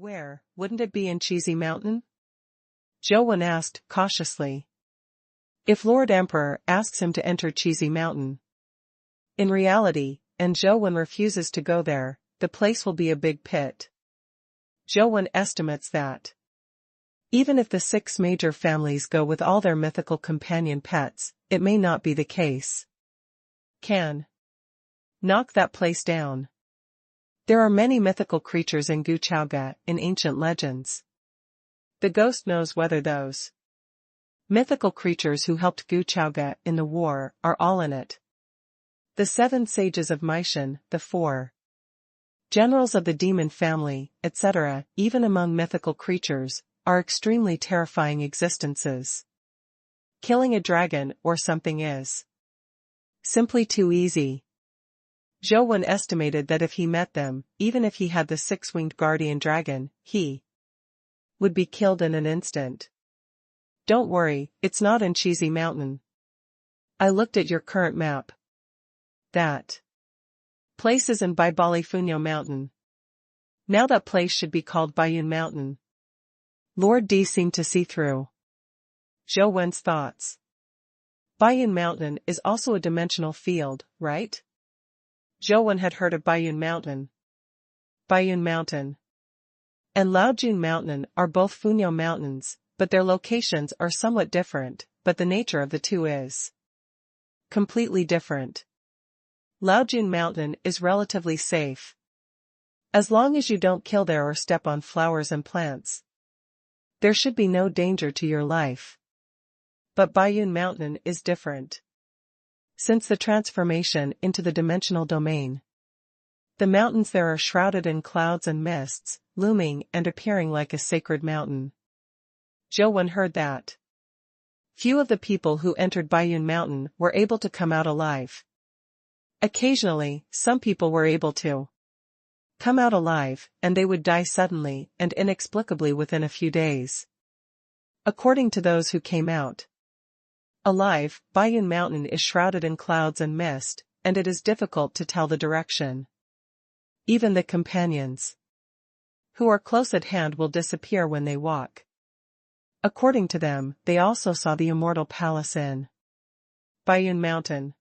Where, wouldn't it be in Cheesy Mountain? Zhou asked, cautiously. If Lord Emperor asks him to enter Cheesy Mountain. In reality, and Zhou refuses to go there, the place will be a big pit. Zhou estimates that. Even if the 6 major families go with all their mythical companion pets, it may not be the case. Can knock that place down. There are many mythical creatures in Guchaoga in ancient legends. The ghost knows whether those mythical creatures who helped Guchaoga in the war are all in it. The 7 sages of Meishan, the 4 generals of the demon family, etc., even among mythical creatures, are extremely terrifying existences. Killing a dragon or something is simply too easy. Zhou estimated that if he met them, even if he had the 6-winged guardian dragon, he would be killed in an instant. Don't worry, it's not in Cheesy Mountain. I looked at your current map. That place is in Baibalifunyo Mountain. Now that place should be called Baiyun Mountain. Lord D seemed to see through Zhou thoughts. Baiyun Mountain is also a dimensional field, right? Zhou had heard of Baiyun Mountain. Baiyun Mountain and Laojun Mountain are both Funyo mountains, but their locations are somewhat different, but the nature of the two is completely different. Laojun Mountain is relatively safe. As long as you don't kill there or step on flowers and plants, there should be no danger to your life. But Baiyun Mountain is different. Since the transformation into the dimensional domain, the mountains there are shrouded in clouds and mists, looming and appearing like a sacred mountain. Zhou heard that few of the people who entered Baiyun Mountain were able to come out alive. Occasionally, some people were able to come out alive, and they would die suddenly and inexplicably within a few days. According to those who came out alive, Baiyun Mountain is shrouded in clouds and mist, and it is difficult to tell the direction. Even the companions who are close at hand will disappear when they walk. According to them, they also saw the immortal palace in Baiyun Mountain.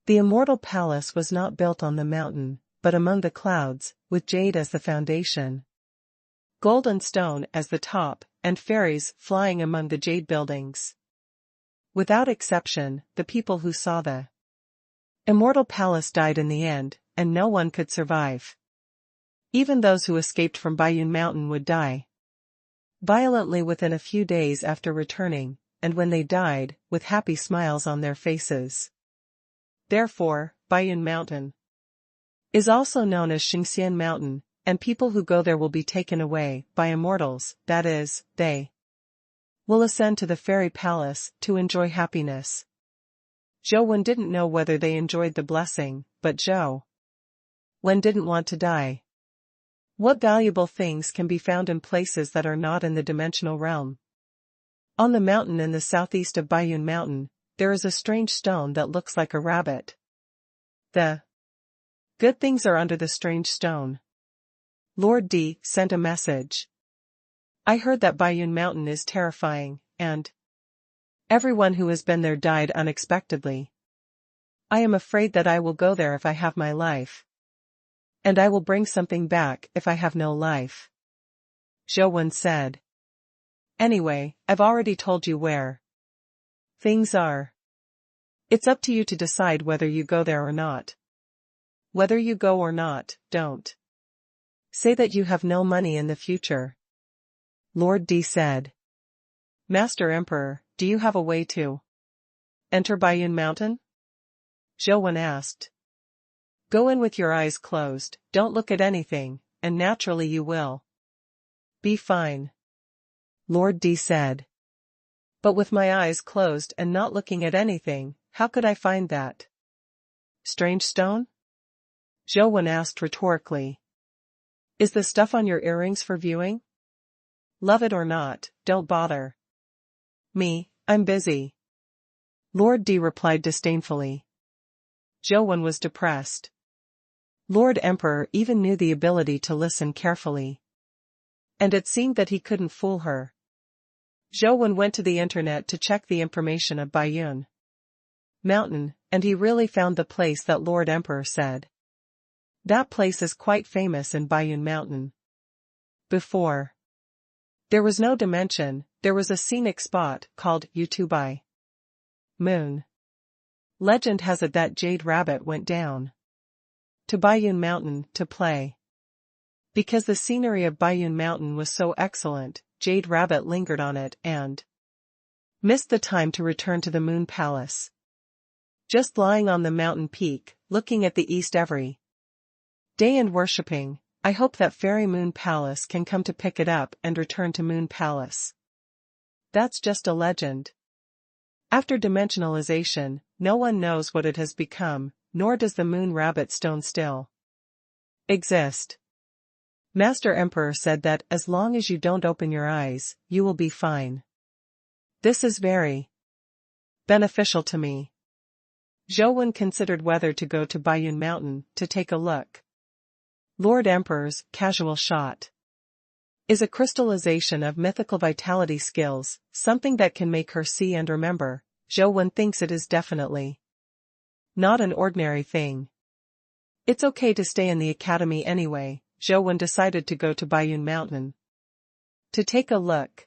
The immortal palace was not built on the mountain, but among the clouds, with jade as the foundation, gold and stone as the top, and fairies flying among the jade buildings. Without exception, the people who saw the immortal palace died in the end, and no one could survive. Even those who escaped from Baiyun Mountain would die violently within a few days after returning, and when they died, with happy smiles on their faces. Therefore, Baiyun Mountain is also known as Xingxian Mountain, and people who go there will be taken away by immortals, that is, they will ascend to the fairy palace to enjoy happiness. Zhou didn't know whether they enjoyed the blessing, but Zhou didn't want to die. What valuable things can be found in places that are not in the dimensional realm? On the mountain in the southeast of Baiyun Mountain, there is a strange stone that looks like a rabbit. The good things are under the strange stone. Lord D sent a message. I heard that Baiyun Mountain is terrifying, and everyone who has been there died unexpectedly. I am afraid that I will go there if I have my life. And I will bring something back if I have no life. Zhou said. Anyway, I've already told you where things are. It's up to you to decide whether you go there or not. Whether you go or not, don't say that you have no money in the future. Lord D said. Master Emperor, do you have a way to enter Baiyun Mountain? Zhou asked. Go in with your eyes closed, don't look at anything, and naturally you will be fine. Lord D said. But with my eyes closed and not looking at anything, how could I find that strange stone? Zhou asked rhetorically. Is the stuff on your earrings for viewing? Love it or not, don't bother me, I'm busy. Lord D replied disdainfully. Zhou was depressed. Lord Emperor even knew the ability to listen carefully. And it seemed that he couldn't fool her. Zhou went to the internet to check the information of Baiyun Mountain, and he really found the place that Lord Emperor said. That place is quite famous in Baiyun Mountain. Before there was no dimension, there was a scenic spot called Yutubai Moon. Legend has it that Jade Rabbit went down to Baiyun Mountain to play. Because the scenery of Baiyun Mountain was so excellent, Jade Rabbit lingered on it and missed the time to return to the Moon Palace. Just lying on the mountain peak, looking at the east every day and worshipping, I hope that Fairy Moon Palace can come to pick it up and return to Moon Palace. That's just a legend. After dimensionalization, no one knows what it has become, nor does the Moon Rabbit Stone still exist. Master Emperor said that as long as you don't open your eyes, you will be fine. This is very beneficial to me. Zhou considered whether to go to Baiyun Mountain to take a look. Lord Emperor's casual shot is a crystallization of mythical vitality skills, something that can make her see and remember. Zhou thinks it is definitely not an ordinary thing. It's okay to stay in the academy anyway. Zhou decided to go to Baiyun Mountain to take a look.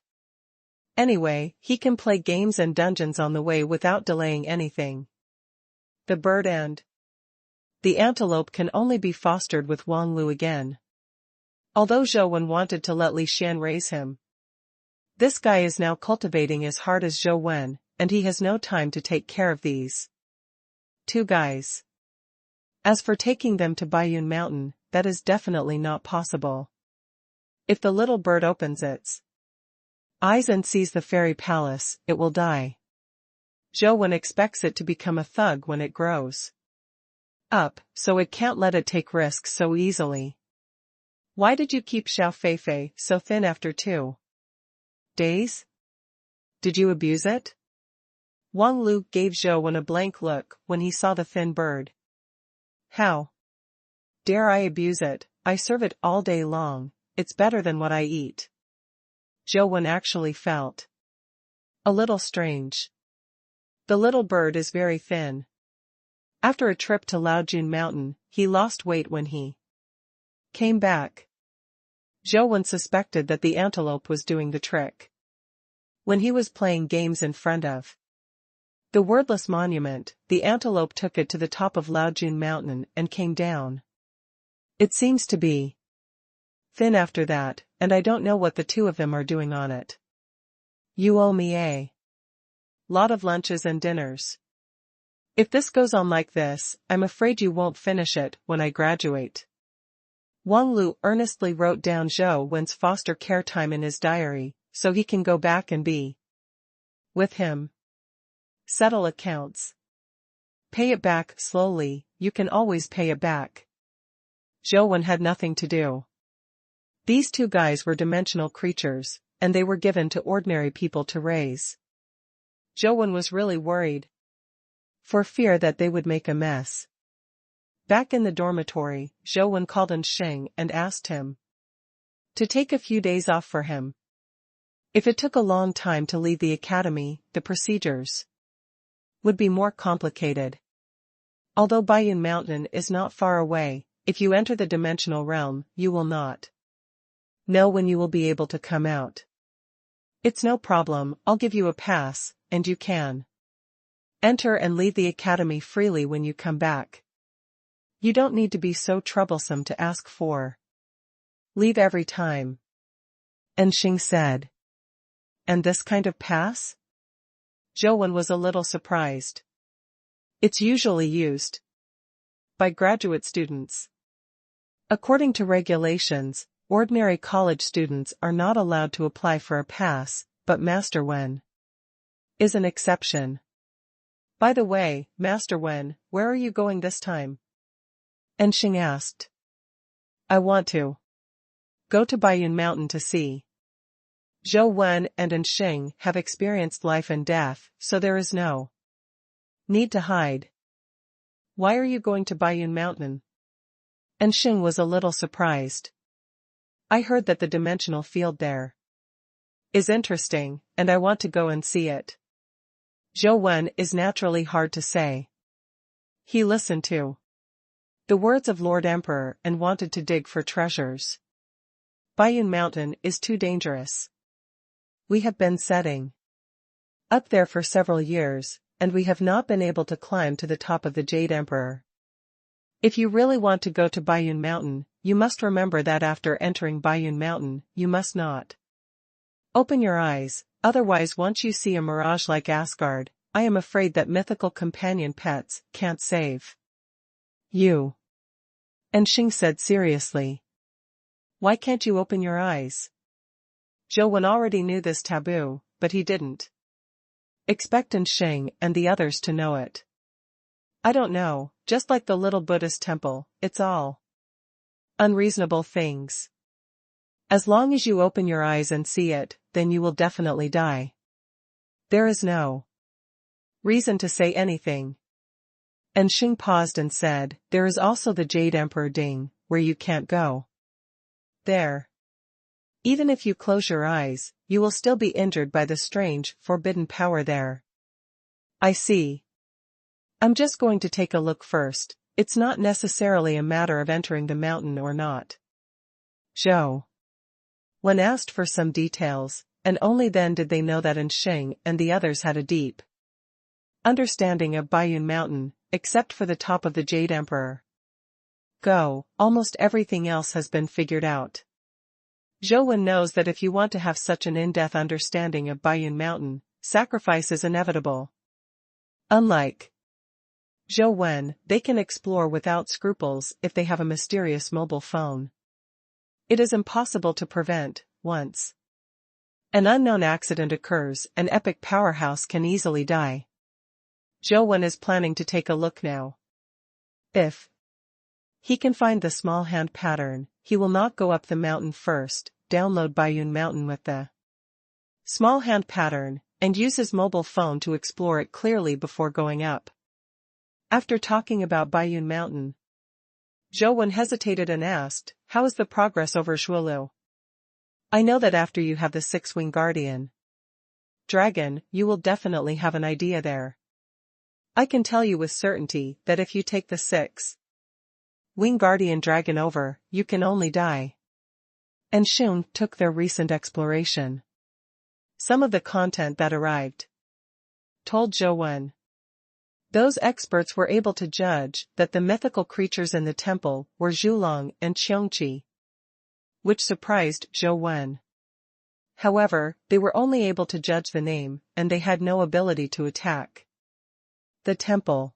Anyway, he can play games and dungeons on the way without delaying anything. The bird and the antelope can only be fostered with Wang Lu again. Although Zhou wanted to let Li Xian raise him, this guy is now cultivating as hard as Zhou, and he has no time to take care of these two guys. As for taking them to Baiyun Mountain, that is definitely not possible. If the little bird opens its eyes and sees the fairy palace, it will die. Zhou expects it to become a thug when it grows up, so it can't let it take risks so easily. Why did you keep Xiao Feifei so thin after 2 days? Did you abuse it? Wang Lu gave Zhou a blank look when he saw the thin bird. How dare I abuse it? I serve it all day long, it's better than what I eat. Zhou actually felt a little strange. The little bird is very thin. After a trip to Laojun Mountain, he lost weight when he came back. Zhou suspected that the antelope was doing the trick. When he was playing games in front of the wordless monument, the antelope took it to the top of Laojun Mountain and came down. It seems to be thin after that, and I don't know what the two of them are doing on it. You owe me a lot of lunches and dinners. If this goes on like this, I'm afraid you won't finish it when I graduate. Wang Lu earnestly wrote down Zhou's foster care time in his diary, so he can go back and be with him. Settle accounts. Pay it back slowly, you can always pay it back. Zhou had nothing to do. These two guys were dimensional creatures, and they were given to ordinary people to raise. Zhou was really worried, for fear that they would make a mess. Back in the dormitory, Zhou called on Sheng and asked him to take a few days off for him. If it took a long time to leave the academy, the procedures would be more complicated. Although Baiyun Mountain is not far away, if you enter the dimensional realm, you will not know when you will be able to come out. It's no problem, I'll give you a pass, and you can enter and leave the academy freely when you come back. You don't need to be so troublesome to ask for leave every time. And Xing said. And this kind of pass? Zhou was a little surprised. It's usually used by graduate students. According to regulations, ordinary college students are not allowed to apply for a pass, but Master Wen is an exception. By the way, Master Wen, where are you going this time? And Xing asked. I want to go to Baiyun Mountain to see. Zhou Wen and Xing have experienced life and death, so there is no need to hide. Why are you going to Baiyun Mountain? And Xing was a little surprised. I heard that the dimensional field there is interesting, and I want to go and see it. Zhou Wen is naturally hard to say. He listened to the words of Lord Emperor and wanted to dig for treasures. Baiyun Mountain is too dangerous. We have been setting up there for several years, and we have not been able to climb to the top of the Jade Emperor. If you really want to go to Baiyun Mountain, you must remember that after entering Baiyun Mountain, you must not open your eyes, otherwise once you see a mirage like Asgard, I am afraid that mythical companion pets can't save you. And Xing said seriously. Why can't you open your eyes? Zhou Wen already knew this taboo, but he didn't expect Xing and the others to know it. I don't know, just like the little Buddhist temple, it's all unreasonable things. As long as you open your eyes and see it, then you will definitely die. There is no reason to say anything. And Xing paused and said, there is also the Jade Emperor Ding, where you can't go. There. Even if you close your eyes, you will still be injured by the strange, forbidden power there. I see. I'm just going to take a look first, it's not necessarily a matter of entering the mountain or not. Zhou Wen asked for some details, and only then did they know that Xing and the others had a deep understanding of Baiyun Mountain, except for the top of the Jade Emperor. Go, almost everything else has been figured out. Zhou Wen knows that if you want to have such an in-depth understanding of Baiyun Mountain, sacrifice is inevitable. Unlike Zhou Wen, they can explore without scruples if they have a mysterious mobile phone. It is impossible to prevent. Once an unknown accident occurs, an epic powerhouse can easily die. Zhou Wen is planning to take a look now. If he can find the small hand pattern, he will not go up the mountain first, download Baiyun Mountain with the small hand pattern, and use his mobile phone to explore it clearly before going up. After talking about Baiyun Mountain, Zhou Wen hesitated and asked, how is the progress over Zhuolu? I know that after you have the six-wing guardian dragon, you will definitely have an idea there. I can tell you with certainty that if you take the six-wing guardian dragon over, you can only die. And Xing took their recent exploration. Some of the content that arrived told Zhou Wen. Those experts were able to judge that the mythical creatures in the temple were Zhulong and Qiongqi, which surprised Zhou Wen. However, they were only able to judge the name, and they had no ability to attack the temple.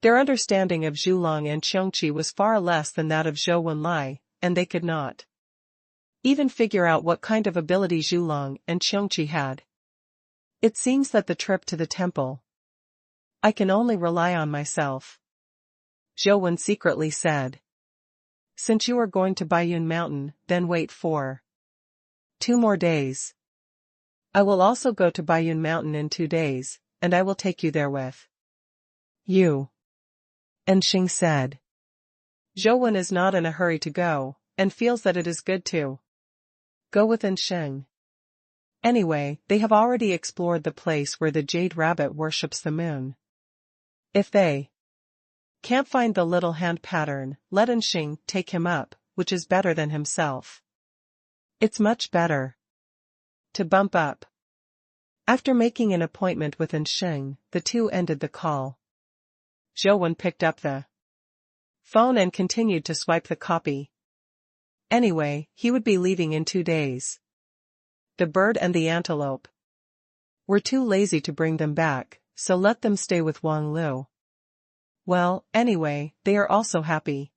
Their understanding of Zhulong and Qiongqi was far less than that of Zhou Wenlai, and they could not even figure out what kind of ability Zhulong and Qiongqi had. It seems that the trip to the temple, I can only rely on myself, Zhou Wen secretly said. Since you are going to Baiyun Mountain, then wait for 2 more days. I will also go to Baiyun Mountain in 2 days, and I will take you there with you. And Xing said. Zhou Wen is not in a hurry to go, and feels that it is good to go with Xing. Anyway, they have already explored the place where the Jade Rabbit worships the moon. If they can't find the little hand pattern, let Xing take him up, which is better than himself. It's much better to bump up. After making an appointment with Xing, the two ended the call. Zhou Wen picked up the phone and continued to swipe the copy. Anyway, he would be leaving in 2 days. The bird and the antelope were too lazy to bring them back, so let them stay with Wang Lu. Well, anyway, they are also happy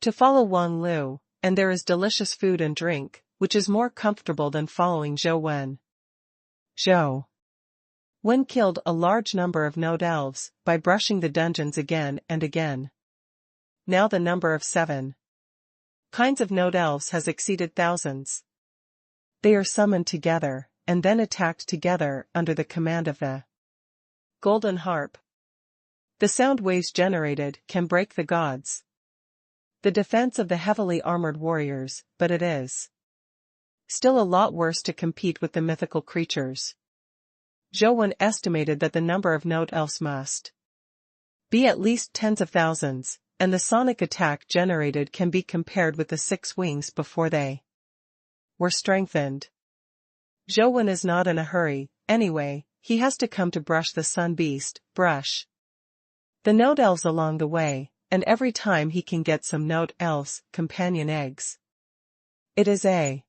to follow Wang Lu, and there is delicious food and drink, which is more comfortable than following Zhou Wen. Zhou Wen killed a large number of node elves by brushing the dungeons again and again. Now the number of 7 kinds of node elves has exceeded thousands. They are summoned together, and then attacked together under the command of the golden harp. The sound waves generated can break the gods. the defense of the heavily armored warriors, but it is still a lot worse to compete with the mythical creatures. Zhou estimated that the number of note elves must be at least tens of thousands, and the sonic attack generated can be compared with the 6 wings before they were strengthened. Zhou is not in a hurry, anyway. He has to come to brush the sun beast, brush the note elves along the way, and every time he can get some note elves, companion eggs. It is a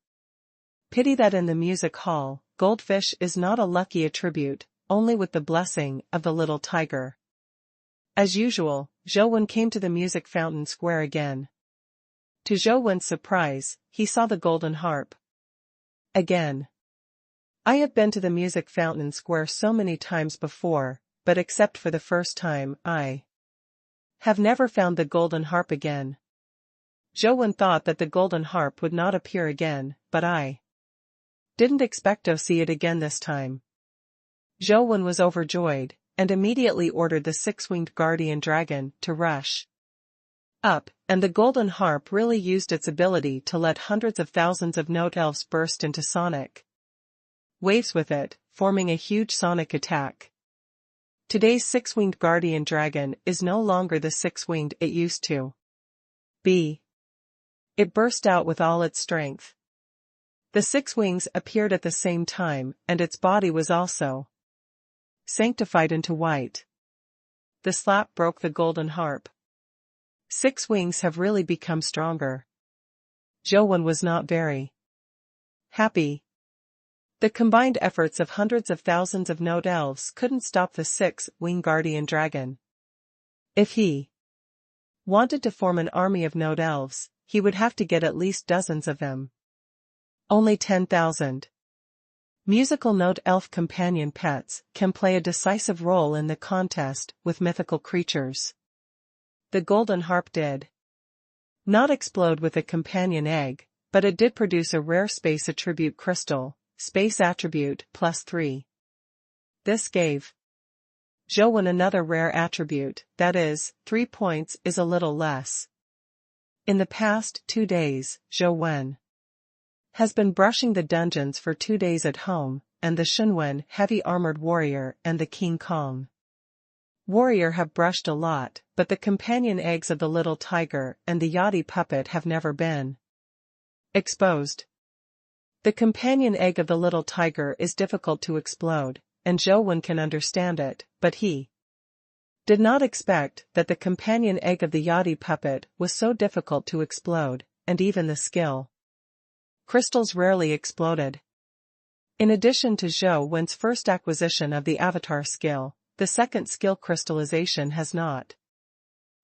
pity that in the music hall, goldfish is not a lucky attribute, only with the blessing of the little tiger. As usual, Zhou came to the music fountain square again. To Zhou surprise, he saw the golden harp. Again. I have been to the music fountain square so many times before, but except for the first time, I have never found the golden harp again. Zhou thought that the golden harp would not appear again, but I didn't expect to see it again this time. Zhou was overjoyed, and immediately ordered the 6-winged guardian dragon to rush up, and the golden harp really used its ability to let hundreds of thousands of note elves burst into sonic waves with it, forming a huge sonic attack. Today's 6-winged guardian dragon is no longer the 6-winged it used to be. It burst out with all its strength. The 6 wings appeared at the same time, and its body was also sanctified into white. The slap broke the golden harp. 6 wings have really become stronger. Zhou was not very happy. The combined efforts of hundreds of thousands of note elves couldn't stop the 6-winged guardian dragon. If he wanted to form an army of note elves, he would have to get at least dozens of them. Only 10,000 musical note elf companion pets can play a decisive role in the contest with mythical creatures. The golden harp did not explode with a companion egg, but it did produce a rare space attribute crystal, space attribute +3. This gave Zhou another rare attribute, that is, 3 points is a little less. In the past 2 days, Zhou has been brushing the dungeons for 2 days at home, and the Shunwen heavy armored warrior and the King Kong warrior have brushed a lot, but the companion eggs of the little tiger and the Yachty puppet have never been exposed. The companion egg of the little tiger is difficult to explode, and Zhou can understand it, but he did not expect that the companion egg of the Yachty puppet was so difficult to explode, and even the skill crystals rarely exploded. In addition to Zhou's first acquisition of the avatar skill, the second skill crystallization has not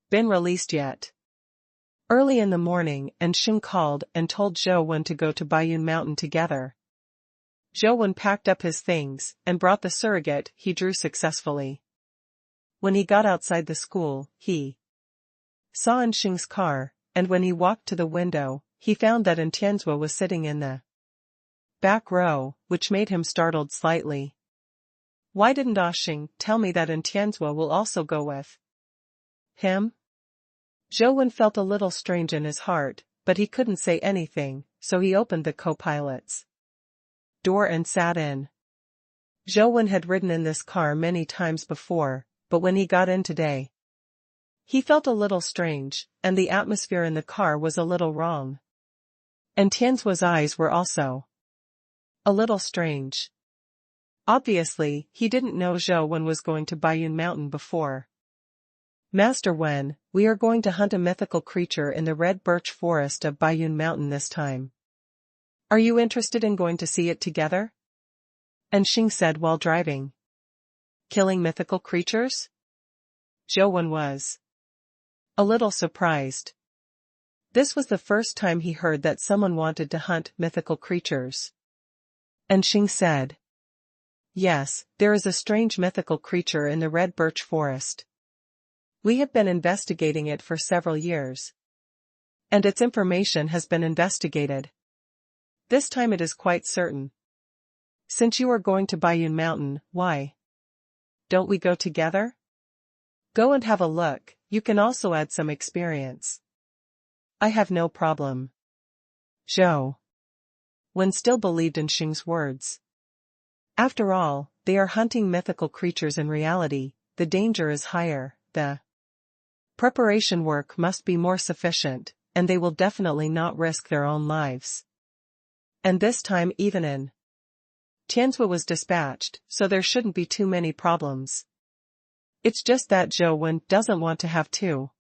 been released yet. Early in the morning, Xing called and told Zhou to go to Baiyun Mountain together. Zhou packed up his things and brought the surrogate he drew successfully. When he got outside the school, he saw Xing's car, and when he walked to the window, he found that Tianzua was sitting in the back row, which made him startled slightly. Why didn't Xing tell me that Tianzua will also go with him? Zhou felt a little strange in his heart, but he couldn't say anything, so he opened the co-pilot's door and sat in. Zhou had ridden in this car many times before, but when he got in today, he felt a little strange, and the atmosphere in the car was a little wrong. And Tianzua's eyes were also a little strange. Obviously, he didn't know Zhou was going to Baiyun Mountain before. Master Wen, we are going to hunt a mythical creature in the red birch forest of Baiyun Mountain this time. Are you interested in going to see it together? Xing said while driving. Killing mythical creatures? Zhou was a little surprised. This was the first time he heard that someone wanted to hunt mythical creatures. Xing said, yes, there is a strange mythical creature in the red birch forest. We have been investigating it for several years. And its information has been investigated. This time it is quite certain. Since you are going to Baiyun Mountain, why don't we go together? Go and have a look, you can also add some experience. I have no problem. Zhou Wen still believed in Xing's words. After all, they are hunting mythical creatures in reality, the danger is higher, the preparation work must be more sufficient, and they will definitely not risk their own lives. And this time even in Tianzhua was dispatched, so there shouldn't be too many problems. It's just that Zhou Wen doesn't want to have too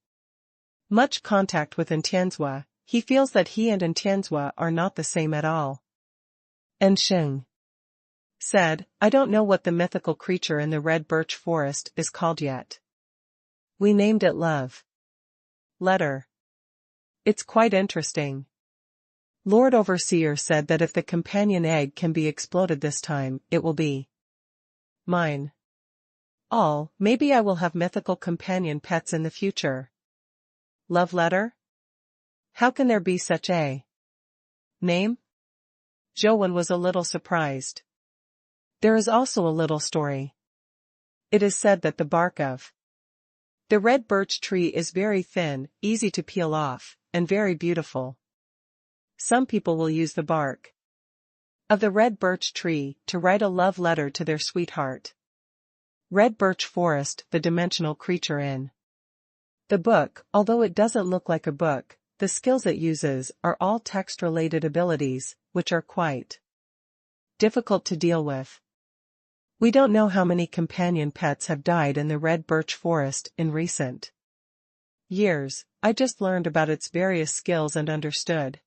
much contact with Tianzhua. He feels that he and Tianzhua are not the same at all. And Xing said, I don't know what the mythical creature in the red birch forest is called yet. We named it Love Letter. It's quite interesting. Lord Overseer said that if the companion egg can be exploded this time, it will be mine. Maybe I will have mythical companion pets in the future. Love letter? How can there be such a name? Zhou Wen was a little surprised. There is also a little story. It is said that the bark of the red birch tree is very thin, easy to peel off, and very beautiful. Some people will use the bark of the red birch tree to write a love letter to their sweetheart. Red birch forest, the dimensional creature in the book, although it doesn't look like a book, the skills it uses are all text-related abilities, which are quite difficult to deal with. We don't know how many companion pets have died in the red birch forest in recent years. I just learned about its various skills and understood.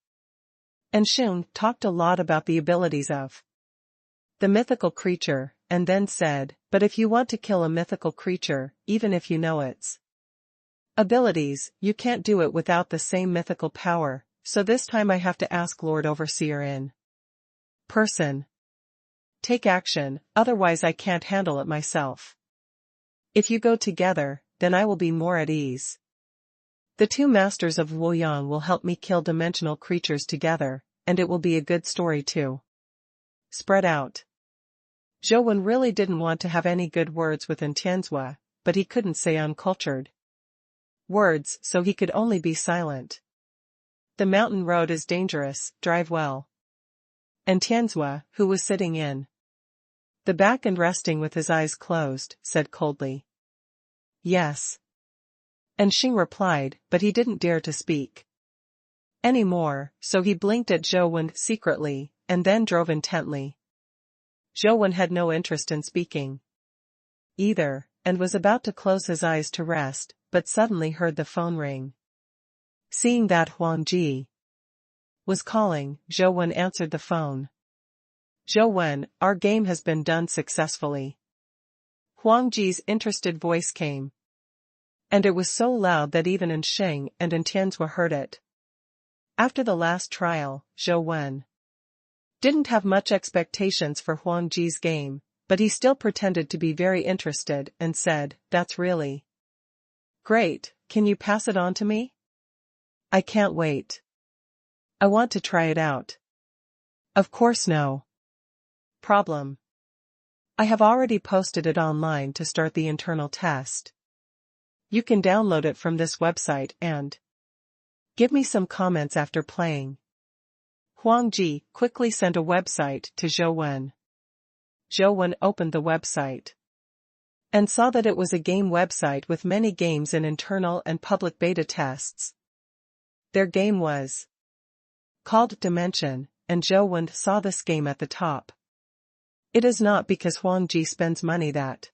And Xing talked a lot about the abilities of the mythical creature, and then said, but if you want to kill a mythical creature, even if you know its abilities, you can't do it without the same mythical power, so this time I have to ask Lord Overseer in person. Take action, otherwise I can't handle it myself. If you go together, then I will be more at ease. The two masters of Luoyang will help me kill dimensional creatures together, and it will be a good story too. Spread out. Zhou Wen really didn't want to have any good words with Tianzhua, but he couldn't say uncultured words, so he could only be silent. The mountain road is dangerous, drive well. And Tianzhua, who was sitting in the back and resting with his eyes closed, said coldly, yes. And Xing replied, but he didn't dare to speak anymore, so he blinked at Zhou Wen secretly, and then drove intently. Zhou Wen had no interest in speaking either, and was about to close his eyes to rest, but suddenly heard the phone ring. Seeing that Huang Ji was calling, Zhou Wen answered the phone. Zhou Wen, our game has been done successfully. Huang Ji's interested voice came. And it was so loud that even Xing and Tianzhua heard it. After the last trial, Zhou Wen didn't have much expectations for Huang Ji's game, but he still pretended to be very interested and said, that's really great, can you pass it on to me? I can't wait. I want to try it out. Of course no problem. I have already posted it online to start the internal test. You can download it from this website and give me some comments after playing. Huang Ji quickly sent a website to Zhou Wen. Zhou Wen opened the website and saw that it was a game website with many games in internal and public beta tests. Their game was called Dimension, and Zhou Wen saw this game at the top. It is not because Huang Ji spends money that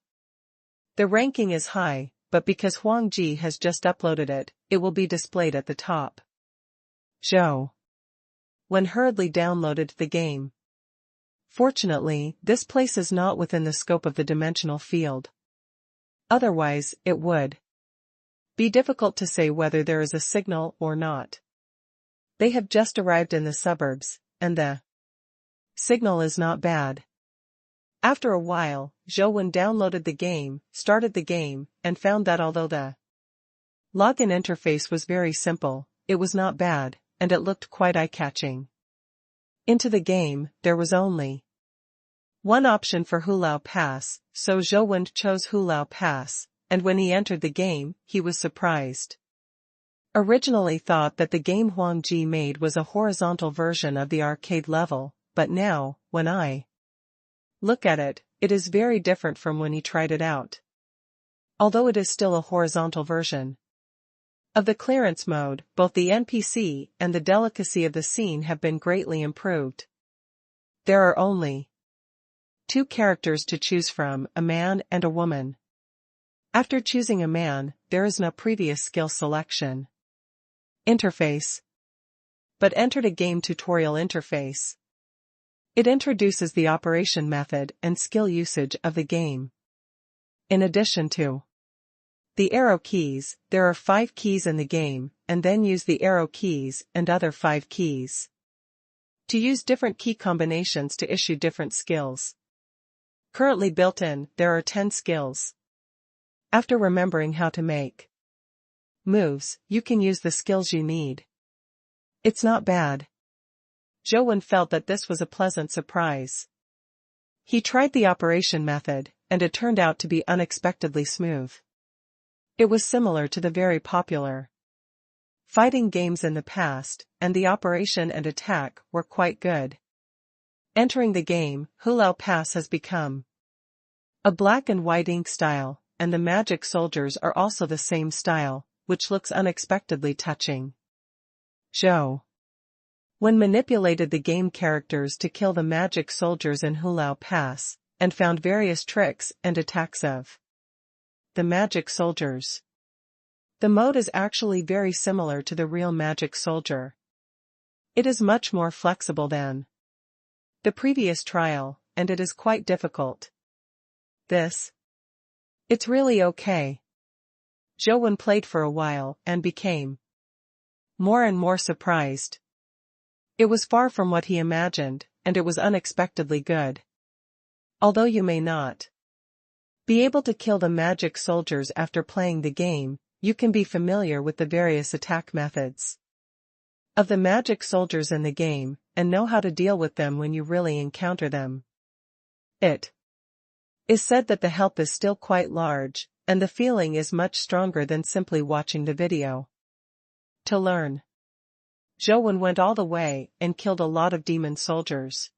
the ranking is high, but because Huang Ji has just uploaded it, it will be displayed at the top. Zhou Wen hurriedly downloaded the game. Fortunately, this place is not within the scope of the dimensional field. Otherwise, it would be difficult to say whether there is a signal or not. They have just arrived in the suburbs, and the signal is not bad. After a while, Zhou Wen downloaded the game, started the game, and found that although the login interface was very simple, it was not bad, and it looked quite eye-catching. Into the game, there was only one option for Hulao Pass, so Zhou Wen chose Hulao Pass, and when he entered the game, he was surprised. Originally thought that the game Huang Ji made was a horizontal version of the arcade level, but now, when I look at it, it is very different from when he tried it out. Although it is still a horizontal version of the clearance mode, both the NPC and the delicacy of the scene have been greatly improved. There are only 2 characters to choose from, a man and a woman. After choosing a man, there is no previous skill selection interface, but entered a game tutorial interface. It introduces the operation method and skill usage of the game. In addition to the arrow keys, there are 5 keys in the game, and then use the arrow keys and other 5 keys to use different key combinations to issue different skills. Currently built in, there are 10 skills. After remembering how to make moves, you can use the skills you need. It's not bad. Zhou felt that this was a pleasant surprise. He tried the operation method, and it turned out to be unexpectedly smooth. It was similar to the very popular fighting games in the past, and the operation and attack were quite good. Entering the game, Hulao Pass has become a black and white ink style, and the magic soldiers are also the same style, which looks unexpectedly touching. Zhou manipulated the game characters to kill the magic soldiers in Hulao Pass, and found various tricks and attacks of the magic soldiers. The mode is actually very similar to the real magic soldier. It is much more flexible than the previous trial, and it is quite difficult. It's really okay. Zhou played for a while and became more and more surprised. It was far from what he imagined, and it was unexpectedly good. Although you may not be able to kill the magic soldiers after playing the game, you can be familiar with the various attack methods of the magic soldiers in the game, and know how to deal with them when you really encounter them. It is said that the help is still quite large, and the feeling is much stronger than simply watching the video. To learn, Zhou went all the way and killed a lot of demon soldiers.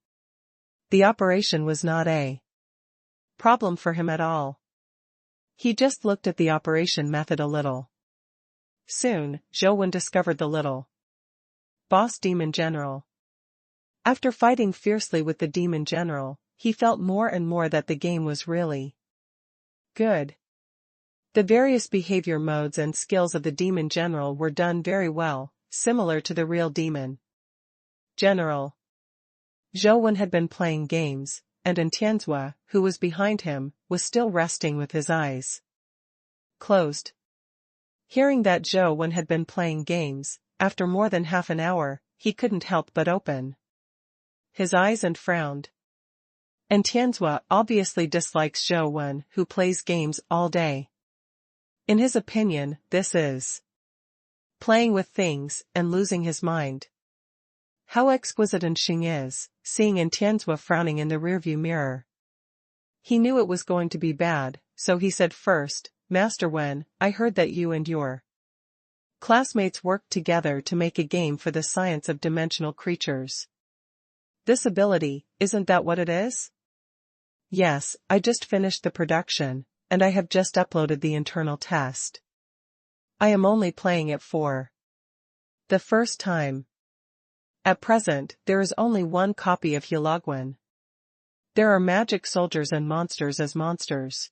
The operation was not a problem for him at all. He just looked at the operation method a little. Soon, Zhou discovered the little boss demon general. After fighting fiercely with the demon general, he felt more and more that the game was really good. The various behavior modes and skills of the demon general were done very well, similar to the real demon general. Zhou had been playing games, and Tianzhua, who was behind him, was still resting with his eyes closed. Hearing that Zhou had been playing games, after more than half an hour, he couldn't help but open his eyes and frowned. And Tianzhua obviously dislikes Zhou, who plays games all day. In his opinion, this is playing with things and losing his mind. How exquisite Xing is, seeing Tianzhua frowning in the rearview mirror. He knew it was going to be bad, so he said first, "Master Wen, I heard that you and your classmates worked together to make a game for the science of dimensional creatures. This ability, isn't that what it is?" "Yes, I just finished the production, and I have just uploaded the internal test. I am only playing it for the first time. At present, there is only one copy of Hilagwen. There are magic soldiers and monsters as monsters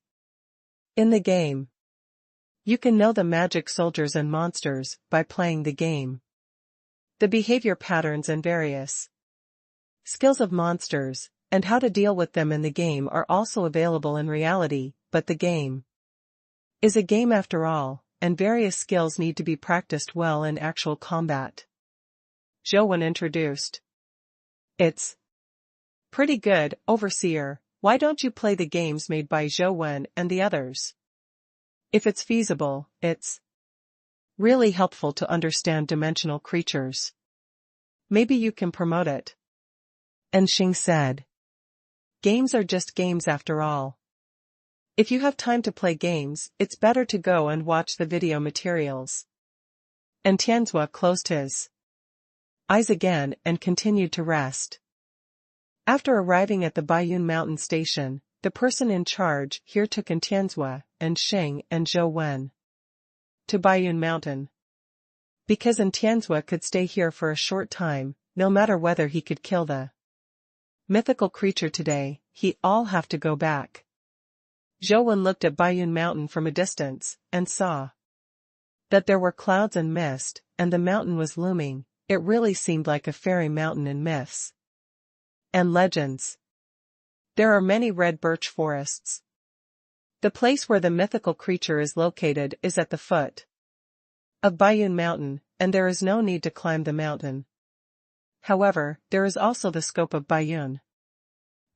in the game. You can know the magic soldiers and monsters by playing the game. The behavior patterns and various skills of monsters, and how to deal with them in the game are also available in reality, but the game is a game after all, and various skills need to be practiced well in actual combat." Zhou introduced. "It's pretty good, Overseer. Why don't you play the games made by Zhou and the others? If it's feasible, it's really helpful to understand dimensional creatures. Maybe you can promote it." And Xing said, "Games are just games after all. If you have time to play games, it's better to go and watch the video materials. And Tianzua closed his eyes again and continued to rest. After arriving at the Baiyun Mountain Station, the person in charge here took Tianzua and Xing and Zhou Wen to Baiyun Mountain. Because Tianzua could stay here for a short time, no matter whether he could kill the mythical creature today, he all have to go back. Zhou Wen looked at Baiyun Mountain from a distance, and saw that there were clouds and mist, and the mountain was looming. It really seemed like a fairy mountain in myths and legends. There are many red birch forests. The place where the mythical creature is located is at the foot of Baiyun Mountain, and there is no need to climb the mountain. However, there is also the scope of Baiyun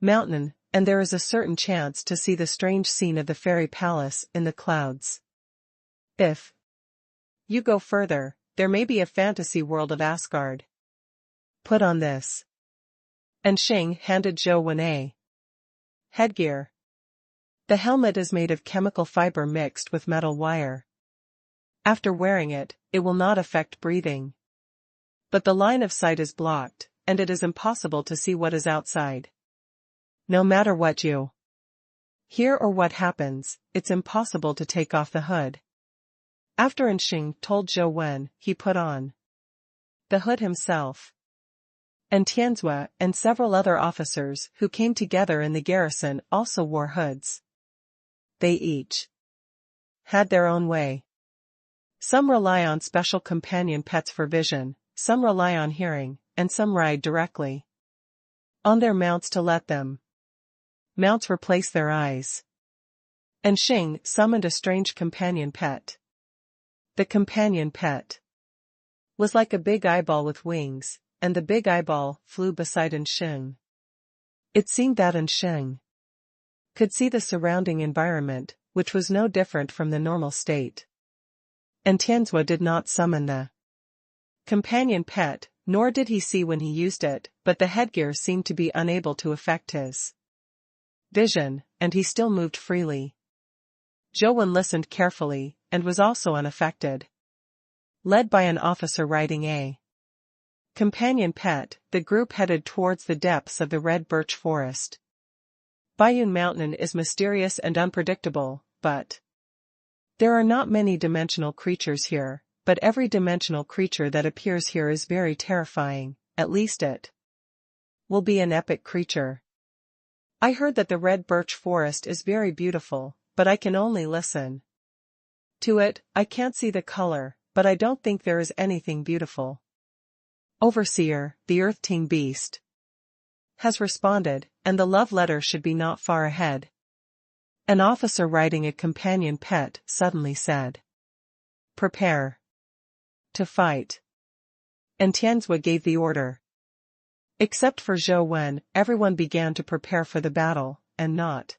Mountain, and there is a certain chance to see the strange scene of the fairy palace in the clouds. If you go further, there may be a fantasy world of Asgard. Put on this. And Xing handed Zhou Wen a headgear. The helmet is made of chemical fiber mixed with metal wire. After wearing it, it will not affect breathing. But the line of sight is blocked, and it is impossible to see what is outside. No matter what you hear or what happens, it's impossible to take off the hood. After Xing told Zhou Wen, he put on the hood himself. And Tianzua and several other officers who came together in the garrison also wore hoods. They each had their own way. Some rely on special companion pets for vision, some rely on hearing, and some ride directly on their mounts to let them mounts replace their eyes. And Xing summoned a strange companion pet. The companion pet was like a big eyeball with wings, and the big eyeball flew beside Xing. It seemed that Xing could see the surrounding environment, which was no different from the normal state. And Tianzua did not summon the companion pet, nor did he see when he used it, but the headgear seemed to be unable to affect his vision, and he still moved freely. Zhou Wen listened carefully, and was also unaffected. Led by an officer riding a companion pet, the group headed towards the depths of the red birch forest. Baiyun Mountain is mysterious and unpredictable, but there are not many dimensional creatures here, but every dimensional creature that appears here is very terrifying. At least it will be an epic creature. I heard that the red birch forest is very beautiful, but I can only listen to it. I can't see the color, but I don't think there is anything beautiful. Overseer, the earth-king beast, has responded, and the love letter should be not far ahead. An officer riding a companion pet suddenly said, "Prepare to fight." And Tianzua gave the order. Except for Zhou Wen, everyone began to prepare for the battle, and not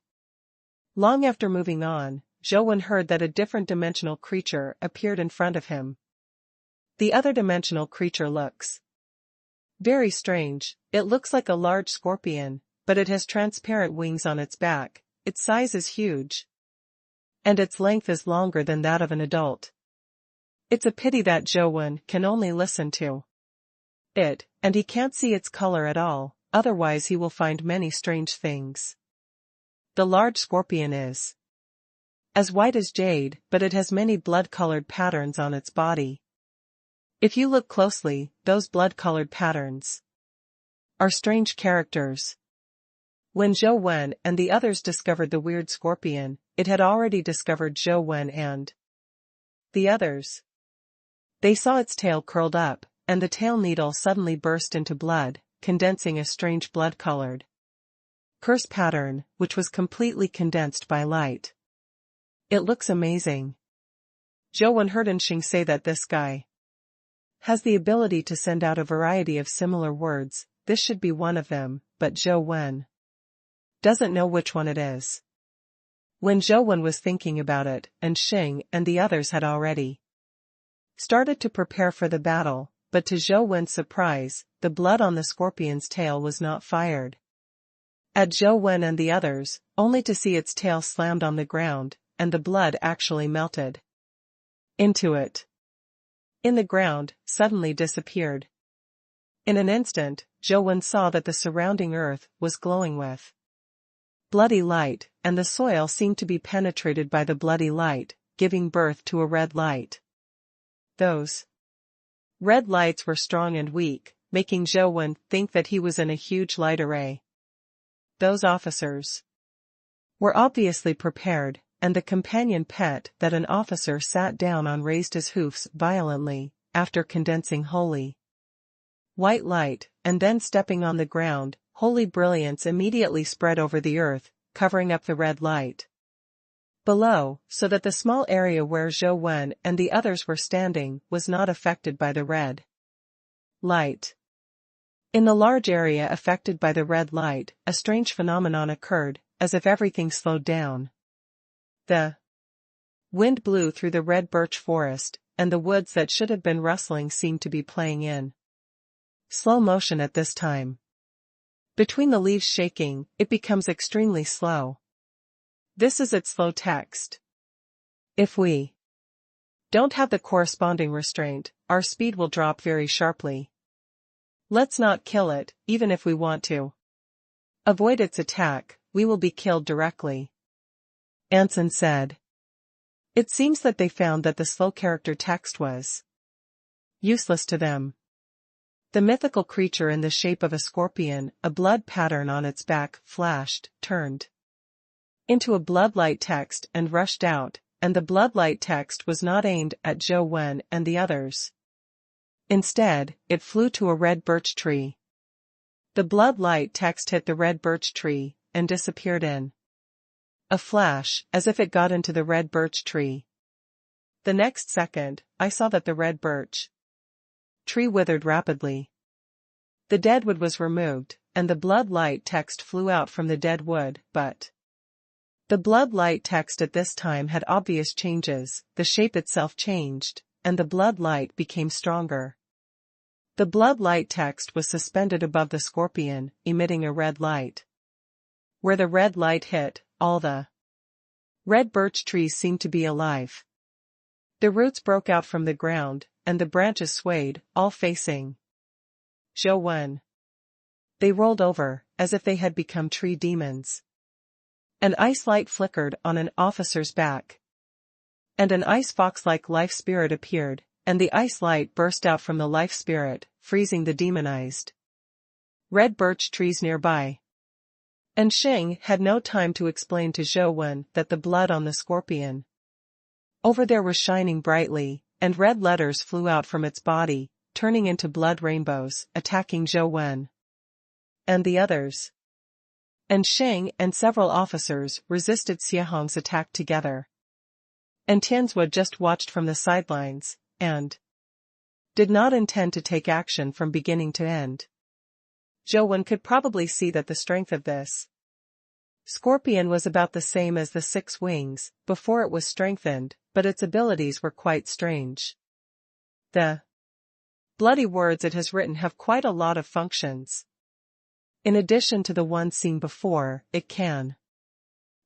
long after moving on, Zhou Wen heard that a different dimensional creature appeared in front of him. The other dimensional creature looks very strange. It looks like a large scorpion, but it has transparent wings on its back. Its size is huge, and its length is longer than that of an adult. It's a pity that Zhou Wen can only listen to it, and he can't see its color at all, otherwise he will find many strange things. The large scorpion is as white as jade, but it has many blood-colored patterns on its body. If you look closely, those blood-colored patterns are strange characters. When Zhou Wen and the others discovered the weird scorpion, it had already discovered Zhou Wen and the others. They saw its tail curled up, and the tail needle suddenly burst into blood, condensing a strange blood-colored curse pattern, which was completely condensed by light. It looks amazing. Zhou Wen heard Xing say that this guy has the ability to send out a variety of similar words. This should be one of them, but Zhou Wen doesn't know which one it is. When Zhou Wen was thinking about it, and Xing and the others had already started to prepare for the battle, but to Zhou Wen's surprise, the blood on the scorpion's tail was not fired at Zhou Wen and the others, only to see its tail slammed on the ground, and the blood actually melted into it. in the ground, suddenly disappeared. In an instant, Zhou saw that the surrounding earth was glowing with bloody light, and the soil seemed to be penetrated by the bloody light, giving birth to a red light. Those red lights were strong and weak, making Zhou think that he was in a huge light array. Those officers were obviously prepared, and the companion pet that an officer sat down on raised his hoofs violently, after condensing holy white light, and then stepping on the ground, holy brilliance immediately spread over the earth, covering up the red light below, so that the small area where Zhou and the others were standing was not affected by the red light. In the large area affected by the red light, a strange phenomenon occurred, as if everything slowed down. The wind blew through the red birch forest, and the woods that should have been rustling seemed to be playing in slow motion at this time. Between the leaves shaking, it becomes extremely slow. This is its slow text. If we don't have the corresponding restraint, our speed will drop very sharply. Let's not kill it, even if we want to avoid its attack, we will be killed directly. Anson said. It seems that they found that the slow character text was useless to them. The mythical creature in the shape of a scorpion, a blood pattern on its back, flashed, turned into a bloodlight text and rushed out, and the bloodlight text was not aimed at Zhou and the others. Instead, it flew to a red birch tree. The bloodlight text hit the red birch tree, and disappeared in a flash, as if it got into the red birch tree. The next second, I saw that the red birch tree withered rapidly. The dead wood was removed, and the bloodlight text flew out from the dead wood, but the bloodlight text at this time had obvious changes, the shape itself changed, and the bloodlight became stronger. The bloodlight text was suspended above the scorpion, emitting a red light. Where the red light hit, all the red birch trees seemed to be alive. The roots broke out from the ground, and the branches swayed, all facing Zhou. They rolled over, as if they had become tree demons. An ice light flickered on an officer's back, and an ice fox-like life spirit appeared, and the ice light burst out from the life spirit, freezing the demonized red birch trees nearby. And Xing had no time to explain to Zhou that the blood on the scorpion over there was shining brightly, and red letters flew out from its body, turning into blood rainbows, attacking Zhou and the others. And Xing and several officers resisted Xiahong's attack together. And Tianzhua just watched from the sidelines, and did not intend to take action from beginning to end. Zhou could probably see that the strength of this scorpion was about the same as the 6 wings, before it was strengthened, but its abilities were quite strange. The bloody words it has written have quite a lot of functions. In addition to the ones seen before, it can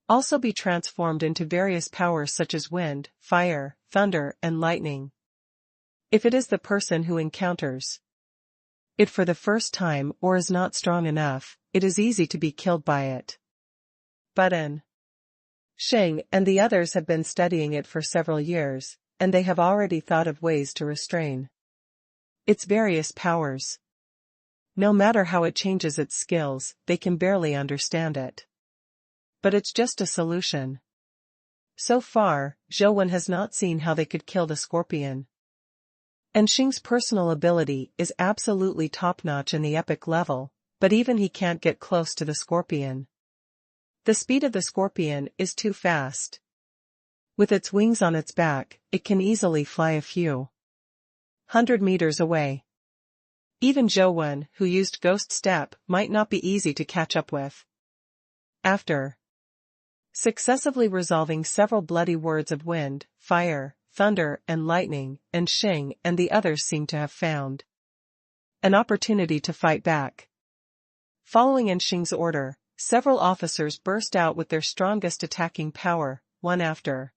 also be transformed into various powers such as wind, fire, thunder, and lightning. If it is the person who encounters it for the first time or is not strong enough, it is easy to be killed by it. But Xing and the others have been studying it for several years, and they have already thought of ways to restrain its various powers. No matter how it changes its skills, they can barely understand it. But it's just a solution. So far, Zhou has not seen how they could kill the scorpion. And Xing's personal ability is absolutely top-notch in the epic level, but even he can't get close to the scorpion. The speed of the scorpion is too fast. With its wings on its back, it can easily fly a few 100 meters away. Even Zhou, who used Ghost Step, might not be easy to catch up with. After successively resolving several bloody words of wind, fire, thunder, and lightning, and Xing and the others seem to have found an opportunity to fight back. Following in Xing's order, several officers burst out with their strongest attacking power, one after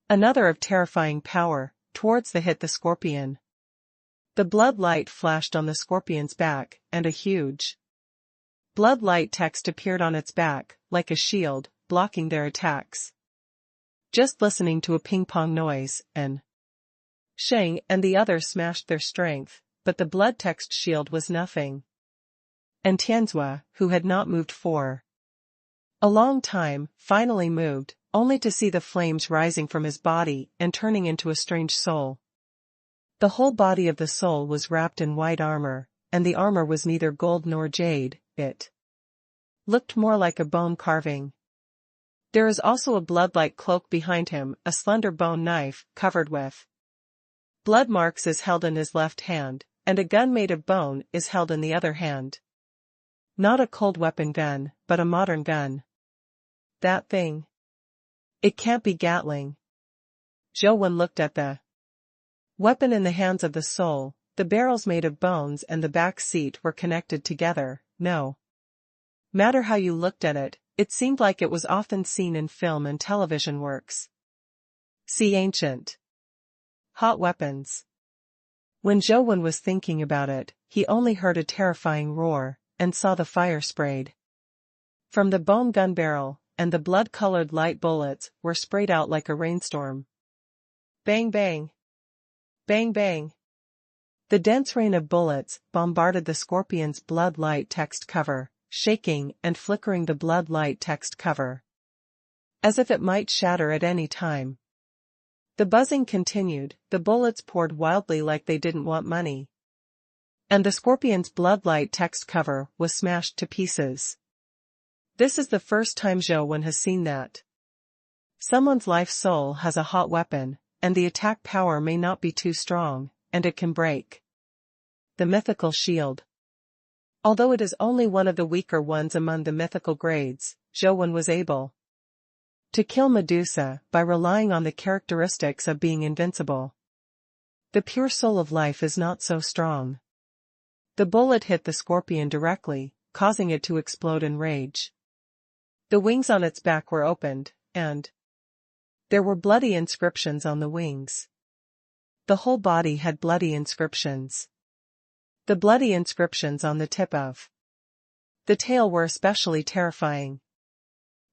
another of terrifying power, towards the scorpion. The blood light flashed on the scorpion's back, and a huge blood light text appeared on its back, like a shield, blocking their attacks. Just listening to a ping-pong noise, and Sheng and the others smashed their strength, but the blood text shield was nothing. And Tianzhua, who had not moved for a long time, finally moved, only to see the flames rising from his body and turning into a strange soul. The whole body of the soul was wrapped in white armor, and the armor was neither gold nor jade, it looked more like a bone carving. There is also a blood-like cloak behind him, a slender bone knife, covered with blood marks is held in his left hand, and a gun made of bone is held in the other hand. Not a cold weapon gun, but a modern gun. That thing. It can't be Gatling. Zhou Wen looked at the weapon in the hands of the soul. The barrels made of bones and the back seat were connected together. No matter how you looked at it, it seemed like it was often seen in film and television works. See ancient hot weapons. When Zhou Wen was thinking about it, he only heard a terrifying roar, and saw the fire sprayed from the bone gun barrel, and the blood-colored light bullets were sprayed out like a rainstorm. Bang bang! Bang bang! The dense rain of bullets bombarded the scorpion's blood light text cover, shaking and flickering the blood light text cover, as if it might shatter at any time. The buzzing continued, the bullets poured wildly like they didn't want money. And the scorpion's blood-light text cover was smashed to pieces. This is the first time Zhou Wen has seen that. Someone's life soul has a hot weapon, and the attack power may not be too strong, and it can break the mythical shield. Although it is only one of the weaker ones among the mythical grades, Zhou Wen was able to kill Medusa by relying on the characteristics of being invincible. The pure soul of life is not so strong. The bullet hit the scorpion directly, causing it to explode in rage. The wings on its back were opened, and there were bloody inscriptions on the wings. The whole body had bloody inscriptions. The bloody inscriptions on the tip of the tail were especially terrifying.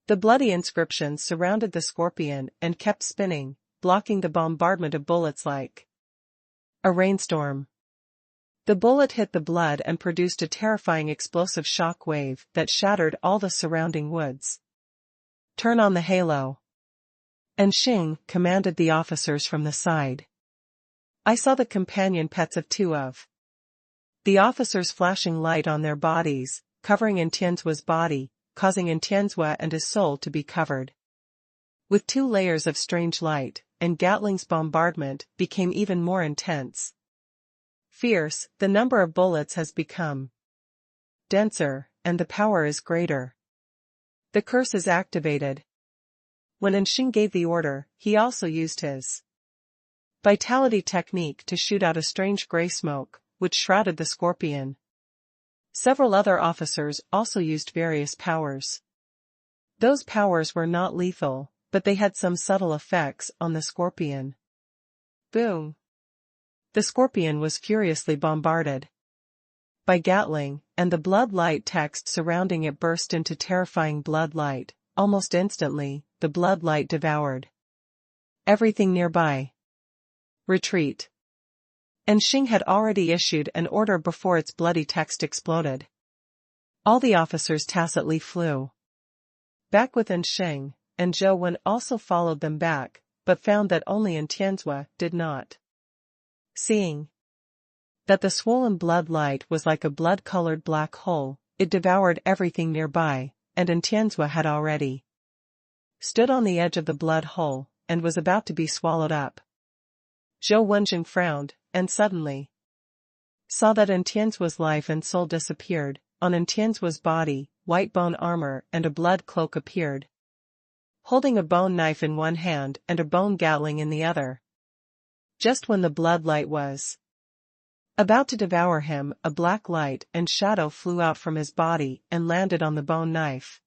The bloody inscriptions surrounded the scorpion and kept spinning, blocking the bombardment of bullets like a rainstorm. The bullet hit the blood and produced a terrifying explosive shock wave that shattered all the surrounding woods. Turn on the halo. And Xing commanded the officers from the side. I saw the companion pets of two of the officers flashing light on their bodies, covering Tianzua's body, causing Tianzua and his soul to be covered with 2 layers of strange light, and Gatling's bombardment became even more intense. Fierce, the number of bullets has become denser, and the power is greater. The curse is activated. When Enxing gave the order, he also used his vitality technique to shoot out a strange gray smoke, which shrouded the scorpion. Several other officers also used various powers. Those powers were not lethal, but they had some subtle effects on the scorpion. Boom! The scorpion was furiously bombarded by Gatling, and the blood light text surrounding it burst into terrifying blood light. Almost instantly, the blood light devoured everything nearby. Retreat. And Xing had already issued an order before its bloody text exploded. All the officers tacitly flew back with Enxing, and Zhou Wen also followed them back, but found that only Tianzua did not. Seeing that the swollen blood light was like a blood-colored black hole, it devoured everything nearby, and Tianzua had already stood on the edge of the blood hole, and was about to be swallowed up. Zhou Wenjing frowned, and suddenly saw that Tianzua's life and soul disappeared. On Tianzua's body, white bone armor and a blood cloak appeared, holding a bone knife in one hand and a bone gatling in the other. Just when the blood light was about to devour him, a black light and shadow flew out from his body and landed on the bone knife,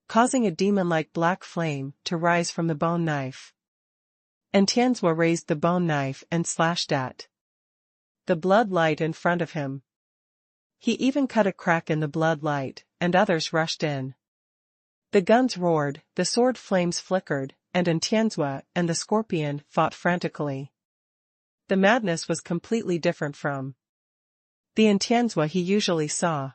causing a demon-like black flame to rise from the bone knife. and Tianzua raised the bone knife and slashed at the blood light in front of him. He even cut a crack in the blood light, and others rushed in. The guns roared, the sword flames flickered, and Tianzua and the scorpion fought frantically. The madness was completely different from the Tianzua he usually saw.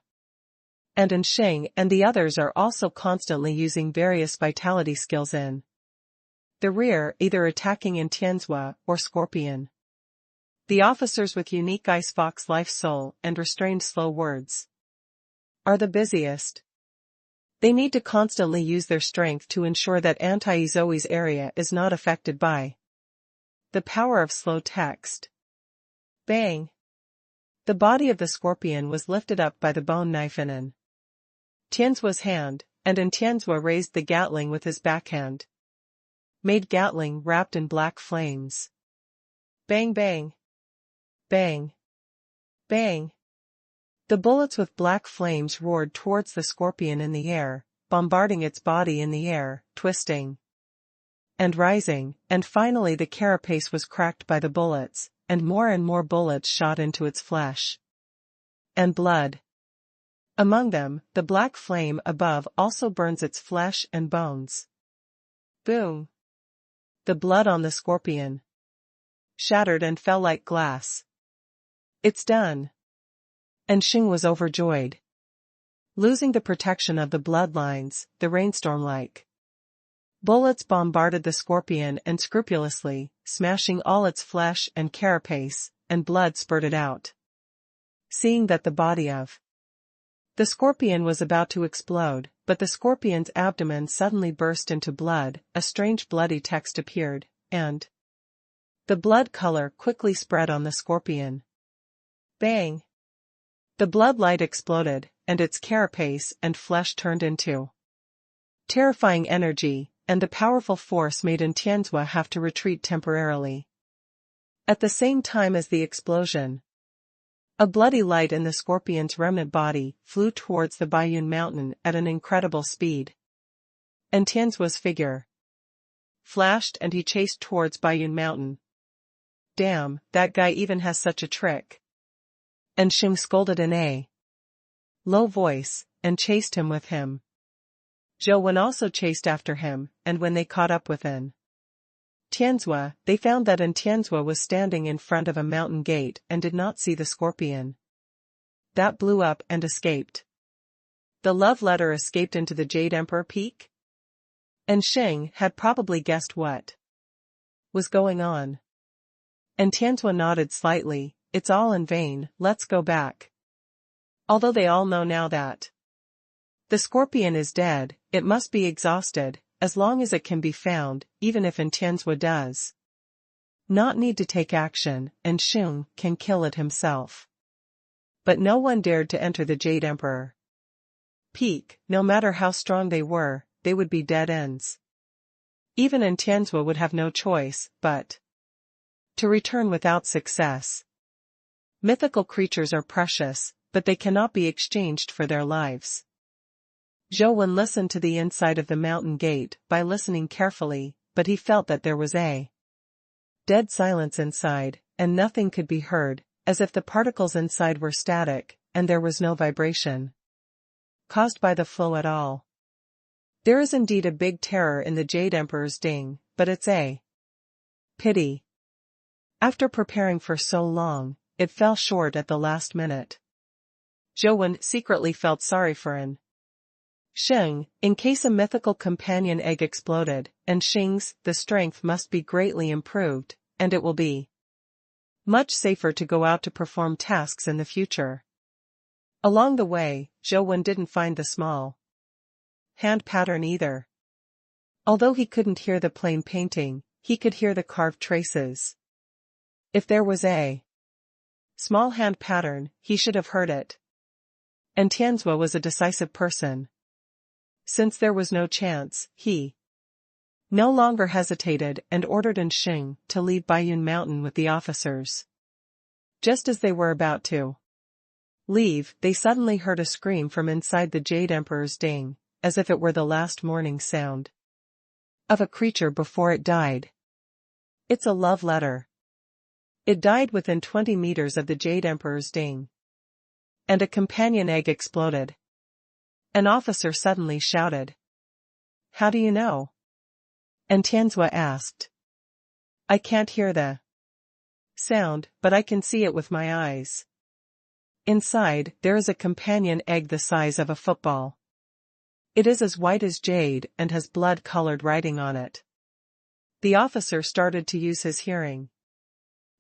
And Shing and the others are also constantly using various vitality skills in the rear, either attacking Tianzua or scorpion. The officers with unique ice fox life soul and restrained slow words are the busiest. They need to constantly use their strength to ensure that Anti-Zoe's area is not affected by the power of slow text. Bang! The body of the scorpion was lifted up by the bone knife in Tianzua's hand, and Tianzua raised the gatling with his backhand. Made gatling wrapped in black flames. Bang bang! Bang! Bang! The bullets with black flames roared towards the scorpion in the air, bombarding its body in the air, twisting and rising, and finally the carapace was cracked by the bullets, and more bullets shot into its flesh and blood. Among them, the black flame above also burns its flesh and bones. Boom! The blood on the scorpion shattered and fell like glass. It's done. And Shing was overjoyed. Losing the protection of the bloodlines, the rainstorm-like bullets bombarded the scorpion and scrupulously, smashing all its flesh and carapace, and blood spurted out. Seeing that the body of the scorpion was about to explode, but the scorpion's abdomen suddenly burst into blood, a strange bloody text appeared, and the blood color quickly spread on the scorpion. Bang! The blood light exploded, and its carapace and flesh turned into terrifying energy, and the powerful force made Tianzua have to retreat temporarily. At the same time as the explosion, a bloody light in the scorpion's remnant body flew towards the Baiyun mountain at an incredible speed. And Tianzua's figure flashed and he chased towards Baiyun mountain. Damn, that guy even has such a trick. And Shing scolded in a low voice, and chased him with him. Zhou Wen also chased after him, and when they caught up with Tianzua, they found that Tianzua was standing in front of a mountain gate and did not see the scorpion that blew up and escaped. The love letter escaped into the Jade Emperor Peak? And Shing had probably guessed what was going on. And Tianzua nodded slightly. It's all in vain, let's go back. Although they all know now that the scorpion is dead, it must be exhausted, as long as it can be found, even if Tianzua does not need to take action, and Shing can kill it himself. But no one dared to enter the Jade Emperor Peak, no matter how strong they were, they would be dead ends. Even Tianzua would have no choice, but to return without success. Mythical creatures are precious, but they cannot be exchanged for their lives. Zhou Wen listened to the inside of the mountain gate by listening carefully, but he felt that there was a dead silence inside, and nothing could be heard, as if the particles inside were static, and there was no vibration caused by the flow at all. There is indeed a big terror in the Jade Emperor's ding, but it's a pity. After preparing for so long, it fell short at the last minute. Zhou Wen secretly felt sorry for Shing, in case a mythical companion egg exploded, and Shing's, the strength must be greatly improved, and it will be much safer to go out to perform tasks in the future. Along the way, Zhou Wen didn't find the small hand pattern either. Although he couldn't hear the plain painting, he could hear the carved traces. If there was a small hand pattern, he should have heard it. And Tianzua was a decisive person. Since there was no chance, he no longer hesitated and ordered Shing to leave Baiyun Mountain with the officers. Just as they were about to leave, they suddenly heard a scream from inside the Jade Emperor's ding, as if it were the last morning sound of a creature before it died. It's a love letter. It died within 20 meters of the Jade Emperor's ding. And a companion egg exploded. An officer suddenly shouted. How do you know? And Tianzua asked. I can't hear the sound, but I can see it with my eyes. Inside, there is a companion egg the size of a football. It is as white as jade and has blood-colored writing on it. The officer started to use his hearing.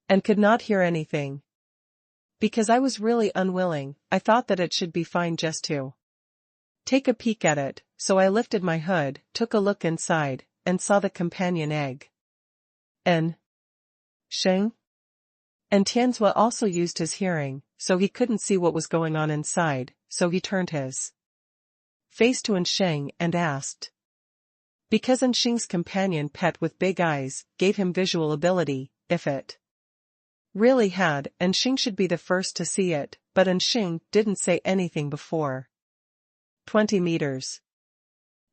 And could not hear anything. Because I was really unwilling, I thought that it should be fine just to take a peek at it, so I lifted my hood, took a look inside, and saw the companion egg. And Sheng? And Tianzua also used his hearing, so he couldn't see what was going on inside, so he turned his face to Sheng and asked. Because Sheng's companion pet with big eyes gave him visual ability, if it really had, Sheng should be the first to see it, but Sheng didn't say anything before. 20 meters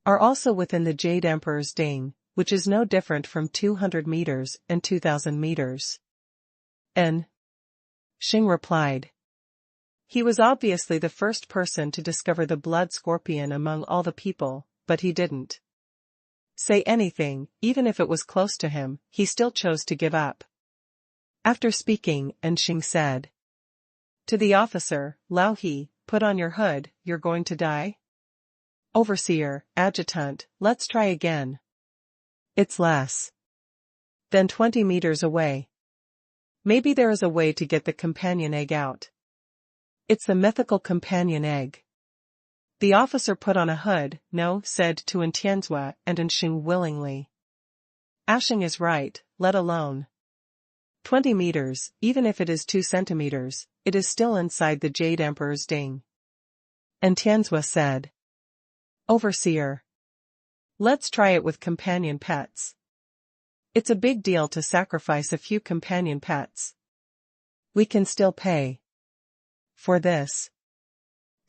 are also within the Jade Emperor's ding, which is no different from 200 meters and 2,000 meters. Sheng replied. He was obviously the first person to discover the blood scorpion among all the people, but he didn't say anything, even if it was close to him, he still chose to give up. After speaking, Sheng said to the officer, Lao He, put on your hood, you're going to die? Overseer, adjutant, let's try again. It's less than 20 meters away. Maybe there is a way to get the companion egg out. It's the mythical companion egg. The officer put on a hood, no, said to Tianzua and Sheng willingly. Ashing is right, let alone 20 meters, even if it is 2 centimeters, it is still inside the Jade Emperor's ding. And Tianzua said. Overseer. Let's try it with companion pets. It's a big deal to sacrifice a few companion pets. We can still pay for this.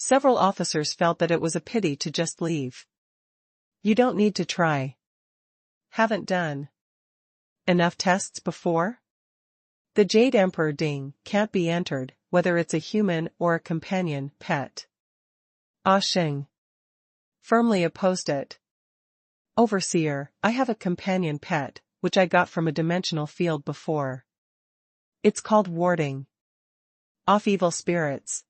Several officers felt that it was a pity to just leave. You don't need to try. Haven't done enough tests before? The Jade Emperor ding can't be entered, whether it's a human or a companion pet. Ah Sheng firmly opposed it. Overseer, I have a companion pet, which I got from a dimensional field before. It's called warding off evil spirits.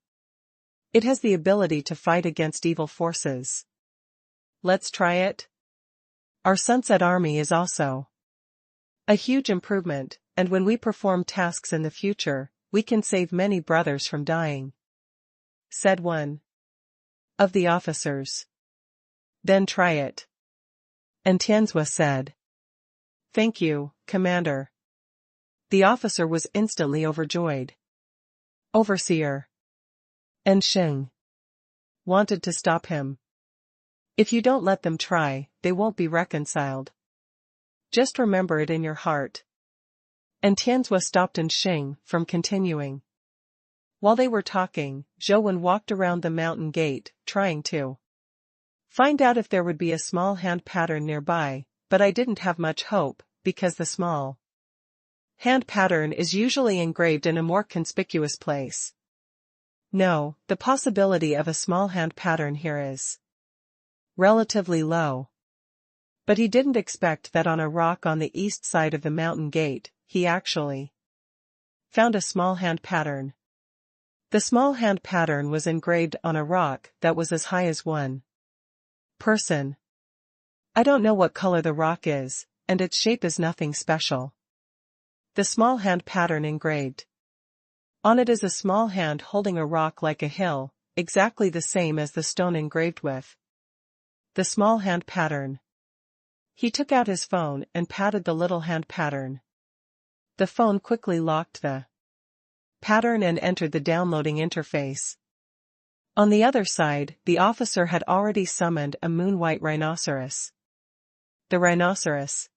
It has the ability to fight against evil forces. Let's try it. Our Sunset Army is also a huge improvement, and when we perform tasks in the future, we can save many brothers from dying, said one of the officers. Then try it. And Tianzua said. Thank you, Commander. The officer was instantly overjoyed. Overseer. And Sheng wanted to stop him. If you don't let them try, they won't be reconciled. Just remember it in your heart. And Tianzua stopped Sheng from continuing. While they were talking, Zhouwen walked around the mountain gate, trying to find out if there would be a small hand pattern nearby, but I didn't have much hope, because the small hand pattern is usually engraved in a more conspicuous place. No, the possibility of a small hand pattern here is relatively low. But he didn't expect that on a rock on the east side of the mountain gate, he actually found a small hand pattern. The small hand pattern was engraved on a rock that was as high as one person. I don't know what color the rock is, and its shape is nothing special. The small hand pattern engraved on it is a small hand holding a rock like a hill, exactly the same as the stone engraved with the small hand pattern. He took out his phone and patted the little hand pattern. The phone quickly locked the pattern and entered the downloading interface. On the other side, the officer had already summoned a moon-white rhinoceros. The rhinoceros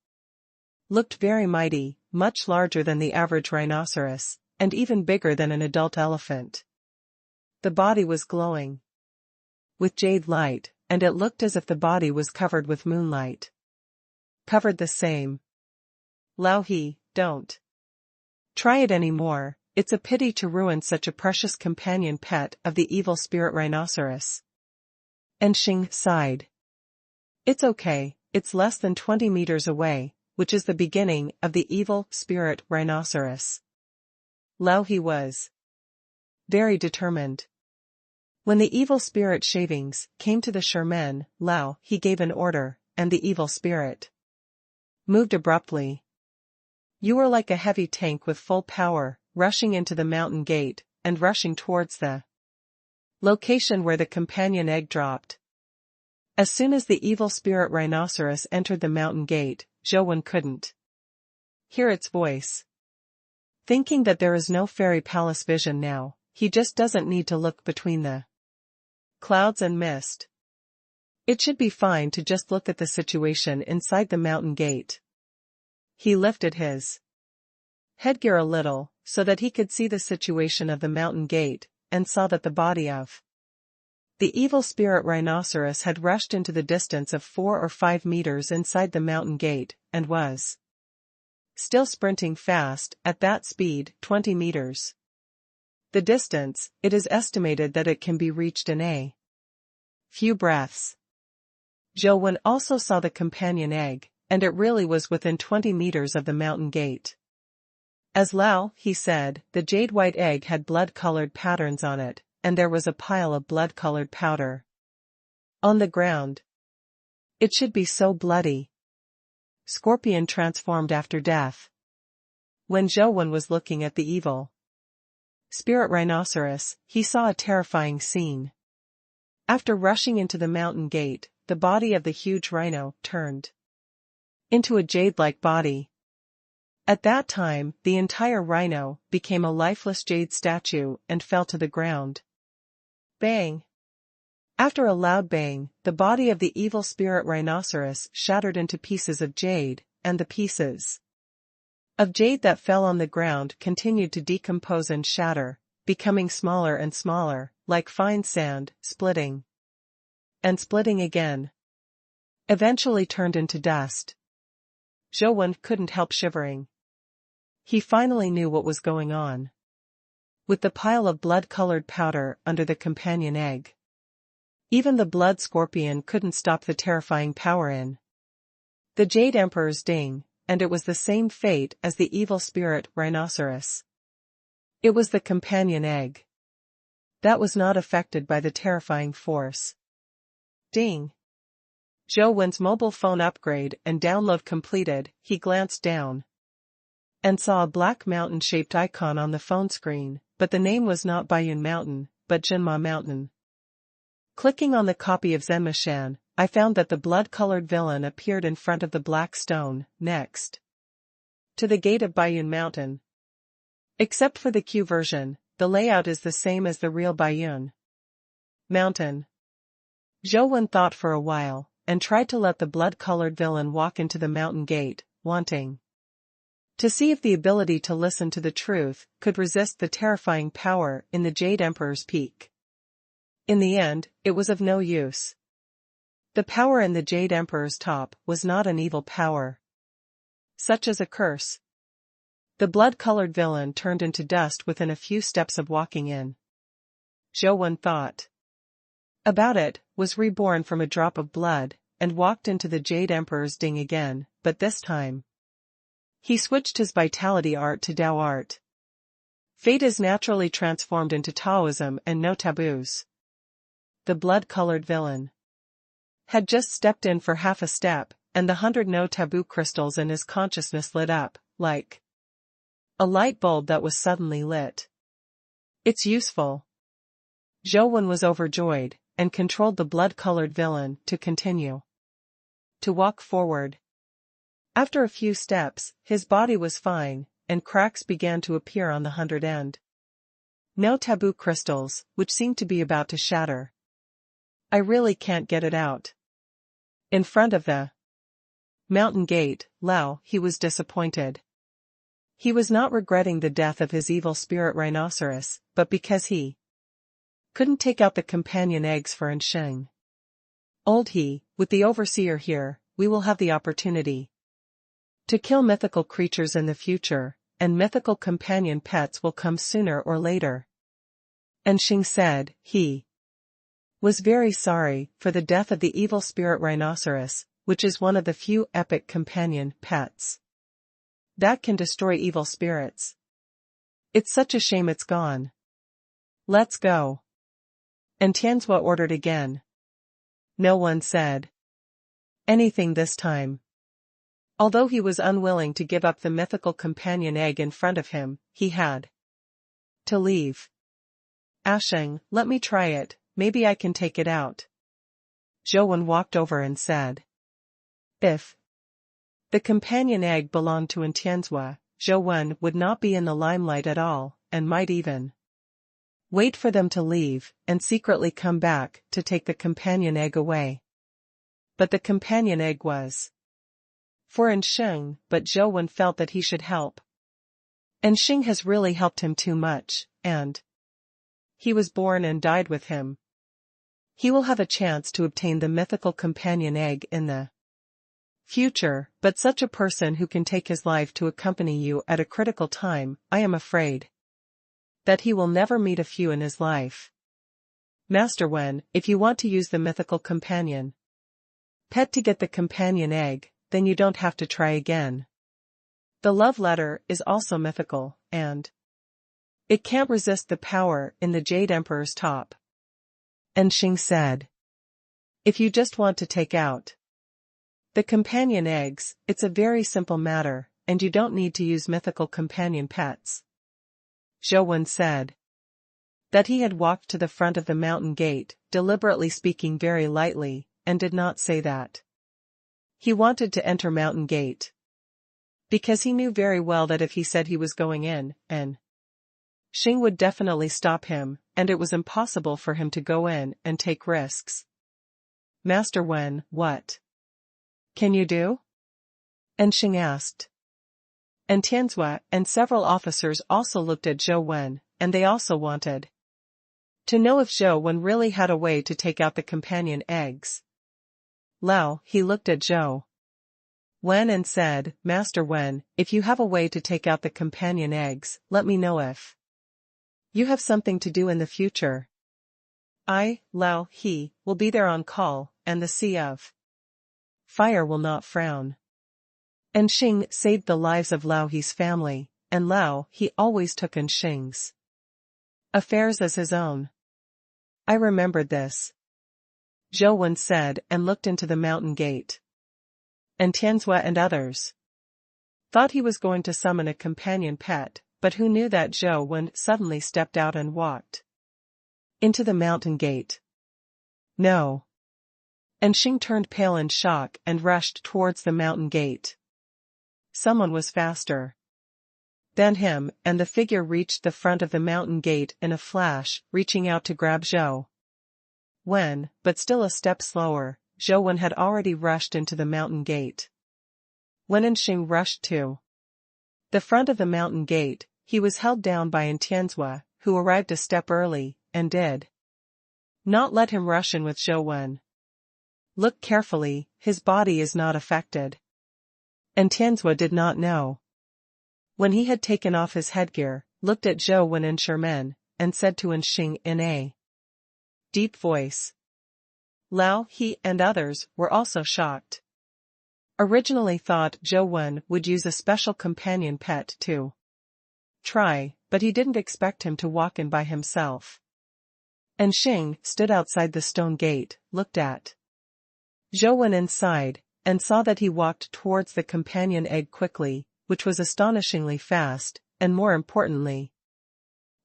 looked very mighty, much larger than the average rhinoceros, and even bigger than an adult elephant. The body was glowing with jade light, and it looked as if the body was covered with moonlight. Covered the same. Lao He, don't try it anymore, it's a pity to ruin such a precious companion pet of the evil spirit rhinoceros. And Xing sighed. It's okay, it's less than 20 meters away, which is the beginning of the evil spirit rhinoceros. Lao he was very determined. When the evil spirit shavings came to the Sherman, Lao he gave an order, and the evil spirit moved abruptly. You were like a heavy tank with full power, rushing into the mountain gate, and rushing towards the location where the companion egg dropped. As soon as the evil spirit rhinoceros entered the mountain gate, Zhou couldn't hear its voice. Thinking that there is no fairy palace vision now, he just doesn't need to look between the clouds and mist. It should be fine to just look at the situation inside the mountain gate. He lifted his headgear a little, so that he could see the situation of the mountain gate, and saw that the body of the evil spirit rhinoceros had rushed into the distance of 4 or 5 meters inside the mountain gate, and was still sprinting fast, at that speed, 20 meters. The distance, it is estimated that it can be reached in a few breaths. Zhou also saw the companion egg, and it really was within 20 meters of the mountain gate. As Lao, he said, the jade-white egg had blood-colored patterns on it, and there was a pile of blood-colored powder on the ground. It should be so bloody. Scorpion transformed after death. When Zhou was looking at the evil spirit rhinoceros, he saw a terrifying scene. After rushing into the mountain gate, the body of the huge rhino turned into a jade-like body. At that time, the entire rhino became a lifeless jade statue and fell to the ground. Bang! After a loud bang, the body of the evil spirit rhinoceros shattered into pieces of jade, and the pieces of jade that fell on the ground continued to decompose and shatter, becoming smaller and smaller, like fine sand, splitting and splitting again. Eventually turned into dust. Zhou couldn't help shivering. He finally knew what was going on. With the pile of blood-colored powder under the companion egg, even the blood scorpion couldn't stop the terrifying power in the Jade Emperor's ding, and it was the same fate as the evil spirit rhinoceros. It was the companion egg that was not affected by the terrifying force. Ding! Zhou mobile phone upgrade and download completed. He glanced down and saw a black mountain-shaped icon on the phone screen, but the name was not Baiyun Mountain, but Jinma Mountain. Clicking on the copy of Zenmashan, I found that the blood-colored villain appeared in front of the black stone, next to the gate of Baiyun Mountain. Except for the Q version, the layout is the same as the real Baiyun Mountain. Zhou thought for a while, and tried to let the blood-colored villain walk into the mountain gate, wanting to see if the ability to listen to the truth could resist the terrifying power in the Jade Emperor's peak. In the end, it was of no use. The power in the Jade Emperor's top was not an evil power, such as a curse. The blood-colored villain turned into dust within a few steps of walking in. Zhou thought about it, was reborn from a drop of blood, and walked into the Jade Emperor's ding again, but this time he switched his vitality art to Tao art. Fate is naturally transformed into Taoism and no taboos. The blood-colored villain had just stepped in for half a step, and the 100 no-taboo crystals in his consciousness lit up, like a light bulb that was suddenly lit. It's useful. Zhou was overjoyed, and controlled the blood-colored villain to continue to walk forward. After a few steps, his body was fine, and cracks began to appear on the 100 end. No taboo crystals, which seemed to be about to shatter. I really can't get it out. In front of the mountain gate, Lao, he was disappointed. He was not regretting the death of his evil spirit rhinoceros, but because he couldn't take out the companion eggs for Ansheng. Old he, with the overseer here, we will have the opportunity To kill mythical creatures in the future, and mythical companion pets will come sooner or later. And Xing said, he was very sorry for the death of the evil spirit rhinoceros, which is one of the few epic companion pets that can destroy evil spirits. It's such a shame it's gone. Let's go. And Tianzhua ordered again. No one said anything this time. Although he was unwilling to give up the mythical companion egg in front of him, he had to leave. Asheng, let me try it, maybe I can take it out. Zhou walked over and said. If the companion egg belonged to Tianzhua, Zhou would not be in the limelight at all, and might even wait for them to leave, and secretly come back to take the companion egg away. But the companion egg was for Xing, but Zhou felt that he should help. And Xing has really helped him too much, and he was born and died with him. He will have a chance to obtain the mythical companion egg in the future, but such a person who can take his life to accompany you at a critical time, I am afraid that he will never meet a few in his life. Master Wen, if you want to use the mythical companion pet to get the companion egg, then you don't have to try again. The love letter is also mythical, and it can't resist the power in the Jade Emperor's top. And Xing said. If you just want to take out the companion eggs, it's a very simple matter, and you don't need to use mythical companion pets. Zhou said that he had walked to the front of the mountain gate, deliberately speaking very lightly, and did not say that he wanted to enter mountain gate, because he knew very well that if he said he was going in, Xing would definitely stop him, and it was impossible for him to go in and take risks. Master Wen, what can you do? And Xing asked. And Tianzhua and several officers also looked at Zhou, and they also wanted to know if Zhou really had a way to take out the companion eggs. Lao, he looked at Zhou and said, Master Wen, if you have a way to take out the companion eggs, let me know if you have something to do in the future. I, Lao, he, will be there on call, and the Sea of Fire will not frown. And Xing saved the lives of Lao He's family, and Lao He always took in Xing's affairs as his own. I remembered this. Zhou said and looked into the mountain gate. And Tianzhua and others thought he was going to summon a companion pet, but who knew that Zhou suddenly stepped out and walked into the mountain gate. No. And Xing turned pale in shock and rushed towards the mountain gate. Someone was faster than him, and the figure reached the front of the mountain gate in a flash, reaching out to grab Zhou. But still a step slower, Zhou had already rushed into the mountain gate. When Xing rushed to the front of the mountain gate, he was held down by Tianzhua, who arrived a step early, and did not let him rush in with Zhou. Look carefully, his body is not affected. And Tianzhua did not know. When he had taken off his headgear, looked at Zhou and Sherman, and said to Xing in a deep voice. Lao, he, and others were also shocked. Originally thought Zhou would use a special companion pet to try, but he didn't expect him to walk in by himself. And Xing stood outside the stone gate, looked at Zhou inside, and saw that he walked towards the companion egg quickly, which was astonishingly fast, and more importantly,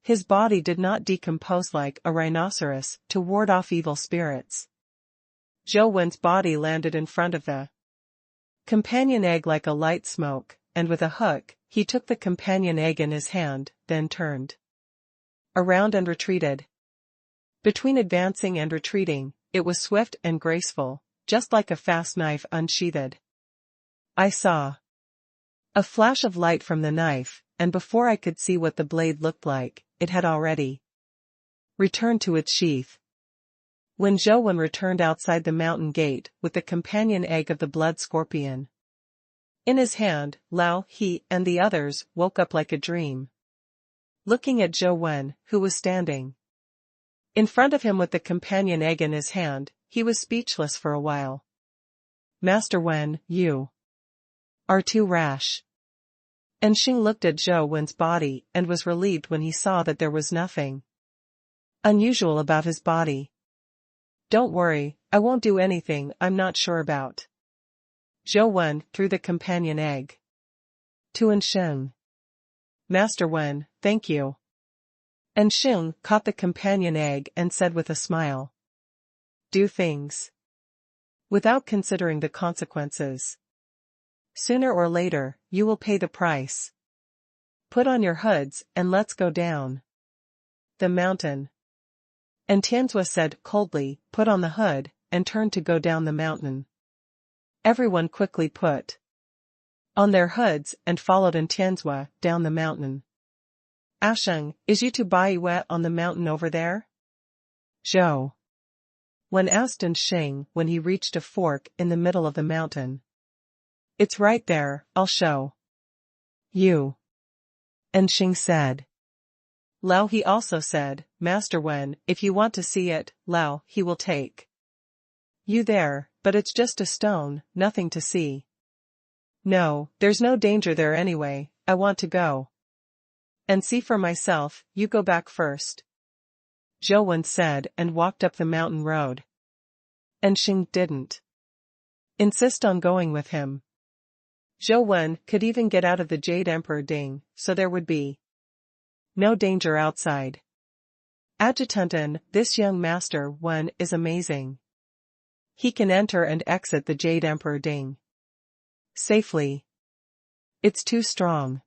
his body did not decompose like a rhinoceros to ward off evil spirits. Zhou body landed in front of the companion egg like a light smoke, and with a hook, he took the companion egg in his hand, then turned around and retreated. Between advancing and retreating, it was swift and graceful, just like a fast knife unsheathed. I saw a flash of light from the knife, and before I could see what the blade looked like, it had already returned to its sheath. When Zhou returned outside the mountain gate with the companion egg of the blood scorpion, In his hand, Lao, he, and the others woke up like a dream. Looking at Zhou Wen, who was standing in front of him with the companion egg in his hand, he was speechless for a while. Master Wen, you are too rash. And Xing looked at Zhou Wen's body and was relieved when he saw that there was nothing unusual about his body. Don't worry, I won't do anything I'm not sure about. Zhou Wen threw the companion egg to Xing. Master Wen, thank you. And Xing caught the companion egg and said with a smile. Do things without considering the consequences. Sooner or later, you will pay the price. Put on your hoods and let's go down the mountain. And Tianzua said coldly, put on the hood, and turned to go down the mountain. Everyone quickly put on their hoods and followed Tianzua down the mountain. Asheng, is you to Baiyu on the mountain over there? Zhou Wen asked Xing when he reached a fork in the middle of the mountain. It's right there, I'll show you. And Xing said. Lao he also said, Master Wen, if you want to see it, Lao he will take you there, but it's just a stone, nothing to see. No, there's no danger there anyway, I want to go and see for myself, you go back first. Zhou Wen said and walked up the mountain road. And Xing didn't insist on going with him. Zhou Wen could even get out of the Jade Emperor Ding, so there would be no danger outside. Adjutanten, this young Master Wen is amazing. He can enter and exit the Jade Emperor Ding safely. It's too strong.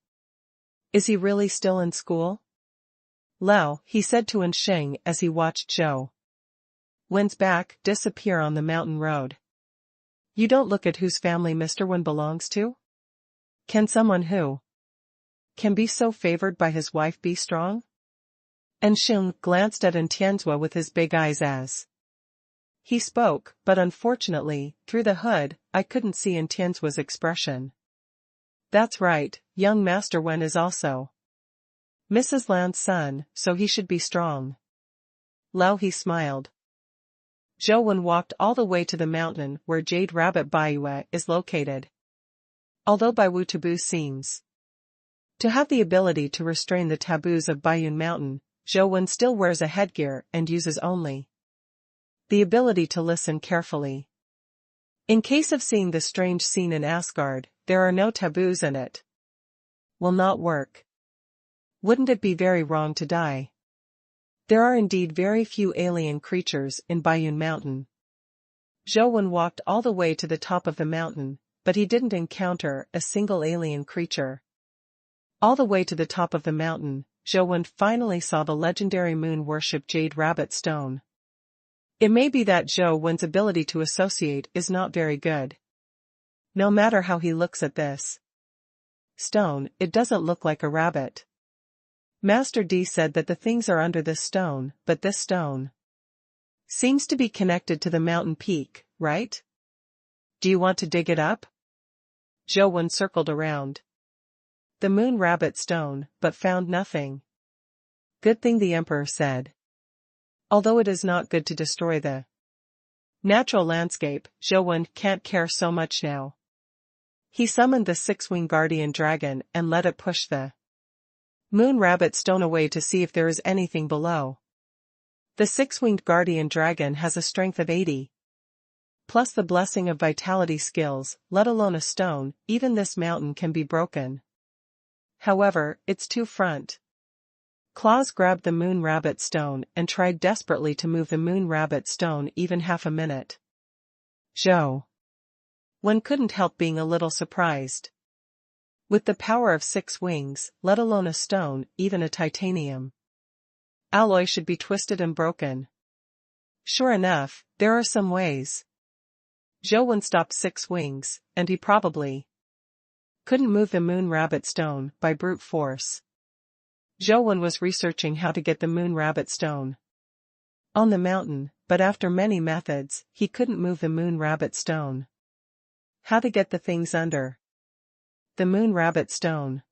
Is he really still in school? Lao, he said to Xing as he watched Zhou Wen's back disappear on the mountain road. You don't look at whose family Mr. Wen belongs to? Can someone who can be so favored by his wife be strong? And Xing glanced at Tianzua with his big eyes as he spoke, but unfortunately, through the hood, I couldn't see Tianzua's expression. That's right, young Master Wen is also Mrs. Lan's son, so he should be strong. Lao he smiled. Zhou Wen walked all the way to the mountain where Jade Rabbit Baiyu is located. Although Baiyu taboo seems to have the ability to restrain the taboos of Baiyun Mountain, Zhou Wen still wears a headgear and uses only the ability to listen carefully. In case of seeing the strange scene in Asgard, there are no taboos in it. Will not work. Wouldn't it be very wrong to die? There are indeed very few alien creatures in Baiyun Mountain. Zhou Wen walked all the way to the top of the mountain, but he didn't encounter a single alien creature. All the way to the top of the mountain, Zhou Wen finally saw the legendary moon worship Jade Rabbit Stone. It may be that Zhou Wen's ability to associate is not very good. No matter how he looks at this stone, it doesn't look like a rabbit. Master D said that the things are under this stone, but this stone seems to be connected to the mountain peak, right? Do you want to dig it up? Zhou Wen circled around the moon rabbit stone, but found nothing. Good thing, the Emperor said. Although it is not good to destroy the natural landscape, Zhou Wen can't care so much now. He summoned the six-winged guardian dragon and let it push the moon rabbit stone away to see if there is anything below. The six-winged guardian dragon has a strength of 80. Plus the blessing of vitality skills, let alone a stone, even this mountain can be broken. However, its two front claws grabbed the moon rabbit stone and tried desperately to move the moon rabbit stone even half a minute. Zhou Wen couldn't help being a little surprised. With the power of 6 wings, let alone a stone, even a titanium alloy should be twisted and broken. Sure enough, there are some ways. Zhou Wen stopped 6 wings, and he probably couldn't move the moon rabbit stone by brute force. Zhou Wen was researching how to get the moon rabbit stone on the mountain, but after many methods, he couldn't move the moon rabbit stone. How to get the things under the Moon Rabbit Stone.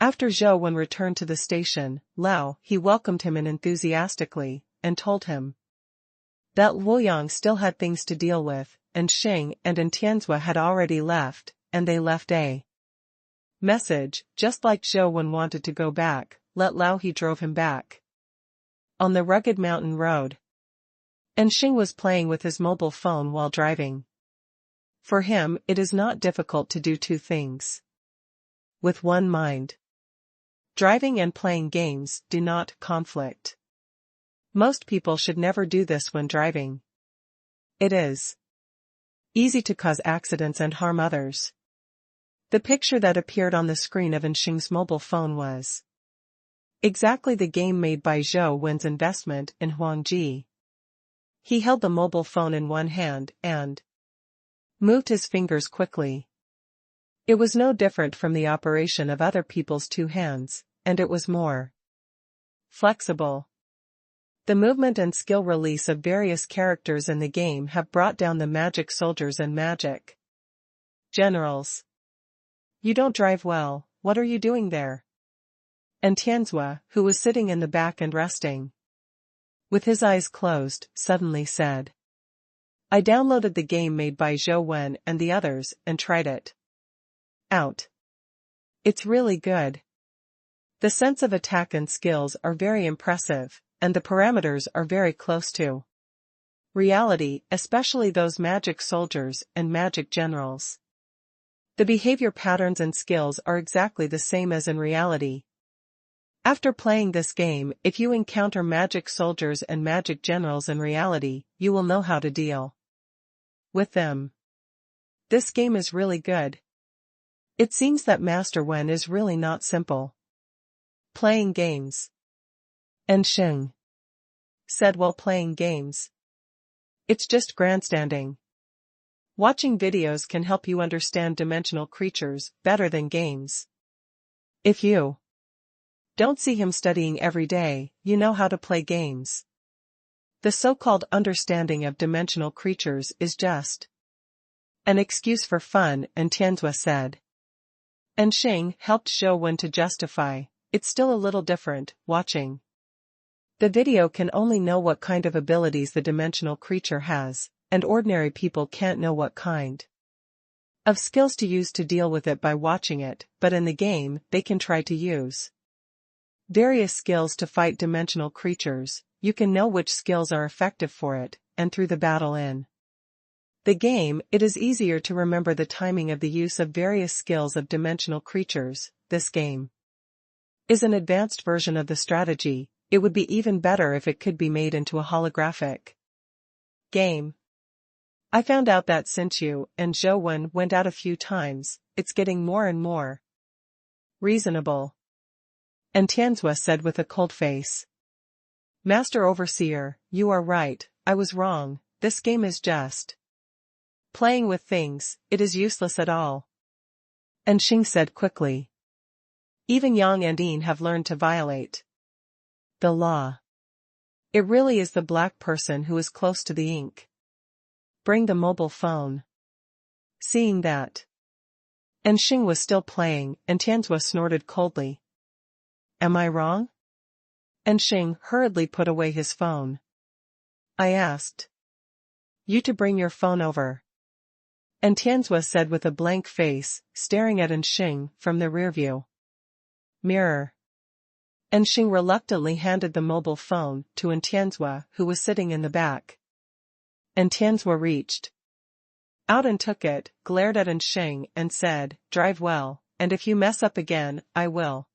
After Zhou Wen returned to the station, he welcomed him in enthusiastically, and told him that Luoyang still had things to deal with, and Xing and Tianzua had already left, and they left a message, just like Zhou Wen wanted to go back, he drove him back on the rugged mountain road. And Xing was playing with his mobile phone while driving. For him, it is not difficult to do two things with one mind. Driving and playing games do not conflict. Most people should never do this when driving. It is easy to cause accidents and harm others. The picture that appeared on the screen of Xing's mobile phone was exactly the game made by Zhou Wen's investment in Huangji. He held the mobile phone in one hand and moved his fingers quickly. It was no different from the operation of other people's two hands, and it was more flexible. The movement and skill release of various characters in the game have brought down the magic soldiers and magic generals. You don't drive well, what are you doing there? And Tianzua, who was sitting in the back and resting with his eyes closed, suddenly said, I downloaded the game made by Zhou Wen and the others and tried it out. It's really good. The sense of attack and skills are very impressive, and the parameters are very close to reality, especially those magic soldiers and magic generals. The behavior patterns and skills are exactly the same as in reality. After playing this game, if you encounter magic soldiers and magic generals in reality, you will know how to deal with them. This game is really good. It seems that Master Wen is really not simple playing games. And Xing said while playing games, it's just grandstanding. Watching videos can help you understand dimensional creatures better than games. If you don't see him studying every day, you know how to play games. The so-called understanding of dimensional creatures is just an excuse for fun, and Tianzua said. And Xing helped Zhou Wen to justify, it's still a little different, watching the video can only know what kind of abilities the dimensional creature has, and ordinary people can't know what kind of skills to use to deal with it by watching it, but in the game, they can try to use various skills to fight dimensional creatures. You can know which skills are effective for it, and through the battle in the game, it is easier to remember the timing of the use of various skills of dimensional creatures. This game is an advanced version of the strategy. It would be even better if it could be made into a holographic game. I found out that since you and Zhou Wen went out a few times, it's getting more and more reasonable. And Tianzua said with a cold face, Master Overseer, you are right, I was wrong, this game is just playing with things, it is useless at all. And Xing said quickly, even Yang and Yin have learned to violate the law. It really is the black person who is close to the ink. Bring the mobile phone. Seeing that and Xing was still playing, and Tianzua snorted coldly. Am I wrong? And Xing hurriedly put away his phone. I asked you to bring your phone over. And Tianzua said with a blank face, staring at Xing from the rearview mirror. And Xing reluctantly handed the mobile phone to Tianzua, who was sitting in the back. And Tianzua reached out and took it, glared at Xing and said, drive well, and if you mess up again, I will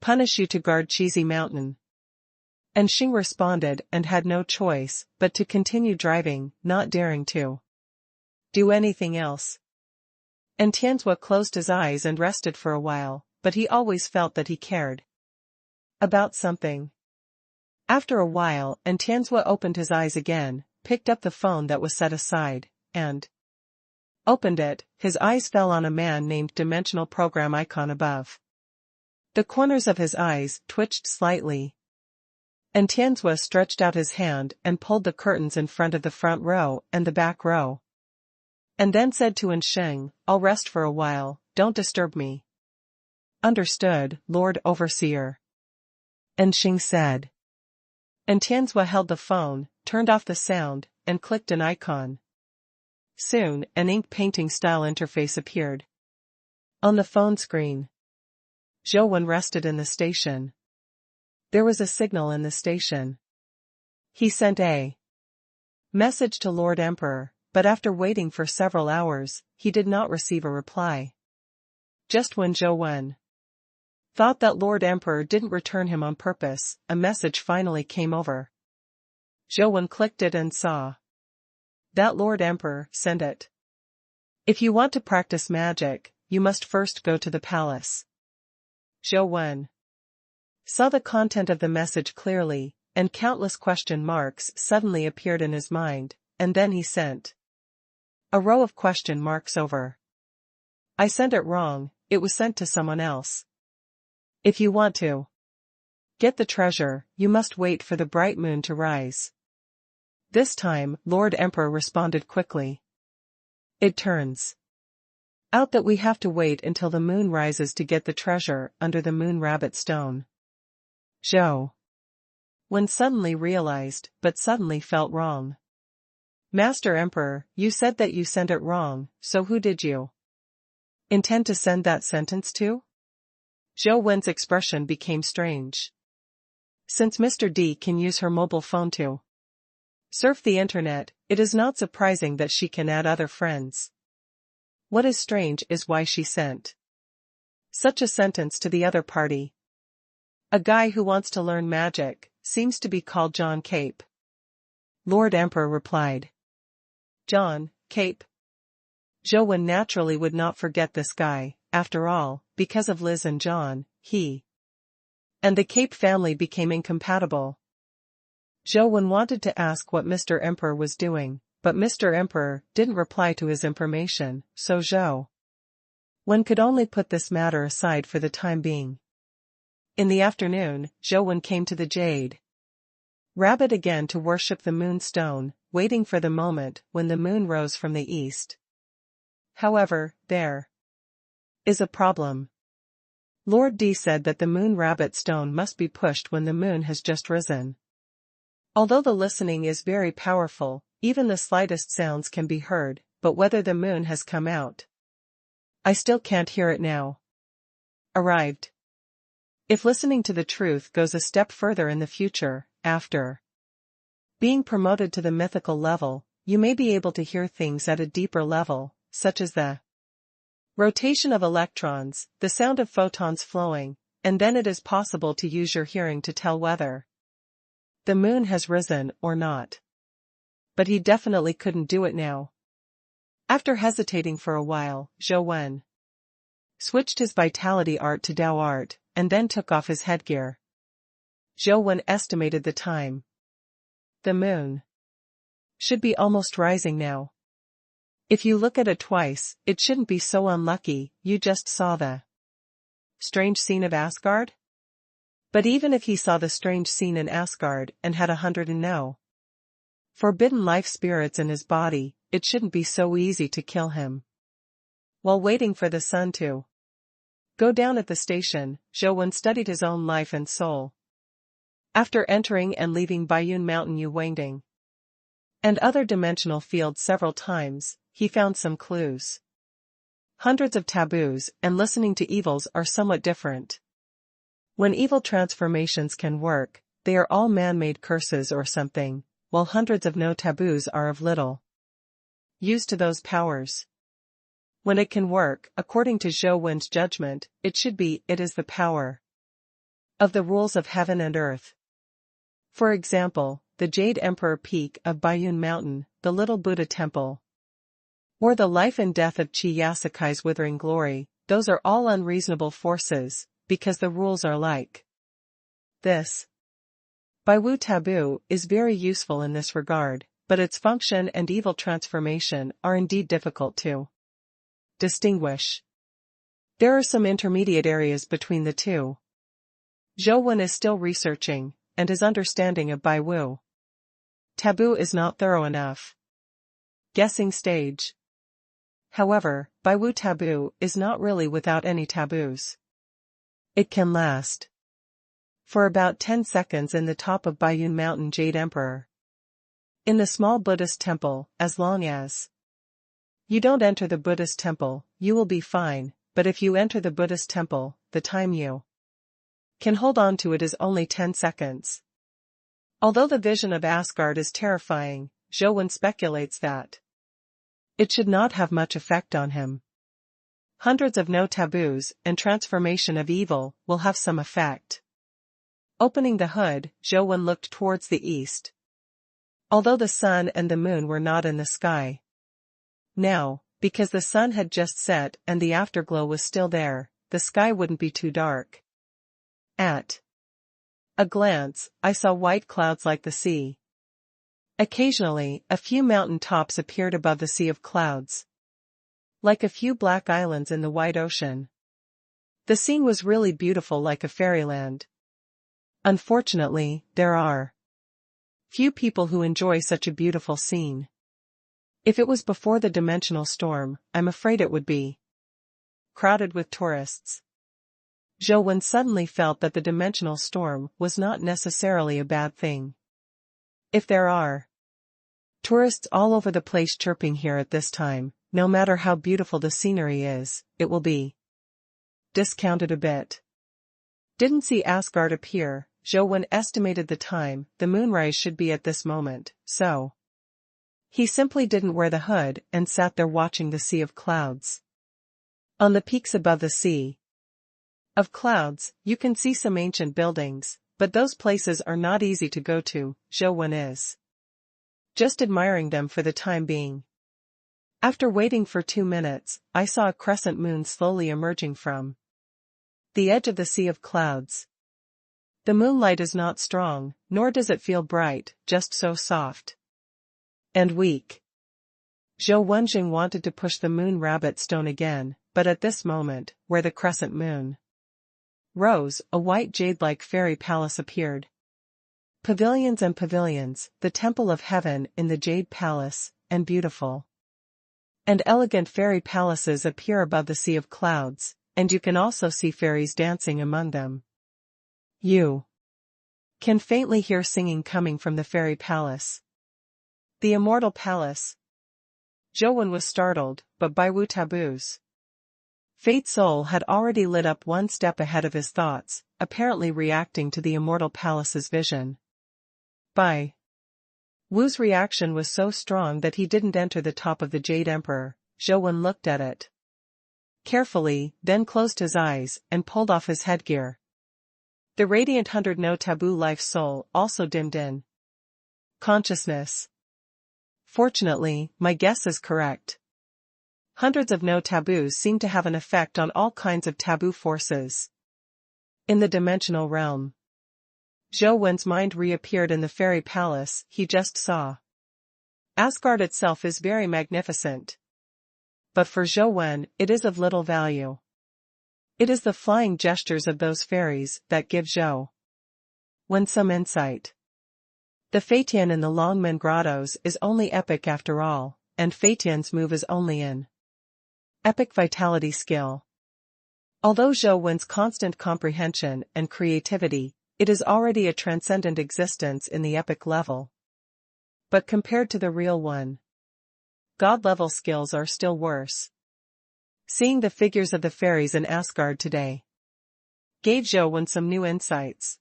punish you to guard Cheesy Mountain. And Xing responded and had no choice but to continue driving, not daring to do anything else. And Tianzua closed his eyes and rested for a while, but he always felt that he cared about something. After a while, and Tianzua opened his eyes again, picked up the phone that was set aside, and opened it. His eyes fell on a man named Dimensional Program icon above. The corners of his eyes twitched slightly. And Tianzua stretched out his hand and pulled the curtains in front of the front row and the back row. And then said to Xing, I'll rest for a while, don't disturb me. Understood, Lord Overseer. And Xing said. And Tianzhua held the phone, turned off the sound, and clicked an icon. Soon, an ink painting style interface appeared. On the phone screen, Zhou rested in the station. There was a signal in the station. He sent a message to Lord Emperor, but after waiting for several hours, he did not receive a reply. Just when Zhou thought that Lord Emperor didn't return him on purpose, a message finally came over. Zhou clicked it and saw that Lord Emperor sent it. If you want to practice magic, you must first go to the palace. Zhou saw the content of the message clearly, and countless question marks suddenly appeared in his mind, and then he sent a row of question marks over. I sent it wrong, it was sent to someone else. If you want to get the treasure, you must wait for the bright moon to rise. This time, Lord Emperor responded quickly. It turns out that we have to wait until the moon rises to get the treasure under the moon rabbit stone. Zhou suddenly realized, but suddenly felt wrong. Master Emperor, you said that you sent it wrong, so who did you intend to send that sentence to? Zhou expression became strange. Since Mr. D can use her mobile phone to surf the internet, it is not surprising that she can add other friends. What is strange is why she sent such a sentence to the other party. A guy who wants to learn magic, seems to be called John Cape. Lord Emperor replied. John Cape. Zhou naturally would not forget this guy, after all, because of Liz and John, he and the Cape family became incompatible. Zhou wanted to ask what Mr. Emperor was doing, but Mr. Emperor didn't reply to his information, so Zhou could only put this matter aside for the time being. In the afternoon, Zhou came to the Jade Rabbit again to worship the moonstone, waiting for the moment when the moon rose from the east. However, there is a problem. Lord D said that the moon rabbit stone must be pushed when the moon has just risen. Although the listening is very powerful, even the slightest sounds can be heard, but whether the moon has come out, I still can't hear it now. Arrived. If listening to the truth goes a step further in the future, after being promoted to the mythical level, you may be able to hear things at a deeper level, such as the rotation of electrons, the sound of photons flowing, and then it is possible to use your hearing to tell whether the moon has risen or not. But he definitely couldn't do it now. After hesitating for a while, Zhou switched his vitality art to Dao art, and then took off his headgear. Zhou estimated the time. The moon should be almost rising now. If you look at it twice, it shouldn't be so unlucky, you just saw the strange scene of Asgard? But even if he saw the strange scene in Asgard and had 100 forbidden life spirits in his body, it shouldn't be so easy to kill him. While waiting for the sun to go down at the station, Zhou studied his own life and soul. After entering and leaving Baiyun Mountain Yuwangding and other dimensional fields several times, he found some clues. Hundreds of taboos and listening to evils are somewhat different. When evil transformations can work, they are all man-made curses or something, while hundreds of no taboos are of little use to those powers. When it can work, according to Zhou judgment, it is the power of the rules of heaven and earth. For example, the Jade Emperor Peak of Baiyun Mountain, the Little Buddha Temple, or the life and death of Chi Yasakai's Withering Glory, those are all unreasonable forces, because the rules are like this. Baiwu taboo is very useful in this regard, but its function and evil transformation are indeed difficult to distinguish. There are some intermediate areas between the two. Zhou is still researching, and his understanding of Baiwu taboo is not thorough enough. Guessing stage. However, Baiwu taboo is not really without any taboos. It can last for about 10 seconds in the top of Baiyun Mountain Jade Emperor. In the small Buddhist temple, as long as you don't enter the Buddhist temple, you will be fine, but if you enter the Buddhist temple, the time you can hold on to it is only 10 seconds. Although the vision of Asgard is terrifying, Zhou speculates that it should not have much effect on him. Hundreds of no taboos and transformation of evil will have some effect. Opening the hood, Zhou looked towards the east. Although the sun and the moon were not in the sky now, because the sun had just set and the afterglow was still there, the sky wouldn't be too dark. At a glance, I saw white clouds like the sea. Occasionally, a few mountain tops appeared above the sea of clouds, like a few black islands in the wide ocean. The scene was really beautiful, like a fairyland. Unfortunately, there are few people who enjoy such a beautiful scene. If it was before the dimensional storm, I'm afraid it would be crowded with tourists. Zhou suddenly felt that the dimensional storm was not necessarily a bad thing. If there are tourists all over the place chirping here at this time, no matter how beautiful the scenery is, it will be discounted a bit. Didn't see Asgard appear. Zhou estimated the time the moonrise should be at this moment, so he simply didn't wear the hood and sat there watching the sea of clouds. On the peaks above the sea of clouds, you can see some ancient buildings, but those places are not easy to go to. Zhou is just admiring them for the time being. After waiting for 2 minutes, I saw a crescent moon slowly emerging from the edge of the sea of clouds. The moonlight is not strong, nor does it feel bright, just so soft and weak. Zhou Wenjing wanted to push the moon rabbit stone again, but at this moment, where the crescent moon rose, a white jade-like fairy palace appeared. Pavilions and pavilions, the temple of heaven in the jade palace, and beautiful and elegant fairy palaces appear above the sea of clouds, and you can also see fairies dancing among them. You can faintly hear singing coming from the fairy palace. The immortal palace. Zhou was startled, but Baiwu taboos. Fate Soul had already lit up one step ahead of his thoughts, apparently reacting to the immortal palace's vision. Bai Wu's reaction was so strong that he didn't enter the top of the Jade Emperor. Zhou looked at it carefully, then closed his eyes and pulled off his headgear. The radiant 100 no taboo life soul also dimmed in consciousness. Fortunately, my guess is correct. Hundreds of no taboos seem to have an effect on all kinds of taboo forces in the dimensional realm. Zhou Wen's mind reappeared in the fairy palace he just saw. Asgard itself is very magnificent. But for Zhou Wen, it is of little value. It is the flying gestures of those fairies that give Zhou Wen some insight. The Tian in the Longmen Grottos is only epic after all, and Tian's move is only in epic vitality skill. Although Zhou Wen's constant comprehension and creativity, it is already a transcendent existence in the epic level. But compared to the real one, God-level skills are still worse. Seeing the figures of the fairies in Asgard today gave Zhou Wen some new insights.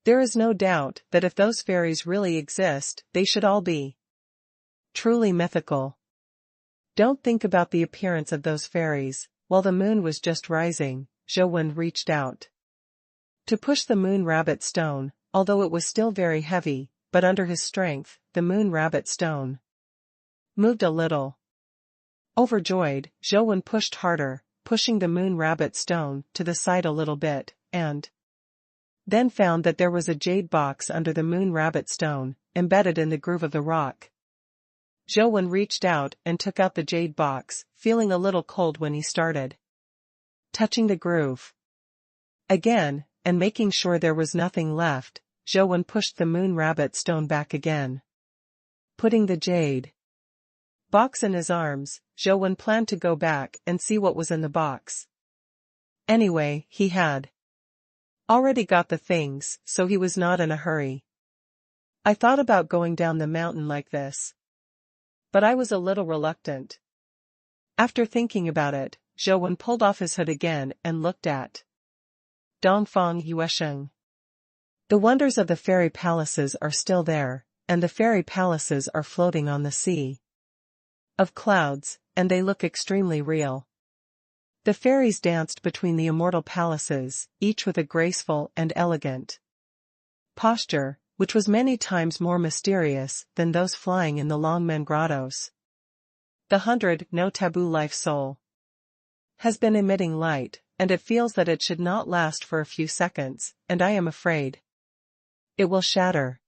There is no doubt that if those fairies really exist, they should all be truly mythical. Don't think about the appearance of those fairies. While the moon was just rising, Zhou Wen reached out to push the moon rabbit stone, although it was still very heavy, but under his strength, the moon rabbit stone moved a little. Overjoyed, Zhou Wen pushed harder, pushing the moon rabbit stone to the side a little bit, and then found that there was a jade box under the moon rabbit stone, embedded in the groove of the rock. Zhou Wen reached out and took out the jade box, feeling a little cold when he started touching the groove again, and making sure there was nothing left. Zhou Wen pushed the moon rabbit stone back again, putting the jade box in his arms, Zhou planned to go back and see what was in the box. Anyway, he had already got the things, so he was not in a hurry. I thought about going down the mountain like this, but I was a little reluctant. After thinking about it, Zhou pulled off his hood again and looked at Dongfang Yuesheng. The wonders of the fairy palaces are still there, and the fairy palaces are floating on the sea of clouds, and they look extremely real. The fairies danced between the immortal palaces, each with a graceful and elegant posture, which was many times more mysterious than those flying in the Longmen grottos. The 100 no taboo life soul has been emitting light, and it feels that it should not last for a few seconds, and I am afraid it will shatter.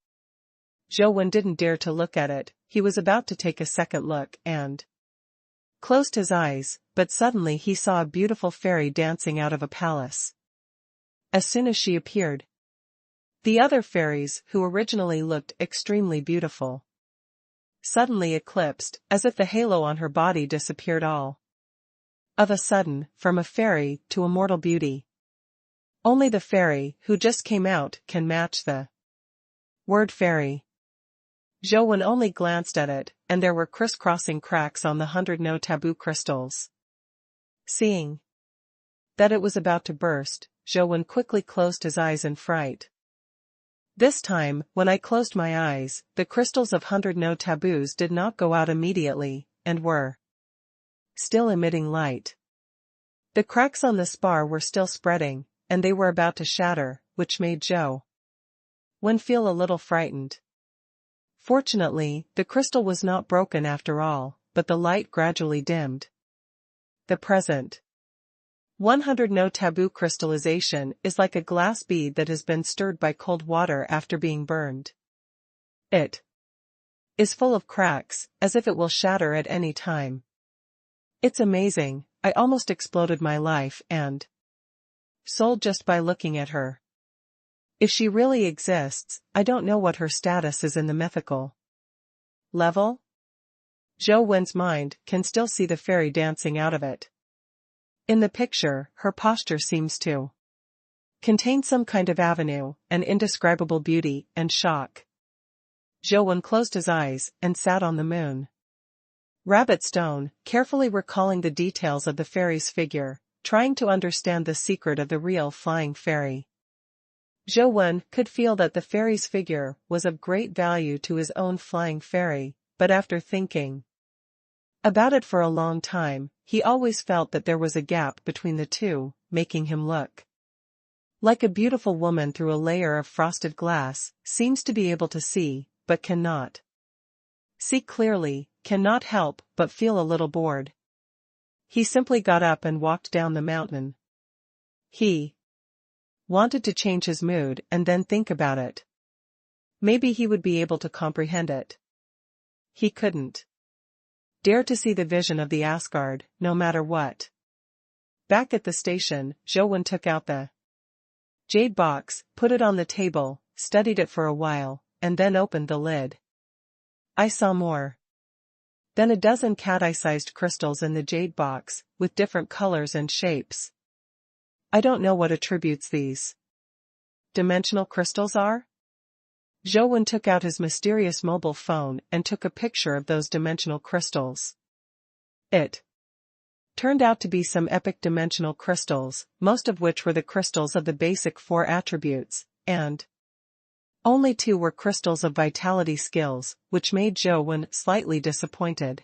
Zhou didn't dare to look at it. He was about to take a second look and closed his eyes, but suddenly he saw a beautiful fairy dancing out of a palace. As soon as she appeared, the other fairies, who originally looked extremely beautiful, suddenly eclipsed, as if the halo on her body disappeared all of a sudden, from a fairy to immortal beauty. Only the fairy who just came out can match the word fairy. Zhou only glanced at it, and there were crisscrossing cracks on the 100 no taboo crystals. Seeing that it was about to burst, Zhou quickly closed his eyes in fright. This time, when I closed my eyes, the crystals of 100 no taboos did not go out immediately, and were still emitting light. The cracks on the spar were still spreading, and they were about to shatter, which made Zhou feel a little frightened. Fortunately, the crystal was not broken after all, but the light gradually dimmed. The present 100 no taboo crystallization is like a glass bead that has been stirred by cold water after being burned. It is full of cracks, as if it will shatter at any time. It's amazing. I almost exploded my life and soul just by looking at her. If she really exists, I don't know what her status is in the mythical level. Zhou mind can still see the fairy dancing out of it. In the picture, her posture seems to contain some kind of avenue, an indescribable beauty and shock. Zhou closed his eyes and sat on the moon rabbit stone, carefully recalling the details of the fairy's figure, trying to understand the secret of the real flying fairy. Zhou could feel that the fairy's figure was of great value to his own flying fairy, but after thinking about it for a long time, he always felt that there was a gap between the two, making him look like a beautiful woman through a layer of frosted glass, seems to be able to see, but cannot see clearly, cannot help but feel a little bored. He simply got up and walked down the mountain. He wanted to change his mood and then think about it. Maybe he would be able to comprehend it. He couldn't dare to see the vision of the Asgard, no matter what. Back at the station, Zhou took out the jade box, put it on the table, studied it for a while, and then opened the lid. I saw more than a dozen cat-eye-sized crystals in the jade box, with different colors and shapes. I don't know what attributes these dimensional crystals are. Zhou took out his mysterious mobile phone and took a picture of those dimensional crystals. It turned out to be some epic dimensional crystals, most of which were the crystals of the basic 4 attributes, and only 2 were crystals of vitality skills, which made Zhou slightly disappointed.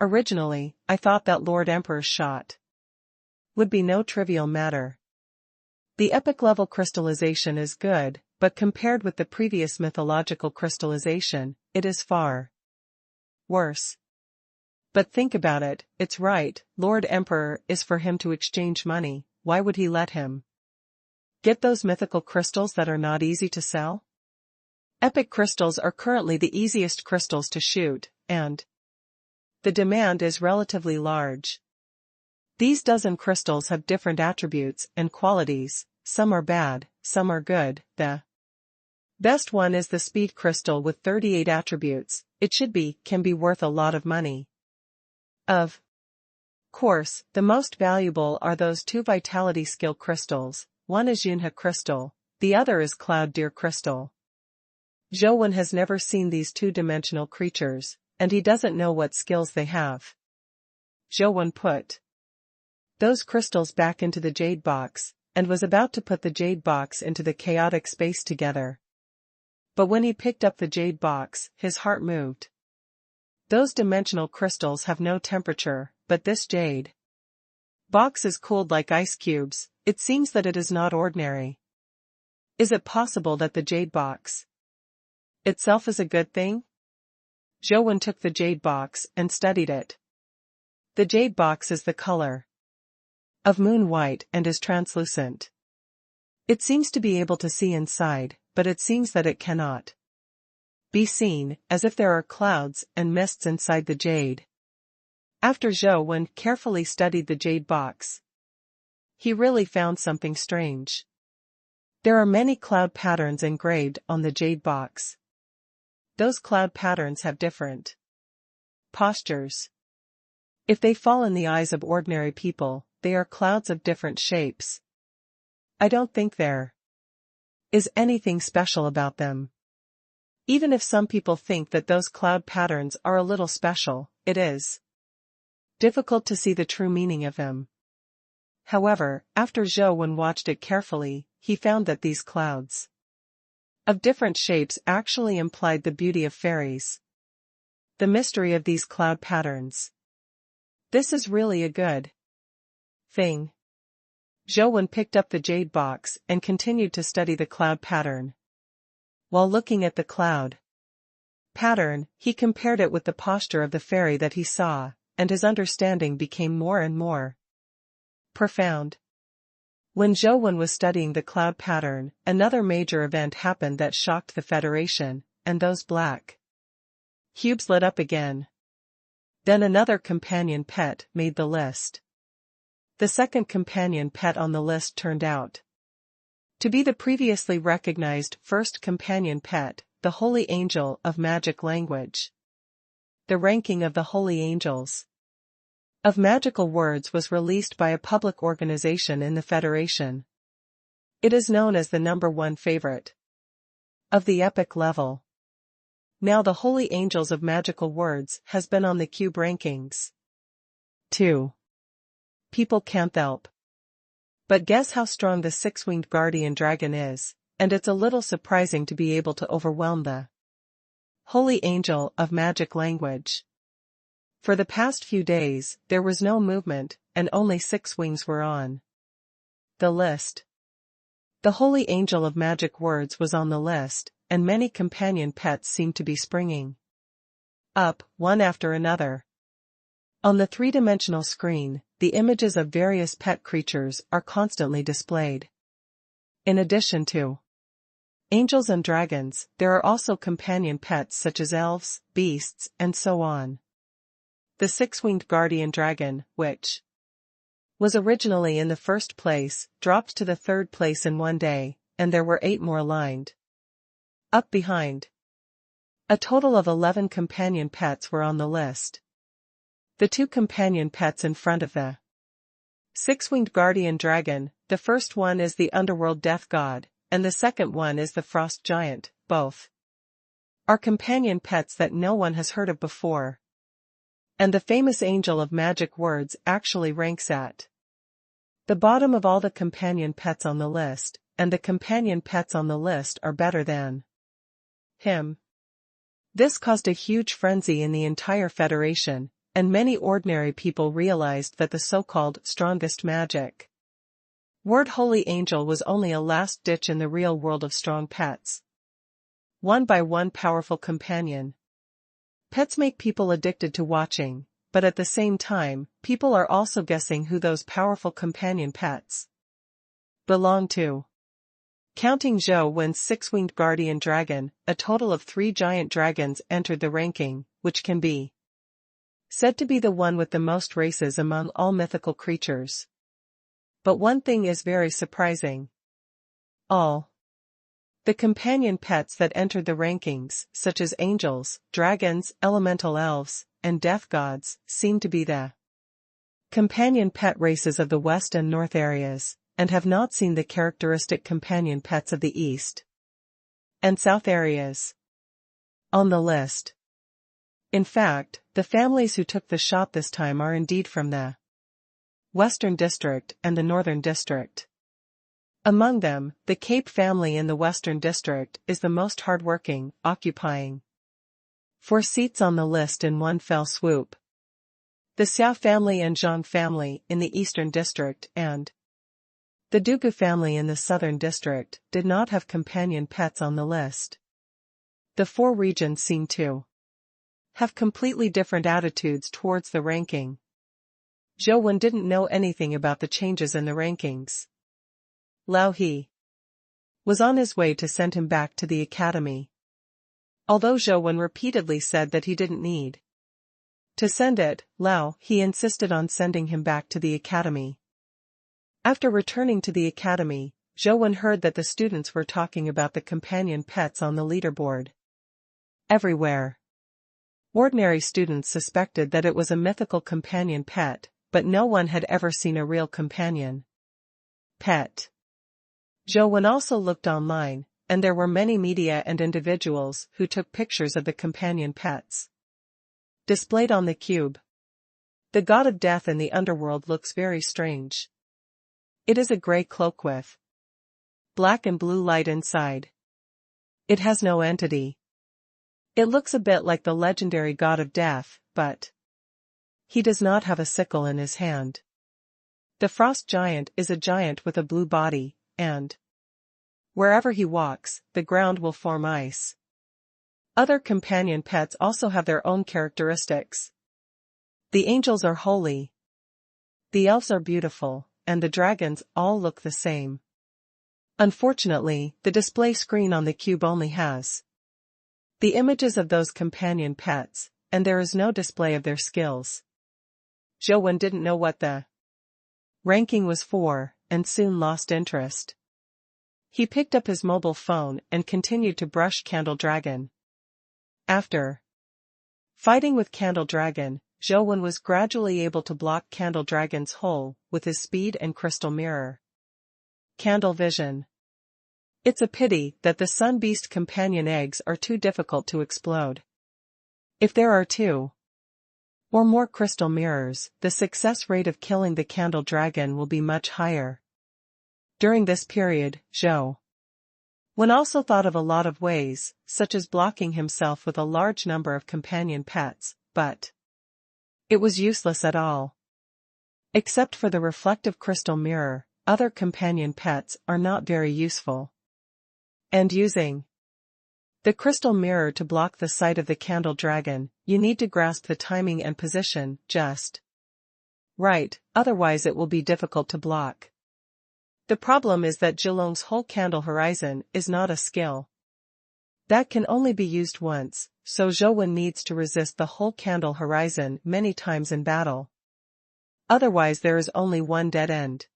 Originally, I thought that Lord Emperor's shot would be no trivial matter. The epic level crystallization is good, but compared with the previous mythological crystallization, it is far worse. But think about it, it's right, Lord Emperor is for him to exchange money. Why would he let him get those mythical crystals that are not easy to sell? Epic crystals are currently the easiest crystals to shoot, and the demand is relatively large. These dozen crystals have different attributes and qualities, some are bad, some are good. The best one is the speed crystal with 38 attributes. it can be worth a lot of money. Of course, the most valuable are those two vitality skill crystals, one is Yunhe crystal, the other is Cloud Deer crystal. Zhou has never seen these two-dimensional creatures, and he doesn't know what skills they have. Zhou put those crystals back into the jade box, and was about to put the jade box into the chaotic space together. But when he picked up the jade box, his heart moved. Those dimensional crystals have no temperature, but this jade box is cooled like ice cubes. It seems that it is not ordinary. Is it possible that the jade box itself is a good thing? Zhou took the jade box and studied it. The jade box is the color of moon white and is translucent. It seems to be able to see inside, but it seems that it cannot be seen, as if there are clouds and mists inside the jade. After Zhou carefully studied the jade box, he really found something strange. There are many cloud patterns engraved on the jade box. Those cloud patterns have different postures. If they fall in the eyes of ordinary people, they are clouds of different shapes. I don't think there is anything special about them. Even if some people think that those cloud patterns are a little special, it is difficult to see the true meaning of them. However, after Zhou watched it carefully, he found that these clouds of different shapes actually implied the beauty of fairies. The mystery of these cloud patterns. This is really a good thing. Zhou picked up the jade box and continued to study the cloud pattern. While looking at the cloud pattern, he compared it with the posture of the fairy that he saw, and his understanding became more and more profound. When Zhou was studying the cloud pattern, another major event happened that shocked the Federation, and those black cubes lit up again. Then another companion pet made the list. The second companion pet on the list turned out to be the previously recognized first companion pet, the Holy Angel of Magic Language. The ranking of the Holy Angels of Magical Words was released by a public organization in the Federation. It is known as the #1 favorite of the epic level. Now the Holy Angels of Magical Words has been on the cube rankings. 2. People can't help but guess how strong the six-winged guardian dragon is, and it's a little surprising to be able to overwhelm the Holy Angel of Magic Language. For the past few days, there was no movement, and only 6 wings were on the list. The Holy Angel of Magic Words was on the list, and many companion pets seemed to be springing up, one after another. On the three-dimensional screen, the images of various pet creatures are constantly displayed. In addition to angels and dragons, there are also companion pets such as elves, beasts, and so on. The six-winged guardian dragon, which was originally in the first place, dropped to the third place in one day, and there were 8 more lined up behind. A total of 11 companion pets were on the list. The 2 companion pets in front of the six-winged guardian dragon, the first one is the underworld death god, and the second one is the frost giant, both are companion pets that no one has heard of before. And the famous Angel of Magic Words actually ranks at the bottom of all the companion pets on the list, and the companion pets on the list are better than him. This caused a huge frenzy in the entire Federation, and many ordinary people realized that the so-called strongest magic word Holy Angel was only a last ditch in the real world of strong pets. One by one powerful companion pets make people addicted to watching, but at the same time, people are also guessing who those powerful companion pets belong to. Counting Zhou 6-winged guardian dragon, a total of 3 giant dragons entered the ranking, which can be said to be the one with the most races among all mythical creatures. But one thing is very surprising. All The companion pets that entered the rankings, such as angels, dragons, elemental elves, and death gods, seem to be the companion pet races of the West and North areas, and have not seen the characteristic companion pets of the East and South areas on the list. In fact, the families who took the shot this time are indeed from the Western District and the Northern District. Among them, the Cape family in the Western District is the most hardworking, occupying 4 seats on the list in one fell swoop. The Xiao family and Zhang family in the Eastern District and the Dugu family in the Southern District did not have companion pets on the list. The 4 regions seem to have completely different attitudes towards the ranking. Zhou Wen didn't know anything about the changes in the rankings. Lao He was on his way to send him back to the academy. Although Zhou Wen repeatedly said that he didn't need to send it, Lao He insisted on sending him back to the academy. After returning to the academy, Zhou Wen heard that the students were talking about the companion pets on the leaderboard everywhere. Ordinary students suspected that it was a mythical companion pet, but no one had ever seen a real companion pet. Zhou Wen also looked online, and there were many media and individuals who took pictures of the companion pets displayed on the cube. The god of death in the underworld looks very strange. It is a gray cloak with black and blue light inside. It has no entity. It looks a bit like the legendary god of death, but he does not have a sickle in his hand. The frost giant is a giant with a blue body, and wherever he walks, the ground will form ice. Other companion pets also have their own characteristics. The angels are holy. The elves are beautiful, and the dragons all look the same. Unfortunately, the display screen on the cube only has the images of those companion pets, and there is no display of their skills. Zhou Wen didn't know what the ranking was for, and soon lost interest. He picked up his mobile phone and continued to brush Candle Dragon. After fighting with Candle Dragon, Zhou Wen was gradually able to block Candle Dragon's hole with his speed and crystal mirror. Candle Vision. It's a pity that the Sun Beast companion eggs are too difficult to explode. If there are 2 or more crystal mirrors, the success rate of killing the Candle Dragon will be much higher. During this period, Zhou Wen also thought of a lot of ways, such as blocking himself with a large number of companion pets, but it was useless at all. Except for the reflective crystal mirror, other companion pets are not very useful. And using the crystal mirror to block the sight of the Candle Dragon, you need to grasp the timing and position just right, otherwise it will be difficult to block. The problem is that Zhilong's whole candle horizon is not a skill that can only be used once, so Zhou Wen needs to resist the whole candle horizon many times in battle. Otherwise there is only one dead end.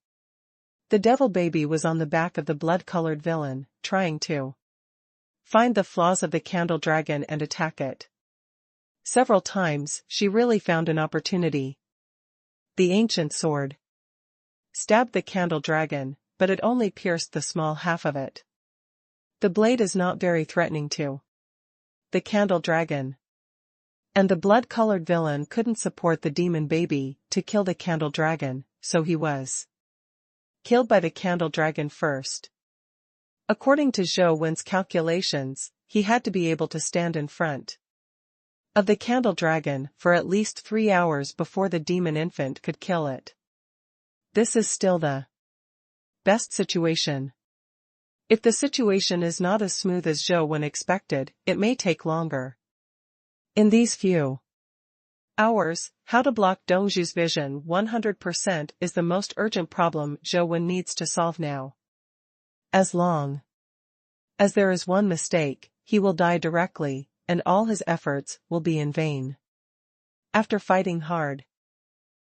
The devil baby was on the back of the blood-colored villain, trying to find the flaws of the Candle Dragon and attack it. Several times, she really found an opportunity. The ancient sword stabbed the Candle Dragon, but it only pierced the small half of it. The blade is not very threatening to the Candle Dragon. And the blood-colored villain couldn't support the demon baby to kill the Candle Dragon, so he was killed by the Candle Dragon first. According to Zhou Wen's calculations, he had to be able to stand in front of the Candle Dragon for at least 3 hours before the demon infant could kill it. This is still the best situation. If the situation is not as smooth as Zhou Wen expected, it may take longer. In these few hours, how to block Dongzhu's vision 100% is the most urgent problem Zhou Wen needs to solve now. As long as there is one mistake, he will die directly, and all his efforts will be in vain. After fighting hard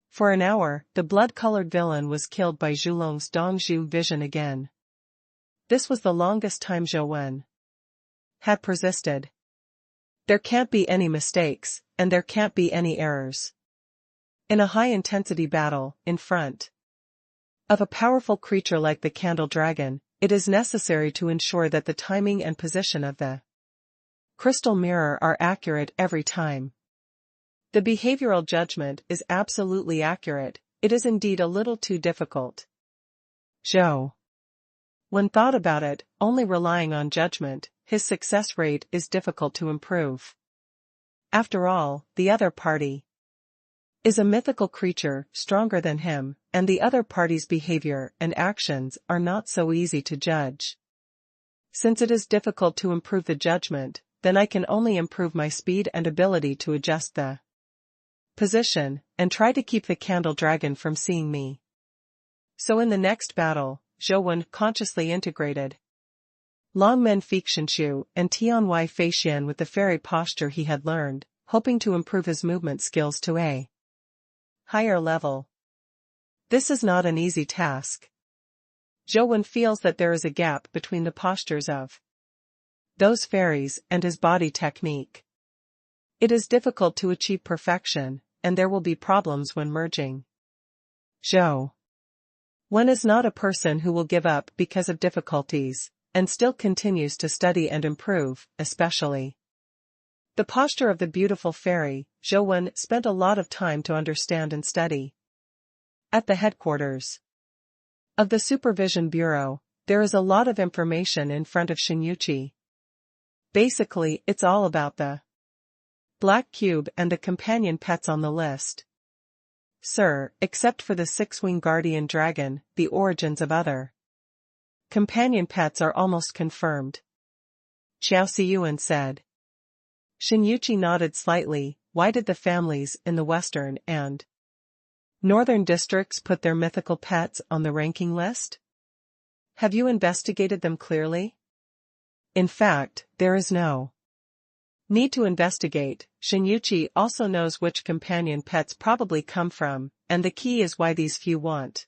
for an hour, the blood-colored villain was killed by Zhulong's Dongzhu vision again. This was the longest time Zhou Wen had persisted. There can't be any mistakes, and there can't be any errors. In a high-intensity battle, in front of a powerful creature like the Candle Dragon, it is necessary to ensure that the timing and position of the crystal mirror are accurate every time. The behavioral judgment is absolutely accurate. It is indeed a little too difficult. Zhou Wen thought about it, only relying on judgment, his success rate is difficult to improve. After all, the other party is a mythical creature stronger than him, and the other party's behavior and actions are not so easy to judge. Since it is difficult to improve the judgment, then I can only improve my speed and ability to adjust the position, and try to keep the Candle Dragon from seeing me. So in the next battle, Zhou Wen consciously integrated Longmen Feixianshu and Tian Feixian with the fairy posture he had learned, hoping to improve his movement skills to a higher level. This is not an easy task. Zhou Wen feels that there is a gap between the postures of those fairies and his body technique. It is difficult to achieve perfection, and there will be problems when merging. Zhou Wen is not a person who will give up because of difficulties, and still continues to study and improve, especially the posture of the beautiful fairy. Zhou Wen spent a lot of time to understand and study. At the headquarters of the Supervision Bureau, there is a lot of information in front of Xinyuqi. Basically, it's all about the Black Cube and the companion pets on the list. Sir, except for the six-winged guardian dragon, the origins of other companion pets are almost confirmed. Qiao Siyuan said. Xinyuqi nodded slightly. Why did the families in the western and northern districts put their mythical pets on the ranking list? Have you investigated them clearly? In fact, there is no need to investigate. Xinyuqi also knows which companion pets probably come from, and the key is why these few want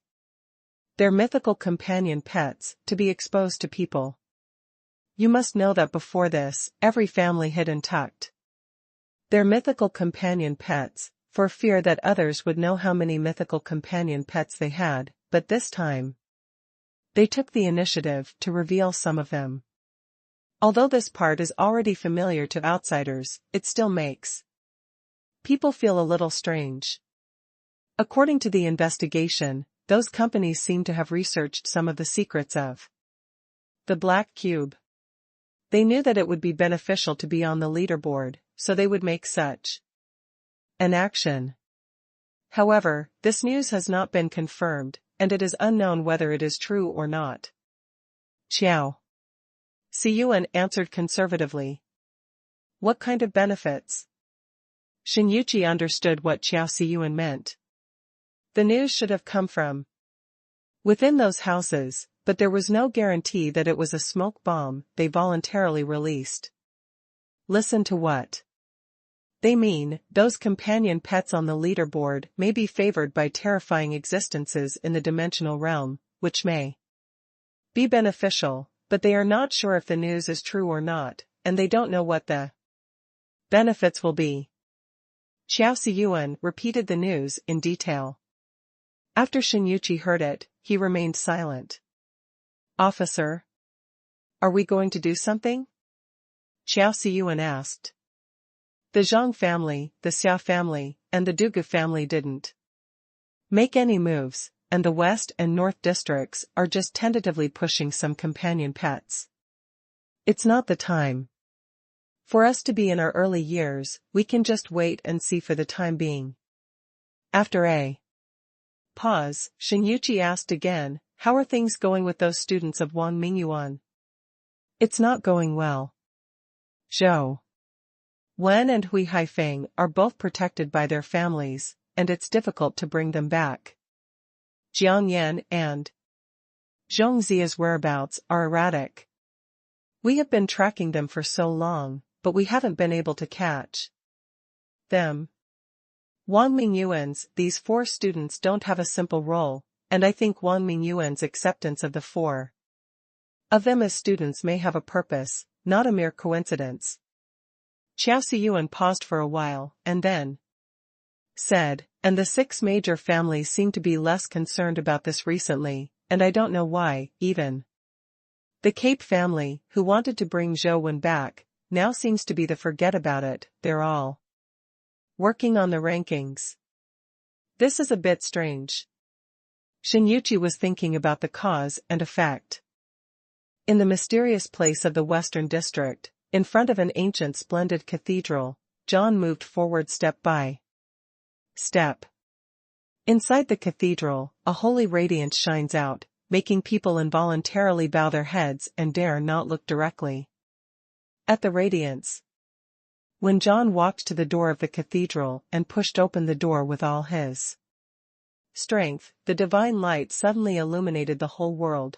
their mythical companion pets to be exposed to people. You must know that before this, every family hid and tucked their mythical companion pets, for fear that others would know how many mythical companion pets they had, but this time they took the initiative to reveal some of them. Although this part is already familiar to outsiders, it still makes people feel a little strange. According to the investigation, those companies seem to have researched some of the secrets of the Black Cube. They knew that it would be beneficial to be on the leaderboard, so they would make such an action. However, this news has not been confirmed, and it is unknown whether it is true or not. Qiao Siyuan answered conservatively. What kind of benefits? Xinyuqi understood what Qiao Siyuan meant. The news should have come from within those houses, but there was no guarantee that it was a smoke bomb they voluntarily released. Listen to what they mean. Those companion pets on the leaderboard may be favored by terrifying existences in the dimensional realm, which may be beneficial, but they are not sure if the news is true or not, and they don't know what the benefits will be. Qiao Siyuan repeated the news in detail. After Xinyuqi heard it, he remained silent. Officer, are we going to do something? Qiao Siyuan asked. The Zhang family, the Xia family, and the Dugu family didn't make any moves, and the west and north districts are just tentatively pushing some companion pets. It's not the time for us to be in our early years. We can just wait and see for the time being. After a pause, Xinyuqi asked again, how are things going with those students of Wang Mingyuan? It's not going well. Zhou Wen and Hui Haifeng are both protected by their families, and it's difficult to bring them back. Jiang Yan and Zhong Zia's whereabouts are erratic. We have been tracking them for so long, but we haven't been able to catch them. Wang Mingyuan's, these 4 students don't have a simple role, and I think Wang Mingyuan's acceptance of the 4 of them as students may have a purpose, not a mere coincidence. Qiao Siyuan paused for a while, and then said, and the 6 major families seem to be less concerned about this recently, and I don't know why, even. The Cape family, who wanted to bring Zhou Wen back, now seems to be the forget about it. They're all working on the rankings. This is a bit strange. Shinyuchi was thinking about the cause and effect. In the mysterious place of the Western District, in front of an ancient splendid cathedral, John moved forward step by step. Inside the cathedral, a holy radiance shines out, making people involuntarily bow their heads and dare not look directly at the radiance. When John walked to the door of the cathedral and pushed open the door with all his strength, the divine light suddenly illuminated the whole world.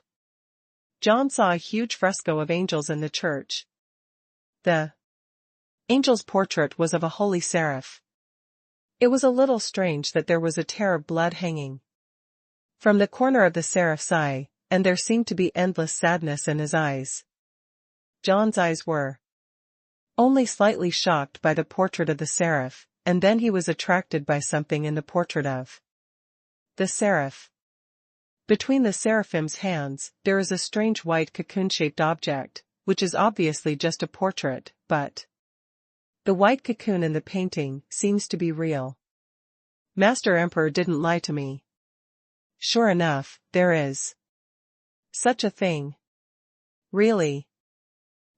John saw a huge fresco of angels in the church. The angel's portrait was of a holy seraph. It was a little strange that there was a tear of blood hanging from the corner of the seraph's eye, and there seemed to be endless sadness in his eyes. John's eyes were only slightly shocked by the portrait of the seraph, and then he was attracted by something in the portrait of the seraph. Between the seraphim's hands, there is a strange white cocoon-shaped object, which is obviously just a portrait, but the white cocoon in the painting seems to be real. Master Emperor didn't lie to me. Sure enough, there is such a thing. Really?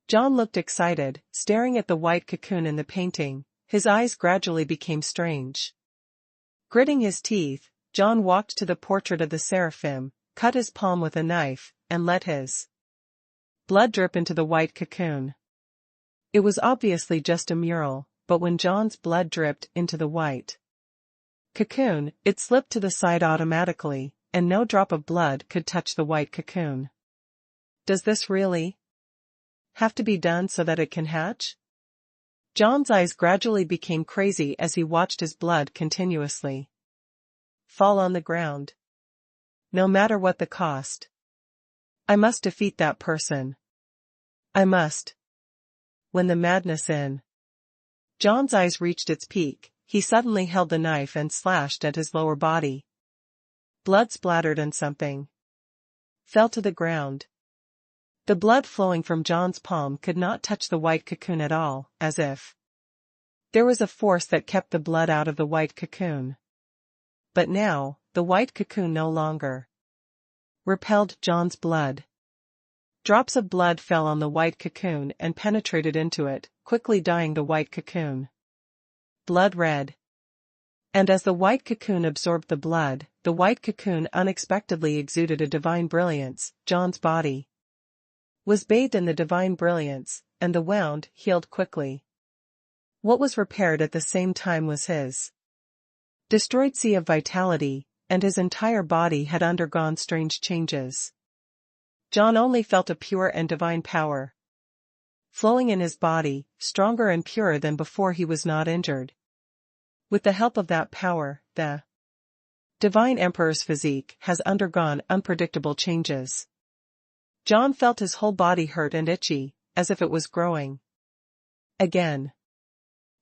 John looked excited, staring at the white cocoon in the painting. His eyes gradually became strange. Gritting his teeth, John walked to the portrait of the seraphim, cut his palm with a knife, and let his blood drip into the white cocoon. It was obviously just a mural, but when John's blood dripped into the white cocoon, it slipped to the side automatically, and no drop of blood could touch the white cocoon. Does this really have to be done so that it can hatch? John's eyes gradually became crazy as he watched his blood continuously fall on the ground. No matter what the cost. I must defeat that person. I must. When the madness in John's eyes reached its peak, he suddenly held the knife and slashed at his lower body. Blood splattered and something fell to the ground. The blood flowing from John's palm could not touch the white cocoon at all, as if there was a force that kept the blood out of the white cocoon. But now, the white cocoon no longer repelled John's blood. Drops of blood fell on the white cocoon and penetrated into it, quickly dyeing the white cocoon blood red. And as the white cocoon absorbed the blood, the white cocoon unexpectedly exuded a divine brilliance. John's body was bathed in the divine brilliance, and the wound healed quickly. What was repaired at the same time was his destroyed sea of vitality, and his entire body had undergone strange changes. John only felt a pure and divine power flowing in his body, stronger and purer than before. He was not injured. With the help of that power, the divine emperor's physique has undergone unpredictable changes. John felt his whole body hurt and itchy, as if it was growing again.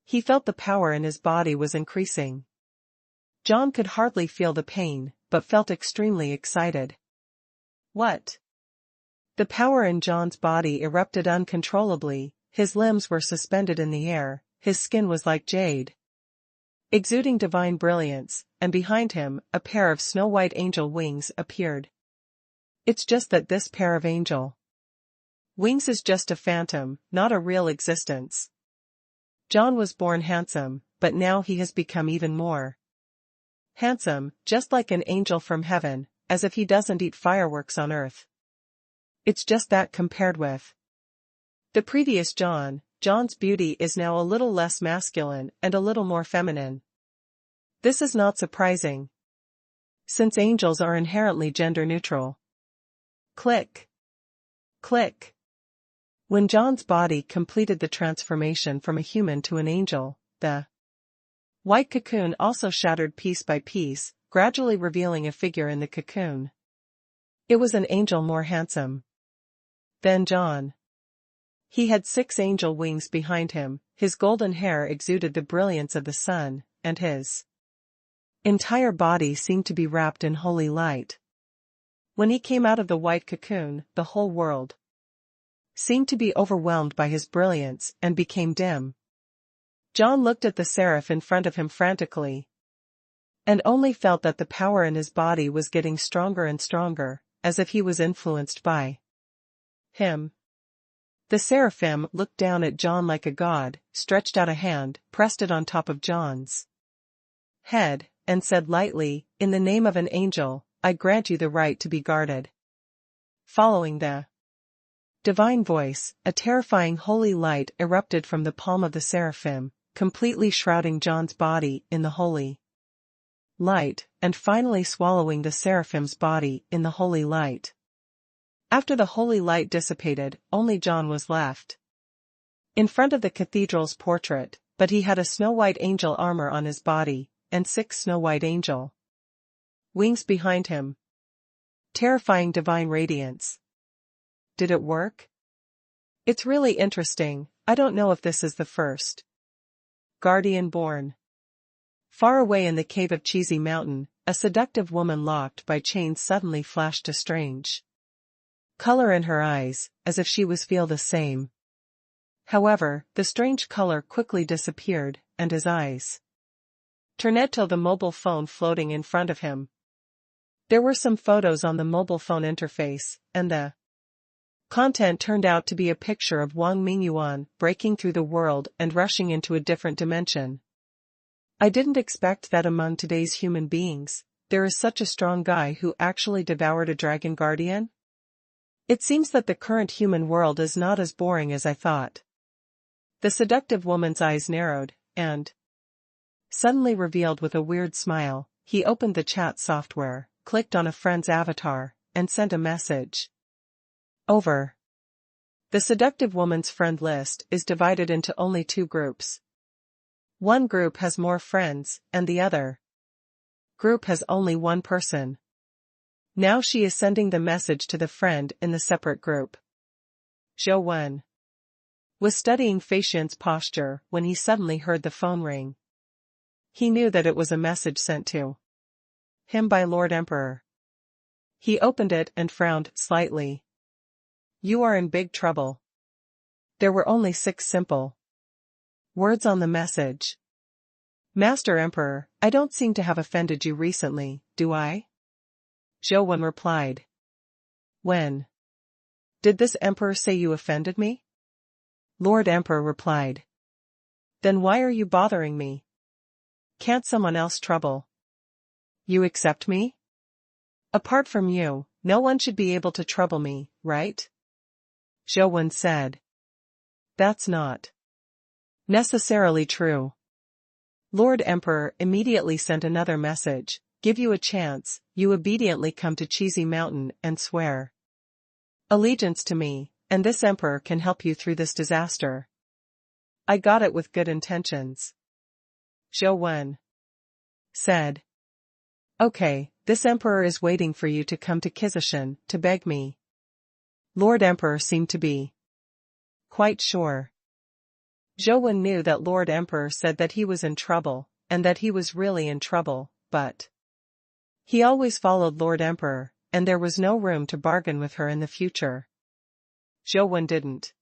He felt the power in his body was increasing. John could hardly feel the pain, but felt extremely excited. What? The power in John's body erupted uncontrollably. His limbs were suspended in the air, his skin was like jade, exuding divine brilliance, and behind him, a pair of snow-white angel wings appeared. It's just that this pair of angel wings is just a phantom, not a real existence. John was born handsome, but now he has become even more handsome, just like an angel from heaven, as if he doesn't eat fireworks on earth. It's just that compared with the previous John, John's beauty is now a little less masculine and a little more feminine. This is not surprising, since angels are inherently gender neutral. Click. Click. When John's body completed the transformation from a human to an angel, the white cocoon also shattered piece by piece, gradually revealing a figure in the cocoon. It was an angel more handsome Then John. He had 6 angel wings behind him, his golden hair exuded the brilliance of the sun, and his entire body seemed to be wrapped in holy light. When he came out of the white cocoon, the whole world seemed to be overwhelmed by his brilliance and became dim. John looked at the seraph in front of him frantically, and only felt that the power in his body was getting stronger and stronger, as if he was influenced by him. The seraphim looked down at John like a god, stretched out a hand, pressed it on top of John's head, and said lightly, "In the name of an angel, I grant you the right to be guarded." Following the divine voice, a terrifying holy light erupted from the palm of the seraphim, completely shrouding John's body in the holy light, and finally swallowing the seraphim's body in the holy light. After the holy light dissipated, only John was left in front of the cathedral's portrait, but he had a snow-white angel armor on his body, and 6 snow-white angel wings behind him. Terrifying divine radiance. Did it work? It's really interesting. I don't know if this is the first guardian born. Far away in the cave of Cheesy Mountain, a seductive woman locked by chains suddenly flashed a strange color in her eyes, as if she was feel the same. However, the strange color quickly disappeared, and his eyes turned to the mobile phone floating in front of him. There were some photos on the mobile phone interface, and the content turned out to be a picture of Wang Mingyuan breaking through the world and rushing into a different dimension. I didn't expect that among today's human beings, there is such a strong guy who actually devoured a dragon guardian. It seems that the current human world is not as boring as I thought. The seductive woman's eyes narrowed, and suddenly revealed with a weird smile, he opened the chat software, clicked on a friend's avatar, and sent a message. Over. The seductive woman's friend list is divided into only 2 groups. One group has more friends, and the other group has only 1 person. Now she is sending the message to the friend in the separate group. Zhou Wen was studying Feixian's posture when he suddenly heard the phone ring. He knew that it was a message sent to him by Lord Emperor. He opened it and frowned slightly. "You are in big trouble." There were only 6 simple words on the message. "Master Emperor, I don't seem to have offended you recently, do I?" Zhou Wen replied. "When did this emperor say you offended me?" Lord Emperor replied. "Then why are you bothering me? Can't someone else trouble you except me? Apart from you, no one should be able to trouble me, right?" Zhou Wen said. "That's not necessarily true." Lord Emperor immediately sent another message. "Give you a chance, you obediently come to Cheesy Mountain and swear allegiance to me, and this emperor can help you through this disaster." "I got it with good intentions," Zhou Wen said. "Okay, this emperor is waiting for you to come to Qizishan to beg me." Lord Emperor seemed to be quite sure. Zhou Wen knew that Lord Emperor said that he was in trouble, and that he was really in trouble, but he always followed Lord Emperor, and there was no room to bargain with her in the future. Zhou Wen didn't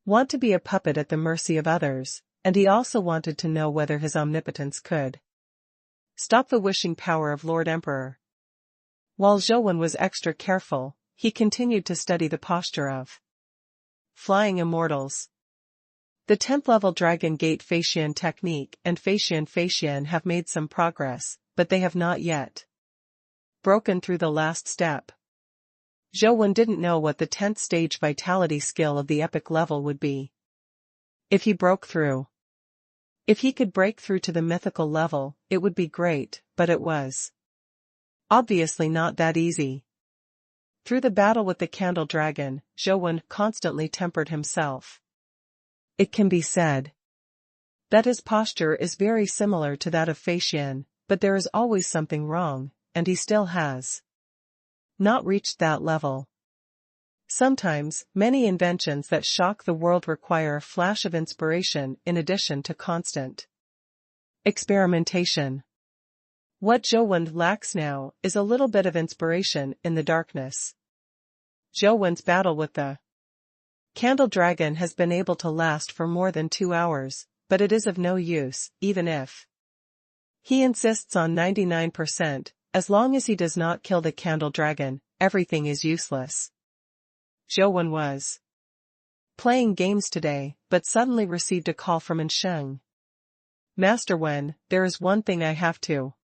want to be a puppet at the mercy of others, and he also wanted to know whether his omnipotence could stop the wishing power of Lord Emperor. While Zhou Wen was extra careful, he continued to study the posture of flying immortals. The 10th level Dragon Gate Feixian technique and Feixian have made some progress, but they have not yet broken through the last step. Zhou Wen didn't know what the 10th stage vitality skill of the epic level would be. If he broke through. If he could break through to the mythical level, it would be great, but it was obviously not that easy. Through the battle with the Candle Dragon, Zhou Wen constantly tempered himself. It can be said that his posture is very similar to that of Feixian, but there is always something wrong, and he still has not reached that level. Sometimes, many inventions that shock the world require a flash of inspiration in addition to constant experimentation. What Zhou lacks now is a little bit of inspiration in the darkness. Zhou battle with the candle dragon has been able to last for more than 2 hours, but it is of no use, even if he insists on 99%, as long as he does not kill the candle dragon, everything is useless. Zhou was playing games today, but suddenly received a call from Sheng. Master Wen, there is one thing I have to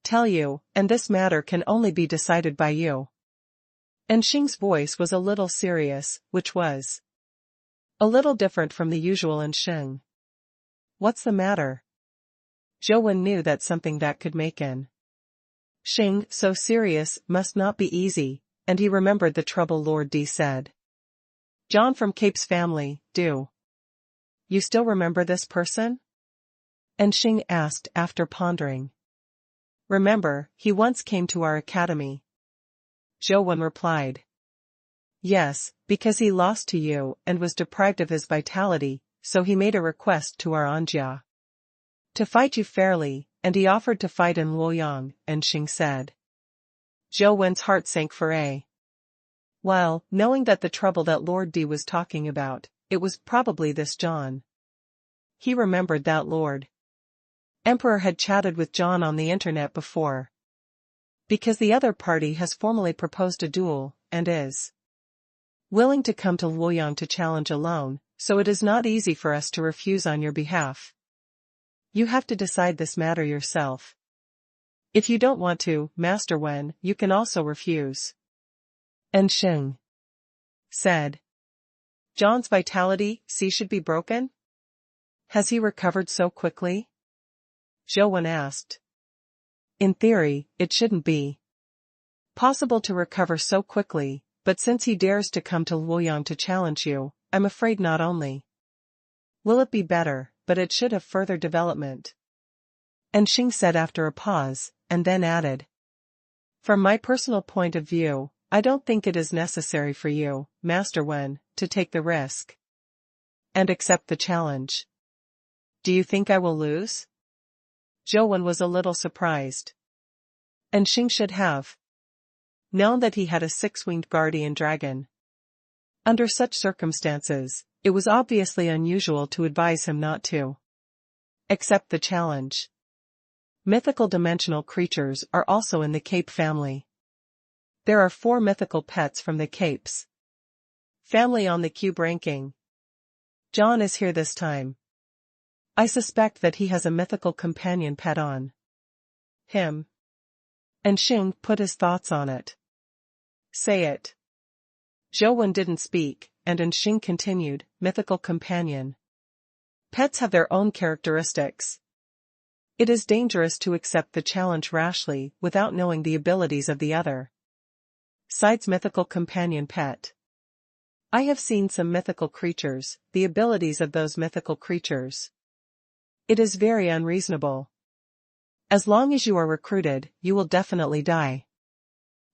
tell you, and this matter can only be decided by you. Sheng's voice was a little serious, which was a little different from the usual Sheng. What's the matter? Zhou knew that something that could make Sheng so serious must not be easy, and he remembered the trouble Lord D said. John from Cape's family, do you still remember this person? Sheng asked after pondering. Remember, he once came to our academy. Zhou replied. Yes, because he lost to you and was deprived of his vitality, so he made a request to our Anjia to fight you fairly, and he offered to fight in Luoyang, Sheng said. Zhou heart sank for a while, knowing that the trouble that Lord D was talking about, it was probably this John. He remembered that Lord Emperor had chatted with John on the internet before. Because the other party has formally proposed a duel, and is willing to come to Luoyang to challenge alone, so it is not easy for us to refuse on your behalf. You have to decide this matter yourself. If you don't want to, Master Wen, you can also refuse. Sheng said. John's vitality, should be broken? Has he recovered so quickly? Zhou asked. In theory, it shouldn't be possible to recover so quickly, but since he dares to come to Luoyang to challenge you, I'm afraid not only will it be better, but it should have further development. Sheng said after a pause, and then added. From my personal point of view, I don't think it is necessary for you, Master Wen, to take the risk and accept the challenge. Do you think I will lose? Zhou was a little surprised. Sheng should have known that he had a 6-winged guardian dragon. Under such circumstances, it was obviously unusual to advise him not to accept the challenge. Mythical dimensional creatures are also in the Cape family. There are 4 mythical pets from the Capes family on the cube ranking. John is here this time. I suspect that he has a mythical companion pet on him. Sheng put his thoughts on it. Say it. Zhou didn't speak, and Sheng continued, mythical companion. Pets have their own characteristics. It is dangerous to accept the challenge rashly without knowing the abilities of the other side's mythical companion pet. I have seen some mythical creatures, the abilities of those mythical creatures. It is very unreasonable. As long as you are recruited, you will definitely die.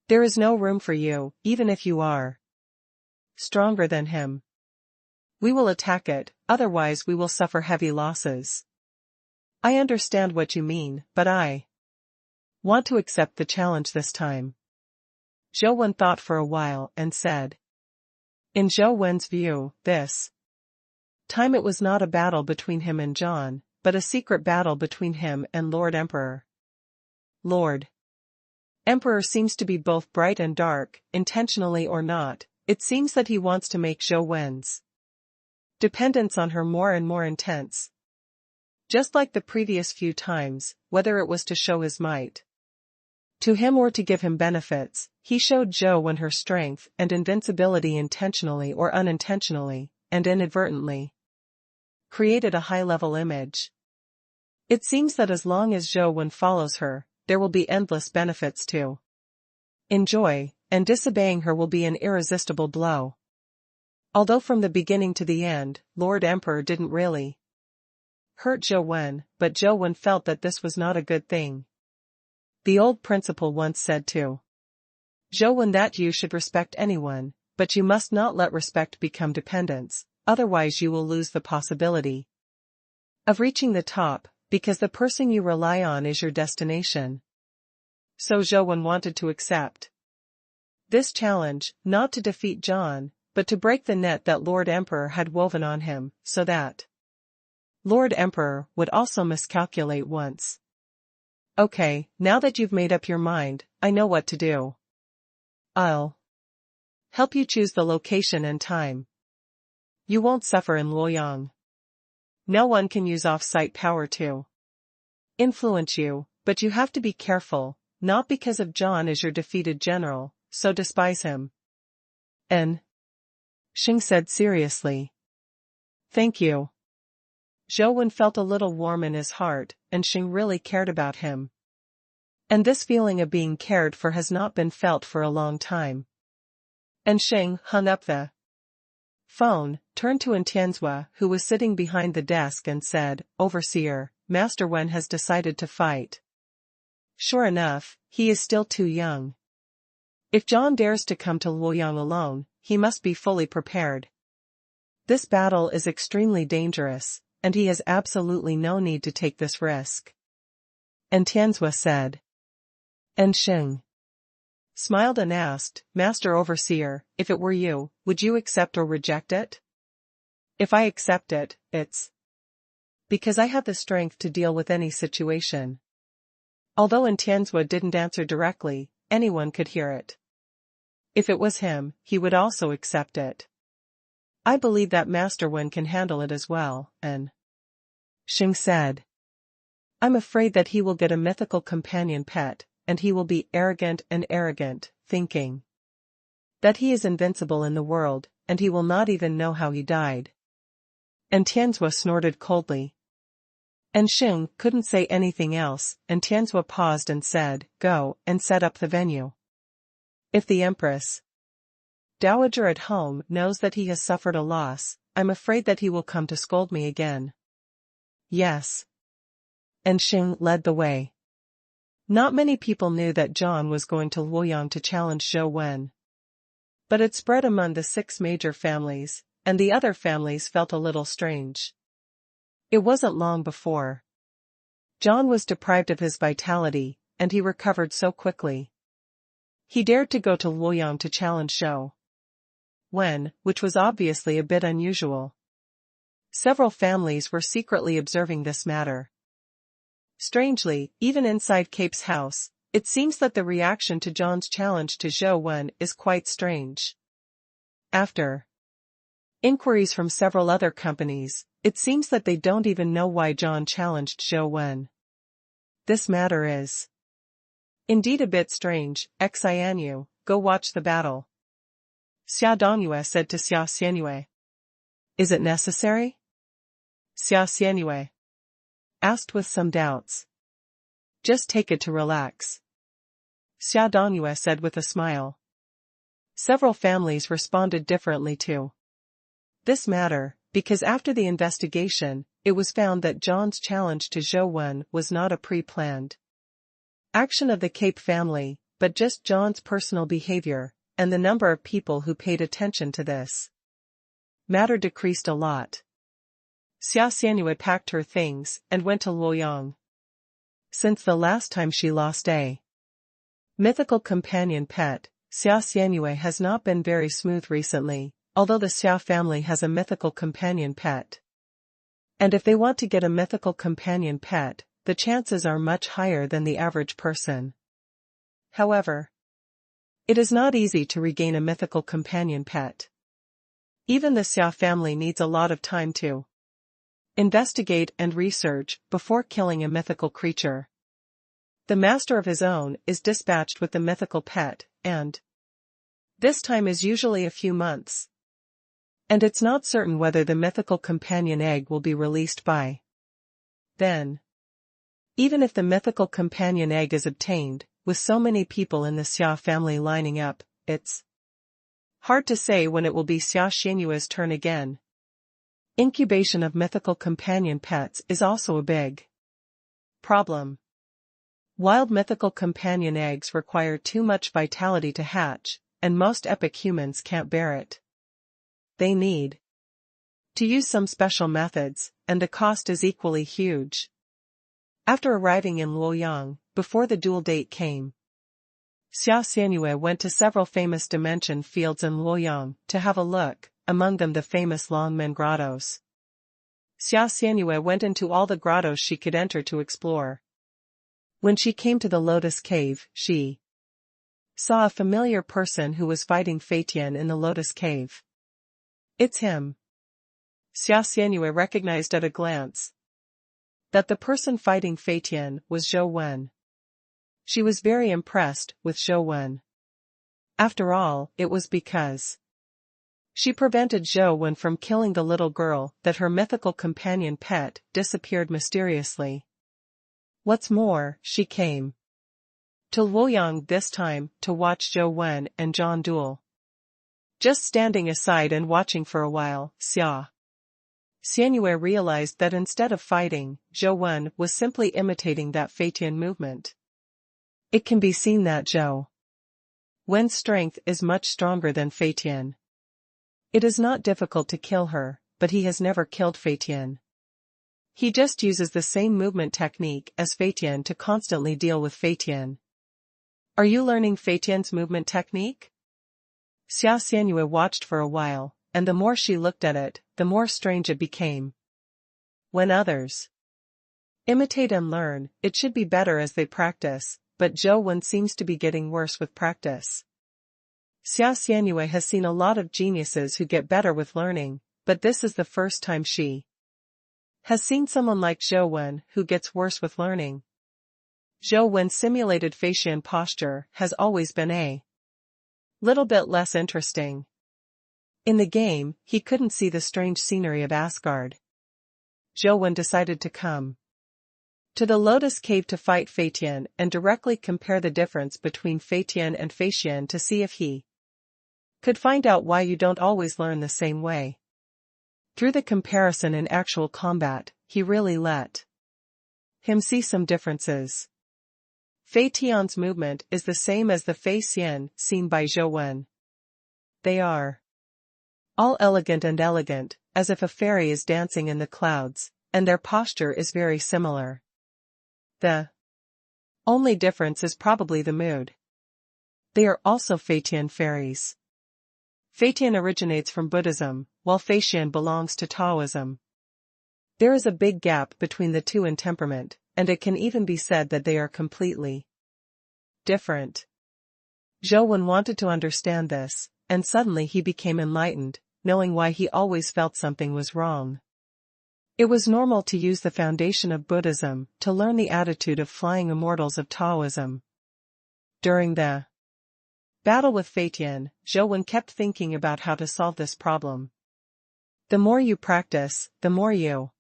There is no room for you, even if you are stronger than him. We will attack it, otherwise we will suffer heavy losses. I understand what you mean, but I want to accept the challenge this time. Zhou thought for a while and said. In Zhou view, this time it was not a battle between him and John, but a secret battle between him and Lord Emperor. Lord Emperor seems to be both bright and dark, intentionally or not. It seems that he wants to make Zhou dependence on her more and more intense. Just like the previous few times, whether it was to show his might to him or to give him benefits, he showed Zhou her strength and invincibility intentionally or unintentionally, and inadvertently created a high-level image. It seems that as long as Zhou follows her, there will be endless benefits to enjoy, and disobeying her will be an irresistible blow. Although from the beginning to the end, Lord Emperor didn't really hurt Zhou, but Zhou felt that this was not a good thing. The old principal once said to Zhou that you should respect anyone, but you must not let respect become dependence, otherwise you will lose the possibility of reaching the top, because the person you rely on is your destination. So Zhou wanted to accept this challenge, not to defeat John, but to break the net that Lord Emperor had woven on him, so that Lord Emperor would also miscalculate once. Okay, now that you've made up your mind, I know what to do. I'll help you choose the location and time. You won't suffer in Luoyang. No one can use off-site power to influence you, but you have to be careful, not because of John is your defeated general, so despise him. Xing said seriously. Thank you. Zhou felt a little warm in his heart, and Xing really cared about him. And this feeling of being cared for has not been felt for a long time. And Xing hung up the phone, turned to Tianzhua, who was sitting behind the desk, and said, Overseer, Master Wen has decided to fight. Sure enough, he is still too young. If John dares to come to Luoyang alone, he must be fully prepared. This battle is extremely dangerous, and he has absolutely no need to take this risk. And Tianzhua said. And Xing smiled and asked, Master Overseer, if it were you, would you accept or reject it? If I accept it, it's because I have the strength to deal with any situation. Although Tianzhua didn't answer directly, anyone could hear it. If it was him, he would also accept it. I believe that Master Wen can handle it as well, and Xing said. I'm afraid that he will get a mythical companion pet, and he will be arrogant, thinking that he is invincible in the world, and he will not even know how he died. And Tianzhua snorted coldly. And Xing couldn't say anything else, and Tianzhua paused and said, Go and set up the venue. If the Empress Dowager at home knows that he has suffered a loss, I'm afraid that he will come to scold me again. Yes. And Xing led the way. Not many people knew that John was going to Luoyang to challenge Zhou Wen. But it spread among the 6 major families, and the other families felt a little strange. It wasn't long before John was deprived of his vitality, and he recovered so quickly. He dared to go to Luoyang to challenge Zhou Wen, which was obviously a bit unusual. Several families were secretly observing this matter. Strangely, even inside Cape's house, it seems that the reaction to John's challenge to Zhou Wen is quite strange. After inquiries from several other companies, it seems that they don't even know why John challenged Zhou Wen. This matter is indeed a bit strange. Xianyu, go watch the battle. Xia Dongyue said to Xia Xianyue. Is it necessary? Xia Xianyue asked with some doubts. Just take it to relax. Xia Dongyue said with a smile. Several families responded differently to this matter, because after the investigation, it was found that John's challenge to Zhou Wen was not a pre-planned action of the Cape family, but just John's personal behavior, and the number of people who paid attention to this matter decreased a lot. Xia Xianyue packed her things and went to Luoyang. Since the last time she lost a mythical companion pet, Xia Xianyue has not been very smooth recently, although the Xia family has a mythical companion pet. And if they want to get a mythical companion pet, the chances are much higher than the average person. However, it is not easy to regain a mythical companion pet. Even the Xia family needs a lot of time to investigate and research before killing a mythical creature. The master of his own is dispatched with the mythical pet, and this time is usually a few months. And it's not certain whether the mythical companion egg will be released by then. Even if the mythical companion egg is obtained, with so many people in the Xia family lining up, it's hard to say when it will be Xia Xianyue's turn again. Incubation of mythical companion pets is also a big problem. Wild mythical companion eggs require too much vitality to hatch, and most epic humans can't bear it. They need to use some special methods, and the cost is equally huge. After arriving in Luoyang, before the duel date came, Xia Xianyue went to several famous dimension fields in Luoyang to have a look, among them the famous Longmen grottos. Xia Xianyue went into all the grottos she could enter to explore. When she came to the Lotus Cave, she saw a familiar person who was fighting Fei Tian in the Lotus Cave. It's him. Xia Xianyue recognized at a glance that the person fighting Fei Tian was Zhou Wen. She was very impressed with Zhou Wen. After all, it was because she prevented Zhou Wen from killing the little girl that her mythical companion pet disappeared mysteriously. What's more, she came to Luoyang this time to watch Zhou Wen and Zhang duel. Just standing aside and watching for a while, Xia Xianyue realized that instead of fighting, Zhou Wen was simply imitating that Fei Tian movement. It can be seen that Zhou Wen's strength is much stronger than Fei Tian. It is not difficult to kill her, but he has never killed Fei Tian. He just uses the same movement technique as Fei Tian to constantly deal with Fei Tian. Are you learning Fei Tian's movement technique? Xia Xianyue watched for a while, and the more she looked at it, the more strange it became. When others imitate and learn, it should be better as they practice, but Zhou Wen seems to be getting worse with practice. Xia Xianyue has seen a lot of geniuses who get better with learning, but this is the first time she has seen someone like Zhou Wen who gets worse with learning. Zhou Wen's simulated Fei Tian posture has always been a little bit less interesting. In the game, he couldn't see the strange scenery of Asgard. Zhou Wen decided to come to the Lotus Cave to fight Fei Tian and directly compare the difference between Fei Tian and Fei Xian to see if he could find out why you don't always learn the same way. Through the comparison in actual combat, he really let him see some differences. Fei Tian's movement is the same as the Fei Xian seen by Zhou Wen. They are all elegant, as if a fairy is dancing in the clouds, and their posture is very similar. The only difference is probably the mood. They are also Fei Tian fairies. Fei Tian originates from Buddhism, while Fei Xian belongs to Taoism. There is a big gap between the two in temperament, and it can even be said that they are completely different. Zhou Wen wanted to understand this, and suddenly he became enlightened, knowing why he always felt something was wrong. It was normal to use the foundation of Buddhism to learn the attitude of flying immortals of Taoism. During the battle with Fei Tian, Zhou Wen kept thinking about how to solve this problem. The more you practice, the more you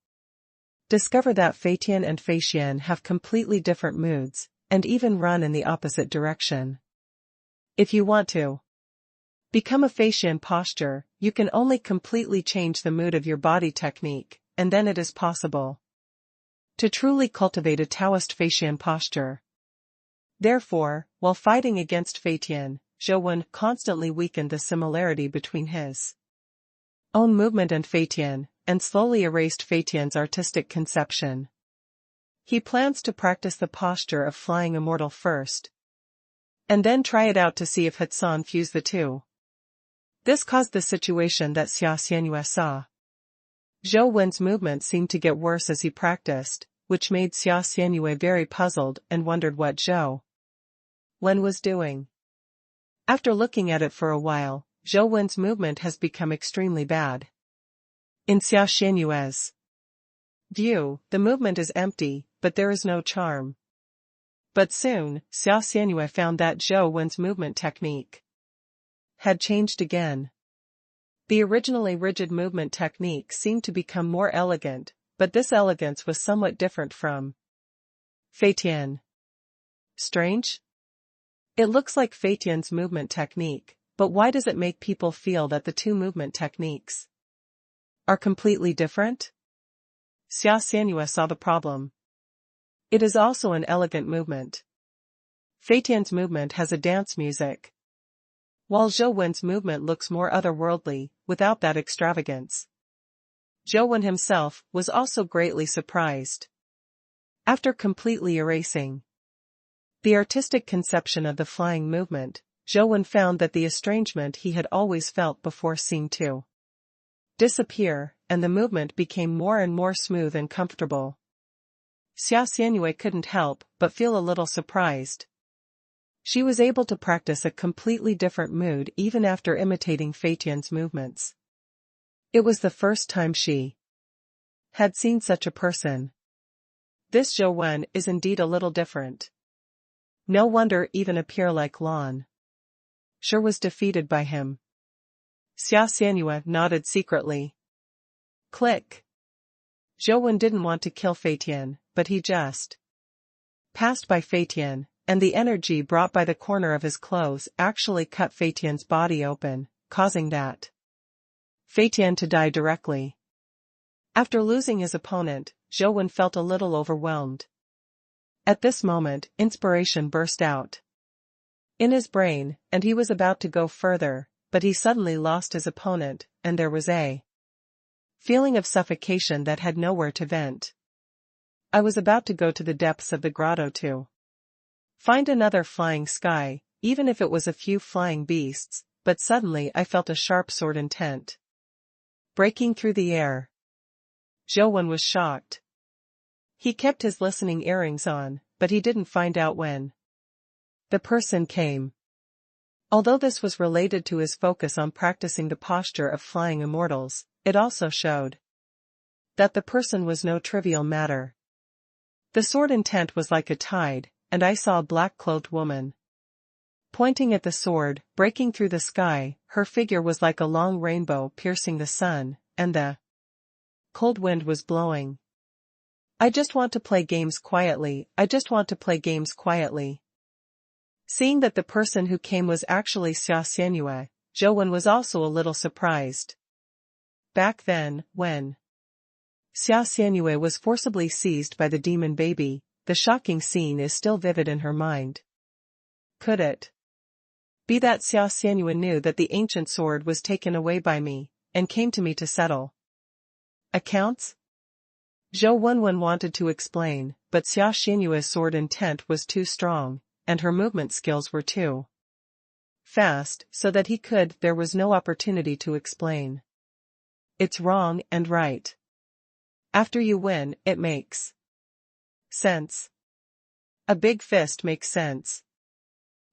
discover that Fei Tian and Fei Xian have completely different moods, and even run in the opposite direction. If you want to become a Fei Xian posture, you can only completely change the mood of your body technique, and then it is possible to truly cultivate a Taoist Fei Xian posture. Therefore, while fighting against Fei Tian, Zhou Wen constantly weakened the similarity between his own movement and Fei Tian, and slowly erased Fei Tian's artistic conception. He plans to practice the posture of flying immortal first, and then try it out to see if Hatsan fuse the two. This caused the situation that Xia Xianyue saw. Zhou Wen's movement seemed to get worse as he practiced, which made Xia Xianyue very puzzled and wondered what Zhou Wen was doing. After looking at it for a while, Zhou Wen's movement has become extremely bad. In Xia Xianyue's view, the movement is empty, but there is no charm. But soon, Xia Xianyue found that Zhou Wen's movement technique had changed again. The originally rigid movement technique seemed to become more elegant, but this elegance was somewhat different from Fei Tian. Strange? It looks like Fei Tian's movement technique, but why does it make people feel that the two movement techniques are completely different? Xia Xianyue saw the problem. It is also an elegant movement. Fei Tian's movement has a dance music, while Zhou Wen's movement looks more otherworldly, without that extravagance. Zhou Wen himself was also greatly surprised. After completely erasing the artistic conception of the flying movement, Zhou Wen found that the estrangement he had always felt before seemed to disappear, and the movement became more and more smooth and comfortable. Xia Xianyue couldn't help but feel a little surprised. She was able to practice a completely different mood even after imitating Fei Tian's movements. It was the first time she had seen such a person. This Zhou Wen is indeed a little different. No wonder even a peer like Lan Shi was defeated by him. Xia Xianyue nodded secretly. Click. Zhou Wen didn't want to kill Fei Tian, but he just passed by Fei Tian, and the energy brought by the corner of his clothes actually cut Fei Tian's body open, causing that Fei Tian to die directly. After losing his opponent, Zhou Wen felt a little overwhelmed. At this moment, inspiration burst out in his brain, and he was about to go further, but he suddenly lost his opponent, and there was a feeling of suffocation that had nowhere to vent. I was about to go to the depths of the grotto to find another flying sky, even if it was a few flying beasts, but suddenly I felt a sharp sword intent breaking through the air. Zhou Wen was shocked. He kept his listening earrings on, but he didn't find out when the person came. Although this was related to his focus on practicing the posture of flying immortals, it also showed that the person was no trivial matter. The sword intent was like a tide, and I saw a black-clothed woman pointing at the sword, breaking through the sky. Her figure was like a long rainbow piercing the sun, and the cold wind was blowing. I just want to play games quietly, I just want to play games quietly. Seeing that the person who came was actually Xia Xianyue, Zhou Wen was also a little surprised. Back then, when Xia Xianyue was forcibly seized by the demon baby, the shocking scene is still vivid in her mind. Could it be that Xia Xianyue knew that the ancient sword was taken away by me, and came to me to settle accounts? Zhou Wenwen wanted to explain, but Xia Xianyue's sword intent was too strong, and her movement skills were too fast, so that there was no opportunity to explain. It's wrong and right. After you win, it makes sense. A big fist makes sense.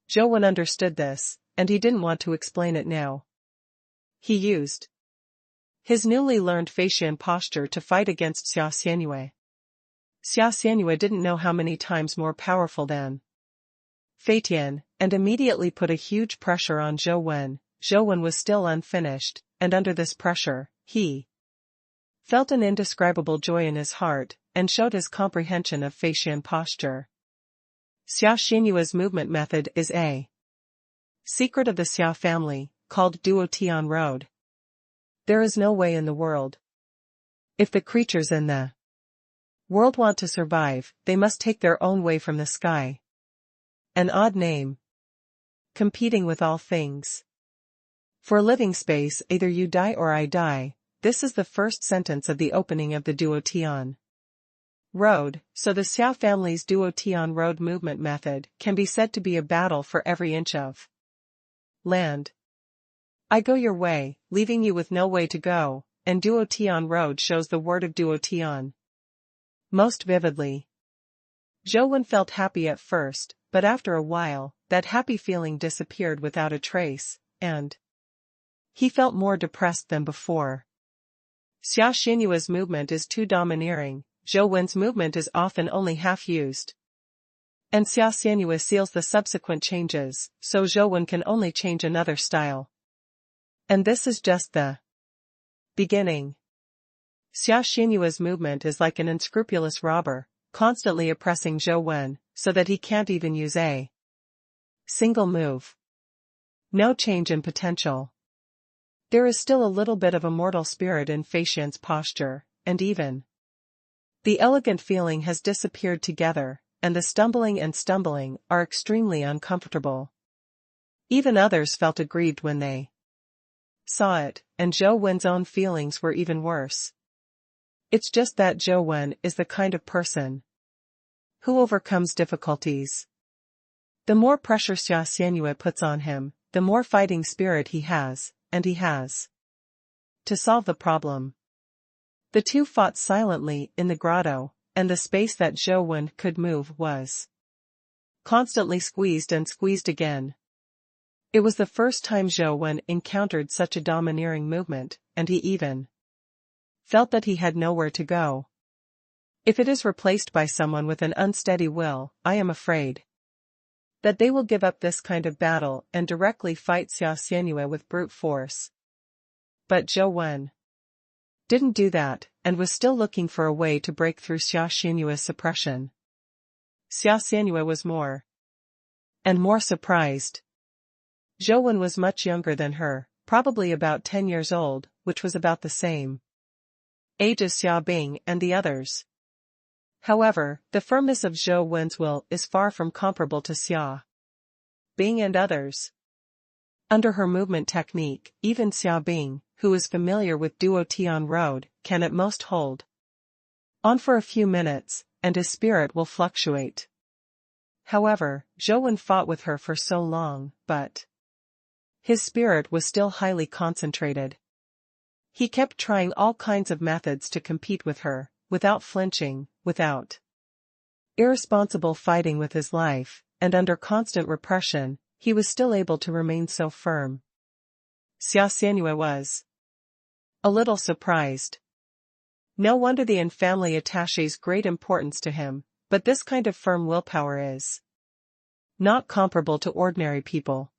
Zhou Wen understood this, and he didn't want to explain it now. He used his newly learned Feixian posture to fight against Xia Xianyue. Xia Xianyue didn't know how many times more powerful than Fei Tian, and immediately put a huge pressure on Zhou Wen. Zhou Wen was still unfinished, and under this pressure, he felt an indescribable joy in his heart, and showed his comprehension of Feixian posture. Xia Xianyue's movement method is a secret of the Xia family, called Duo Tian Road. There is no way in the world. If the creatures in the world want to survive, they must take their own way from the sky. An odd name. Competing with all things. For living space, either you die or I die. This is the first sentence of the opening of the Duo Tian Road, so the Xia family's Duo Tian Road movement method can be said to be a battle for every inch of land. I go your way, leaving you with no way to go, and Duo Tian Road shows the word of Duo Tian most vividly. Zhou Wen felt happy at first, but after a while, that happy feeling disappeared without a trace, and he felt more depressed than before. Xia Xianyue's movement is too domineering, Zhou Wen's movement is often only half used. And Xia Xianyue seals the subsequent changes, so Zhou Wen can only change another style. And this is just the beginning. Xia Xianyue's movement is like an unscrupulous robber, constantly oppressing Zhou Wen, so that he can't even use a single move. No change in potential. There is still a little bit of immortal spirit in Feixian's posture, and even the elegant feeling has disappeared together, and the stumbling are extremely uncomfortable. Even others felt aggrieved when they saw it, and Zhou Wen's own feelings were even worse. It's just that Zhou Wen is the kind of person who overcomes difficulties. The more pressure Xia Xianyue puts on him, the more fighting spirit he has, and he has to solve the problem. The two fought silently in the grotto, and the space that Zhou Wen could move was constantly squeezed and squeezed again. It was the first time Zhou Wen encountered such a domineering movement, and he even felt that he had nowhere to go. If it is replaced by someone with an unsteady will, I am afraid that they will give up this kind of battle and directly fight Xia Xianyue with brute force. But Zhou Wen didn't do that, and was still looking for a way to break through Xia Xianyue's suppression. Xia Xianyue was more and more surprised. Zhou Wen was much younger than her, probably about 10 years old, which was about the same age as Xia Bing and the others. However, the firmness of Zhou Wen's will is far from comparable to Xia Bing and others. Under her movement technique, even Xia Bing, who is familiar with Duo Tian Road, can at most hold on for a few minutes, and his spirit will fluctuate. However, Zhou Wen fought with her for so long, but his spirit was still highly concentrated. He kept trying all kinds of methods to compete with her, without flinching, without irresponsible fighting with his life, and under constant repression, he was still able to remain so firm. Xia Xianyue was a little surprised. No wonder the An family attaches great importance to him, but this kind of firm willpower is not comparable to ordinary people.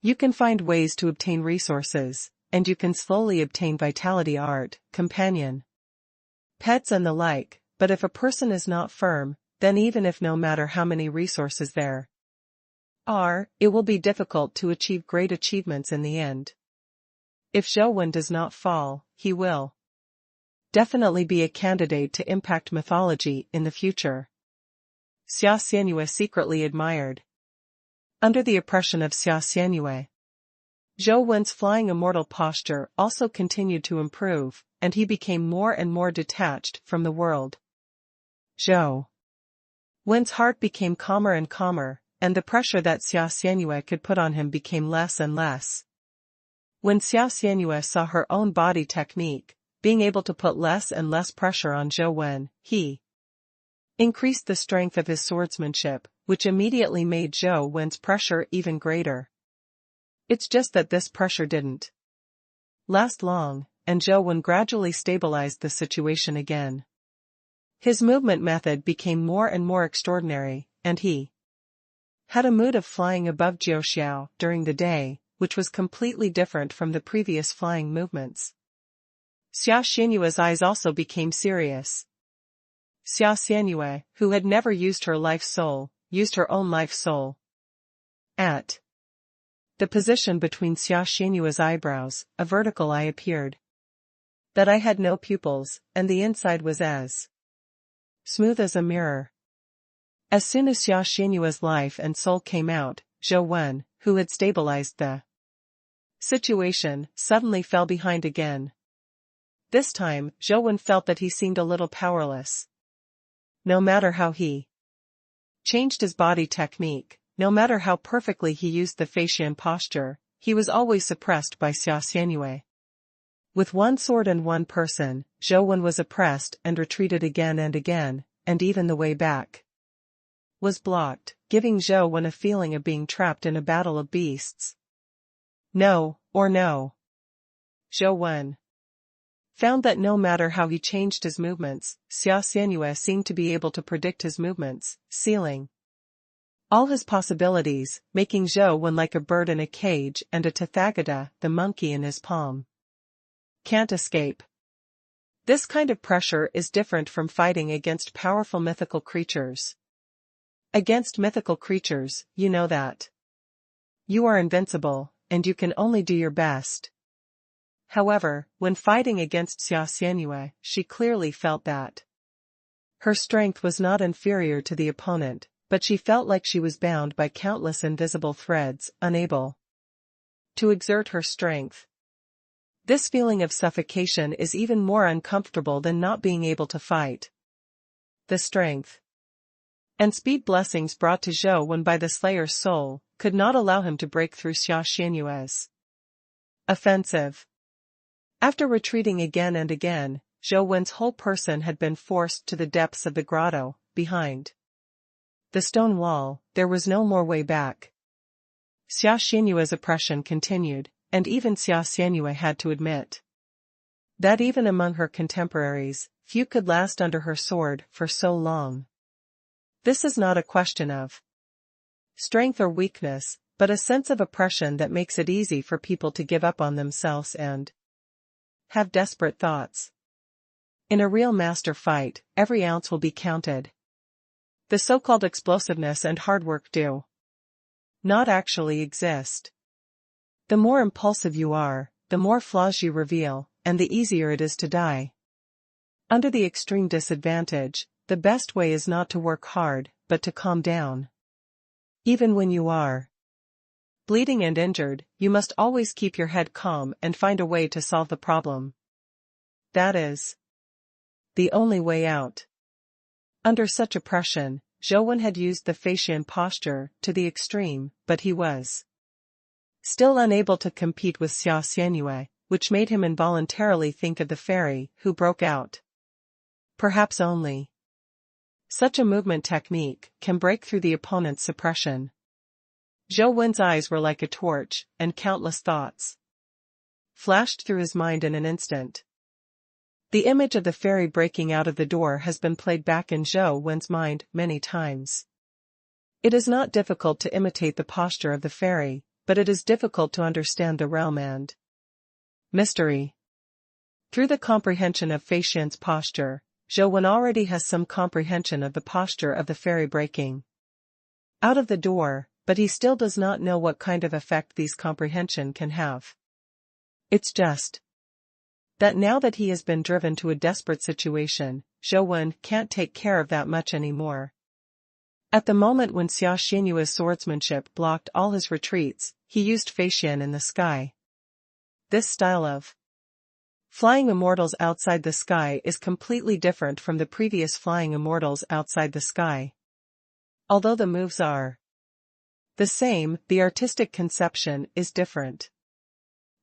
You can find ways to obtain resources, and you can slowly obtain vitality, art, companion, pets and the like, but if a person is not firm, then even if no matter how many resources there are, it will be difficult to achieve great achievements in the end. If Zhou Wen does not fall, he will definitely be a candidate to impact mythology in the future. Xia Xianyue secretly admired. Under the oppression of Xia Xianyue, Zhou Wen's flying immortal posture also continued to improve, and he became more and more detached from the world. Zhou Wen's heart became calmer and calmer, and the pressure that Xia Xianyue could put on him became less and less. When Xia Xianyue saw her own body technique, being able to put less and less pressure on Zhou Wen, he increased the strength of his swordsmanship, which immediately made Zhou Wen's pressure even greater. It's just that this pressure didn't last long, and Zhou Wen gradually stabilized the situation again. His movement method became more and more extraordinary, and he had a mood of flying above Jiuxiao during the day, which was completely different from the previous flying movements. Xia Xianyue's eyes also became serious. Xia Xianyue, who had never used her life soul, used her own life soul. At the position between Xia Xianyue's eyebrows, a vertical eye appeared. That eye had no pupils, and the inside was as smooth as a mirror. As soon as Xia Xianyue's life and soul came out, Zhou Wen, who had stabilized the situation, suddenly fell behind again. This time, Zhou Wen felt that he seemed a little powerless. No matter how he changed his body technique, no matter how perfectly he used the Feixian posture, he was always suppressed by Xia Xianyue. With one sword and one person, Zhou Wen was oppressed and retreated again and again, and even the way back was blocked, giving Zhou Wen a feeling of being trapped in a battle of beasts. No. Zhou Wen found that no matter how he changed his movements, Xia Xianyue seemed to be able to predict his movements, sealing all his possibilities, making Zhou Wen like a bird in a cage and a Tathagata, the monkey in his palm. Can't escape. This kind of pressure is different from fighting against powerful mythical creatures. Against mythical creatures, you know that you are invincible, and you can only do your best. However, when fighting against Xia Xianyue, she clearly felt that her strength was not inferior to the opponent, but she felt like she was bound by countless invisible threads, unable to exert her strength. This feeling of suffocation is even more uncomfortable than not being able to fight. The strength and speed blessings brought to Zhou Wen by the Slayer's soul could not allow him to break through Xia Xianyue's offensive. After retreating again and again, Zhou Wen's whole person had been forced to the depths of the grotto. Behind the stone wall, there was no more way back. Xia Xianyue's oppression continued, and even Xia Xianyue had to admit that even among her contemporaries, few could last under her sword for so long. This is not a question of strength or weakness, but a sense of oppression that makes it easy for people to give up on themselves and have desperate thoughts. In a real master fight, every ounce will be counted. The so-called explosiveness and hard work do not actually exist. The more impulsive you are, the more flaws you reveal, and the easier it is to die. Under the extreme disadvantage, the best way is not to work hard, but to calm down. Even when you are bleeding and injured, you must always keep your head calm and find a way to solve the problem. That is the only way out. Under such oppression, Zhou Wen had used the Feishian posture to the extreme, but he was still unable to compete with Xia Xianyue, which made him involuntarily think of the fairy who broke out. Perhaps only such a movement technique can break through the opponent's suppression. Zhou Wen's eyes were like a torch, and countless thoughts flashed through his mind in an instant. The image of the fairy breaking out of the door has been played back in Zhou Wen's mind many times. It is not difficult to imitate the posture of the fairy, but it is difficult to understand the realm and mystery. Through the comprehension of Feishian's posture, Zhou Wen already has some comprehension of the posture of the fairy breaking out of the door, but he still does not know what kind of effect these comprehension can have. It's just that now that he has been driven to a desperate situation, Zhou Wen can't take care of that much anymore. At the moment when Xia Xianyue's swordsmanship blocked all his retreats, he used Feishian in the sky. This style of flying immortals outside the sky is completely different from the previous flying immortals outside the sky. Although the moves are the same, the artistic conception is different.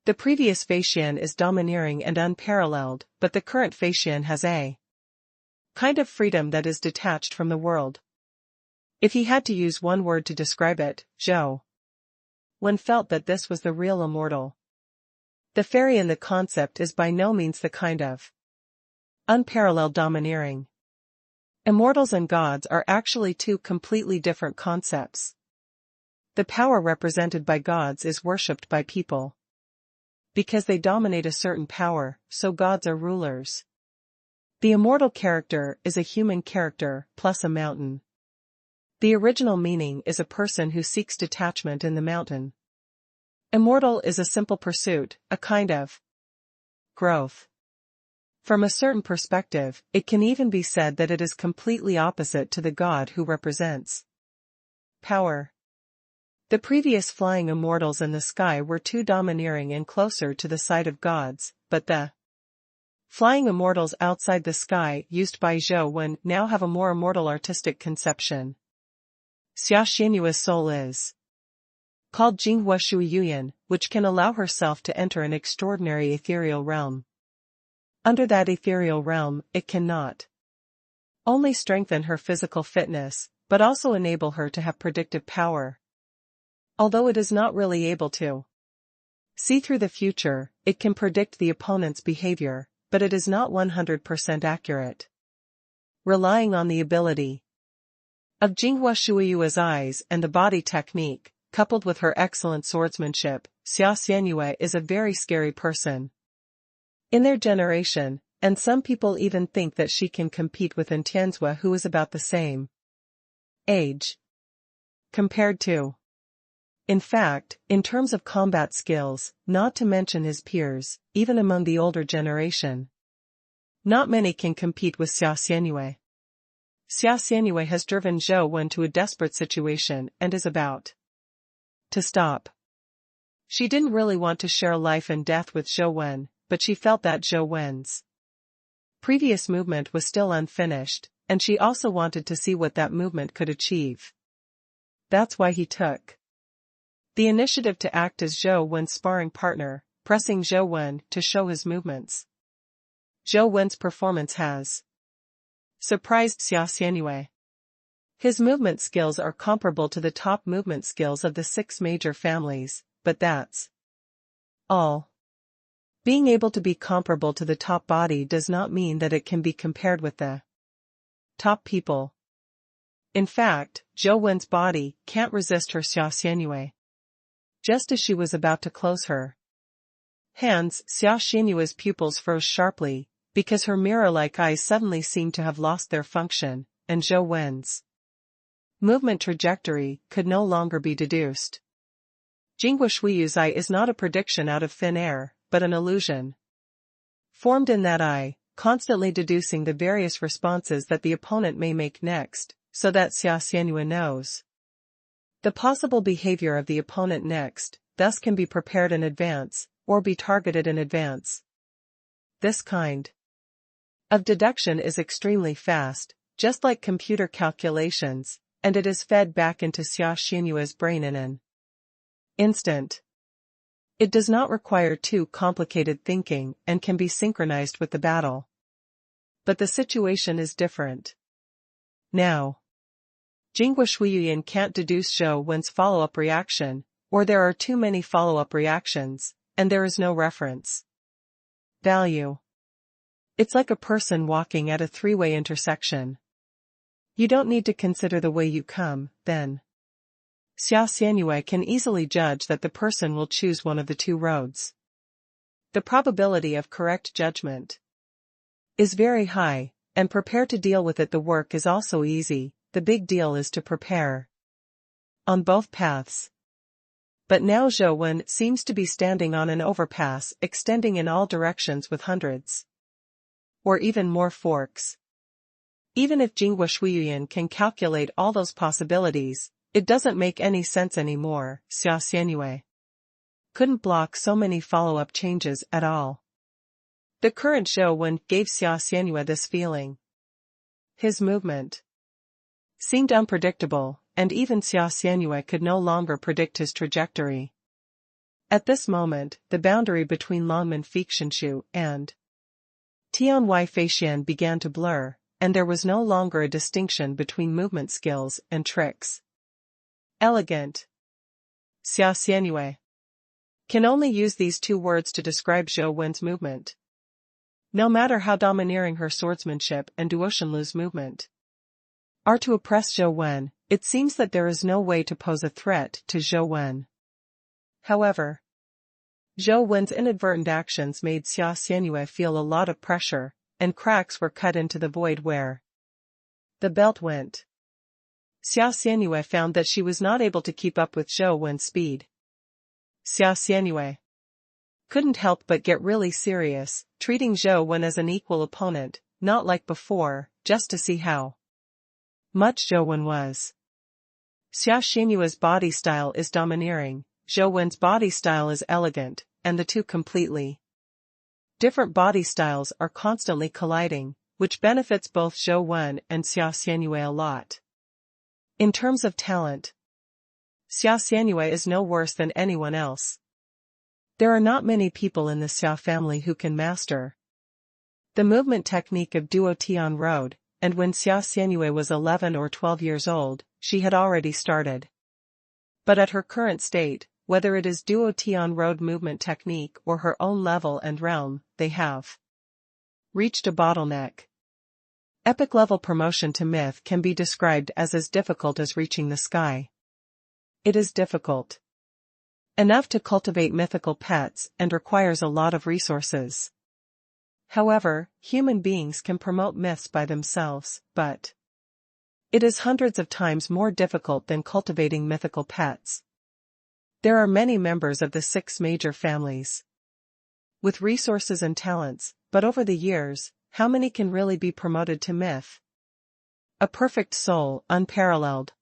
The previous Feishian is domineering and unparalleled, but the current Feishian has a kind of freedom that is detached from the world. If he had to use one word to describe it, Zhou Wen felt that this was the real immortal. The fairy in the concept is by no means the kind of unparalleled domineering. Immortals and gods are actually two completely different concepts. The power represented by gods is worshipped by people. Because they dominate a certain power, so gods are rulers. The immortal character is a human character, plus a mountain. The original meaning is a person who seeks detachment in the mountain. Immortal is a simple pursuit, a kind of growth. From a certain perspective, it can even be said that it is completely opposite to the god who represents power. The previous flying immortals in the sky were too domineering and closer to the side of gods, but the flying immortals outside the sky used by Zhou Wen now have a more immortal artistic conception. Xia Xianyue's soul is called Jinghua Shui Yuyan, which can allow herself to enter an extraordinary ethereal realm. Under that ethereal realm, it can not only strengthen her physical fitness, but also enable her to have predictive power. Although it is not really able to see through the future, it can predict the opponent's behavior, but it is not 100% accurate. Relying on the ability of Jinghua Shuiyue's eyes and the body technique, coupled with her excellent swordsmanship, Xia Xianyue is a very scary person in their generation, and some people even think that she can compete with Tianzhua, who is about the same age compared to. In fact, in terms of combat skills, not to mention his peers, even among the older generation, not many can compete with Xia Xianyue. Xia Xianyue has driven Zhou Wen to a desperate situation and is about to stop. She didn't really want to share life and death with Zhou Wen, but she felt that Zhou Wen's previous movement was still unfinished, and she also wanted to see what that movement could achieve. That's why he took the initiative to act as Zhou Wen's sparring partner, pressing Zhou Wen to show his movements. Zhou Wen's performance has surprised Xia Xianyue. His movement skills are comparable to the top movement skills of the 6 major families, but that's all. Being able to be comparable to the top body does not mean that it can be compared with the top people. In fact, Zhou Wen's body can't resist her Xia Xianyue. Just as she was about to close her hands, Xia Xianyue's pupils froze sharply, because her mirror-like eyes suddenly seemed to have lost their function, and Zhou Wen's movement trajectory could no longer be deduced. Jingguo Shuiyu's eye is not a prediction out of thin air, but an illusion formed in that eye, constantly deducing the various responses that the opponent may make next, so that Xia Xianyue knows the possible behavior of the opponent next, thus can be prepared in advance, or be targeted in advance. This kind of deduction is extremely fast, just like computer calculations, and it is fed back into Xia Xianyue's brain in an instant. It does not require too complicated thinking and can be synchronized with the battle. But the situation is different now. Jingguo Shuiyuan can't deduce Zhou Wen's follow-up reaction, or there are too many follow-up reactions, and there is no reference value. It's like a person walking at a 3-way intersection. You don't need to consider the way you come, then. Xia Xianyue can easily judge that the person will choose one of the 2 roads. The probability of correct judgment is very high, and prepare to deal with it. The work is also easy, the big deal is to prepare on both paths. But now Zhou Wen seems to be standing on an overpass extending in all directions with hundreds or even more forks. Even if Jingguo Shuiyuan can calculate all those possibilities, it doesn't make any sense anymore. Xia Xianyue couldn't block so many follow-up changes at all. The current Zhou Wen gave Xia Xianyue this feeling. His movement seemed unpredictable, and even Xia Xianyue could no longer predict his trajectory. At this moment, the boundary between Longman Feixianshu and Tian Feixian began to blur, and there was no longer a distinction between movement skills and tricks. Elegant. Xia Xianyue can only use these 2 words to describe Zhou Wen's movement. No matter how domineering her swordsmanship and Duoshanlu's movement are to oppress Zhou Wen, it seems that there is no way to pose a threat to Zhou Wen. However, Zhou Wen's inadvertent actions made Xia Xianyue feel a lot of pressure, and cracks were cut into the void where the belt went. Xia Xianyue found that she was not able to keep up with Zhou Wen's speed. Xia Xianyue couldn't help but get really serious, treating Zhou Wen as an equal opponent, not like before, just to see how much Zhou Wen was. Xia Xianyue's body style is domineering, Zhou Wen's body style is elegant, and the 2 completely different body styles are constantly colliding, which benefits both Zhou Wen and Xia Xianyue a lot. In terms of talent, Xia Xianyue is no worse than anyone else. There are not many people in the Xia family who can master the movement technique of Duo Tian Road, and when Xia Xianyue was 11 or 12 years old, she had already started. But at her current state, whether it is Duo Tian Road movement technique or her own level and realm, they have reached a bottleneck. Epic level promotion to myth can be described as difficult as reaching the sky. It is difficult enough to cultivate mythical pets and requires a lot of resources. However, human beings can promote myths by themselves, but it is hundreds of times more difficult than cultivating mythical pets. There are many members of the 6 major families with resources and talents, but over the years, how many can really be promoted to myth? A perfect soul, unparalleled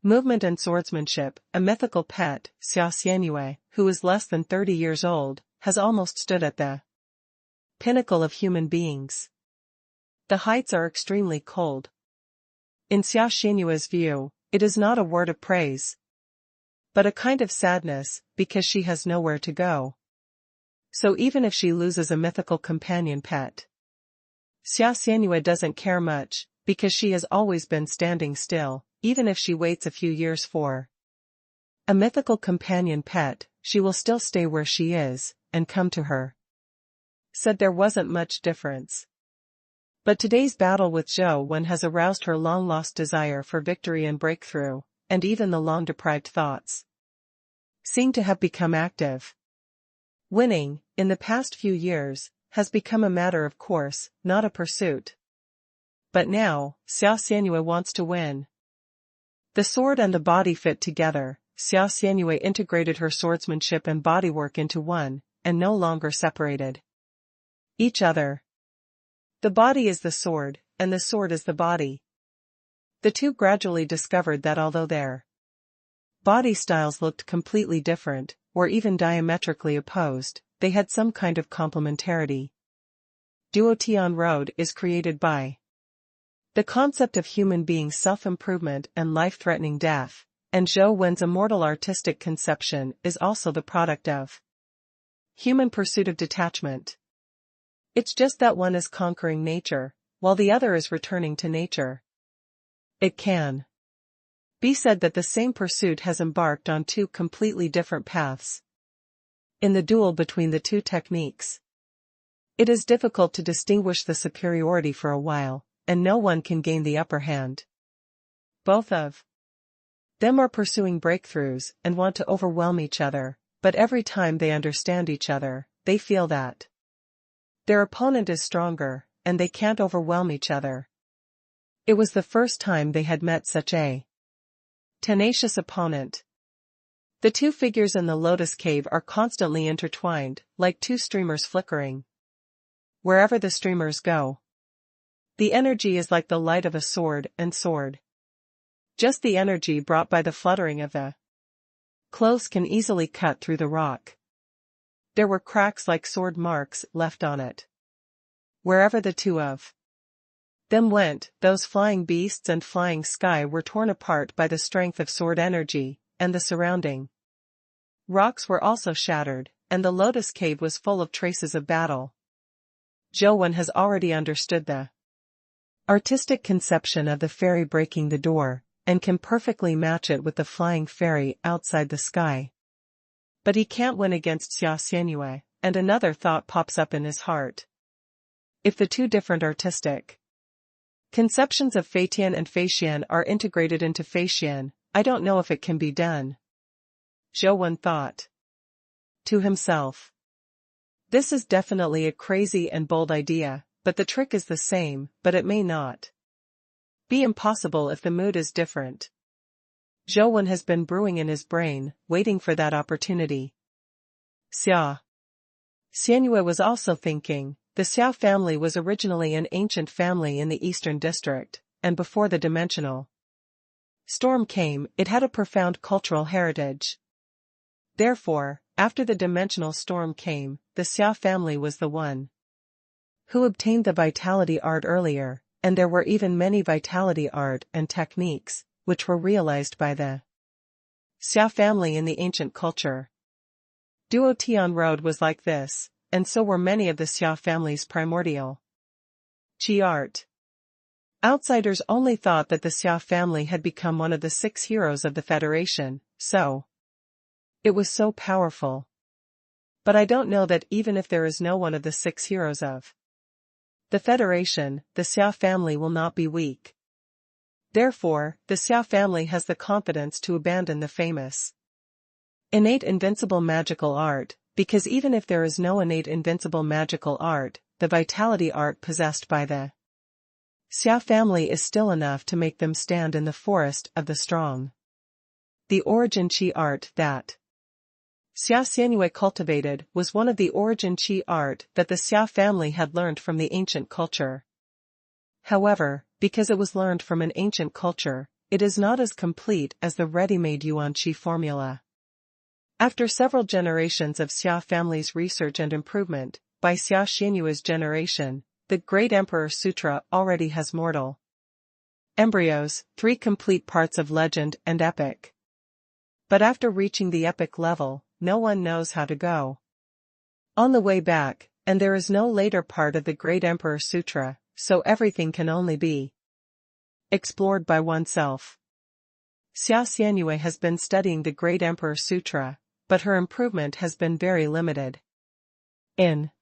movement and swordsmanship, a mythical pet, Xia Xianyue, who is less than 30 years old, has almost stood at the pinnacle of human beings. The heights are extremely cold. In Xia Xianyue's view, it is not a word of praise, but a kind of sadness, because she has nowhere to go. So even if she loses a mythical companion pet, Xia Xianyue doesn't care much, because she has always been standing still, even if she waits a few years for a mythical companion pet, she will still stay where she is, and come to her. Said there wasn't much difference. But today's battle with Zhou Wen has aroused her long-lost desire for victory and breakthrough, and even the long-deprived thoughts seem to have become active. Winning, in the past few years, has become a matter of course, not a pursuit. But now, Xia Xianyue wants to win. The sword and the body fit together. Xia Xianyue integrated her swordsmanship and bodywork into one, and no longer separated each other. The body is the sword, and the sword is the body. The two gradually discovered that although their body styles looked completely different, or even diametrically opposed, they had some kind of complementarity. Duo Tian Road is created by the concept of human beings' self-improvement and life-threatening death, and Zhou Wen's immortal artistic conception is also the product of human pursuit of detachment. It's just that one is conquering nature, while the other is returning to nature. It can be said that the same pursuit has embarked on two completely different paths. In the duel between the two techniques, it is difficult to distinguish the superiority for a while, and no one can gain the upper hand. Both of them are pursuing breakthroughs and want to overwhelm each other, but every time they understand each other, they feel that their opponent is stronger, and they can't overwhelm each other. It was the first time they had met such a tenacious opponent. The two figures in the lotus cave are constantly intertwined, like two streamers flickering. Wherever the streamers go, the energy is like the light of a sword and sword. Just the energy brought by the fluttering of the clothes can easily cut through the rock. There were cracks like sword marks left on it. Wherever the two of them went, those flying beasts and flying sky were torn apart by the strength of sword energy, and the surrounding rocks were also shattered, and the lotus cave was full of traces of battle. Zhou Wen has already understood the artistic conception of the fairy breaking the door, and can perfectly match it with the flying fairy outside the sky. But he can't win against Xia Xianyue, and another thought pops up in his heart. If the two different artistic conceptions of Tian and Tian are integrated into Tian, I don't know if it can be done. Zhou Wen thought to himself. This is definitely a crazy and bold idea, but the trick is the same, but it may not be impossible if the mood is different. Zhou Wen has been brewing in his brain, waiting for that opportunity. Xia Xianyue was also thinking. The Xiao family was originally an ancient family in the Eastern District, and before the dimensional storm came, it had a profound cultural heritage. Therefore, after the dimensional storm came, the Xiao family was the one who obtained the vitality art earlier, and there were even many vitality art and techniques, which were realized by the Xiao family in the ancient culture. Duo Tian Road was like this, and so were many of the Xia family's primordial qi art. Outsiders only thought that the Xia family had become one of the 6 heroes of the Federation, so it was so powerful. But I don't know that even if there is no one of the 6 heroes of the Federation, the Xia family will not be weak. Therefore, the Xia family has the confidence to abandon the famous innate invincible magical art, because even if there is no innate invincible magical art, the vitality art possessed by the Xia family is still enough to make them stand in the forest of the strong. The origin qi art that Xia Xianyue cultivated was one of the origin qi art that the Xia family had learned from the ancient culture. However, because it was learned from an ancient culture, it is not as complete as the ready-made yuan-chi formula. After several generations of Xia family's research and improvement, by Xia Xianyue's generation, the Great Emperor Sutra already has mortal embryos, 3 complete parts of legend and epic. But after reaching the epic level, no one knows how to go on the way back, and there is no later part of the Great Emperor Sutra, so everything can only be explored by oneself. Xia Xianyue has been studying the Great Emperor Sutra, but her improvement has been very limited. In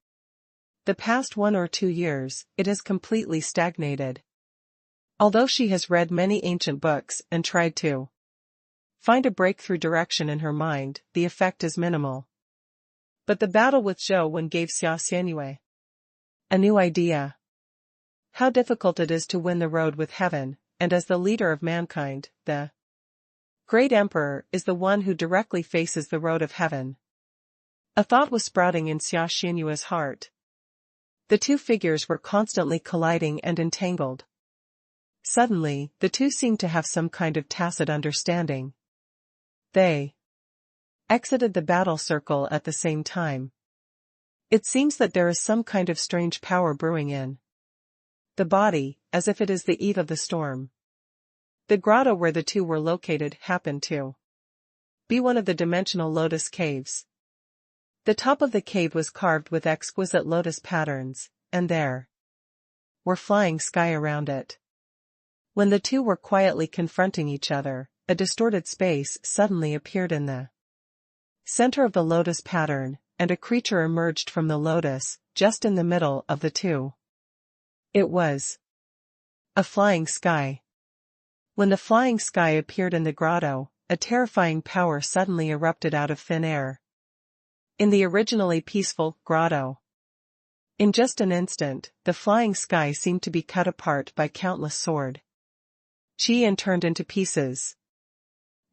the past 1 or 2 years, it has completely stagnated. Although she has read many ancient books and tried to find a breakthrough direction in her mind, the effect is minimal. But the battle with Zhou Wen gave Xia Xianyue a new idea. How difficult it is to win the road with heaven, and as the leader of mankind, the Great Emperor is the one who directly faces the road of heaven. A thought was sprouting in Xia Xianyue's heart. The two figures were constantly colliding and entangled. Suddenly, the two seemed to have some kind of tacit understanding. They exited the battle circle at the same time. It seems that there is some kind of strange power brewing in the body, as if it is the eve of the storm. The grotto where the two were located happened to be one of the dimensional lotus caves. The top of the cave was carved with exquisite lotus patterns, and there were flying sky around it. When the two were quietly confronting each other, a distorted space suddenly appeared in the center of the lotus pattern, and a creature emerged from the lotus, just in the middle of the two. It was a flying sky. When the flying sky appeared in the grotto, a terrifying power suddenly erupted out of thin air. In the originally peaceful grotto, in just an instant, the flying sky seemed to be cut apart by countless sword chi and turned into pieces.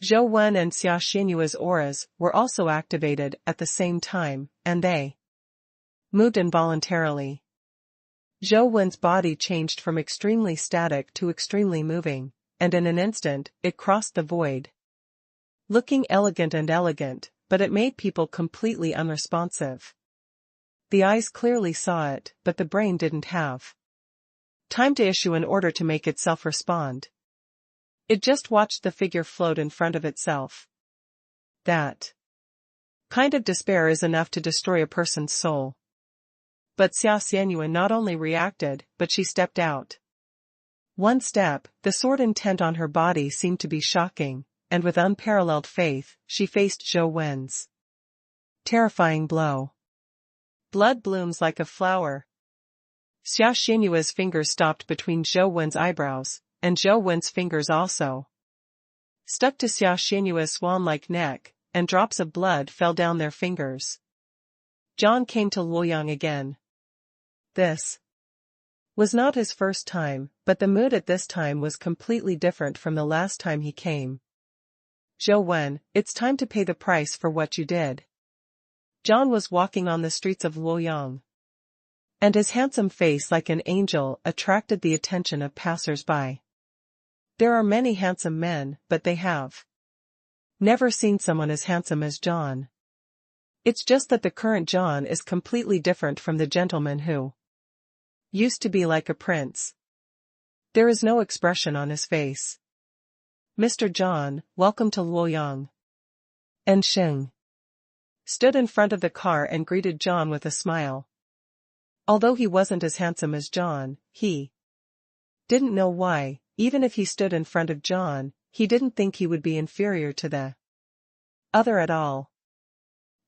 Zhou Wen and Xia Xianyue's auras were also activated at the same time, and they moved involuntarily. Zhou Wen's body changed from extremely static to extremely moving, and in an instant, it crossed the void. Looking elegant, but it made people completely unresponsive. The eyes clearly saw it, but the brain didn't have time to issue an order to make itself respond. It just watched the figure float in front of itself. That kind of despair is enough to destroy a person's soul. But Xia Xianyue not only reacted, but she stepped out. One step, the sword intent on her body seemed to be shocking, and with unparalleled faith, she faced Zhou Wen's terrifying blow. Blood blooms like a flower. Xia Xianyue's fingers stopped between Zhou Wen's eyebrows, and Zhou Wen's fingers also stuck to Xia Xianyue's swan-like neck, and drops of blood fell down their fingers. John came to Luoyang again. This was not his first time, but the mood at this time was completely different from the last time he came. Zhou Wen, it's time to pay the price for what you did. John was walking on the streets of Luoyang, and his handsome face like an angel attracted the attention of passers-by. There are many handsome men, but they have never seen someone as handsome as John. It's just that the current John is completely different from the gentleman who used to be like a prince. There is no expression on his face. Mr. John, welcome to Luoyang. And Sheng stood in front of the car and greeted John with a smile. Although he wasn't as handsome as John, he didn't know why. Even if he stood in front of John, he didn't think he would be inferior to the other at all.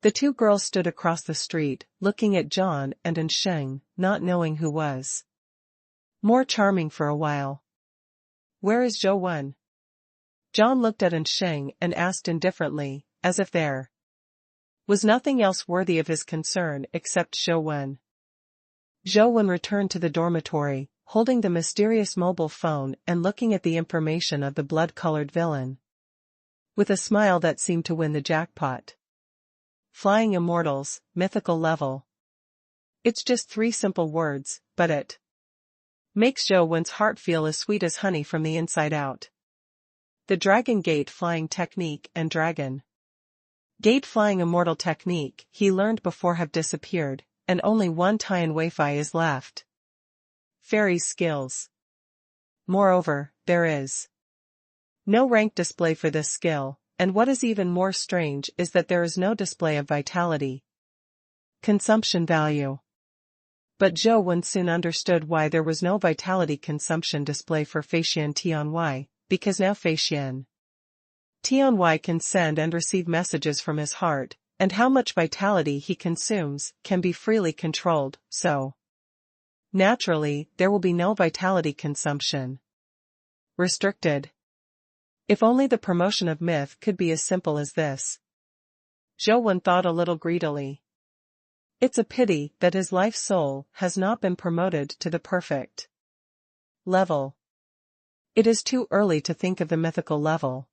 The two girls stood across the street, looking at John and Sheng, not knowing who was more charming for a while. Where is Zhou Wen? John looked at Sheng and asked indifferently, as if there was nothing else worthy of his concern except Zhou Wen. Zhou Wen returned to the dormitory, holding the mysterious mobile phone and looking at the information of the blood-colored villain with a smile that seemed to win the jackpot. Flying Immortals, mythical level. It's just 3 simple words, but it Makes Zhou Wen's heart feel as sweet as honey from the inside out. The Dragon Gate Flying Technique and Dragon Gate Flying Immortal Technique he learned before have disappeared, and only one Tian Weifi is left. Fairy's Skills. Moreover, there is no rank display for this skill, and what is even more strange is that there is no display of vitality. Consumption value. But Zhou Wen soon understood why there was no vitality consumption display for Feixian Tianwei, because now Feixian Tianwei can send and receive messages from his heart, and how much vitality he consumes can be freely controlled, so naturally, there will be no vitality consumption. Restricted. If only the promotion of myth could be as simple as this. Zhou Wen thought a little greedily. It's a pity that his life soul has not been promoted to the perfect level. It is too early to think of the mythical level.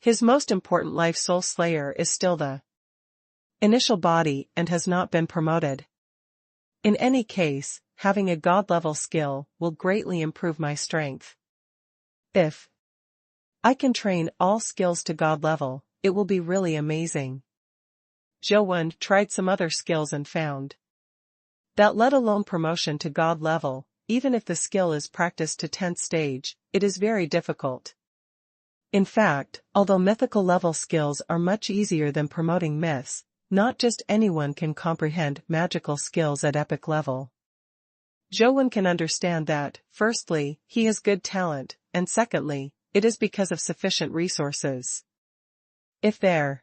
His most important life soul slayer is still the initial body and has not been promoted. In any case, having a god-level skill will greatly improve my strength. If I can train all skills to god level, it will be really amazing. Zhou Wen tried some other skills and found that let alone promotion to god level, even if the skill is practiced to 10th stage, it is very difficult. In fact, although mythical level skills are much easier than promoting myths, not just anyone can comprehend magical skills at epic level. Zhou Wen can understand that, firstly, he has good talent, and secondly, it is because of sufficient resources. If there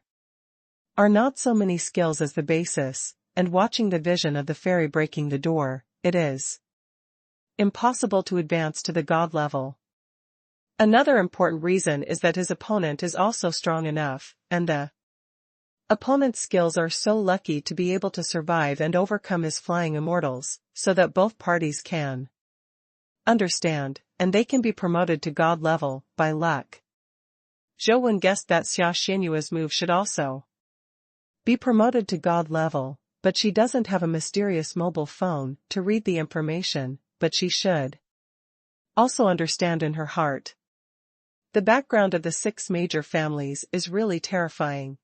are not so many skills as the basis, and watching the vision of the fairy breaking the door, it is impossible to advance to the god level. Another important reason is that his opponent is also strong enough, and the opponent's skills are so lucky to be able to survive and overcome his flying immortals, so that both parties can understand, and they can be promoted to god level, by luck. Zhou Wen guessed that Xia Xianyue's move should also be promoted to god level, but she doesn't have a mysterious mobile phone to read the information, but she should also understand in her heart. The background of the 6 major families is really terrifying.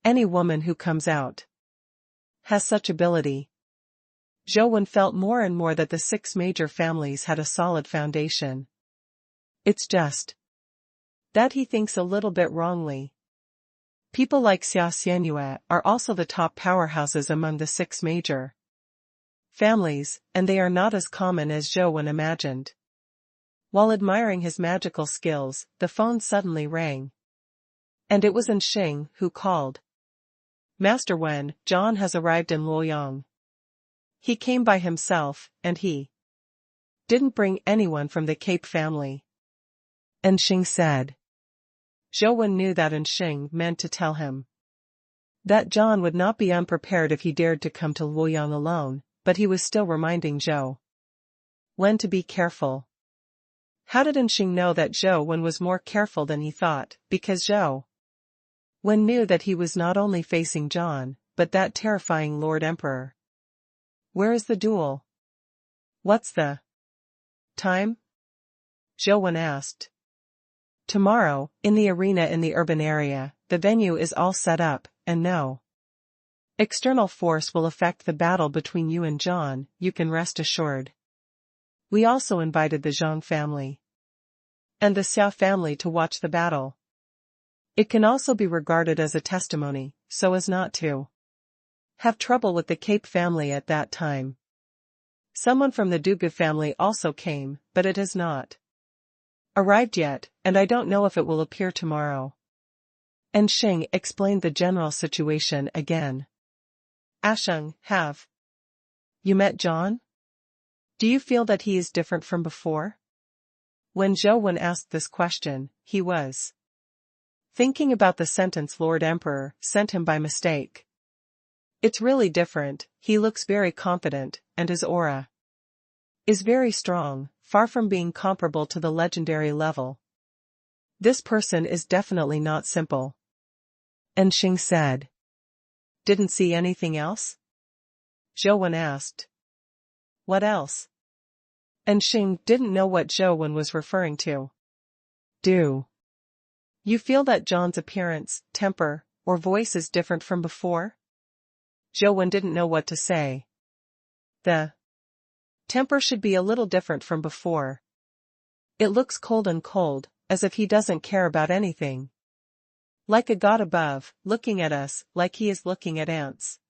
Any woman who comes out has such ability. Zhou Wen felt more and more that the 6 major families had a solid foundation. It's just that he thinks a little bit wrongly. People like Xia Xianyue are also the top powerhouses among the 6 major families, and they are not as common as Zhou Wen imagined. While admiring his magical skills, the phone suddenly rang. And it was Xing who called. Master Wen, John has arrived in Luoyang. He came by himself, and he didn't bring anyone from the Cape family. Xing said. Zhou Wen knew that Xing meant to tell him that John would not be unprepared if he dared to come to Luoyang alone, but he was still reminding Zhou Wen to be careful. How did Xing know that Zhou Wen was more careful than he thought? Because Zhou Wen knew that he was not only facing John, but that terrifying Lord Emperor. Where is the duel? What's the time? Zhou Wen asked. Tomorrow, in the arena in the urban area, the venue is all set up, and no external force will affect the battle between you and John, you can rest assured. We also invited the Zhang family and the Xia family to watch the battle. It can also be regarded as a testimony, so as not to have trouble with the Cape family at that time. Someone from the Dugu family also came, but it has not arrived yet, and I don't know if it will appear tomorrow. And Xing explained the general situation again. Asheng, have you met John? Do you feel that he is different from before? When Zhou Wen asked this question, he was thinking about the sentence Lord Emperor sent him by mistake. It's really different, he looks very confident, and his aura is very strong, far from being comparable to the legendary level. This person is definitely not simple. And Xing said. Didn't see anything else? Zhou Wen asked. What else? And Xing didn't know what Zhou was referring to. Do you feel that John's appearance, temper, or voice is different from before? Zhou didn't know what to say. The temper should be a little different from before. It looks cold, as if he doesn't care about anything. Like a god above, looking at us, like he is looking at ants.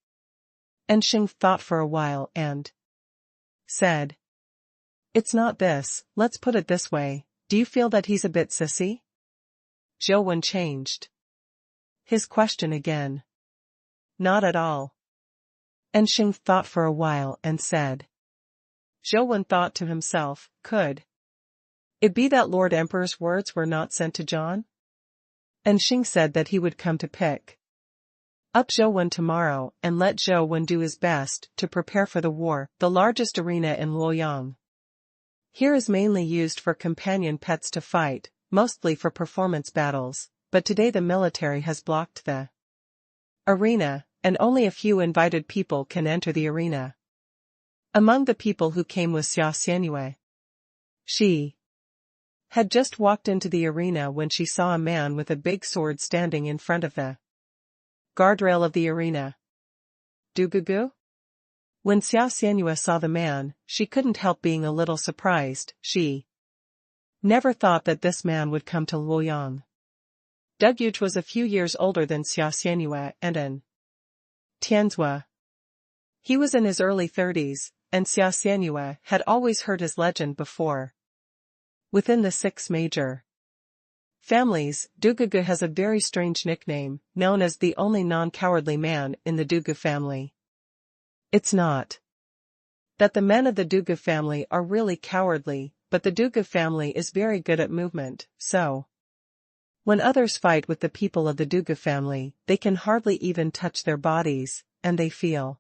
And Xing thought for a while and said, "It's not this, let's put it this way, do you feel that he's a bit sissy?" Zhou changed his question again. "Not at all." And Xing thought for a while and said. Zhou thought to himself, could it be that Lord Emperor's words were not sent to John? And Xing said that he would come to pick up Zhou tomorrow and let Zhou do his best to prepare for the war, the largest arena in Luoyang. Here is mainly used for companion pets to fight, mostly for performance battles, but today the military has blocked the arena, and only a few invited people can enter the arena. Among the people who came was Xia Xianyue. She had just walked into the arena when she saw a man with a big sword standing in front of the guardrail of the arena. Dugugu? When Xia Xianyue saw the man, she couldn't help being a little surprised. She never thought that this man would come to Luoyang. Duguge was a few years older than Xia Xianyue and an Tianzua. He was in his early 30s, and Xia Xianyue had always heard his legend before. Within the 6 major families, Dugugu has a very strange nickname, known as the only non-cowardly man in the Dugu family. It's not that the men of the Dugu family are really cowardly, but the Dugu family is very good at movement, so when others fight with the people of the Dugu family, they can hardly even touch their bodies, and they feel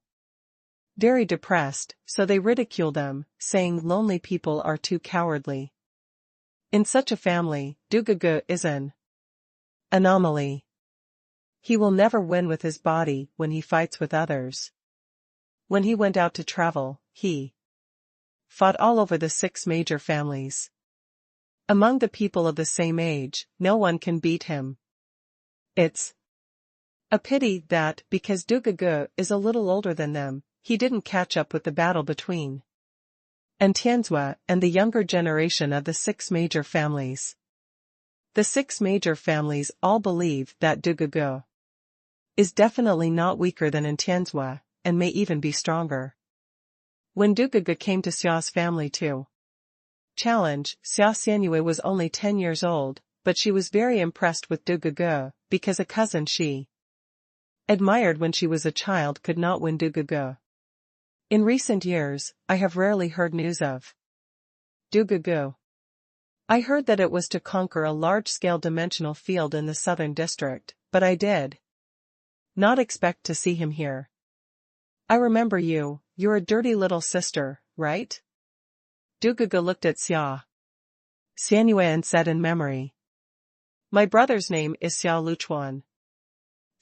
very depressed, so they ridicule them, saying lonely people are too cowardly. In such a family, Dugugu is an anomaly. He will never win with his body when he fights with others. When he went out to travel, he fought all over the 6 major families. Among the people of the same age, no one can beat him. It's a pity that, because Dugugu is a little older than them, he didn't catch up with the battle between and Tianzua and the younger generation of the 6 major families. The 6 major families all believe that Dugugu is definitely not weaker than in Tianzua, and may even be stronger. When Dugugu came to Xia's family to challenge, Xia Xianyue was only 10 years old, but she was very impressed with Dugugu, because a cousin she admired when she was a child could not win Dugugu. In recent years, I have rarely heard news of Dugugu. I heard that it was to conquer a large-scale dimensional field in the southern district, but I did not expect to see him here. I remember you, you're a dirty little sister, right? Dugugu looked at Xia Xianyue and said in memory. My brother's name is Xia Luchuan.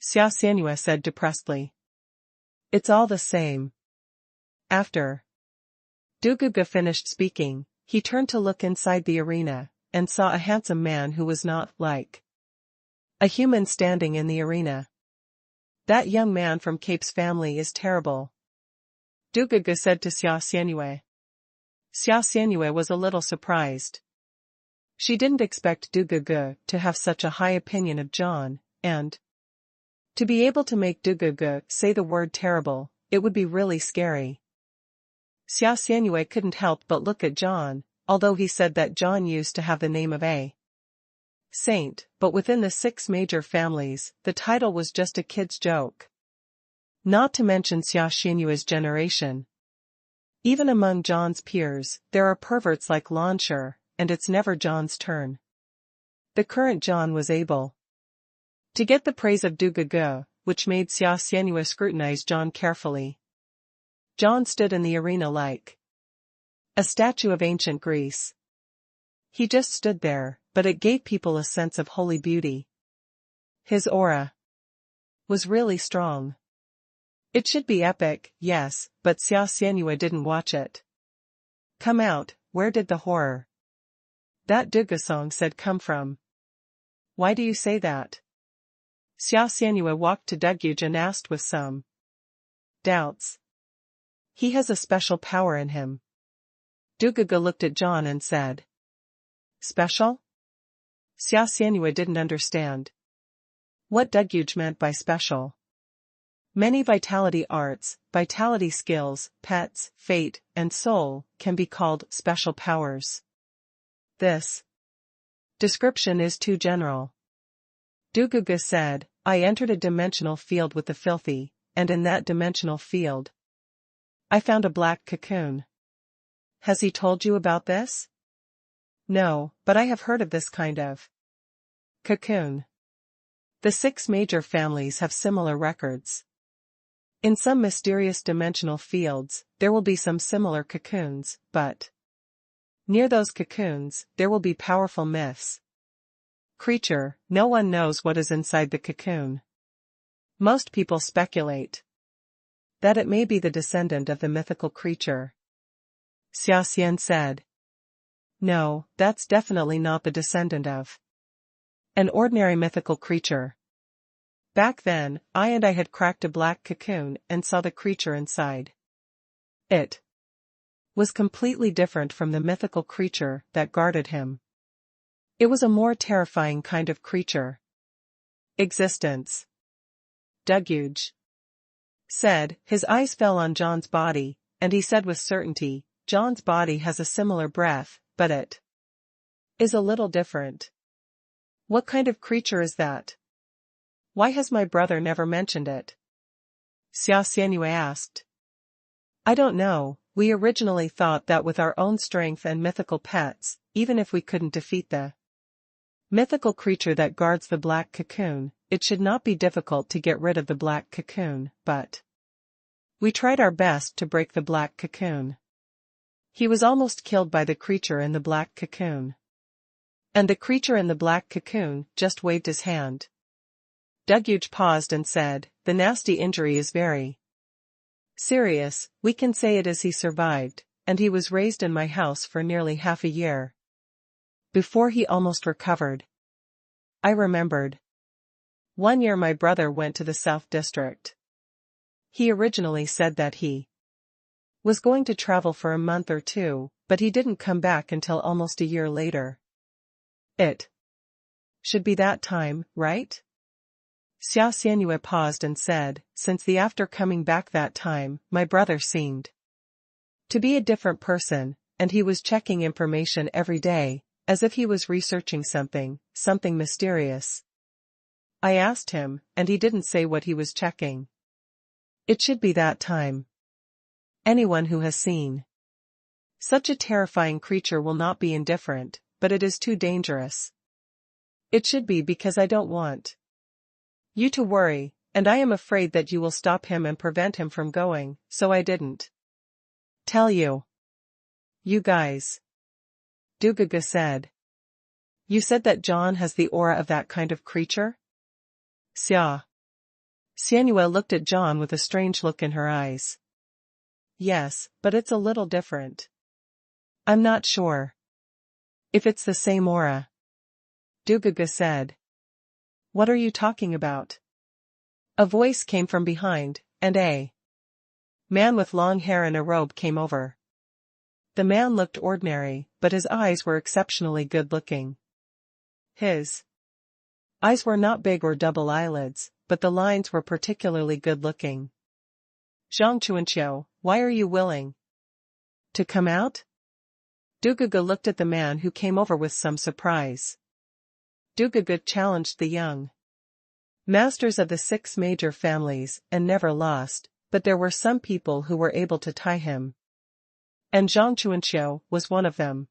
Xia Xianyue said depressedly. It's all the same. After Dugugu finished speaking, he turned to look inside the arena, and saw a handsome man who was not like a human standing in the arena. That young man from Cape's family is terrible, Dugugu said to Xia Xianyue. Xia Xianyue was a little surprised. She didn't expect Dugugu to have such a high opinion of John, and to be able to make Dugugu say the word terrible, it would be really scary. Xia Xianyue couldn't help but look at John, although he said that John used to have the name of a saint, but within the 6 major families, the title was just a kid's joke. Not to mention Xia Xianyue's generation. Even among John's peers, there are perverts like Lansher, and it's never John's turn. The current John was able to get the praise of Dugugu, which made Xia Xianyue scrutinize John carefully. John stood in the arena like a statue of ancient Greece. He just stood there, but it gave people a sense of holy beauty. His aura was really strong. It should be epic, yes, but Xia Xianyue didn't watch it. Come out, where did the horror that Dugasong said come from? Why do you say that? Xia Xianyu walked to Duguj and asked with some doubts. He has a special power in him. Duguga looked at John and said. Special? Xia Xianyu didn't understand what Duguj meant by special. Many vitality arts, vitality skills, pets, fate, and soul, can be called special powers. This description is too general. Duguga said, I entered a dimensional field with the filthy, and in that dimensional field, I found a black cocoon. Has he told you about this? No, but I have heard of this kind of cocoon. The 6 major families have similar records. In some mysterious dimensional fields, there will be some similar cocoons, but near those cocoons, there will be powerful myths. Creature, no one knows what is inside the cocoon. Most people speculate that it may be the descendant of the mythical creature. Xia Xian said. No, that's definitely not the descendant of an ordinary mythical creature. Back then, I had cracked a black cocoon and saw the creature inside. It was completely different from the mythical creature that guarded him. It was a more terrifying kind of creature. Existence. Duguj said. His eyes fell on John's body, and he said with certainty, John's body has a similar breath, but it is a little different. What kind of creature is that? Why has my brother never mentioned it? Xia Xianyu asked. I don't know, we originally thought that with our own strength and mythical pets, even if we couldn't defeat the mythical creature that guards the black cocoon, it should not be difficult to get rid of the black cocoon, but we tried our best to break the black cocoon. He was almost killed by the creature in the black cocoon. And the creature in the black cocoon just waved his hand. Duguj paused and said, the nasty injury is very serious. We can say it as he survived, and he was raised in my house for nearly half a year. Before he almost recovered. I remembered. 1 year my brother went to the South District. He originally said that he was going to travel for a month or 2, but he didn't come back until almost a year later. It should be that time, right? Xia Xianyu paused and said, since the after coming back that time, my brother seemed to be a different person, and he was checking information every day, as if he was researching something mysterious. I asked him, and he didn't say what he was checking. It should be that time. Anyone who has seen such a terrifying creature will not be indifferent, but it is too dangerous. It should be because I don't want you to worry, and I am afraid that you will stop him and prevent him from going, so I didn't tell you. You guys. Duguga said. You said that John has the aura of that kind of creature? Xia Xianyu looked at John with a strange look in her eyes. Yes, but it's a little different. I'm not sure if it's the same aura. Duguga said. What are you talking about? A voice came from behind, and a man with long hair and a robe came over. The man looked ordinary, but his eyes were exceptionally good-looking. His eyes were not big or double eyelids, but the lines were particularly good-looking. Zhang Chuanqiu, why are you willing to come out? Duguga looked at the man who came over with some surprise. Duguga challenged the young masters of the 6 major families and never lost, but there were some people who were able to tie him. And Zhang Chuanqiu was one of them.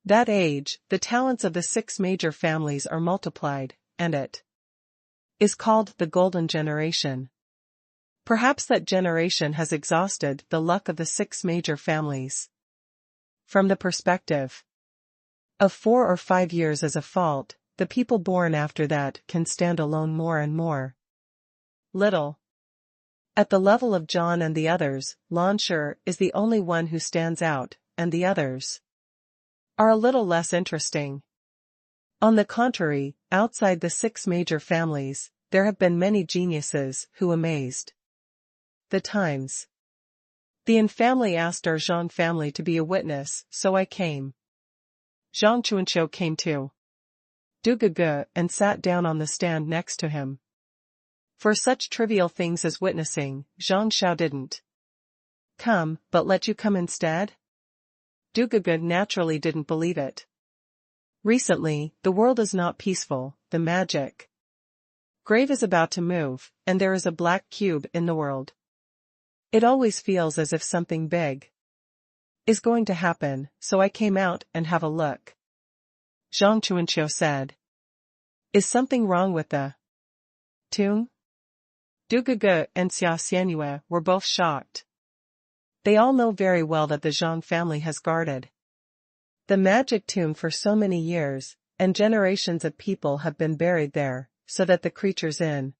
That age, the talents of the 6 major families are multiplied, and it is called the Golden Generation. Perhaps that generation has exhausted the luck of the 6 major families. From the perspective of 4 or 5 years as a fault, the people born after that can stand alone more and more. Little. At the level of John and the others, Lan Shi is the only one who stands out, and the others are a little less interesting. On the contrary, outside the 6 major families, there have been many geniuses who amazed the times. The Yin family asked our Zhang family to be a witness, so I came. Zhang Chuanqiu came too. Dugugu and sat down on the stand next to him. For such trivial things as witnessing, Zhang Xiao didn't come, but let you come instead? Dugugu naturally didn't believe it. Recently, the world is not peaceful, the magic grave is about to move, and there is a black cube in the world. It always feels as if something big is going to happen, so I came out and have a look. Zhang Chuanqiu said. Is something wrong with the tomb? Dugugu and Xia Xianyue were both shocked. They all know very well that the Zhang family has guarded the magic tomb for so many years, and generations of people have been buried there, so that the creatures in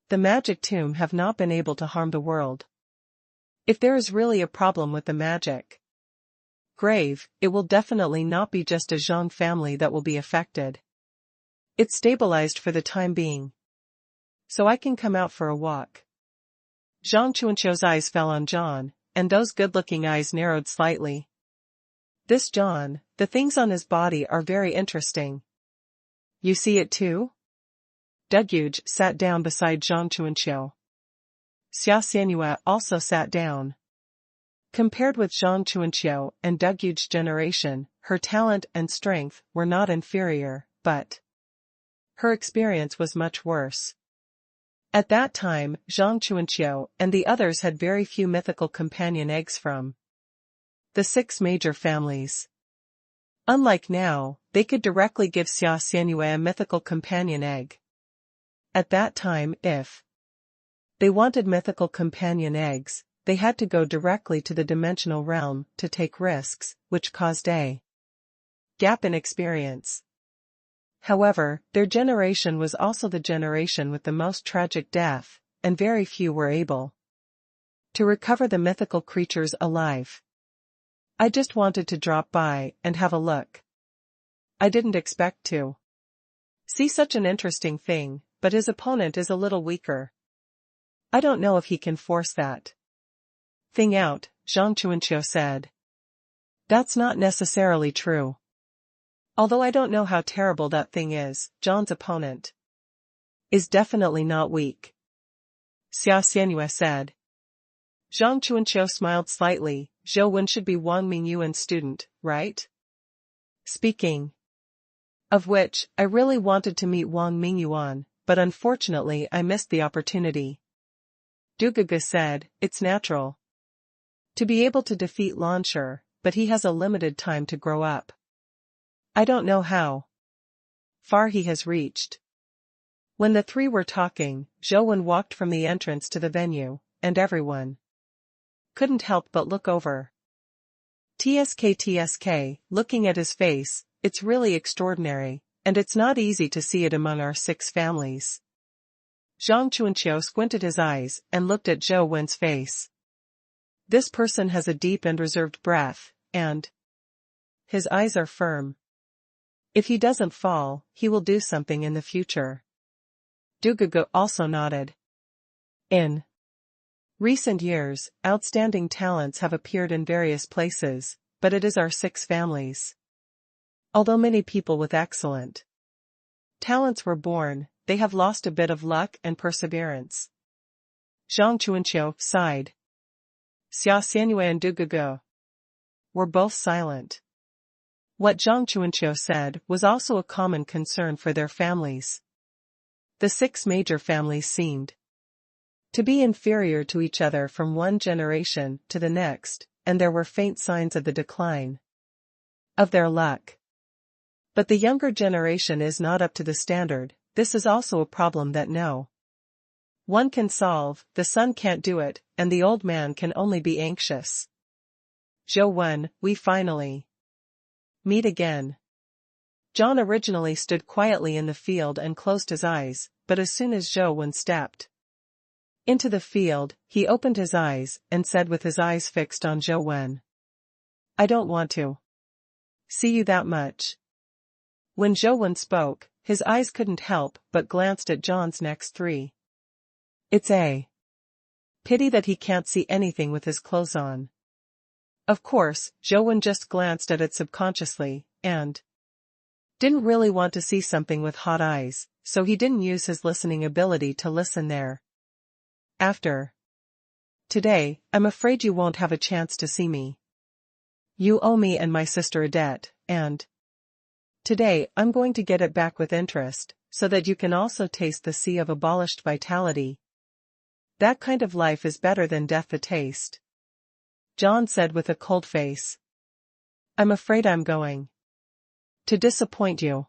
the magic tomb have not been able to harm the world. If there is really a problem with the magic grave, it will definitely not be just a Zhang family that will be affected. It's stabilized for the time being, so I can come out for a walk. Zhang Chuanqiu's eyes fell on John, and those good-looking eyes narrowed slightly. This John, the things on his body are very interesting. You see it too? Dugugu sat down beside Zhang Chuanqiu. Xia Xianyue also sat down. Compared with Zhang Chuanqiu and Dugugu's generation, her talent and strength were not inferior, but her experience was much worse. At that time, Zhang Chuanqiu and the others had very few mythical companion eggs from the 6 major families. Unlike now, they could directly give Xia Xianyue a mythical companion egg. At that time, if they wanted mythical companion eggs, they had to go directly to the dimensional realm to take risks, which caused a gap in experience. However, their generation was also the generation with the most tragic death, and very few were able to recover the mythical creatures alive. I just wanted to drop by and have a look. I didn't expect to see such an interesting thing, but his opponent is a little weaker. I don't know if he can force that thing out, Zhang Chuanqiu said. That's not necessarily true. Although I don't know how terrible that thing is, John's opponent is definitely not weak. Xia Xianyue said. Zhang Chuanqiu smiled slightly. Zhou Wen should be Wang Mingyuan's student, right? Speaking of which, I really wanted to meet Wang Mingyuan, but unfortunately I missed the opportunity. Dugugu said, it's natural to be able to defeat Launcher, but he has a limited time to grow up. I don't know how far he has reached. When the 3 were talking, Zhou Wen walked from the entrance to the venue, and everyone couldn't help but look over. TSK, looking at his face, it's really extraordinary, and it's not easy to see it among our 6 families. Zhang Chuanqiu squinted his eyes and looked at Zhou Wen's face. This person has a deep and reserved breath, and his eyes are firm. If he doesn't fall, he will do something in the future. Dugugu also nodded. In recent years, outstanding talents have appeared in various places, but it is our 6 families. Although many people with excellent talents were born, they have lost a bit of luck and perseverance. Zhang Chuanqiu sighed. Xia Xianyue and Dugugu were both silent. What Zhang Chuanqiu said was also a common concern for their families. The 6 major families seemed to be inferior to each other from one generation to the next, and there were faint signs of the decline of their luck. But the younger generation is not up to the standard. This is also a problem that no one can solve, the son can't do it, and the old man can only be anxious. Zhou Wen, we finally meet again. John originally stood quietly in the field and closed his eyes, but as soon as Zhou Wen stepped into the field, he opened his eyes and said with his eyes fixed on Zhou Wen. I don't want to see you that much. When Zhou spoke, his eyes couldn't help but glanced at John's next three. It's a pity that he can't see anything with his clothes on. Of course, Zhou just glanced at it subconsciously, and didn't really want to see something with hot eyes, so he didn't use his listening ability to listen there. After today, I'm afraid you won't have a chance to see me. You owe me and my sister a debt, and today I'm going to get it back with interest, so that you can also taste the sea of abolished vitality. That kind of life is better than death to taste. John said with a cold face. I'm afraid I'm going to disappoint you.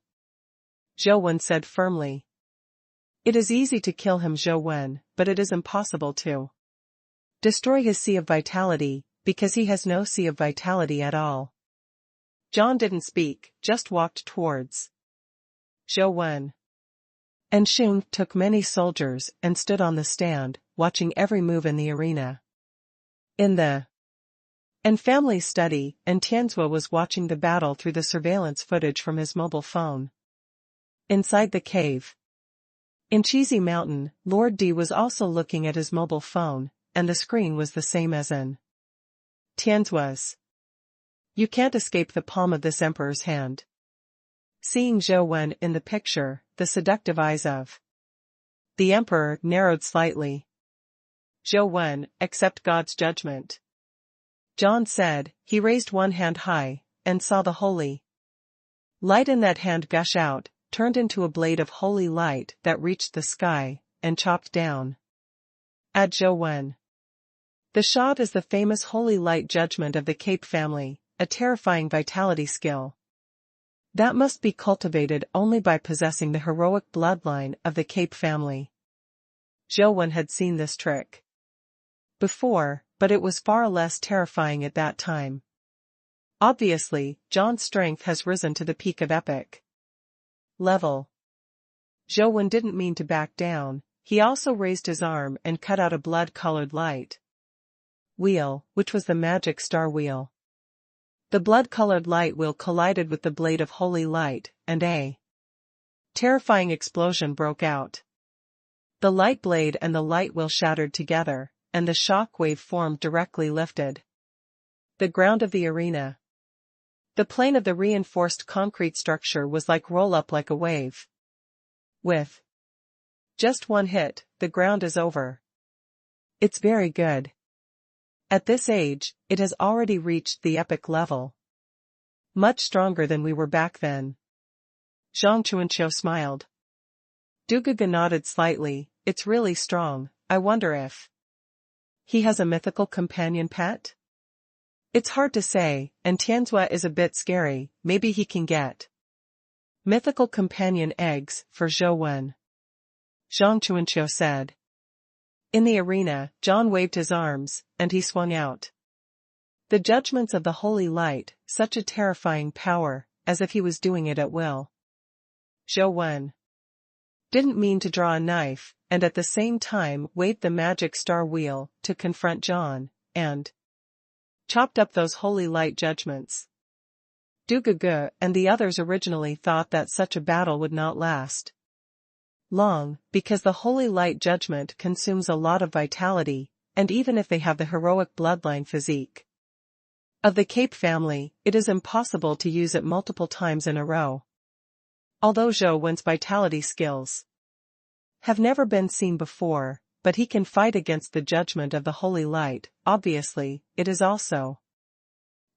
Zhou said firmly. It is easy to kill him, Zhou, but it is impossible to destroy his sea of vitality, because he has no sea of vitality at all. John didn't speak, just walked towards Zhou. And Xun took many soldiers and stood on the stand, watching every move in the arena. In the family study, and Tianzua was watching the battle through the surveillance footage from his mobile phone. Inside the cave in Cheesy Mountain, Lord D was also looking at his mobile phone, and the screen was the same as in Tianzua's. You can't escape the palm of this emperor's hand. Seeing Zhou in the picture, the seductive eyes of the emperor narrowed slightly. Zhou, accept God's judgment. John said. He raised one hand high, and saw the holy light in that hand gush out, turned into a blade of holy light that reached the sky, and chopped down at Zhou. The shot is the famous holy light judgment of the Cape family, a terrifying vitality skill that must be cultivated only by possessing the heroic bloodline of the Cape family. Zhou had seen this trick before, but it was far less terrifying at that time. Obviously, John's strength has risen to the peak of epic level. Zhou didn't mean to back down. He also raised his arm and cut out a blood-colored light wheel, which was the magic star wheel. The blood-colored light wheel collided with the blade of holy light, and a terrifying explosion broke out. The light blade and the light wheel shattered together, and the shock wave formed directly lifted the ground of the arena. The plane of the reinforced concrete structure was like roll up like a wave. With just one hit, the ground is over. It's very good. At this age, it has already reached the epic level. Much stronger than we were back then. Zhang Chuanqiu smiled. Duguga nodded slightly. It's really strong. I wonder if he has a mythical companion pet? It's hard to say, and Tianzua is a bit scary. Maybe he can get mythical companion eggs for Zhou. Zhang Chuanqiu said. In the arena, John waved his arms, and he swung out the judgments of the holy light, such a terrifying power, as if he was doing it at will. Zhou didn't mean to draw a knife, and at the same time waved the magic star wheel to confront John, and chopped up those holy light judgments. Duguga and the others originally thought that such a battle would not last long, because the holy light judgment consumes a lot of vitality, and even if they have the heroic bloodline physique of the Cape family, it is impossible to use it multiple times in a row. Although Zhou's vitality skills have never been seen before, but he can fight against the judgment of the holy light. Obviously, it is also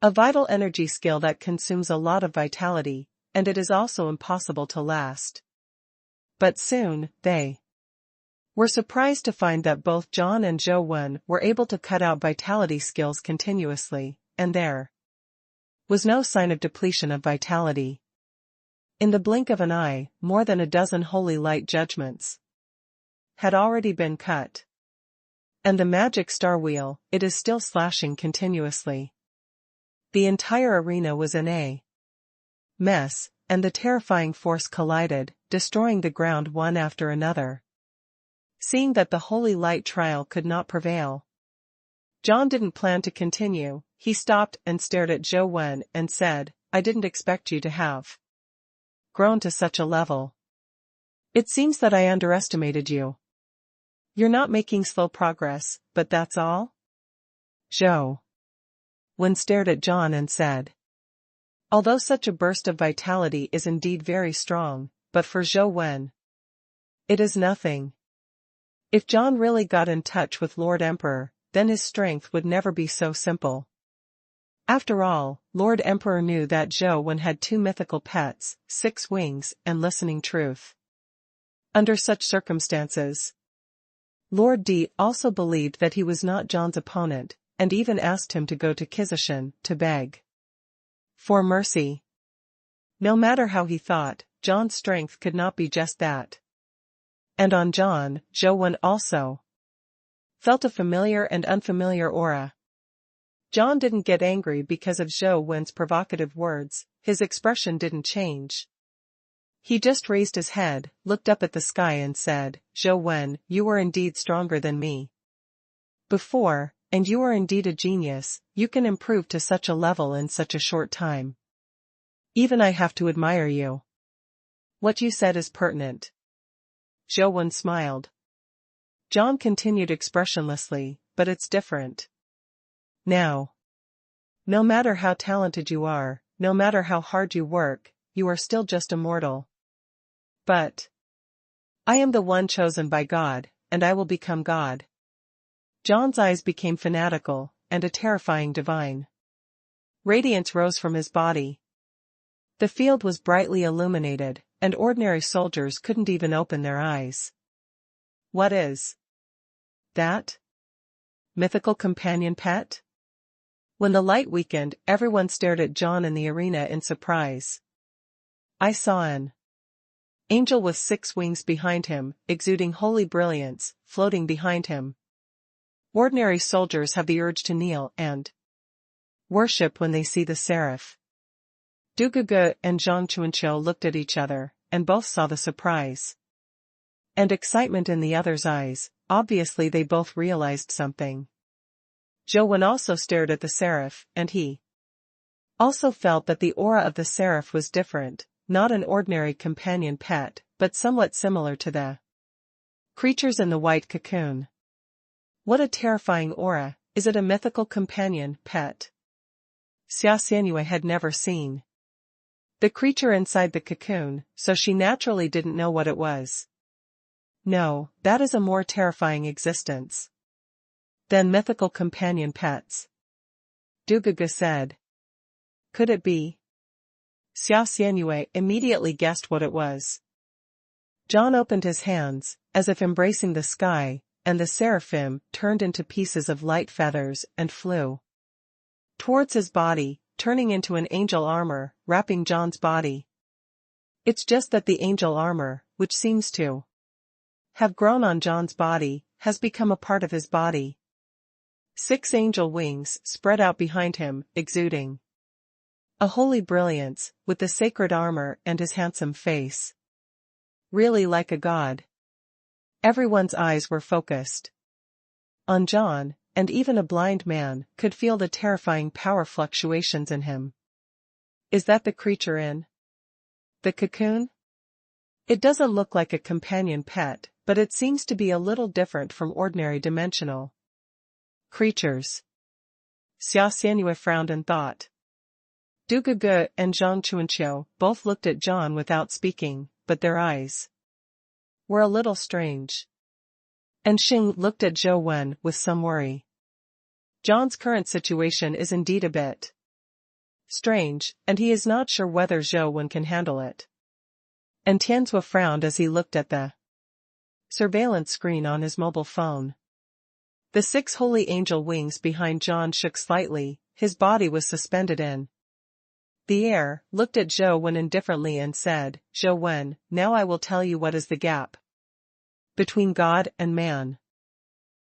a vital energy skill that consumes a lot of vitality, and it is also impossible to last. But soon, they were surprised to find that both John and Zhou were able to cut out vitality skills continuously, and there was no sign of depletion of vitality. In the blink of an eye, more than a dozen holy light judgments had already been cut. And the magic star wheel, it is still slashing continuously. The entire arena was in a mess, and the terrifying force collided, destroying the ground one after another. Seeing that the holy light trial could not prevail, John didn't plan to continue. he stopped and stared at Zhou Wen and said, I didn't expect you to have grown to such a level. It seems that I underestimated you. You're not making slow progress, but that's all? Zhou Wen stared at John and said. Although such a burst of vitality is indeed very strong, but for Zhou Wen, it is nothing. If John really got in touch with Lord Emperor, then his strength would never be so simple. After all, Lord Emperor knew that Zhou Wen had 2 mythical pets, 6 wings, and listening truth. Under such circumstances, Lord D also believed that he was not John's opponent, and even asked him to go to Qizishan to beg for mercy. No matter how he thought, John's strength could not be just that. And on John, Zhou Wen also felt a familiar and unfamiliar aura. John didn't get angry because of Zhou Wen's provocative words, his expression didn't change. He just raised his head, looked up at the sky and said, Zhou Wen, you are indeed stronger than me before, and you are indeed a genius, you can improve to such a level in such a short time. Even I have to admire you. What you said is pertinent. Zhou Wen smiled. John continued expressionlessly, but it's different. Now, no matter how talented you are, no matter how hard you work, you are still just a mortal. But I am the one chosen by God, and I will become God. John's eyes became fanatical, and a terrifying divine radiance rose from his body. The field was brightly illuminated, and ordinary soldiers couldn't even open their eyes. What is that? Mythical companion pet? When the light weakened, everyone stared at John in the arena in surprise. I saw an angel with 6 wings behind him, exuding holy brilliance, floating behind him. Ordinary soldiers have the urge to kneel and worship when they see the seraph. Du Guge and Zhang Chuanqiu looked at each other, and both saw the surprise and excitement in the other's eyes. Obviously they both realized something. Zhou Wen also stared at the seraph, and he also felt that the aura of the seraph was different, not an ordinary companion pet, but somewhat similar to the creatures in the white cocoon. What a terrifying aura! Is it a mythical companion pet? Xia Xianyue had never seen the creature inside the cocoon, so she naturally didn't know what it was. No, that is a more terrifying existence than mythical companion pets. Du Guge said. Could it be? Xia Xianyue immediately guessed what it was. John opened his hands, as if embracing the sky, and the seraphim turned into pieces of light feathers and flew towards his body, turning into an angel armor, wrapping John's body. It's just that the angel armor, which seems to have grown on John's body, has become a part of his body. 6 angel wings spread out behind him, exuding a holy brilliance, with the sacred armor and his handsome face. Really like a god. Everyone's eyes were focused on John, and even a blind man could feel the terrifying power fluctuations in him. Is that the creature in the cocoon? It doesn't look like a companion pet, but it seems to be a little different from ordinary dimensional creatures. Xia Xianyue frowned and thought. Du Guge and Zhang Chuanqiu both looked at John without speaking, but their eyes were a little strange. And Xing looked at Zhou Wen with some worry. John's current situation is indeed a bit strange, and he is not sure whether Zhou Wen can handle it. And Tianzhua frowned as he looked at the surveillance screen on his mobile phone. The 6 holy angel wings behind John shook slightly, his body was suspended in the air, looked at Zhou Wen indifferently and said, Zhou Wen, now I will tell you what is the gap between God and man.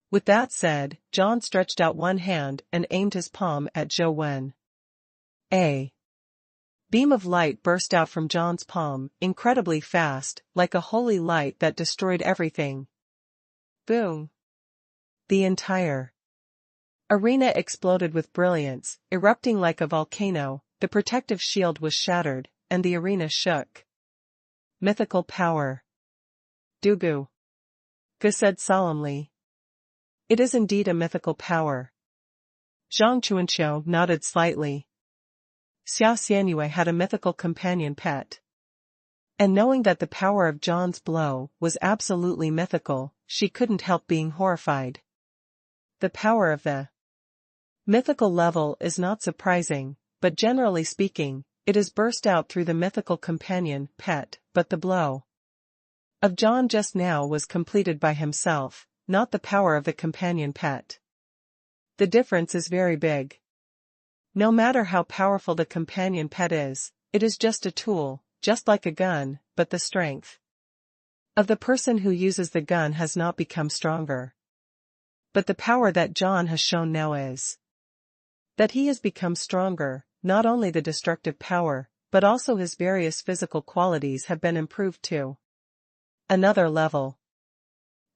With that said, John stretched out one hand and aimed his palm at Zhou Wen. A beam of light burst out from John's palm, incredibly fast, like a holy light that destroyed everything. Boom! The entire Arena exploded with brilliance, erupting like a volcano, the protective shield was shattered, and the arena shook. Mythical power. Dugu. Gu said solemnly. It is indeed a mythical power. Zhang Chuanqiu nodded slightly. Xia Xianyue had a mythical companion pet. And knowing that the power of Zhang's blow was absolutely mythical, she couldn't help being horrified. The power of the mythical level is not surprising, but generally speaking, it is burst out through the mythical companion pet, but the blow of Zhang just now was completed by himself, not the power of the companion pet. The difference is very big. No matter how powerful the companion pet is, it is just a tool, just like a gun, but the strength of the person who uses the gun has not become stronger. But the power that Zhang has shown now is that he has become stronger, not only the destructive power, but also his various physical qualities have been improved to another level.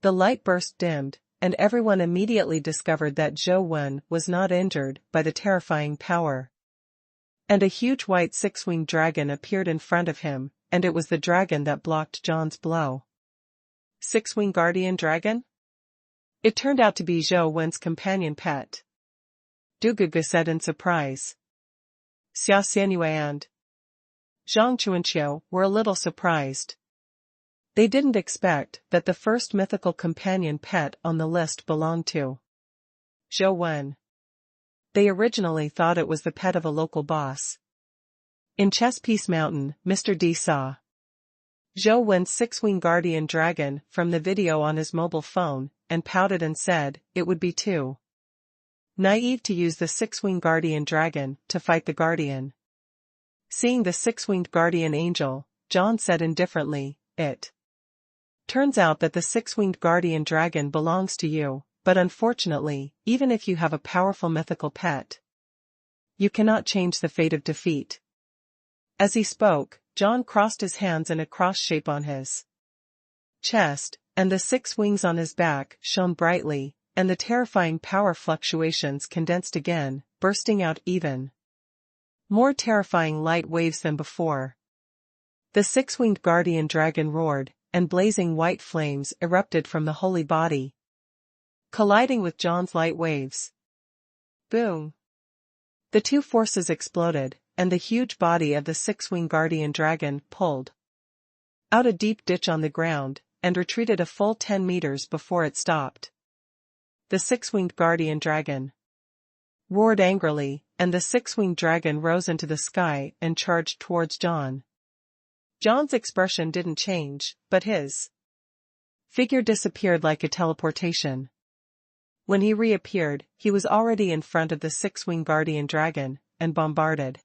The light burst dimmed, and everyone immediately discovered that Zhou Wen was not injured by the terrifying power. And a huge white six-winged dragon appeared in front of him, and it was the dragon that blocked Zhang's blow. Six-winged guardian dragon? It turned out to be Zhou Wen's companion pet. Dugugu said in surprise. Xia Xianyue and Zhang Chuanqiu were a little surprised. They didn't expect that the first mythical companion pet on the list belonged to Zhou Wen. They originally thought it was the pet of a local boss. In Chess Piece Mountain, Mr. D saw Zhou Wen's six-winged guardian dragon from the video on his mobile phone, and pouted and said it would be too naive to use the six-winged guardian dragon to fight the guardian. Seeing the six-winged guardian angel, John said indifferently, it turns out that the six-winged guardian dragon belongs to you, but unfortunately, even if you have a powerful mythical pet, you cannot change the fate of defeat. As he spoke, John crossed his hands in a cross shape on his chest, and the six wings on his back shone brightly, and the terrifying power fluctuations condensed again, bursting out even more terrifying light waves than before. The six-winged guardian dragon roared, and blazing white flames erupted from the holy body, colliding with John's light waves. Boom! The two forces exploded, and the huge body of the six-winged guardian dragon pulled out a deep ditch on the ground, and retreated a full 10 meters before it stopped. The six-winged guardian dragon roared angrily, and the six-winged dragon rose into the sky and charged towards John. John's expression didn't change, but his figure disappeared like a teleportation. When he reappeared, he was already in front of the six-winged guardian dragon, and bombarded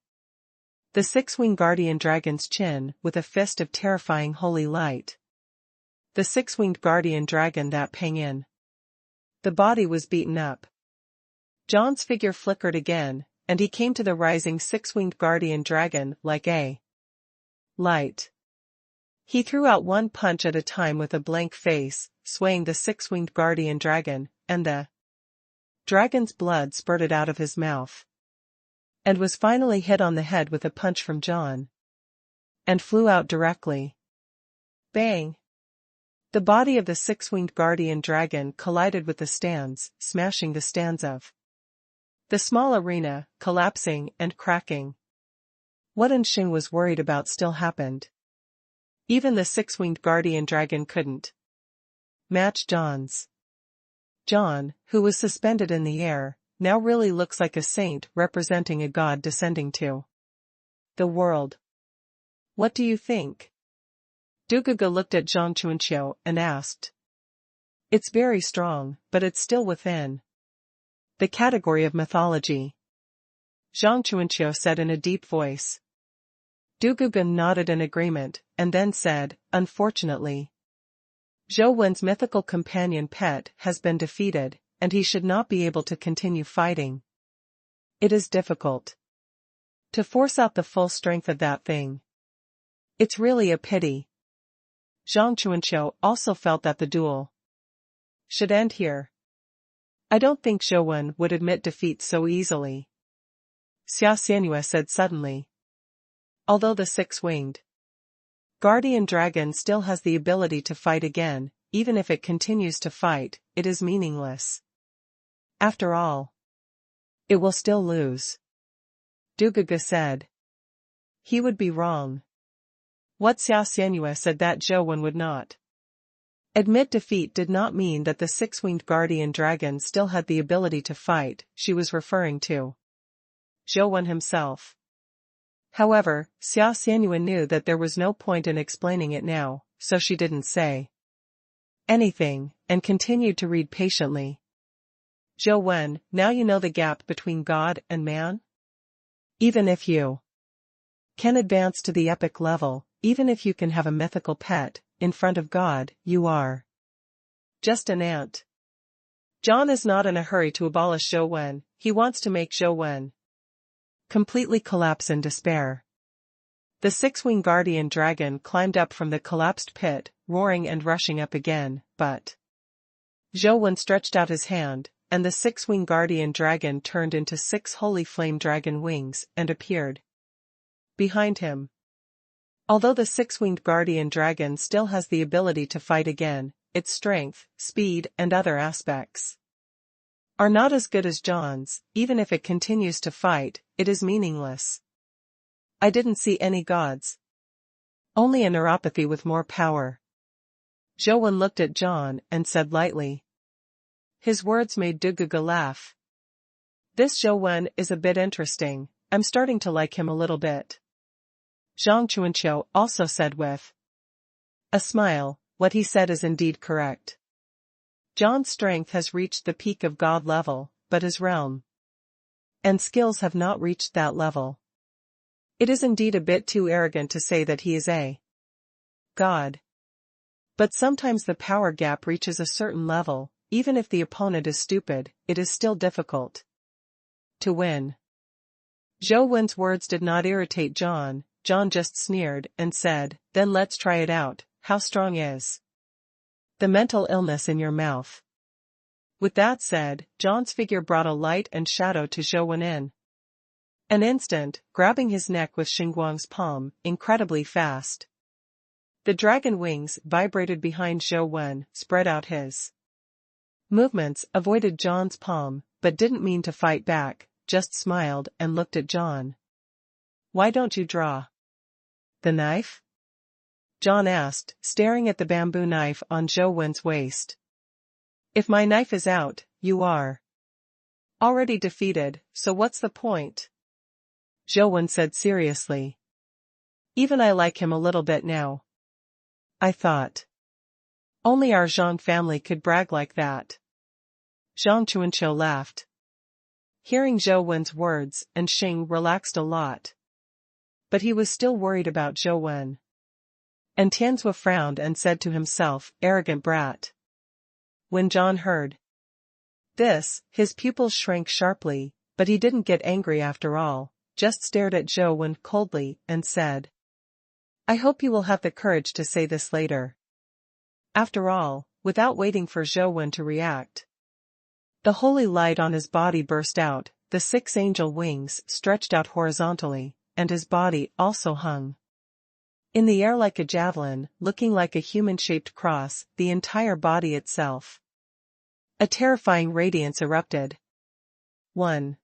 the six-winged guardian dragon's chin with a fist of terrifying holy light. The six-winged guardian dragon that pang in the body was beaten up. John's figure flickered again, and he came to the rising six-winged guardian dragon like a light. He threw out one punch at a time with a blank face, swaying the six-winged guardian dragon, and the dragon's blood spurted out of his mouth, and was finally hit on the head with a punch from John, and flew out directly. Bang! The body of the six-winged guardian dragon collided with the stands, smashing the stands of the small arena, collapsing and cracking. What Enshing was worried about still happened. Even the six-winged guardian dragon couldn't match John's. John, who was suspended in the air, now really looks like a saint representing a god descending to the world. What do you think? Dugugu looked at Zhang Chuanqiu and asked. It's very strong, but it's still within the category of mythology. Zhang Chuanqiu said in a deep voice. Dugugu nodded in agreement, and then said, unfortunately, Zhou Wen's mythical companion pet has been defeated, and he should not be able to continue fighting. It is difficult to force out the full strength of that thing. It's really a pity. Zhang Chuanqiu also felt that the duel should end here. I don't think Zhou would admit defeat so easily, Xia Xianyu said suddenly. Although the six-winged guardian dragon still has the ability to fight again, even if it continues to fight, it is meaningless. After all, it will still lose. Dugugu said. He would be wrong. What Xia Xianyu said that Zhou would not admit defeat did not mean that the six-winged guardian dragon still had the ability to fight. She was referring to Zhou himself. However, Xia Xianyu knew that there was no point in explaining it now, so she didn't say anything, and continued to read patiently. Zhou, now you know the gap between God and man? Even if you can advance to the epic level, even if you can have a mythical pet, in front of God, you are just an ant. John is not in a hurry to abolish Zhou. He wants to make Zhou completely collapse in despair. The six-winged guardian dragon climbed up from the collapsed pit, roaring and rushing up again, but Zhou stretched out his hand, and the six-winged guardian dragon turned into 6 holy flame dragon wings and appeared behind him. Although the six-winged guardian dragon still has the ability to fight again, its strength, speed, and other aspects are not as good as John's. Even if it continues to fight, it is meaningless. I didn't see any gods. Only a neuropathy with more power. Zhou looked at John and said lightly. His words made Dugugu laugh. This Zhou is a bit interesting. I'm starting to like him a little bit. Zhang Chuanqiu also said with a smile, what he said is indeed correct. John's strength has reached the peak of God level, but his realm and skills have not reached that level. It is indeed a bit too arrogant to say that he is a god. But sometimes the power gap reaches a certain level. Even if the opponent is stupid, it is still difficult to win. Zhou's words did not irritate John. John just sneered and said, then let's try it out. How strong is the mental illness in your mouth? With that said, John's figure brought a light and shadow to Zhou in an instant, grabbing his neck with Xingguang's palm, incredibly fast. The dragon wings vibrated behind Zhou, spread out his movements, avoided John's palm, but didn't mean to fight back, just smiled and looked at John. Why don't you draw the knife? John asked, staring at the bamboo knife on Zhou's waist. If my knife is out, you are already defeated, so what's the point? Zhou said seriously. Even I like him a little bit now. I thought only our Zhang family could brag like that. Zhang Chuanqiu laughed. Hearing Zhou's words, and Xing relaxed a lot. But he was still worried about Zhou. And Tianzhua frowned and said to himself, arrogant brat. When John heard this, his pupils shrank sharply, but he didn't get angry after all, just stared at Zhou coldly and said, I hope you will have the courage to say this later. After all, without waiting for Zhou to react, the holy light on his body burst out, the 6 angel wings stretched out horizontally, and his body also hung in the air like a javelin, looking like a human-shaped cross, the entire body itself. A terrifying radiance erupted. 1.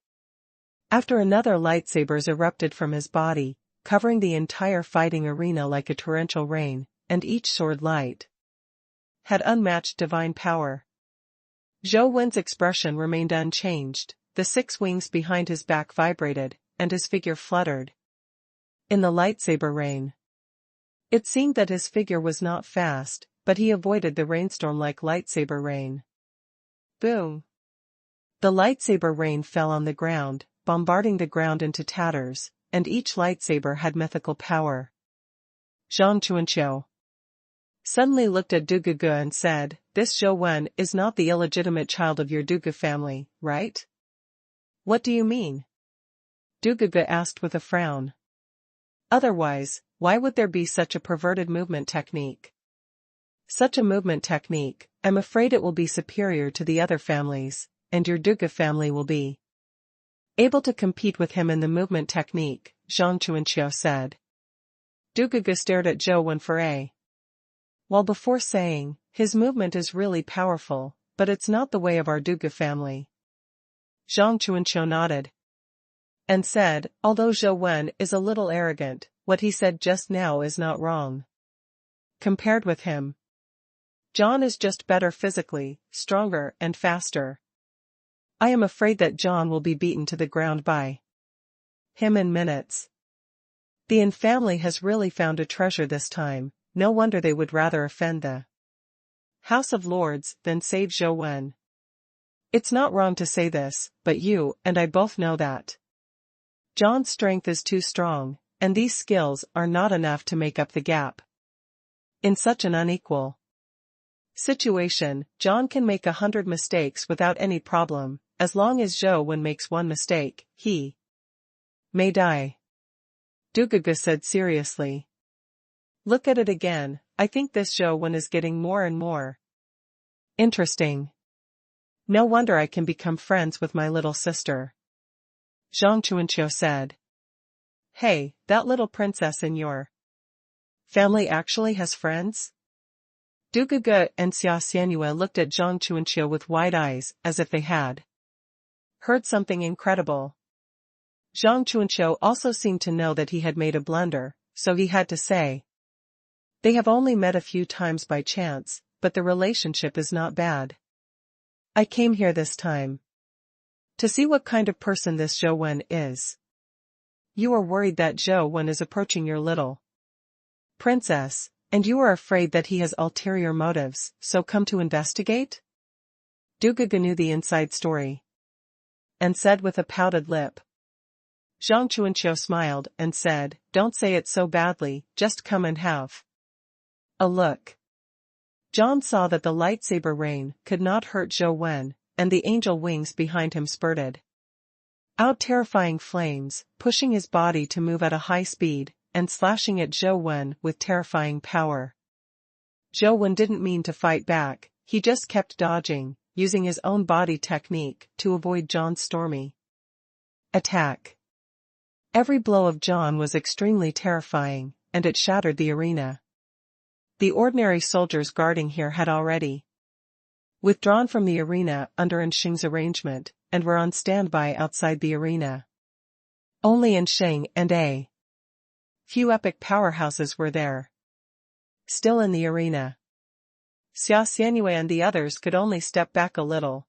After another, lightsabers erupted from his body, covering the entire fighting arena like a torrential rain, and each sword light had unmatched divine power. Zhou's expression remained unchanged, the 6 wings behind his back vibrated, and his figure fluttered in the lightsaber rain. It seemed that his figure was not fast, but he avoided the rainstorm like lightsaber rain. Boom! The lightsaber rain fell on the ground, bombarding the ground into tatters, and each lightsaber had mythical power. Zhang Chuanqiu suddenly looked at Dugugu and said, this Zhou is not the illegitimate child of your Dugu family, right? What do you mean? Dugugu asked with a frown. Otherwise, why would there be such a perverted movement technique? Such a movement technique, I'm afraid it will be superior to the other families, and your Duga family will be able to compete with him in the movement technique, Zhang Chuanqiu said. Duga stared at Zhou Wen for a while before saying, his movement is really powerful, but it's not the way of our Duga family. Zhang Chuanqiu nodded and said, although Zhou Wen is a little arrogant, what he said just now is not wrong. Compared with him, John is just better physically, stronger and faster. I am afraid that John will be beaten to the ground by him in minutes. The Yin family has really found a treasure this time, no wonder they would rather offend the House of Lords than save Zhou Wen. It's not wrong to say this, but you and I both know that John's strength is too strong, and these skills are not enough to make up the gap. In such an unequal situation, John can make 100 mistakes without any problem. As long as Zhou Wen makes one mistake, he may die. Dugaga said seriously. Look at it again, I think this Zhou Wen is getting more and more interesting. No wonder I can become friends with my little sister. Zhang Chuanqiu said. Hey, that little princess in your family actually has friends? Dugaga and Xia Xianyue looked at Zhang Chuanqiu with wide eyes, as if they had heard something incredible. Zhang Chuanqiu also seemed to know that he had made a blunder, so he had to say, they have only met a few times by chance, but the relationship is not bad. I came here this time to see what kind of person this Zhou Wen is. You are worried that Zhou Wen is approaching your little princess, and you are afraid that he has ulterior motives, so come to investigate? Dugaga knew the inside story and said with a pouted lip. Zhang Chuanqiu smiled and said, don't say it so badly, just come and have a look. John saw that the lightsaber rain could not hurt Zhou Wen, and the angel wings behind him spurted out terrifying flames, pushing his body to move at a high speed, and slashing at Zhou Wen with terrifying power. Zhou Wen didn't mean to fight back, he just kept dodging, using his own body technique to avoid John's stormy attack. Every blow of John was extremely terrifying, and it shattered the arena. The ordinary soldiers guarding here had already withdrawn from the arena under Enshing's arrangement, and were on standby outside the arena. Only Enshing and a few epic powerhouses were there, still in the arena. Xia Xianyue and the others could only step back a little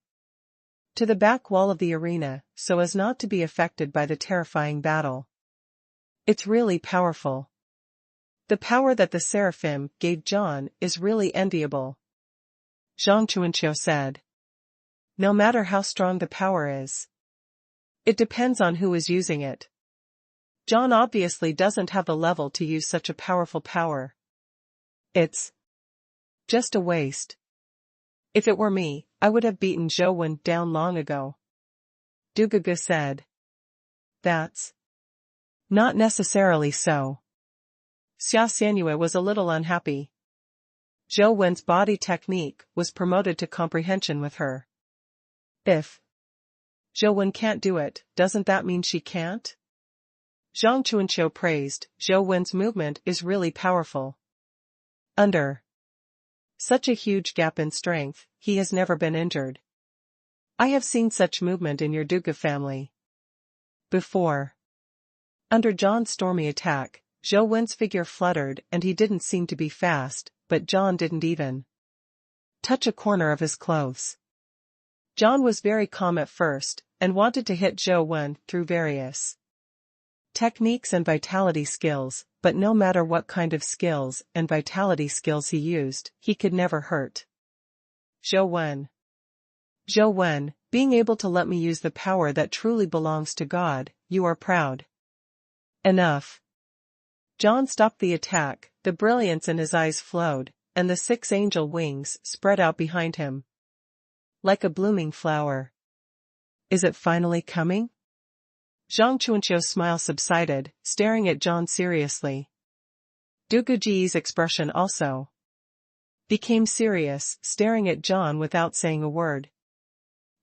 to the back wall of the arena, so as not to be affected by the terrifying battle. It's really powerful. The power that the Seraphim gave John is really enviable, Zhang Chuanqiu said. No matter how strong the power is, it depends on who is using it. John obviously doesn't have the level to use such a powerful power. It's just a waste. If it were me, I would have beaten Zhou Wen down long ago, Dugaga said. That's not necessarily so. Xia Xianyue was a little unhappy. Zhou Wen's body technique was promoted to comprehension with her. If Zhou Wen can't do it, doesn't that mean she can't? Zhang Chuanqiu praised, Zhou Wen's movement is really powerful. Under such a huge gap in strength, he has never been injured. I have seen such movement in your Duga family before. Under John's stormy attack, Zhou Wen's figure fluttered and he didn't seem to be fast, but John didn't even touch a corner of his clothes. John was very calm at first, and wanted to hit Zhou Wen through various techniques and vitality skills, but no matter what kind of skills and vitality skills he used, he could never hurt Zhou Wen. Zhou Wen, being able to let me use the power that truly belongs to God, you are proud enough. John stopped the attack, the brilliance in his eyes flowed, and the 6 angel wings spread out behind him like a blooming flower. Is it finally coming? Zhang Chuanqiu's smile subsided, staring at John seriously. Duga Ji's expression also became serious, staring at John without saying a word.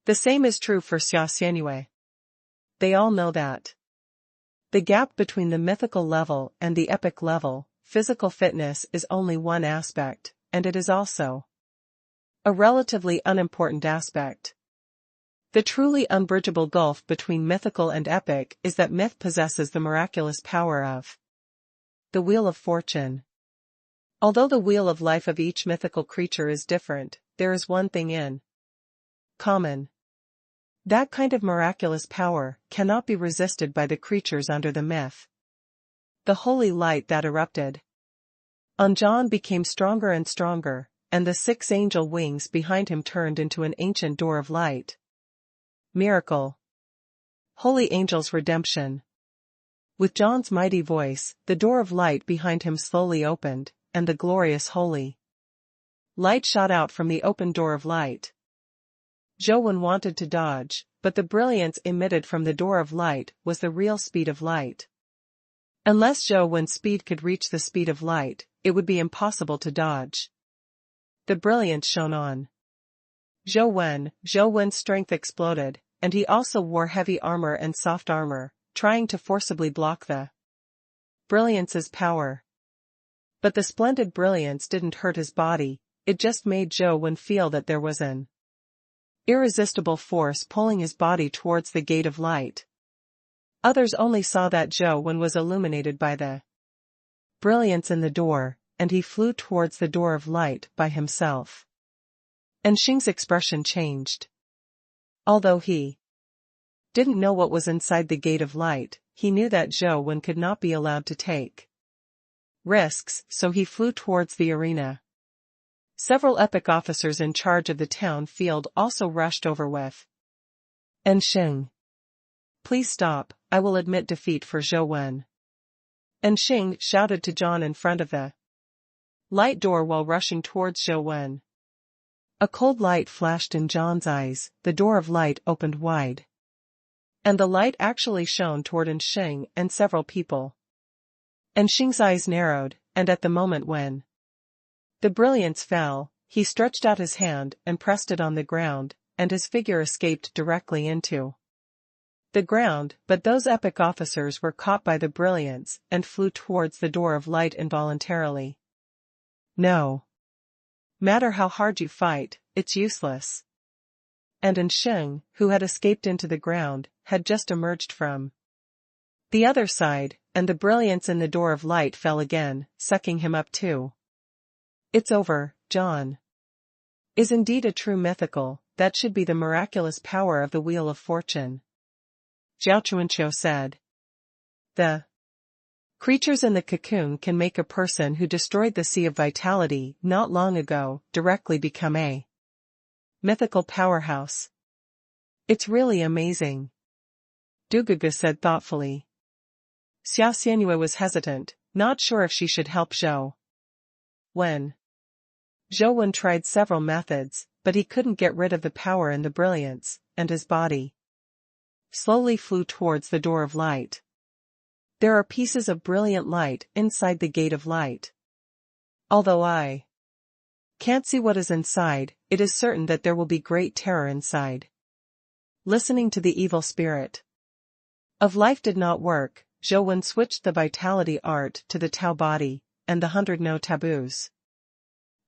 The same is true for Xiaoxianue. They all know that. The gap between the mythical level and the epic level, physical fitness, is only one aspect, and it is also a relatively unimportant aspect. The truly unbridgeable gulf between mythical and epic is that myth possesses the miraculous power of the Wheel of Fortune. Although the wheel of life of each mythical creature is different, there is one thing in common. That kind of miraculous power cannot be resisted by the creatures under the myth. The holy light that erupted on John became stronger and stronger, and the 6 angel wings behind him turned into an ancient door of light. Miracle. Holy angel's redemption. With John's mighty voice, the door of light behind him slowly opened, and the glorious holy light shot out from the open door of light. Zhou wanted to dodge, but the brilliance emitted from the door of light was the real speed of light. Unless Zhou's speed could reach the speed of light, it would be impossible to dodge. The brilliance shone on Zhou's strength exploded, and he also wore heavy armor and soft armor, trying to forcibly block the brilliance's power. But the splendid brilliance didn't hurt his body, it just made Zhou feel that there was an irresistible force pulling his body towards the gate of light. Others only saw that Zhou was illuminated by the brilliance in the door, and he flew towards the door of light by himself. And Xing's expression changed. Although he didn't know what was inside the gate of light, he knew that Zhou could not be allowed to take risks, so he flew towards the arena. Several epic officers in charge of the town field also rushed over with and Xing. Please stop, I will admit defeat for Zhou. And Xing shouted to John in front of the light door while rushing towards Zhou. A cold light flashed in John's eyes, the door of light opened wide. And the light actually shone toward Xing and several people. And Xing's eyes narrowed, and at the moment when the brilliance fell, he stretched out his hand and pressed it on the ground, and his figure escaped directly into the ground, but those epic officers were caught by the brilliance and flew towards the door of light involuntarily. No matter how hard you fight, it's useless. And Xing, who had escaped into the ground, had just emerged from the other side, and the brilliance in the door of light fell again, sucking him up too. It's over, John. Is indeed a true mythical, that should be the miraculous power of the Wheel of Fortune. Zhao Chuanqiu said. The creatures in the cocoon can make a person who destroyed the Sea of Vitality not long ago directly become a mythical powerhouse. It's really amazing. Dugugu said thoughtfully. Xiaoxianue was hesitant, not sure if she should help Zhou. When Zhou tried several methods, but he couldn't get rid of the power and the brilliance, and his body slowly flew towards the door of light. There are pieces of brilliant light inside the gate of light. Although I can't see what is inside, it is certain that there will be great terror inside. Listening to the evil spirit of life did not work, Zhou switched the vitality art to the Tao body, and the 100 no taboos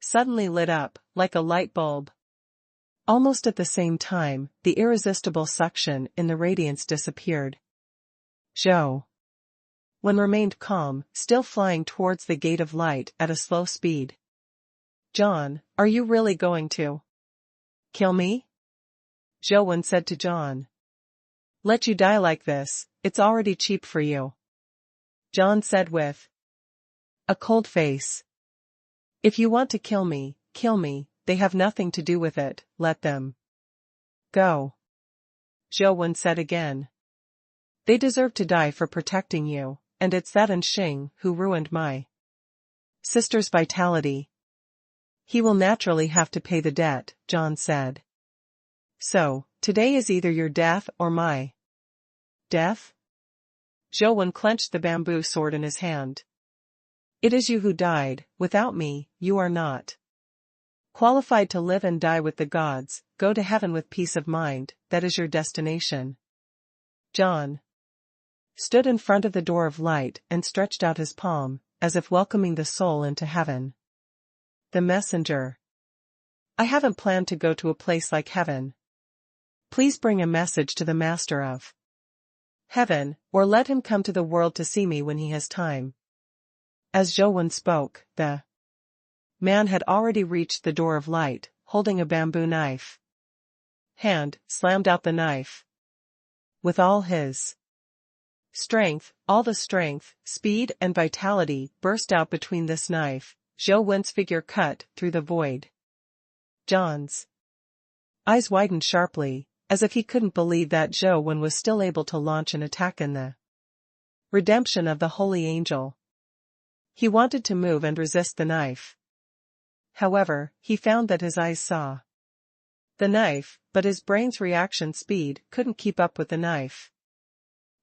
suddenly lit up, like a light bulb. Almost at the same time, the irresistible suction in the radiance disappeared. Zhou remained calm, still flying towards the gate of light at a slow speed. John, are you really going to kill me? Zhou said to John. Let you die like this, it's already cheap for you. John said with a cold face. If you want to kill me, they have nothing to do with it, let them go. Zhou said again. They deserve to die for protecting you, and it's that Xing who ruined my sister's vitality. He will naturally have to pay the debt, John said. So, today is either your death or my death? Zhou clenched the bamboo sword in his hand. It is you who died, without me, you are not Qualified to live and die with the gods, go to heaven with peace of mind, that is your destination. John stood in front of the door of light and stretched out his palm, as if welcoming the soul into heaven. The messenger. I haven't planned to go to a place like heaven. Please bring a message to the master of heaven, or let him come to the world to see me when he has time. As Zhou spoke, the man had already reached the door of light, holding a bamboo knife. Hand slammed out the knife. With all his strength, all the strength, speed and vitality burst out between this knife. Zhou Wen's figure cut through the void. John's eyes widened sharply, as if he couldn't believe that Zhou Wen was still able to launch an attack in the redemption of the holy angel. He wanted to move and resist the knife. However, he found that his eyes saw the knife, but his brain's reaction speed couldn't keep up with the knife.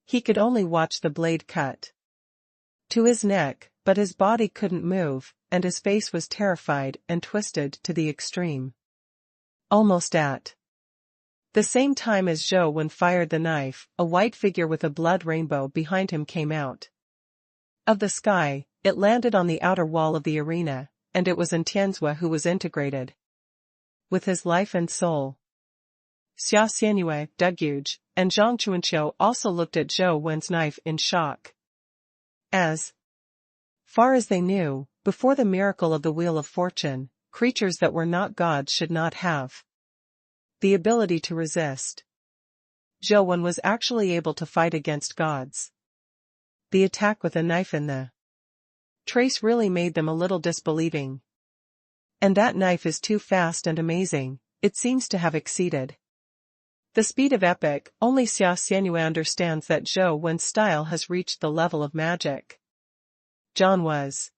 He could only watch the blade cut to his neck, but his body couldn't move, and his face was terrified and twisted to the extreme. Almost at the same time as Zhou Wen fired the knife, a white figure with a blood rainbow behind him came out of the sky. It landed on the outer wall of the arena, and it was Tianzhua who was integrated with his life and soul. Xia Xianyue, Duguge, and Zhang Chuanqiu also looked at Zhou Wen's knife in shock. As far as they knew, before the miracle of the Wheel of Fortune, creatures that were not gods should not have the ability to resist. Zhou Wen was actually able to fight against gods. The attack with a knife in the trace really made them a little disbelieving. And that knife is too fast and amazing, it seems to have exceeded the speed of epic. Only Xia Xianyue understands that Zhou Wen's style has reached the level of magic. John was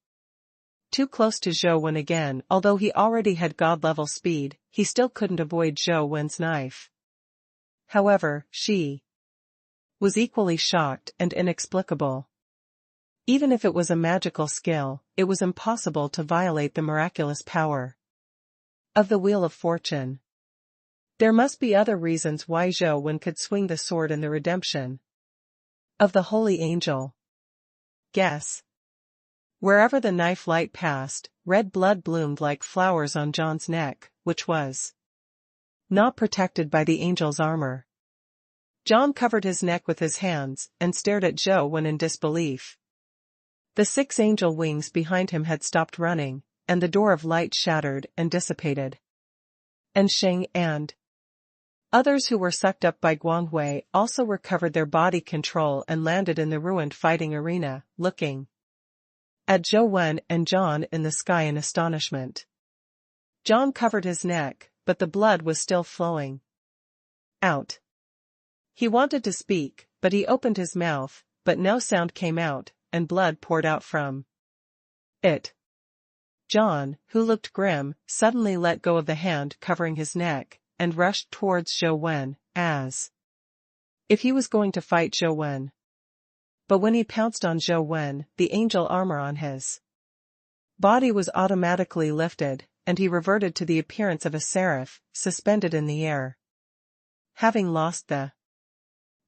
too close to Zhou Wen again. Although he already had god-level speed, he still couldn't avoid Zhou Wen's knife. However, she was equally shocked and inexplicable. Even if it was a magical skill, it was impossible to violate the miraculous power of the Wheel of Fortune. There must be other reasons why Zhou Wen could swing the sword in the redemption of the holy angel. Guess. Wherever the knife light passed, red blood bloomed like flowers on John's neck, which was not protected by the angel's armor. John covered his neck with his hands and stared at Zhou Wen in disbelief. The 6 angel wings behind him had stopped running, and the door of light shattered and dissipated. And Sheng and others who were sucked up by Guanghui also recovered their body control and landed in the ruined fighting arena, looking at Zhou Wen and John in the sky in astonishment. John covered his neck, but the blood was still flowing out. He wanted to speak, but he opened his mouth, but no sound came out, and blood poured out from it. John, who looked grim, suddenly let go of the hand covering his neck, and rushed towards Zhou Wen, as if he was going to fight Zhou Wen. But when he pounced on Zhou Wen, the angel armor on his body was automatically lifted, and he reverted to the appearance of a seraph, suspended in the air. Having lost the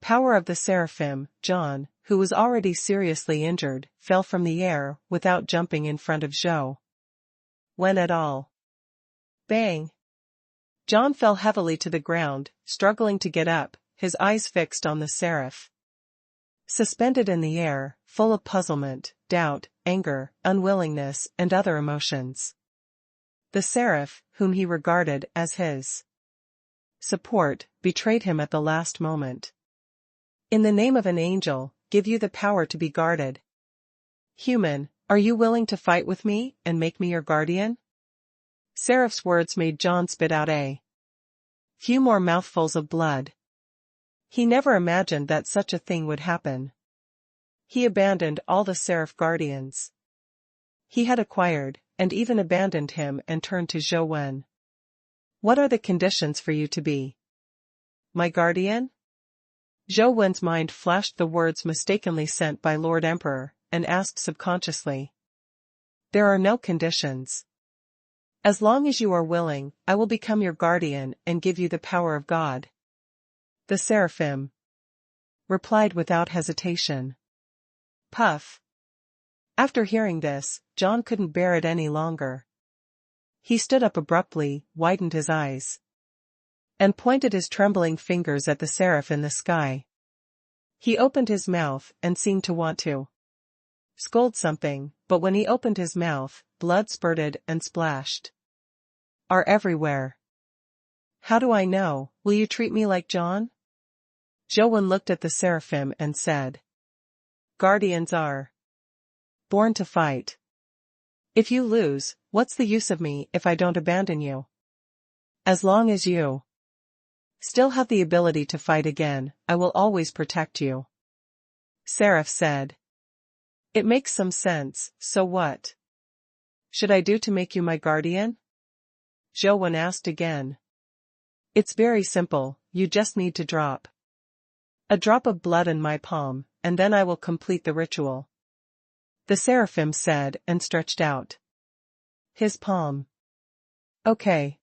power of the seraphim, John, who was already seriously injured, fell from the air, without jumping in front of Zhou Wen at all. Bang! John fell heavily to the ground, struggling to get up, his eyes fixed on the seraph. Suspended in the air, full of puzzlement, doubt, anger, unwillingness, and other emotions. The seraph, whom he regarded as his support, betrayed him at the last moment. In the name of an angel, give you the power to be guarded. Human, are you willing to fight with me, and make me your guardian? Seraph's words made John spit out a few more mouthfuls of blood. He never imagined that such a thing would happen. He abandoned all the seraph guardians he had acquired, and even abandoned him and turned to Zhou Wen. What are the conditions for you to be my guardian? Zhou Wen's mind flashed the words mistakenly sent by Lord Emperor, and asked subconsciously. There are no conditions. As long as you are willing, I will become your guardian and give you the power of God. The seraphim replied without hesitation. Puff. After hearing this, John couldn't bear it any longer. He stood up abruptly, widened his eyes, and pointed his trembling fingers at the seraph in the sky. He opened his mouth and seemed to want to scold something, but when he opened his mouth, blood spurted and splashed are everywhere. How do I know? Will you treat me like John? Joan looked at the seraphim and said, Guardians are born to fight. If you lose, what's the use of me if I don't abandon you? As long as you still have the ability to fight again, I will always protect you. Seraph said. It makes some sense, so what should I do to make you my guardian? Joan asked again. It's very simple, you just need to drop a drop of blood in my palm, and then I will complete the ritual. The seraphim said and stretched out his palm. Okay.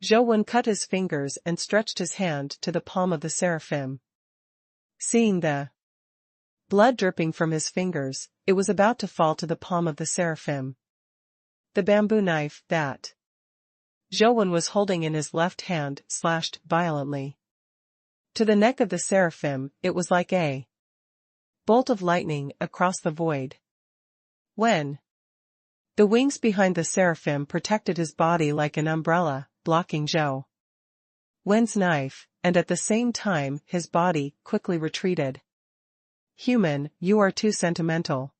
Joan cut his fingers and stretched his hand to the palm of the seraphim. Seeing the blood dripping from his fingers, it was about to fall to the palm of the seraphim. The bamboo knife that Joan was holding in his left hand slashed violently to the neck of the seraphim. It was like a bolt of lightning across the void. When the wings behind the seraphim protected his body like an umbrella, blocking Joan's knife, and at the same time his body quickly retreated. Human, you are too sentimental.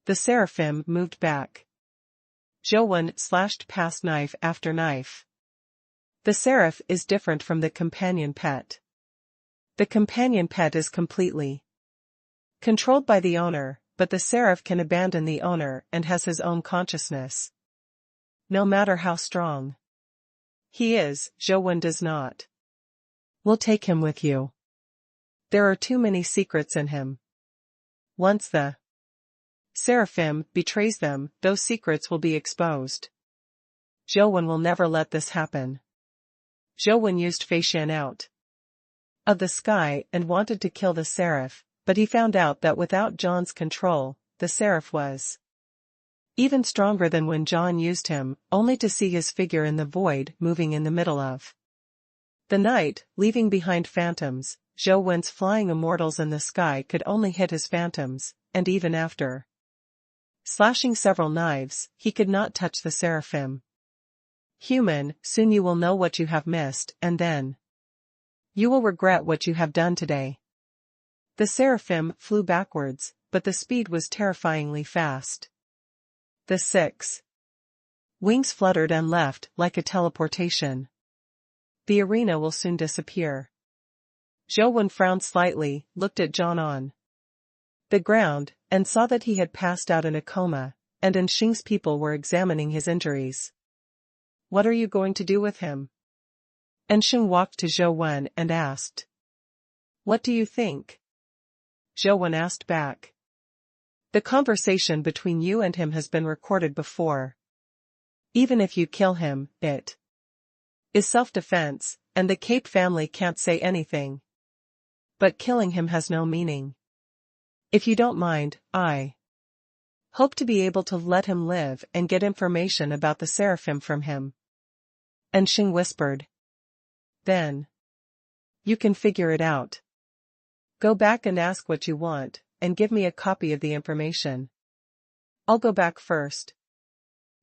The seraphim moved back. Joan slashed past knife after knife. The seraph is different from the companion pet. The companion pet is completely controlled by the owner, but the seraph can abandon the owner and has his own consciousness. No matter how strong he is, Joan does not. We'll take him with you. There are too many secrets in him. Once the seraphim betrays them, those secrets will be exposed. Joan will never let this happen. Joan used Faishan out of the sky and wanted to kill the seraph, but he found out that without John's control, the seraph was even stronger than when John used him, only to see his figure in the void moving in the middle of the night, leaving behind phantoms. Joan's flying immortals in the sky could only hit his phantoms, and even after slashing several knives, he could not touch the seraphim. Human, soon you will know what you have missed, and then you will regret what you have done today. The seraphim flew backwards, but the speed was terrifyingly fast. The 6 wings fluttered and left like a teleportation. The arena will soon disappear. Joan frowned slightly, looked at John on the ground, and saw that he had passed out in a coma, and Xing's people were examining his injuries. What are you going to do with him? Xing walked to Joan and asked. What do you think? Joan asked back. The conversation between you and him has been recorded before. Even if you kill him, it is self-defense, and the Cape family can't say anything. But killing him has no meaning. If you don't mind, I hope to be able to let him live and get information about the seraphim from him. Xing whispered. Then you can figure it out. Go back and ask what you want, and give me a copy of the information. I'll go back first.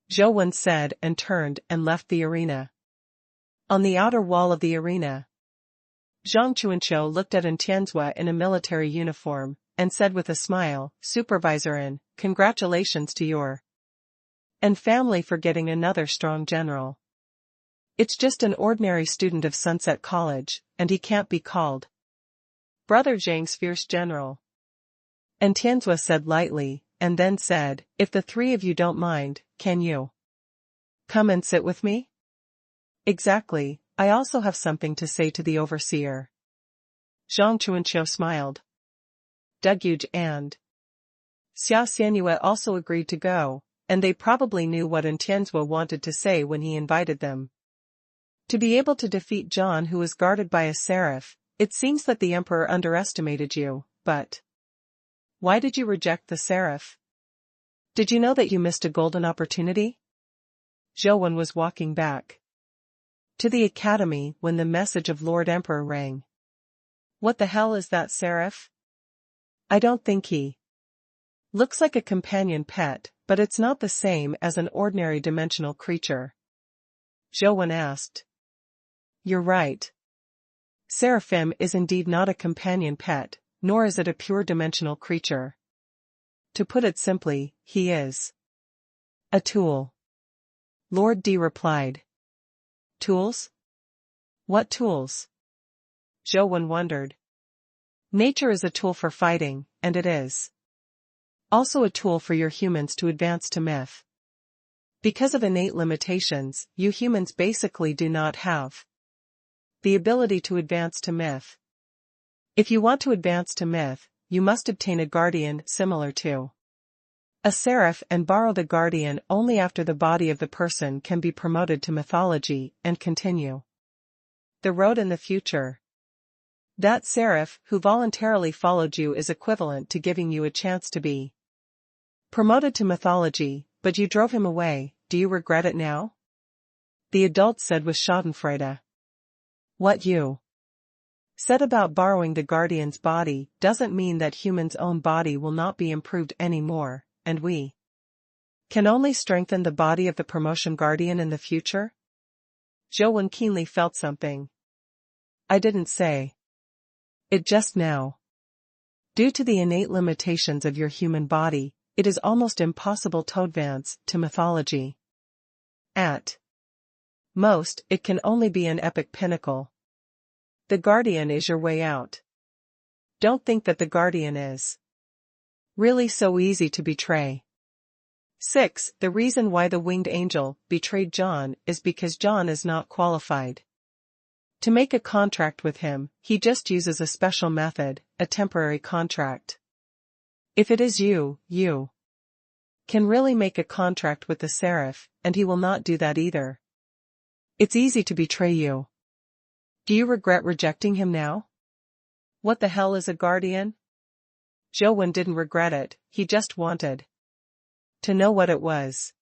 Joan said and turned and left the arena. On the outer wall of the arena, Zhang Chuanqiu looked at Tianzhua in a military uniform, and said with a smile, Supervisor N, congratulations to your and family for getting another strong general. It's just an ordinary student of Sunset College, and he can't be called Brother Zhang's fierce general. And Tianzhua said lightly, and then said, if the three of you don't mind, can you come and sit with me? Exactly, I also have something to say to the overseer. Zhang Chuanqiu smiled. Duguj and Xia Xianyue also agreed to go, and they probably knew what Tianzhua wanted to say when he invited them. To be able to defeat John, who was guarded by a seraph, it seems that the emperor underestimated you, but why did you reject the seraph? Did you know that you missed a golden opportunity? Zhou was walking back to the academy when the message of Lord Emperor rang. What the hell is that seraph? I don't think he looks like a companion pet, but it's not the same as an ordinary dimensional creature. Zhou asked. You're right. Seraphim is indeed not a companion pet, nor is it a pure dimensional creature. To put it simply, he is a tool. Lord D replied. Tools? What tools? Zhou wondered. Nature is a tool for fighting, and it is also a tool for your humans to advance to myth. Because of innate limitations, you humans basically do not have the ability to advance to myth. If you want to advance to myth, you must obtain a guardian similar to a seraph and borrow the guardian only after the body of the person can be promoted to mythology and continue the road in the future. That seraph who voluntarily followed you is equivalent to giving you a chance to be promoted to mythology, but you drove him away. Do you regret it now? The adult said with schadenfreude. What you said about borrowing the guardian's body doesn't mean that human's own body will not be improved anymore, and we can only strengthen the body of the promotion guardian in the future? Zhou keenly felt something. I didn't say it just now. Due to the innate limitations of your human body, it is almost impossible to advance to mythology. At most, it can only be an epic pinnacle. The guardian is your way out. Don't think that the guardian is really so easy to betray. 6. The reason why the winged angel betrayed John is because John is not qualified to make a contract with him. He just uses a special method, a temporary contract. If it is you can really make a contract with the seraph, and he will not do that either. It's easy to betray you. Do you regret rejecting him now? What the hell is a guardian? Zhou didn't regret it, he just wanted to know what it was.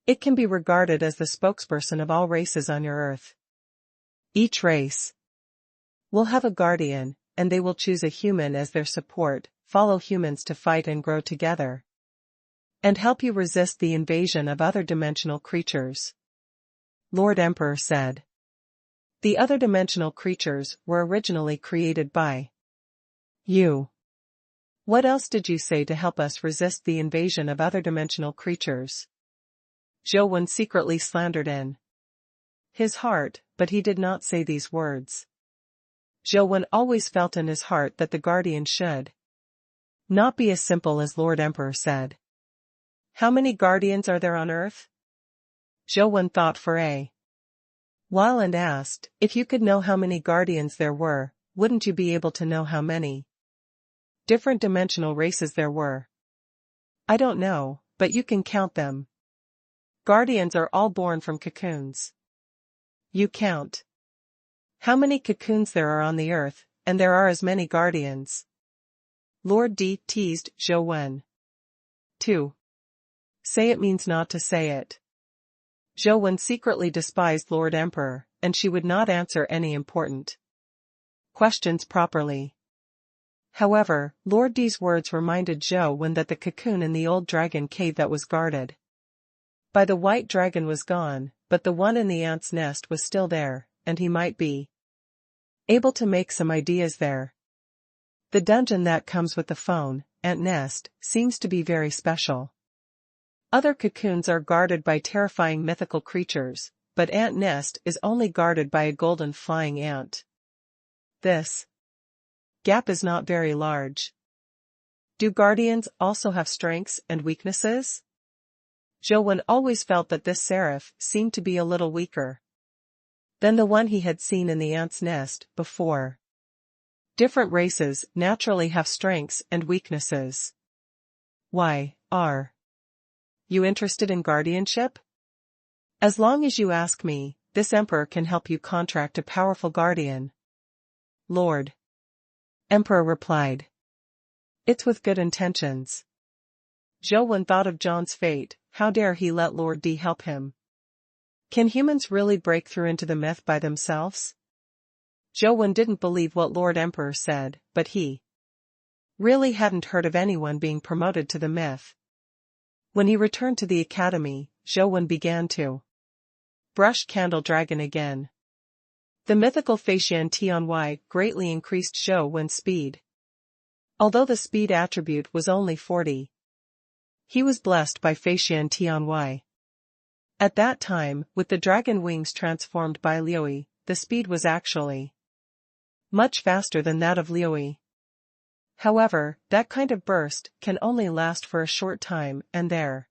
It can be regarded as the spokesperson of all races on your Earth. Each race will have a guardian, and they will choose a human as their support, follow humans to fight and grow together, and help you resist the invasion of other dimensional creatures. Lord Emperor said. The other dimensional creatures were originally created by you. What else did you say to help us resist the invasion of other dimensional creatures? Zhou secretly slandered in his heart, but he did not say these words. Zhou always felt in his heart that the guardian should not be as simple as Lord Emperor said. How many guardians are there on Earth? Zhou thought for a while and asked, if you could know how many guardians there were, wouldn't you be able to know how many different dimensional races there were? I don't know, but you can count them. Guardians are all born from cocoons. You count how many cocoons there are on the Earth, and there are as many guardians. Lord D teased Zhou. 2. Say it means not to say it. Zhou secretly despised Lord Emperor, and she would not answer any important questions properly. However, Lord D's words reminded Zhou that the cocoon in the old dragon cave that was guarded by the white dragon was gone, but the one in the ant's nest was still there, and he might be able to make some ideas there. The dungeon that comes with the phone, ant nest, seems to be very special. Other cocoons are guarded by terrifying mythical creatures, but ant nest is only guarded by a golden flying ant. This gap is not very large. Do guardians also have strengths and weaknesses? Zhou always felt that this seraph seemed to be a little weaker than the one he had seen in the ant's nest before. Different races naturally have strengths and weaknesses. Why are You interested in guardianship? As long as you ask me, this emperor can help you contract a powerful guardian. Lord. Emperor replied. It's with good intentions. Zhou Wen thought of John's fate. How dare he let Lord D help him? Can humans really break through into the myth by themselves? Zhou Wen didn't believe what Lord Emperor said, but he really hadn't heard of anyone being promoted to the myth. When he returned to the academy, Zhou Wen began to brush Candle Dragon again. The mythical Feishan Tian greatly increased Zhou Wen's speed. Although the speed attribute was only 40, he was blessed by Feishan Tian. At that time, with the dragon wings transformed by Liuyi, the speed was actually much faster than that of Liuyi. However, that kind of burst can only last for a short time, and there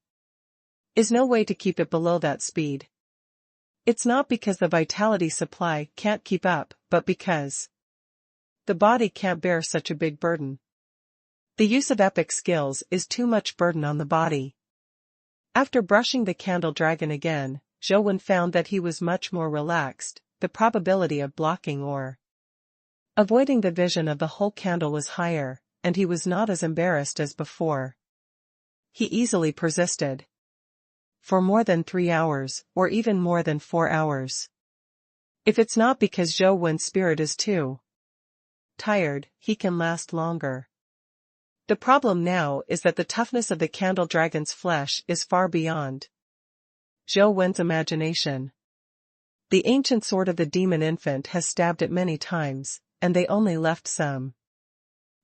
is no way to keep it below that speed. It's not because the vitality supply can't keep up, but because the body can't bear such a big burden. The use of epic skills is too much burden on the body. After brushing the Candle Dragon again, Zhou Wen found that he was much more relaxed. The probability of blocking or avoiding the vision of the whole candle was higher, and he was not as embarrassed as before. He easily persisted for more than 3 hours, or even more than 4 hours. If it's not because Zhou Wen's spirit is too tired, he can last longer. The problem now is that the toughness of the Candle Dragon's flesh is far beyond Zhou Wen's imagination. The ancient sword of the demon infant has stabbed it many times, and they only left some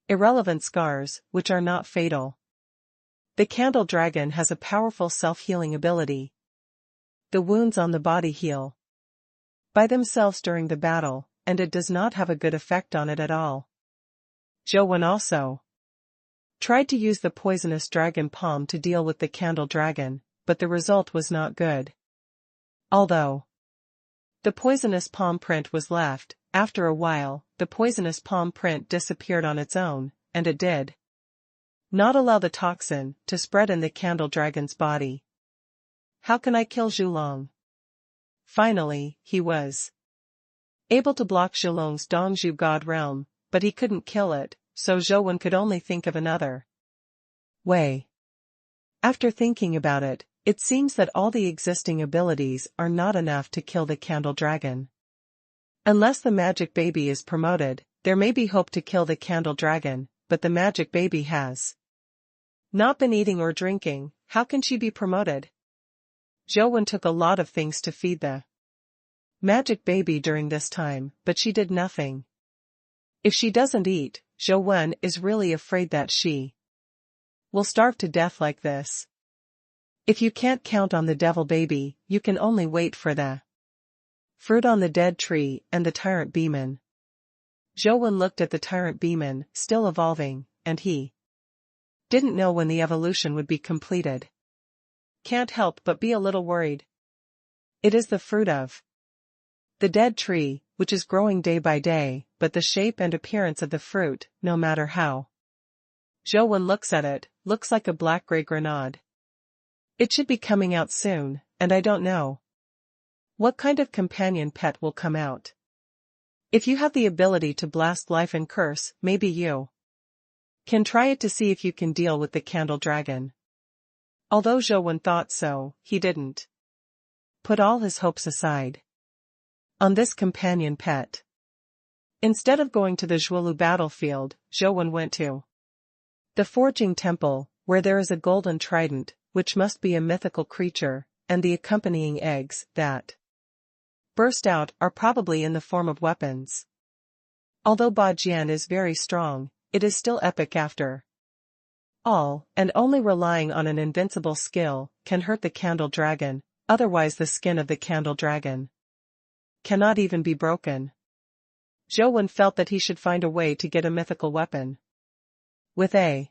irrelevant scars, which are not fatal. The Candle Dragon has a powerful self-healing ability. The wounds on the body heal by themselves during the battle, and it does not have a good effect on it at all. Zhou Wen also tried to use the poisonous dragon palm to deal with the Candle Dragon, but the result was not good. Although the poisonous palm print was left, after a while, the poisonous palm print disappeared on its own, and it did not allow the toxin to spread in the Candle Dragon's body. How can I kill Zhulong? Finally, he was able to block Zhulong's Dongzhu God realm, but he couldn't kill it, so Zhou Wen could only think of another way. After thinking about it, it seems that all the existing abilities are not enough to kill the Candle Dragon. Unless the magic baby is promoted, there may be hope to kill the Candle Dragon, but the magic baby has not been eating or drinking. How can she be promoted? Zhou Wen took a lot of things to feed the magic baby during this time, but she did nothing. If she doesn't eat, Zhou Wen is really afraid that she will starve to death like this. If you can't count on the devil baby, you can only wait for the fruit on the dead tree and the tyrant beeman. Zhou Wen looked at the tyrant beeman, still evolving, and he didn't know when the evolution would be completed. Can't help but be a little worried. It is the fruit of the dead tree, which is growing day by day, but the shape and appearance of the fruit, no matter how Zhou Wen looks at it, looks like a black-gray grenade. It should be coming out soon, and I don't know what kind of companion pet will come out. If you have the ability to blast life and curse, maybe you can try it to see if you can deal with the Candle Dragon. Although Zhou Wen thought so, he didn't put all his hopes aside on this companion pet. Instead of going to the Zhuolu battlefield, Zhou Wen went to the Forging Temple, where there is a golden trident, which must be a mythical creature, and the accompanying eggs that burst out are probably in the form of weapons. Although Ba Jian is very strong, it is still epic after all, and only relying on an invincible skill can hurt the Candle Dragon, otherwise the skin of the Candle Dragon cannot even be broken. Zhou Wen felt that he should find a way to get a mythical weapon. With a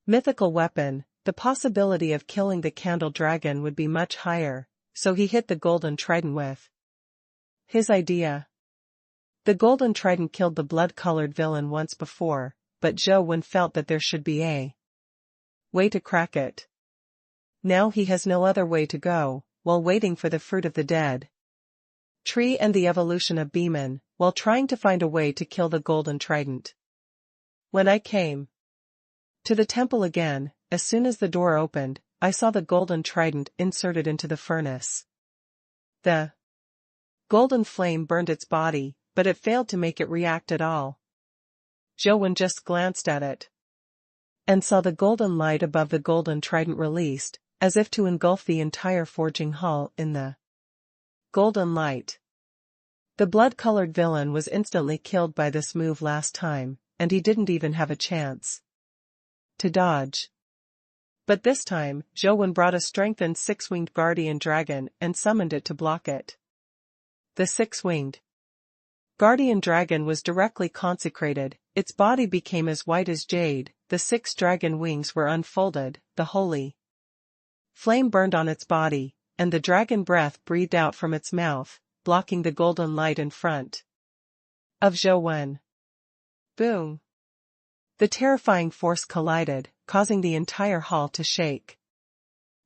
mythical weapon, the possibility of killing the Candle Dragon would be much higher, so he hit the golden trident with his idea. The golden trident killed the blood-colored villain once before, but Zhou Wen felt that there should be a way to crack it. Now he has no other way to go, while waiting for the fruit of the dead tree and the evolution of Beeman, while trying to find a way to kill the golden trident. When I came to the temple again, as soon as the door opened, I saw the golden trident inserted into the furnace. The golden flame burned its body, but it failed to make it react at all. Zhou just glanced at it and saw the golden light above the golden trident released, as if to engulf the entire forging hall in the golden light. The blood-colored villain was instantly killed by this move last time, and he didn't even have a chance to dodge. But this time, Zhou brought a strengthened six-winged guardian dragon and summoned it to block it. The six-winged guardian dragon was directly consecrated, its body became as white as jade, the six dragon wings were unfolded, the holy flame burned on its body, and the dragon breath breathed out from its mouth, blocking the golden light in front of Zhou. Boom! The terrifying force collided, causing the entire hall to shake.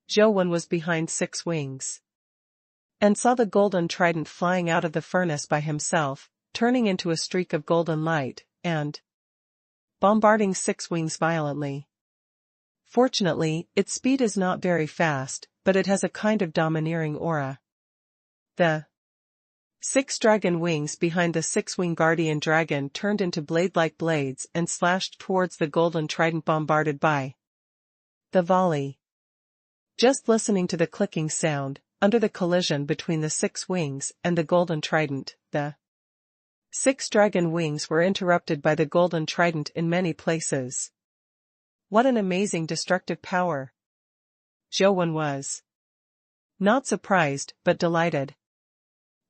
Zhou was behind six wings and saw the golden trident flying out of the furnace by himself, turning into a streak of golden light, and bombarding six wings violently. Fortunately, its speed is not very fast, but it has a kind of domineering aura. The six dragon wings behind the six-wing guardian dragon turned into blade-like blades and slashed towards the golden trident bombarded by the volley. Just listening to the clicking sound, under the collision between the six wings and the golden trident, the six dragon wings were interrupted by the golden trident in many places. What an amazing destructive power! Zhou was not surprised, but delighted.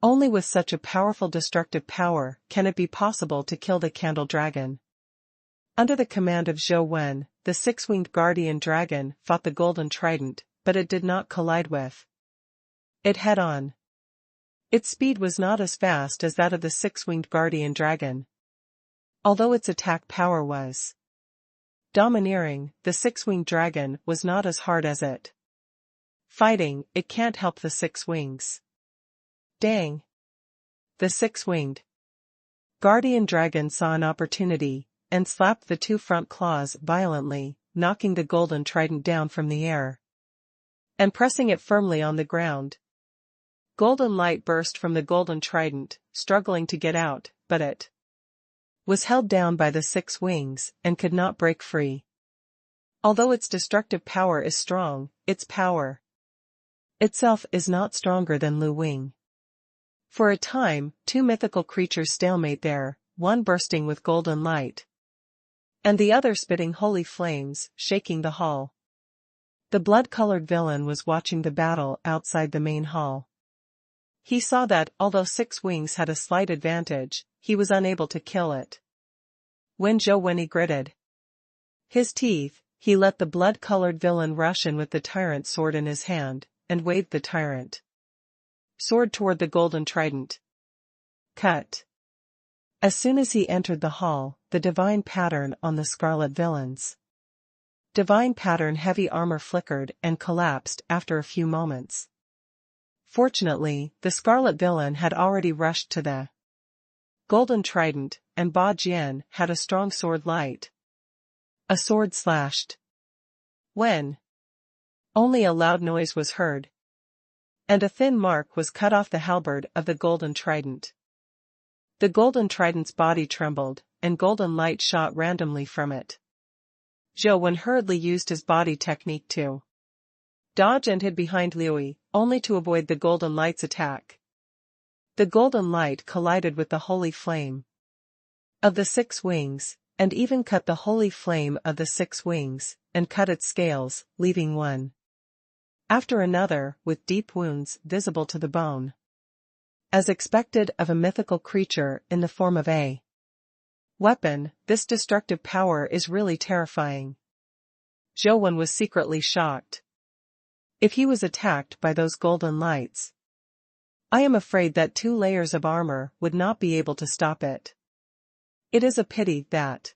Only with such a powerful destructive power can it be possible to kill the candle dragon. Under the command of Zhou, the six-winged guardian dragon fought the golden trident, but it did not collide with it head-on. Its speed was not as fast as that of the six-winged guardian dragon. Although its attack power was domineering, the six-winged dragon was not as hard as it. Fighting, it can't help the six wings. Dang! The six-winged guardian dragon saw an opportunity, and slapped the two front claws violently, knocking the golden trident down from the air and pressing it firmly on the ground. Golden light burst from the golden trident, struggling to get out, but it was held down by the six wings, and could not break free. Although its destructive power is strong, its power itself is not stronger than Lu Wing. For a time, two mythical creatures stalemate there, one bursting with golden light, and the other spitting holy flames, shaking the hall. The blood-colored villain was watching the battle outside the main hall. He saw that, although six wings had a slight advantage, he was unable to kill it. When Zhou gritted his teeth, he let the blood-colored villain rush in with the tyrant sword in his hand, and waved the tyrant sword toward the golden trident. Cut! As soon as he entered the hall, the divine pattern on the scarlet villain's divine pattern heavy armor flickered and collapsed after a few moments. Fortunately, the scarlet villain had already rushed to the golden trident, and Ba Jian had a strong sword light. A sword slashed. When only a loud noise was heard, and a thin mark was cut off the halberd of the golden trident. The golden trident's body trembled, and golden light shot randomly from it. Zhou hurriedly used his body technique to dodge and hid behind Liu, only to avoid the golden light's attack. The golden light collided with the holy flame of the six wings, and even cut the holy flame of the six wings, and cut its scales, leaving one after another, with deep wounds visible to the bone. As expected of a mythical creature in the form of a weapon, this destructive power is really terrifying. Zhou was secretly shocked. If he was attacked by those golden lights, I am afraid that 2 layers of armor would not be able to stop it. It is a pity that,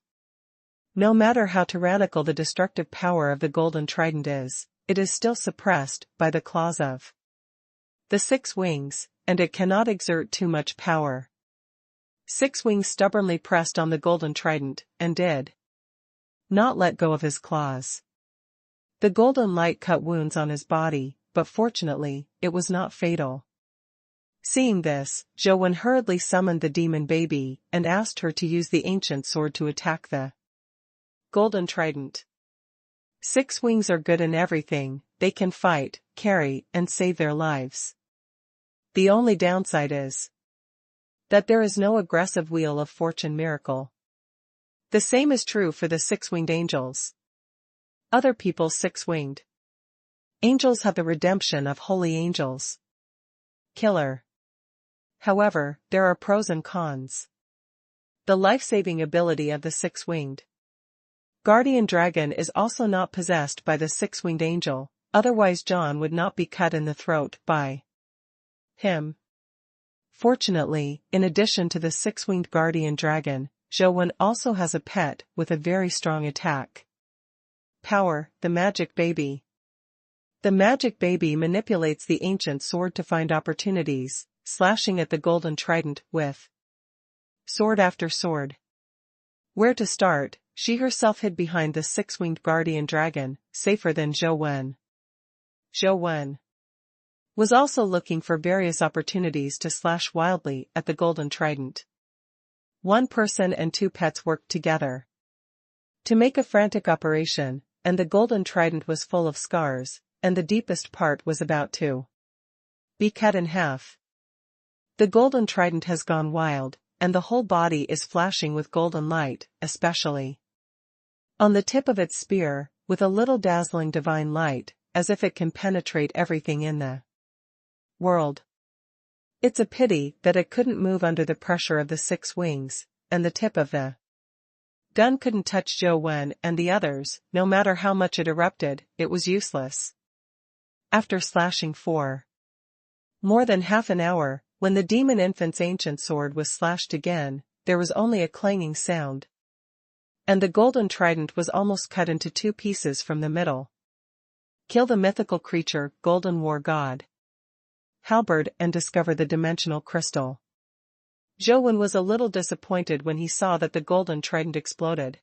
no matter how tyrannical the destructive power of the golden trident is, it is still suppressed by the claws of the 6 wings, and it cannot exert too much power. 6 wings stubbornly pressed on the golden trident, and did not let go of his claws. The golden light cut wounds on his body, but fortunately, it was not fatal. Seeing this, Zhou hurriedly summoned the demon baby, and asked her to use the ancient sword to attack the golden trident. 6 wings are good in everything, they can fight, carry, and save their lives. The only downside is that there is no aggressive wheel of fortune miracle. The same is true for the 6-winged angels. Other people's 6-winged angels have the redemption of holy angels. Killer. However, there are pros and cons. The life-saving ability of the 6-winged guardian dragon is also not possessed by the 6-winged angel, otherwise John would not be cut in the throat by him. Fortunately, in addition to the 6-winged guardian dragon, Zhou also has a pet with a very strong attack power, the magic baby. The magic baby manipulates the ancient sword to find opportunities, slashing at the golden trident with sword after sword. Where to start, she herself hid behind the 6-winged guardian dragon, safer than Zhou. Zhou was also looking for various opportunities to slash wildly at the golden trident. 1 person and 2 pets worked together to make a frantic operation, and the golden trident was full of scars, and the deepest part was about to be cut in half. The golden trident has gone wild, and the whole body is flashing with golden light, especially on the tip of its spear, with a little dazzling divine light, as if it can penetrate everything in the world. It's a pity that it couldn't move under the pressure of the 6 wings, and the tip of the gun couldn't touch Zhou and the others. No matter how much it erupted, it was useless. After slashing for more than half an hour, when the demon infant's ancient sword was slashed again, there was only a clanging sound, and the golden trident was almost cut into 2 pieces from the middle. Kill the mythical creature, golden war god halberd, and discover the dimensional crystal. Zhou was a little disappointed when he saw that the golden trident exploded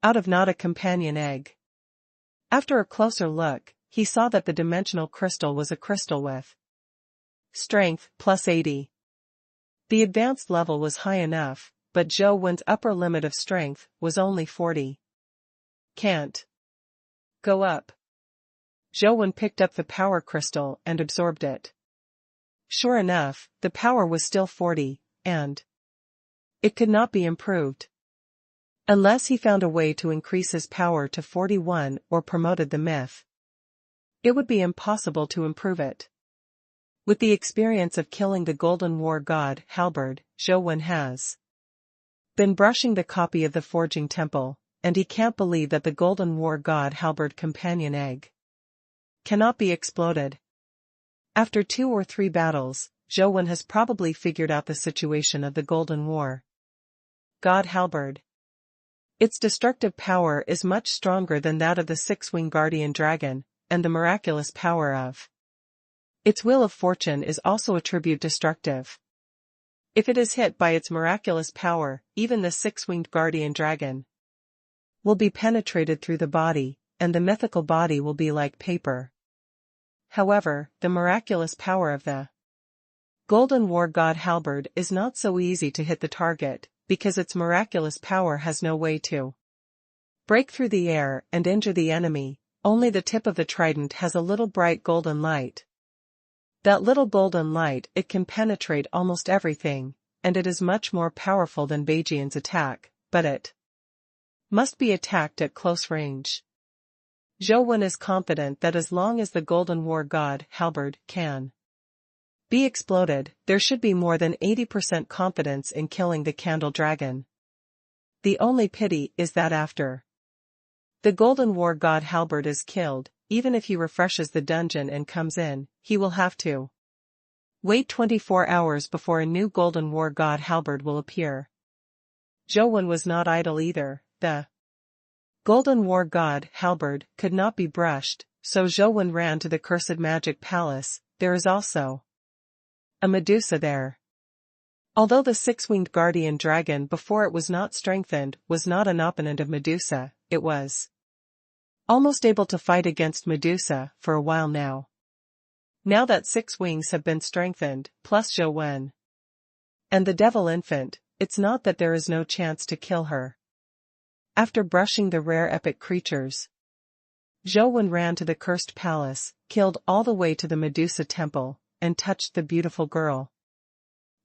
out of not a companion egg. After a closer look, he saw that the dimensional crystal was a crystal with strength plus 80. The advanced level was high enough, but Zhou's upper limit of strength was only 40. Can't go up. Zhou picked up the power crystal and absorbed it. Sure enough, the power was still 40, and it could not be improved unless he found a way to increase his power to 41 or promoted the myth. It would be impossible to improve it. With the experience of killing the golden war god halberd, Zhou has been brushing the copy of the forging temple, and he can't believe that the golden war god halberd companion egg cannot be exploded. After 2 or 3 battles, Zhou has probably figured out the situation of the golden war god halberd. Its destructive power is much stronger than that of the 6-winged guardian dragon, and the miraculous power of its wheel of fortune is also attribute destructive. If it is hit by its miraculous power, even the 6-winged guardian dragon will be penetrated through the body, and the mythical body will be like paper. However, the miraculous power of the golden war god halberd is not so easy to hit the target, because its miraculous power has no way to break through the air and injure the enemy. Only the tip of the trident has a little bright golden light. That little golden light, it can penetrate almost everything, and it is much more powerful than Beijian's attack, but it must be attacked at close range. Zhou is confident that as long as the golden war god halberd can be exploded, there should be more than 80% confidence in killing the candle dragon. The only pity is that after the golden war god halberd is killed, even if he refreshes the dungeon and comes in, he will have to wait 24 hours before a new golden war god halberd will appear. Zhou was not idle either. The golden war god halberd could not be brushed, so Zhou ran to the cursed magic palace. There is also a Medusa there. Although the six-winged guardian dragon before it was not strengthened was not an opponent of Medusa, it was almost able to fight against Medusa for a while now. Now that 6 wings have been strengthened, plus Zhou and the devil infant, it's not that there is no chance to kill her. After brushing the rare epic creatures, Zhou ran to the cursed palace, killed all the way to the Medusa temple, and touched the beautiful girl.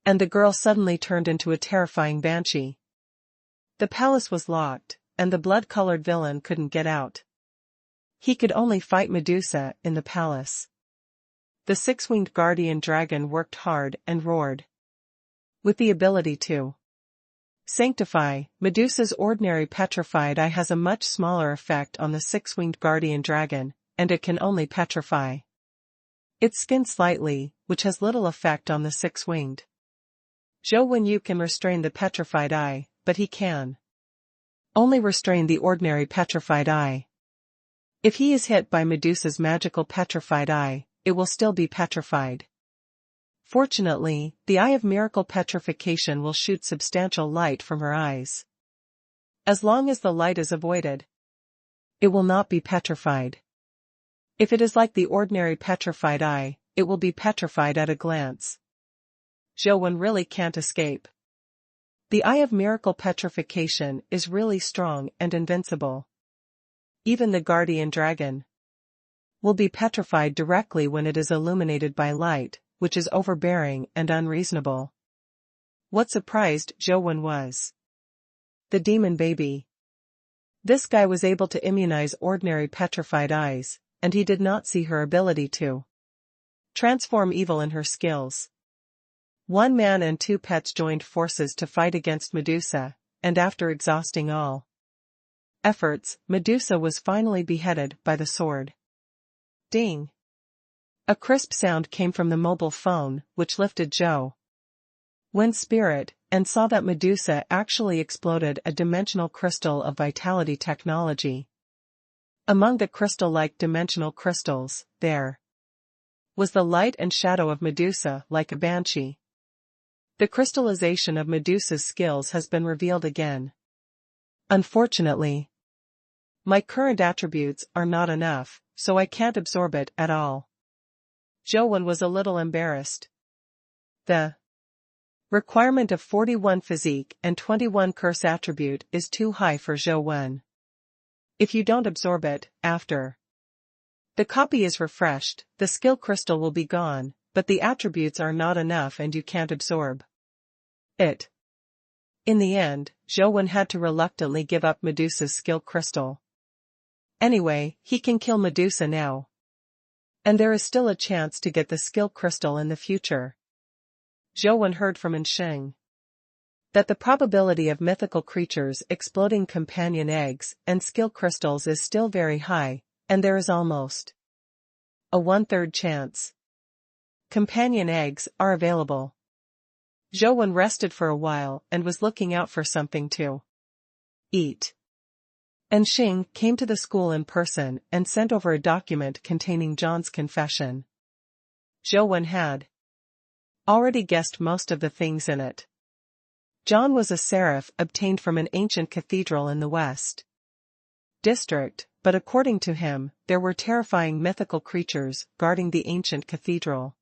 And the girl suddenly turned into a terrifying banshee. The palace was locked, and the blood-colored villain couldn't get out. He could only fight Medusa in the palace. The six-winged guardian dragon worked hard and roared. With the ability to sanctify, Medusa's ordinary petrified eye has a much smaller effect on the six-winged guardian dragon, and it can only petrify its skin slightly, which has little effect on the six-winged. Zhou Yu can restrain the petrified eye, but he can only restrain the ordinary petrified eye. If he is hit by Medusa's magical petrified eye, it will still be petrified. Fortunately, the Eye of Miracle Petrification will shoot substantial light from her eyes. As long as the light is avoided, it will not be petrified. If it is like the ordinary petrified eye, it will be petrified at a glance. Zhou really can't escape. The Eye of Miracle Petrification is really strong and invincible. Even the guardian dragon will be petrified directly when it is illuminated by light, which is overbearing and unreasonable. What surprised Zhou was the demon baby. This guy was able to immunize ordinary petrified eyes, and he did not see her ability to transform evil in her skills. 1 man and 2 pets joined forces to fight against Medusa, and after exhausting all efforts, Medusa was finally beheaded by the sword. Ding! A crisp sound came from the mobile phone, which lifted Zhou's spirit, and saw that Medusa actually exploded a dimensional crystal of vitality technology. Among the crystal-like dimensional crystals, there was the light and shadow of Medusa like a banshee. The crystallization of Medusa's skills has been revealed again. Unfortunately, my current attributes are not enough, so I can't absorb it at all. Zhou was a little embarrassed. The requirement of 41 physique and 21 curse attribute is too high for Zhou. If you don't absorb it, after the copy is refreshed, the skill crystal will be gone, but the attributes are not enough and you can't absorb it. In the end, Zhou had to reluctantly give up Medusa's skill crystal. Anyway, he can kill Medusa now. And there is still a chance to get the skill crystal in the future. Zhou heard from Insheng that the probability of mythical creatures exploding companion eggs and skill crystals is still very high, and there is almost a 1/3 chance companion eggs are available. Zhou rested for a while and was looking out for something to eat. And Xing came to the school in person and sent over a document containing John's confession. Zhou had already guessed most of the things in it. John was a seraph obtained from an ancient cathedral in the West District, but according to him, there were terrifying mythical creatures guarding the ancient cathedral.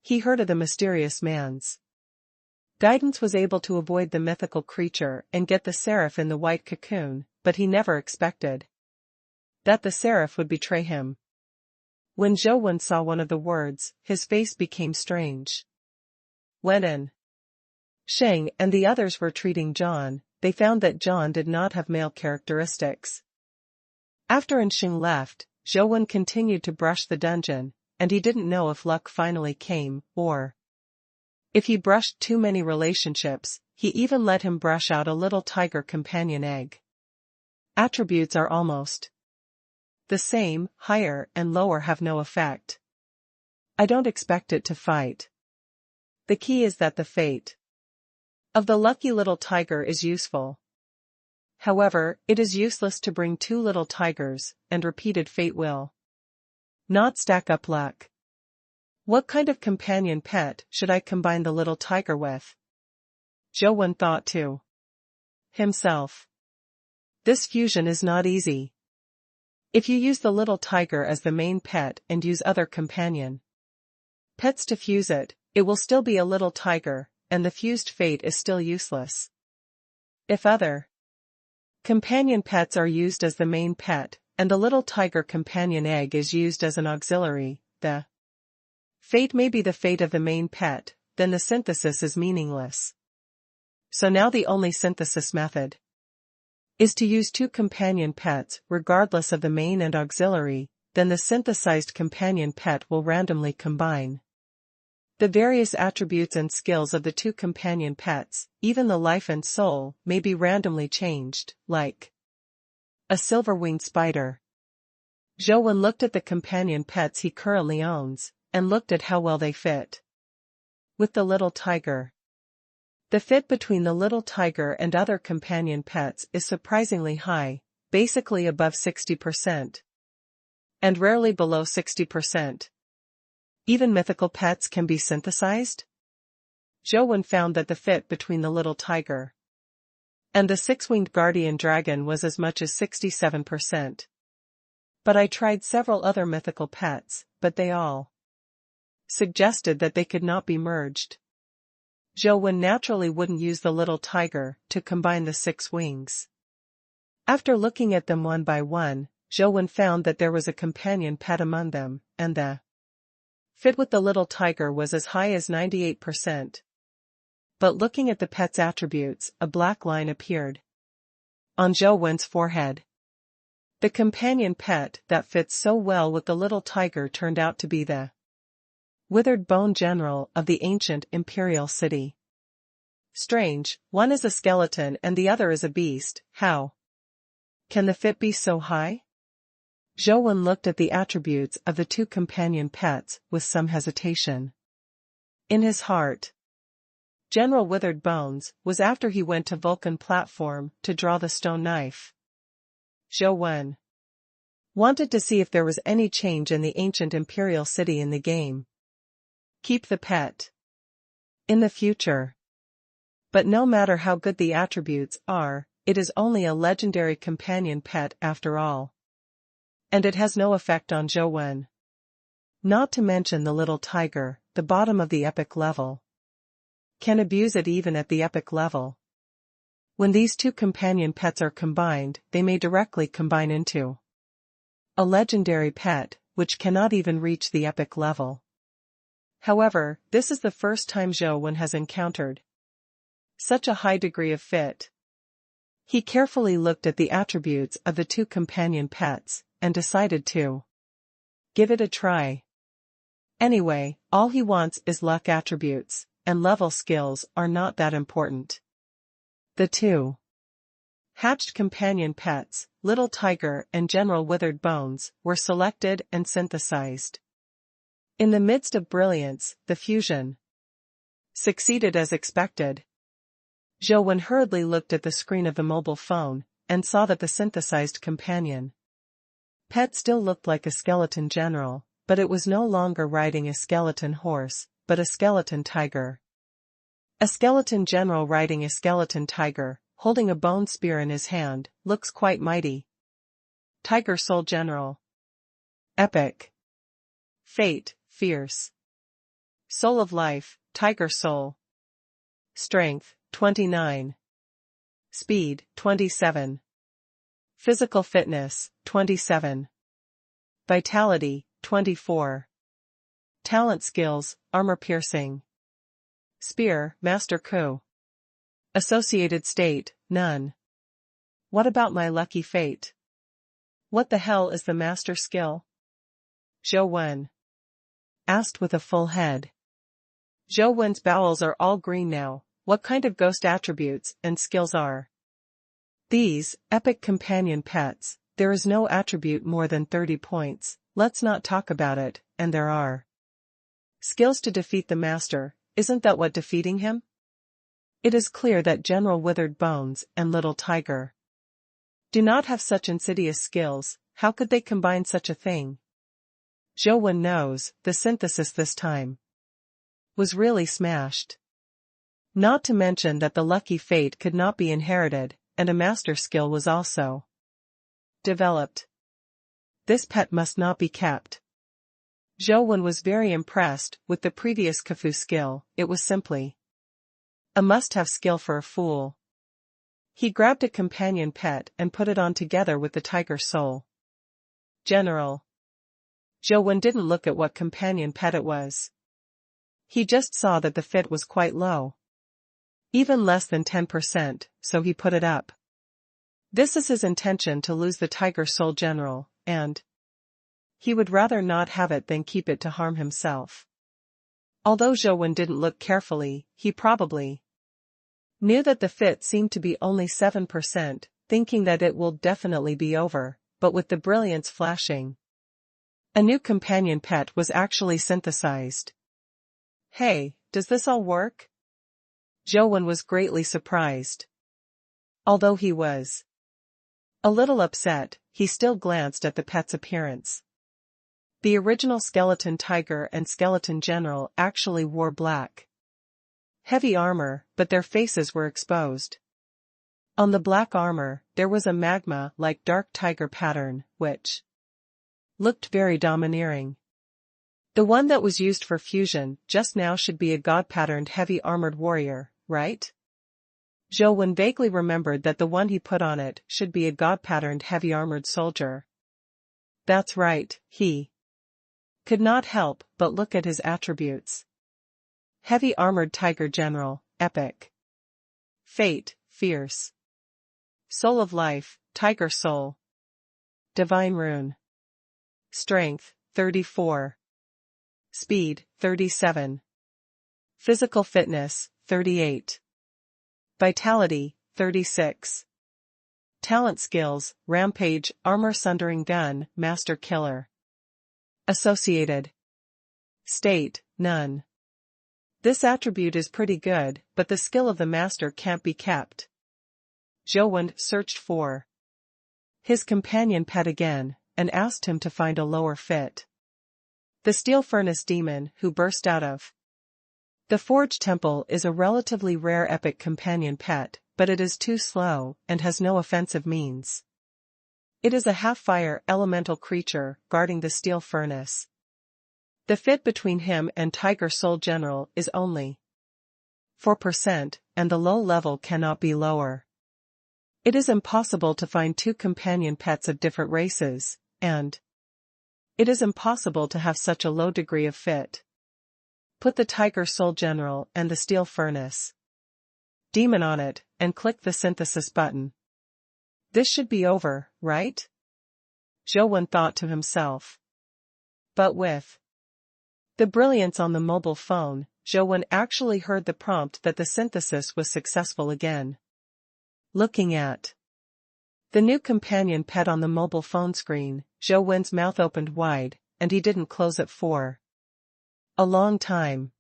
He heard of the mysterious man's guidance was able to avoid the mythical creature and get the seraph in the white cocoon, but he never expected that the seraph would betray him. When Zhou saw one of the words, his face became strange. When Sheng and the others were treating John, they found that John did not have male characteristics. After Sheng left, Zhou continued to brush the dungeon, and he didn't know if luck finally came, or if he brushed too many relationships. He even let him brush out a little tiger companion egg. Attributes are almost the same, higher and lower have no effect. I don't expect it to fight. The key is that the fate of the lucky little tiger is useful. However, it is useless to bring 2 little tigers, and repeated fate will not stack up luck. What kind of companion pet should I combine the little tiger with? Zhou thought to himself. This fusion is not easy. If you use the little tiger as the main pet and use other companion pets to fuse it, it will still be a little tiger, and the fused fate is still useless. If other companion pets are used as the main pet, and the little tiger companion egg is used as an auxiliary, the fate may be the fate of the main pet, then the synthesis is meaningless. So now the only synthesis method is to use two companion pets regardless of the main and auxiliary, then the synthesized companion pet will randomly combine the various attributes and skills of the two companion pets, even the life and soul, may be randomly changed, like a silver-winged spider. Zhou looked at the companion pets he currently owns, and looked at how well they fit with the little tiger. The fit between the little tiger and other companion pets is surprisingly high, basically above 60%. And rarely below 60%. Even mythical pets can be synthesized? Zhou found that the fit between the little tiger and the six-winged guardian dragon was as much as 67%. But I tried several other mythical pets, but they all suggested that they could not be merged. Zhou naturally wouldn't use the little tiger to combine the six wings. After looking at them one by one, Zhou found that there was a companion pet among them, and the fit with the little tiger was as high as 98%. But looking at the pet's attributes, a black line appeared on Zhou's forehead. The companion pet that fits so well with the little tiger turned out to be the withered bone general of the ancient imperial city. Strange, one is a skeleton and the other is a beast. How can the fit be so high? Zhou looked at the attributes of the two companion pets with some hesitation. In his heart, General Withered Bones was after he went to Vulcan platform to draw the stone knife. Zhou wanted to see if there was any change in the ancient imperial city in the game. Keep the pet in the future. But no matter how good the attributes are, it is only a legendary companion pet after all. And it has no effect on Zhou. Not to mention the little tiger, the bottom of the epic level, can abuse it even at the epic level. When these two companion pets are combined, they may directly combine into a legendary pet, which cannot even reach the epic level. However, this is the first time Zhou has encountered such a high degree of fit. He carefully looked at the attributes of the two companion pets, and decided to give it a try. Anyway, all he wants is luck attributes, and level skills are not that important. The two hatched companion pets, Little Tiger and General Withered Bones, were selected and synthesized. In the midst of brilliance, the fusion succeeded as expected. Zhou hurriedly looked at the screen of the mobile phone, and saw that the synthesized companion pet still looked like a skeleton general, but it was no longer riding a skeleton horse, but a skeleton tiger. A skeleton general riding a skeleton tiger, holding a bone spear in his hand, looks quite mighty. Tiger Soul General. Epic. Fate, fierce. Soul of Life, Tiger Soul. Strength, 29. Speed, 27. Physical Fitness, 27. Vitality, 24. Talent Skills, Armor Piercing. Spear, Master Coup. Associated State, none. What about my lucky fate? What the hell is the master skill? Zhou asked with a full head. Zhou bowels are all green now. What kind of ghost attributes and skills are these? Epic companion pets. There is no attribute more than 30 points, let's not talk about it, and there are skills to defeat the master. Isn't that what defeating him? It is clear that General Withered Bones and Little Tiger do not have such insidious skills. How could they combine such a thing? Zhou knows, the synthesis this time was really smashed. Not to mention that the lucky fate could not be inherited, and a master skill was also developed. This pet must not be kept. Zhou was very impressed with the previous Kung-Fu skill. It was simply a must-have skill for a fool. He grabbed a companion pet and put it on together with the tiger soul. General. Zhou didn't look at what companion pet it was. He just saw that the fit was quite low. Even less than 10%, so he put it up. This is his intention, to lose the tiger soul general, and he would rather not have it than keep it to harm himself. Although Zhou didn't look carefully, he probably knew that the fit seemed to be only 7%, thinking that it will definitely be over, but with the brilliance flashing, a new companion pet was actually synthesized. Hey, does this all work? Zhou was greatly surprised. Although he was a little upset, he still glanced at the pet's appearance. The original skeleton tiger and skeleton general actually wore black, heavy armor, but their faces were exposed. On the black armor, there was a magma-like dark tiger pattern, which looked very domineering. The one that was used for fusion just now should be a god-patterned heavy-armored warrior, right? Zhou vaguely remembered that the one he put on it should be a god-patterned heavy-armored soldier. That's right, he could not help but look at his attributes. Heavy-armored tiger general, epic. Fate, fierce. Soul of life, tiger soul. Divine rune. Strength, 34. Speed, 37. Physical fitness, 38. Vitality, 36. Talent skills, rampage, armor sundering gun, master killer. Associated state, none. This attribute is pretty good, but the skill of the master can't be kept. Zhou searched for his companion pet again, and asked him to find a lower fit. The steel furnace demon who burst out of the forge temple is a relatively rare epic companion pet, but it is too slow, and has no offensive means. It is a half-fire elemental creature guarding the steel furnace. The fit between him and Tiger Soul General is only 4%, and the low level cannot be lower. It is impossible to find two companion pets of different races, and it is impossible to have such a low degree of fit. Put the Tiger Soul General and the steel furnace demon on it, and click the synthesis button. This should be over, right? Zhou thought to himself. But with the brilliance on the mobile phone, Zhou actually heard the prompt that the synthesis was successful again. Looking at the new companion pet on the mobile phone screen, Zhou's mouth opened wide, and he didn't close it for a long time.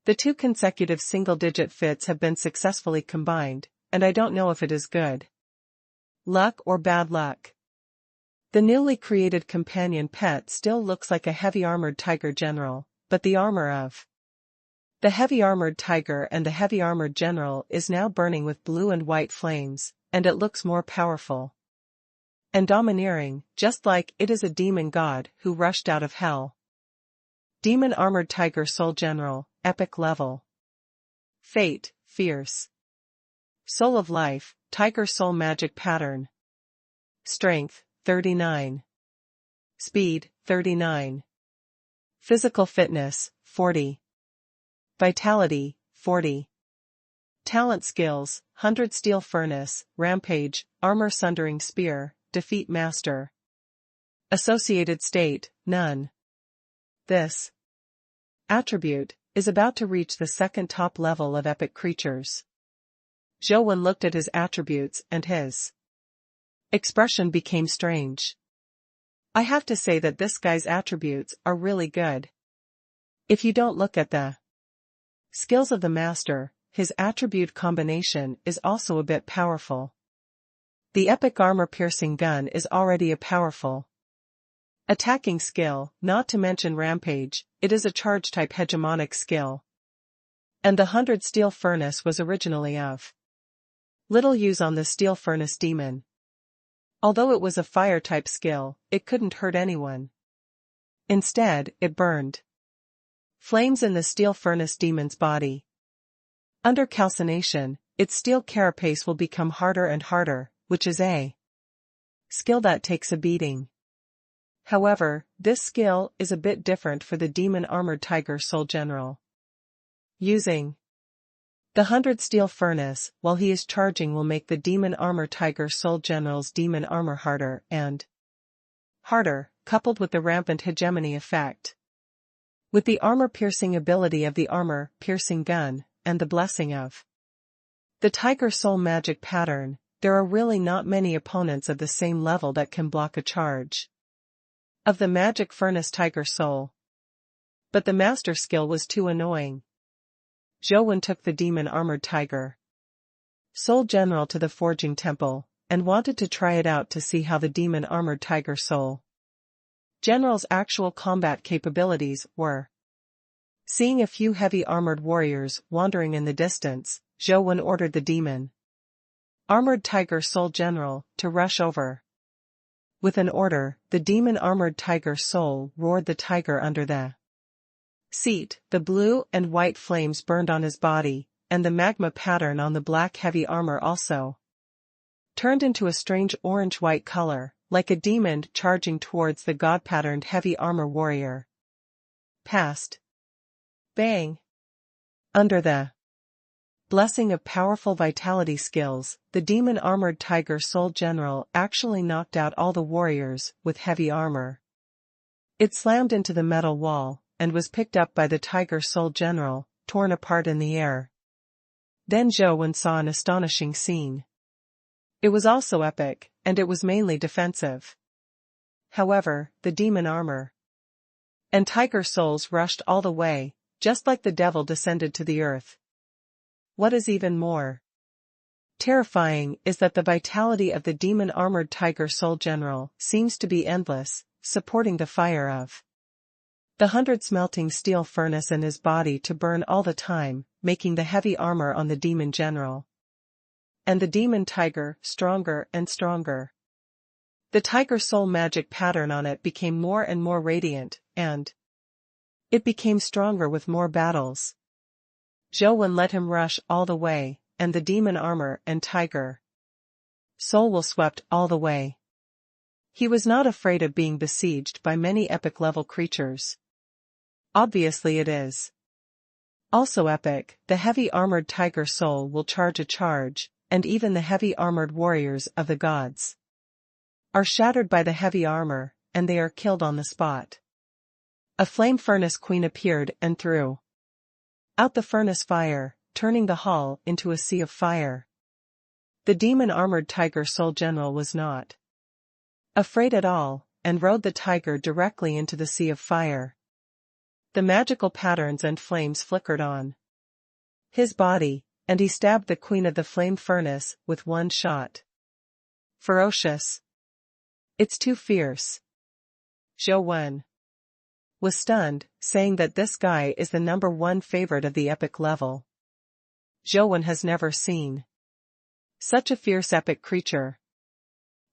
The two consecutive single-digit fits have been successfully combined, and I don't know if it is good luck or bad luck. The newly created companion pet still looks like a heavy-armored tiger general, but the armor of the heavy-armored tiger and the heavy-armored general is now burning with blue and white flames, and it looks more powerful and domineering, just like it is a demon god who rushed out of hell. Demon-armored tiger soul general, epic level. Fate, fierce. Soul of life, tiger soul magic pattern. Strength, 39. Speed, 39. Physical fitness, 40. Vitality, 40. Talent skills, 100 steel furnace, rampage, armor sundering spear, defeat master. Associated state, none. This attribute is about to reach the second top level of epic creatures. Zhou looked at his attributes and his expression became strange. I have to say that this guy's attributes are really good. If you don't look at the skills of the master, his attribute combination is also a bit powerful. The epic armor-piercing gun is already a powerful Attacking skill, not to mention rampage, it is a charge-type hegemonic skill. And the 100 Steel Furnace was originally of little use on the Steel Furnace demon. Although it was a fire-type skill, it couldn't hurt anyone. Instead, it burned flames in the Steel Furnace demon's body. Under calcination, its steel carapace will become harder and harder, which is a skill that takes a beating. However, this skill is a bit different for the Demon Armored Tiger Soul General. Using the 100 Steel Furnace while he is charging will make the Demon Armored Tiger Soul General's demon armor harder and harder, coupled with the rampant hegemony effect. With the armor-piercing ability of the armor-piercing gun, and the blessing of the Tiger Soul magic pattern, there are really not many opponents of the same level that can block a charge of the Magic Furnace Tiger Soul. But the master skill was too annoying. Zhou took the Demon Armored Tiger Soul General to the Forging Temple, and wanted to try it out to see how the Demon Armored Tiger Soul General's actual combat capabilities were. Seeing a few heavy armored warriors wandering in the distance, Zhou ordered the Demon Armored Tiger Soul General to rush over. With an order, the Demon Armored Tiger Soul roared the tiger under the seat. The blue and white flames burned on his body, and the magma pattern on the black heavy armor also turned into a strange orange-white color, like a demon charging towards the god-patterned heavy armor warrior. Past. Bang. Under the blessing of powerful vitality skills, the Demon Armored Tiger Soul General actually knocked out all the warriors with heavy armor. It slammed into the metal wall, and was picked up by the Tiger Soul General, torn apart in the air. Then Zhou saw an astonishing scene. It was also epic, and it was mainly defensive. However, the demon armor and tiger souls rushed all the way, just like the devil descended to the earth. What is even more terrifying is that the vitality of the Demon Armored Tiger Soul General seems to be endless, supporting the fire of the 100 smelting steel furnace in his body to burn all the time, making the heavy armor on the Demon General and the Demon Tiger stronger and stronger. The Tiger Soul magic pattern on it became more and more radiant, and it became stronger with more battles. Zhou let him rush all the way, and the demon armor and tiger soul will swept all the way. He was not afraid of being besieged by many epic-level creatures. Obviously it is also epic. The heavy armored tiger soul will charge a charge, and even the heavy armored warriors of the gods are shattered by the heavy armor, and they are killed on the spot. A flame furnace queen appeared and threw out the furnace fire, turning the hall into a sea of fire. The demon-armored tiger soul general was not afraid at all, and rode the tiger directly into the sea of fire. The magical patterns and flames flickered on his body, and he stabbed the queen of the flame furnace with one shot. Ferocious. It's too fierce. Zhou was stunned, saying that this guy is the #1 favorite of the epic level. Zhou has never seen such a fierce epic creature.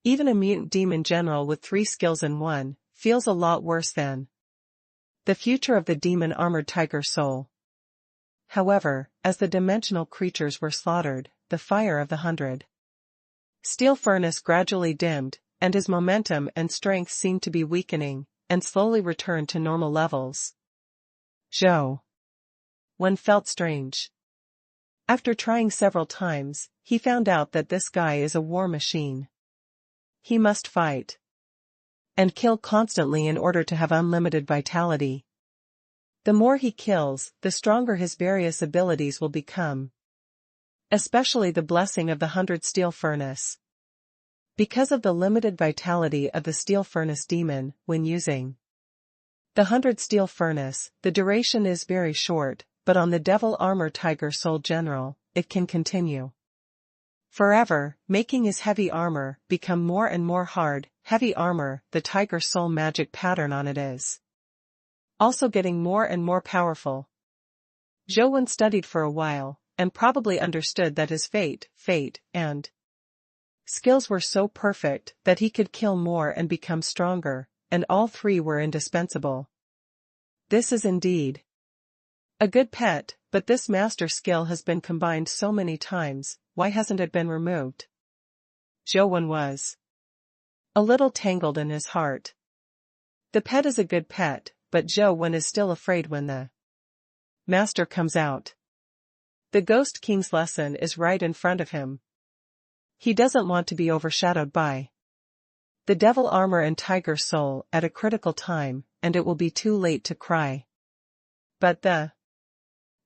Even a mutant demon general with 3 skills in one feels a lot worse than the future of the demon armored tiger soul. However, as the dimensional creatures were slaughtered, the fire of the 100 steel furnace gradually dimmed, and his momentum and strength seemed to be weakening, and slowly returned to normal levels. Zhou felt strange. After trying several times, he found out that this guy is a war machine. He must fight and kill constantly in order to have unlimited vitality. The more he kills, the stronger his various abilities will become. Especially the blessing of the 100 steel furnace. Because of the limited vitality of the steel furnace demon, when using the 100 steel furnace, the duration is very short, but on the devil armor tiger soul general, it can continue forever, making his heavy armor become more and more hard. Heavy armor, the tiger soul magic pattern on it is also getting more and more powerful. Zhou studied for a while, and probably understood that his fate, and skills were so perfect that he could kill more and become stronger, and all three were indispensable. This is indeed a good pet, but this master skill has been combined so many times, why hasn't it been removed? Zhou was a little tangled in his heart. The pet is a good pet, but Zhou is still afraid when the master comes out. The Ghost King's lesson is right in front of him. He doesn't want to be overshadowed by the devil armor and tiger soul at a critical time, and it will be too late to cry. But the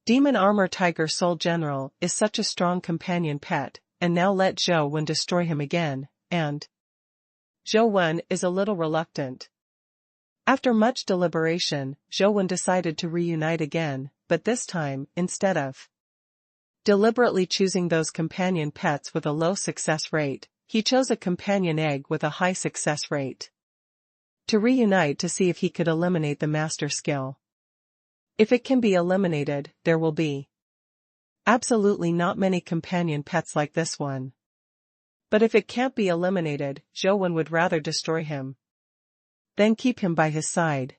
demon armor tiger soul general is such a strong companion pet, and now let Zhou destroy him again, and Zhou is a little reluctant. After much deliberation, Zhou decided to reunite again, but this time, instead of deliberately choosing those companion pets with a low success rate, he chose a companion egg with a high success rate to reunite to see if he could eliminate the master skill. If it can be eliminated, there will be absolutely not many companion pets like this one. But if it can't be eliminated, Zhou would rather destroy him than keep him by his side.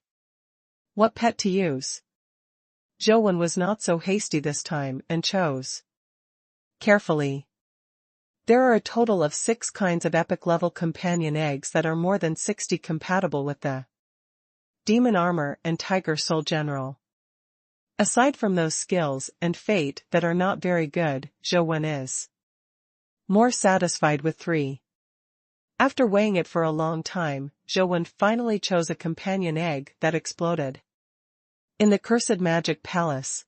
What pet to use? Zhou was not so hasty this time and chose carefully. There are a total of 6 kinds of epic level companion eggs that are more than 60 compatible with the demon armor and tiger soul general. Aside from those skills and fate that are not very good, Zhou is more satisfied with 3. After weighing it for a long time, Zhou finally chose a companion egg that exploded in the Cursed Magic Palace.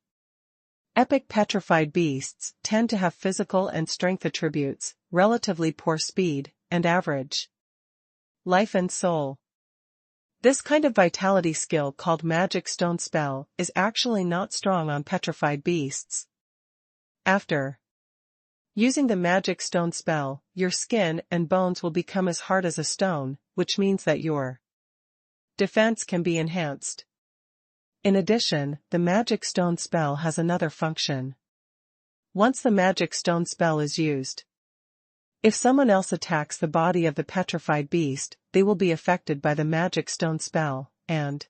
Epic petrified beasts tend to have physical and strength attributes, relatively poor speed, and average life and soul. This kind of vitality skill called Magic Stone Spell is actually not strong on petrified beasts. After using the Magic Stone Spell, your skin and bones will become as hard as a stone, which means that your defense can be enhanced. In addition, the Magic Stone Spell has another function. Once the Magic Stone Spell is used, if someone else attacks the body of the petrified beast, they will be affected by the Magic Stone Spell, and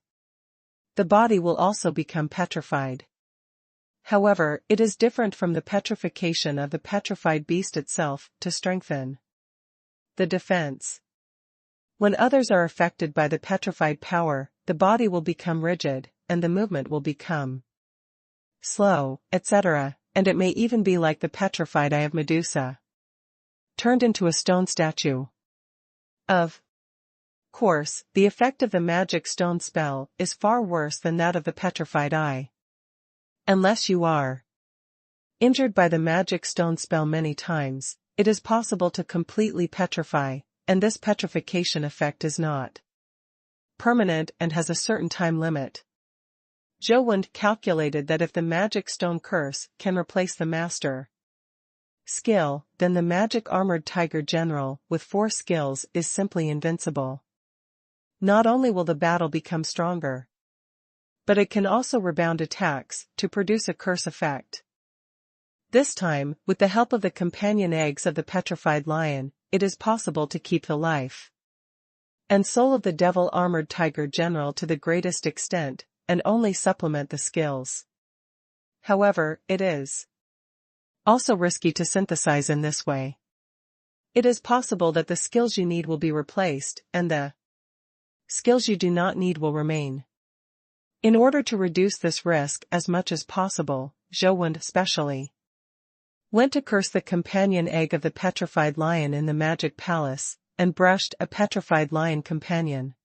the body will also become petrified. However, it is different from the petrification of the petrified beast itself to strengthen the defense. When others are affected by the petrified power, the body will become rigid, and the movement will become slow, etc., and it may even be like the petrified eye of Medusa, turned into a stone statue. Of course, the effect of the Magic Stone Spell is far worse than that of the petrified eye. Unless you are injured by the Magic Stone Spell many times, it is possible to completely petrify, and this petrification effect is not permanent and has a certain time limit. Zhou calculated that if the Magic Stone Curse can replace the Master skill, then the Magic Armored Tiger General with 4 skills is simply invincible. Not only will the battle become stronger, but it can also rebound attacks to produce a curse effect. This time, with the help of the companion eggs of the petrified lion, it is possible to keep the life and soul of the devil armored tiger general to the greatest extent, and only supplement the skills. However, it is also risky to synthesize in this way. It is possible that the skills you need will be replaced, and the skills you do not need will remain. In order to reduce this risk as much as possible, Zhou especially went to curse the companion egg of the petrified lion in the magic palace, and brushed a petrified lion companion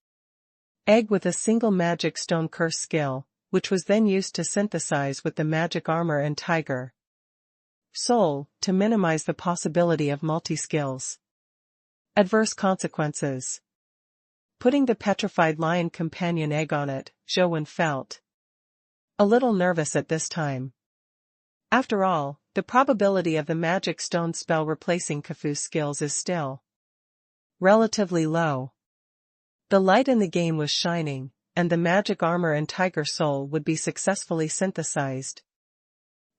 egg with a single magic stone curse skill, which was then used to synthesize with the magic armor and tiger soul, to minimize the possibility of multi-skills. Adverse consequences. Putting the petrified lion companion egg on it, Zhou felt a little nervous at this time. After all, the probability of the magic stone spell replacing Khufu's skills is still relatively low. The light in the game was shining, and the magic armor and tiger soul would be successfully synthesized.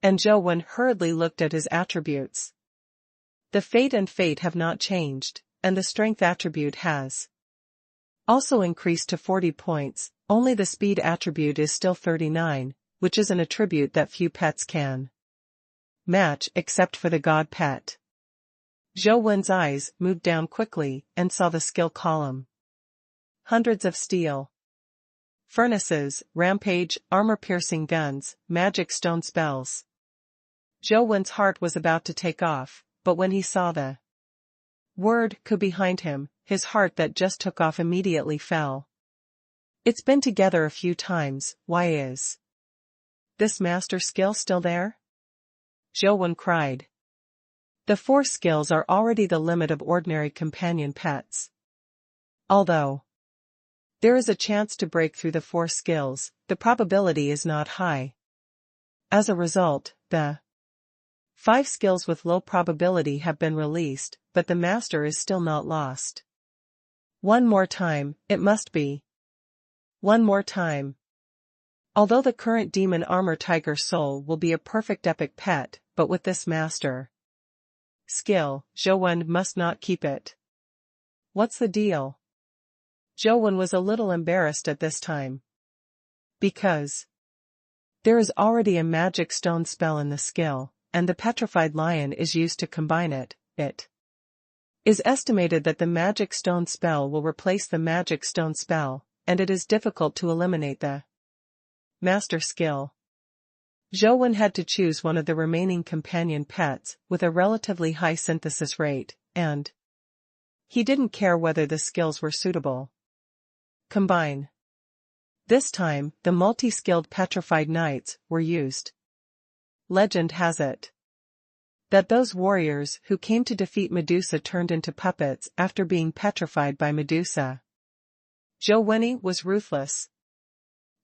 And Zhou Wen hurriedly looked at his attributes. The fate and fate have not changed, and the strength attribute has also increased to 40 points, only the speed attribute is still 39, which is an attribute that few pets can match except for the god pet. Zhou Wen's eyes moved down quickly and saw the skill column. Hundreds of steel furnaces, rampage, armor-piercing guns, magic stone spells. Zhou Wen's heart was about to take off, but when he saw the word "Ku" behind him, his heart that just took off immediately fell. It's been together a few times, why is this master skill still there? Zhou Wen cried. The 4 skills are already the limit of ordinary companion pets. Although there is a chance to break through the 4 skills, the probability is not high. As a result, the 5 skills with low probability have been released, but the master is still not lost. One more time, it must be. One more time. Although the current demon armor tiger soul will be a perfect epic pet, but with this master skill, Zhou Wen must not keep it. What's the deal? Zhou Wen was a little embarrassed at this time. Because there is already a magic stone spell in the skill, and the petrified lion is used to combine it. It is estimated that the magic stone spell will replace the magic stone spell, and it is difficult to eliminate the master skill. Zhou Wen had to choose one of the remaining companion pets with a relatively high synthesis rate, and he didn't care whether the skills were suitable. Combine. This time, the multi-skilled petrified knights were used. Legend has it that those warriors who came to defeat Medusa turned into puppets after being petrified by Medusa. Zhou Wen was ruthless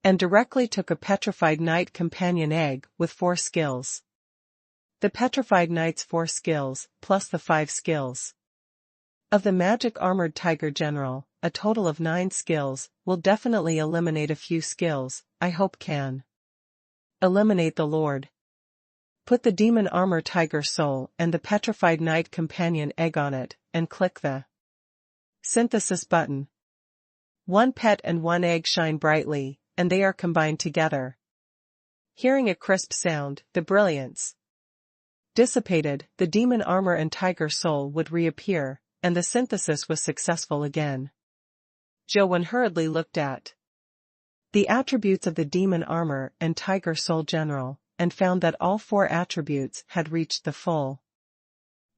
and directly took a petrified knight companion egg with 4 skills. The petrified knight's 4 skills, plus the 5 skills of the magic armored tiger general, a total of 9 skills, will definitely eliminate a few skills, I hope can eliminate the Lord. Put the demon armor tiger soul and the petrified knight companion egg on it, and click the synthesis button. 1 pet and 1 egg shine brightly, and they are combined together. Hearing a crisp sound, the brilliance dissipated, the demon armor and tiger soul would reappear, and the synthesis was successful again. Zhou Wen hurriedly looked at the attributes of the demon armor and tiger soul general, and found that all 4 attributes had reached the full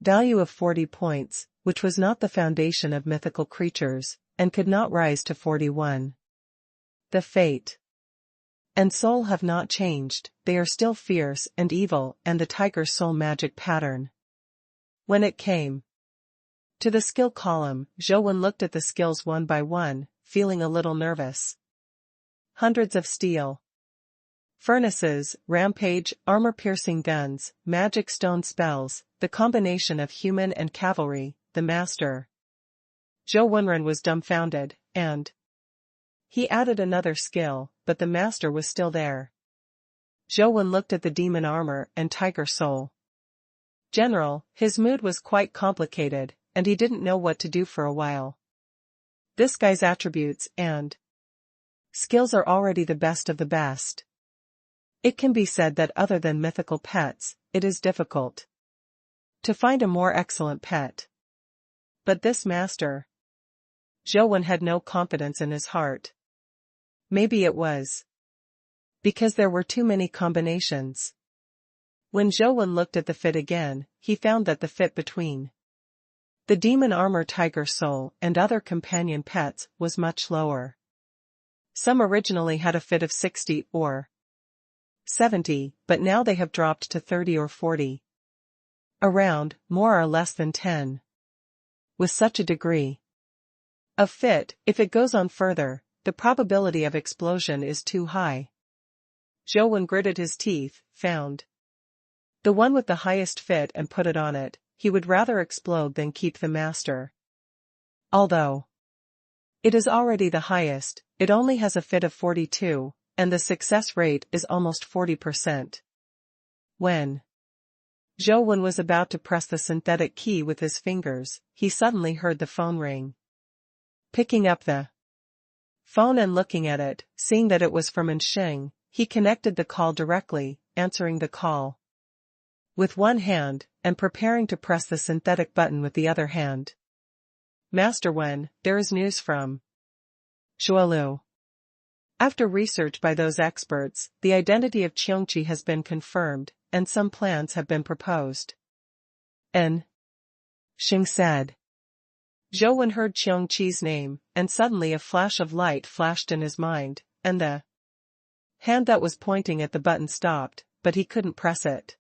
value of 40 points, which was not the foundation of mythical creatures, and could not rise to 41. The fate and soul have not changed, they are still fierce and evil, and the tiger's soul magic pattern. When it came to the skill column, Zhou Wen looked at the skills one by one, feeling a little nervous. Hundreds of steel furnaces, rampage, armor-piercing guns, magic stone spells, the combination of human and cavalry, the master. Zhou Wenren was dumbfounded, and he added another skill, but the master was still there. Zhou Wen looked at the demon armor and tiger soul general, his mood was quite complicated, and he didn't know what to do for a while. This guy's attributes and skills are already the best of the best. It can be said that other than mythical pets, it is difficult to find a more excellent pet. But this master. Zhou Wen had no confidence in his heart. Maybe it was because there were too many combinations. When Zhou Wen looked at the fit again, he found that the fit between the demon armor tiger soul and other companion pets was much lower. Some originally had a fit of 60 or 70, but now they have dropped to 30 or 40. Around, more or less than 10. With such a degree of fit, if it goes on further, the probability of explosion is too high. Zhou Wen gritted his teeth, found The one with the highest fit and put it on it, he would rather explode than keep the master. Although it is already the highest, it only has a fit of 42, and the success rate is almost 40%. When Zhou Wen was about to press the synthetic key with his fingers, he suddenly heard the phone ring. Picking up the phone and looking at it, seeing that it was from Ensheng, he connected the call directly, answering the call with one hand, and preparing to press the synthetic button with the other hand. Master Wen, there is news from Zhuolu. After research by those experts, the identity of Qiongqi has been confirmed, and some plans have been proposed. Ensheng said. Zhou Wen heard Qiongqi's name, and suddenly a flash of light flashed in his mind, and the hand that was pointing at the button stopped, but he couldn't press it.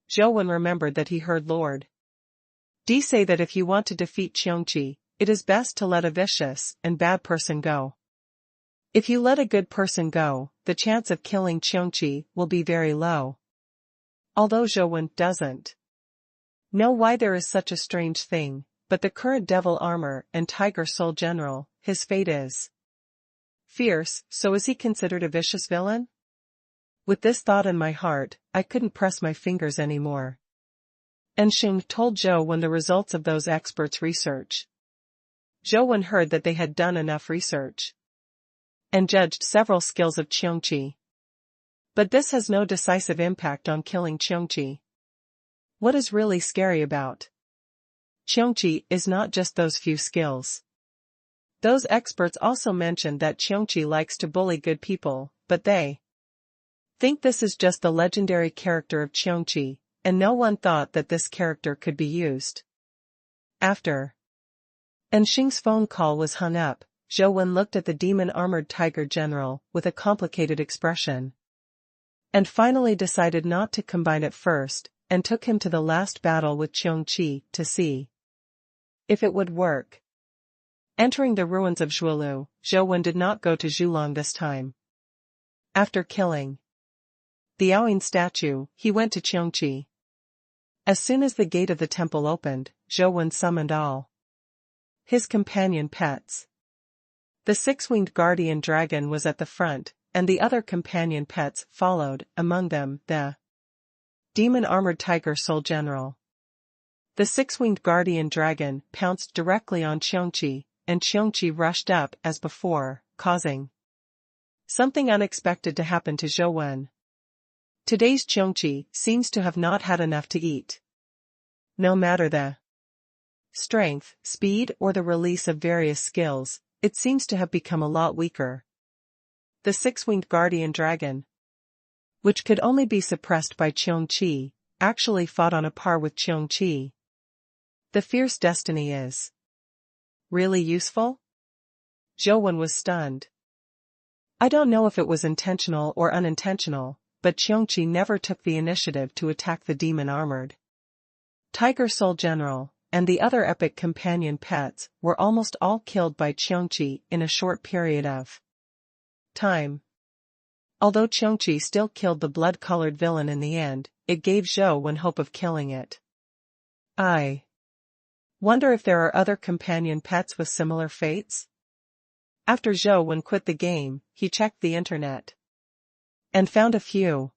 Zhou Wen remembered that he heard Lord D say that if you want to defeat Qiongqi, it is best to let a vicious and bad person go. If you let a good person go, the chance of killing Qiongqi will be very low. Although Zhou Wen doesn't know why there is such a strange thing, but the current Devil Armor and Tiger Soul General, his fate is fierce, so is he considered a vicious villain? With this thought in my heart, I couldn't press my fingers anymore. Ensheng told Zhou Wen the results of those experts' research. Zhou Wen heard that they had done enough research and judged several skills of Qiongqi. But this has no decisive impact on killing Qiongqi. What is really scary about Qiongqi is not just those few skills. Those experts also mentioned that Qiongqi likes to bully good people, but they think this is just the legendary character of Qiongqi, and no one thought that this character could be used. After Ensheng's phone call was hung up, Zhou Wen looked at the demon-armored tiger general with a complicated expression, and finally decided not to combine at first, and took him to the last battle with Qiongqi to see if it would work. Entering the ruins of Zhuolu, Zhou Wen did not go to Zhulong this time. After killing the Aoying statue, he went to Qiongqi. As soon as the gate of the temple opened, Zhou Wen summoned all his companion pets. The six-winged guardian dragon was at the front, and the other companion pets followed, among them, the demon-armored tiger soul general. The six-winged guardian dragon pounced directly on Qiongqi, and Qiongqi rushed up as before, causing something unexpected to happen to Zhou Wen. Today's Qiongqi seems to have not had enough to eat. No matter the strength, speed or the release of various skills, it seems to have become a lot weaker. The six-winged guardian dragon, which could only be suppressed by Qiongqi, actually fought on a par with Qiongqi. The fierce destiny is really useful? Zhou Wen was stunned. I don't know if it was intentional or unintentional, but Qiongqi never took the initiative to attack the demon-armored Tiger Soul General, and the other epic companion pets were almost all killed by Qiongqi in a short period of time. Although Qiongqi still killed the blood-colored villain in the end, it gave Zhou Wen hope of killing it. I wonder if there are other companion pets with similar fates? After Zhou Wen quit the game, he checked the internet and found a few.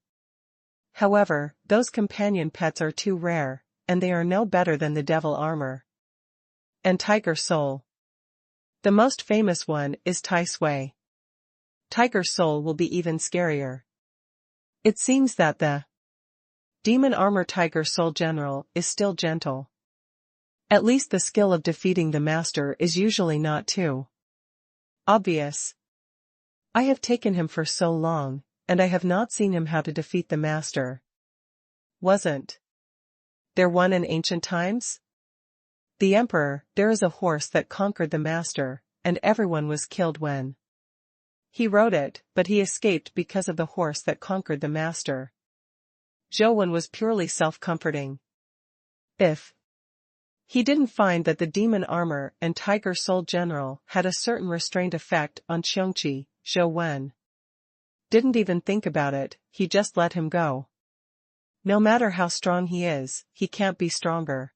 However, those companion pets are too rare, and they are no better than the Devil Armor and Tiger Soul. The most famous one is Tai Sui. Tiger Soul will be even scarier. It seems that the Demon Armor Tiger Soul General is still gentle. At least the skill of defeating the master is usually not too obvious. I have taken him for so long, and I have not seen him how to defeat the master. Wasn't there one in ancient times? The emperor, there is a horse that conquered the master, and everyone was killed when he rode it, but he escaped because of the horse that conquered the master. Zhou Wen was purely self-comforting. If he didn't find that the demon armor and tiger soul general had a certain restrained effect on Qiongqi, Zhou Wen didn't even think about it, he just let him go. No matter how strong he can't be stronger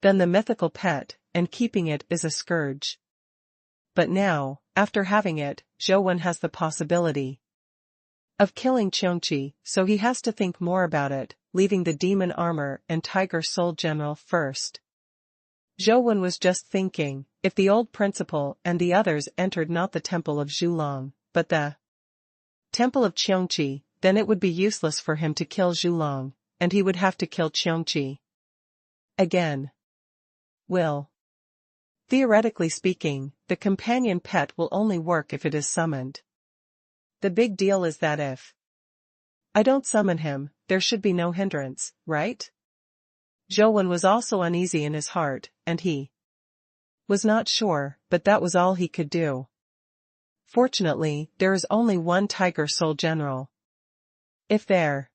than the mythical pet, and keeping it is a scourge. But now, after having it, Zhou Wen has the possibility of killing Qiongqi, so he has to think more about it, leaving the demon armor and tiger soul general first. Zhou Wen was just thinking, if the old principal and the others entered not the temple of Zhulong, but the temple of Qiongqi, then it would be useless for him to kill Zhulong, and he would have to kill Qiongqi again. Theoretically speaking, the companion pet will only work if it is summoned. The big deal is that if I don't summon him, there should be no hindrance, right? Zhou Wen was also uneasy in his heart, and he was not sure, but that was all he could do. Fortunately, there is only one Tiger Soul General. If there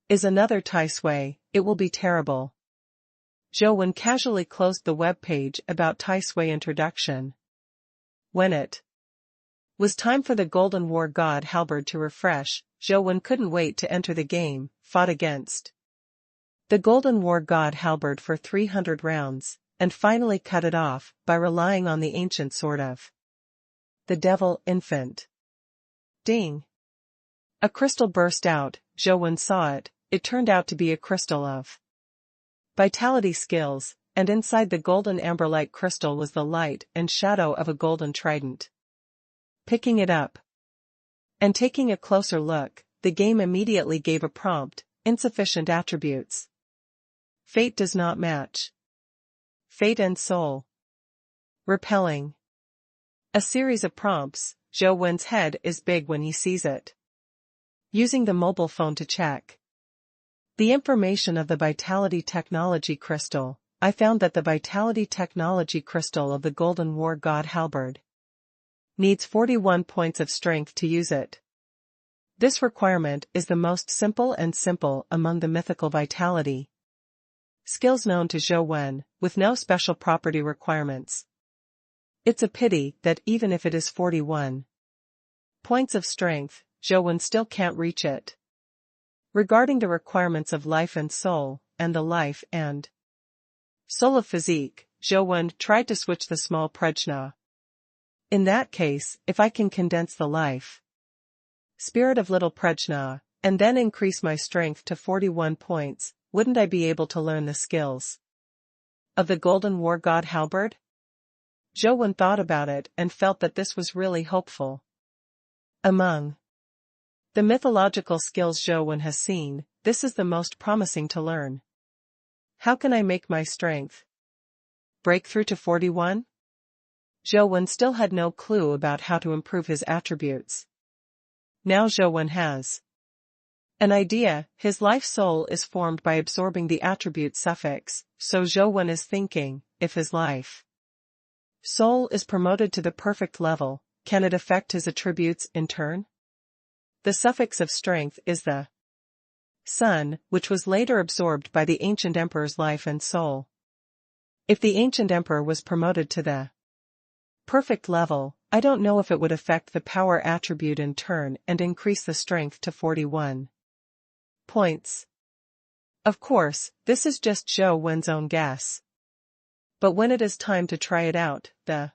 is another Tai Sui, it will be terrible. Zhou Wen casually closed the web page about Tai Sui introduction. When it was time for the Golden War God Halberd to refresh, Zhou Wen couldn't wait to enter the game, fought against the Golden War God Halberd for 300 rounds, and finally cut it off by relying on the ancient sword of the Devil Infant. Ding! A crystal burst out. Zhou Wen saw it. It turned out to be a crystal of vitality skills, and inside the golden amber-like crystal was the light and shadow of a golden trident. Picking it up and taking a closer look, the game immediately gave a prompt: insufficient attributes. Fate does not match. Fate and soul. Repelling. A series of prompts. Zhou Wen's head is big when he sees it. Using the mobile phone to check the information of the Vitality Technology Crystal, I found that the Vitality Technology Crystal of the Golden War God Halberd needs 41 points of strength to use it. This requirement is the most simple among the mythical vitality skills known to Zhou Wen, with no special property requirements. It's a pity that even if it is 41 points of strength, Zhou Wen still can't reach it. Regarding the requirements of life and soul, and the life and soul of physique, Zhou Wen tried to switch the small prajna. In that case, if I can condense the life spirit of little prajna, and then increase my strength to 41 points, wouldn't I be able to learn the skills of the Golden War God Halberd? Zhou Wen thought about it and felt that this was really hopeful. Among the mythological skills Zhou Wen has seen, this is the most promising to learn. How can I make my strength break through to 41? Zhou Wen still had no clue about how to improve his attributes. Now Zhou Wen has an idea. His life soul is formed by absorbing the attribute suffix, so Zhou Wen is thinking, if his life soul is promoted to the perfect level, can it affect his attributes in turn? The suffix of strength is the sun, which was later absorbed by the ancient emperor's life and soul. If the ancient emperor was promoted to the perfect level, I don't know if it would affect the power attribute in turn and increase the strength to 41 points. Of course, this is just Zhou Wen's own guess. But when it is time to try it out, the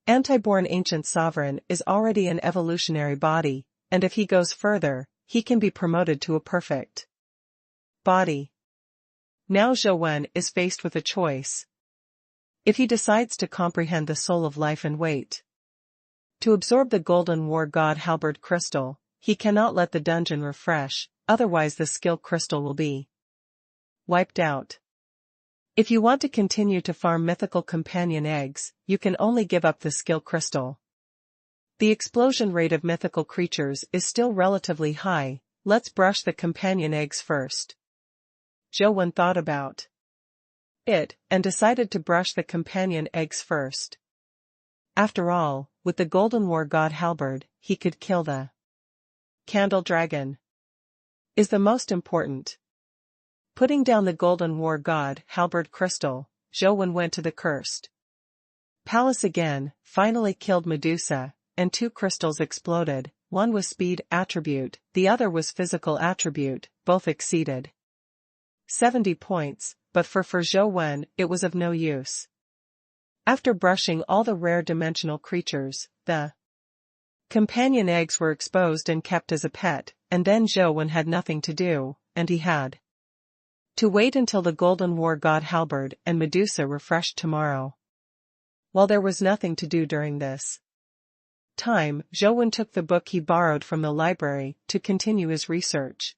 anti-born ancient sovereign is already an evolutionary body, and if he goes further, he can be promoted to a perfect body. Now Zhou Wen is faced with a choice. If he decides to comprehend the soul of life and wait to absorb the Golden War God Halberd crystal, he cannot let the dungeon refresh, otherwise the skill crystal will be wiped out. If you want to continue to farm mythical companion eggs, you can only give up the skill crystal. The explosion rate of mythical creatures is still relatively high. Let's brush the companion eggs first. Zhou Wen thought about it, and decided to brush the companion eggs first. After all, with the Golden War God Halberd, he could kill the Candle Dragon. Is the most important. Putting down the Golden War God Halberd crystal, Zhou Wen went to the cursed palace again, finally killed Medusa, and 2 crystals exploded, one was speed attribute, the other was physical attribute, both exceeded 70 points, but for Zhou Wen, it was of no use. After brushing all the rare dimensional creatures, the companion eggs were exposed and kept as a pet, and then Zhou Wen had nothing to do, and he had to wait until the Golden War God Halberd and Medusa refreshed tomorrow. While there was nothing to do during this time, Zhou Wen took the book he borrowed from the library to continue his research.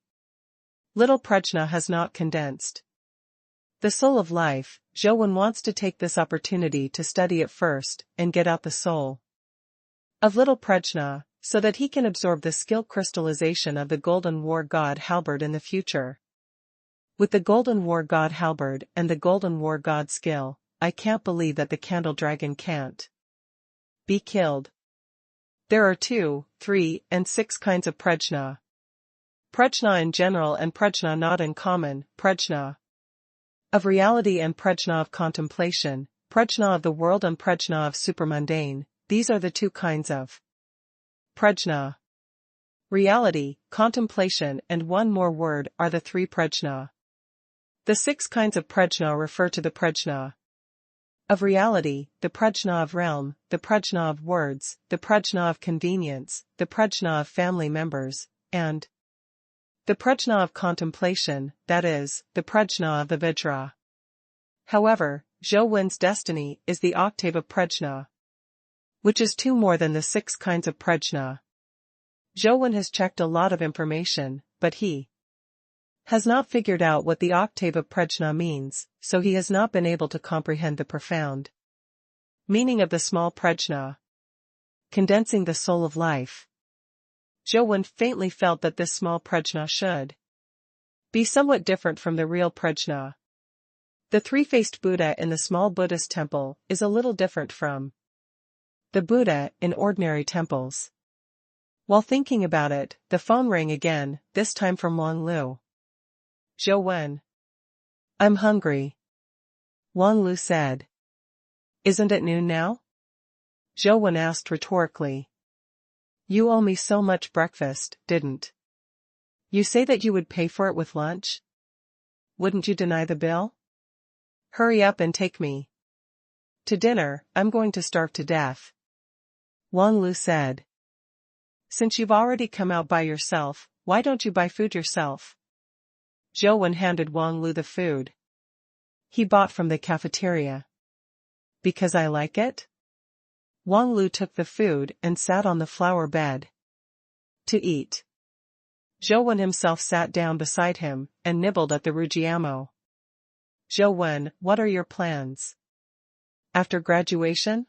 Little Prajna has not condensed the soul of life. Zhou Wen wants to take this opportunity to study it first and get out the soul of Little Prajna, so that he can absorb the skill crystallization of the Golden War God Halberd in the future. With the Golden War God Halberd and the Golden War God skill, I can't believe that the Candle Dragon can't be killed. There are 2, 3, and 6 kinds of Prajna. Prajna in general and Prajna not in common, Prajna of reality and Prajna of contemplation, Prajna of the world and Prajna of supermundane. These are the 2 kinds of Prajna. Reality, contemplation and one more word are the 3 Prajna. The 6 kinds of Prajna refer to the Prajna of reality, the Prajna of realm, the Prajna of words, the Prajna of convenience, the Prajna of family members, and the Prajna of contemplation, that is, the Prajna of the Vajra. However, Zhou Wen's destiny is the octave of Prajna, which is 2 more than the 6 kinds of Prajna. Zhou Wen has checked a lot of information, but he has not figured out what the octave of Prajna means, so he has not been able to comprehend the profound meaning of the small Prajna, condensing the soul of life. Zhou Wen faintly felt that this small Prajna should be somewhat different from the real Prajna. The 3-faced Buddha in the small Buddhist temple is a little different from the Buddha in ordinary temples. While thinking about it, the phone rang again, this time from Wang Lu. Zhou Wen. I'm hungry. Wang Lu said. Isn't it noon now? Zhou Wen asked rhetorically. You owe me so much breakfast, didn't you say that you would pay for it with lunch? Wouldn't you deny the bill? Hurry up and take me to dinner, I'm going to starve to death. Wang Lu said. Since you've already come out by yourself, why don't you buy food yourself? Zhou Wen handed Wang Lu the food he bought from the cafeteria. Because I like it? Wang Lu took the food and sat on the flower bed to eat. Zhou Wen himself sat down beside him and nibbled at the rujiamo. Zhou Wen, what are your plans? After graduation?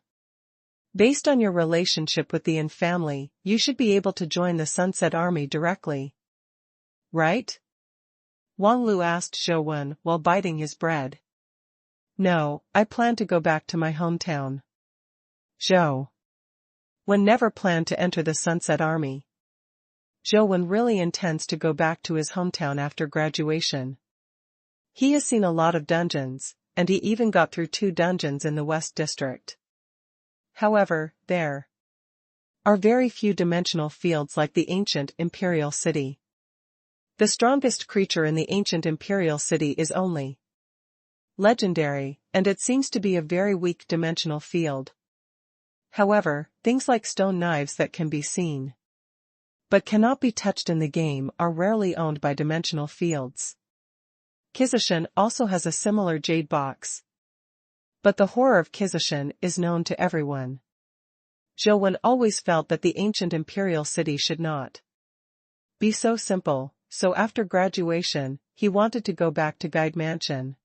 Based on your relationship with the Yin family, you should be able to join the Sunset Army directly. Right? Wang Lu asked Zhou Wen while biting his bread. No, I plan to go back to my hometown. Zhou Wen never planned to enter the Sunset Army. Zhou Wen really intends to go back to his hometown after graduation. He has seen a lot of dungeons, and he even got through 2 dungeons in the West District. However, there are very few dimensional fields like the ancient Imperial City. The strongest creature in the ancient Imperial City is only legendary, and it seems to be a very weak dimensional field. However, things like stone knives that can be seen but cannot be touched in the game are rarely owned by dimensional fields. Kizishan also has a similar jade box, but the horror of Kizishan is known to everyone. Zhou Wen always felt that the ancient Imperial City should not be so simple, so after graduation, he wanted to go back to Guide Mansion.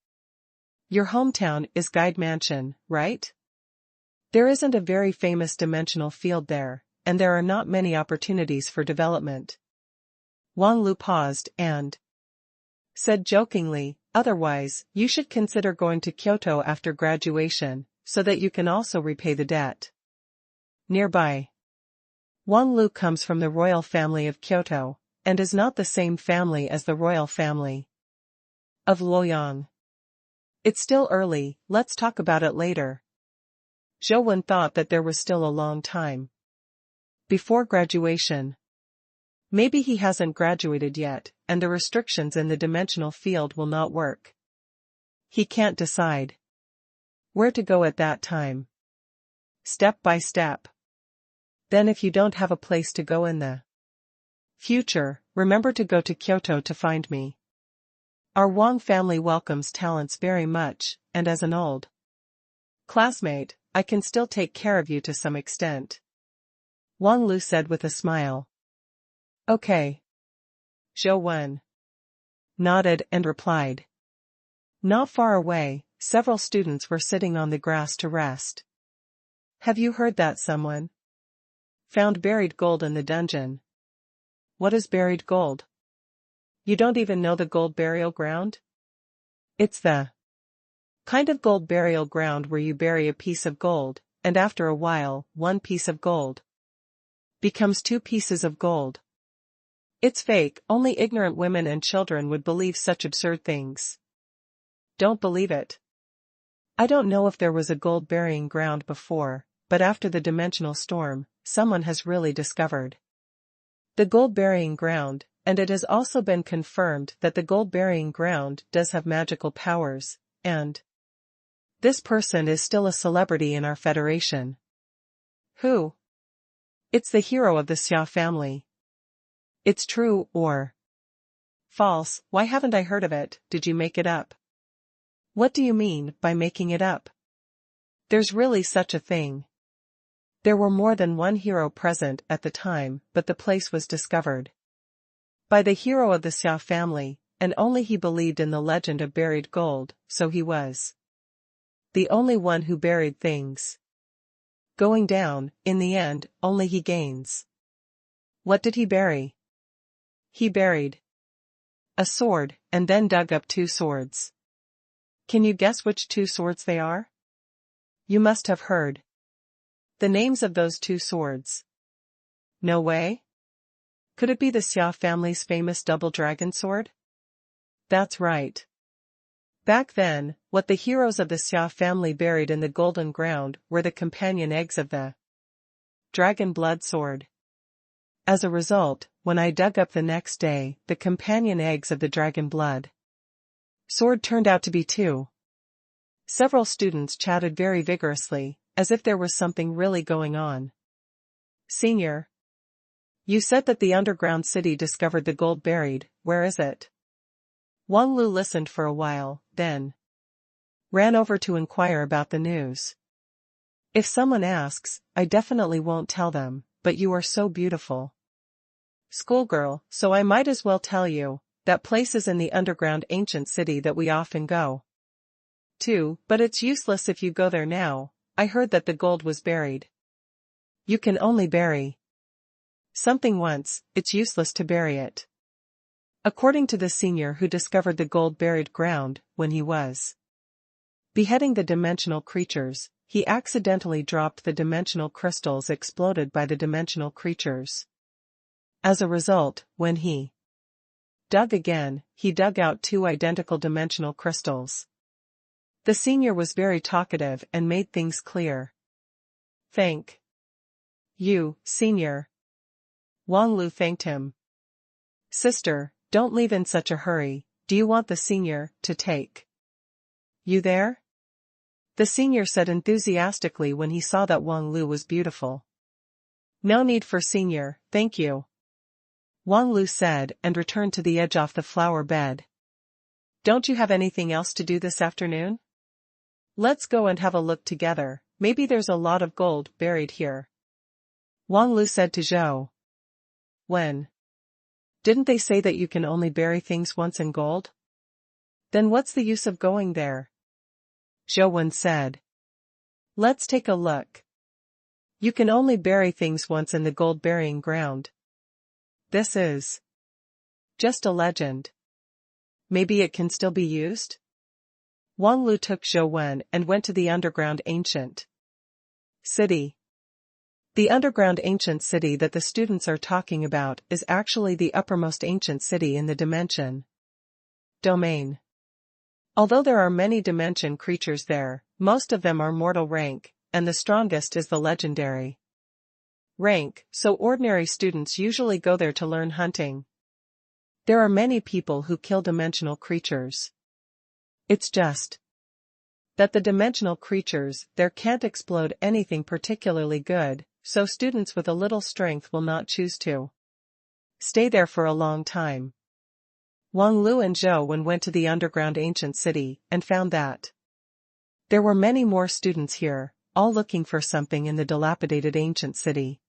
Your hometown is Guide Mansion, right? There isn't a very famous dimensional field there, and there are not many opportunities for development. Wang Lu paused and said jokingly, otherwise, you should consider going to Kyoto after graduation, so that you can also repay the debt. Nearby. Wang Lu comes from the royal family of Kyoto, and is not the same family as the royal family of Luoyang. It's still early, let's talk about it later. Zhou Wen thought that there was still a long time before graduation. Maybe he hasn't graduated yet, and the restrictions in the dimensional field will not work. He can't decide where to go at that time. Step by step. Then if you don't have a place to go in the future, remember to go to Kyoto to find me. Our Wang family welcomes talents very much, and as an old classmate, I can still take care of you to some extent. Wang Lu said with a smile. Okay. Zhou Wen nodded and replied. Not far away, several students were sitting on the grass to rest. Have you heard that someone found buried gold in the dungeon? What is buried gold? You don't even know the gold burial ground? It's the kind of gold burial ground where you bury a piece of gold, and after a while, one piece of gold becomes two pieces of gold. It's fake, only ignorant women and children would believe such absurd things. Don't believe it. I don't know if there was a gold burying ground before, but after the dimensional storm, someone has really discovered the gold burying ground, and it has also been confirmed that the gold burying ground does have magical powers, and this person is still a celebrity in our federation. Who? It's the hero of the Xia family. It's true, or false? Why haven't I heard of it? Did you make it up? What do you mean by making it up? There's really such a thing. There were more than one hero present at the time, but the place was discovered by the hero of the Xia family, and only he believed in the legend of buried gold, so he was the only one who buried things. Going down, in the end, only he gains. What did he bury? He buried a sword, and then dug up two swords. Can you guess which two swords they are? You must have heard the names of those two swords. No way? Could it be the Xia family's famous double dragon sword? That's right. Back then, what the heroes of the Xia family buried in the golden ground were the companion eggs of the dragon blood sword. As a result, when I dug up the next day, the companion eggs of the dragon blood sword turned out to be two. Several students chatted very vigorously, as if there was something really going on. Senior, you said that the underground city discovered the gold buried, where is it? Wang Lu listened for a while, then ran over to inquire about the news. If someone asks, I definitely won't tell them, but you are so beautiful. Schoolgirl, so I might as well tell you, that place is in the underground ancient city that we often go to, but it's useless if you go there now. I heard that the gold was buried. You can only bury something once, it's useless to bury it. According to the senior who discovered the gold buried ground, when he was beheading the dimensional creatures, he accidentally dropped the dimensional crystals exploded by the dimensional creatures. As a result, when he dug again, he dug out two identical dimensional crystals. The senior was very talkative and made things clear. Thank you, senior. Wang Lu thanked him. Sister, don't leave in such a hurry, do you want the senior to take you there? The senior said enthusiastically when he saw that Wang Lu was beautiful. No need for senior, thank you. Wang Lu said and returned to the edge of the flower bed. Don't you have anything else to do this afternoon? Let's go and have a look together, maybe there's a lot of gold buried here. Wang Lu said to Zhou Wen. Didn't they say that you can only bury things once in gold? Then what's the use of going there? Zhou Wen said. Let's take a look. You can only bury things once in the gold burying ground. This is just a legend. Maybe it can still be used? Wang Lu took Zhou Wen and went to the underground ancient city. The underground ancient city that the students are talking about is actually the uppermost ancient city in the dimension domain. Although there are many dimension creatures there, most of them are mortal rank, and the strongest is the legendary rank, so ordinary students usually go there to learn hunting. There are many people who kill dimensional creatures. It's just that the dimensional creatures there can't explode anything particularly good, so students with a little strength will not choose to stay there for a long time. Wang Lu and Zhou Wen went to the underground ancient city and found that there were many more students here, all looking for something in the dilapidated ancient city.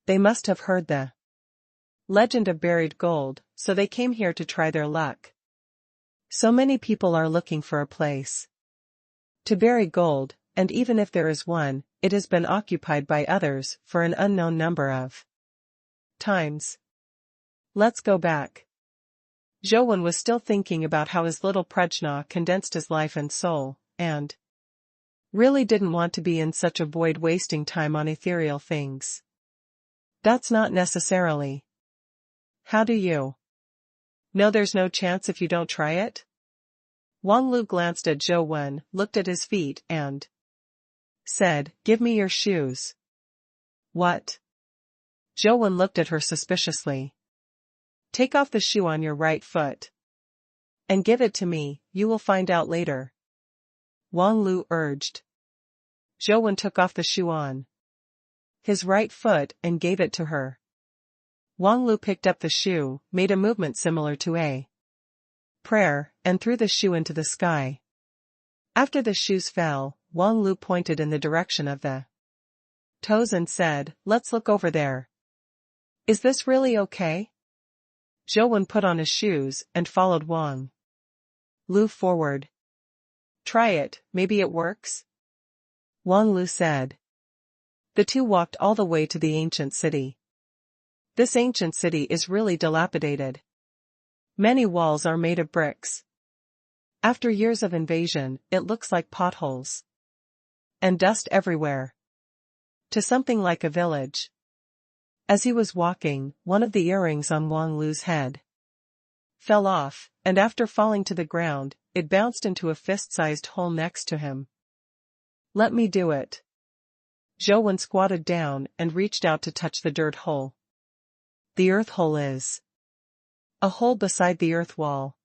They must have heard the legend of buried gold, so they came here to try their luck. So many people are looking for a place to bury gold, and even if there is one, it has been occupied by others for an unknown number of times. Let's go back. Zhou Wen was still thinking about how his little prajna condensed his life and soul, and really didn't want to be in such a void wasting time on ethereal things. That's not necessarily. How do you know there's no chance if you don't try it? Wang Lu glanced at Zhou Wen, looked at his feet, and said, "Give me your shoes." What? Zhou Wen looked at her suspiciously. "Take off the shoe on your right foot and give it to me, you will find out later," Wang Lu urged. Zhou Wen took off the shoe on his right foot and gave it to her. Wang Lu picked up the shoe, made a movement similar to a prayer, and threw the shoe into the sky. After the shoes fell, Wang Lu pointed in the direction of the toes and said, "Let's look over there. Is this really okay?" Zhou Wen put on his shoes and followed Wang Lu forward. "Try it, maybe it works," Wang Lu said. The two walked all the way to the ancient city. This ancient city is really dilapidated. Many walls are made of bricks. After years of invasion, it looks like potholes and dust everywhere. To something like a village. As he was walking, one of the earrings on Wang Lu's head fell off, and after falling to the ground, it bounced into a fist-sized hole next to him. "Let me do it." Zhou Wen squatted down and reached out to touch the dirt hole. The earth hole is a hole beside the earth wall.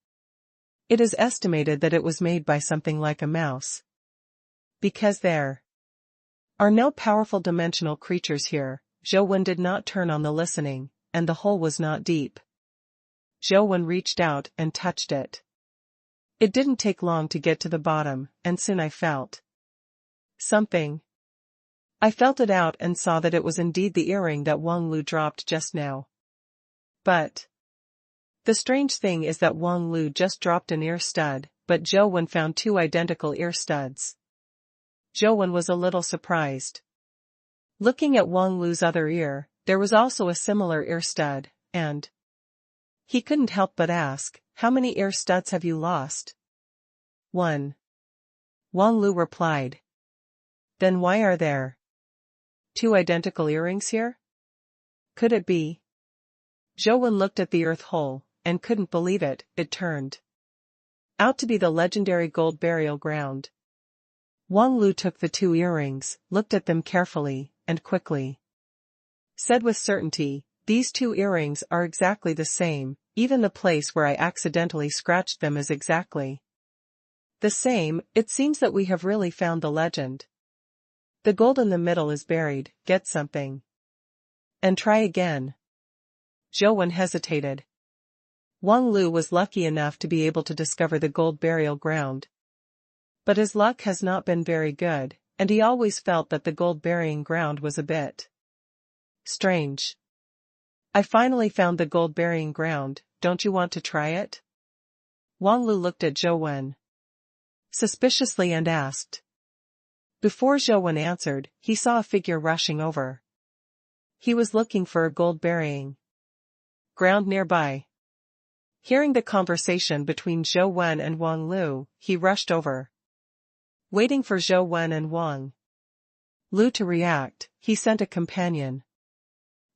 It is estimated that it was made by something like a mouse. Because there are no powerful dimensional creatures here, Zhou Wen did not turn on the listening, and the hole was not deep. Zhou Wen reached out and touched it. It didn't take long to get to the bottom, and soon I felt something. I felt it out and saw that it was indeed the earring that Wang Lu dropped just now. But the strange thing is that Wang Lu just dropped an ear stud, but Zhou Wen found two identical ear studs. Zhou Wen was a little surprised. Looking at Wang Lu's other ear, there was also a similar ear stud, and he couldn't help but ask, "How many ear studs have you lost?" "One," Wang Lu replied. "Then why are there two identical earrings here? Could it be?" Zhou Wen looked at the earth hole, and couldn't believe it. It turned out to be the legendary gold burial ground. Wang Lu took the two earrings, looked at them carefully, and quickly said with certainty, "These two earrings are exactly the same, even the place where I accidentally scratched them is exactly the same. It seems that we have really found the legend. The gold in the middle is buried, get something and try again." Zhou Wen hesitated. Wang Lu was lucky enough to be able to discover the gold burial ground. But his luck has not been very good, and he always felt that the gold burying ground was a bit strange. "I finally found the gold burying ground, don't you want to try it?" Wang Lu looked at Zhou Wen suspiciously and asked. Before Zhou Wen answered, he saw a figure rushing over. He was looking for a gold burying ground nearby. Hearing the conversation between Zhou Wen and Wang Lu, he rushed over. Waiting for Zhou Wen and Wang Lu to react, he sent a companion.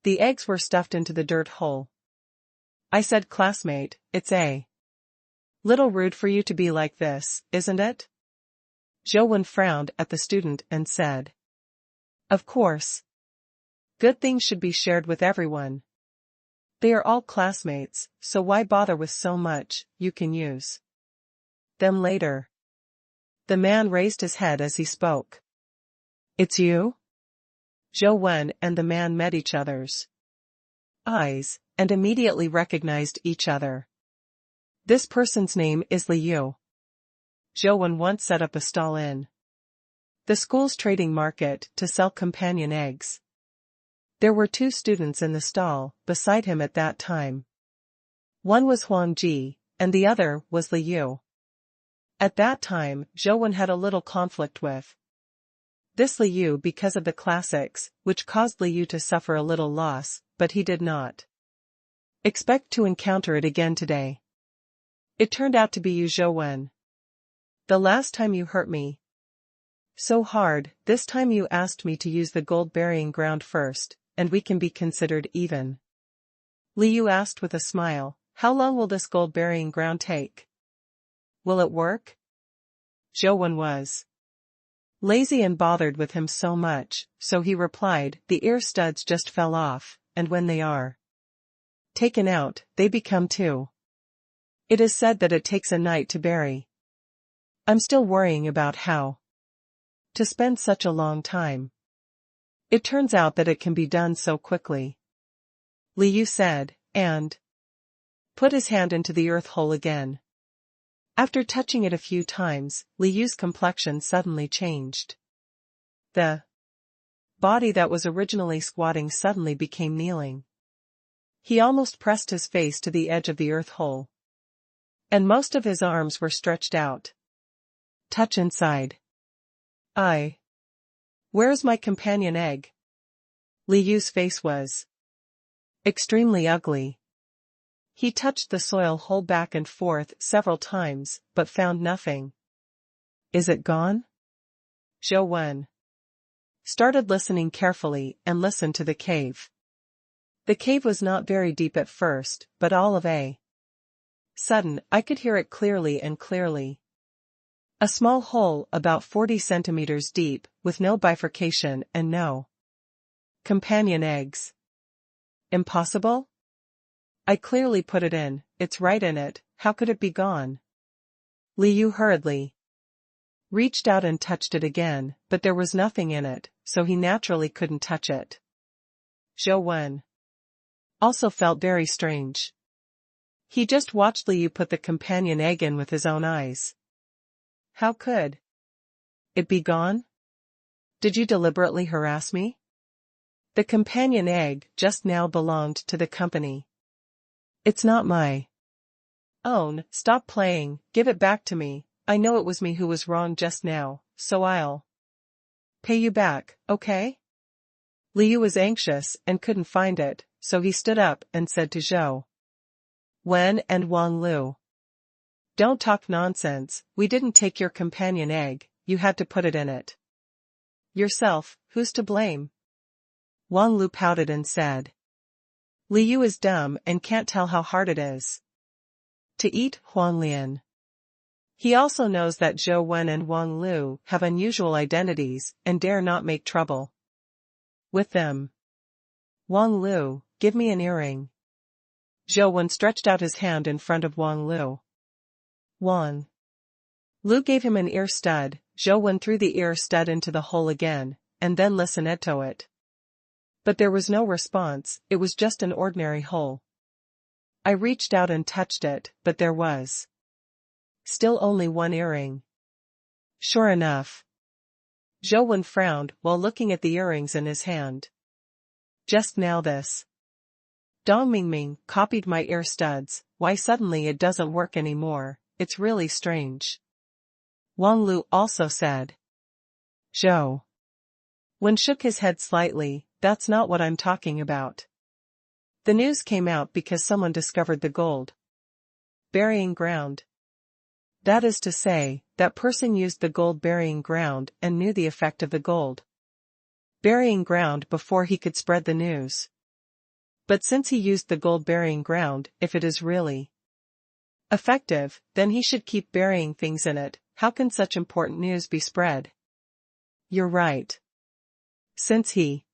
The eggs were stuffed into the dirt hole. "I said, classmate, it's a little rude for you to be like this, isn't it?" Zhou Wen frowned at the student and said, "Of course. Good things should be shared with everyone. They are all classmates, so why bother with so much you can use them later? The man raised his head as he spoke. It's you? Zhou Wen and the man met each other's eyes, and immediately recognized each other. This person's name is Li Yu. Zhou Wen once set up a stall in the school's trading market to sell companion eggs. There were 2 students in the stall beside him at that time. One was Huang Ji, and the other was Li Yu. At that time, Zhou Wen had a little conflict with this Li Yu because of the classics, which caused Li Yu to suffer a little loss, but he did not expect to encounter it again today. It turned out to be you, Zhou Wen. The last time you hurt me so hard, this time you asked me to use the gold burying ground first, and we can be considered even. Li Yu asked with a smile, how long will this gold burying ground take? Will it work? Zhou Wen was lazy and bothered with him so much, so he replied, the ear studs just fell off, and when they are taken out, they become 2. It is said that it takes a night to bury. I'm still worrying about how to spend such a long time. It turns out that it can be done so quickly. Li Yu said, and put his hand into the earth hole again. After touching it a few times, Li Yu's complexion suddenly changed. The body that was originally squatting suddenly became kneeling. He almost pressed his face to the edge of the earth hole. And most of his arms were stretched out. Touch inside. Where's my companion egg? Li Yu's face was extremely ugly. He touched the soil hole back and forth several times, but found nothing. Is it gone? Zhou Wen started listening carefully and listened to the cave. The cave was not very deep at first, but all of a sudden, I could hear it clearly and clearly. A small hole about 40 centimeters deep, with no bifurcation and no companion eggs. Impossible? I clearly put it in, it's right in it, how could it be gone? Li Yu hurriedly reached out and touched it again, but there was nothing in it, so he naturally couldn't touch it. Zhou Wen also felt very strange. He just watched Li Yu put the companion egg in with his own eyes. How could it be gone? Did you deliberately harass me? The companion egg just now belonged to the company. It's not my own. Stop playing, give it back to me. I know it was me who was wrong just now, so I'll pay you back, okay? Li Yu was anxious and couldn't find it, so he stood up and said to Zhou Wen and Wang Lu, don't talk nonsense, we didn't take your companion egg, you had to put it in it yourself, who's to blame? Wang Lu pouted and said, Li Yu is dumb and can't tell how hard it is to eat Huang Lian. He also knows that Zhou Wen and Wang Lu have unusual identities and dare not make trouble with them. Wang Lu, give me an earring. Zhou Wen stretched out his hand in front of Wang Lu. Wang Lu gave him an ear stud. Zhou Wen threw the ear stud into the hole again, and then listened to it. But there was no response, it was just an ordinary hole. I reached out and touched it, but there was still only one earring. Sure enough. Zhou Wen frowned while looking at the earrings in his hand. Just now this Dong Mingming copied my ear studs, why suddenly it doesn't work anymore, it's really strange. Wang Lu also said. Zhou Wen shook his head slightly, that's not what I'm talking about. The news came out because someone discovered the gold burying ground. That is to say, that person used the gold burying ground and knew the effect of the gold burying ground before he could spread the news. But since he used the gold burying ground, if it is really effective, then he should keep burying things in it. How can such important news be spread? You're right. Since he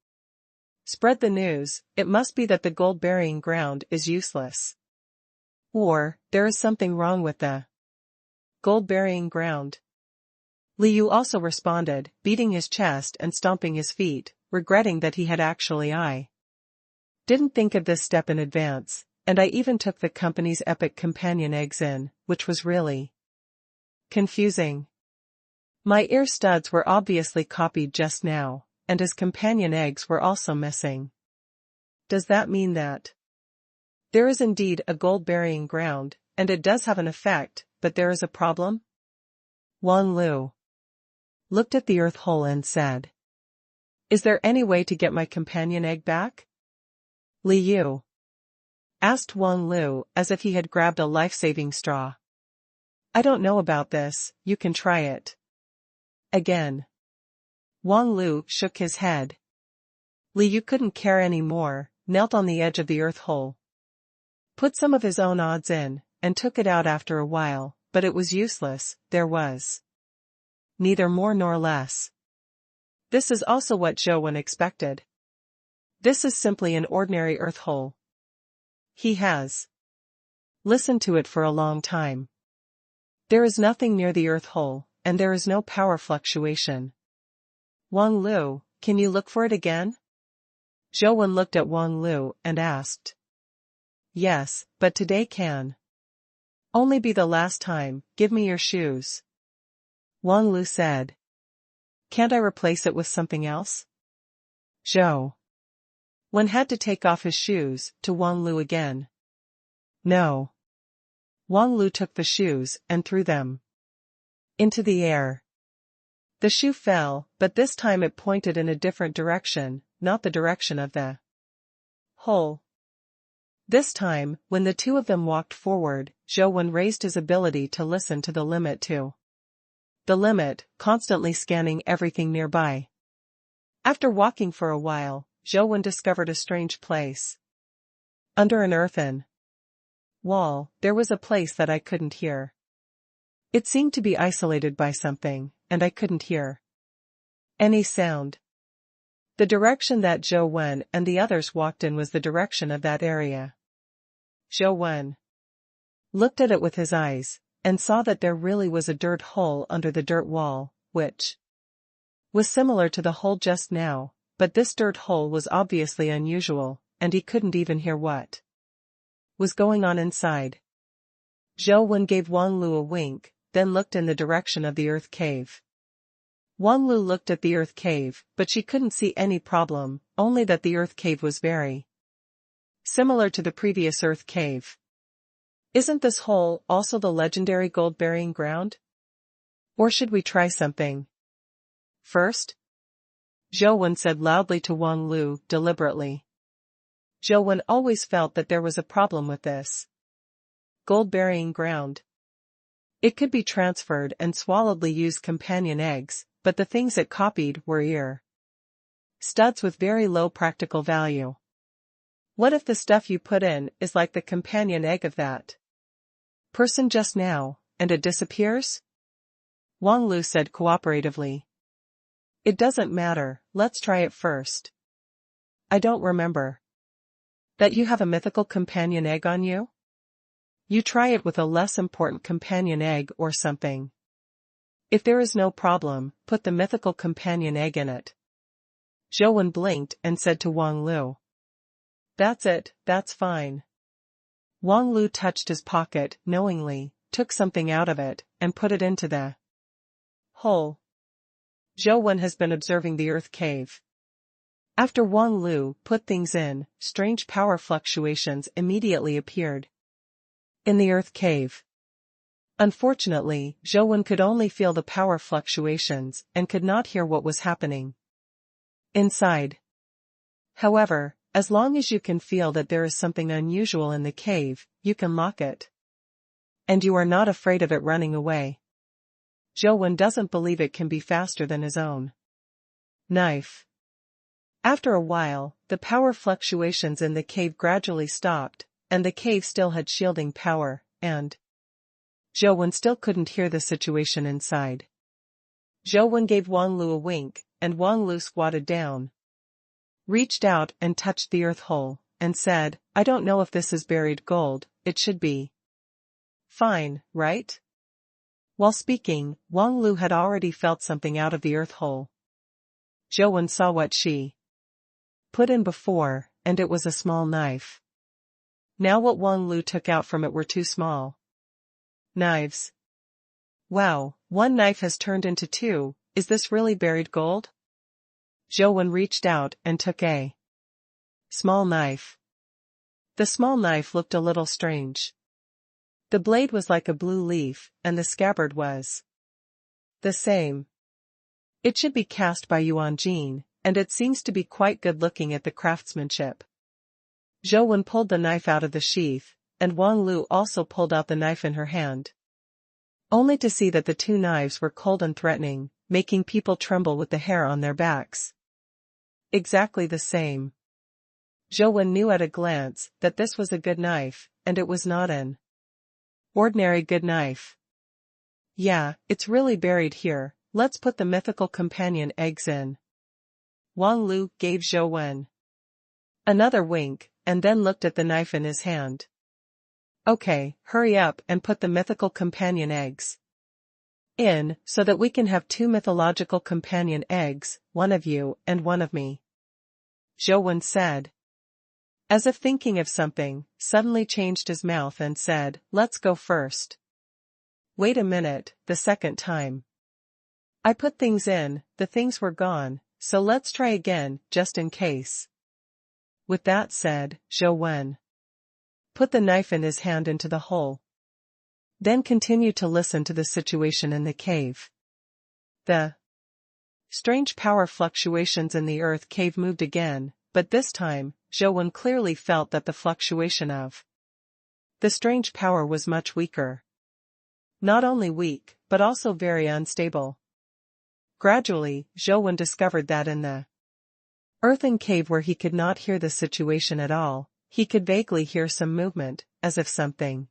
Spread the news, it must be that the gold burying ground is useless. Or, there is something wrong with the gold burying ground. Liu also responded, beating his chest and stomping his feet, regretting that he had actually didn't think of this step in advance, and I even took the company's epic companion eggs in, which was really confusing. My ear studs were obviously copied just now, and his companion eggs were also missing. Does that mean that there is indeed a gold burying ground, and it does have an effect, but there is a problem? Wang Lu looked at the earth hole and said, "Is there any way to get my companion egg back?" Liu asked Wang Lu as if he had grabbed a life-saving straw. "I don't know about this, you can try it again." Wang Lu shook his head. Liu couldn't care any more, knelt on the edge of the earth hole, put some of his own odds in, and took it out after a while, but it was useless, there was neither more nor less. This is also what Zhou expected. This is simply an ordinary earth hole. He has listened to it for a long time. There is nothing near the earth hole, and there is no power fluctuation. Wang Lu, can you look for it again? Zhou looked at Wang Lu and asked. Yes, but today can only be the last time, give me your shoes. Wang Lu said. Can't I replace it with something else? Zhou had to take off his shoes to Wang Lu again. No. Wang Lu took the shoes and threw them into the air. The shoe fell, but this time it pointed in a different direction, not the direction of the hole. This time, when the two of them walked forward, Zhou raised his ability to listen to the limit to the limit, constantly scanning everything nearby. After walking for a while, Zhou discovered a strange place. Under an earthen wall, there was a place that I couldn't hear. It seemed to be isolated by something, and I couldn't hear any sound. The direction that Zhou and the others walked in was the direction of that area. Zhou looked at it with his eyes, and saw that there really was a dirt hole under the dirt wall, which was similar to the hole just now, but this dirt hole was obviously unusual, and he couldn't even hear what was going on inside. Zhou gave Wang Lu a wink, then looked in the direction of the earth cave. Wang Lu looked at the earth cave, but she couldn't see any problem, only that the earth cave was very similar to the previous earth cave. Isn't this hole also the legendary gold burying ground? Or should we try something first? Zhou said loudly to Wang Lu, deliberately. Zhou always felt that there was a problem with this gold burying ground. It could be transferred and swallowed Liu's companion eggs, but the things it copied were ear studs with very low practical value. What if the stuff you put in is like the companion egg of that person just now, and it disappears? Wang Lu said cooperatively. It doesn't matter, let's try it first. I don't remember that you have a mythical companion egg on you? You try it with a less important companion egg or something. If there is no problem, put the mythical companion egg in it. Zhou blinked and said to Wang Lu. That's it, that's fine. Wang Lu touched his pocket knowingly, took something out of it, and put it into the hole. Zhou has been observing the earth cave. After Wang Lu put things in, strange power fluctuations immediately appeared in the earth cave. Unfortunately, Zhou could only feel the power fluctuations and could not hear what was happening inside. However, as long as you can feel that there is something unusual in the cave, you can lock it. And you are not afraid of it running away. Zhou doesn't believe it can be faster than his own knife. After a while, the power fluctuations in the cave gradually stopped, and the cave still had shielding power, and Zhou still couldn't hear the situation inside. Zhou gave Wang Lu a wink, and Wang Lu squatted down. reached out and touched the earth hole, and said, I don't know if this is buried gold, it should be fine, right? While speaking, Wang Lu had already felt something out of the earth hole. Zhou saw what she put in before, and it was a small knife. Now what Wang Lu took out from it were two small knives. Wow, one knife has turned into two, is this really buried gold? Zhou reached out and took a small knife. The small knife looked a little strange. The blade was like a blue leaf, and the scabbard was the same. It should be cast by Yuan Jin, and it seems to be quite good looking at the craftsmanship. Zhou pulled the knife out of the sheath, and Wang Lu also pulled out the knife in her hand. Only to see that the two knives were cold and threatening, making people tremble with the hair on their backs. Exactly the same. Zhou knew at a glance that this was a good knife, and it was not an ordinary good knife. Yeah, it's really buried here, let's put the mythical companion eggs in. Wang Lu gave Zhou another wink, and then looked at the knife in his hand. Okay, hurry up and put the mythical companion eggs in, so that we can have two mythological companion eggs, one of you and one of me. Zhou said. As if thinking of something, suddenly changed his mouth and said, let's go first. Wait a minute, the second time. I put things in, the things were gone, so let's try again, just in case. With that said, Zhou put the knife in his hand into the hole. Then continued to listen to the situation in the cave. The strange power fluctuations in the earth cave moved again, but this time, Zhou clearly felt that the fluctuation of the strange power was much weaker. Not only weak, but also very unstable. Gradually, Zhou discovered that in the earthen cave where he could not hear the situation at all, he could vaguely hear some movement, as if something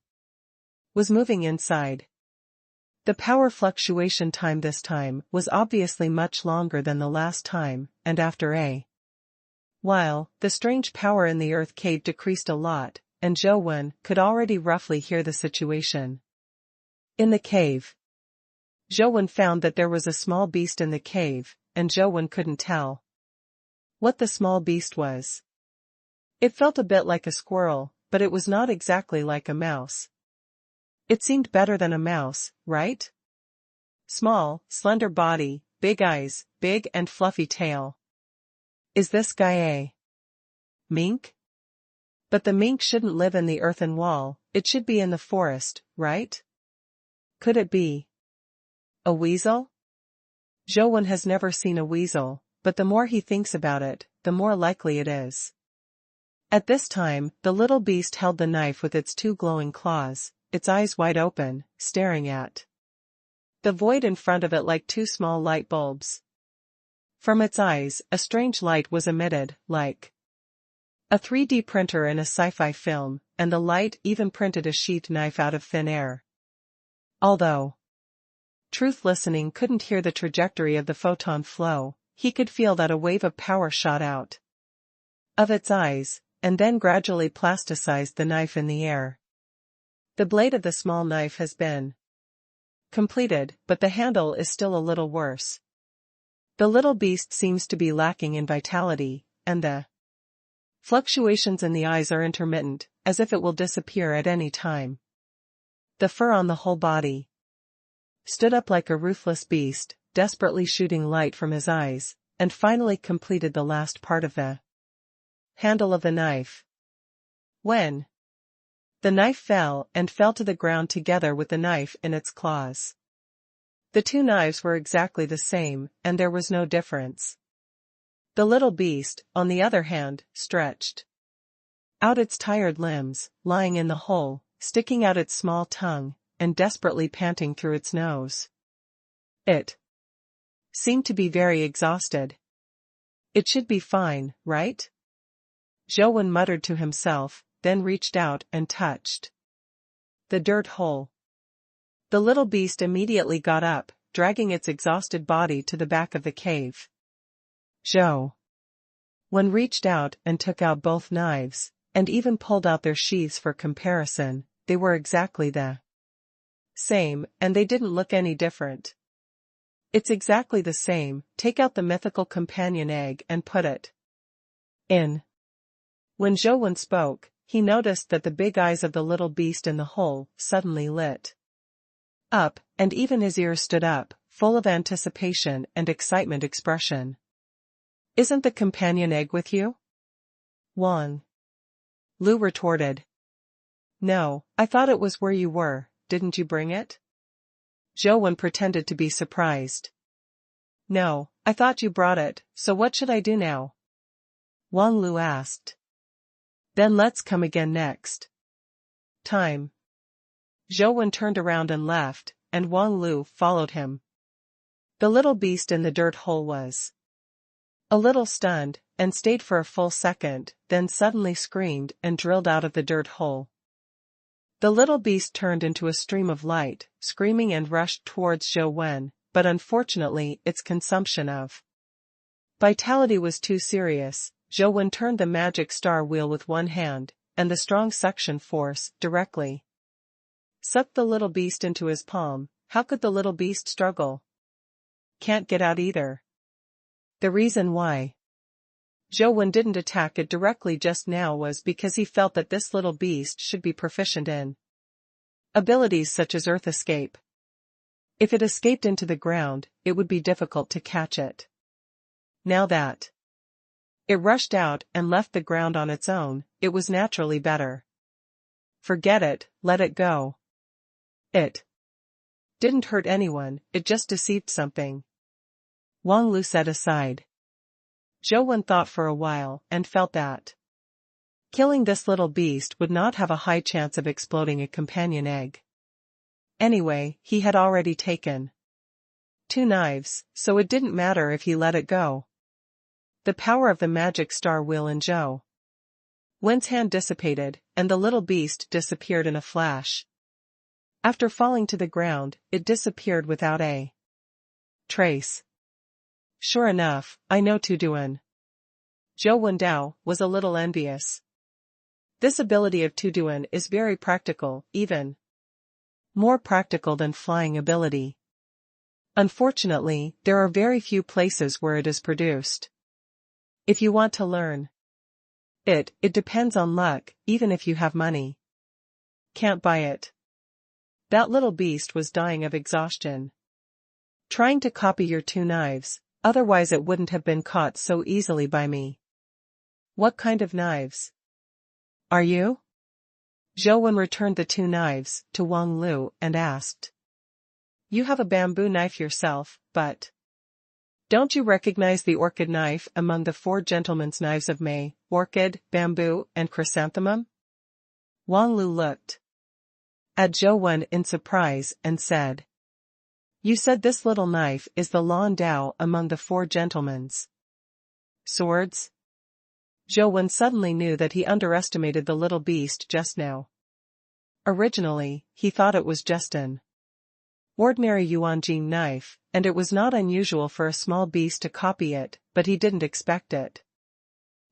was moving inside. The power fluctuation time this time was obviously much longer than the last time, and after a while, the strange power in the earth cave decreased a lot, and Zhou could already roughly hear the situation. In the cave, Zhou found that there was a small beast in the cave, and Zhou couldn't tell what the small beast was. It felt a bit like a squirrel, but it was not exactly like a mouse. It seemed better than a mouse, right? Small, slender body, big eyes, big and fluffy tail. Is this guy a mink? But the mink shouldn't live in the earthen wall, it should be in the forest, right? Could it be a weasel? Zhou has never seen a weasel, but the more he thinks about it, the more likely it is. At this time, the little beast held the knife with its two glowing claws, its eyes wide open, staring at the void in front of it like two small light bulbs. From its eyes, a strange light was emitted, like a 3D printer in a sci-fi film, and the light even printed a sheath knife out of thin air. Although Truth listening couldn't hear the trajectory of the photon flow, he could feel that a wave of power shot out of its eyes, and then gradually plasticized the knife in the air. The blade of the small knife has been completed, but the handle is still a little worse. The little beast seems to be lacking in vitality, and the fluctuations in the eyes are intermittent, as if it will disappear at any time. The fur on the whole body stood up like a ruthless beast, desperately shooting light from his eyes, and finally completed the last part of the handle of the knife. When the knife fell to the ground together with the knife in its claws. The two knives were exactly the same, and there was no difference. The little beast, on the other hand, stretched out its tired limbs, lying in the hole, sticking out its small tongue, and desperately panting through its nose. It seemed to be very exhausted. It should be fine, right? Zhou muttered to himself, then reached out and touched the dirt hole. The little beast immediately got up, dragging its exhausted body to the back of the cave. Zhou Wen reached out and took out both knives, and even pulled out their sheaths for comparison. They were exactly the same, and they didn't look any different. It's exactly the same. Take out the mythical companion egg and put it in. When Zhou spoke, he noticed that the big eyes of the little beast in the hole suddenly lit up, and even his ears stood up, full of anticipation and excitement expression. Isn't the companion egg with you? Wang Lu retorted. No, I thought it was where you were. Didn't you bring it? Zhou pretended to be surprised. No, I thought you brought it, so what should I do now? Wang Lu asked. Then let's come again next time. Zhou turned around and left, and Wang Lu followed him. The little beast in the dirt hole was a little stunned, and stayed for a full second, then suddenly screamed and drilled out of the dirt hole. The little beast turned into a stream of light, screaming, and rushed towards Zhou, but unfortunately its consumption of vitality was too serious. Zhou turned the magic star wheel with one hand, and the strong suction force directly sucked the little beast into his palm. How could the little beast struggle? Can't get out either. The reason why Zhou didn't attack it directly just now was because he felt that this little beast should be proficient in abilities such as earth escape. If it escaped into the ground, it would be difficult to catch it. Now that it rushed out and left the ground on its own, it was naturally better. Forget it, let it go. It didn't hurt anyone, it just deceived something. Wang Lu said aside. Zhou thought for a while and felt that killing this little beast would not have a high chance of exploding a companion egg. Anyway, he had already taken 2 knives, so it didn't matter if he let it go. The power of the magic star wheel in Zhou Wen's hand dissipated, and the little beast disappeared in a flash. After falling to the ground, it disappeared without a trace. Sure enough, I know Tuduan. Zhou Wendao was a little envious. This ability of Tuduan is very practical, even more practical than flying ability. Unfortunately, there are very few places where it is produced. If you want to learn it depends on luck, even if you have money. Can't buy it. That little beast was dying of exhaustion. Trying to copy your 2 knives, otherwise it wouldn't have been caught so easily by me. What kind of knives are you? Zhou returned the 2 knives to Wang Lu and asked. You have a bamboo knife yourself, but don't you recognize the orchid knife among the 4 gentlemen's knives of May, orchid, bamboo, and chrysanthemum? Wang Lu looked at Zhou in surprise and said. You said this little knife is the Lan Dao among the 4 gentlemen's swords? Zhou suddenly knew that he underestimated the little beast just now. Originally, he thought it was just an ordinary Yuanjing knife, and it was not unusual for a small beast to copy it, but he didn't expect it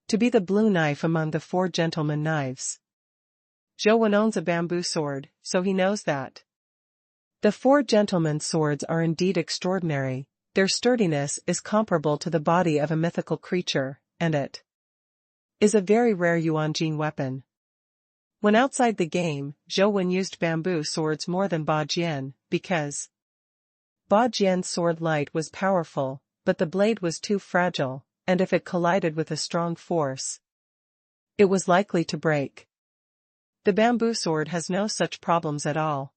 to be the blue knife among the 4 gentlemen knives. Zhou owns a bamboo sword, so he knows that the 4 gentlemen's swords are indeed extraordinary. Their sturdiness is comparable to the body of a mythical creature, and it is a very rare Yuanjing weapon. When outside the game, Zhou used bamboo swords more than Ba Jian, because Ba Jian's sword light was powerful, but the blade was too fragile, and if it collided with a strong force, it was likely to break. The bamboo sword has no such problems at all.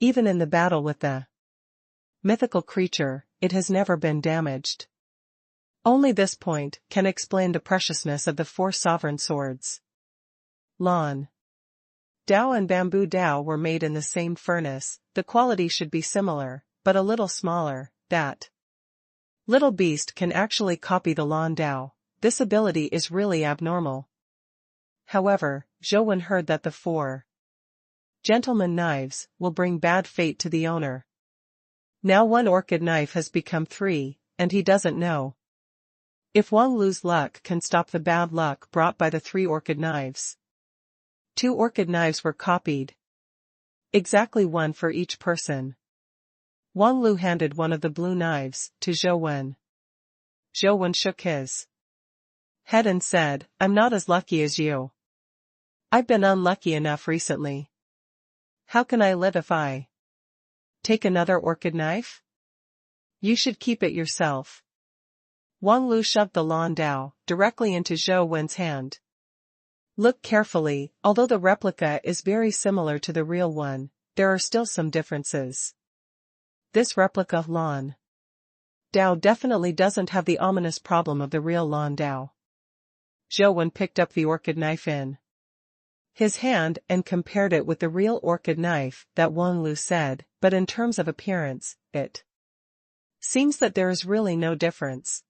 Even in the battle with the mythical creature, it has never been damaged. Only this point can explain the preciousness of the 4 sovereign swords. Lan Dao and bamboo Dao were made in the same furnace. The quality should be similar, but a little smaller. That little beast can actually copy the Lan Dao. This ability is really abnormal. However, Zhou heard that the 4 gentleman knives will bring bad fate to the owner. Now 1 orchid knife has become 3, and he doesn't know If Wang Lu's luck can stop the bad luck brought by the 3 orchid knives. 2 orchid knives were copied. Exactly one for each person. Wang Lu handed one of the blue knives to Zhou Wen. Zhou Wen shook his head and said, "I'm not as lucky as you. I've been unlucky enough recently. How can I live if I take another orchid knife? You should keep it yourself." Wang Lu shoved the Lan Dao directly into Zhou Wen's hand. "Look carefully, although the replica is very similar to the real one, there are still some differences. This replica Lan Dao definitely doesn't have the ominous problem of the real Lan Dao." Zhou Wen picked up the orchid knife in his hand and compared it with the real orchid knife that Wang Lu said, but in terms of appearance, it seems that there is really no difference.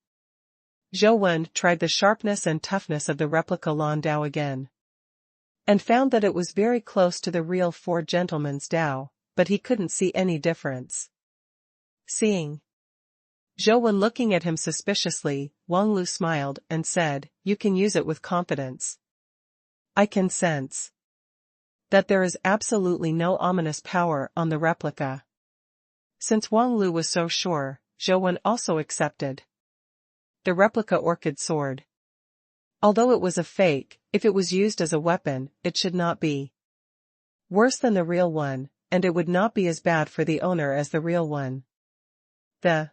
Zhou Wen tried the sharpness and toughness of the replica Lan Dao again, and found that it was very close to the real 4 gentlemen's Dao, but he couldn't see any difference. Seeing Zhou Wen looking at him suspiciously, Wang Lu smiled and said, "You can use it with confidence. I can sense that there is absolutely no ominous power on the replica." Since Wang Lu was so sure, Zhou Wen also accepted the replica orchid sword. Although it was a fake, if it was used as a weapon, it should not be worse than the real one, and it would not be as bad for the owner as the real one. The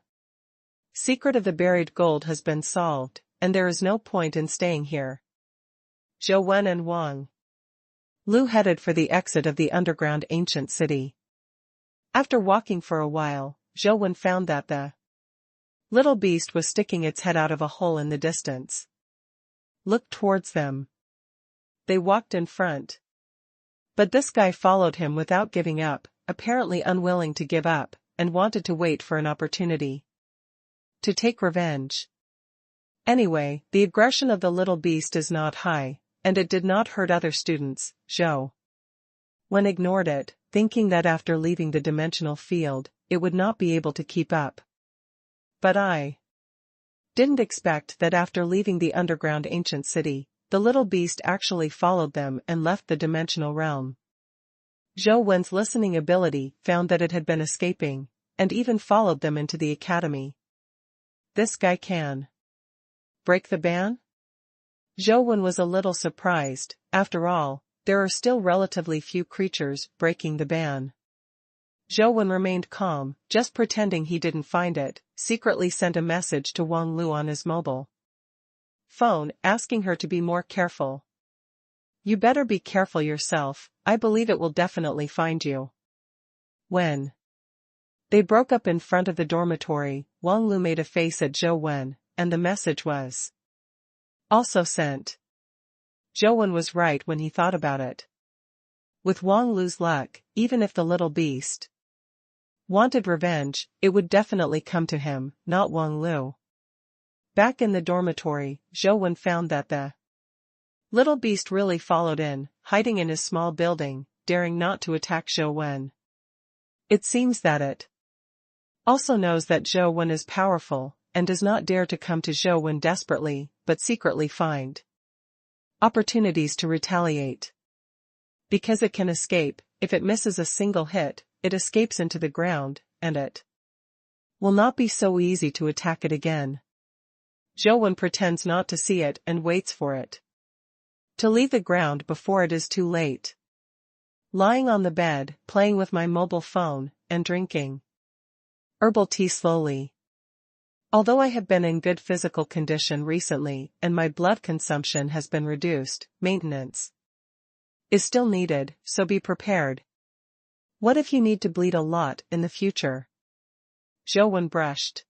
secret of the buried gold has been solved, and there is no point in staying here. Zhou Wen and Wang Lu headed for the exit of the underground ancient city. After walking for a while, Zhou Wen found that the little beast was sticking its head out of a hole in the distance. Looked towards them. They walked in front. But this guy followed him without giving up, apparently unwilling to give up, and wanted to wait for an opportunity to take revenge. Anyway, the aggression of the little beast is not high, and it did not hurt other students. Zhou Wen ignored it, thinking that after leaving the dimensional field, it would not be able to keep up. But I didn't expect that after leaving the underground ancient city, the little beast actually followed them and left the dimensional realm. Zhou Wen's listening ability found that it had been escaping, and even followed them into the academy. This guy can break the ban? Zhou Wen was a little surprised. After all, there are still relatively few creatures breaking the ban. Zhou Wen remained calm, just pretending he didn't find it, secretly sent a message to Wang Lu on his mobile phone asking her to be more careful. "You better be careful yourself, I believe it will definitely find you." When they broke up in front of the dormitory, Wang Lu made a face at Zhou Wen, and the message was also sent. Zhou Wen was right when he thought about it. With Wang Lu's luck, even if the little beast wanted revenge, it would definitely come to him, not Wang Lu. Back in the dormitory, Zhou Wen found that the little beast really followed in, hiding in his small building, daring not to attack Zhou Wen. It seems that it also knows that Zhou Wen is powerful, and does not dare to come to Zhou Wen desperately, but secretly find opportunities to retaliate. Because it can escape, if it misses a single hit, it escapes into the ground, and it will not be so easy to attack it again. Zhou Wen pretends not to see it and waits for it to leave the ground before it is too late. Lying on the bed, playing with my mobile phone, and drinking herbal tea slowly. Although I have been in good physical condition recently and my blood consumption has been reduced, maintenance is still needed, so be prepared. What if you need to bleed a lot in the future? Zhou Wen brushed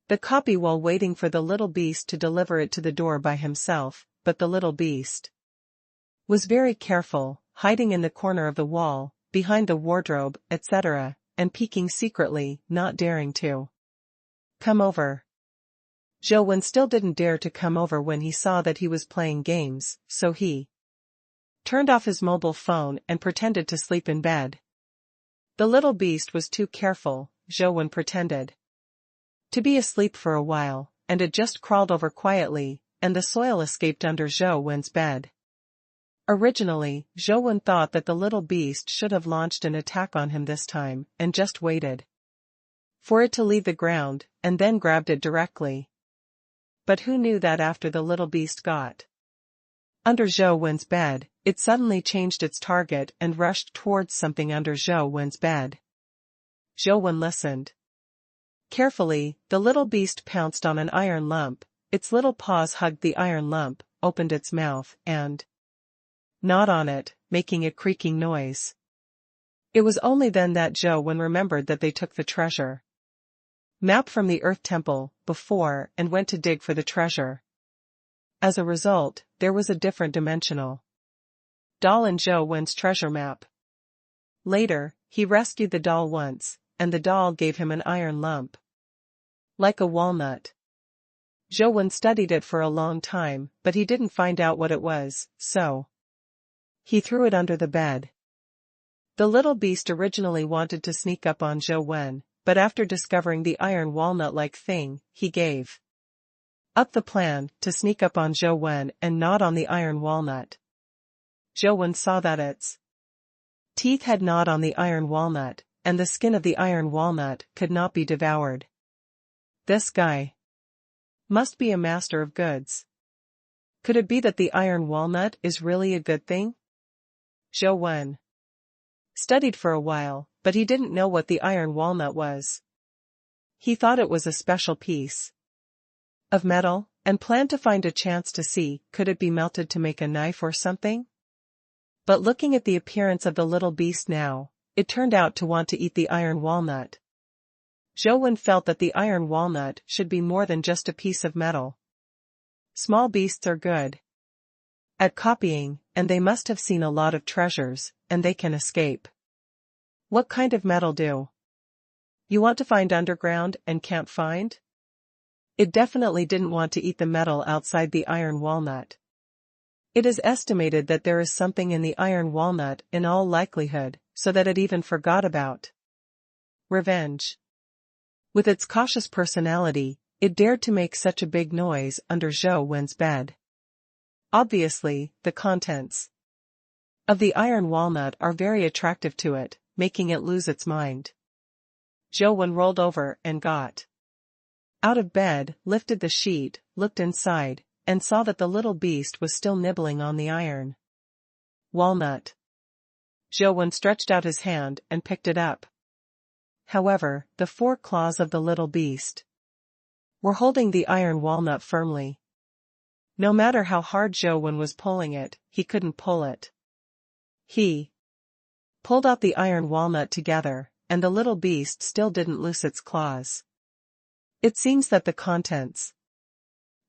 the copy while waiting for the little beast to deliver it to the door by himself, but the little beast was very careful, hiding in the corner of the wall, behind the wardrobe, etc., and peeking secretly, not daring to come over. Zhou Wen still didn't dare to come over when he saw that he was playing games, so he turned off his mobile phone and pretended to sleep in bed. The little beast was too careful, Zhou Wen pretended to be asleep for a while, and it just crawled over quietly, and the soil escaped under Zhou Wen's bed. Originally, Zhou Wen thought that the little beast should have launched an attack on him this time, and just waited for it to leave the ground, and then grabbed it directly. But who knew that after the little beast got under Zhou Wen's bed, it suddenly changed its target and rushed towards something under Zhou Wen's bed. Zhou Wen listened carefully. The little beast pounced on an iron lump, its little paws hugged the iron lump, opened its mouth, and gnawed on it, making a creaking noise. It was only then that Zhou Wen remembered that they took the treasure map from the Earth Temple before and went to dig for the treasure. As a result, there was a different dimensional doll in Zhou Wen's treasure map. Later, he rescued the doll once, and the doll gave him an iron lump, like a walnut. Zhou Wen studied it for a long time, but he didn't find out what it was, so he threw it under the bed. The little beast originally wanted to sneak up on Zhou Wen, but after discovering the iron walnut-like thing, he gave up the plan to sneak up on Zhou Wen and gnawed on the iron walnut. Zhou Wen saw that its teeth had gnawed on the iron walnut, and the skin of the iron walnut could not be devoured. This guy must be a master of goods. Could it be that the iron walnut is really a good thing? Zhou Wen studied for a while, but he didn't know what the iron walnut was. He thought it was a special piece of metal, and planned to find a chance to see could it be melted to make a knife or something. But looking at the appearance of the little beast now, it turned out to want to eat the iron walnut. Zhou Wen felt that the iron walnut should be more than just a piece of metal. Small beasts are good at copying, and they must have seen a lot of treasures, and they can escape. What kind of metal do you want to find underground and can't find? It definitely didn't want to eat the metal outside the iron walnut. It is estimated that there is something in the iron walnut in all likelihood, so that it even forgot about revenge. With its cautious personality, it dared to make such a big noise under Zhou Wen's bed. Obviously, the contents of the iron walnut are very attractive to it, making it lose its mind. Zhou Wen rolled over and got out of bed, lifted the sheet, looked inside, and saw that the little beast was still nibbling on the iron walnut. Zhou Wen stretched out his hand and picked it up. However, the 4 claws of the little beast were holding the iron walnut firmly. No matter how hard Zhou Wen was pulling it, he couldn't pull it. He pulled out the iron walnut together, and the little beast still didn't loose its claws. It seems that the contents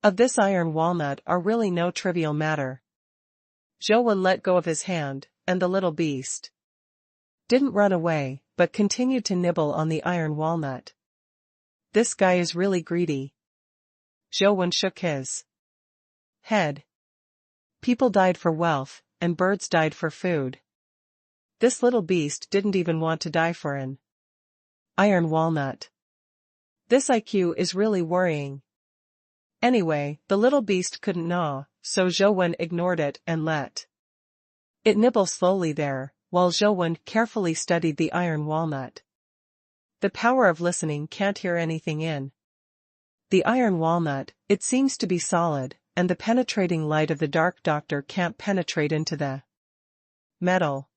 of this iron walnut are really no trivial matter. Zhou Wen let go of his hand, and the little beast didn't run away, but continued to nibble on the iron walnut. This guy is really greedy. Zhou Wen shook his head. People died for wealth, and birds died for food. This little beast didn't even want to die for an iron walnut. This IQ is really worrying. Anyway, the little beast couldn't gnaw, so Zhou Wen ignored it and let it nibble slowly there, while Zhou Wen carefully studied the iron walnut. The power of listening can't hear anything in the iron walnut. It seems to be solid, and the penetrating light of the dark doctor can't penetrate into the metal.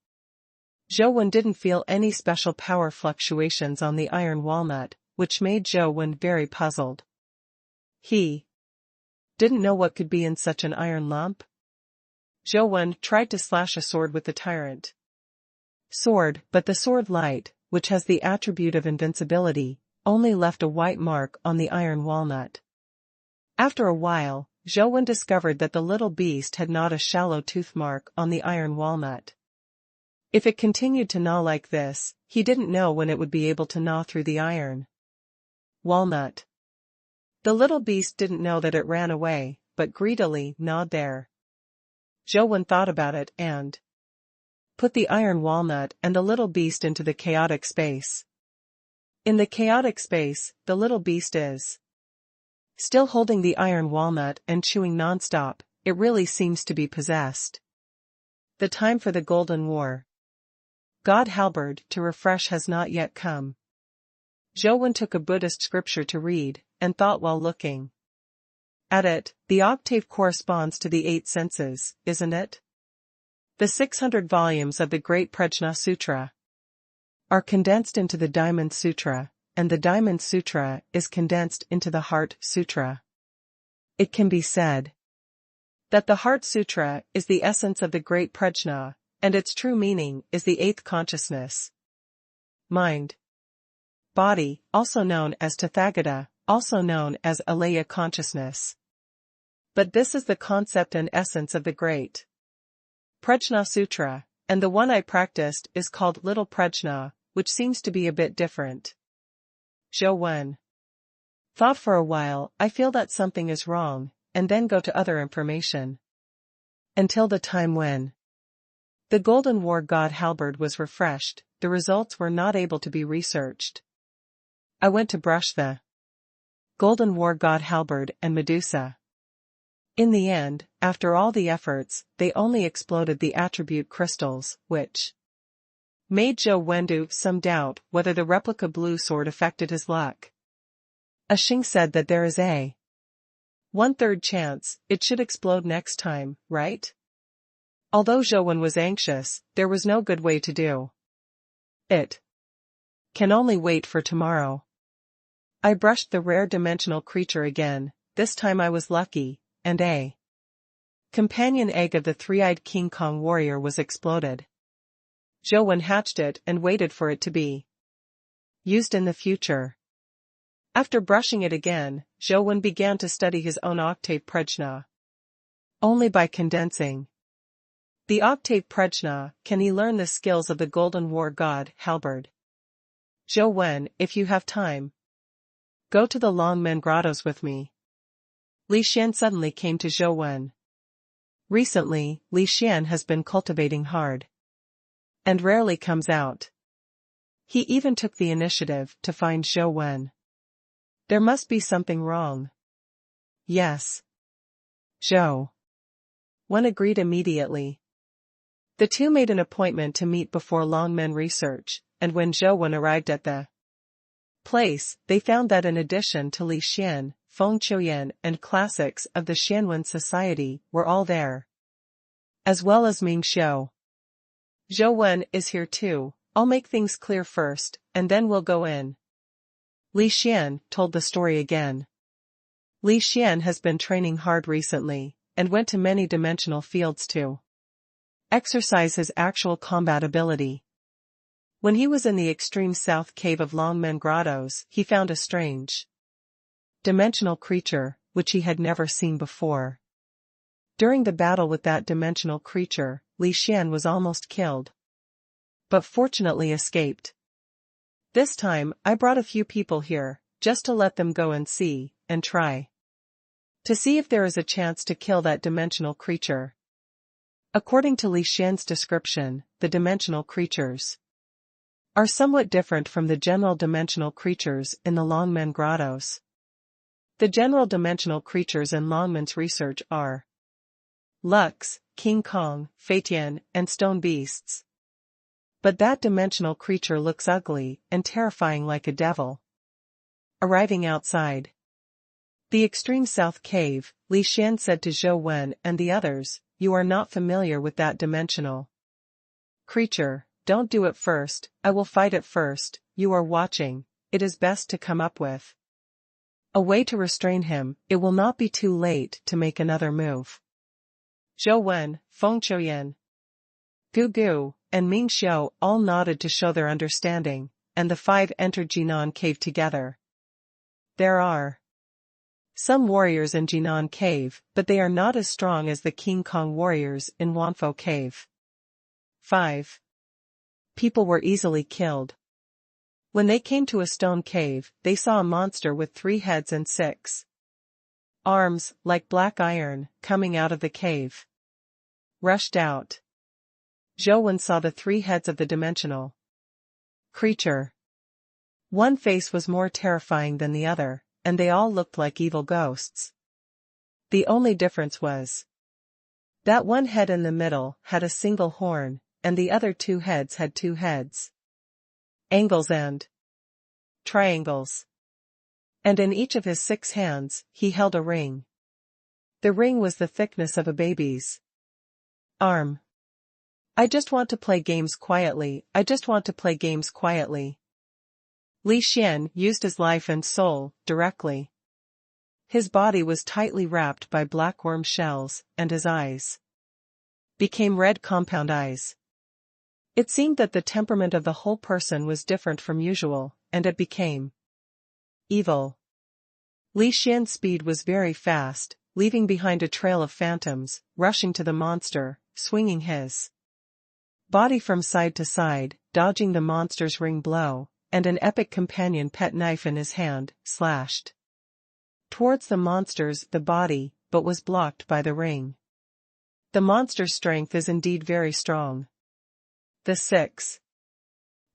Zhou Wen didn't feel any special power fluctuations on the iron walnut, which made Zhou Wen very puzzled. He didn't know what could be in such an iron lump. Zhou Wen tried to slash a sword with the tyrant sword, but the sword light, which has the attribute of invincibility, only left a white mark on the iron walnut. After a while, Zhou Wen discovered that the little beast had gnawed a shallow tooth mark on the iron walnut. If it continued to gnaw like this, he didn't know when it would be able to gnaw through the iron walnut. The little beast didn't know that it ran away, but greedily gnawed there. Zhou Wen thought about it and put the iron walnut and the little beast into the chaotic space. In the chaotic space, the little beast is Still holding the iron walnut and chewing nonstop, it really seems to be possessed. The time for the Golden War. God halberd to refresh has not yet come. Zhou took a Buddhist scripture to read, and thought while looking at it, the octave corresponds to the 8 senses, isn't it? The 600 volumes of the Great Prajna Sutra are condensed into the Diamond Sutra, and the Diamond Sutra is condensed into the Heart Sutra. It can be said that the Heart Sutra is the essence of the Great Prajna, and its true meaning is the 8th consciousness. Mind. Body, also known as Tathagata, also known as Alaya consciousness. But this is the concept and essence of the Great Prajna Sutra, and the one I practiced is called Little Prajna, which seems to be a bit different. Zhou thought for a while. I feel that something is wrong, and then go to other information. Until the time when the Golden War God halberd was refreshed, the results were not able to be researched. I went to brush the Golden War God halberd and Medusa. In the end, after all the efforts, they only exploded the attribute crystals, which made Zhou Wendu some doubt whether the replica blue sword affected his luck. Xing said that there is a 1/3 chance it should explode next time, right? Although Zhou was anxious, there was no good way to do it. Can only wait for tomorrow. I brushed the rare dimensional creature again. This time I was lucky, and a companion egg of the 3-eyed King Kong warrior was exploded. Zhou hatched it and waited for it to be used in the future. After brushing it again, Zhou began to study his own octave prajna. Only by condensing the octave prajna can he learn the skills of the Golden War God halberd. Zhou, if you have time, go to the Longmen Grottos with me. Li Xian suddenly came to Zhou. Recently, Li Xian has been cultivating hard and rarely comes out. He even took the initiative to find Zhou. There must be something wrong. Yes. Zhou agreed immediately. The two made an appointment to meet before Longmen Research, and when Zhou arrived at the place, they found that in addition to Li Xian, Feng Qiuyan and classics of the Xianwen Society were all there, as well as Ming Xiu. Zhou is here too. I'll make things clear first, and then we'll go in. Li Xian told the story again. Li Xian has been training hard recently, and went to many dimensional fields to exercise his actual combat ability. When he was in the extreme south cave of Longmen Grottos, he found a strange dimensional creature, which he had never seen before. During the battle with that dimensional creature, Li Xian was almost killed, but fortunately escaped. This time, I brought a few people here, just to let them go and see, and try to see if there is a chance to kill that dimensional creature. According to Li Xian's description, the dimensional creatures are somewhat different from the general dimensional creatures in the Longmen Grottos. The general dimensional creatures in Longmen's research are Lux, King Kong, Tian, and stone beasts. But that dimensional creature looks ugly and terrifying like a devil. Arriving outside the extreme south cave, Li Xian said to Zhou and the others, "You are not familiar with that dimensional creature. Don't do it first. I will fight it first. You are watching. It is best to come up with a way to restrain him. It will not be too late to make another move." Zhou, Feng Qiuyan, Gu Gu, and Ming Xiu all nodded to show their understanding, and the 5 entered Jinan Cave together. There are some warriors in Jinan Cave, but they are not as strong as the King Kong warriors in Wanfo Cave. 5 people were easily killed. When they came to a stone cave, they saw a monster with 3 heads and 6 arms, like black iron, coming out of the cave. Rushed out. Zhou saw the 3 heads of the dimensional creature. One face was more terrifying than the other, and they all looked like evil ghosts. The only difference was that one head in the middle had a single horn, and the other two heads had two heads. Angles and triangles. And in each of his 6 hands, he held a ring. The ring was the thickness of a baby's arm. I just want to play games quietly, I just want to play games quietly. Li Xian used his life and soul, directly. His body was tightly wrapped by black worm shells, and his eyes became red compound eyes. It seemed that the temperament of the whole person was different from usual, and it became evil. Li Xian's speed was very fast, leaving behind a trail of phantoms, rushing to the monster, swinging his body from side to side, dodging the monster's ring blow, and an epic companion pet knife in his hand, slashed towards the monster's body, but was blocked by the ring. The monster's strength is indeed very strong. The 6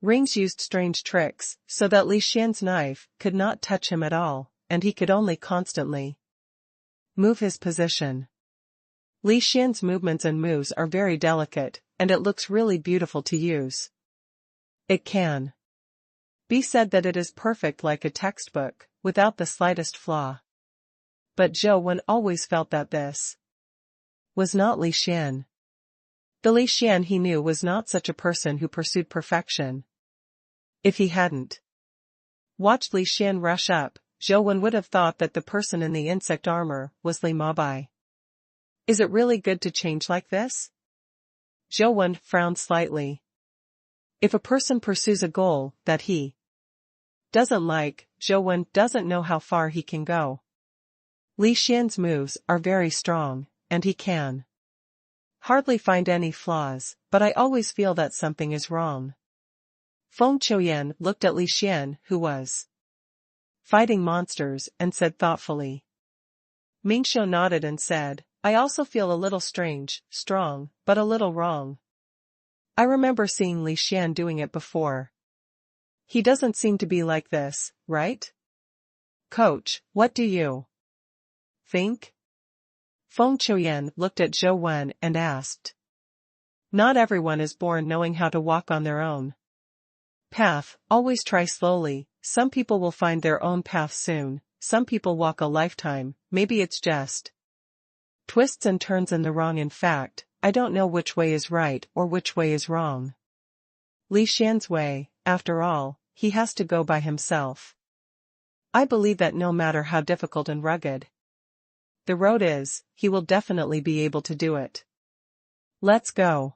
rings used strange tricks, so that Li Xian's knife could not touch him at all, and he could only constantly move his position. Li Xian's movements and moves are very delicate, and it looks really beautiful to use. It can be said that it is perfect like a textbook, without the slightest flaw. But Zhou Wen always felt that this was not Li Xian. The Li Xian he knew was not such a person who pursued perfection. If he hadn't watched Li Xian rush up, Zhou Wen would have thought that the person in the insect armor was Li Mabai. Is it really good to change like this? Zhou Wen frowned slightly. If a person pursues a goal that he doesn't like, Zhou Wen doesn't know how far he can go. Li Xian's moves are very strong, and he can hardly find any flaws, but I always feel that something is wrong. Feng Qiuyan looked at Li Xian, who was fighting monsters, and said thoughtfully. Ming Xiu nodded and said, I also feel a little strange, strong, but a little wrong. I remember seeing Li Xian doing it before. He doesn't seem to be like this, right? Coach, what do you think? Feng Qiuyan looked at Zhou Wen and asked. Not everyone is born knowing how to walk on their own path, always try slowly, some people will find their own path soon, some people walk a lifetime, maybe it's just twists and turns in the wrong. In fact, I don't know which way is right or which way is wrong. Li Xian's way, after all, he has to go by himself. I believe that no matter how difficult and rugged the road is, he will definitely be able to do it. Let's go,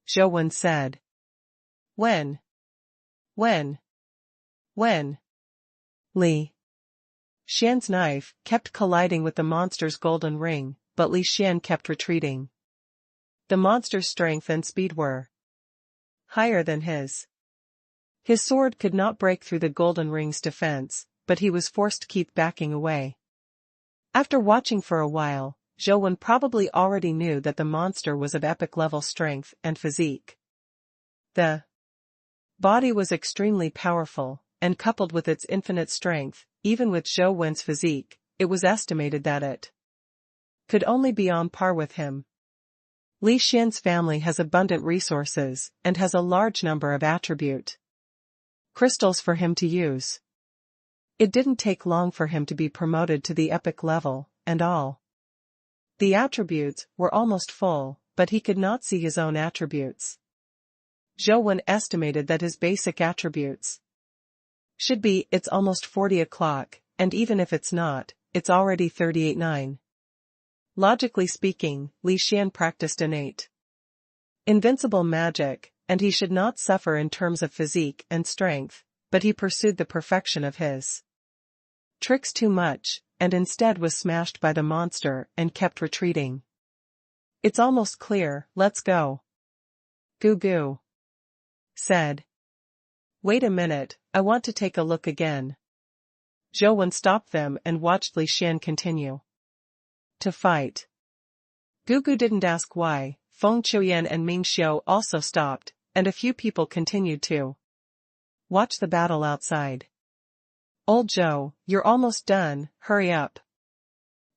Zhou Wen said. When? Li Xian's knife kept colliding with the monster's golden ring, but Li Xian kept retreating. The monster's strength and speed were higher than his. His sword could not break through the golden ring's defense, but he was forced to keep backing away. After watching for a while, Zhou Wen probably already knew that the monster was of epic-level strength and physique. The body was extremely powerful, and coupled with its infinite strength, even with Zhou Wen's physique, it was estimated that it could only be on par with him. Li Xian's family has abundant resources, and has a large number of attribute crystals for him to use. It didn't take long for him to be promoted to the epic level, and all the attributes were almost full, but he could not see his own attributes. Zhou Wen estimated that his basic attributes should be, it's almost 40 o'clock, and even if it's not, it's already 38:9. Logically speaking, Li Xian practiced innate invincible magic, and he should not suffer in terms of physique and strength, but he pursued the perfection of his tricks too much, and instead was smashed by the monster and kept retreating. It's almost clear, let's go. Goo goo said. Wait a minute, I want to take a look again. Zhou Wen stopped them and watched Li Xian continue to fight. Gugu didn't ask why. Feng Qiuyan and Ming Xiu also stopped, and a few people continued to watch the battle outside. Old Zhou, you're almost done, hurry up.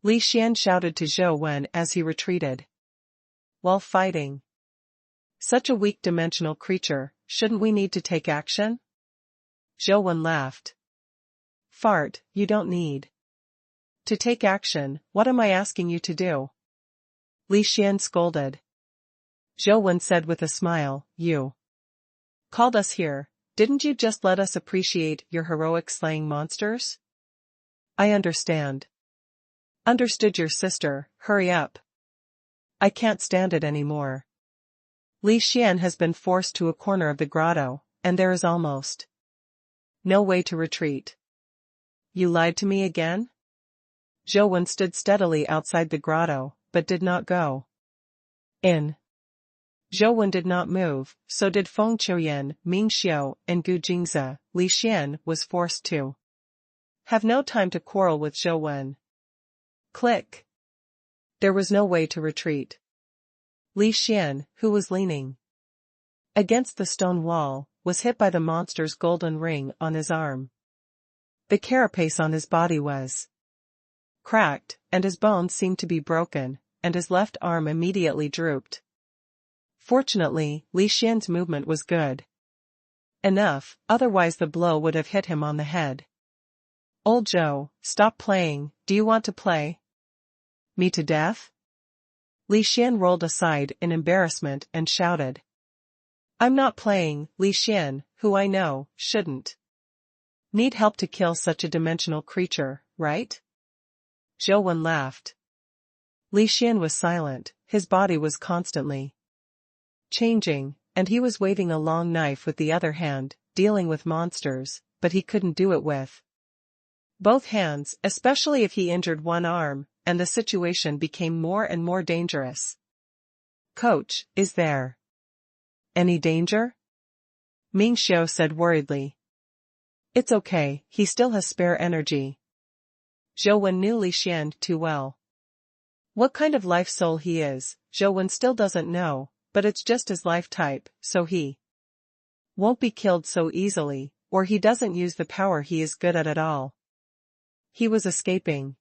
Li Xian shouted to Zhou Wen as he retreated. While fighting. Such a weak dimensional creature, shouldn't we need to take action? Zhou Wen laughed. Fart, you don't need to take action, what am I asking you to do? Li Xian scolded. Zhou Wen said with a smile, you called us here, didn't you just let us appreciate your heroic slaying monsters? I understand. Understood your sister, hurry up. I can't stand it anymore. Li Xian has been forced to a corner of the grotto, and there is almost no way to retreat. You lied to me again? Zhou Wen stood steadily outside the grotto, but did not go in. Zhou Wen did not move, so did Feng Qiuyan, Ming Xiu, and Gu Jingze. Li Xian was forced to have no time to quarrel with Zhou Wen. Click. There was no way to retreat. Li Xian, who was leaning against the stone wall, was hit by the monster's golden ring on his arm. The carapace on his body was cracked, and his bones seemed to be broken, and his left arm immediately drooped. Fortunately, Li Xian's movement was good enough, otherwise the blow would have hit him on the head. Old Zhou, stop playing, do you want to play me to death? Li Xian rolled aside in embarrassment and shouted. I'm not playing, Li Xian, who I know, shouldn't need help to kill such a dimensional creature, right? Zhou Wen laughed. Li Xian was silent, his body was constantly changing, and he was waving a long knife with the other hand, dealing with monsters, but he couldn't do it with both hands, especially if he injured one arm, and the situation became more and more dangerous. Coach, is there any danger? Ming Xiu said worriedly. It's okay, he still has spare energy. Zhou Wen knew Li Xian too well. What kind of life soul he is, Zhou Wen still doesn't know, but it's just his life type, so he won't be killed so easily, or he doesn't use the power he is good at all. He was escaping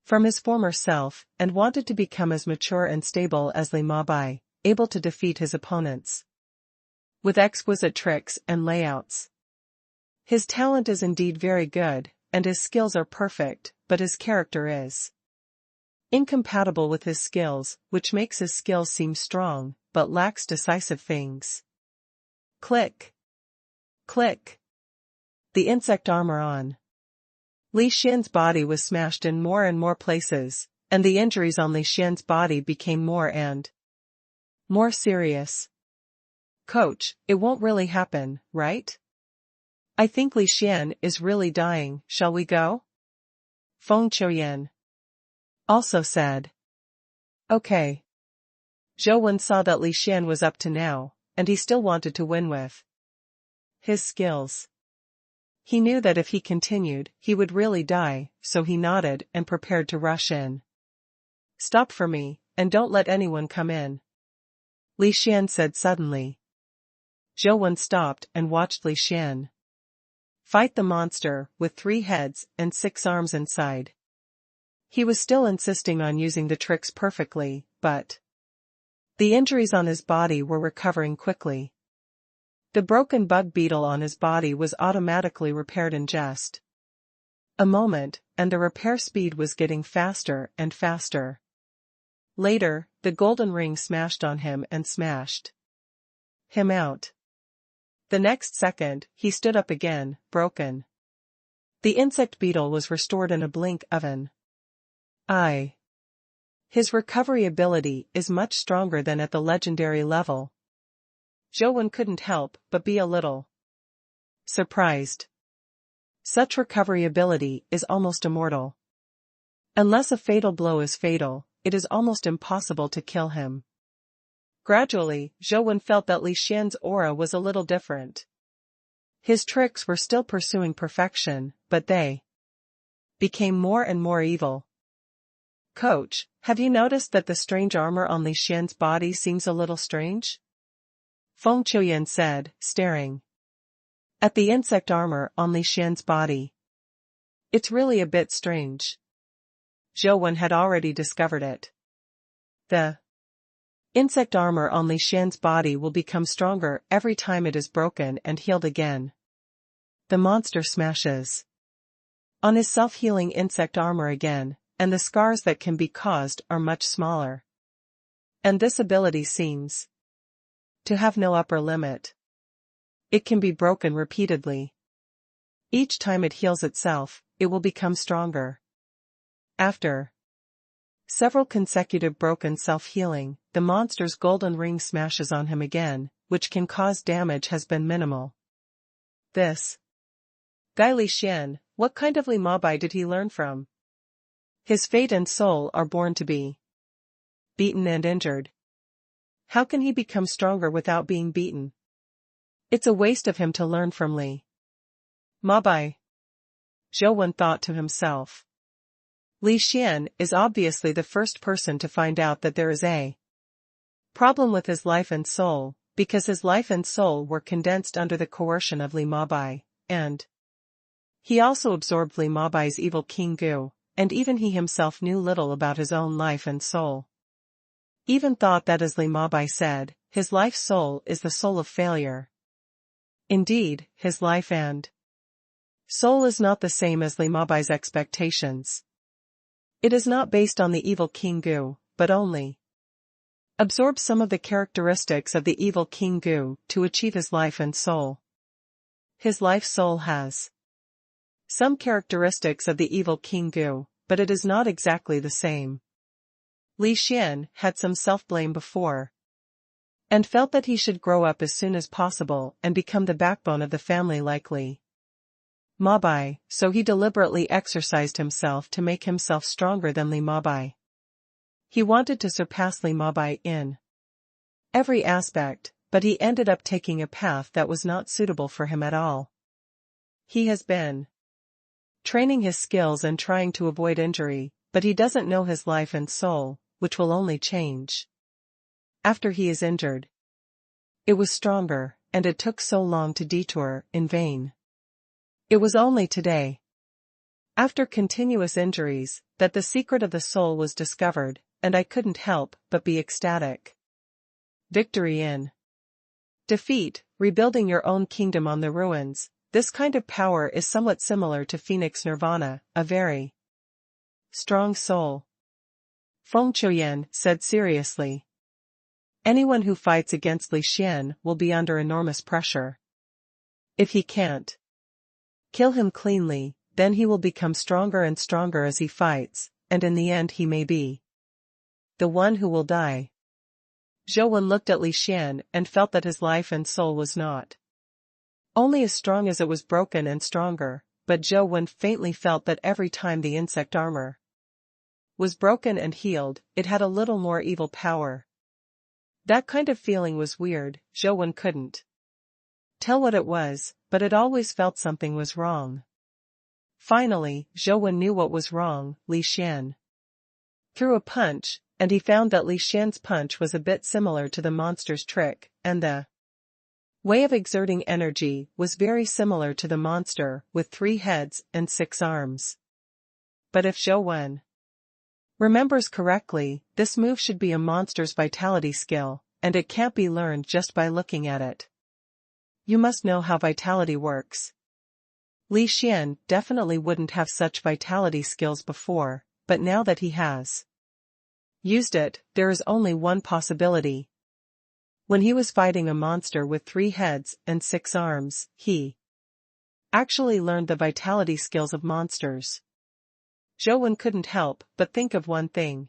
from his former self, and wanted to become as mature and stable as Li Mabai, able to defeat his opponents with exquisite tricks and layouts. His talent is indeed very good, and his skills are perfect, but his character is incompatible with his skills, which makes his skills seem strong, but lacks decisive things. Click. Click. The insect armor on Li Xian's body was smashed in more and more places, and the injuries on Li Xian's body became more and more serious. Coach, it won't really happen, right? I think Li Xian is really dying, shall we go? Feng Qiuyan also said. Okay. Zhou Wen saw that Li Xian was up to now, and he still wanted to win with his skills. He knew that if he continued, he would really die, so he nodded and prepared to rush in. Stop for me, and don't let anyone come in, Li Xian said suddenly. Zhou Wen stopped and watched Li Xian fight the monster with 3 heads and 6 arms inside. He was still insisting on using the tricks perfectly, but the injuries on his body were recovering quickly. The broken bug beetle on his body was automatically repaired in just a moment, and the repair speed was getting faster and faster. Later, the golden ring smashed on him and smashed him out. The next second, he stood up again, broken. The insect beetle was restored in a blink of an eye. His recovery ability is much stronger than at the legendary level. Zhou Wen couldn't help but be a little surprised. Such recovery ability is almost immortal. Unless a fatal blow is fatal, it is almost impossible to kill him. Gradually, Zhou Wen felt that Li Xian's aura was a little different. His tricks were still pursuing perfection, but they became more and more evil. Coach, have you noticed that the strange armor on Li Xian's body seems a little strange? Feng Qiuyan said, staring at the insect armor on Li Xian's body. It's really a bit strange. Zhou had already discovered it. The insect armor on Li Xian's body will become stronger every time it is broken and healed again. The monster smashes on his self-healing insect armor again, and the scars that can be caused are much smaller. And this ability seems to have no upper limit. It can be broken repeatedly. Each time it heals itself, it will become stronger. After several consecutive broken self-healing, the monster's golden ring smashes on him again, which can cause damage has been minimal. This guy Li Xian, what kind of Li Mabai did he learn from? His fate and soul are born to be beaten and injured. How can he become stronger without being beaten? It's a waste of him to learn from Li Mabai. Zhou thought to himself. Li Xian is obviously the first person to find out that there is a problem with his life and soul, because his life and soul were condensed under the coercion of Li Mabai, and he also absorbed Li Mabai's evil King Gu, and even he himself knew little about his own life and soul. Even thought that, as Li Mabai said, his life soul is the soul of failure. Indeed, his life and soul is not the same as Li Mabai's expectations. It is not based on the evil King Gu, but only absorbs some of the characteristics of the evil King Gu to achieve his life and soul. His life soul has some characteristics of the evil King Gu, but it is not exactly the same. Li Xian had some self-blame before, and felt that he should grow up as soon as possible and become the backbone of the family like Li Mabai, so he deliberately exercised himself to make himself stronger than Li Mabai. He wanted to surpass Li Mabai in every aspect, but he ended up taking a path that was not suitable for him at all. He has been training his skills and trying to avoid injury, but he doesn't know his life and soul, which will only change after he is injured. It was stronger, and it took so long to detour, in vain. It was only today, after continuous injuries, that the secret of the soul was discovered, and I couldn't help but be ecstatic. Victory in defeat, rebuilding your own kingdom on the ruins. This kind of power is somewhat similar to Phoenix Nirvana, a very strong soul. Feng Qiuyan said seriously. Anyone who fights against Li Xian will be under enormous pressure. If he can't kill him cleanly, then he will become stronger and stronger as he fights, and in the end he may be the one who will die. Zhou looked at Li Xian and felt that his life and soul was not only as strong as it was broken and stronger, but Zhou faintly felt that every time the insect armor was broken and healed, it had a little more evil power. That kind of feeling was weird. Zhou couldn't tell what it was, but it always felt something was wrong. Finally, Zhou knew what was wrong. Li Xian threw a punch, and he found that Li Xian's punch was a bit similar to the monster's trick, and the way of exerting energy was very similar to the monster, with 3 heads and 6 arms. But if Zhou remembers correctly, this move should be a monster's vitality skill, and it can't be learned just by looking at it. You must know how vitality works. Li Xian definitely wouldn't have such vitality skills before, but now that he has used it, there is only one possibility. When he was fighting a monster with 3 heads and 6 arms, he actually learned the vitality skills of monsters. Zhou couldn't help but think of one thing.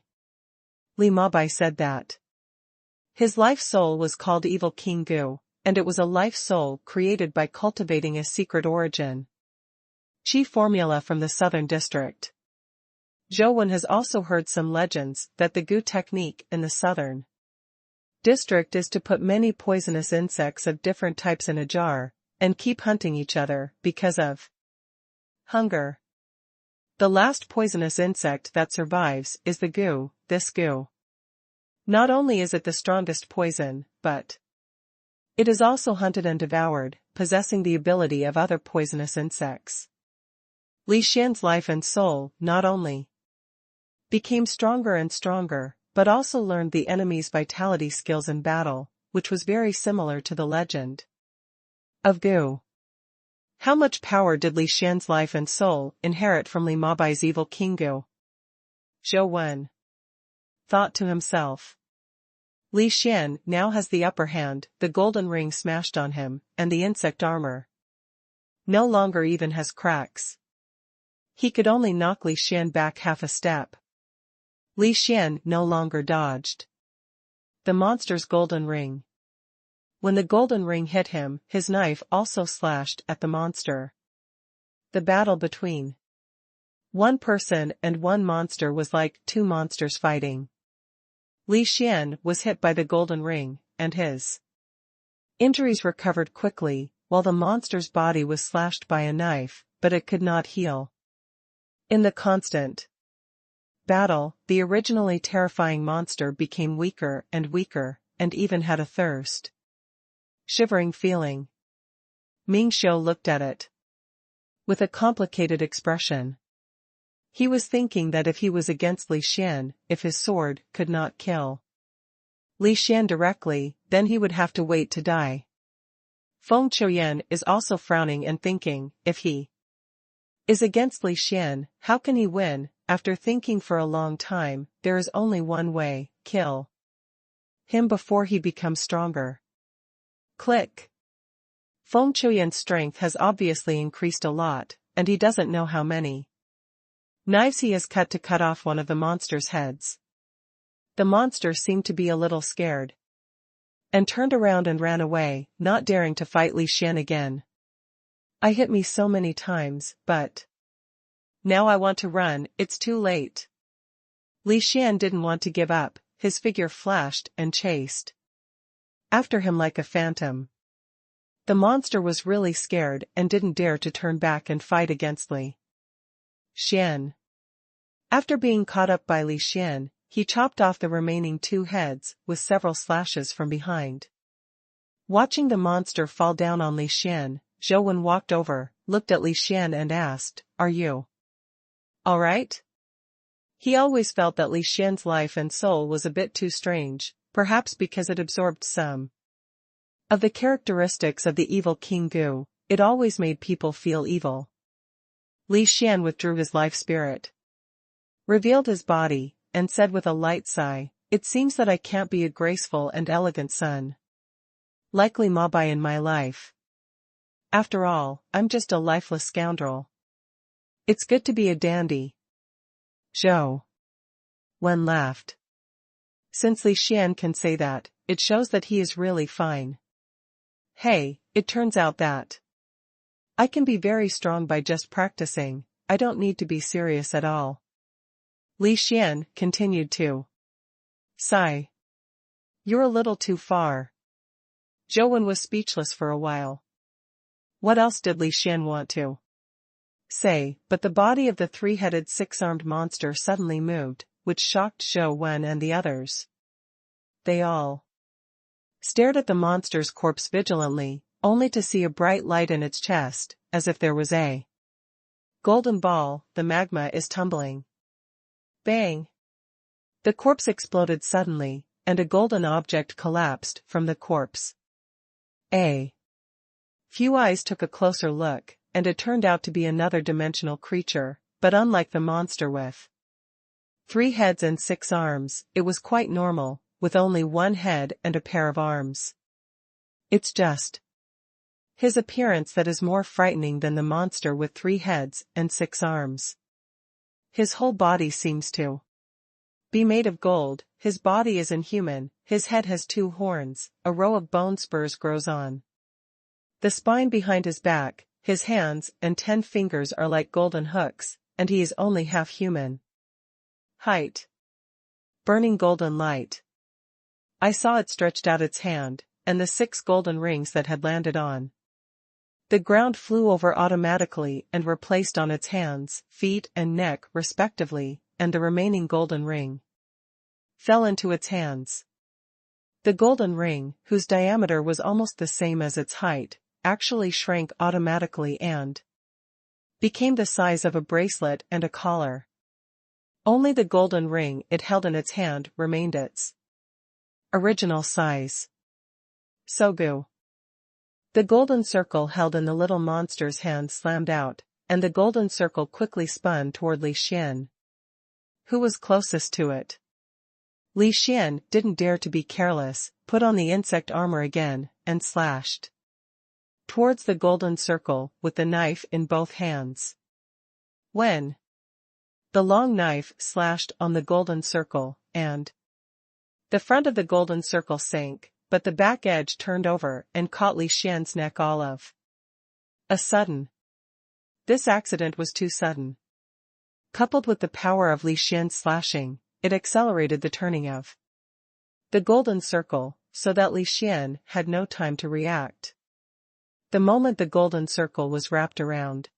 Li Mabai said that his life soul was called Evil King Gu, and it was a life soul created by cultivating a secret origin chi formula from the southern district. Zhou has also heard some legends that the Gu technique in the southern district is to put many poisonous insects of different types in a jar, and keep hunting each other because of hunger. The last poisonous insect that survives is the Gu. This Gu not only is it the strongest poison, but it is also hunted and devoured, possessing the ability of other poisonous insects. Li Xian's life and soul not only became stronger and stronger, but also learned the enemy's vitality skills in battle, which was very similar to the legend of Gu. How much power did Li Xian's life and soul inherit from Li Mabai's evil King Gu? Zhou Wen thought to himself. Li Xian now has the upper hand, the golden ring smashed on him, and the insect armor no longer even has cracks. He could only knock Li Xian back half a step. Li Xian no longer dodged the monster's golden ring. When the golden ring hit him, his knife also slashed at the monster. The battle between one person and one monster was like two monsters fighting. Li Xian was hit by the golden ring, and his injuries recovered quickly, while the monster's body was slashed by a knife, but it could not heal. In the constant battle, the originally terrifying monster became weaker, and even had a thirst shivering feeling. Ming Xiu looked at it with a complicated expression. He was thinking that if he was against Li Xian, if his sword could not kill Li Xian directly, then he would have to wait to die. Feng Qiuyan is also frowning and thinking, if he is against Li Xian, how can he win? After thinking for a long time, there is only one way: kill him before he becomes stronger. Click. Feng Qiuyan's strength has obviously increased a lot, and he doesn't know how many knives he has cut to cut off one of the monster's heads. The monster seemed to be a little scared and turned around and ran away, not daring to fight Li Xian again. I hit me so many times, but now I want to run, it's too late. Li Xian didn't want to give up, his figure flashed and chased after him like a phantom. The monster was really scared and didn't dare to turn back and fight against Li Xian. After being caught up by Li Xian, he chopped off the remaining two heads, with several slashes from behind. Watching the monster fall down on Li Xian, Zhou Wen walked over, looked at Li Xian and asked, "Are you all right?" He always felt that Li Xian's life and soul was a bit too strange, perhaps because it absorbed some of the characteristics of the evil King Gu. It always made people feel evil. Li Xian withdrew his life spirit, revealed his body, and said with a light sigh, "It seems that I can't be a graceful and elegant son like Li Mabai in my life. After all, I'm just a lifeless scoundrel. It's good to be a dandy." Zhou Wen laughed. Since Li Xian can say that, it shows that he is really fine. Hey, it turns out that I can be very strong by just practicing, I don't need to be serious at all. Li Xian continued to sigh. You're a little too far. Zhou Wen was speechless for a while. What else did Li Xian want to say? But the body of the three-headed six-armed monster suddenly moved, which shocked Zhou Wen and the others. They all stared at the monster's corpse vigilantly, only to see a bright light in its chest, as if there was a golden ball. The magma is tumbling. Bang! The corpse exploded suddenly, and a golden object collapsed from the corpse. A few eyes took a closer look, and it turned out to be another dimensional creature, but unlike the monster with 3 heads and 6 arms, it was quite normal, with only 1 head and a pair of arms. It's just his appearance that is more frightening than the monster with 3 heads and 6 arms. His whole body seems to be made of gold, his body is inhuman, his head has 2 horns, a row of bone spurs grows on the spine behind his back, his hands and 10 fingers are like golden hooks, and he is only half human. Height. Burning golden light. I saw it stretched out its hand, and the 6 golden rings that had landed on the ground flew over automatically and were placed on its hands, feet and neck respectively, and the remaining golden ring fell into its hands. The golden ring, whose diameter was almost the same as its height, actually shrank automatically and became the size of a bracelet and a collar. Only the golden ring it held in its hand remained its original size. Sogu. The golden circle held in the little monster's hand slammed out, and the golden circle quickly spun toward Li Xian, who was closest to it. Li Xian didn't dare to be careless, put on the insect armor again, and slashed towards the golden circle with the knife in both hands. When the long knife slashed on the golden circle, and the front of the golden circle sank, but the back edge turned over and caught Li Xian's neck all of a sudden. This accident was too sudden. Coupled with the power of Li Xian's slashing, it accelerated the turning of the golden circle, so that Li Xian had no time to react. The moment the golden circle was wrapped around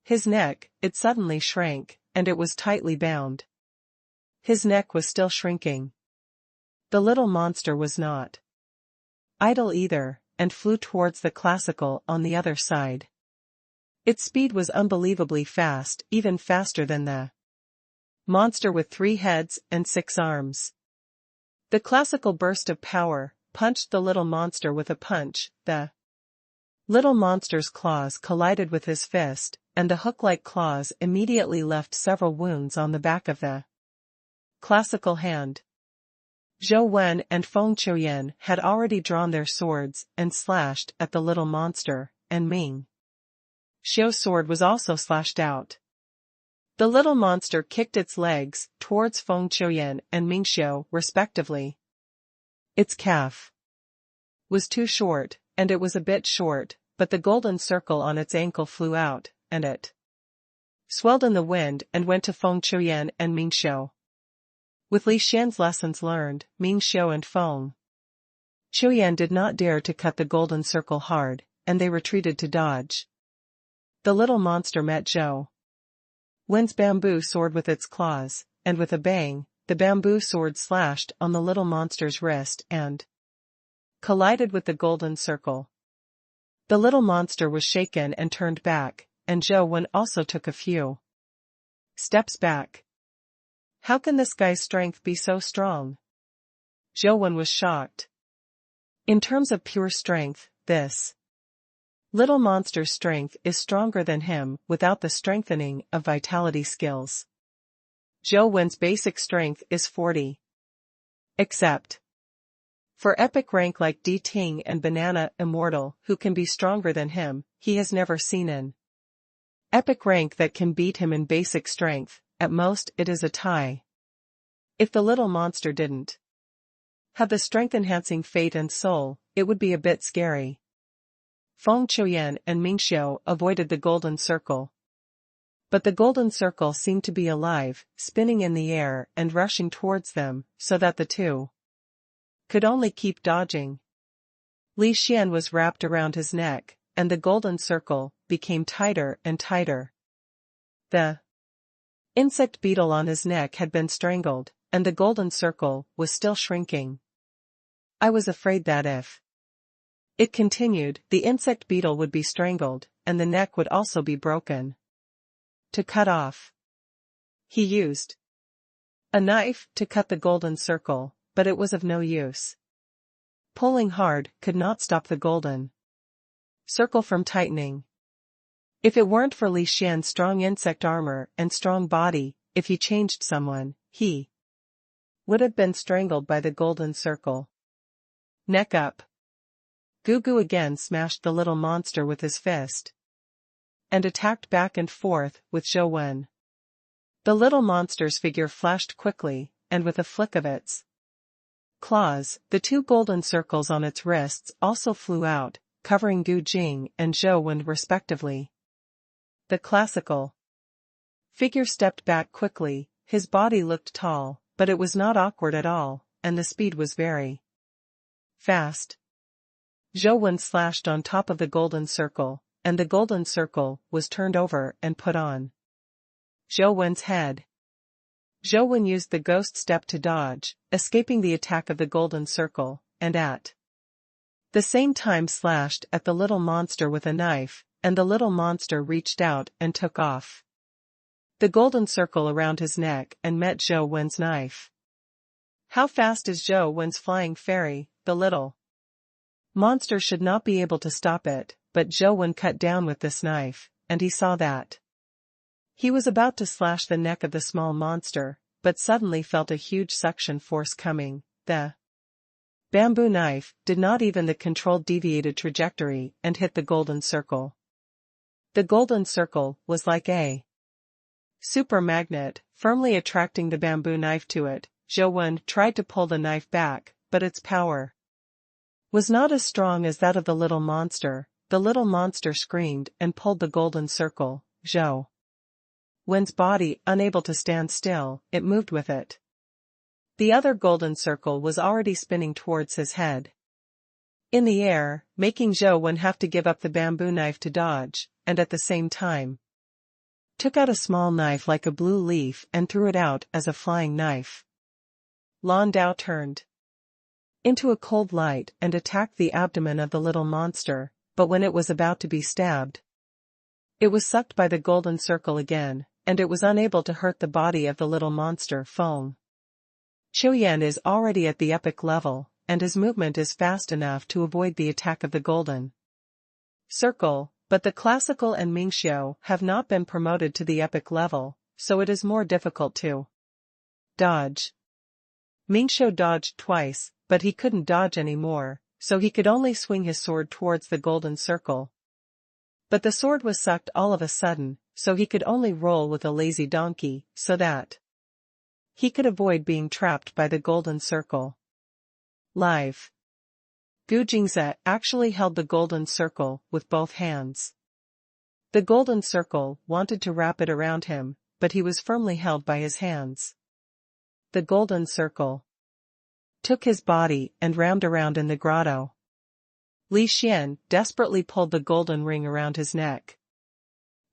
his neck, it suddenly shrank, and it was tightly bound. His neck was still shrinking. The little monster was not idle either, and flew towards the classical on the other side. Its speed was unbelievably fast, even faster than the monster with 3 heads and 6 arms. The classical burst of power punched the little monster with a punch. The little monster's claws collided with his fist, and the hook-like claws immediately left several wounds on the back of the classical hand. Zhou Wen and Feng Qiuyan had already drawn their swords and slashed at the little monster, and Ming Xiu's sword was also slashed out. The little monster kicked its legs towards Feng Qiuyan and Ming Xiu respectively. Its calf was too short, and it was a bit short, but the golden circle on its ankle flew out, and it swelled in the wind and went to Feng Qiuyan and Ming Xiu. With Li Xian's lessons learned, Ming Xiu and Feng Qiuyan did not dare to cut the golden circle hard, and they retreated to dodge. The little monster met Zhou Wen's bamboo sword with its claws, and with a bang, the bamboo sword slashed on the little monster's wrist and collided with the golden circle. The little monster was shaken and turned back, and Zhou Wen also took a few steps back. How can this guy's strength be so strong? Zhou Wen was shocked. In terms of pure strength, this little monster's strength is stronger than him without the strengthening of vitality skills. Zhou Wen's basic strength is 40. Except for epic rank like D Ting and Banana Immortal who can be stronger than him, he has never seen an epic rank that can beat him in basic strength. At most it is a tie. If the little monster didn't have the strength-enhancing fate and soul, it would be a bit scary. Feng Qiuyan and Ming Xiu avoided the golden circle. But the golden circle seemed to be alive, spinning in the air and rushing towards them, so that the two could only keep dodging. Li Xian was wrapped around his neck, and the golden circle became tighter and tighter. The insect beetle on his neck had been strangled, and the golden circle was still shrinking. I was afraid that if it continued, the insect beetle would be strangled, and the neck would also be broken. To cut off, he used a knife to cut the golden circle, but it was of no use. Pulling hard could not stop the golden circle from tightening. If it weren't for Li Xian's strong insect armor and strong body, if he changed someone, he would have been strangled by the golden circle. Neck up. Gugu again smashed the little monster with his fist and attacked back and forth with Zhou Wen. The little monster's figure flashed quickly, and with a flick of its claws, the 2 golden circles on its wrists also flew out, covering Gu Jing and Zhou Wen respectively. The classical figure stepped back quickly. His body looked tall, but it was not awkward at all, and the speed was very fast. Zhou Wen slashed on top of the golden circle, and the golden circle was turned over and put on Zhou Wen's head. Zhou Wen used the ghost step to dodge, escaping the attack of the golden circle, and at the same time slashed at the little monster with a knife, and the little monster reached out and took off the golden circle around his neck and met Zhou Wen's knife. How fast is Zhou Wen's flying fairy? The little monster should not be able to stop it, but Zhou Wen cut down with this knife, and he saw that. He was about to slash the neck of the small monster, but suddenly felt a huge suction force coming. The bamboo knife did not even the controlled deviated trajectory and hit the golden circle. The golden circle was like a super magnet, firmly attracting the bamboo knife to it. Zhou Wen tried to pull the knife back, but its power was not as strong as that of the little monster. The little monster screamed and pulled the golden circle. Zhou Wen's body unable to stand still, it moved with it. The other golden circle was already spinning towards his head in the air, making Zhou Wen have to give up the bamboo knife to dodge, and at the same time took out a small knife like a blue leaf and threw it out as a flying knife. Lan Dao turned into a cold light and attacked the abdomen of the little monster, but when it was about to be stabbed, it was sucked by the golden circle again, and it was unable to hurt the body of the little monster. Feng Qiuyan is already at the epic level, and his movement is fast enough to avoid the attack of the golden circle, but the classical and Mingxiu have not been promoted to the epic level, so it is more difficult to dodge. Mingxiu dodged twice, but he couldn't dodge anymore, so he could only swing his sword towards the golden circle. But the sword was sucked all of a sudden, so he could only roll with a lazy donkey, so that he could avoid being trapped by the golden circle. Live. Gu Jingze actually held the golden circle with both hands. The golden circle wanted to wrap it around him, but he was firmly held by his hands. The golden circle took his body and rammed around in the grotto. Li Xian desperately pulled the golden ring around his neck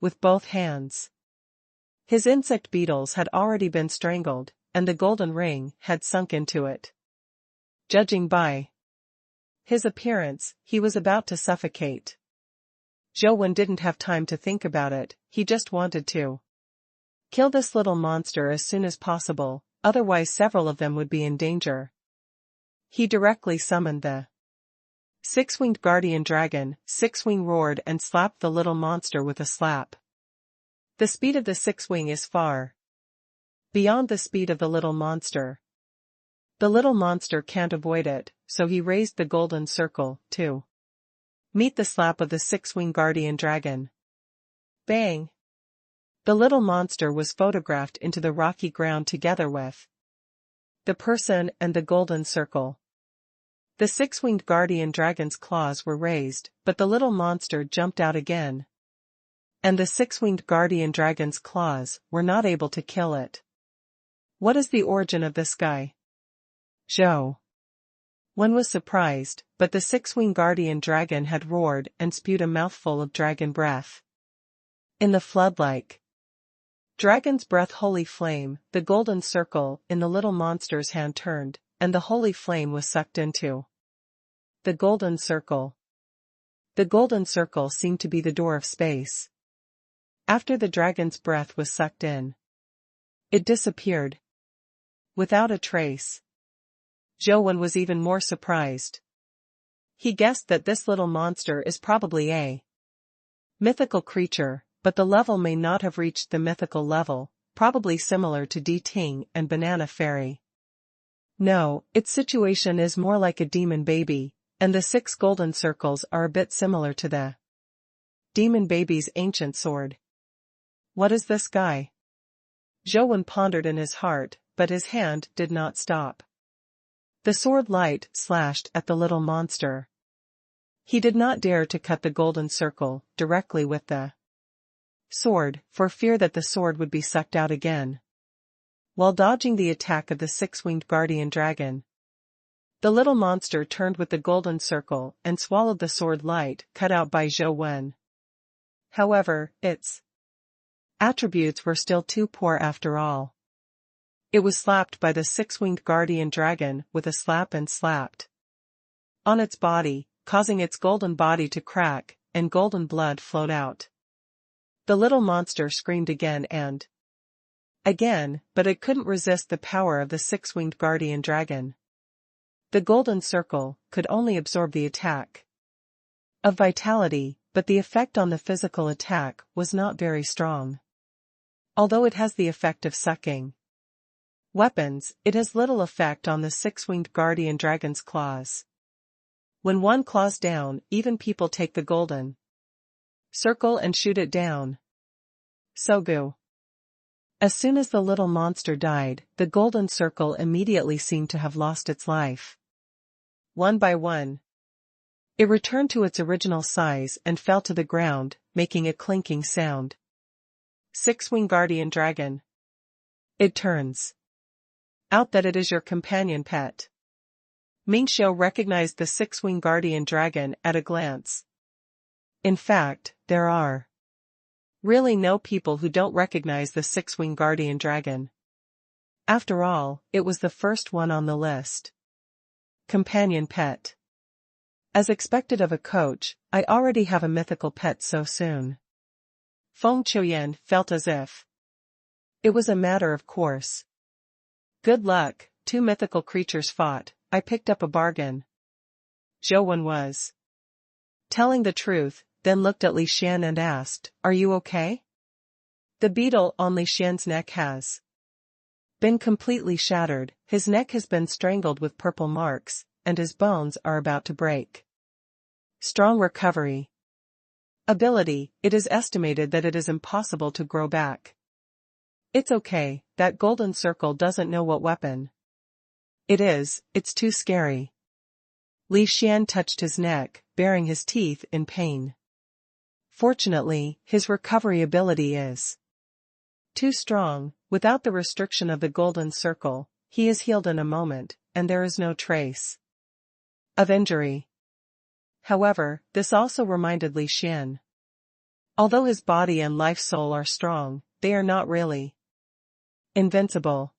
with both hands. His insect beetles had already been strangled, and the golden ring had sunk into it. Judging by his appearance, he was about to suffocate. Zhou Wen didn't have time to think about it, he just wanted to kill this little monster as soon as possible, otherwise several of them would be in danger. He directly summoned the six-winged guardian dragon. Six-wing roared and slapped the little monster with a slap. The speed of the six-wing is far beyond the speed of the little monster. The little monster can't avoid it, so he raised the golden circle to meet the slap of the six-winged guardian dragon. Bang! The little monster was photographed into the rocky ground together with the person and the golden circle. The six-winged guardian dragon's claws were raised, but the little monster jumped out again, and the six-winged guardian dragon's claws were not able to kill it. What is the origin of this guy? Zhou Wen was surprised, but the six-winged guardian dragon had roared and spewed a mouthful of dragon breath. In the flood-like dragon's breath holy flame, the golden circle in the little monster's hand turned, and the holy flame was sucked into the golden circle. The golden circle seemed to be the door of space. After the dragon's breath was sucked in, it disappeared without a trace. Zhou Wen was even more surprised. He guessed that this little monster is probably a mythical creature, but the level may not have reached the mythical level, probably similar to Di Ting and Banana Fairy. No, its situation is more like a demon baby, and the 6 golden circles are a bit similar to the demon baby's ancient sword. What is this guy? Zhou Wen pondered in his heart, but his hand did not stop. The sword light slashed at the little monster. He did not dare to cut the golden circle directly with the sword, for fear that the sword would be sucked out again. While dodging the attack of the 6-winged guardian dragon, the little monster turned with the golden circle and swallowed the sword light cut out by Zhou Wen. However, its attributes were still too poor after all. It was slapped by the 6-winged guardian dragon with a slap and slapped on its body, causing its golden body to crack, and golden blood flowed out. The little monster screamed again and again, but it couldn't resist the power of the six-winged guardian dragon. The golden circle could only absorb the attack of vitality, but the effect on the physical attack was not very strong. Although it has the effect of sucking weapons, it has little effect on the six-winged guardian dragon's claws. When one claws down, even people take the golden circle and shoot it down. Sogu. As soon as the little monster died, the golden circle immediately seemed to have lost its life. One by one, it returned to its original size and fell to the ground, making a clinking sound. Six-winged guardian dragon. It turns out that it is your companion pet. Mingxiu recognized the six-winged guardian dragon at a glance. In fact, there are really no people who don't recognize the six-winged guardian dragon. After all, it was the first one on the list. Companion pet. As expected of a coach, I already have a mythical pet so soon. Feng Chuyan felt as if it was a matter of course. Good luck, two mythical creatures fought, I picked up a bargain. Zhou Wen was telling the truth, then looked at Li Xian and asked, "Are you okay?" The beetle on Li Xian's neck has been completely shattered, his neck has been strangled with purple marks, and his bones are about to break. Strong recovery ability, it is estimated that it is impossible to grow back. It's okay, that golden circle doesn't know what weapon it is, it's too scary. Li Xian touched his neck, baring his teeth in pain. Fortunately, his recovery ability is too strong, without the restriction of the golden circle, he is healed in a moment, and there is no trace of injury. However, this also reminded Li Xian. Although his body and life soul are strong, they are not really invincible.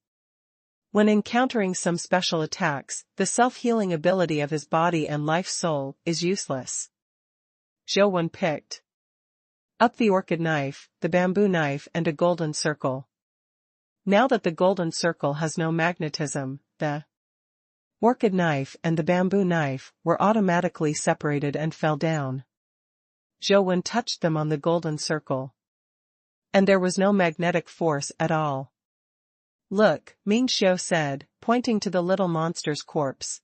When encountering some special attacks, the self-healing ability of his body and life soul is useless. Zhou Wen picked up the orchid knife, the bamboo knife and a golden circle. Now that the golden circle has no magnetism, the orchid knife and the bamboo knife were automatically separated and fell down. Zhou Wen touched them on the golden circle, and there was no magnetic force at all. Look, Mingxiu said, pointing to the little monster's corpse.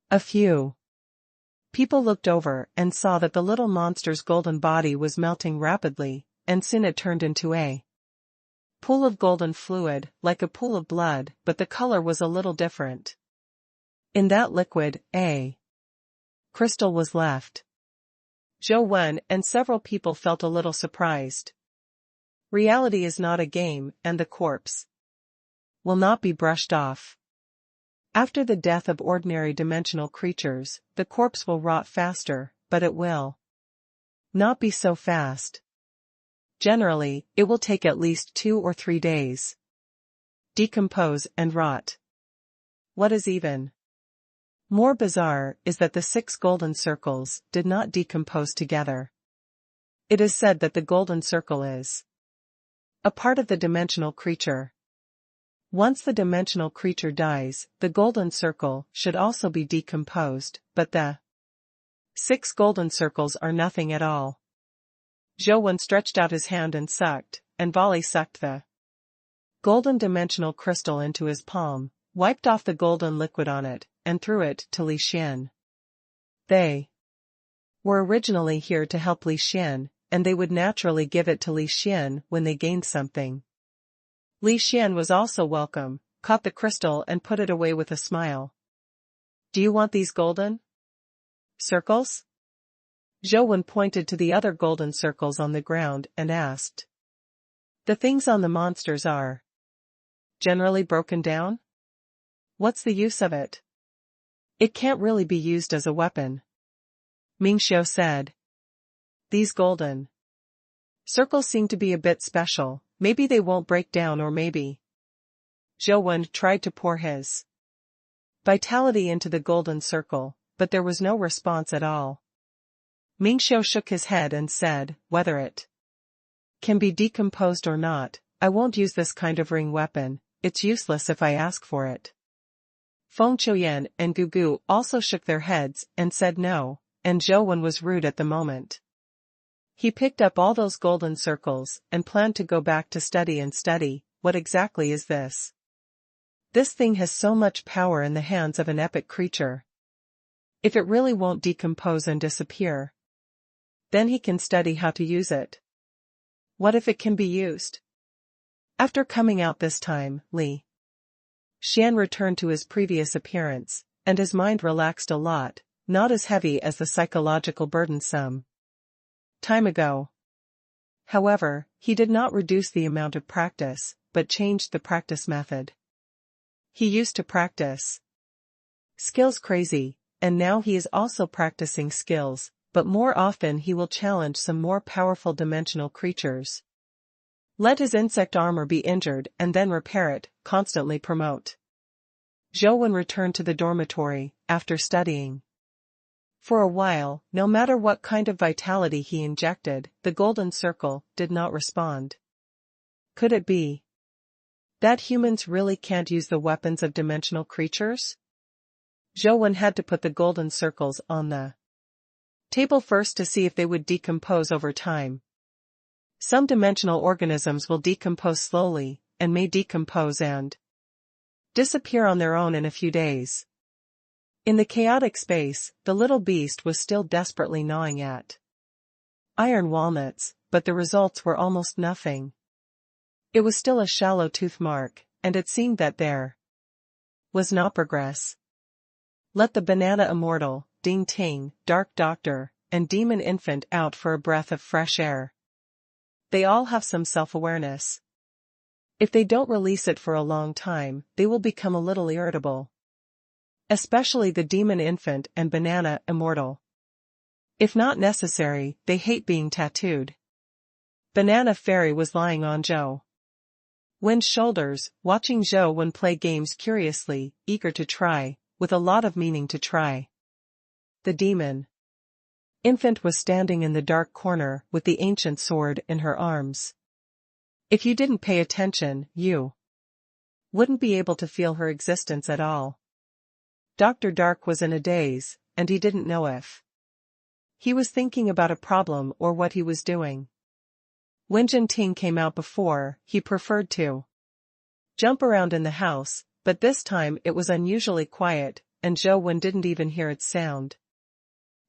A few people looked over and saw that the little monster's golden body was melting rapidly, and soon it turned into a pool of golden fluid, like a pool of blood, but the color was a little different. In that liquid, a crystal was left. Zhou Wen and several people felt a little surprised. Reality is not a game, and the corpse will not be brushed off. After the death of ordinary dimensional creatures, the corpse will rot faster, but it will not be so fast. Generally, it will take at least 2 or 3 days. Decompose and rot. What is even more bizarre is that the 6 golden circles did not decompose together. It is said that the golden circle is a part of the dimensional creature. Once the dimensional creature dies, the golden circle should also be decomposed, but the 6 golden circles are nothing at all. Zhou Wen stretched out his hand and sucked, and Volley sucked the golden dimensional crystal into his palm, wiped off the golden liquid on it, and threw it to Li Xian. They were originally here to help Li Xian, and they would naturally give it to Li Xian when they gained something. Li Xian was also welcome, caught the crystal and put it away with a smile. Do you want these golden circles? Zhou Wen pointed to the other golden circles on the ground and asked. The things on the monsters are generally broken down? What's the use of it? It can't really be used as a weapon. Mingxiu said. These golden circles seem to be a bit special. Maybe they won't break down, or maybe. Zhou Wen tried to pour his vitality into the golden circle, but there was no response at all. Mingxiu shook his head and said, whether it can be decomposed or not, I won't use this kind of ring weapon, it's useless if I ask for it. Feng Qiuyan and Gugu also shook their heads and said no, and Zhou Wen was rude at the moment. He picked up all those golden circles and planned to go back to study and study. What exactly is this? This thing has so much power in the hands of an epic creature. If it really won't decompose and disappear, then he can study how to use it. What if it can be used? After coming out this time, Li Xian returned to his previous appearance, and his mind relaxed a lot, not as heavy as the psychological burden some time ago. However, he did not reduce the amount of practice, but changed the practice method. He used to practice skills crazy, and now he is also practicing skills, but more often he will challenge some more powerful dimensional creatures. Let his insect armor be injured and then repair it, constantly promote. Zhou Wen returned to the dormitory, after studying. For a while, no matter what kind of vitality he injected, the golden circle did not respond. Could it be that humans really can't use the weapons of dimensional creatures? Zhou Wen had to put the golden circles on the table first to see if they would decompose over time. Some dimensional organisms will decompose slowly, and may decompose and disappear on their own in a few days. In the chaotic space, the little beast was still desperately gnawing at iron walnuts, but the results were almost nothing. It was still a shallow tooth mark, and it seemed that there was no progress. Let the banana immortal, Ding Ting, Dark Doctor, and Demon Infant out for a breath of fresh air. They all have some self-awareness. If they don't release it for a long time, they will become a little irritable. Especially the Demon Infant and Banana Immortal. If not necessary, they hate being tattooed. Banana Fairy was lying on Zhou Wen's shoulders, watching Zhou Wen play games curiously, eager to try, with a lot of meaning to try. The Demon Infant was standing in the dark corner with the ancient sword in her arms. If you didn't pay attention, you wouldn't be able to feel her existence at all. Dr. Dark was in a daze, and he didn't know if he was thinking about a problem or what he was doing. When Jinting came out before, he preferred to jump around in the house, but this time it was unusually quiet, and Zhou Wen didn't even hear its sound.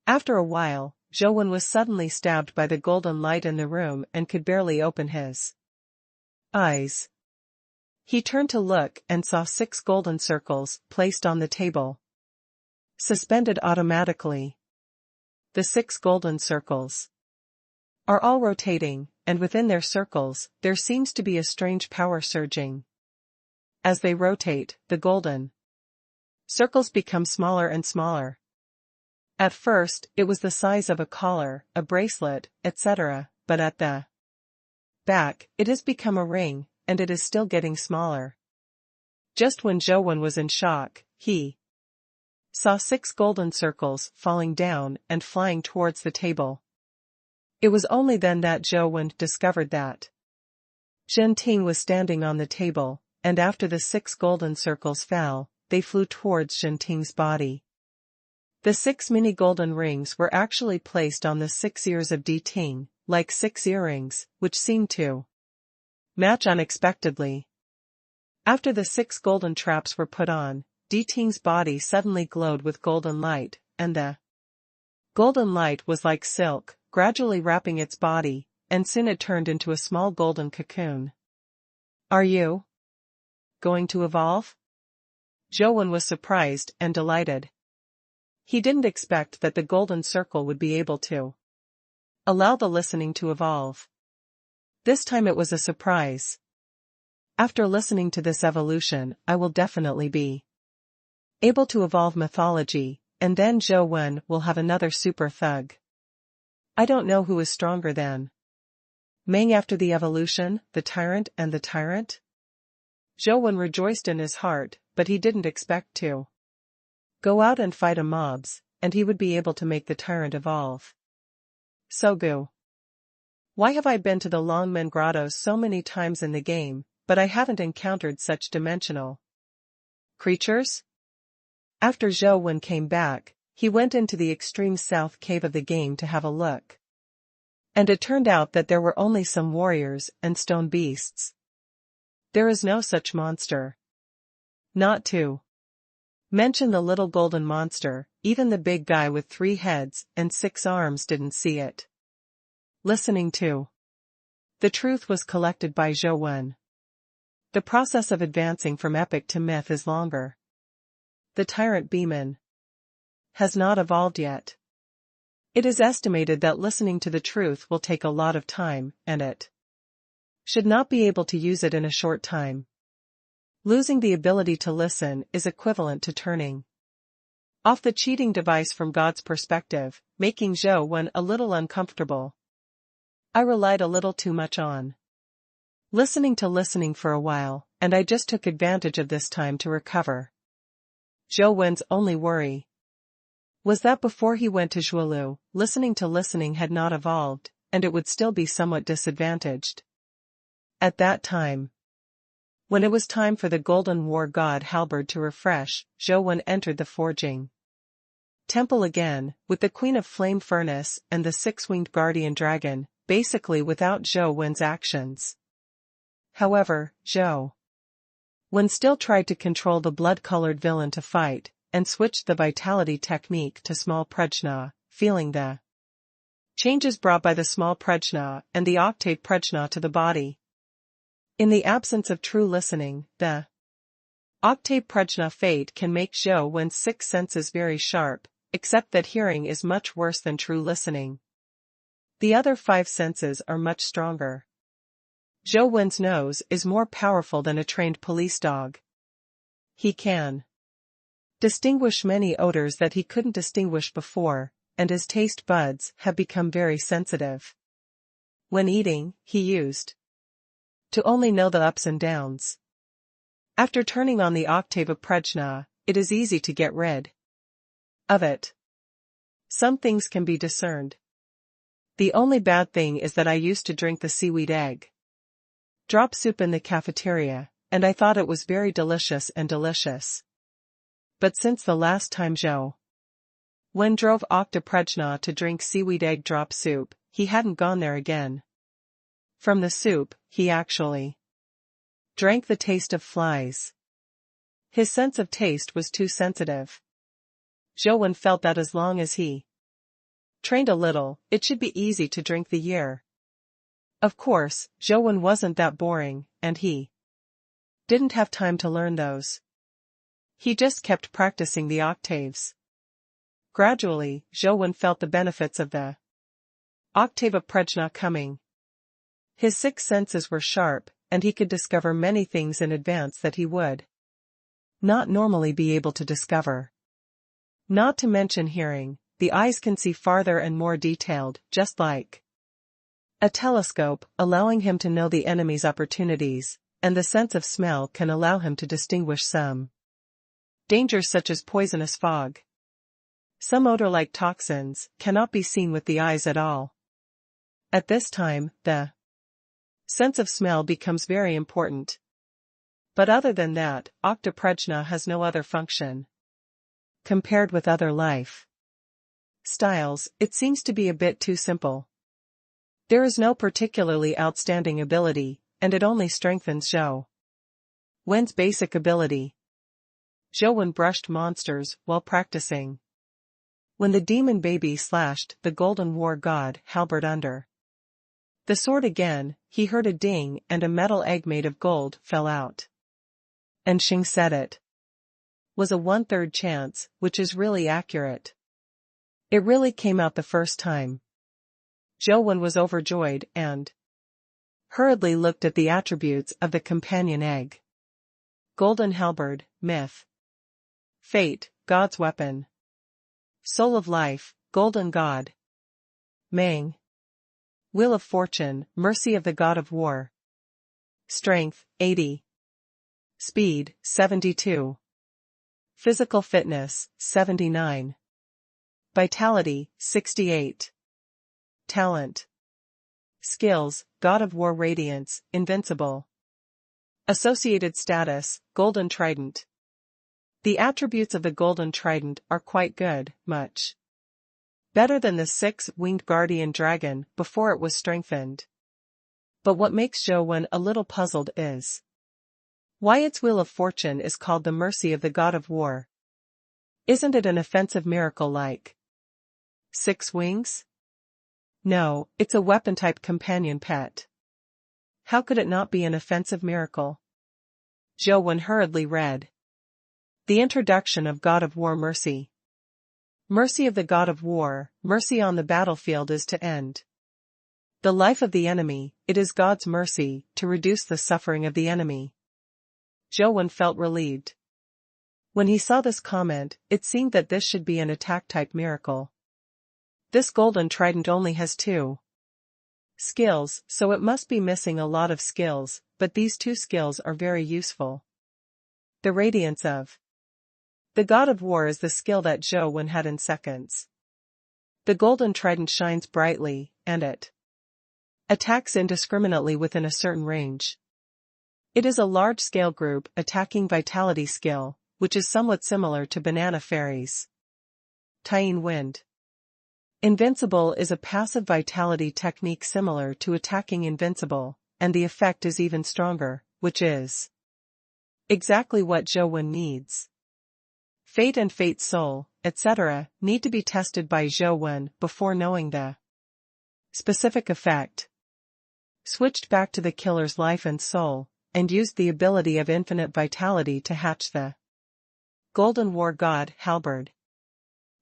After a while, Zhou Wen was suddenly stabbed by the golden light in the room and could barely open his eyes. He turned to look and saw 6 golden circles placed on the table, suspended automatically. The 6 golden circles are all rotating, and within their circles, there seems to be a strange power surging. As they rotate, the golden circles become smaller and smaller. At first, it was the size of a collar, a bracelet, etc., but at the back, it has become a ring, and it is still getting smaller. Just when Zhou Wen was in shock, he saw 6 golden circles falling down and flying towards the table. It was only then that Zhou Wen discovered that Jinting was standing on the table, and after the 6 golden circles fell, they flew towards Jinting's body. The 6 mini golden rings were actually placed on the 6 ears of Ting, like 6 earrings, which seemed to match unexpectedly. After the 6 golden traps were put on, Ting's body suddenly glowed with golden light, and the golden light was like silk, gradually wrapping its body, and soon it turned into a small golden cocoon. Are you going to evolve? Zhou Wen was surprised and delighted. He didn't expect that the golden circle would be able to allow the listening to evolve. This time it was a surprise. After listening to this evolution, I will definitely be able to evolve mythology, and then Zhou Wen will have another super thug. I don't know who is stronger than Meng after the evolution, the tyrant and the tyrant? Zhou Wen rejoiced in his heart, but he didn't expect to go out and fight a mobs, and he would be able to make the tyrant evolve. Sogu. Why have I been to the Longmen Grottos so many times in the game, but I haven't encountered such dimensional creatures? After Zhou Wen came back, he went into the extreme south cave of the game to have a look. And it turned out that there were only some warriors and stone beasts. There is no such monster. Not to mention the little golden monster, even the big guy with 3 heads and 6 arms didn't see it. Listening to the truth was collected by Zhou Wen. The process of advancing from epic to myth is longer. The tyrant Beeman has not evolved yet. It is estimated that listening to the truth will take a lot of time, and it should not be able to use it in a short time. Losing the ability to listen is equivalent to turning off the cheating device from God's perspective, making Zhou Wen a little uncomfortable. I relied a little too much on listening for a while, and I just took advantage of this time to recover. Zhou Wen's only worry was that before he went to Zhuolu, listening had not evolved, and it would still be somewhat disadvantaged. At that time, when it was time for the Golden War God Halberd to refresh, Zhou Wen entered the forging temple again, with the Queen of Flame Furnace and the 6-winged guardian dragon, basically without Zhou Wen's actions. However, Zhou Wen still tried to control the blood-colored villain to fight, and switched the vitality technique to small prajna, feeling the changes brought by the small prajna and the octave prajna to the body. In the absence of true listening, the octave prajna fate can make Zhou Wen's 6 senses very sharp, except that hearing is much worse than true listening. The other 5 senses are much stronger. Zhou Wen's nose is more powerful than a trained police dog. He can distinguish many odors that he couldn't distinguish before, and his taste buds have become very sensitive. When eating, he used to only know the ups and downs. After turning on the octave of prajna, it is easy to get rid of it. Some things can be discerned. The only bad thing is that I used to drink the seaweed egg drop soup in the cafeteria, and I thought it was very delicious. But since the last time Zhou Wen drove Octa Prajna to drink seaweed egg drop soup, he hadn't gone there again. From the soup, he actually drank the taste of flies. His sense of taste was too sensitive. Zhou Wen felt that as long as he trained a little, it should be easy to drink the year. Of course, Zhou Wen wasn't that boring, and he didn't have time to learn those. He just kept practicing the octaves. Gradually, Zhou Wen felt the benefits of the octave of prajna coming. His 6 senses were sharp, and he could discover many things in advance that he would not normally be able to discover. Not to mention hearing, the eyes can see farther and more detailed, just like a telescope, allowing him to know the enemy's opportunities, and the sense of smell can allow him to distinguish some dangers such as poisonous fog. Some odor-like toxins cannot be seen with the eyes at all. At this time, the sense of smell becomes very important. But other than that, Octa Prajna has no other function. Compared with other life styles, it seems to be a bit too simple. There is no particularly outstanding ability, and it only strengthens Zhou Wen's basic ability. Zhou Wen brushed monsters while practicing. When the demon baby slashed the Golden War God Halberd under the sword again, he heard a ding and a metal egg made of gold fell out. And Xing said it was a 1/3 chance, which is really accurate. It really came out the first time. Zhou Wen was overjoyed and hurriedly looked at the attributes of the companion egg. Golden halberd, myth. Fate, God's weapon. Soul of life, golden god. Mang. Wheel of fortune, mercy of the god of war. Strength, 80. Speed, 72. Physical fitness, 79. Vitality, 68. talent. Skills, God of War Radiance, invincible. Associated status, Golden Trident. The attributes of the Golden Trident are quite good, much better than the six-winged guardian dragon before it was strengthened. But what makes Zhou Wen a little puzzled is why its Wheel of Fortune is called the Mercy of the God of War. Isn't it an offensive miracle like 6 wings? No, it's a weapon-type companion pet. How could it not be an offensive miracle? Zhou Wen hurriedly read. The introduction of God of War Mercy. Mercy of the God of War, mercy on the battlefield is to end the life of the enemy, it is God's mercy to reduce the suffering of the enemy. Zhou Wen felt relieved. When he saw this comment, it seemed that this should be an attack-type miracle. This Golden Trident only has 2 skills, so it must be missing a lot of skills, but these 2 skills are very useful. The Radiance of the God of War is the skill that Zhou Wen had in seconds. The Golden Trident shines brightly, and it attacks indiscriminately within a certain range. It is a large-scale group attacking vitality skill, which is somewhat similar to Banana Fairies. Tian Wind. Invincible is a passive vitality technique similar to attacking invincible, and the effect is even stronger, which is exactly what Zhou Wen needs. Fate and Fate Soul, etc., need to be tested by Zhou Wen before knowing the specific effect. Switched back to the killer's life and soul, and used the ability of infinite vitality to hatch the Golden War God Halberd.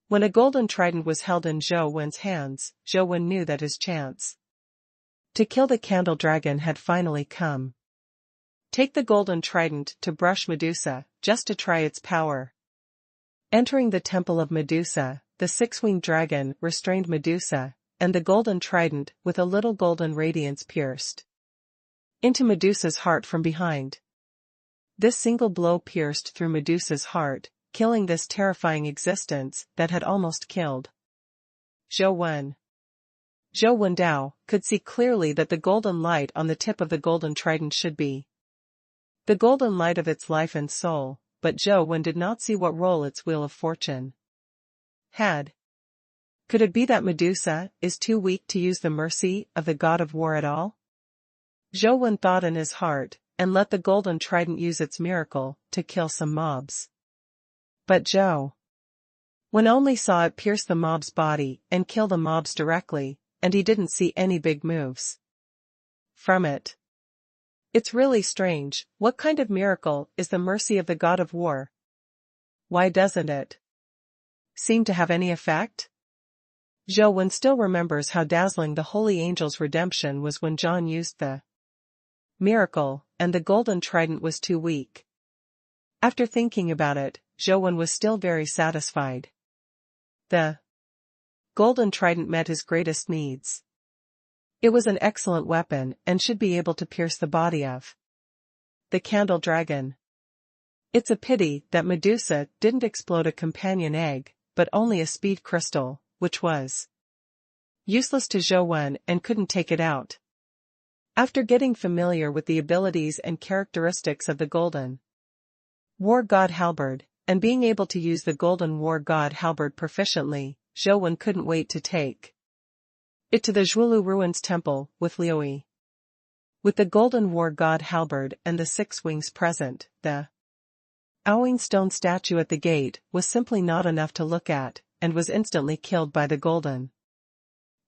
When a Golden Trident was held in Zhou Wen's hands, Zhou Wen knew that his chance to kill the Candle Dragon had finally come. Take the Golden Trident to brush Medusa, just to try its power. Entering the Temple of Medusa, the 6-winged dragon restrained Medusa, and the Golden Trident with a little golden radiance pierced into Medusa's heart from behind. This single blow pierced through Medusa's heart, killing this terrifying existence that had almost killed Zhou Wen. Zhou Wen Dao could see clearly that the golden light on the tip of the Golden Trident should be the golden light of its life and soul, but Zhou Wen did not see what role its Wheel of Fortune had. Could it be that Medusa is too weak to use the mercy of the God of War at all? Zhou Wen thought in his heart, and let the Golden Trident use its miracle to kill some mobs. But Zhou Wen only saw it pierce the mob's body and kill the mobs directly, and he didn't see any big moves from it. It's really strange, what kind of miracle is the mercy of the God of War? Why doesn't it seem to have any effect? Zhou Wen still remembers how dazzling the Holy Angel's redemption was when John used the miracle, and the Golden Trident was too weak. After thinking about it, Zhou Wen was still very satisfied. The Golden Trident met his greatest needs. It was an excellent weapon and should be able to pierce the body of the Candle Dragon. It's a pity that Medusa didn't explode a companion egg, but only a speed crystal, which was useless to Zhou Wen and couldn't take it out. After getting familiar with the abilities and characteristics of the Golden War God Halberd, and being able to use the Golden War God Halberd proficiently, Zhou Wen couldn't wait to take it to the Zhuolu Ruins Temple with Liuyi. With the Golden War God Halberd and the 6 wings present, the Owing stone statue at the gate was simply not enough to look at, and was instantly killed by the Golden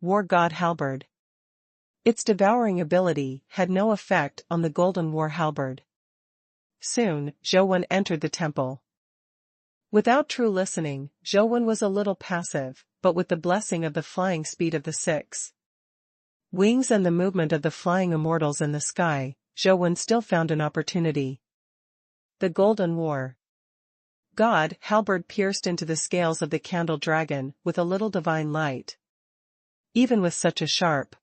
War God Halberd. Its devouring ability had no effect on the Golden War Halberd. Soon, Zhou Wen entered the temple. Without true listening, Zhou Wen was a little passive, but with the blessing of the flying speed of the 6 wings and the movement of the flying immortals in the sky, Zhou Wen still found an opportunity. The Golden War God Halberd pierced into the scales of the Candle Dragon with a little divine light. Even with such a sharp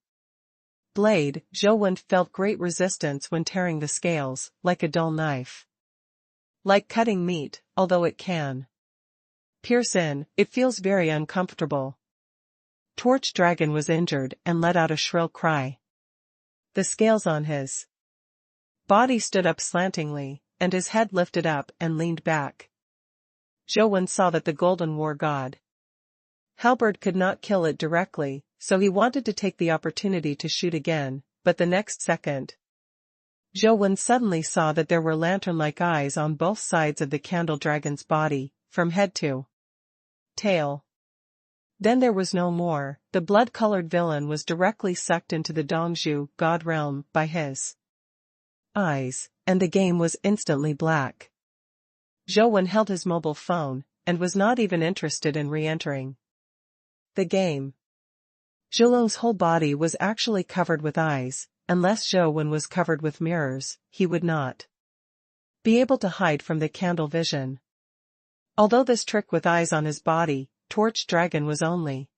blade, Zhou Wen felt great resistance when tearing the scales, like a dull knife. Like cutting meat, although it can pierce in, it feels very uncomfortable. Torch Dragon was injured and let out a shrill cry. The scales on his body stood up slantingly, and his head lifted up and leaned back. Zhou saw that the Golden War God halberd could not kill it directly, so he wanted to take the opportunity to shoot again, but the next second, Zhou suddenly saw that there were lantern-like eyes on both sides of the candle dragon's body, from head to tail. Then there was no more. The blood-colored villain was directly sucked into the Dongzhu God realm by his eyes, and the game was instantly black. Zhou held his mobile phone, and was not even interested in re-entering the game. Zhulong's whole body was actually covered with eyes. Unless Zhou was covered with mirrors, he would not be able to hide from the candle vision. Although this trick with eyes on his body, Torch Dragon was only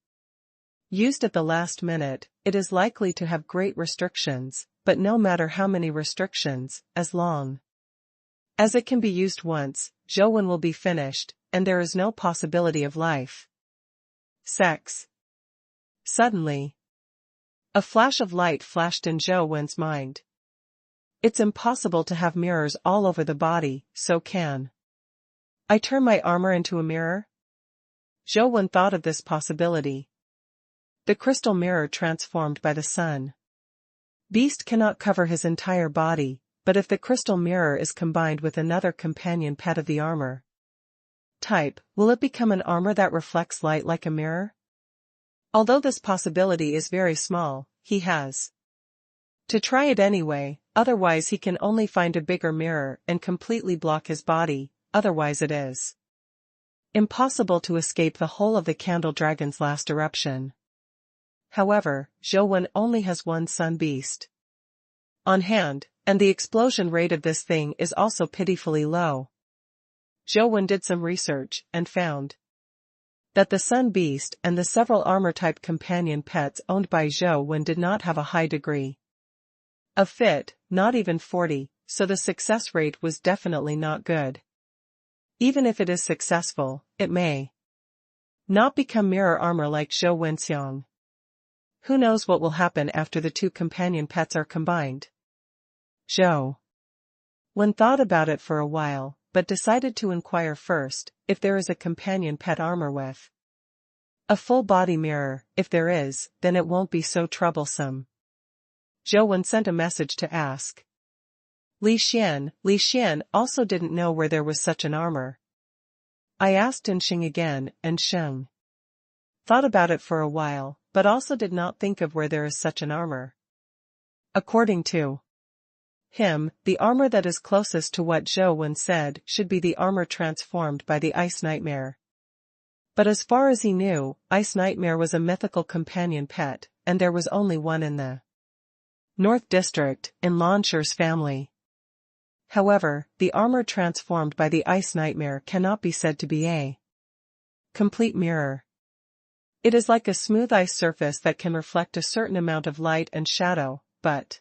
used at the last minute, it is likely to have great restrictions, but no matter how many restrictions, as long as it can be used once, Zhou will be finished, and there is no possibility of life. Sex. Suddenly, a flash of light flashed in Zhou mind. It's impossible to have mirrors all over the body, so can I turn my armor into a mirror? Zhou thought of this possibility. The crystal mirror transformed by the sun beast cannot cover his entire body, but if the crystal mirror is combined with another companion pet of the armor type, will it become an armor that reflects light like a mirror? Although this possibility is very small, he has to try it anyway, otherwise he can only find a bigger mirror and completely block his body, otherwise it is impossible to escape the whole of the candle dragon's last eruption. However, Zhou only has one sun beast on hand, and the explosion rate of this thing is also pitifully low. Zhou did some research and found that the Sun Beast and the several armor-type companion pets owned by Zhou did not have a high degree of fit, not even 40, so the success rate was definitely not good. Even if it is successful, it may not become mirror armor like Zhou Wenxiang. Who knows what will happen after the two companion pets are combined? Zhou thought about it for a while, but decided to inquire first if there is a companion pet armor with a full body mirror. If there is, then it won't be so troublesome. Zhou sent a message to ask Li Xian. Li Xian also didn't know where there was such an armor. I asked Xing again, and Sheng thought about it for a while, but also did not think of where there is such an armor. According to him, the armor that is closest to what Zhou said should be the armor transformed by the Ice Nightmare. But as far as he knew, Ice Nightmare was a mythical companion pet, and there was only one in the North District, in Lansher's family. However, the armor transformed by the Ice Nightmare cannot be said to be a complete mirror. It is like a smooth ice surface that can reflect a certain amount of light and shadow, but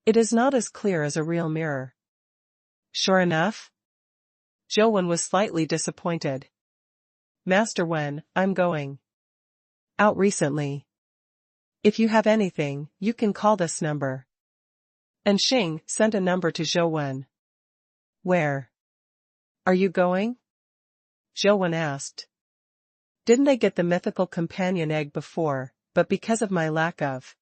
it is not as clear as a real mirror. Sure enough? Zhou was slightly disappointed. Master Wen, I'm going out recently. If you have anything, you can call this number. And Xing sent a number to Zhou. Where are you going? Zhou asked. Didn't I get the mythical companion egg before, but because of my lack of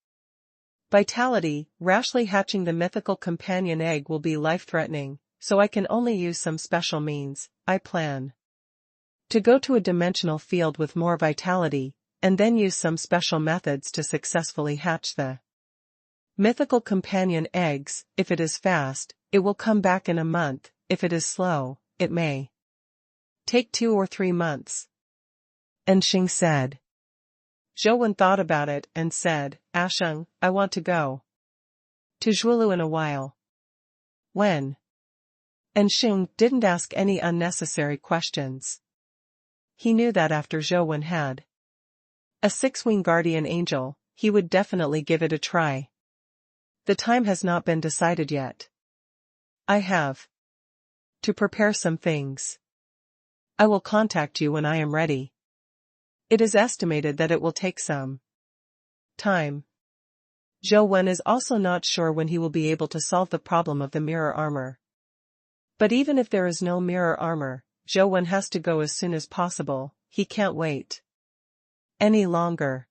vitality, rashly hatching the mythical companion egg will be life-threatening, so I can only use some special means. I plan to go to a dimensional field with more vitality, and then use some special methods to successfully hatch the mythical companion eggs. If it is fast, it will come back in a month. If it is slow, it may take 2 or 3 months. And Xing said. Zhou thought about it and said, Asheng, I want to go to Zhuolu in a while. When? And Xing didn't ask any unnecessary questions. He knew that after Zhou had a 6-wing guardian angel, he would definitely give it a try. The time has not been decided yet. I have to prepare some things. I will contact you when I am ready. It is estimated that it will take some time. Zhou Wen is also not sure when he will be able to solve the problem of the mirror armor. But even if there is no mirror armor, Zhou Wen has to go as soon as possible. He can't wait any longer.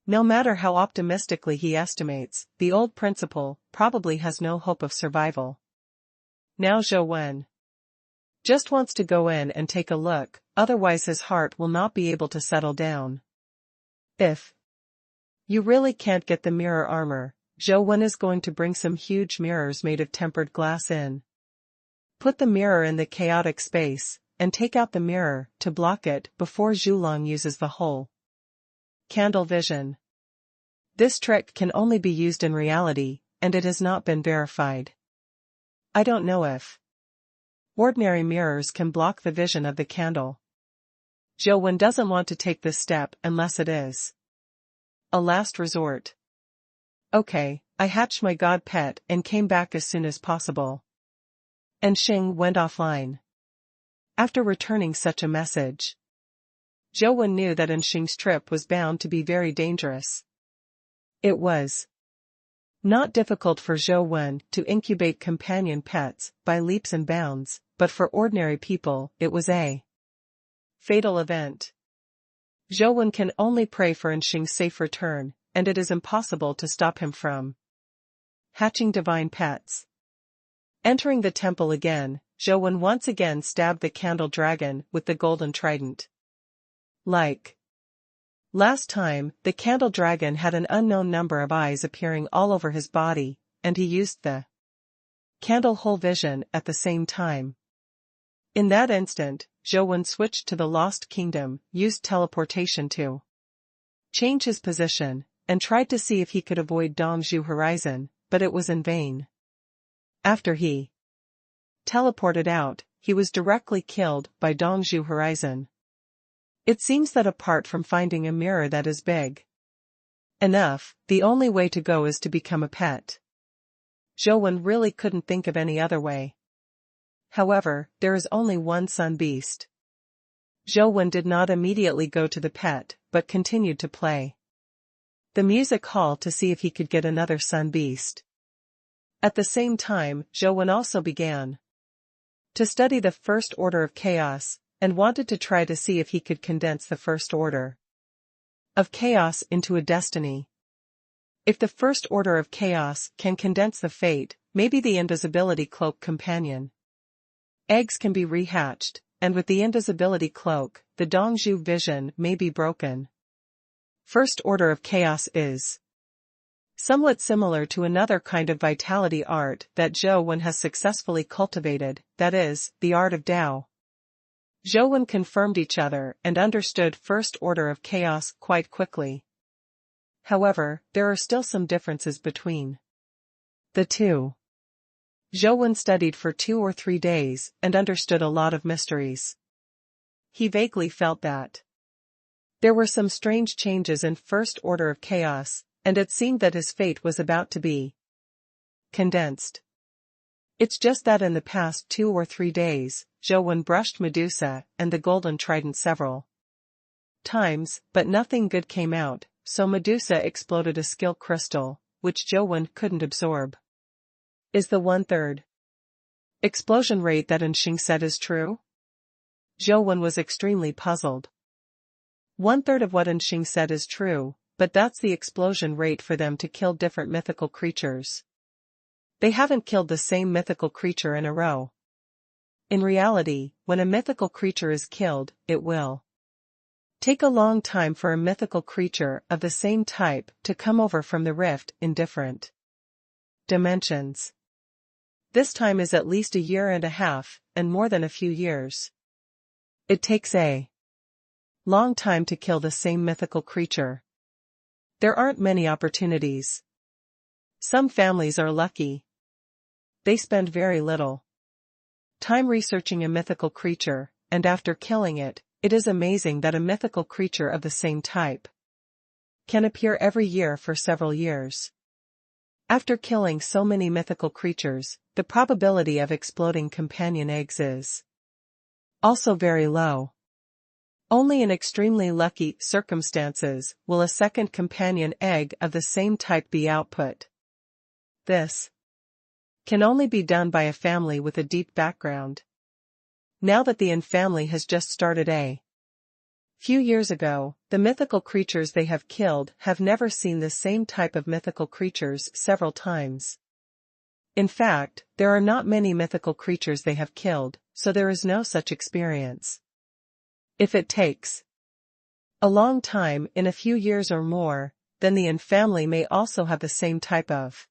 No matter how optimistically he estimates, the old principal probably has no hope of survival. Now Zhou Wen just wants to go in and take a look, otherwise his heart will not be able to settle down. If you really can't get the mirror armor, Zhou Wen is going to bring some huge mirrors made of tempered glass in. Put the mirror in the chaotic space, and take out the mirror to block it before Zhulong uses the whole candle vision. This trick can only be used in reality, and it has not been verified. I don't know if ordinary mirrors can block the vision of the candle. Zhou Wen doesn't want to take this step unless it is a last resort. Okay, I hatched my god pet and came back as soon as possible. And Xing went offline. After returning such a message, Zhou Wen knew that Xing's trip was bound to be very dangerous. It was not difficult for Zhou Wen to incubate companion pets by leaps and bounds, but for ordinary people it was a fatal event. Zhou Wen can only pray for Xing's safe return, and it is impossible to stop him from hatching divine pets. Entering the temple again, Zhou Wen once again stabbed the candle dragon with the golden trident. Like last time, the candle dragon had an unknown number of eyes appearing all over his body, and he used the candle hole vision at the same time. In that instant, Zhou Wen switched to the Lost Kingdom, used teleportation to change his position, and tried to see if he could avoid Dongzhu Horizon, but it was in vain. After he teleported out, he was directly killed by Dongzhu Horizon. It seems that apart from finding a mirror that is big enough, the only way to go is to become a pet. Zhou Wen really couldn't think of any other way. However, there is only one sun beast. Zhou Wen did not immediately go to the pet, but continued to play the music hall to see if he could get another sun beast. At the same time, Zhou Wen also began to study the First Order of Chaos, and wanted to try to see if he could condense the First Order of Chaos into a destiny. If the First Order of Chaos can condense the fate, maybe the invisibility cloak companion eggs can be rehatched, and with the invisibility cloak, the Dongzhu vision may be broken. First Order of Chaos is somewhat similar to another kind of vitality art that Zhou Wen has successfully cultivated, that is, the art of Tao. Zhou Wen confirmed each other and understood First Order of Chaos quite quickly. However, there are still some differences between the two. Zhou Wen studied for 2 or 3 days and understood a lot of mysteries. He vaguely felt that there were some strange changes in First Order of Chaos, and it seemed that his fate was about to be condensed. It's just that in the past 2 or 3 days, Zhou Wen brushed Medusa and the golden trident several times, but nothing good came out, so Medusa exploded a skill crystal, which Zhou Wen couldn't absorb. Is the 1/3 explosion rate that Xing said is true? Zhou Wen was extremely puzzled. 1/3 of what Xing said is true, but that's the explosion rate for them to kill different mythical creatures. They haven't killed the same mythical creature in a row. In reality, when a mythical creature is killed, it will take a long time for a mythical creature of the same type to come over from the rift in different dimensions. This time is at least 1.5 years, and more than a few years. It takes a long time to kill the same mythical creature. There aren't many opportunities. Some families are lucky. They spend very little time researching a mythical creature, and after killing it, it is amazing that a mythical creature of the same type can appear every year for several years. After killing so many mythical creatures, the probability of exploding companion eggs is also very low. Only in extremely lucky circumstances will a second companion egg of the same type be output. This can only be done by a family with a deep background. Now that the Inn family has just started a few years ago, the mythical creatures they have killed have never seen the same type of mythical creatures several times. In fact, there are not many mythical creatures they have killed, so there is no such experience. If it takes a long time, in a few years or more, then the Inn family may also have the same type of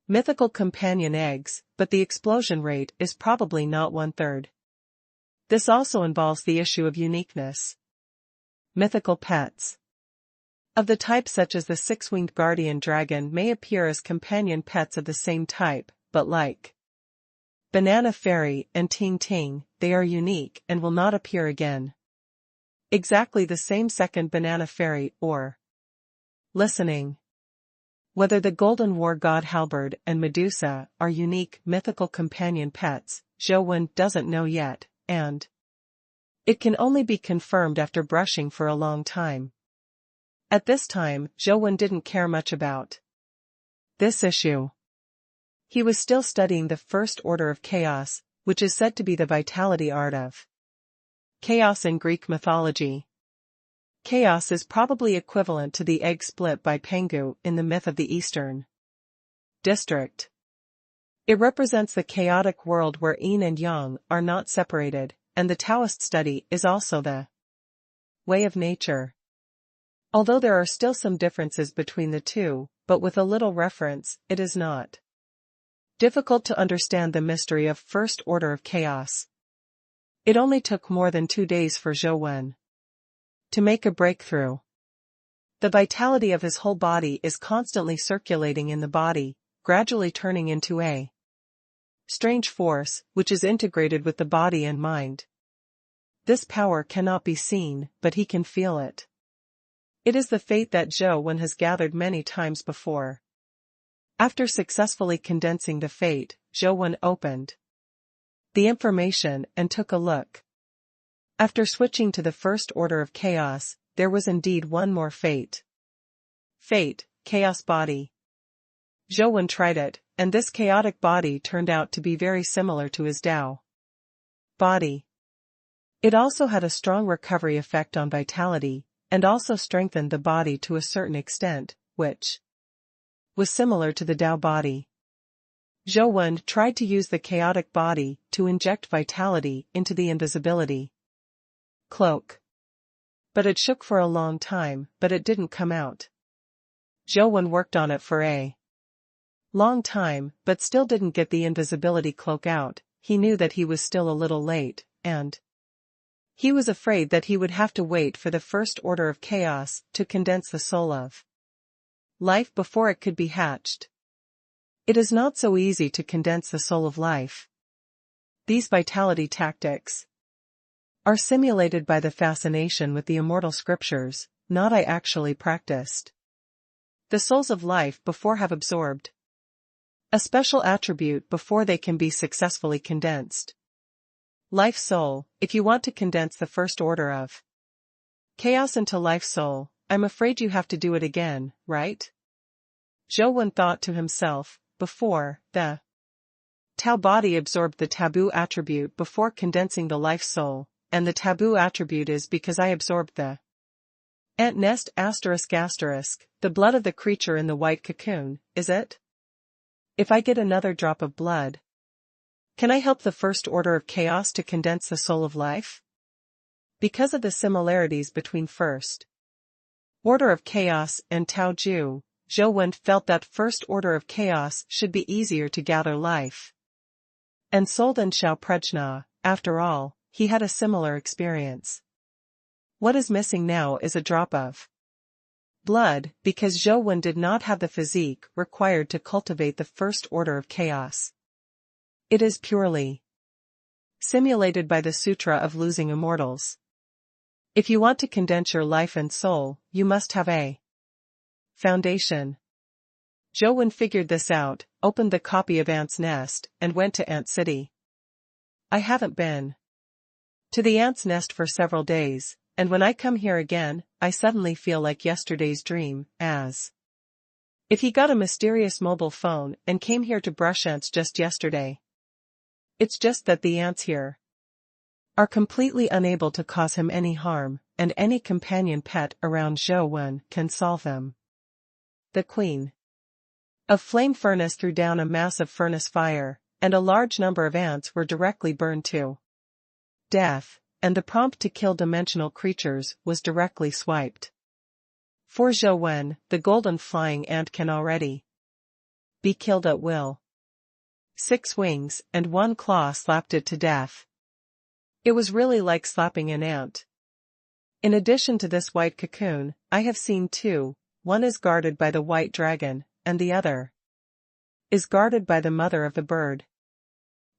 mythical companion eggs, but the explosion rate is probably not 1/3. This also involves the issue of uniqueness. Mythical pets of the type such as the six-winged guardian dragon may appear as companion pets of the same type, but like Banana Fairy and Ting Ting, they are unique and will not appear again. Exactly the same second Banana Fairy or listening. Whether the Golden War God Halberd and Medusa are unique mythical companion pets, Zhou Wen doesn't know yet, and it can only be confirmed after brushing for a long time. At this time, Zhou Wen didn't care much about this issue. He was still studying the first order of chaos, which is said to be the vitality art of chaos in Greek mythology. Chaos is probably equivalent to the egg split by Pengu in the myth of the Eastern District. It represents the chaotic world where yin and yang are not separated, and the Taoist study is also the way of nature. Although there are still some differences between the two, but with a little reference, it is not difficult to understand the mystery of first order of chaos. It only took more than 2 days for Zhou Wen to make a breakthrough. The vitality of his whole body is constantly circulating in the body, gradually turning into a strange force, which is integrated with the body and mind. This power cannot be seen, but he can feel it. It is the fate that Zhou Wen has gathered many times before. After successfully condensing the fate, Zhou Wen opened the information and took a look. After switching to the first order of chaos, there was indeed one more fate. Fate, chaos body. Zhou Wen tried it, and this chaotic body turned out to be very similar to his Tao body. It also had a strong recovery effect on vitality, and also strengthened the body to a certain extent, which was similar to the Tao body. Zhou Wen tried to use the chaotic body to inject vitality into the invisibility cloak. But it shook for a long time, but it didn't come out. Zhou Wen worked on it for a long time, but still didn't get the invisibility cloak out. He knew that he was still a little late, and he was afraid that he would have to wait for the first order of chaos to condense the soul of life before it could be hatched. It is not so easy to condense the soul of life. These vitality tactics are simulated by the fascination with the immortal scriptures, not I actually practiced. The souls of life before have absorbed a special attribute before they can be successfully condensed. Life soul, if you want to condense the first order of chaos into life soul, I'm afraid you have to do it again, right? Zhou Wen thought to himself, before, the Tao body absorbed the taboo attribute before condensing the life soul, and the taboo attribute is because I absorbed the ant nest ***, the blood of the creature in the white cocoon, is it? If I get another drop of blood, can I help the first order of chaos to condense the soul of life? Because of the similarities between first order of chaos and Tao Ju, Zhou Wen felt that first order of chaos should be easier to gather life and soul than Xiao Prajna. After all, he had a similar experience. What is missing now is a drop of blood, because Zhou Wen did not have the physique required to cultivate the first order of chaos. It is purely simulated by the Sutra of Losing Immortals. If you want to condense your life and soul, you must have a foundation. Zhou Wen figured this out, opened the copy of Ant's Nest, and went to Ant City. I haven't been to the ant's nest for several days, and when I come here again, I suddenly feel like yesterday's dream, as if he got a mysterious mobile phone and came here to brush ants just yesterday. It's just that the ants here are completely unable to cause him any harm, and any companion pet around Zhou Wen can solve them. The Queen of Flame Furnace threw down a massive furnace fire, and a large number of ants were directly burned to death, and the prompt to kill dimensional creatures was directly swiped. For Zhou Wen, the golden flying ant can already be killed at will. 6 wings and 1 claw slapped it to death. It was really like slapping an ant. In addition to this white cocoon, I have seen 2, one is guarded by the white dragon, and the other is guarded by the mother of the bird.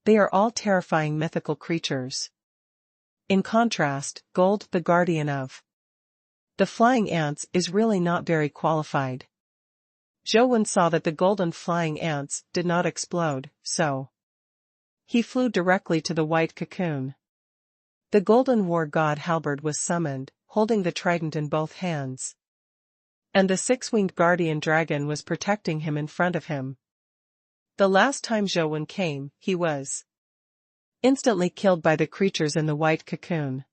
They are all terrifying mythical creatures. In contrast, Gold, the guardian of the flying ants, is really not very qualified. Zhou Wen saw that the golden flying ants did not explode, so he flew directly to the white cocoon. The golden war god halberd was summoned, holding the trident in both hands. And the 6-winged guardian dragon was protecting him in front of him. The last time Zhou Wen came, he was instantly killed by the creatures in the white cocoon.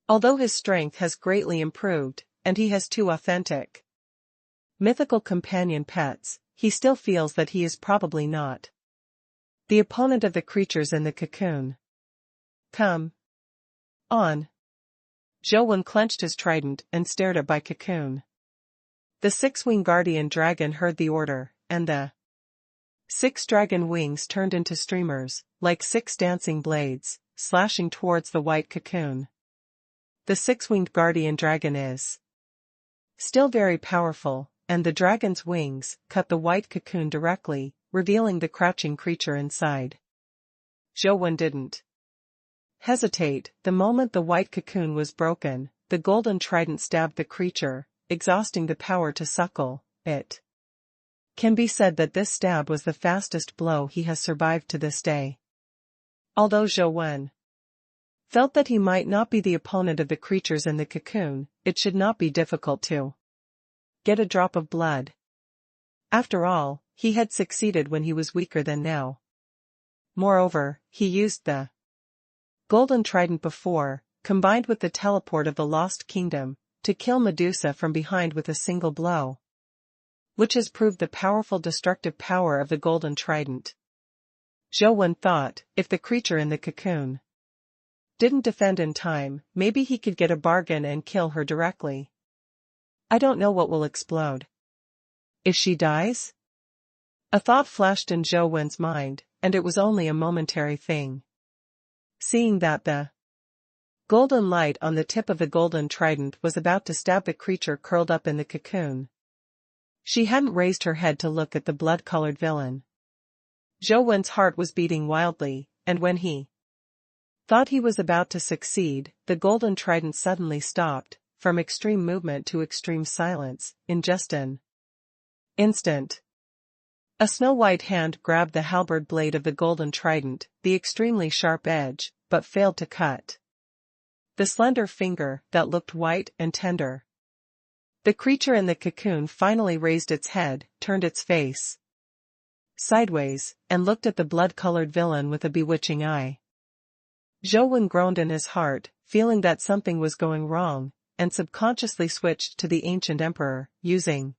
Although his strength has greatly improved, and he has 2 authentic mythical companion pets, he still feels that he is probably not the opponent of the creatures in the cocoon. Come on. Zhou Wen clenched his trident and stared at by cocoon. The 6-winged guardian dragon heard the order, and the 6 dragon wings turned into streamers, like 6 dancing blades, slashing towards the white cocoon. The 6-winged guardian dragon is still very powerful, and the dragon's wings cut the white cocoon directly, revealing the crouching creature inside. Zhou Wen didn't hesitate. The moment the white cocoon was broken, the golden trident stabbed the creature, exhausting the power to suckle it. Can be said that this stab was the fastest blow he has survived to this day. Although Zhou Wen felt that he might not be the opponent of the creatures in the cocoon, it should not be difficult to get a drop of blood. After all, he had succeeded when he was weaker than now. Moreover, he used the golden trident before, combined with the teleport of the Lost Kingdom, to kill Medusa from behind with a single blow, which has proved the powerful destructive power of the golden trident. Zhou Wen thought, if the creature in the cocoon didn't defend in time, maybe he could get a bargain and kill her directly. I don't know what will explode. If she dies? A thought flashed in Zhou Wen's mind, and it was only a momentary thing. Seeing that the golden light on the tip of the golden trident was about to stab the creature curled up in the cocoon, she hadn't raised her head to look at the blood-colored villain. Zhou Wen's heart was beating wildly, and when he thought he was about to succeed, the golden trident suddenly stopped, from extreme movement to extreme silence, in just an instant. A snow-white hand grabbed the halberd blade of the golden trident, the extremely sharp edge, but failed to cut the slender finger that looked white and tender. The creature in the cocoon finally raised its head, turned its face sideways, and looked at the blood-colored villain with a bewitching eye. Zhou Wen groaned in his heart, feeling that something was going wrong, and subconsciously switched to the ancient emperor, using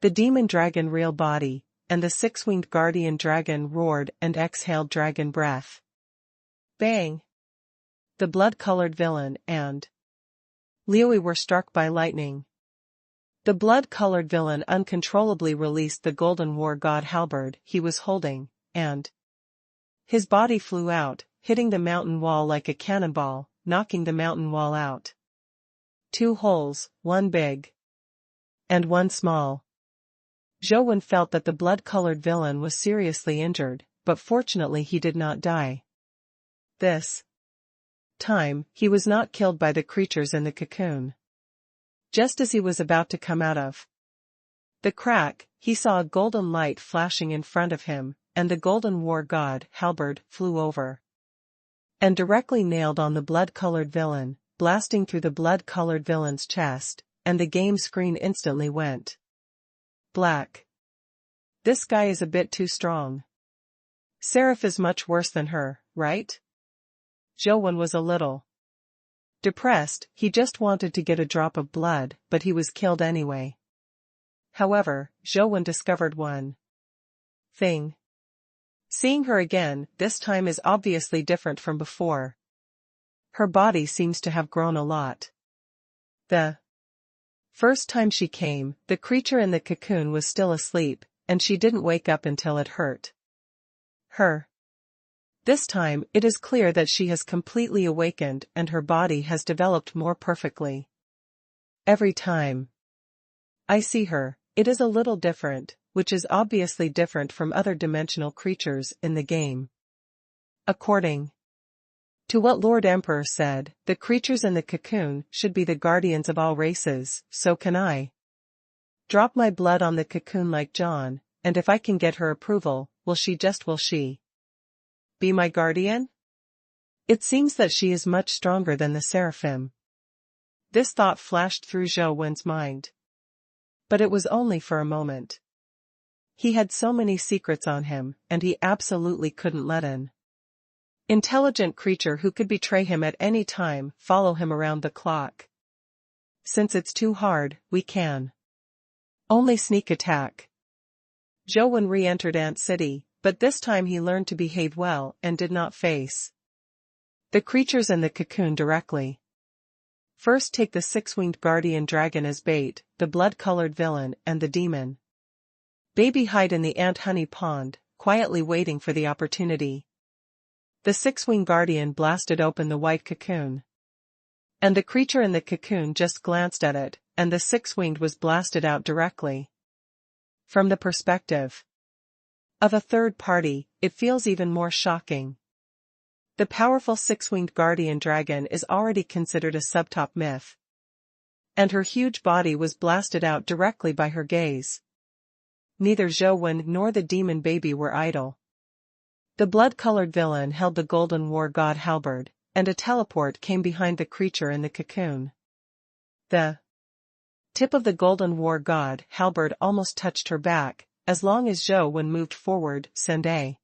the demon dragon real body, and the 6-winged guardian dragon roared and exhaled dragon breath. Bang! The blood-colored villain and Liuyi were struck by lightning. The blood-colored villain uncontrollably released the golden war god halberd he was holding, and his body flew out, hitting the mountain wall like a cannonball, knocking the mountain wall out. 2 holes, one big and one small. Zhou Wen felt that the blood-colored villain was seriously injured, but fortunately he did not die. This time, he was not killed by the creatures in the cocoon. Just as he was about to come out of the crack, he saw a golden light flashing in front of him, and the golden war god halberd flew over and directly nailed on the blood-colored villain, blasting through the blood-colored villain's chest, and the game screen instantly went black. This guy is a bit too strong. Seraph is much worse than her, right? Zhou was a little depressed. He just wanted to get a drop of blood, but he was killed anyway. However, Zhou discovered one thing. Seeing her again, this time is obviously different from before. Her body seems to have grown a lot. The first time she came, the creature in the cocoon was still asleep, and she didn't wake up until it hurt her. This time, it is clear that she has completely awakened and her body has developed more perfectly. Every time I see her, it is a little different, which is obviously different from other dimensional creatures in the game. According to what Lord Emperor said, the creatures in the cocoon should be the guardians of all races, so can I drop my blood on the cocoon like John, and if I can get her approval, will she be my guardian? It seems that she is much stronger than the seraphim. This thought flashed through Zhou Wen's mind. But it was only for a moment. He had so many secrets on him, and he absolutely couldn't let an intelligent creature who could betray him at any time follow him around the clock. Since it's too hard, we can only sneak attack. Zhou Wen re-entered Ant City, but this time he learned to behave well and did not face the creatures in the cocoon directly. First take the six-winged guardian dragon as bait, the blood-colored villain and the demon baby hide in the ant honey pond, quietly waiting for the opportunity. The six-winged guardian blasted open the white cocoon. And the creature in the cocoon just glanced at it, and the six-winged was blasted out directly. From the perspective of a third party, it feels even more shocking. The powerful six-winged guardian dragon is already considered a subtop myth. And her huge body was blasted out directly by her gaze. Neither Zhou Wen nor the demon baby were idle. The blood-colored villain held the golden war god halberd, and a teleport came behind the creature in the cocoon. The tip of the golden war god halberd almost touched her back. As long as Zhou Wen moved forward, send a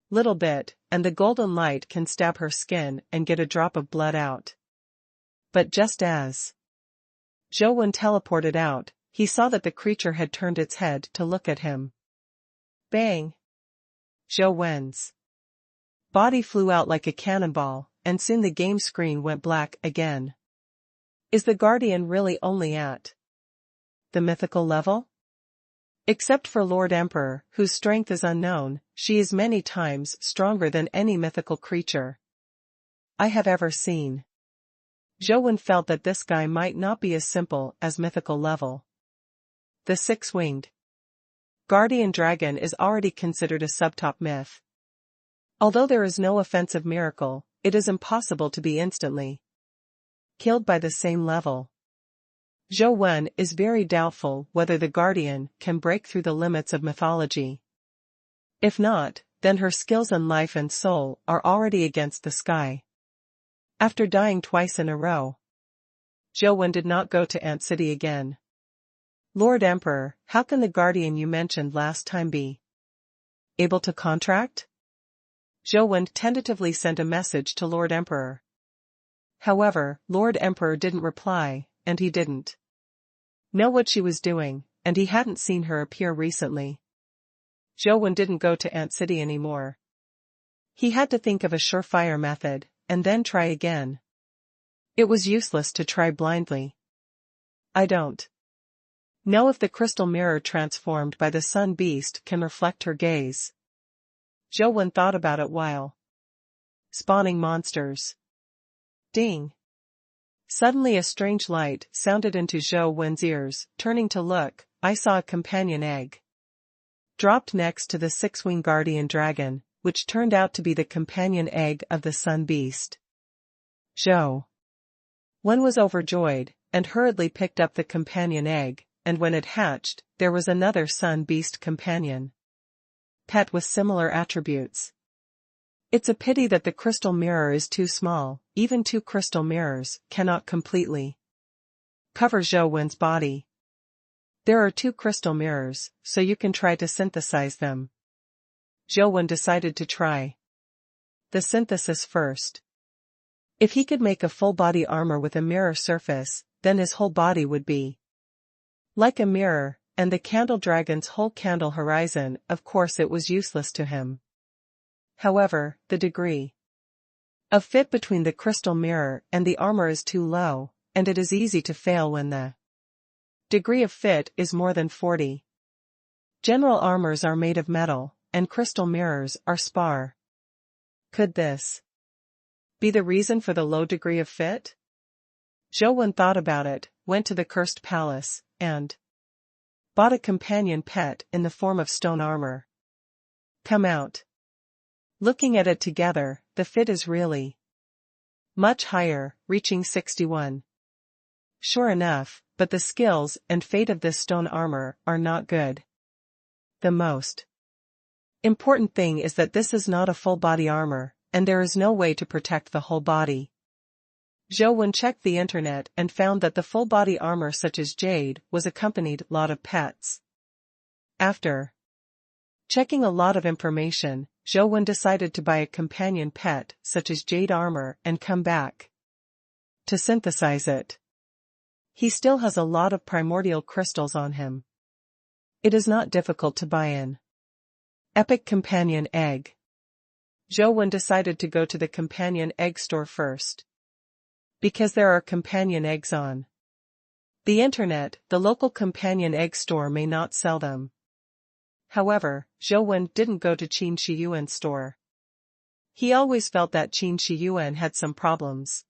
little bit, and the golden light can stab her skin and get a drop of blood out. But just as Zhou Wen teleported out, he saw that the creature had turned its head to look at him. Bang! Zhou Wen's body flew out like a cannonball, and soon the game screen went black again. Is the Guardian really only at the mythical level? Except for Lord Emperor, whose strength is unknown, she is many times stronger than any mythical creature I have ever seen. Zhou Wen felt that this guy might not be as simple as mythical level. The six-winged guardian dragon is already considered a subtop myth. Although there is no offensive miracle, it is impossible to be instantly killed by the same level. Zhou Wen is very doubtful whether the Guardian can break through the limits of mythology. If not, then her skills and life and soul are already against the sky. After dying twice in a row, Zhou Wen did not go to Ant City again. Lord Emperor, how can the Guardian you mentioned last time be able to contract? Zhou Wen tentatively sent a message to Lord Emperor. However, Lord Emperor didn't reply, and he didn't know what she was doing, and he hadn't seen her appear recently. Zhou Wen didn't go to Ant City anymore. He had to think of a surefire method, and then try again. It was useless to try blindly. I don't know if the crystal mirror transformed by the sun beast can reflect her gaze. Zhou Wen thought about it while spawning monsters. Ding! Suddenly a strange light sounded into Zhou Wen's ears. Turning to look, I saw a companion egg dropped next to the six-winged guardian dragon, which turned out to be the companion egg of the sun beast. Zhou Wen was overjoyed, and hurriedly picked up the companion egg, and when it hatched, there was another sun beast companion pet with similar attributes. It's a pity that the crystal mirror is too small, even 2 crystal mirrors cannot completely cover Zhou Wen's body. There are 2 crystal mirrors, so you can try to synthesize them. Zhou Wen decided to try the synthesis first. If he could make a full-body armor with a mirror surface, then his whole body would be like a mirror, and the candle dragon's whole candle horizon, of course it was useless to him. However, the degree of fit between the crystal mirror and the armor is too low, and it is easy to fail when the degree of fit is more than 40. General armors are made of metal, and crystal mirrors are spar. Could this be the reason for the low degree of fit? Zhou Wen thought about it, went to the cursed palace, and bought a companion pet in the form of stone armor. Come out. Looking at it together, the fit is really much higher, reaching 61. Sure enough, but the skills and fate of this stone armor are not good. The most important thing is that this is not a full-body armor, and there is no way to protect the whole body. Zhou Wen checked the internet and found that the full-body armor such as jade was accompanied lot of pets. After checking a lot of information, Zhou Wen decided to buy a companion pet such as jade armor and come back to synthesize it. He still has a lot of primordial crystals on him. It is not difficult to buy an epic companion egg. Zhou Wen decided to go to the companion egg store first, because there are companion eggs on the internet. The local companion egg store may not sell them. However, Zhou Wen didn't go to Qin Shiyuan's store. He always felt that Qin Shiyuan had some problems.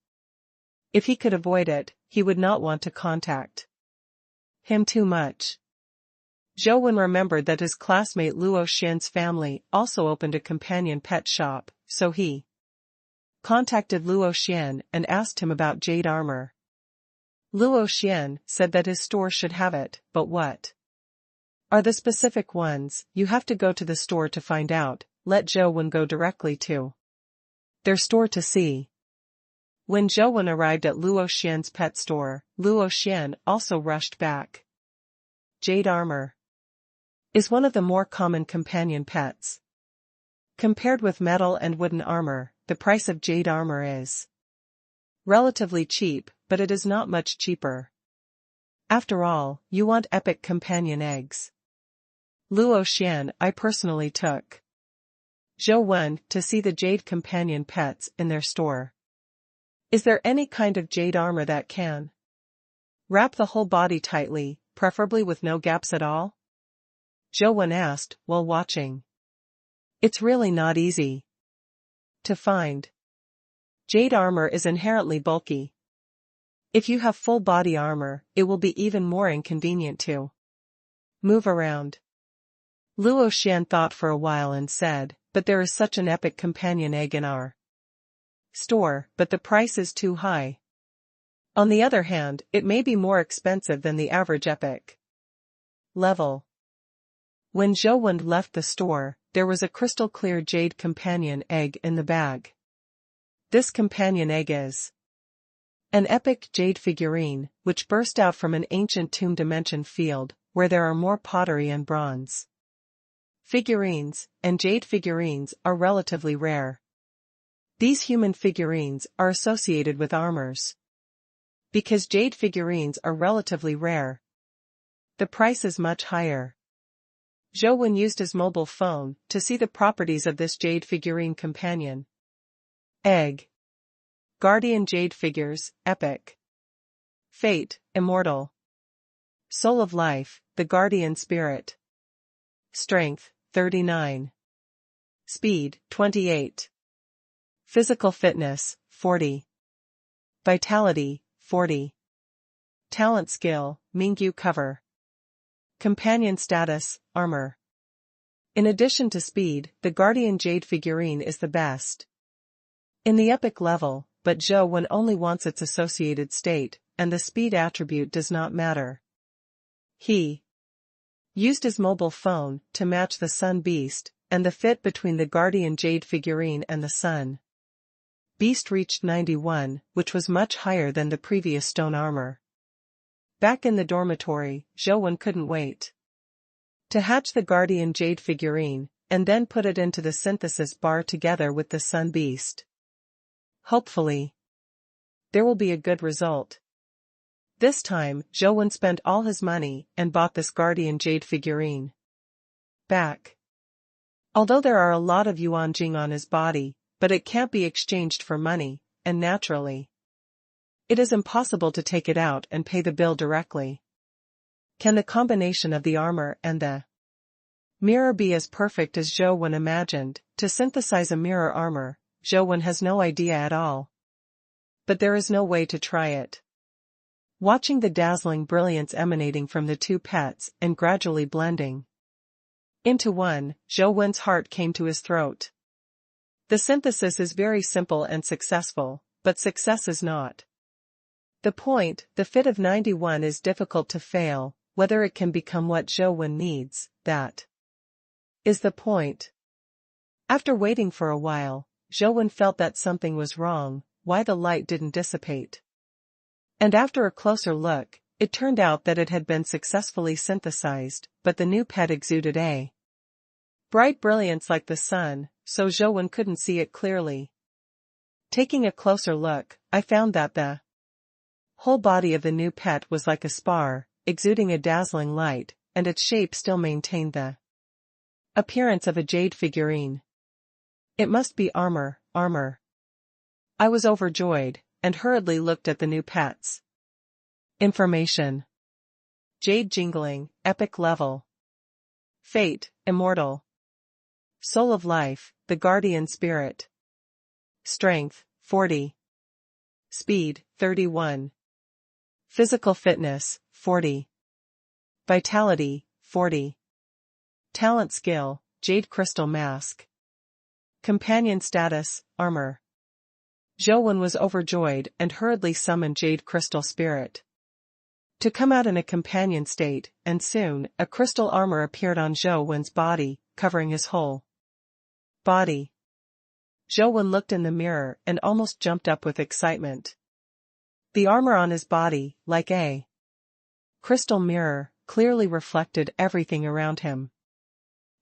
If he could avoid it, he would not want to contact him too much. Zhou Wen remembered that his classmate Luo Xian's family also opened a companion pet shop, so he contacted Luo Xian and asked him about jade armor. Luo Xian said that his store should have it, but what are the specific ones? You have to go to the store to find out. Let Zhou Wen go directly to their store to see. When Zhou Wen arrived at Luo Xian's pet store, Luo Xian also rushed back. Jade armor is one of the more common companion pets. Compared with metal and wooden armor, the price of jade armor is relatively cheap, but it is not much cheaper. After all, you want epic companion eggs. Luo Xian, I personally took Zhou Wen to see the jade companion pets in their store. Is there any kind of jade armor that can wrap the whole body tightly, preferably with no gaps at all? Zhou Wen asked, while watching. It's really not easy to find. Jade armor is inherently bulky. If you have full body armor, it will be even more inconvenient to move around. Luo Xian thought for a while and said, but there is such an epic companion egg in our store, but the price is too high. On the other hand, it may be more expensive than the average epic level. When Zhou Wen left the store, there was a crystal-clear jade companion egg in the bag. This companion egg is an epic jade figurine, which burst out from an ancient tomb dimension field, where there are more pottery and bronze figurines, and jade figurines are relatively rare. These human figurines are associated with armors. Because jade figurines are relatively rare, the price is much higher. Zhou Wen used his mobile phone to see the properties of this jade figurine companion egg. Guardian jade figures, epic. Fate, immortal. Soul of life, the guardian spirit. Strength, 39. Speed, 28. Physical fitness, 40. Vitality, 40. Talent skill, Mingyu cover. Companion status, armor. In addition to speed, the guardian jade figurine is the best in the epic level, but Zhou Wen only wants its associated state, and the speed attribute does not matter. He used his mobile phone to match the sun beast, and the fit between the guardian jade figurine and the sun. Beast reached 91, which was much higher than the previous stone armor. Back in the dormitory, Zhou couldn't wait to hatch the guardian jade figurine, and then put it into the synthesis bar together with the sun beast. Hopefully, there will be a good result. This time, Zhou spent all his money and bought this guardian jade figurine back. Although there are a lot of yuan jing on his body, but it can't be exchanged for money, and naturally, it is impossible to take it out and pay the bill directly. Can the combination of the armor and the mirror be as perfect as Zhou imagined? To synthesize a mirror armor, Zhou has no idea at all. But there is no way to try it. Watching the dazzling brilliance emanating from the two pets and gradually blending into one, Zhou heart came to his throat. The synthesis is very simple and successful, but success is not the point. The fit of 91 is difficult to fail. Whether it can become what Zhou needs, that is the point. After waiting for a while, Zhou felt that something was wrong. Why the light didn't dissipate. And after a closer look, it turned out that it had been successfully synthesized, but the new pet exuded a bright brilliance like the sun, so Zhou couldn't see it clearly. Taking a closer look, I found that the whole body of the new pet was like a spar, exuding a dazzling light, and its shape still maintained the appearance of a jade figurine. It must be armor. I was overjoyed, and hurriedly looked at the new pets. Information. Jade jingling, epic level. Fate, immortal. Soul of life, the guardian spirit. Strength, 40. Speed, 31. Physical fitness, 40. Vitality, 40. Talent skill, jade crystal mask. Companion status, armor. Zhou was overjoyed and hurriedly summoned Jade Crystal Spirit to come out in a companion state, and soon, a crystal armor appeared on Zhou's body, covering his whole body. Zhou looked in the mirror and almost jumped up with excitement. The armor on his body, like a crystal mirror, clearly reflected everything around him.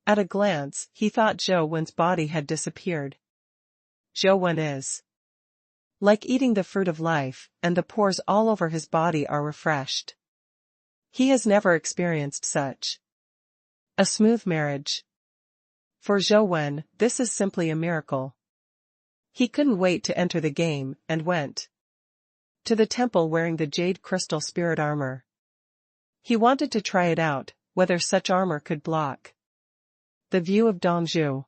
At a glance, he thought Zhou's body had disappeared. Zhou is like eating the fruit of life, and the pores all over his body are refreshed. He has never experienced such a smooth marriage. For Zhou, this is simply a miracle. He couldn't wait to enter the game, and went to the temple wearing the Jade Crystal Spirit armor. He wanted to try it out, whether such armor could block the view of Dongzhu.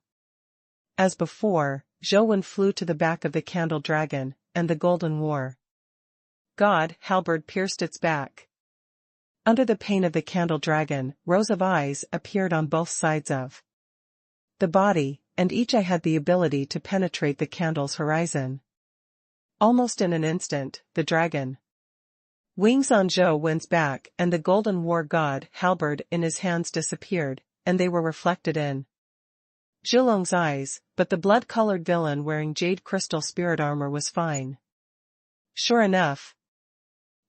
As before, Zhou flew to the back of the candle dragon, and the golden war god halberd pierced its back. Under the pain of the candle dragon, rows of eyes appeared on both sides of the body, and each eye had the ability to penetrate the candle's horizon. Almost in an instant, the dragon wings on Zhou's back and the golden war god halberd in his hands disappeared, and they were reflected in Zhulong's eyes, but the blood-colored villain wearing Jade Crystal Spirit armor was fine. Sure enough,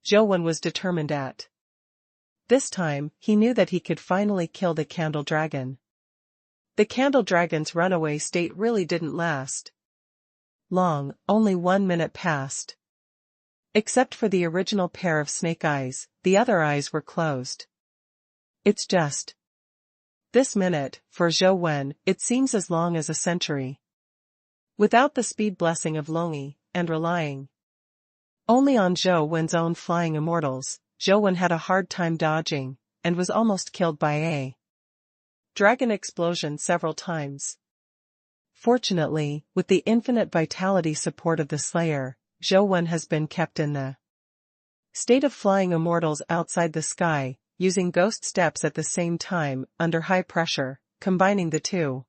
Zhou was determined at this time. He knew that he could finally kill the candle dragon. The candle dragon's runaway state really didn't last long, only 1 minute passed. Except for the original pair of snake eyes, the other eyes were closed. It's just this minute, for Zhou, it seems as long as a century. Without the speed blessing of Longi, and relying only on Zhou's own flying immortals, Zhou had a hard time dodging, and was almost killed by a dragon explosion several times. Fortunately, with the infinite vitality support of the Slayer, Zhou has been kept in the state of flying immortals outside the sky, using ghost steps at the same time, under high pressure, combining the two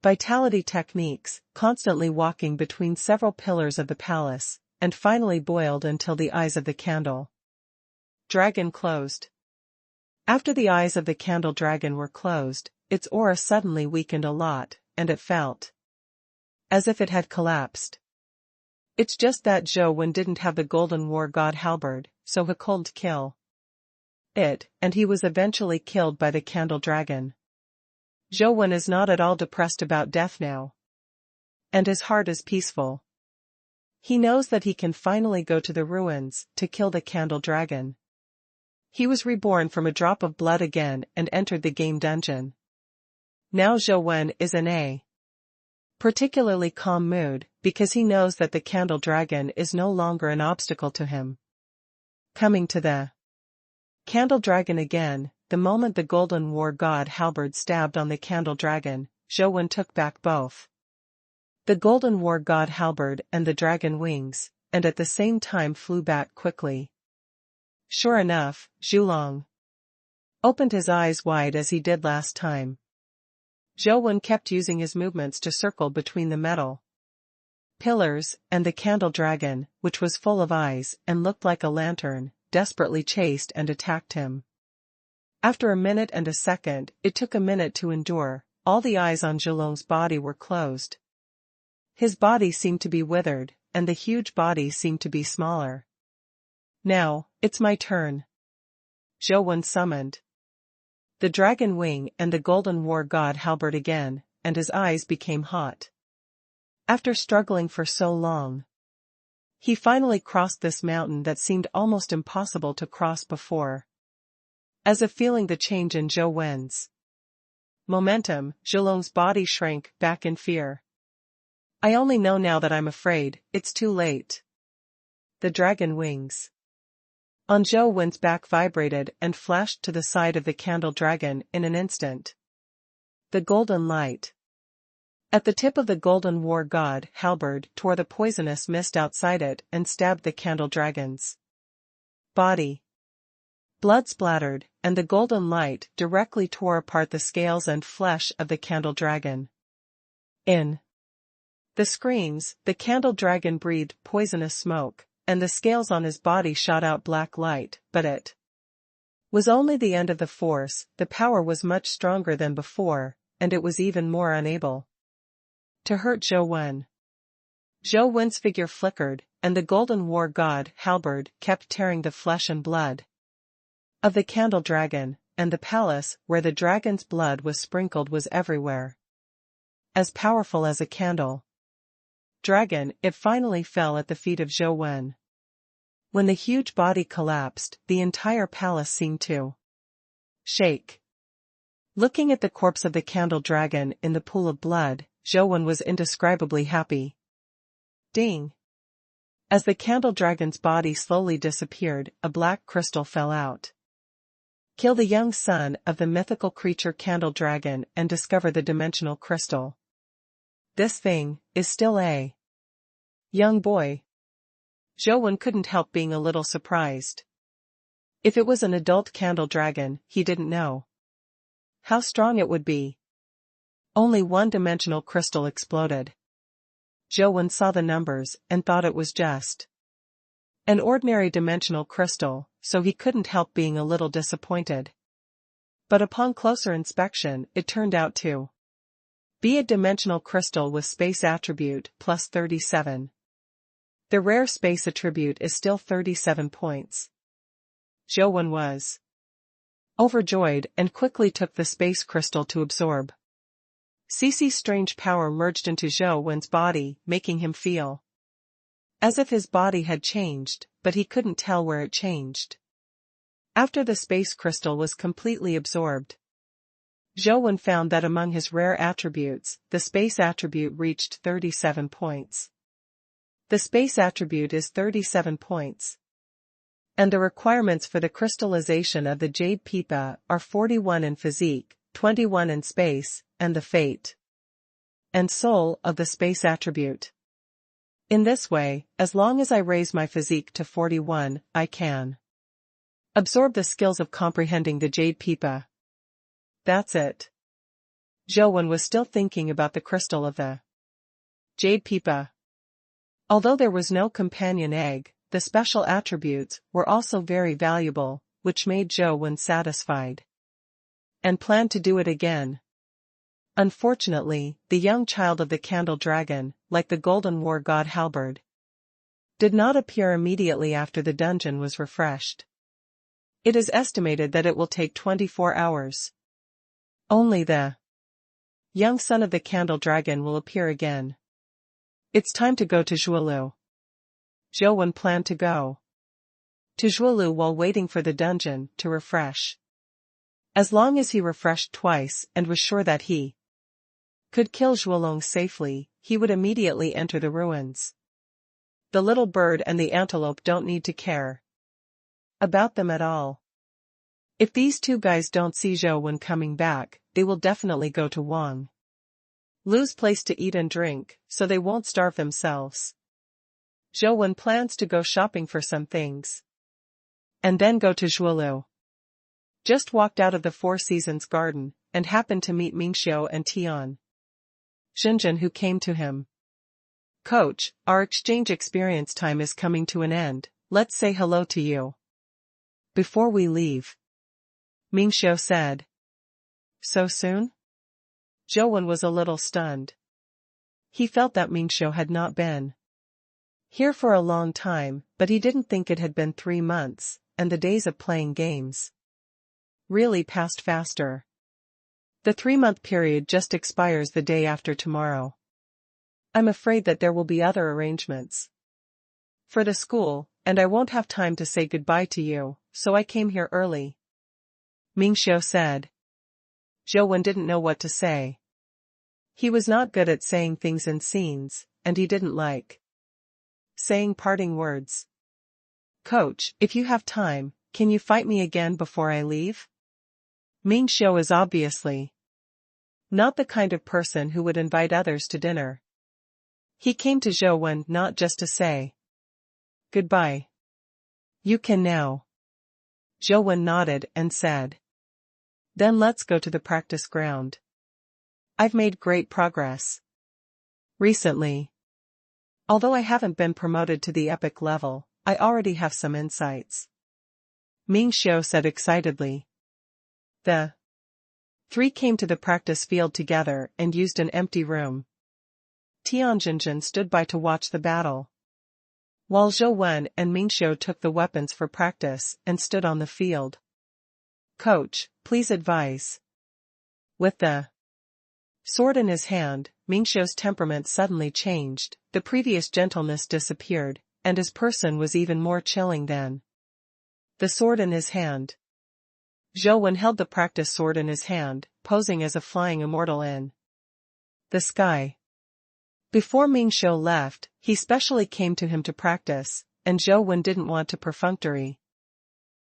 vitality techniques, constantly walking between several pillars of the palace, and finally boiled until the eyes of the candle dragon closed. After the eyes of the candle dragon were closed, its aura suddenly weakened a lot, and it felt as if it had collapsed. It's just that Zhou didn't have the Golden War God halberd, so he couldn't kill it, and he was eventually killed by the candle dragon. Zhou is not at all depressed about death now, and his heart is peaceful. He knows that he can finally go to the ruins to kill the candle dragon. He was reborn from a drop of blood again and entered the game dungeon. Now Zhou is in a particularly calm mood, because he knows that the candle dragon is no longer an obstacle to him. Coming to the candle dragon again, the moment the Golden War God halberd stabbed on the candle dragon, Zhou took back both the Golden War God halberd and the dragon wings, and at the same time flew back quickly. Sure enough, Zhulong opened his eyes wide as he did last time. Zhou kept using his movements to circle between the metal pillars and the candle dragon, which was full of eyes and looked like a lantern, desperately chased and attacked him. After a minute and a second, it took a minute to endure, all the eyes on Zhulong's body were closed. His body seemed to be withered, and the huge body seemed to be smaller. Now, it's my turn. Zhou summoned the dragon wing and the Golden War God halberd again, and his eyes became hot. After struggling for so long, he finally crossed this mountain that seemed almost impossible to cross before. As if feeling the change in Zhou's momentum, Zhulong's body shrank back in fear. I only know now that I'm afraid, it's too late. The dragon wings on Zhou's back vibrated and flashed to the side of the candle dragon in an instant. The golden light at the tip of the Golden War God halberd tore the poisonous mist outside it and stabbed the candle dragon's body. Blood splattered, and the golden light directly tore apart the scales and flesh of the candle dragon. In the screams, the candle dragon breathed poisonous smoke, and the scales on his body shot out black light, but it was only the end of the force. The power was much stronger than before, and it was even more unable to hurt Zhou. Zhou's figure flickered, and the Golden War God halberd kept tearing the flesh and blood of the candle dragon, and the palace where the dragon's blood was sprinkled was everywhere. As powerful as a candle dragon, it finally fell at the feet of Zhou. When the huge body collapsed, the entire palace seemed to shake. Looking at the corpse of the candle dragon in the pool of blood, Zhou was indescribably happy. Ding! As the candle dragon's body slowly disappeared, a black crystal fell out. Kill the young son of the mythical creature candle dragon and discover the dimensional crystal. This thing is still a young boy. Zhou couldn't help being a little surprised. If it was an adult candle dragon, he didn't know how strong it would be. Only one dimensional crystal exploded. Zhou saw the numbers and thought it was just an ordinary dimensional crystal, so he couldn't help being a little disappointed. But upon closer inspection, it turned out to be a dimensional crystal with space attribute plus 37. The rare space attribute is still 37 points. Zhou was overjoyed and quickly took the space crystal to absorb. Cece's strange power merged into Zhou's body, making him feel as if his body had changed, but he couldn't tell where it changed. After the space crystal was completely absorbed, Zhou found that among his rare attributes, the space attribute reached 37 points. The space attribute is 37 points. And the requirements for the crystallization of the jade pipa are 41 in physique, 21 in space, and the fate and soul of the space attribute. In this way, as long as I raise my physique to 41, I can absorb the skills of comprehending the jade pipa. That's it. Zhou was still thinking about the crystal of the jade pipa. Although there was no companion egg, the special attributes were also very valuable, which made Zhou satisfied and planned to do it again. Unfortunately, the young child of the candle dragon, like the golden war god Halberd, did not appear immediately after the dungeon was refreshed. It is estimated that it will take 24 hours. Only the young son of the candle dragon will appear again. It's time to go to Zhuolu. Zhou Wen planned to go to Zhuolu while waiting for the dungeon to refresh. As long as he refreshed twice and was sure that he could kill Zhuolong safely, he would immediately enter the ruins. The little bird and the antelope don't need to care about them at all. If these two guys don't see Zhou Wen coming back, they will definitely go to Wang Lu's place to eat and drink, so they won't starve themselves. Zhou Wen plans to go shopping for some things and then go to Zhuolu. Just walked out of the Four Seasons garden and happened to meet Mingxiu and Tian Xinjun, who came to him. "Coach, our exchange experience time is coming to an end, let's say hello to you before we leave," Mingxiu said. "So soon?" Zhou Wen was a little stunned. He felt that Mingxiu had not been here for a long time, but he didn't think it had been 3 months, and the days of playing games really passed faster. The 3-month period just expires the day after tomorrow. I'm afraid that there will be other arrangements for the school, and I won't have time to say goodbye to you, so I came here early," Mingxiu said. Zhou Wen didn't know what to say. He was not good at saying things in scenes, and he didn't like saying parting words. "Coach, if you have time, can you fight me again before I leave?" Mingxiu is obviously not the kind of person who would invite others to dinner. He came to Zhou Wen not just to say goodbye. "You can now." Zhou Wen nodded and said, "Then let's go to the practice ground. I've made great progress recently. Although I haven't been promoted to the epic level, I already have some insights," Mingxiu said excitedly. The 3 came to the practice field together and used an empty room. Tian Xinjun stood by to watch the battle, while Zhou Wen and Mingxiu took the weapons for practice and stood on the field. "Coach, please advise." With the sword in his hand, Mingxiu's temperament suddenly changed, the previous gentleness disappeared, and his person was even more chilling than the sword in his hand. Zhou Wen held the practice sword in his hand, posing as a flying immortal in the sky. Before Mingxiu left, he specially came to him to practice, and Zhou Wen didn't want to perfunctory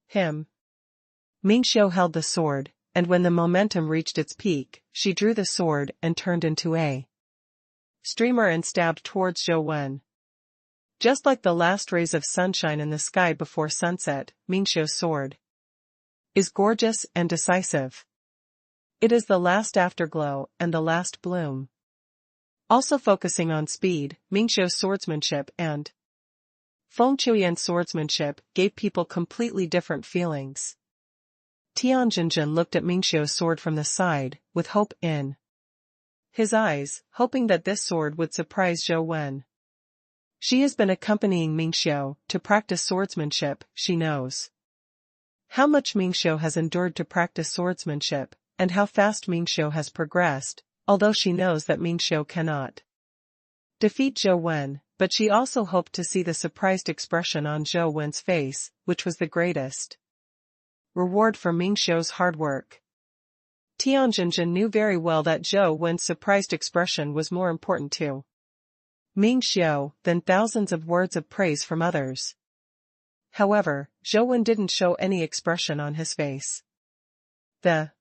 him. Mingxiu held the sword, and when the momentum reached its peak, she drew the sword and turned into a streamer and stabbed towards Zhou Wen. Just like the last rays of sunshine in the sky before sunset, Mingxiu's sword is gorgeous and decisive. It is the last afterglow and the last bloom. Also focusing on speed, Mingxiu's swordsmanship and Feng Chuyan's swordsmanship gave people completely different feelings. Tian Xinjun looked at Mingxiu's sword from the side, with hope in his eyes, hoping that this sword would surprise Zhou Wen. She has been accompanying Mingxiu to practice swordsmanship, she knows how much Mingxiu has endured to practice swordsmanship, and how fast Mingxiu has progressed, although she knows that Mingxiu cannot defeat Zhou Wen, but she also hoped to see the surprised expression on Zhou Wen's face, which was the greatest reward for Mingxiu's hard work. Tian Xinjun knew very well that Zhou Wen's surprised expression was more important to Mingxiu than thousands of words of praise from others. However, Zhou Wen didn't show any expression on his face. The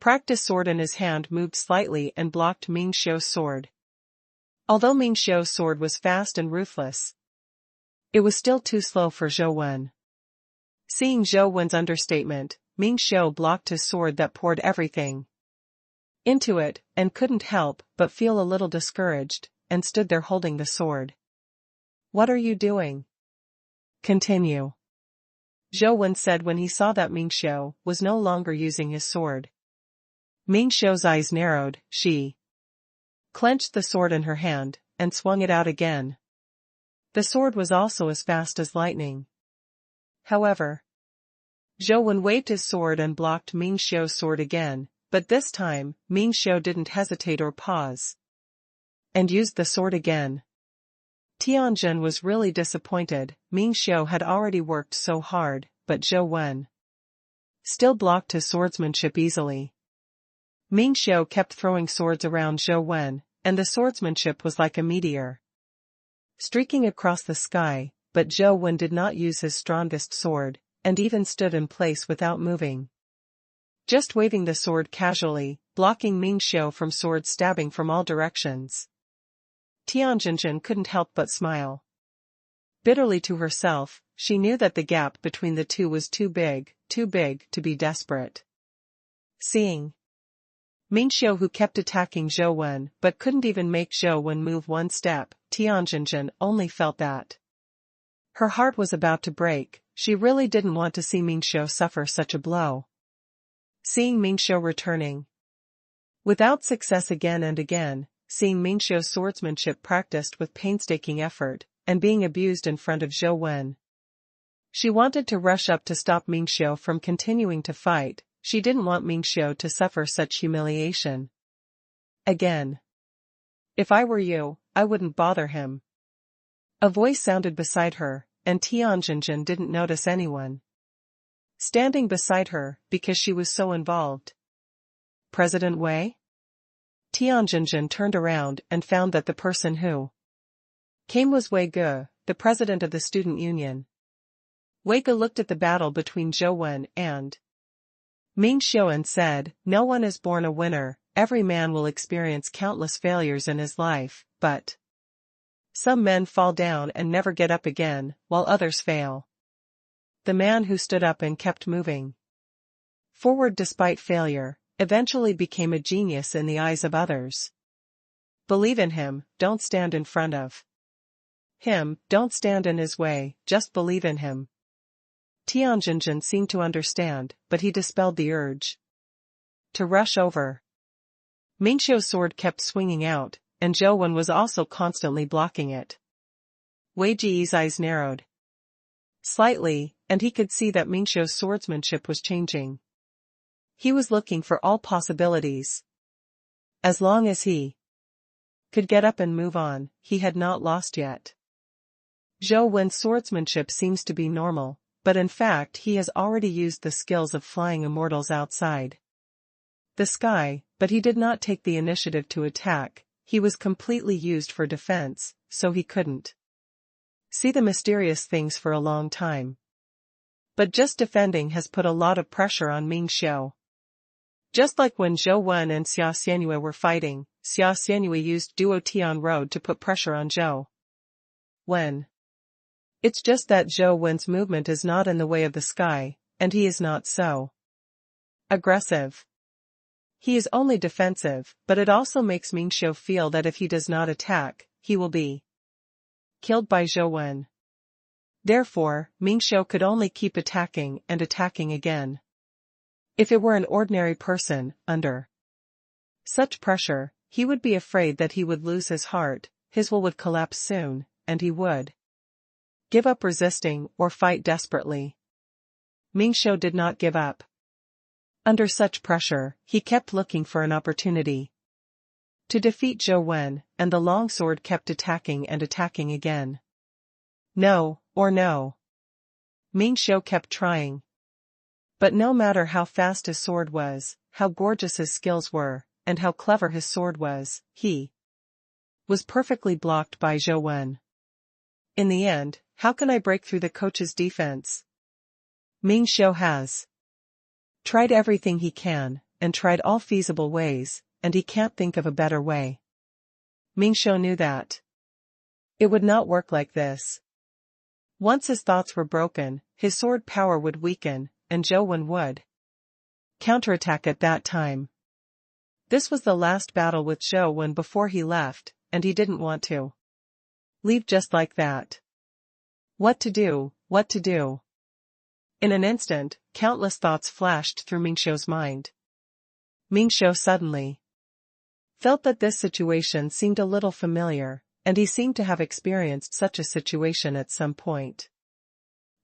practice sword in his hand moved slightly and blocked Mingxiu's sword. Although Mingxiu's sword was fast and ruthless, it was still too slow for Zhou Wen. Seeing Zhou Wen's understatement, Mingxiu blocked his sword that poured everything into it, and couldn't help but feel a little discouraged, and stood there holding the sword. "What are you doing?" "Continue," Zhou Wen said when he saw that Mingxiu was no longer using his sword. Ming Xiu's eyes narrowed. She clenched the sword in her hand, and swung it out again. The sword was also as fast as lightning. However, Zhou Wen waved his sword and blocked Ming Xiu's sword again, but this time, Ming Xiu didn't hesitate or pause, and used the sword again. Tian was really disappointed. Ming Xiu had already worked so hard, but Zhou Wen still blocked his swordsmanship easily. Ming Xiu kept throwing swords around Zhou Wen, and the swordsmanship was like a meteor streaking across the sky, but Zhou Wen did not use his strongest sword, and even stood in place without moving, just waving the sword casually, blocking Ming Xiu from swords stabbing from all directions. Tian couldn't help but smile. Bitterly to herself, she knew that the gap between the two was too big to be desperate. Seeing Ming Xiu, who kept attacking Zhou Wen but couldn't even make Zhou Wen move one step, Tian only felt that her heart was about to break. She really didn't want to see Ming Xiu suffer such a blow. Seeing Ming Xiu returning without success again and again, seeing Ming Xiu's swordsmanship practiced with painstaking effort, and being abused in front of Zhou Wen, she wanted to rush up to stop Ming Xiu from continuing to fight. She didn't want Ming Xiu to suffer such humiliation again. If I were you, I wouldn't bother him. A voice sounded beside her, and Tian didn't notice anyone standing beside her because she was so involved. President Wei? Tian turned around and found that the person who came was Wei Ge, the president of the student union. Wei Ge looked at the battle between Zhou Wen and Ming Xiu and said, "No one is born a winner. Every man will experience countless failures in his life, but some men fall down and never get up again, while others fail. The man who stood up and kept moving forward despite failure eventually became a genius in the eyes of others. Believe in him, don't stand in front of him, don't stand in his way, just believe in him." Tian seemed to understand, but he dispelled the urge to rush over. Ming Xiu's sword kept swinging out, and Zhou Wen was also constantly blocking it. Wei Ji's eyes narrowed slightly, and he could see that Ming Xiu's swordsmanship was changing. He was looking for all possibilities. As long as he could get up and move on, he had not lost yet. Zhou Wen's swordsmanship seems to be normal, but in fact he has already used the skills of flying immortals outside the sky, but he did not take the initiative to attack. He was completely used for defense, so he couldn't see the mysterious things for a long time. But just defending has put a lot of pressure on Ming Xiu. Just like when Zhou Wen and Xia Xianyue were fighting, Xia Xianyue used Duo Tian Road to put pressure on Zhou Wen. It's just that Zhou Wen's movement is not in the way of the sky, and he is not so aggressive. He is only defensive, but it also makes Ming Xiu feel that if he does not attack, he will be killed by Zhou Wen. Therefore, Ming Xiu could only keep attacking and attacking again. If it were an ordinary person, under such pressure, he would be afraid that he would lose his heart, his will would collapse soon, and he would give up resisting or fight desperately. Ming Xiu did not give up. Under such pressure, he kept looking for an opportunity to defeat Zhou Wen, and the long sword kept attacking and attacking again. No, or no. Ming Xiu kept trying. But no matter how fast his sword was, how gorgeous his skills were, and how clever his sword was, he was perfectly blocked by Zhou Wen. In the end, how can I break through the coach's defense? Ming Xiu has tried everything he can, and tried all feasible ways, and he can't think of a better way. Ming Xiu knew that it would not work like this. Once his thoughts were broken, his sword power would weaken, and Zhou Wen would counterattack at that time. This was the last battle with Zhou Wen before he left, and he didn't want to leave just like that. What to do, what to do? In an instant, countless thoughts flashed through Ming Xiu's mind. Mingxiu suddenly felt that this situation seemed a little familiar, and he seemed to have experienced such a situation at some point.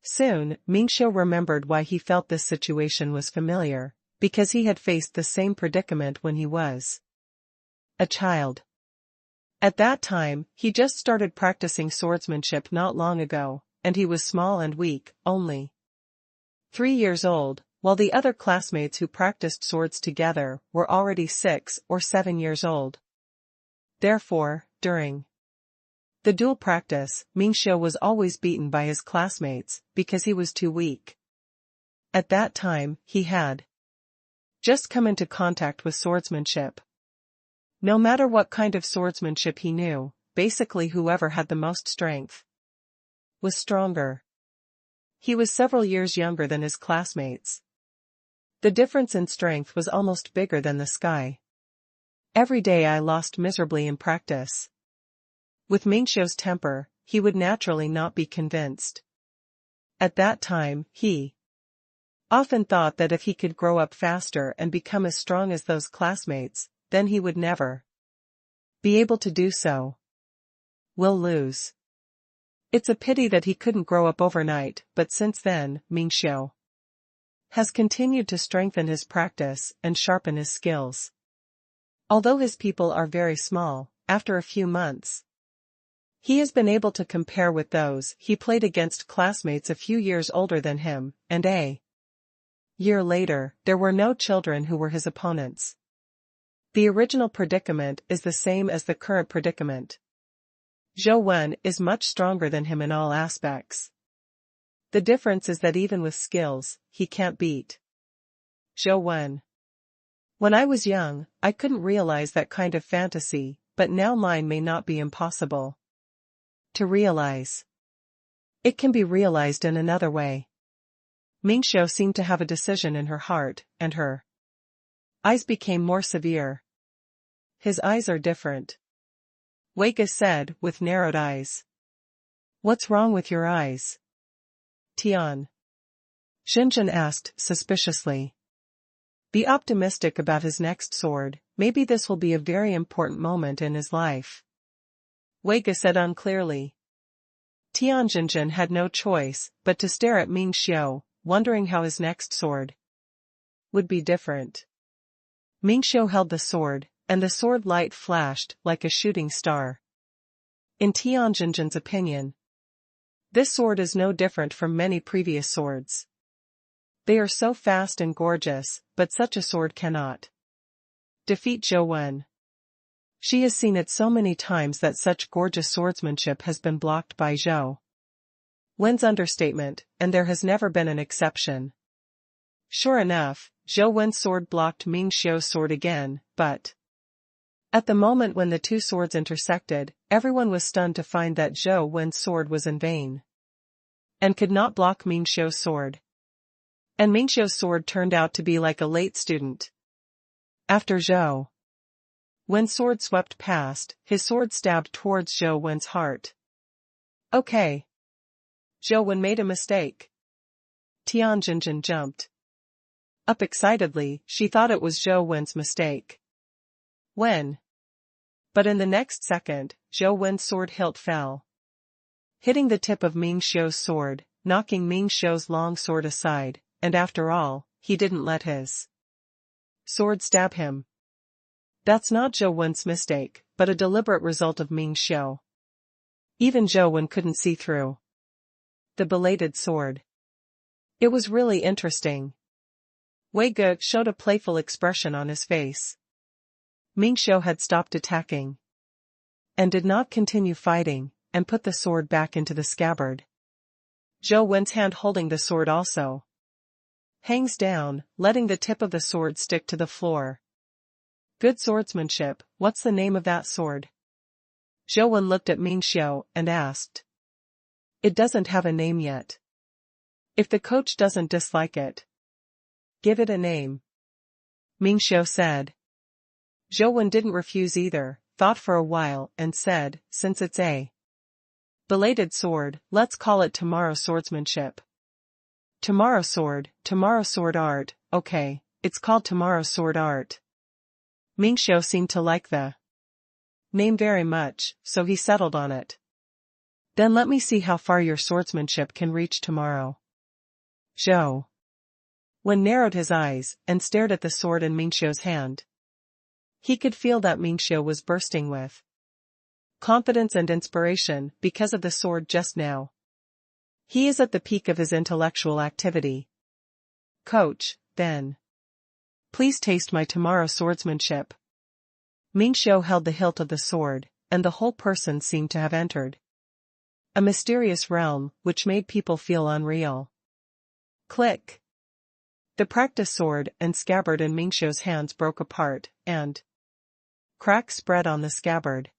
Soon, Mingxiu remembered why he felt this situation was familiar, because he had faced the same predicament when he was a child. At that time, he just started practicing swordsmanship not long ago, and he was small and weak, only 3 years old, while the other classmates who practiced swords together were already 6 or 7 years old. Therefore, during the duel practice, Mingxiu was always beaten by his classmates because he was too weak. At that time, he had just come into contact with swordsmanship. No matter what kind of swordsmanship he knew, basically whoever had the most strength was stronger. He was several years younger than his classmates. The difference in strength was almost bigger than the sky. Every day I lost miserably in practice. With Mingxiu's temper, he would naturally not be convinced. At that time, he often thought that if he could grow up faster and become as strong as those classmates, then he would never be able to do so. Will lose. It's a pity that he couldn't grow up overnight, but since then, Mingxiu has continued to strengthen his practice and sharpen his skills. Although his people are very small, after a few months, he has been able to compare with those he played against classmates a few years older than him, and a year later, there were no children who were his opponents. The original predicament is the same as the current predicament. Zhou Wen is much stronger than him in all aspects. The difference is that even with skills, he can't beat Zhou Wen. When I was young, I couldn't realize that kind of fantasy, but now mine may not be impossible to realize. It can be realized in another way. Mingxiu seemed to have a decision in her heart, and her eyes became more severe. His eyes are different, Wei said, with narrowed eyes. What's wrong with your eyes? Tian Xinjin asked suspiciously. Be optimistic about his next sword, maybe this will be a very important moment in his life. Wei said unclearly. Tian Xinjin had no choice but to stare at Mingxiu, wondering how his next sword would be different. Mingxiu held the sword, and the sword light flashed like a shooting star. In Tian Xinjin's opinion, this sword is no different from many previous swords. They are so fast and gorgeous, but such a sword cannot defeat Zhou Wen. She has seen it so many times that such gorgeous swordsmanship has been blocked by Zhou Wen's understatement, and there has never been an exception. Sure enough, Zhou Wen's sword blocked Mingxiu's sword again, but at the moment when the two swords intersected, everyone was stunned to find that Zhou Wen's sword was in vain and could not block Mingxiu's sword. And Mingxiu's sword turned out to be like a late student. After Zhou Wen's sword swept past, his sword stabbed towards Zhou Wen's heart. Okay. Zhou Wen made a mistake. Tian Xinjin jumped up excitedly, she thought it was Zhou Wen's mistake. When? But in the next second, Zhou Wen's sword hilt fell, hitting the tip of Mingxiu's sword, knocking Mingxiu's long sword aside, and after all, he didn't let his sword stab him. That's not Zhou Wen's mistake, but a deliberate result of Mingxiu. Even Zhou Wen couldn't see through the belated sword. It was really interesting. Wei Ge showed a playful expression on his face. Mingxiu had stopped attacking and did not continue fighting, and put the sword back into the scabbard. Zhou Wen's hand holding the sword also hangs down, letting the tip of the sword stick to the floor. Good swordsmanship, what's the name of that sword? Zhou Wen looked at Mingxiu and asked. It doesn't have a name yet. If the coach doesn't dislike it, give it a name. Mingxiu said. Zhou Wen didn't refuse either, thought for a while and said, since it's a belated sword, let's call it tomorrow swordsmanship. Tomorrow sword art, okay, it's called tomorrow sword art. Mingxiu seemed to like the name very much, so he settled on it. Then let me see how far your swordsmanship can reach tomorrow. Zhou Wen narrowed his eyes and stared at the sword in Mingxiu's hand. He could feel that Mingxiu was bursting with confidence and inspiration because of the sword just now. He is at the peak of his intellectual activity. Coach, then. Please taste my tomorrow swordsmanship. Mingxiu held the hilt of the sword, and the whole person seemed to have entered a mysterious realm which made people feel unreal. Click. The practice sword and scabbard in Mingxiu's hands broke apart, and cracks spread on the scabbard.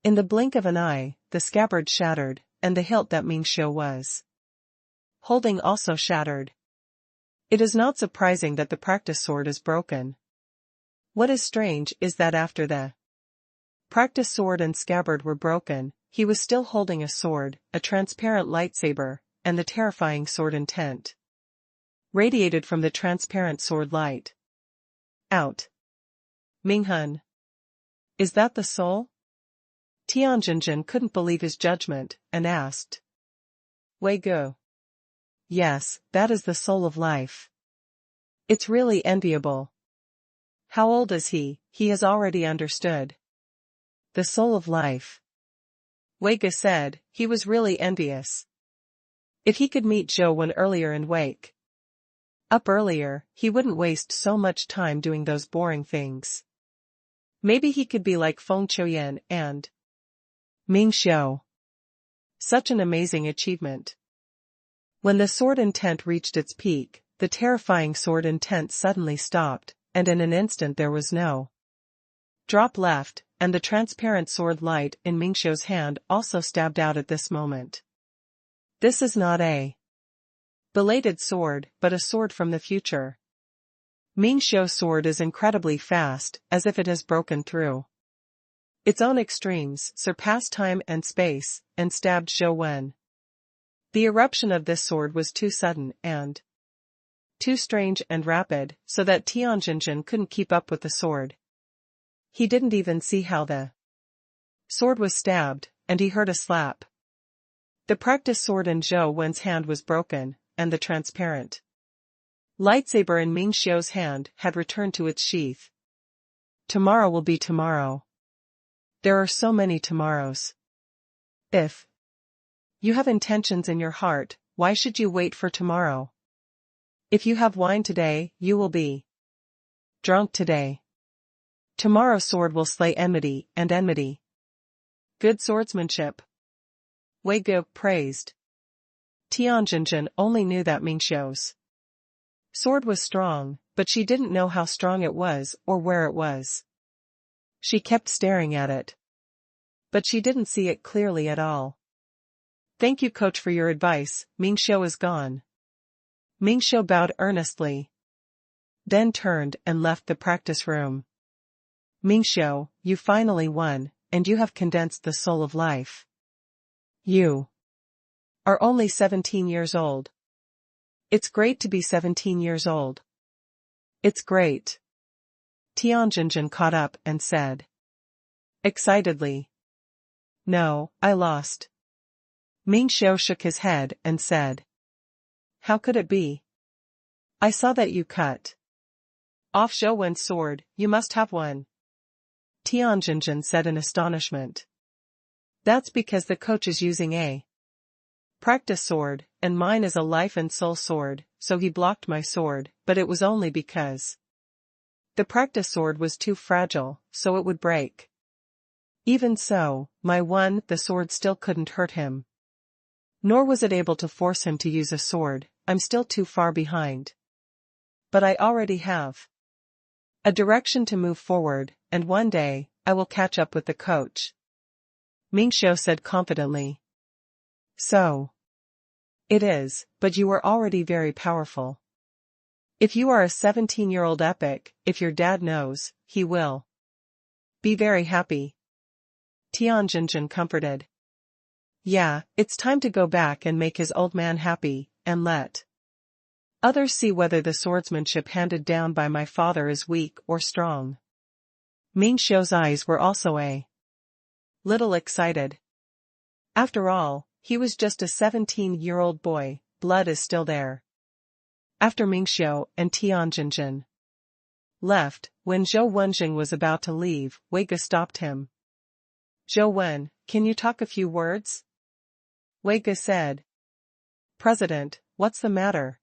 In the blink of an eye, the scabbard shattered, and the hilt that Mingxiu was holding also shattered. It is not surprising that the practice sword is broken. What is strange is that after the practice sword and scabbard were broken, he was still holding a sword, a transparent lightsaber, and the terrifying sword intent radiated from the transparent sword light. Out. Minghun. Is that the soul? Tianjinjin couldn't believe his judgment, and asked. Wei Gu. Yes, that is the soul of life. It's really enviable. How old is he? He has already understood. The soul of life. Wei Gu said, he was really envious. If he could meet Zhou Wen earlier and wake up earlier, he wouldn't waste so much time doing those boring things. Maybe he could be like Feng Qiuyan and Mingxiu. Such an amazing achievement. When the sword intent reached its peak, the terrifying sword intent suddenly stopped, and in an instant there was no drop left, and the transparent sword light in Mingxiu's hand also stabbed out at this moment. This is not a belated sword, but a sword from the future. Mingxiu's sword is incredibly fast, as if it has broken through its own extremes, surpassed time and space, and stabbed Zhou Wen. The eruption of this sword was too sudden and too strange and rapid, so that Tianjinjin couldn't keep up with the sword. He didn't even see how the sword was stabbed, and he heard a slap. The practice sword in Zhou Wen's hand was broken, and the transparent lightsaber in Mingxiu's hand had returned to its sheath. Tomorrow will be tomorrow. There are so many tomorrows. If you have intentions in your heart, why should you wait for tomorrow? If you have wine today, you will be drunk today. Tomorrow's sword will slay enmity and enmity. Good swordsmanship. Wei Gu praised. Tianjinjin only knew that Mingxiu's sword was strong, but she didn't know how strong it was or where it was. She kept staring at it, but she didn't see it clearly at all. Thank you, coach, for your advice. Mingxiu is gone. Mingxiu bowed earnestly, then turned and left the practice room. Mingxiu, you finally won, and you have condensed the soul of life. You are only 17 years old. It's great to be 17 years old. It's great. Tianjinjin caught up and said excitedly. No, I lost. Mingxiu shook his head and said. How could it be? I saw that you cut off Zhou Wen's sword. You must have one. Tianjinjin said in astonishment. That's because the coach is using a practice sword, and mine is a life and soul sword, so he blocked my sword, but it was only because the practice sword was too fragile, so it would break. Even so, the sword still couldn't hurt him. Nor was it able to force him to use a sword. I'm still too far behind. But I already have a direction to move forward, and one day, I will catch up with the coach. Mingxiu said confidently. So it is, but you are already very powerful. If you are a 17-year-old epic, if your dad knows, he will be very happy. Tianjinjin comforted. Yeah, it's time to go back and make his old man happy, and let others see whether the swordsmanship handed down by my father is weak or strong. Ming Xiu's eyes were also a little excited. After all, he was just a 17-year-old boy, blood is still there. After Ming Xiu and Tian Jinjin left, when Zhou Wenjing was about to leave, Wei Ge stopped him. Zhou Wen, can you talk a few words? Wei Ge said. President, what's the matter?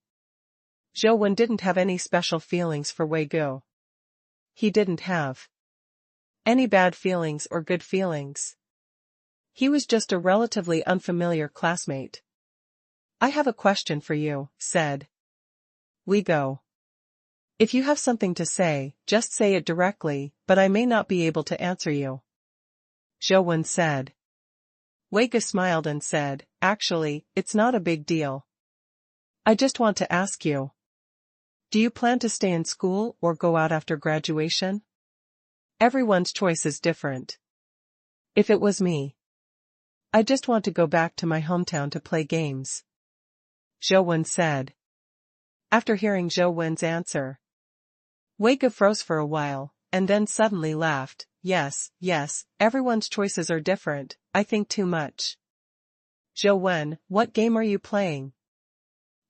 Zhou Wen didn't have any special feelings for Wei Ge. He didn't have any bad feelings or good feelings. He was just a relatively unfamiliar classmate. I have a question for you, said Wei Ge. If you have something to say, just say it directly, but I may not be able to answer you. Zhou Wen said. Wei Ge smiled and said, actually, it's not a big deal. I just want to ask you. Do you plan to stay in school or go out after graduation? Everyone's choice is different. If it was me, I just want to go back to my hometown to play games. Zhou Wen said. After hearing Zhou Wen's answer, Wei Ge froze for a while, and then suddenly laughed. Yes, everyone's choices are different, I think too much. Zhou Wen, what game are you playing?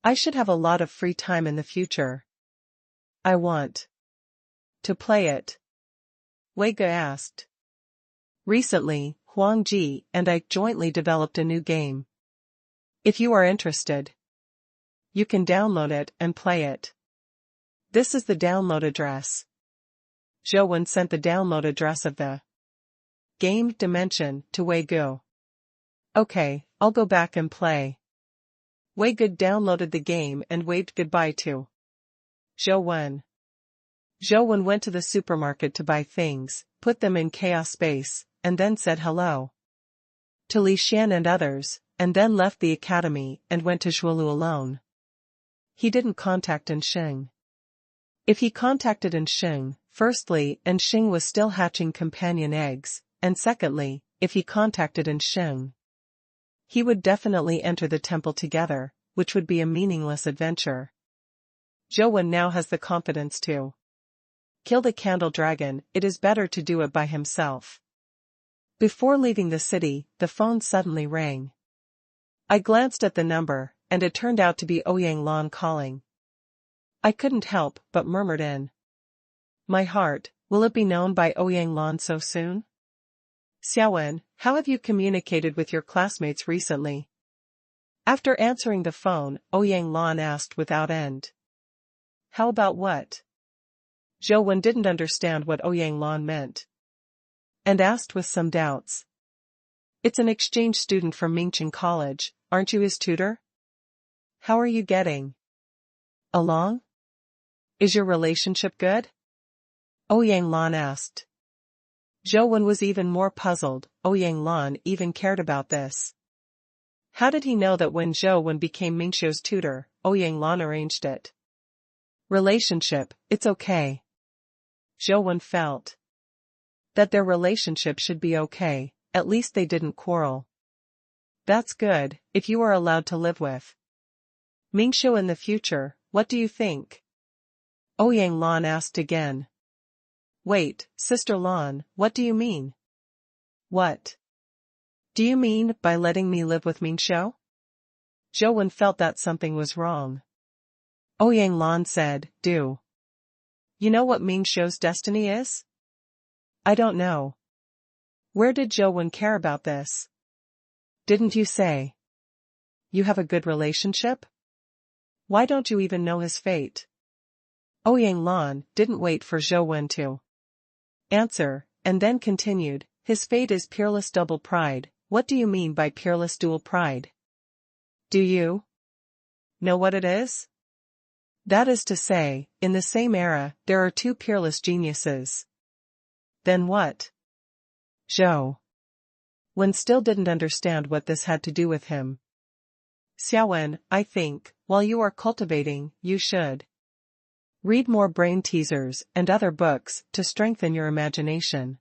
I should have a lot of free time in the future. I want to play it. Wei Ge asked. Recently, Huang Ji and I jointly developed a new game. If you are interested, you can download it and play it. This is the download address. Zhou Wen sent the download address of the game dimension to Wei Ge. Okay, I'll go back and play. Wei Ge downloaded the game and waved goodbye to Zhou Wen. Zhou Wen went to the supermarket to buy things, put them in chaos space, and then said hello to Li Xian and others, and then left the academy and went to Zhuolu alone. He didn't contact Enxing. If he contacted Enxing, firstly, Enxing was still hatching companion eggs, and secondly, if he contacted Enxing, he would definitely enter the temple together, which would be a meaningless adventure. Zhou Wen now has the confidence to kill the candle dragon, it is better to do it by himself. Before leaving the city, the phone suddenly rang. I glanced at the number, and it turned out to be Ouyang Lan calling. I couldn't help but murmured in my heart, will it be known by Ouyang Lan so soon? Xiaowen, how have you communicated with your classmates recently? After answering the phone, Ouyang Lan asked without end. How about what? Zhou Wen didn't understand what Ouyang Lan meant, and asked with some doubts. It's an exchange student from Mingqing College, aren't you his tutor? How are you getting along? Is your relationship good? Ouyang Lan asked. Zhou Wen was even more puzzled. Ouyang Lan even cared about this. How did he know that when Zhou Wen became Mingxiu's tutor, Ouyang Lan arranged it? Relationship, it's okay. Zhou Wen felt that their relationship should be okay, at least they didn't quarrel. That's good, if you are allowed to live with Mingxiu in the future, what do you think? Ouyang Lan asked again. Wait, Sister Lan, what do you mean? What do you mean by letting me live with Mingxiu? Zhou Wen felt that something was wrong. Ouyang Lan said, do you know what Mingxiu's destiny is? I don't know. Where did Zhou Wen care about this? Didn't you say you have a good relationship? Why don't you even know his fate? Ouyang Lan didn't wait for Zhou Wen to answer, and then continued, his fate is peerless double pride. What do you mean by peerless dual pride? Do you know what it is? That is to say, in the same era, there are two peerless geniuses. Then what? Zhou Wen still didn't understand what this had to do with him. Xiaowen, I think, while you are cultivating, you should read more brain teasers and other books to strengthen your imagination.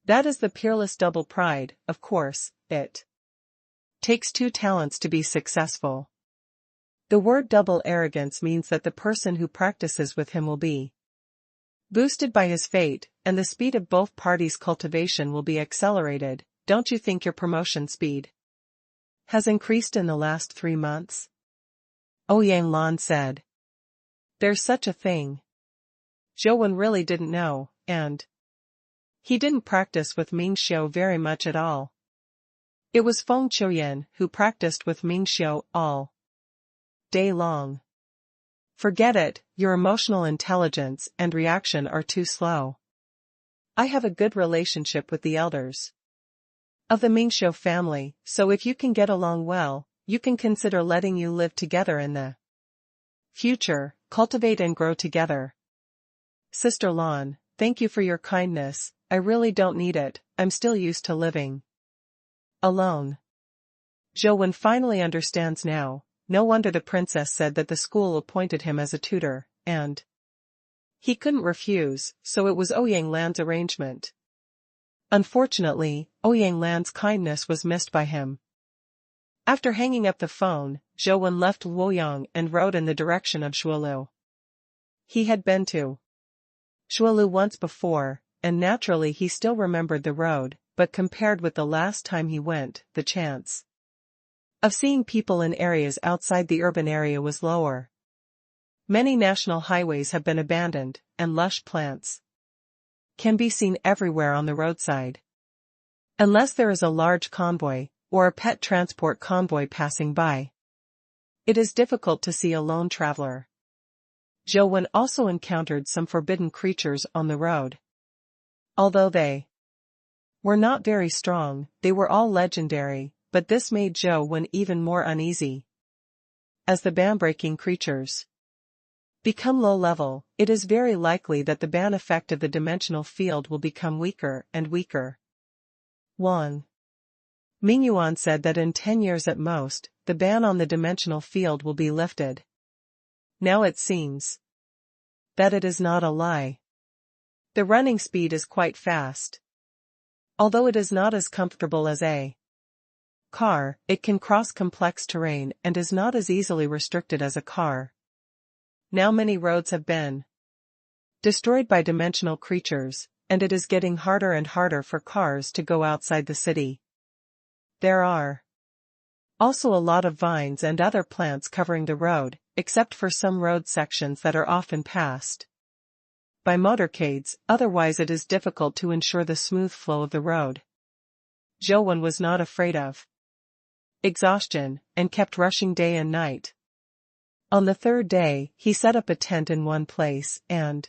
That is the peerless double pride, of course, it takes two talents to be successful. The word double arrogance means that the person who practices with him will be Boosted by his fate, and the speed of both parties' cultivation will be accelerated. Don't you think your promotion speed has increased in the last 3 months? Ouyang Lan said. There's such a thing. Zhou Wen really didn't know, and he didn't practice with Ming Xiu very much at all. It was Feng Qiuyan who practiced with Ming Xiu all day long. Forget it, your emotional intelligence and reaction are too slow. I have a good relationship with the elders of the Ming Xiu family, so if you can get along well, you can consider letting you live together in the future, cultivate and grow together. Sister Lan, thank you for your kindness, I really don't need it, I'm still used to living alone. Zhou Wen finally understands now. No wonder the princess said that the school appointed him as a tutor, and he couldn't refuse, so it was Ouyang Lan's arrangement. Unfortunately, Ouyang Lan's kindness was missed by him. After hanging up the phone, Zhou Wen left Luoyang and rode in the direction of Shualu. He had been to Shualu once before, and naturally he still remembered the road, but compared with the last time he went, the chance of seeing people in areas outside the urban area was lower. Many national highways have been abandoned, and lush plants can be seen everywhere on the roadside. Unless there is a large convoy, or a pet transport convoy passing by, it is difficult to see a lone traveler. Zhou Wen also encountered some forbidden creatures on the road. Although they were not very strong, they were all legendary, but this made Zhou Wen even more uneasy. As the ban-breaking creatures become low-level, it is very likely that the ban effect of the dimensional field will become weaker and weaker. Wang Mingyuan said that in 10 years at most, the ban on the dimensional field will be lifted. Now it seems that it is not a lie. The running speed is quite fast. Although it is not as comfortable as a car, it can cross complex terrain and is not as easily restricted as a car. Now many roads have been destroyed by dimensional creatures, and it is getting harder and harder for cars to go outside the city. There are also a lot of vines and other plants covering the road, except for some road sections that are often passed by motorcades, otherwise it is difficult to ensure the smooth flow of the road. Zhou Wen was not afraid of exhaustion, and kept rushing day and night. On the 3rd day, he set up a tent in one place, and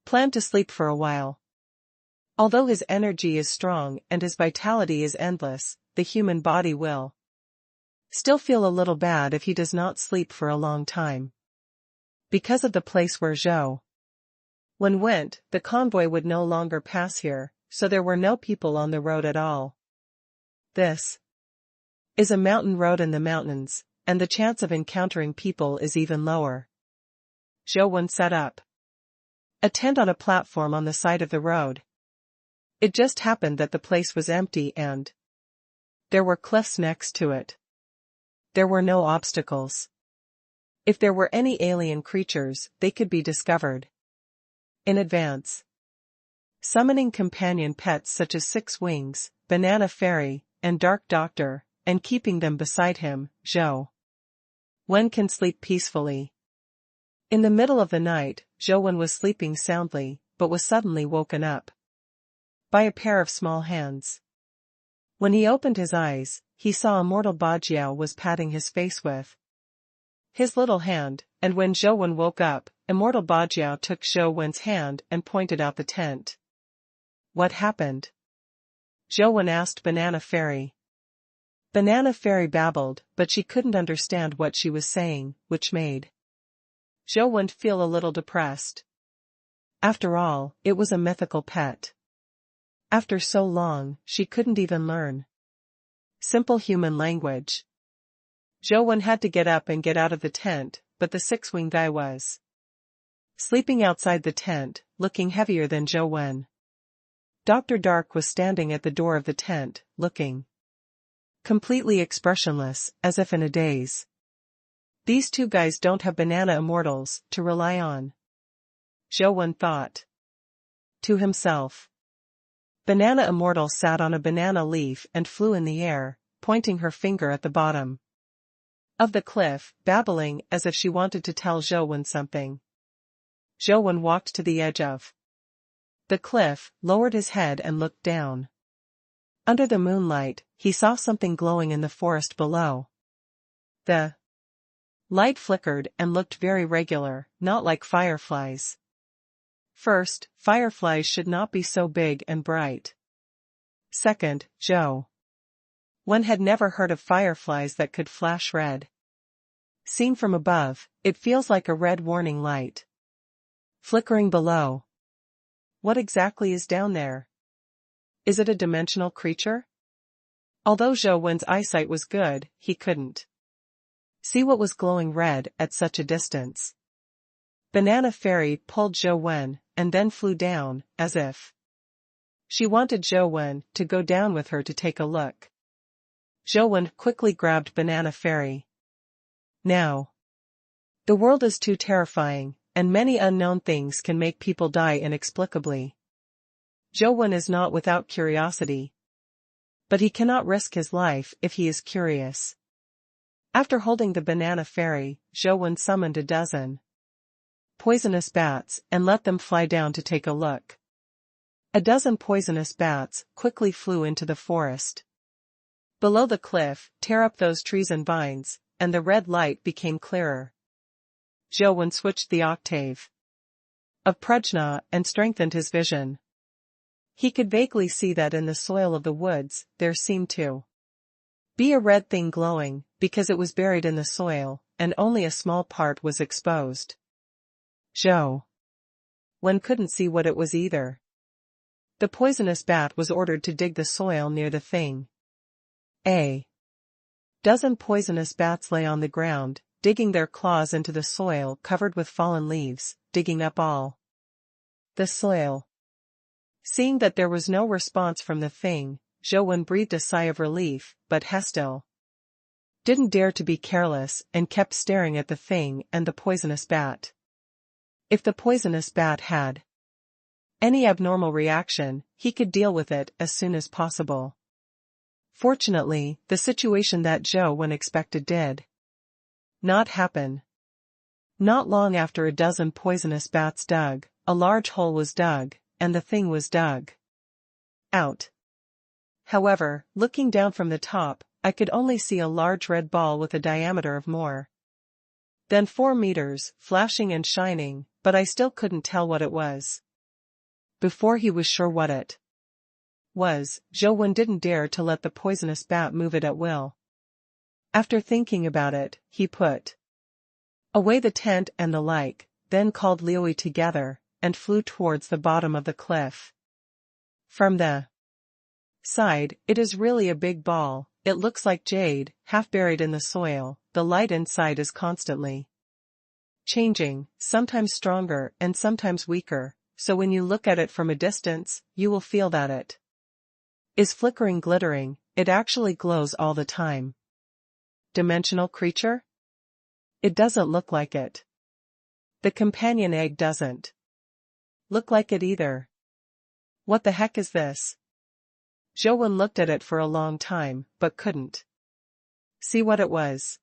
planned to sleep for a while. Although his energy is strong and his vitality is endless, the human body will still feel a little bad if he does not sleep for a long time. Because of the place where Zhou Wen went, the convoy would no longer pass here, so there were no people on the road at all. This is a mountain road in the mountains, and the chance of encountering people is even lower. Zhou Wen set up a tent on a platform on the side of the road. It just happened that the place was empty and there were cliffs next to it. There were no obstacles. If there were any alien creatures, they could be discovered in advance. Summoning companion pets such as Six Wings, Banana Fairy, and Dark Doctor, and keeping them beside him, Zhou Wen can sleep peacefully. In the middle of the night, Zhou Wen was sleeping soundly, but was suddenly woken up by a pair of small hands. When he opened his eyes, he saw Immortal Bajiao was patting his face with his little hand, and when Zhou Wen woke up, Immortal Bajiao took Zhou Wen's hand and pointed out the tent. What happened? Zhou Wen asked Banana Fairy. Banana Fairy babbled, but she couldn't understand what she was saying, which made Zhou Wen feel a little depressed. After all, it was a mythical pet. After so long, she couldn't even learn simple human language. Zhou Wen had to get up and get out of the tent, but the six-winged guy was sleeping outside the tent, looking heavier than Zhou Wen. Dr. Dark was standing at the door of the tent, looking completely expressionless, as if in a daze. These two guys don't have banana immortals to rely on. Zhou thought to himself. Banana Immortal sat on a banana leaf and flew in the air, pointing her finger at the bottom of the cliff, babbling as if she wanted to tell Zhou something. Zhou walked to the edge of the cliff, lowered his head and looked down. Under the moonlight, he saw something glowing in the forest below. The light flickered and looked very regular, not like fireflies. First, fireflies should not be so big and bright. Second, Zhou had never heard of fireflies that could flash red. Seen from above, it feels like a red warning light flickering below. What exactly is down there? Is it a dimensional creature? Although Zhou's eyesight was good, he couldn't see what was glowing red at such a distance. Banana Fairy pulled Zhou and then flew down, as if she wanted Zhou to go down with her to take a look. Zhou quickly grabbed Banana Fairy. Now, the world is too terrifying, and many unknown things can make people die inexplicably. Zhou is not without curiosity, but he cannot risk his life if he is curious. After holding the Banana Fairy, Zhou summoned a dozen poisonous bats and let them fly down to take a look. A dozen poisonous bats quickly flew into the forest below the cliff, tear up those trees and vines, and the red light became clearer. Zhou switched the octave of Prajna and strengthened his vision. He could vaguely see that in the soil of the woods, there seemed to be a red thing glowing, because it was buried in the soil, and only a small part was exposed. Zhou couldn't see what it was either. The poisonous bat was ordered to dig the soil near the thing. A dozen poisonous bats lay on the ground, digging their claws into the soil covered with fallen leaves, digging up all the soil. Seeing that there was no response from the thing, Zhou breathed a sigh of relief, but Hestil didn't dare to be careless and kept staring at the thing and the poisonous bat. If the poisonous bat had any abnormal reaction, he could deal with it as soon as possible. Fortunately, the situation that Zhou expected did not happen. Not long after a dozen poisonous bats dug, a large hole was dug, and the thing was dug out. However, looking down from the top, I could only see a large red ball with a diameter of more than 4 meters, flashing and shining, but I still couldn't tell what it was. Before he was sure what it was, Zhou didn't dare to let the poisonous bat move it at will. After thinking about it, he put away the tent and the like, then called Liuyi together, and flew towards the bottom of the cliff. From the side, it is really a big ball. It looks like jade, half buried in the soil. The light inside is constantly changing, sometimes stronger and sometimes weaker, so when you look at it from a distance, you will feel that it is flickering, glittering. It actually glows all the time. Dimensional creature? It doesn't look like it. The companion egg doesn't look like it either. What the heck is this? Zhou looked at it for a long time, but couldn't see what it was.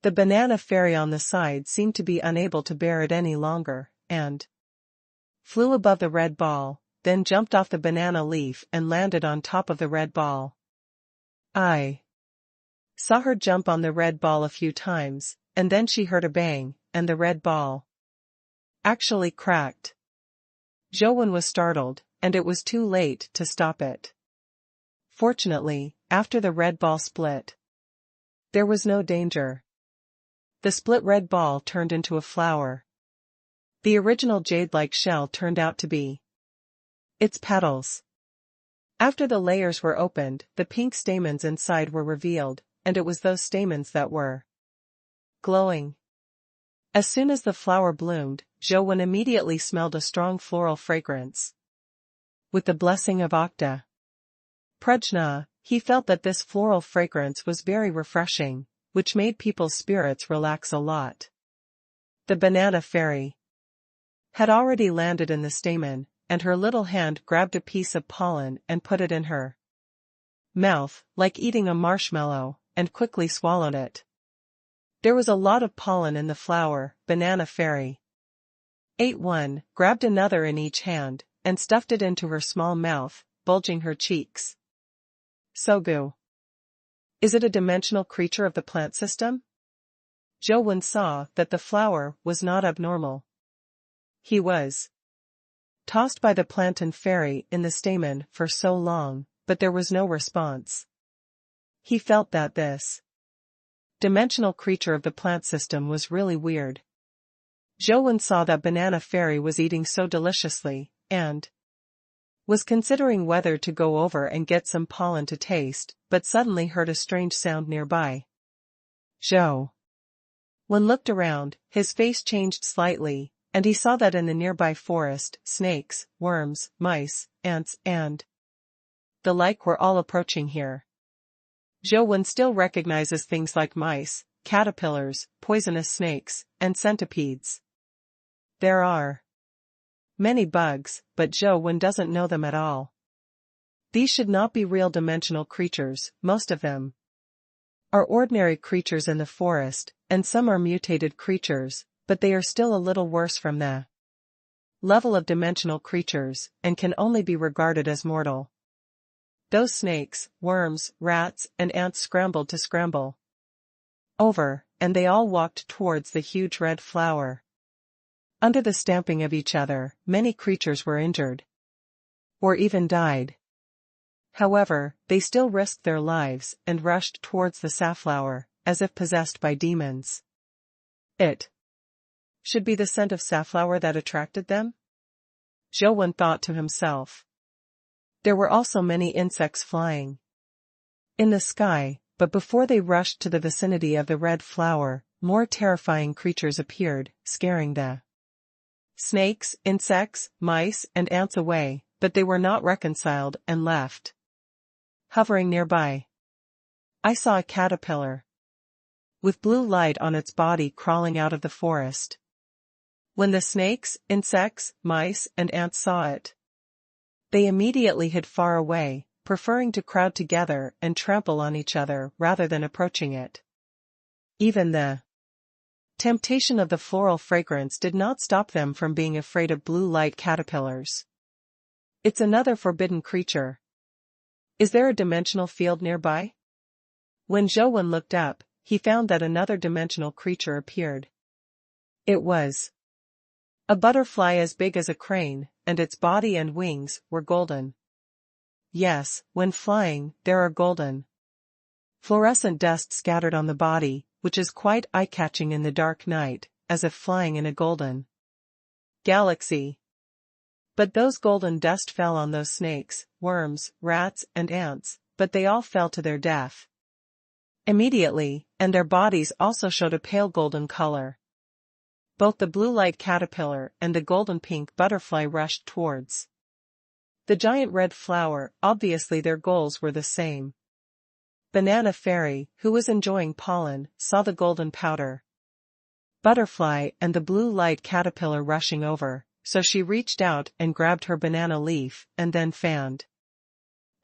The Banana Fairy on the side seemed to be unable to bear it any longer, and flew above the red ball, then jumped off the banana leaf and landed on top of the red ball. I saw her jump on the red ball a few times, and then she heard a bang, and the red ball actually cracked. Zhou was startled, and it was too late to stop it. Fortunately, after the red ball split, there was no danger. The split red ball turned into a flower. The original jade-like shell turned out to be its petals. After the layers were opened, the pink stamens inside were revealed, and it was those stamens that were glowing. As soon as the flower bloomed, Zhou immediately smelled a strong floral fragrance. With the blessing of Okta Prajna, he felt that this floral fragrance was very refreshing, which made people's spirits relax a lot. The Banana Fairy had already landed in the stamen, and her little hand grabbed a piece of pollen and put it in her mouth, like eating a marshmallow, and quickly swallowed it. There was a lot of pollen in the flower. Banana Fairy ate one, grabbed another in each hand, and stuffed it into her small mouth, bulging her cheeks. Sogu. Is it a dimensional creature of the plant system? Zhou saw that the flower was not abnormal. He was tossed by the plantain fairy in the stamen for so long, but there was no response. He felt that this dimensional creature of the plant system was really weird. Zhou saw that Banana Fairy was eating so deliciously, and was considering whether to go over and get some pollen to taste, but suddenly heard a strange sound nearby. Zhou looked around, his face changed slightly, and he saw that in the nearby forest, snakes, worms, mice, ants, and the like were all approaching here. Zhou still recognizes things like mice, caterpillars, poisonous snakes, and centipedes. There are many bugs, but Zhou doesn't know them at all. These should not be real dimensional creatures. Most of them are ordinary creatures in the forest, and some are mutated creatures, but they are still a little worse from the level of dimensional creatures, and can only be regarded as mortal. Those snakes, worms, rats, and ants scrambled to scramble over, and they all walked towards the huge red flower. Under the stamping of each other, many creatures were injured, or even died. However, they still risked their lives and rushed towards the safflower, as if possessed by demons. It should be the scent of safflower that attracted them? Zhou thought to himself. There were also many insects flying in the sky, but before they rushed to the vicinity of the red flower, more terrifying creatures appeared, scaring the snakes, insects, mice, and ants away, but they were not reconciled and left hovering nearby. I saw a caterpillar with blue light on its body crawling out of the forest. When the snakes, insects, mice, and ants saw it, they immediately hid far away, preferring to crowd together and trample on each other rather than approaching it. Even the temptation of the floral fragrance did not stop them from being afraid of blue light caterpillars. It's another forbidden creature. Is there a dimensional field nearby? When Zhou looked up, he found that another dimensional creature appeared. It was a butterfly as big as a crane, and its body and wings were golden. Yes, when flying, there are golden fluorescent dust scattered on the body, which is quite eye-catching in the dark night, as if flying in a golden galaxy. But those golden dust fell on those snakes, worms, rats, and ants, but they all fell to their death immediately, and their bodies also showed a pale golden color. Both the blue light caterpillar and the golden pink butterfly rushed towards the giant red flower. Obviously their goals were the same. Banana Fairy, who was enjoying pollen, saw the golden powder butterfly and the blue light caterpillar rushing over, so she reached out and grabbed her banana leaf and then fanned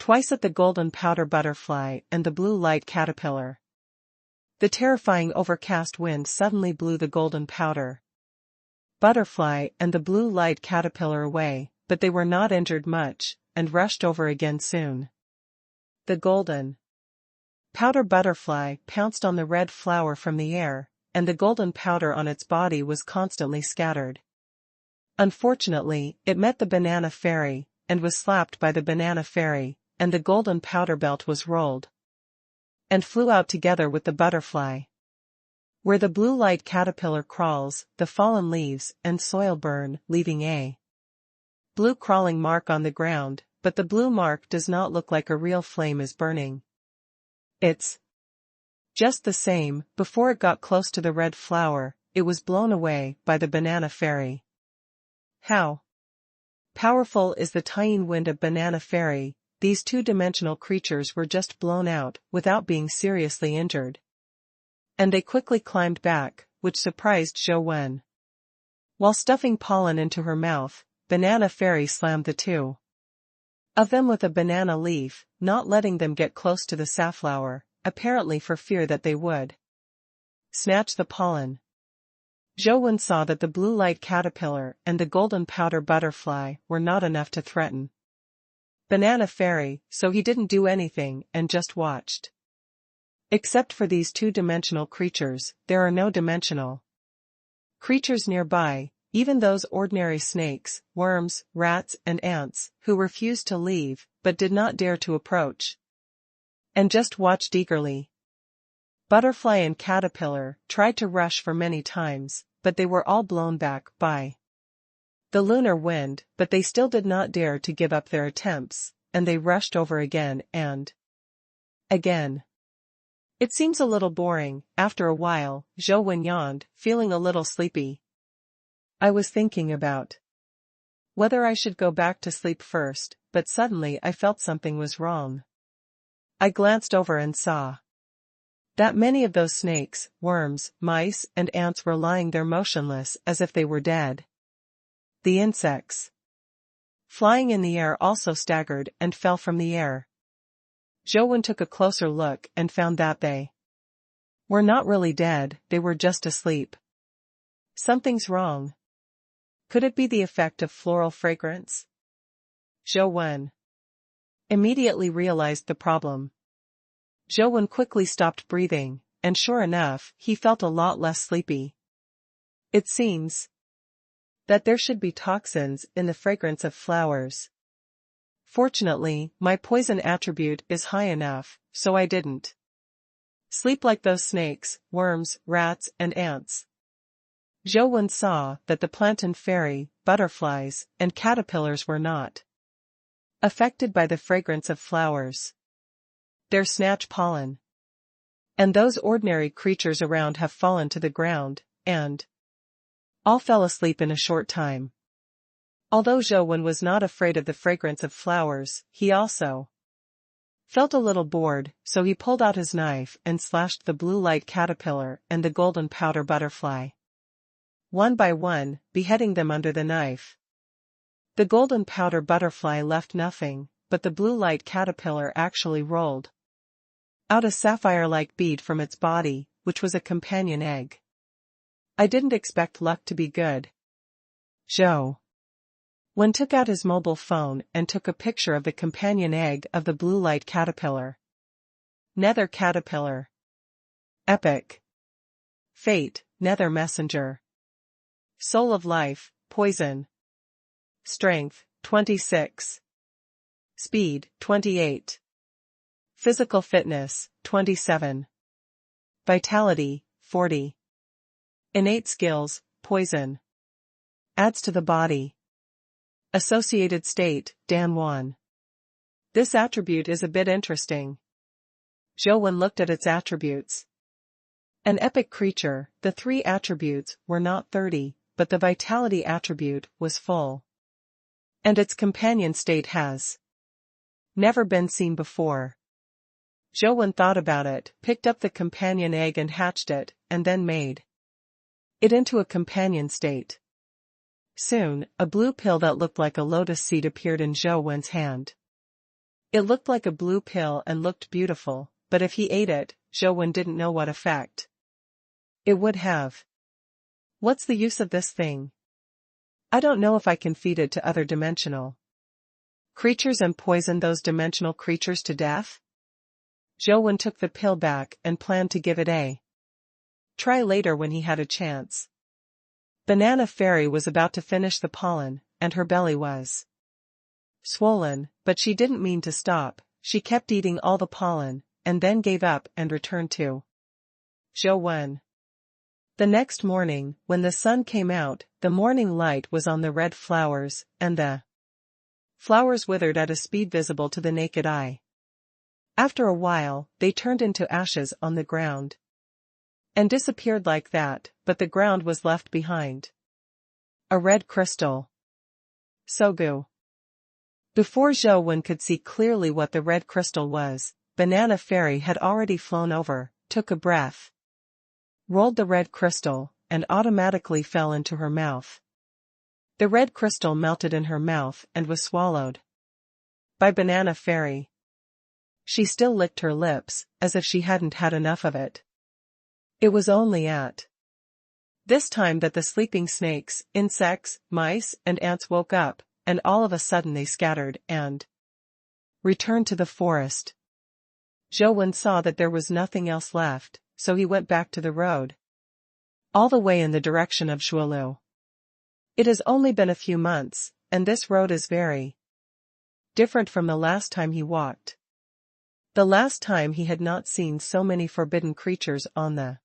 twice at the golden powder butterfly and the blue light caterpillar. The terrifying overcast wind suddenly blew the golden powder butterfly and the blue light caterpillar away, but they were not injured much, and rushed over again soon. The golden powder butterfly pounced on the red flower from the air, and the golden powder on its body was constantly scattered. Unfortunately, it met the Banana Fairy, and was slapped by the Banana Fairy, and the golden powder belt was rolled and flew out together with the butterfly. Where the blue light caterpillar crawls, the fallen leaves and soil burn, leaving a blue crawling mark on the ground, but the blue mark does not look like a real flame is burning. It's just the same. Before it got close to the red flower, it was blown away by the Banana Fairy. How powerful is the Tian wind of Banana Fairy? These two-dimensional creatures were just blown out, without being seriously injured. And they quickly climbed back, which surprised Zhou. While stuffing pollen into her mouth, Banana Fairy slammed the two of them with a banana leaf, not letting them get close to the safflower, apparently for fear that they would snatch the pollen. Zhou saw that the blue light caterpillar and the golden powder butterfly were not enough to threaten Banana Fairy, so he didn't do anything and just watched. Except for these two-dimensional creatures, there are no dimensional creatures nearby, even those ordinary snakes, worms, rats and ants, who refused to leave, but did not dare to approach, and just watched eagerly. Butterfly and caterpillar tried to rush for many times, but they were all blown back by the lunar wind, but they still did not dare to give up their attempts, and they rushed over again and again. It seems a little boring. After a while, Zhou yawned, feeling a little sleepy. I was thinking about whether I should go back to sleep first, but suddenly I felt something was wrong. I glanced over and saw that many of those snakes, worms, mice, and ants were lying there motionless as if they were dead. The insects flying in the air also staggered and fell from the air. Zhou took a closer look and found that they were not really dead, they were just asleep. Something's wrong. Could it be the effect of floral fragrance? Zhou immediately realized the problem. Zhou quickly stopped breathing, and sure enough, he felt a lot less sleepy. It seems that there should be toxins in the fragrance of flowers. Fortunately, my poison attribute is high enough, so I didn't sleep like those snakes, worms, rats, and ants. Zhou saw that the plantain fairy, butterflies, and caterpillars were not affected by the fragrance of flowers. They snatch pollen. And those ordinary creatures around have fallen to the ground, and all fell asleep in a short time. Although Zhou was not afraid of the fragrance of flowers, he also felt a little bored, so he pulled out his knife and slashed the blue light caterpillar and the golden powder butterfly, one by one, beheading them under the knife. The golden powder butterfly left nothing, but the blue light caterpillar actually rolled out a sapphire-like bead from its body, which was a companion egg. I didn't expect luck to be good. Zhou took out his mobile phone and took a picture of the companion egg of the blue light caterpillar. Nether caterpillar. Epic. Fate, Nether messenger. Soul of life, poison. Strength, 26. Speed, 28. Physical fitness, 27. Vitality, 40. Innate skills, poison. Adds to the body. Associated state, Dan 1. This attribute is a bit interesting. Zhou looked at its attributes. An epic creature, the 3 attributes were not 30, but the vitality attribute was full. And its companion state has never been seen before. Zhou thought about it, picked up the companion egg and hatched it, and then made it into a companion state. Soon, a blue pill that looked like a lotus seed appeared in Zhou's hand. It looked like a blue pill and looked beautiful, but if he ate it, Zhou didn't know what effect it would have. What's the use of this thing? I don't know if I can feed it to other dimensional creatures and poison those dimensional creatures to death? Zhou took the pill back and planned to give it a try later when he had a chance. Banana Fairy was about to finish the pollen, and her belly was swollen, but she didn't mean to stop. She kept eating all the pollen, and then gave up and returned to Zhou. The next morning, when the sun came out, the morning light was on the red flowers, and the flowers withered at a speed visible to the naked eye. After a while, they turned into ashes on the ground and disappeared like that, but the ground was left behind. A red crystal. Sogu. Before Zhou could see clearly what the red crystal was, Banana Fairy had already flown over, took a breath, rolled the red crystal, and automatically fell into her mouth. The red crystal melted in her mouth and was swallowed by Banana Fairy. She still licked her lips, as if she hadn't had enough of it. It was only at this time that the sleeping snakes, insects, mice, and ants woke up, and all of a sudden they scattered and returned to the forest. Zhou saw that there was nothing else left, so he went back to the road, all the way in the direction of Shuolu. It has only been a few months, and this road is very different from the last time he walked. The last time he had not seen so many forbidden creatures on the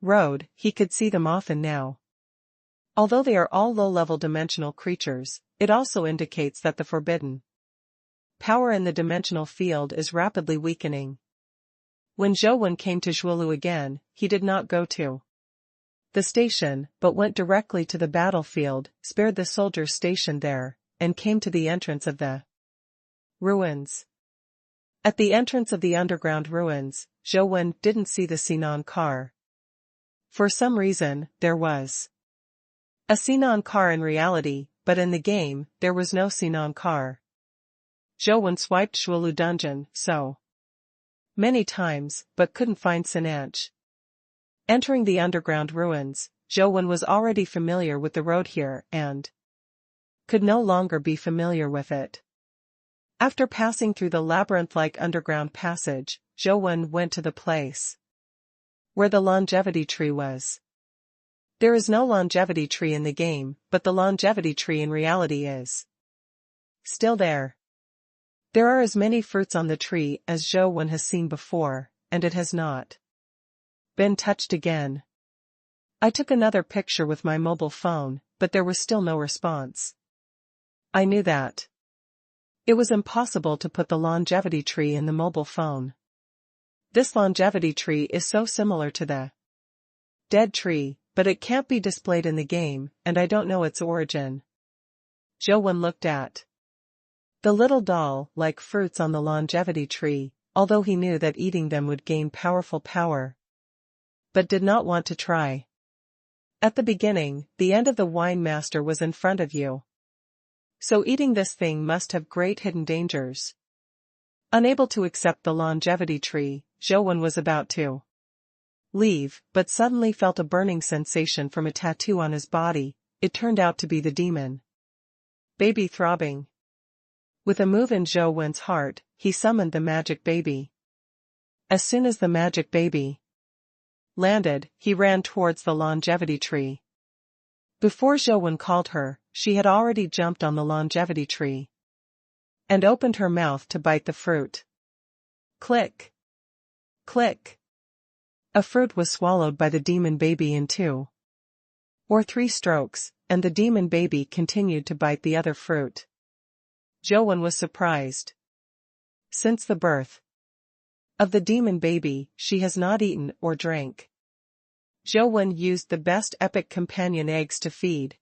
road, he could see them often now. Although they are all low-level dimensional creatures, it also indicates that the forbidden power in the dimensional field is rapidly weakening. When Zhou came to Shuolu again, he did not go to the station, but went directly to the battlefield, spared the soldiers stationed there, and came to the entrance of the ruins. At the entrance of the underground ruins, Zhou didn't see the Sinan car. For some reason, there was a Sinan car in reality, but in the game, there was no Sinan car. Zhou swiped Shuolu dungeon so many times, but couldn't find Sinanch. Entering the underground ruins, Zhou was already familiar with the road here and could no longer be familiar with it. After passing through the labyrinth-like underground passage, Zhou went to the place where the longevity tree was. There is no longevity tree in the game, but the longevity tree in reality is still there. There are as many fruits on the tree as Zhou has seen before, and it has not been touched again. I took another picture with my mobile phone, but there was still no response. I knew that it was impossible to put the longevity tree in the mobile phone. This longevity tree is so similar to the dead tree, but it can't be displayed in the game, and I don't know its origin. Zhou looked at the little doll-like fruits on the longevity tree, although he knew that eating them would gain powerful power, but did not want to try. At the beginning, the end of the wine master was in front of you. So eating this thing must have great hidden dangers. Unable to accept the longevity tree, Zhou was about to leave, but suddenly felt a burning sensation from a tattoo on his body. It turned out to be the demon baby throbbing. With a move in Zhou's heart, he summoned the magic baby. As soon as the magic baby landed, he ran towards the longevity tree. Before Zhou called her, she had already jumped on the longevity tree and opened her mouth to bite the fruit. Click! Click! A fruit was swallowed by the demon baby in 2 or 3 strokes, and the demon baby continued to bite the other fruit. Zhou was surprised. Since the birth of the demon baby, she has not eaten or drank. Zhou used the best epic companion eggs to feed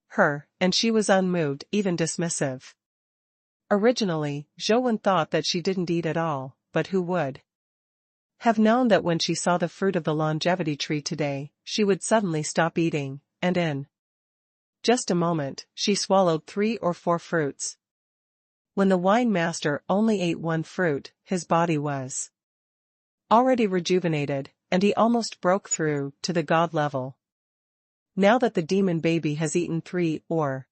her, and she was unmoved, even dismissive. Originally, Zhou thought that she didn't eat at all, but who would have known that when she saw the fruit of the longevity tree today, she would suddenly stop eating, and in just a moment, she swallowed 3 or 4 fruits. When the wine master only ate 1 fruit, his body was already rejuvenated, and he almost broke through to the god level. Now that the demon baby has eaten 3 or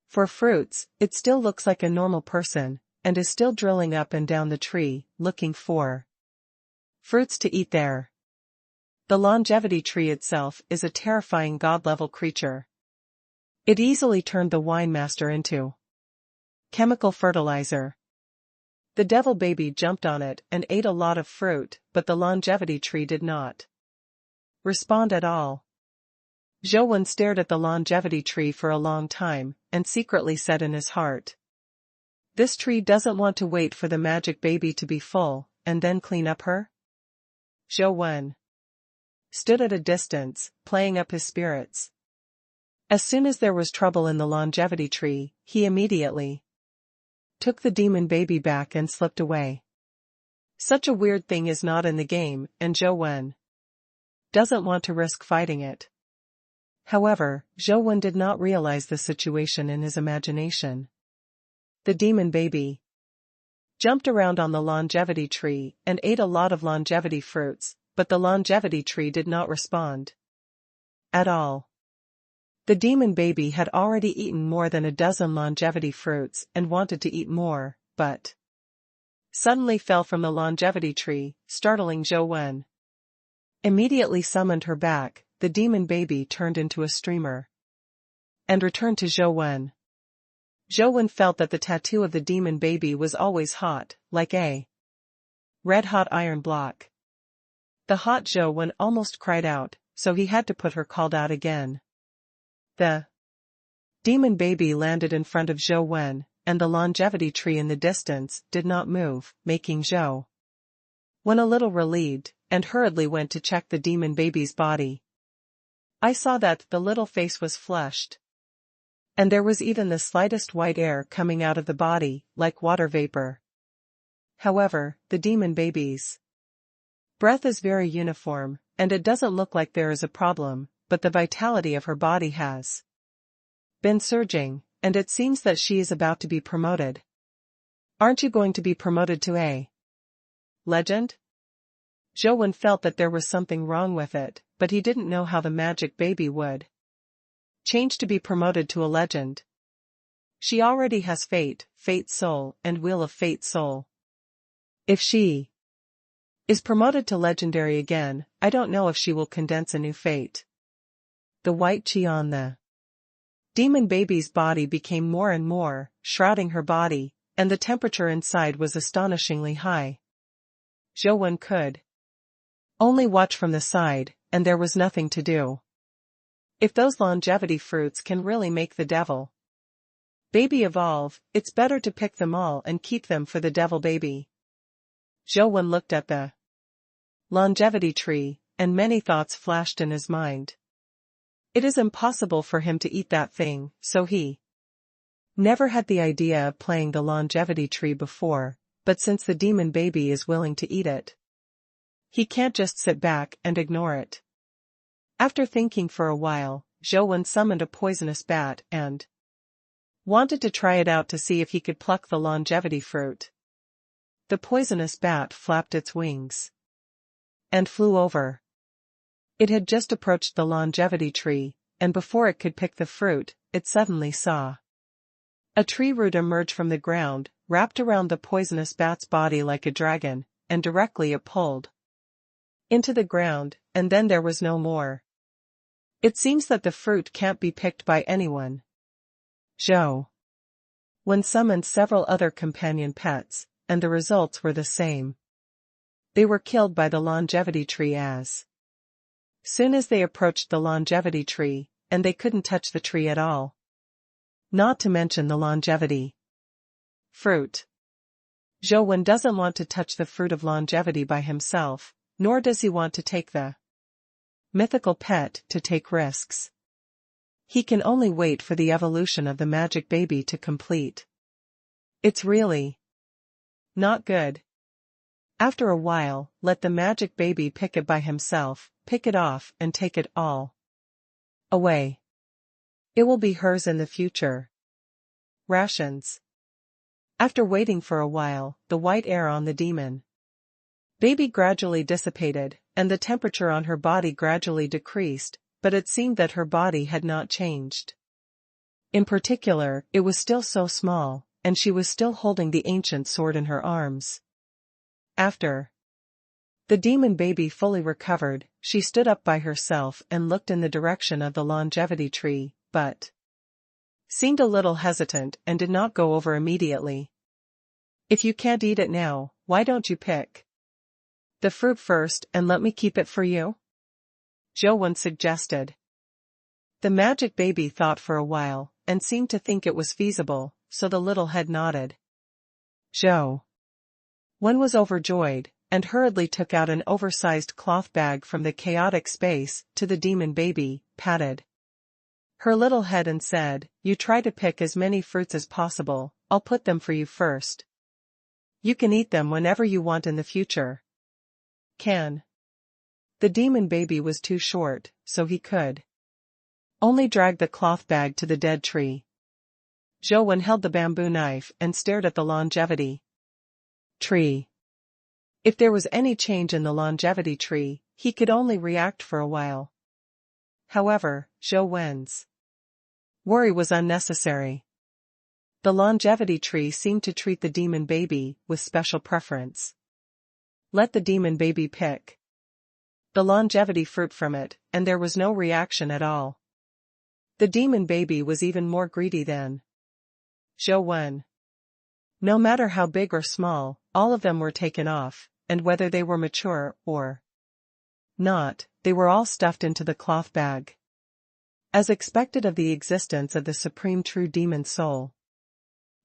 4 fruits, it still looks like a normal person, and is still drilling up and down the tree, looking for fruits to eat there. The longevity tree itself is a terrifying god-level creature. It easily turned the wine master into chemical fertilizer. The devil baby jumped on it and ate a lot of fruit, but the longevity tree did not respond at all. Zhou stared at the longevity tree for a long time, and secretly said in his heart, "This tree doesn't want to wait for the magic baby to be full, and then clean up her?" Zhou stood at a distance, playing up his spirits. As soon as there was trouble in the longevity tree, he immediately took the demon baby back and slipped away. Such a weird thing is not in the game, and Zhou doesn't want to risk fighting it. However, Zhou did not realize the situation in his imagination. The demon baby jumped around on the longevity tree and ate a lot of longevity fruits, but the longevity tree did not respond at all. The demon baby had already eaten more than a dozen longevity fruits and wanted to eat more, but suddenly fell from the longevity tree, startling Zhou. Immediately summoned her back, the demon baby turned into a streamer and returned to Zhou. Zhou felt that the tattoo of the demon baby was always hot, like a red-hot iron block. The hot Zhou almost cried out, so he had to put her called out again. The demon baby landed in front of Zhou, and the longevity tree in the distance did not move, making Zhou a little relieved, and hurriedly went to check the demon baby's body. I saw that the little face was flushed, and there was even the slightest white air coming out of the body, like water vapor. However, the demon baby's breath is very uniform, and it doesn't look like there is a problem, but the vitality of her body has been surging, and it seems that she is about to be promoted. Aren't you going to be promoted to a legend? Zhou felt that there was something wrong with it, but he didn't know how the magic baby would change to be promoted to a legend. She already has Fate, Fate Soul, and Wheel of Fate Soul. If she is promoted to legendary again, I don't know if she will condense a new fate. The white chi on the demon baby's body became more and more, shrouding her body, and the temperature inside was astonishingly high. Zhou could only watch from the side, and there was nothing to do. If those longevity fruits can really make the devil baby evolve, it's better to pick them all and keep them for the devil baby. Zhou looked at the longevity tree, and many thoughts flashed in his mind. It is impossible for him to eat that thing, so he never had the idea of playing the longevity tree before, but since the demon baby is willing to eat it, he can't just sit back and ignore it. After thinking for a while, Zhou summoned a poisonous bat and wanted to try it out to see if he could pluck the longevity fruit. The poisonous bat flapped its wings and flew over. It had just approached the longevity tree, and before it could pick the fruit, it suddenly saw a tree root emerge from the ground, wrapped around the poisonous bat's body like a dragon, and directly it pulled into the ground, and then there was no more. It seems that the fruit can't be picked by anyone. Zhou summoned several other companion pets, and the results were the same. They were killed by the longevity tree as soon as they approached the longevity tree, and they couldn't touch the tree at all. Not to mention the longevity fruit. Zhou doesn't want to touch the fruit of longevity by himself, nor does he want to take the mythical pet to take risks. He can only wait for the evolution of the magic baby to complete. It's really not good. After a while, let the magic baby pick it by himself, pick it off and take it all away. It will be hers in the future. Rations. After waiting for a while, the white air on the demon baby gradually dissipated, and the temperature on her body gradually decreased, but it seemed that her body had not changed. In particular, it was still so small, and she was still holding the ancient sword in her arms. After the demon baby fully recovered, she stood up by herself and looked in the direction of the longevity tree, but seemed a little hesitant and did not go over immediately. If you can't eat it now, why don't you pick the fruit first and let me keep it for you? Zhou suggested. The magic baby thought for a while, and seemed to think it was feasible, so the little head nodded. Zhou was overjoyed, and hurriedly took out an oversized cloth bag from the chaotic space to the demon baby, patted her little head and said, "You try to pick as many fruits as possible, I'll put them for you first. You can eat them whenever you want in the future." Can. The demon baby was too short, so he could Only drag the cloth bag to the dead tree. Zhou held the bamboo knife and stared at the longevity tree. If there was any change in the longevity tree, he could only react for a while. However, Zhou worry was unnecessary. The longevity tree seemed to treat the demon baby with special preference. Let the demon baby pick the longevity fruit from it, and there was no reaction at all. The demon baby was even more greedy than Zhou. No matter how big or small, all of them were taken off, and whether they were mature or not, they were all stuffed into the cloth bag. As expected of the existence of the supreme true demon soul.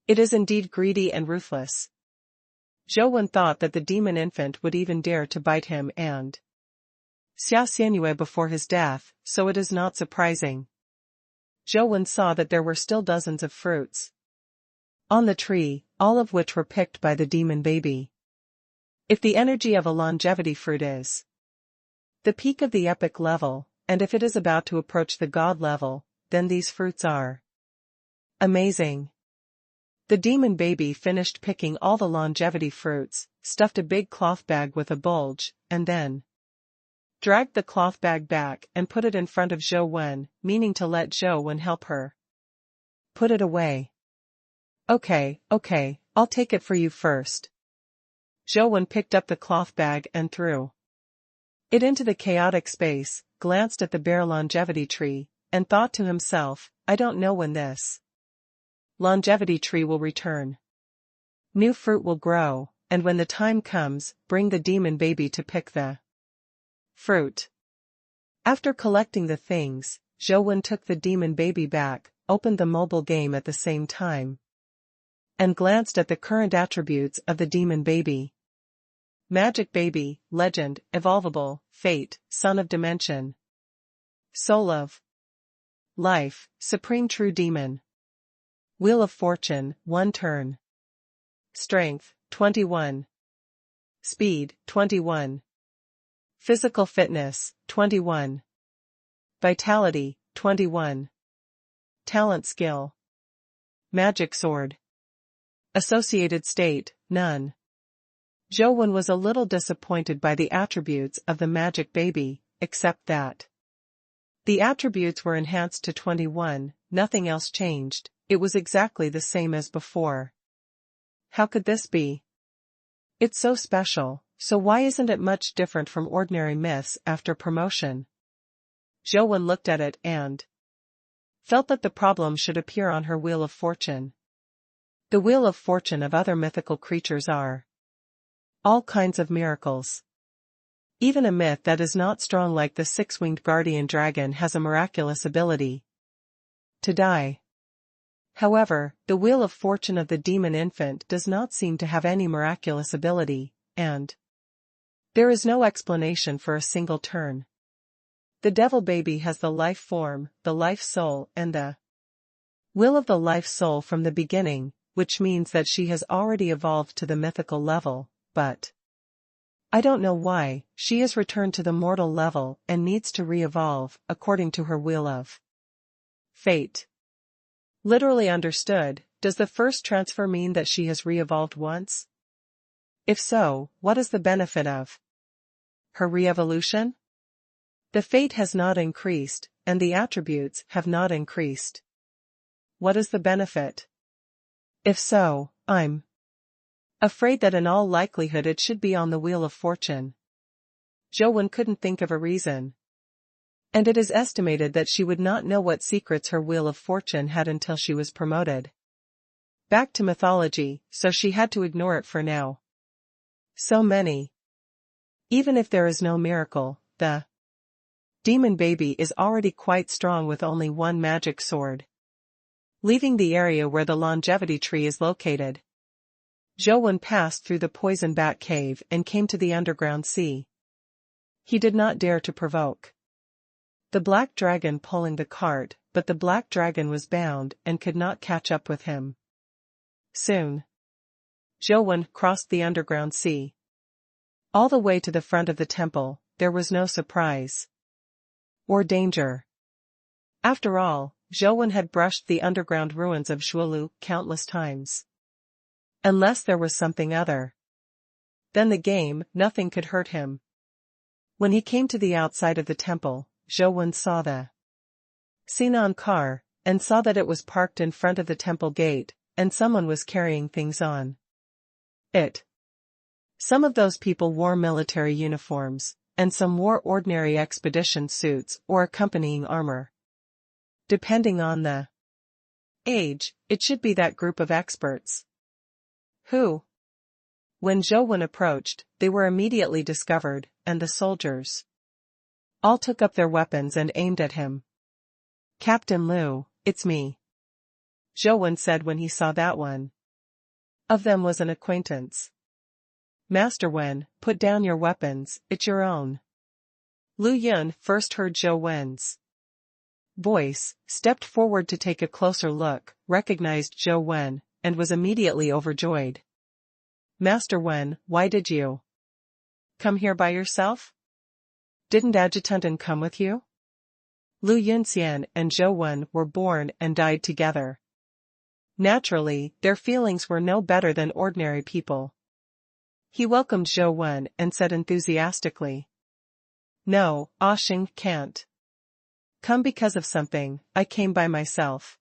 It is indeed greedy and ruthless. Zhou thought that the demon infant would even dare to bite him and Xia Xianyue before his death, so it is not surprising. Zhou saw that there were still dozens of fruits on the tree, all of which were picked by the demon baby. If the energy of a longevity fruit is the peak of the epic level, and if it is about to approach the god level, then these fruits are amazing. The demon baby finished picking all the longevity fruits, stuffed a big cloth bag with a bulge, and then dragged the cloth bag back and put it in front of Zhou, meaning to let Zhou help her put it away. Okay, I'll take it for you first. Zhou picked up the cloth bag and threw it into the chaotic space, glanced at the bare longevity tree, and thought to himself, I don't know when this longevity tree will return. New fruit will grow, and when the time comes, bring the demon baby to pick the fruit. After collecting the things, Zhou took the demon baby back, opened the mobile game at the same time, and glanced at the current attributes of the demon baby. Magic baby, legend, evolvable, fate, son of dimension, soul of life, supreme true demon. Wheel of fortune, 1 turn. Strength, 21. Speed, 21. Physical fitness, 21. Vitality, 21. Talent skill. Magic sword. Associated state, none. Zhou was a little disappointed by the attributes of the magic baby, except that the attributes were enhanced to 21, nothing else changed, it was exactly the same as before. How could this be? It's so special, so why isn't it much different from ordinary myths after promotion? Zhou looked at it and felt that the problem should appear on her wheel of fortune. The wheel of fortune of other mythical creatures are all kinds of miracles. Even a myth that is not strong like the 6-winged guardian dragon has a miraculous ability to die. However, the wheel of fortune of the demon infant does not seem to have any miraculous ability, and there is no explanation for a single turn. The devil baby has the life form, the life soul, and the will of the life soul from the beginning, which means that she has already evolved to the mythical level, but I don't know why, she is returned to the mortal level and needs to re-evolve, according to her wheel of fate. Literally understood, does the first transfer mean that she has re-evolved once? If so, what is the benefit of her re-evolution? The fate has not increased, and the attributes have not increased. What is the benefit? If so, I'm afraid that in all likelihood it should be on the wheel of fortune. Zhou couldn't think of a reason. And it is estimated that she would not know what secrets her wheel of fortune had until she was promoted back to mythology, so she had to ignore it for now. So many. Even if there is no miracle, the demon baby is already quite strong with only 1 magic sword. Leaving the area where the longevity tree is located, Zhou passed through the poison bat cave and came to the underground sea. He did not dare to provoke the black dragon pulling the cart, but the black dragon was bound and could not catch up with him. Soon, Zhou crossed the underground sea. All the way to the front of the temple, there was no surprise or danger. After all, Zhou Wen had brushed the underground ruins of Zhuolu countless times. Unless there was something other. Then the game, nothing could hurt him. When he came to the outside of the temple, Zhou Wen saw the Sinan car, and saw that it was parked in front of the temple gate, and someone was carrying things on it. Some of those people wore military uniforms, and some wore ordinary expedition suits or accompanying armor. Depending on the age, it should be that group of experts. Who? When Zhou Wen approached, they were immediately discovered, and the soldiers all took up their weapons and aimed at him. Captain Liu, it's me. Zhou Wen said when he saw that one of them was an acquaintance. Master Wen, put down your weapons, it's your own. Lu Yun first heard Zhou Wen's voice, stepped forward to take a closer look, recognized Zhou Wen, and was immediately overjoyed. Master Wen, why did you come here by yourself? Didn't Adjutant come with you? Lu Yunxian and Zhou Wen were born and died together. Naturally, their feelings were no better than ordinary people. He welcomed Zhou Wen and said enthusiastically, "No, Xing can't come because of something, I came by myself."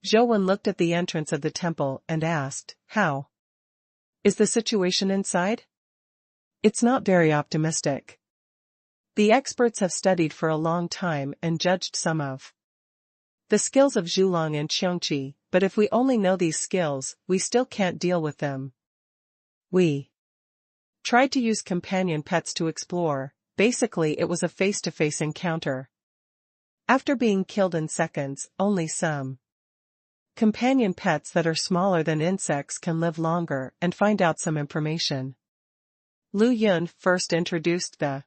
Zhou Wen looked at the entrance of the temple and asked, "How is the situation inside?" "It's not very optimistic. The experts have studied for a long time and judged some of the skills of Zhulong and Qiongqi, but if we only know these skills, we still can't deal with them. We tried to use companion pets to explore, basically it was a face-to-face encounter. After being killed in seconds, only some companion pets that are smaller than insects can live longer and find out some information." Lu Yun first introduced the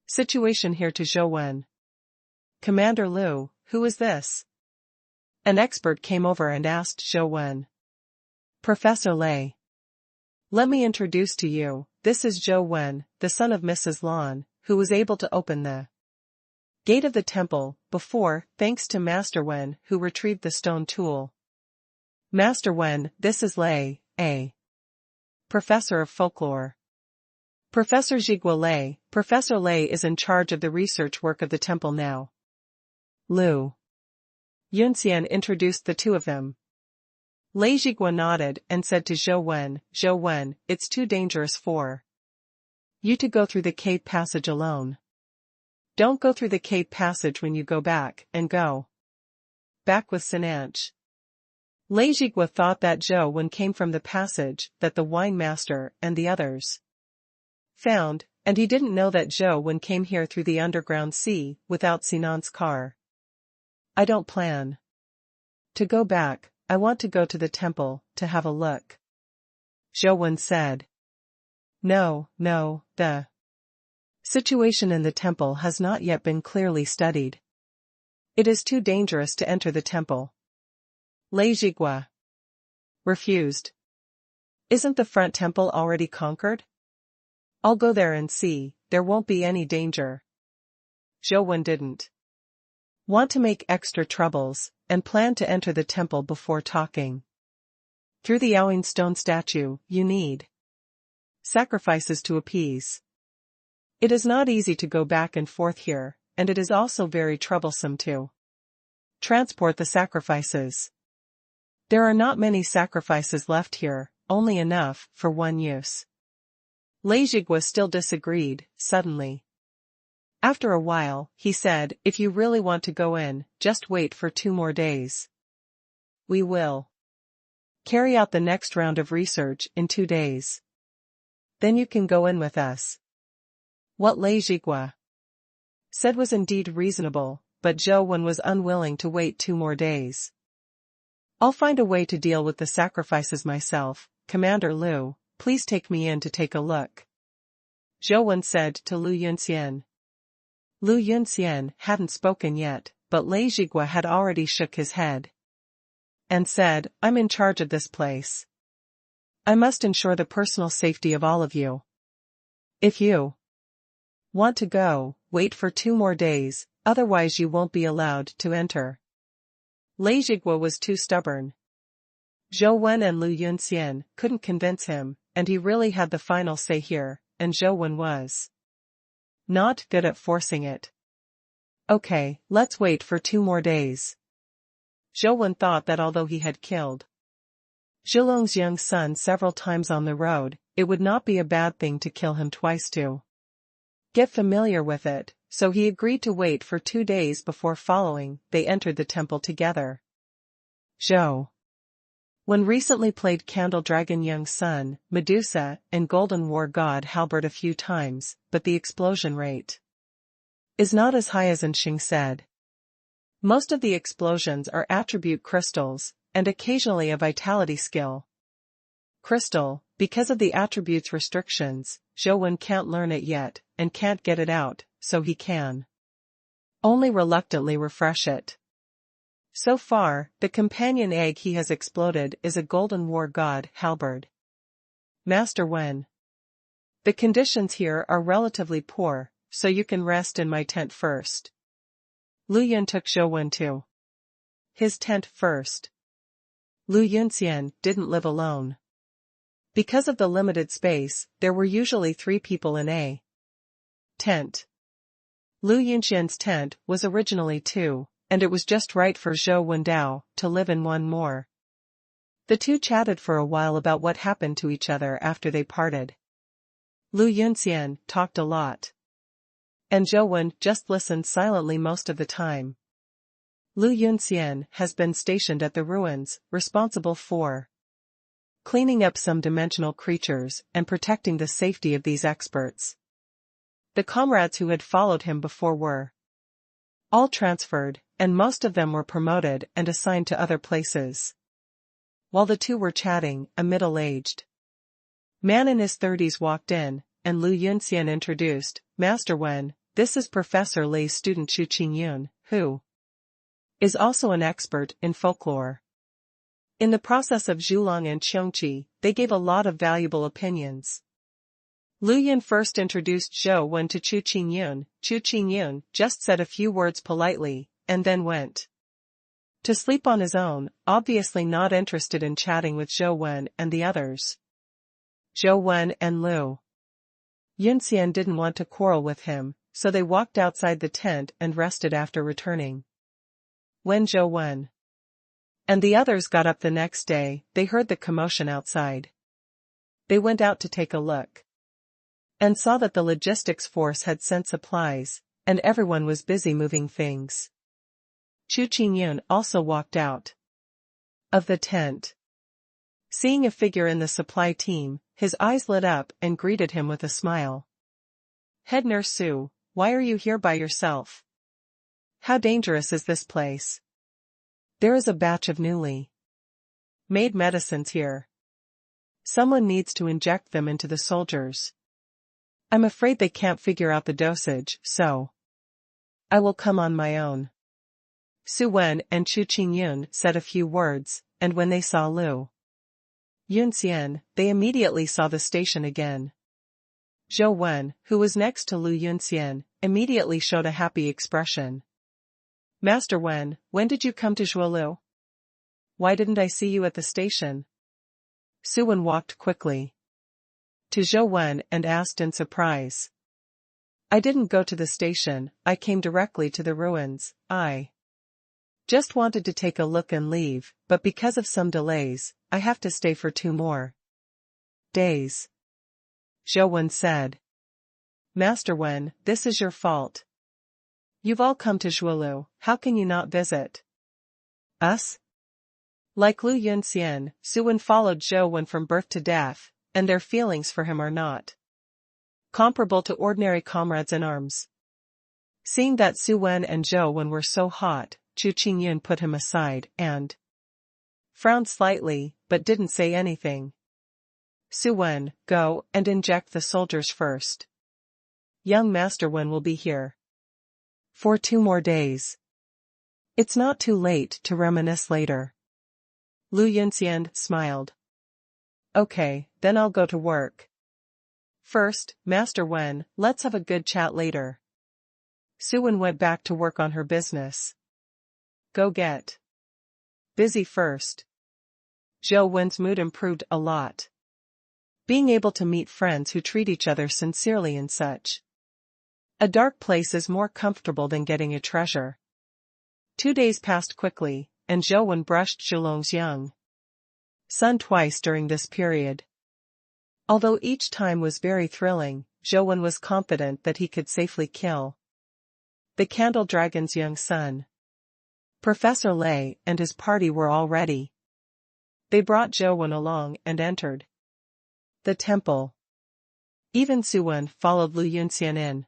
situation here to Zhou Wen. "Commander Liu, who is this?" An expert came over and asked Zhou Wen. "Professor Lei. Let me introduce to you, this is Zhou Wen, the son of Mrs. Lan, who was able to open the gate of the temple before, thanks to Master Wen, who retrieved the stone tool. Master Wen, this is Lei, a professor of folklore. Professor Zhigua Lei. Professor Lei is in charge of the research work of the temple now." Lu Yunxian introduced the two of them. Lei Zhigua nodded and said to Zhou Wen, it's too dangerous for you to go through the cave passage alone. Don't go through the cave passage when you go back, and go back with Sinanch. Lei Zhigua thought that Zhou Wen came from the passage that the wine master and the others found, and he didn't know that Zhou Wen came here through the underground sea without Sinan's car. "I don't plan to go back, I want to go to the temple to have a look," Zhou Wen said. No, the situation in the temple has not yet been clearly studied. It is too dangerous to enter the temple. Lei Zhigua refused. "Isn't the front temple already conquered? I'll go there and see, there won't be any danger." Zhou Wen didn't want to make extra troubles, and planned to enter the temple before talking. Through the Yaoing stone statue, you need sacrifices to appease. It is not easy to go back and forth here, and it is also very troublesome to transport the sacrifices. There are not many sacrifices left here, only enough for one use. Lei Zhigua still disagreed, suddenly. After a while, he said, "If you really want to go in, just wait for 2 more days. We will carry out the next round of research in 2 days. Then you can go in with us." What Lei Zhigua said was indeed reasonable, but Zhou Wen was unwilling to wait 2 more days. "I'll find a way to deal with the sacrifices myself, Commander Liu, please take me in to take a look," Zhou Wen said to Lu Yunxian. Lu Yunxian hadn't spoken yet, but Lei Zhigua had already shook his head and said, "I'm in charge of this place. I must ensure the personal safety of all of you. If you want to go, wait for 2 more days, otherwise you won't be allowed to enter. Lei Zhiguo was too stubborn. Zhou Wen and Lu Yunxian couldn't convince him, and he really had the final say here, and Zhou Wen was not good at forcing it. Okay, let's wait for 2 more days. Zhou Wen thought that although he had killed Zhulong's young son several times on the road, it would not be a bad thing to kill him twice to get familiar with it, so he agreed to wait for 2 days before following. They entered the temple together. Zhou Wen recently played Candle Dragon Young Sun, Medusa, and Golden War God Halberd a few times, but the explosion rate is not as high as Xing said. Most of the explosions are attribute crystals, and occasionally a vitality skill crystal. Because of the attribute's restrictions, Zhou Wen can't learn it yet, and can't get it out, so he can only reluctantly refresh it. So far, the companion egg he has exploded is a Golden War God Halberd. Master Wen, the conditions here are relatively poor, so you can rest in my tent first. Lu Yun took Zhou Wen to his tent first. Lu Yunxian didn't live alone. Because of the limited space, there were usually 3 people in a tent. Lu Yunxian's tent was originally 2, and it was just right for Zhou Wendao to live in one more. The two chatted for a while about what happened to each other after they parted. Lu Yunxian talked a lot, and Zhou Wen just listened silently most of the time. Lu Yunxian has been stationed at the ruins, responsible for cleaning up some dimensional creatures and protecting the safety of these experts. The comrades who had followed him before were all transferred, and most of them were promoted and assigned to other places. While the two were chatting, a middle-aged man in his 30s walked in, and Lu Yunxian introduced, Master Wen, this is Professor Lei's student Chu Qingyun, who is also an expert in folklore. In the process of Zhulong and Qiongqi, they gave a lot of valuable opinions. Lu Yun first introduced Zhou Wen to Chu Qingyun. Chu Qingyun just said a few words politely, and then went to sleep on his own, obviously not interested in chatting with Zhou Wen and the others. Zhou Wen and Lu Yunxian didn't want to quarrel with him, so they walked outside the tent and rested after returning. When Zhou Wen and the others got up the next day, they heard the commotion outside. They went out to take a look and saw that the logistics force had sent supplies, and everyone was busy moving things. Chu Qingyun also walked out of the tent. Seeing a figure in the supply team, his eyes lit up and greeted him with a smile. Head Nurse Su, why are you here by yourself? How dangerous is this place? There is a batch of newly made medicines here. Someone needs to inject them into the soldiers. I'm afraid they can't figure out the dosage, so I will come on my own. Su Wen and Chu Qingyun said a few words, and when they saw Lu Yunxian, they immediately saw the station again. Zhou Wen, who was next to Lu Yunxian, immediately showed a happy expression. Master Wen, when did you come to Zhuolu? Why didn't I see you at the station? Su Wen walked quickly to Zhou Wen and asked in surprise. I didn't go to the station, I came directly to the ruins. I just wanted to take a look and leave, but because of some delays, I have to stay for 2 more days. Zhou Wen said. Master Wen, this is your fault. You've all come to Zhuolu, how can you not visit us? Like Lu Yunxian, Su Wen followed Zhou Wen from birth to death, and their feelings for him are not comparable to ordinary comrades in arms. Seeing that Su Wen and Zhou Wen were so hot, Chu Qingyun put him aside and frowned slightly, but didn't say anything. Su Wen, go and inject the soldiers first. Young Master Wen will be here for 2 more days. It's not too late to reminisce later. Lu Yunxian smiled. Okay, then I'll go to work. First, Master Wen, let's have a good chat later. Suwen went back to work on her business. Go get busy first. Zhou Wen's mood improved a lot. Being able to meet friends who treat each other sincerely in such a dark place is more comfortable than getting a treasure. 2 days passed quickly, and Zhou Wen brushed Zhulong's young son twice during this period. Although each time was very thrilling, Zhou Wen was confident that he could safely kill the Candle Dragon's young son. Professor Lei and his party were all ready. They brought Zhou Wen along and entered the temple. Even Su Wen followed Lu Yunxian in.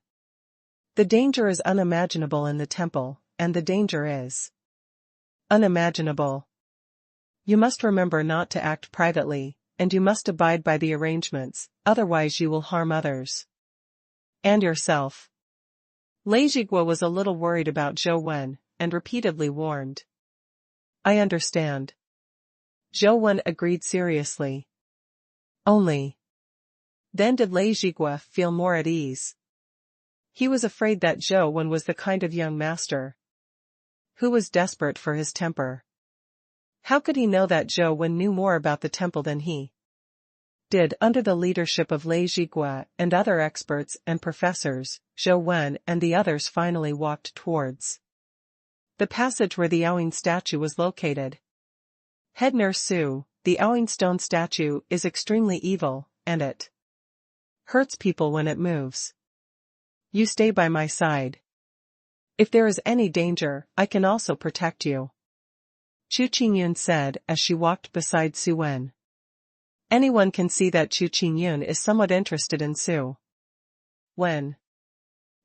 The danger is unimaginable in the temple, and the danger is unimaginable. You must remember not to act privately, and you must abide by the arrangements, otherwise you will harm others and yourself. Lei Zhiguo was a little worried about Zhou Wen, and repeatedly warned. I understand. Zhou Wen agreed seriously. Only then did Lei Zhiguo feel more at ease. He was afraid that Zhou Wen was the kind of young master who was desperate for his temper. How could he know that Zhou Wen knew more about the temple than he did? Under the leadership of Lei Zhiguo and other experts and professors, Zhou Wen and the others finally walked towards the passage where the Aoying statue was located. Head Nurse Su, the Aoying stone statue is extremely evil, and it hurts people when it moves. You stay by my side. If there is any danger, I can also protect you, Chu Qingyun said as she walked beside Su Wen. Anyone can see that Chu Qingyun is somewhat interested in Su Wen.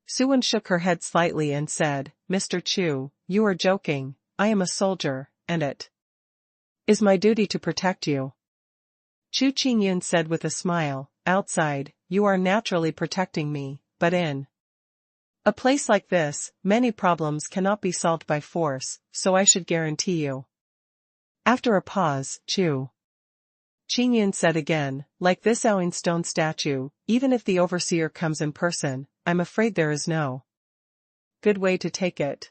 Su Wen shook her head slightly and said, Mr. Chu, you are joking. I am a soldier, and it is my duty to protect you. Chu Qingyun said with a smile, outside, you are naturally protecting me, but in a place like this, many problems cannot be solved by force, so I should guarantee you. After a pause, Chu Qingyun said again, like this Aoying stone statue, even if the overseer comes in person, I'm afraid there is no good way to take it.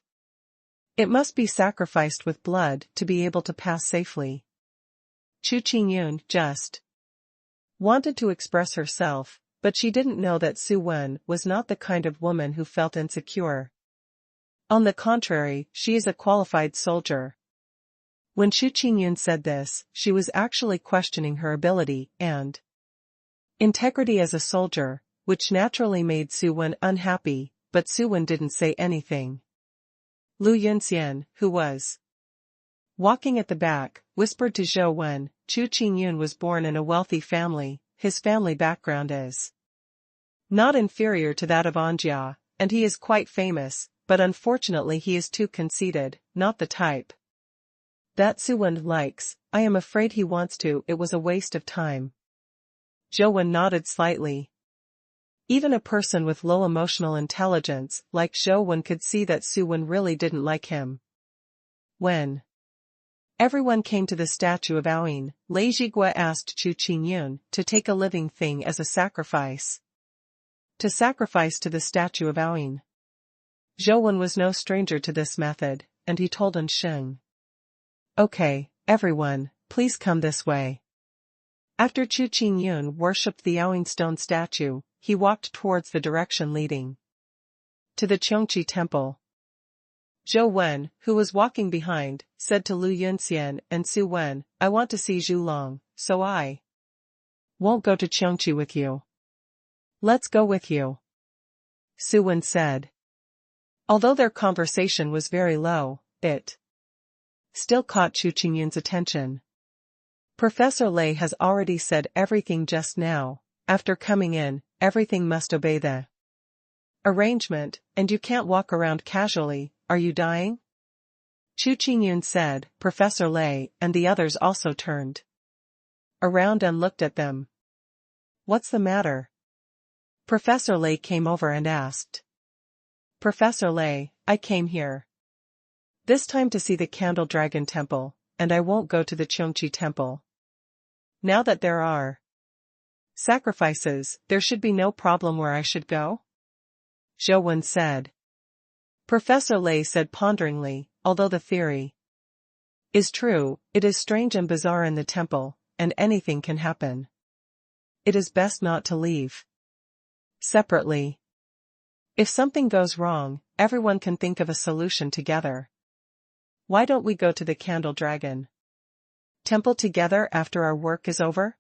It must be sacrificed with blood to be able to pass safely. Chu Qingyun just wanted to express herself, but she didn't know that Su Wen was not the kind of woman who felt insecure. On the contrary, she is a qualified soldier. When Chu Qingyun said this, she was actually questioning her ability and integrity as a soldier, which naturally made Su Wen unhappy, but Su Wen didn't say anything. Lu Yunxian, who was walking at the back, whispered to Zhou Wen, Chu Qingyun was born in a wealthy family. His family background is not inferior to that of Anjia, and he is quite famous, but unfortunately he is too conceited, not the type that Su Wen likes. I am afraid he wants to. It was a waste of time. Zhou Wen nodded slightly. Even a person with low emotional intelligence like Zhou Wen could see that Su Wen really didn't like him. When everyone came to the statue of Aoying, Lei Zhiguo asked Chu Qingyun to take a living thing as a sacrifice. To sacrifice to the statue of Aoying. Zhou Wen was no stranger to this method, and he told Sheng. Okay, everyone, please come this way. After Chu Qingyun worshipped the Aoying stone statue, he walked towards the direction leading to the Chongqi temple. Zhou Wen, who was walking behind, said to Lu Yunxian and Su Wen, I want to see Zhulong, so I won't go to Chongqi with you. Let's go with you, Su Wen said. Although their conversation was very low, it still caught Chu Qingyun's attention. Professor Lei has already said everything just now. After coming in, everything must obey the arrangement, and you can't walk around casually. Are you dying? Chu Qingyun said. Professor Lei and the others also turned around and looked at them. What's the matter? Professor Lei came over and asked. Professor Lei, I came here this time to see the Candle Dragon Temple, and I won't go to the Chongqi Temple. Now that there are sacrifices, there should be no problem where I should go? Zhou Wen said. Professor Lei said ponderingly, although the theory is true, it is strange and bizarre in the temple, and anything can happen. It is best not to leave separately. If something goes wrong, everyone can think of a solution together. Why don't we go to the Candle Dragon temple together after our work is over?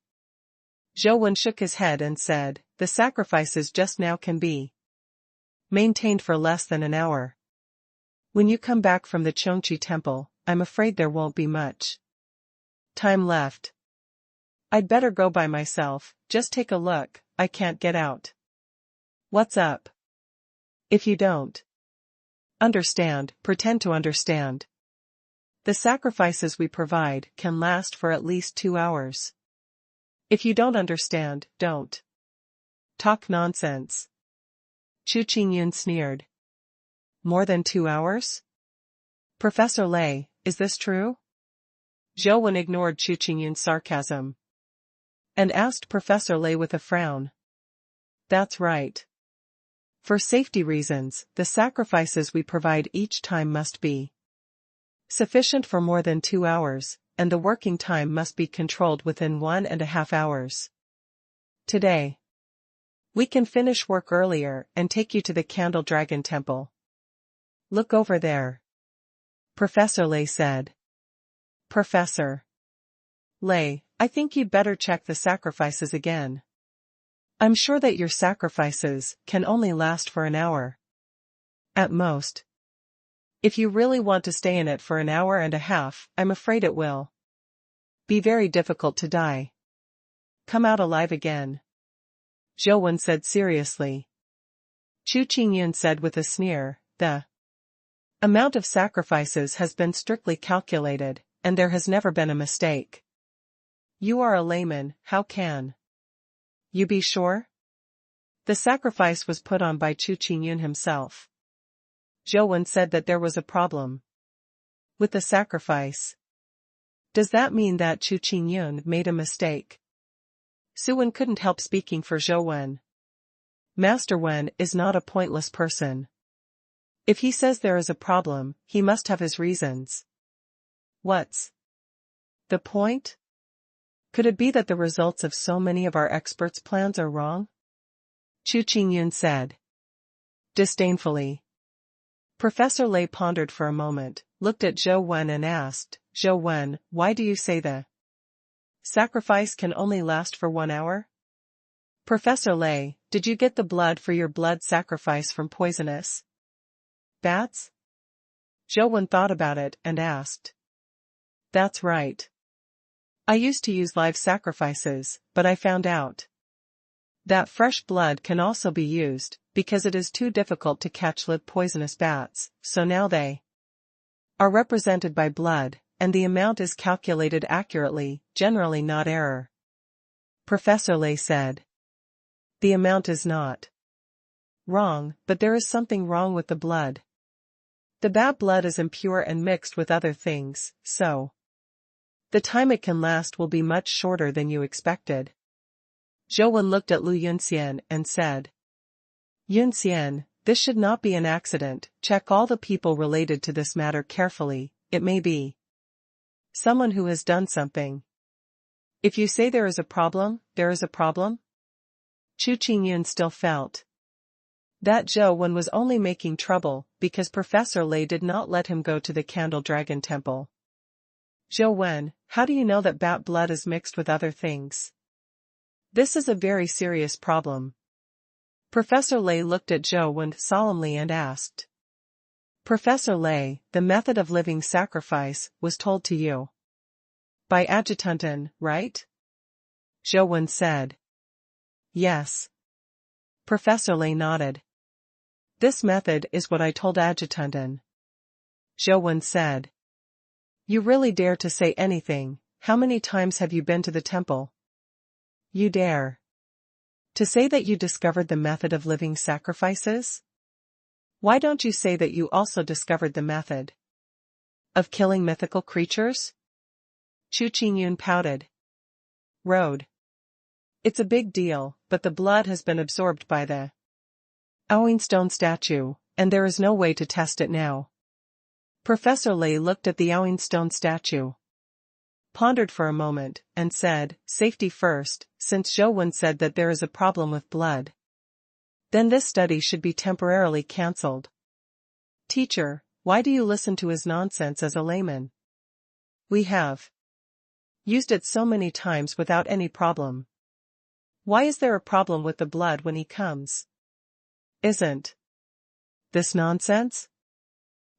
Zhou Wen shook his head and said, the sacrifices just now can be maintained for less than an hour. When you come back from the Chongqi temple, I'm afraid there won't be much time left. I'd better go by myself, just take a look, I can't get out. What's up? If you don't understand, pretend to understand. The sacrifices we provide can last for at least 2 hours. If you don't understand, don't talk nonsense. Chu Qingyun sneered. More than 2 hours? Professor Lei, is this true? Zhou Wen ignored Chu Qingyun's sarcasm and asked Professor Lei with a frown. That's right. For safety reasons, the sacrifices we provide each time must be sufficient for more than 2 hours, and the working time must be controlled within 1.5 hours. Today, we can finish work earlier and take you to the Candle Dragon Temple. Look over there. Professor Lei said. Professor Lei, I think you'd better check the sacrifices again. I'm sure that your sacrifices can only last for an hour. At most. If you really want to stay in it for 1.5 hours, I'm afraid it will be very difficult to die. Come out alive again. Zhou Wen said seriously. Chu Qingyun said with a sneer, the amount of sacrifices has been strictly calculated, and there has never been a mistake. You are a layman, how can you be sure? The sacrifice was put on by Chu Qingyun himself. Zhou Wen said that there was a problem with the sacrifice. Does that mean that Chu Qingyun made a mistake? Su Wen couldn't help speaking for Zhou Wen. Master Wen is not a pointless person. If he says there is a problem, he must have his reasons. What's the point? Could it be that the results of so many of our experts' plans are wrong? Chu Qingyun said disdainfully. Professor Lei pondered for a moment, looked at Zhou Wen and asked, Zhou Wen, why do you say the sacrifice can only last for 1 hour? Professor Lei, did you get the blood for your blood sacrifice from poisonous bats? Zhou Wen thought about it and asked. That's right. I used to use live sacrifices, but I found out that fresh blood can also be used, because it is too difficult to catch live poisonous bats, so now they are represented by blood, and the amount is calculated accurately, generally not error. Professor Lei said. The amount is not wrong, but there is something wrong with the blood. The bat blood is impure and mixed with other things, so the time it can last will be much shorter than you expected. Zhou Wen looked at Lu Yunxian and said. Yunxian, this should not be an accident, check all the people related to this matter carefully, it may be someone who has done something. If you say there is a problem, there is a problem? Chu Qingyun still felt that Zhou Wen was only making trouble, because Professor Lei did not let him go to the Candle Dragon Temple. Zhou Wen, how do you know that bat blood is mixed with other things? This is a very serious problem. Professor Lei looked at Zhou Wen solemnly and asked. Professor Lei, the method of living sacrifice was told to you by Adjutanten, right? Zhou Wen said. Yes. Professor Lei nodded. This method is what I told Adjutanten. Zhou Wen said. You really dare to say anything, how many times have you been to the temple? You dare to say that you discovered the method of living sacrifices? Why don't you say that you also discovered the method of killing mythical creatures? Chu Qingyun pouted. Road. It's a big deal, but the blood has been absorbed by the Owing stone statue, and there is no way to test it now. Professor Lei looked at the Owing stone statue, pondered for a moment, and said, "Safety first, since Zhou Wen said that there is a problem with blood. Then this study should be temporarily cancelled." "Teacher, why do you listen to his nonsense as a layman? We have used it so many times without any problem. Why is there a problem with the blood when he comes? Isn't this nonsense?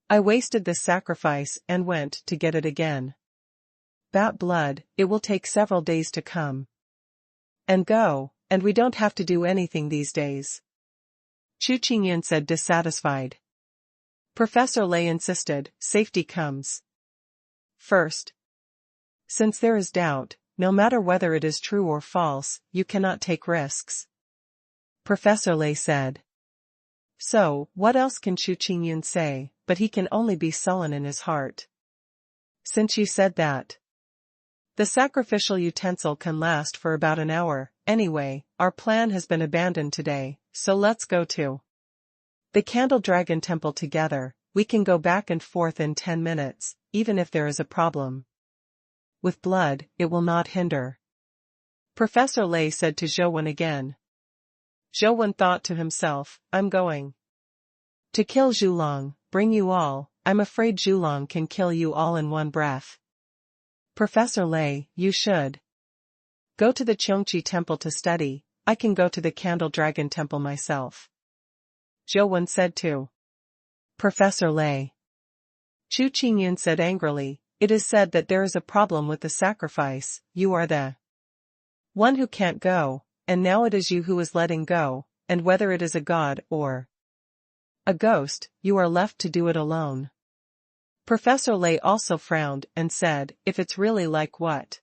I wasted this sacrifice and went to get it again. Bat blood, it will take several days to come and go, and we don't have to do anything these days." Chu Qingyan said, dissatisfied. Professor Lei insisted, "Safety comes first. Since there is doubt, no matter whether it is true or false, you cannot take risks." Professor Lei said. So, what else can Chu Qingyan say, but he can only be sullen in his heart. "Since you said that, the sacrificial utensil can last for about an hour. Anyway, our plan has been abandoned today, so let's go to the Candle Dragon Temple together. We can go back and forth in 10 minutes, even if there is a problem. With blood, it will not hinder." Professor Lei said to Zhou Wen again. Zhou Wen thought to himself, "I'm going to kill Zhulong, bring you all. I'm afraid Zhulong can kill you all in one breath." "Professor Lei, you should go to the Qiongqi Temple to study. I can go to the Candle Dragon Temple myself," Zhou Wen said to Professor Lei. Chu Qingyan said angrily, "It is said that there is a problem with the sacrifice. You are the one who can't go, and now it is you who is letting go, and whether it is a god or a ghost, you are left to do it alone." Professor Lei also frowned and said, "If it's really like what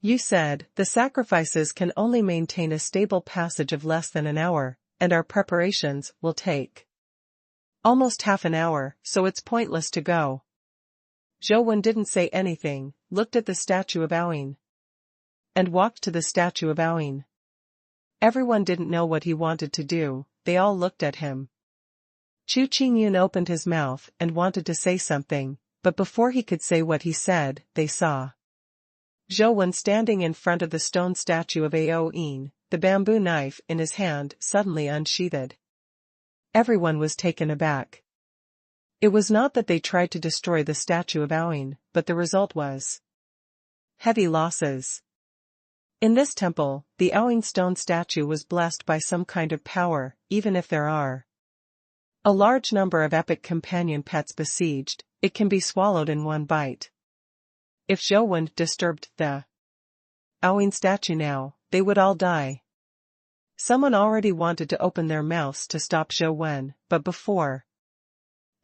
you said, the sacrifices can only maintain a stable passage of less than an hour, and our preparations will take almost half an hour, so it's pointless to go." Zhou Wen didn't say anything, looked at the statue of Aoing, and walked to the statue of Aoing. Everyone didn't know what he wanted to do, they all looked at him. Chu Qingyan opened his mouth and wanted to say something, but before he could say what he said, they saw Zhou Wen standing in front of the stone statue of Aoing, the bamboo knife in his hand suddenly unsheathed. Everyone was taken aback. It was not that they tried to destroy the statue of Aoing, but the result was heavy losses. In this temple, the Aoing stone statue was blessed by some kind of power, even if there are a large number of epic companion pets besieged, it can be swallowed in one bite. If Zhou Wen disturbed the Aoing statue now, they would all die. Someone already wanted to open their mouths to stop Zhou Wen, but before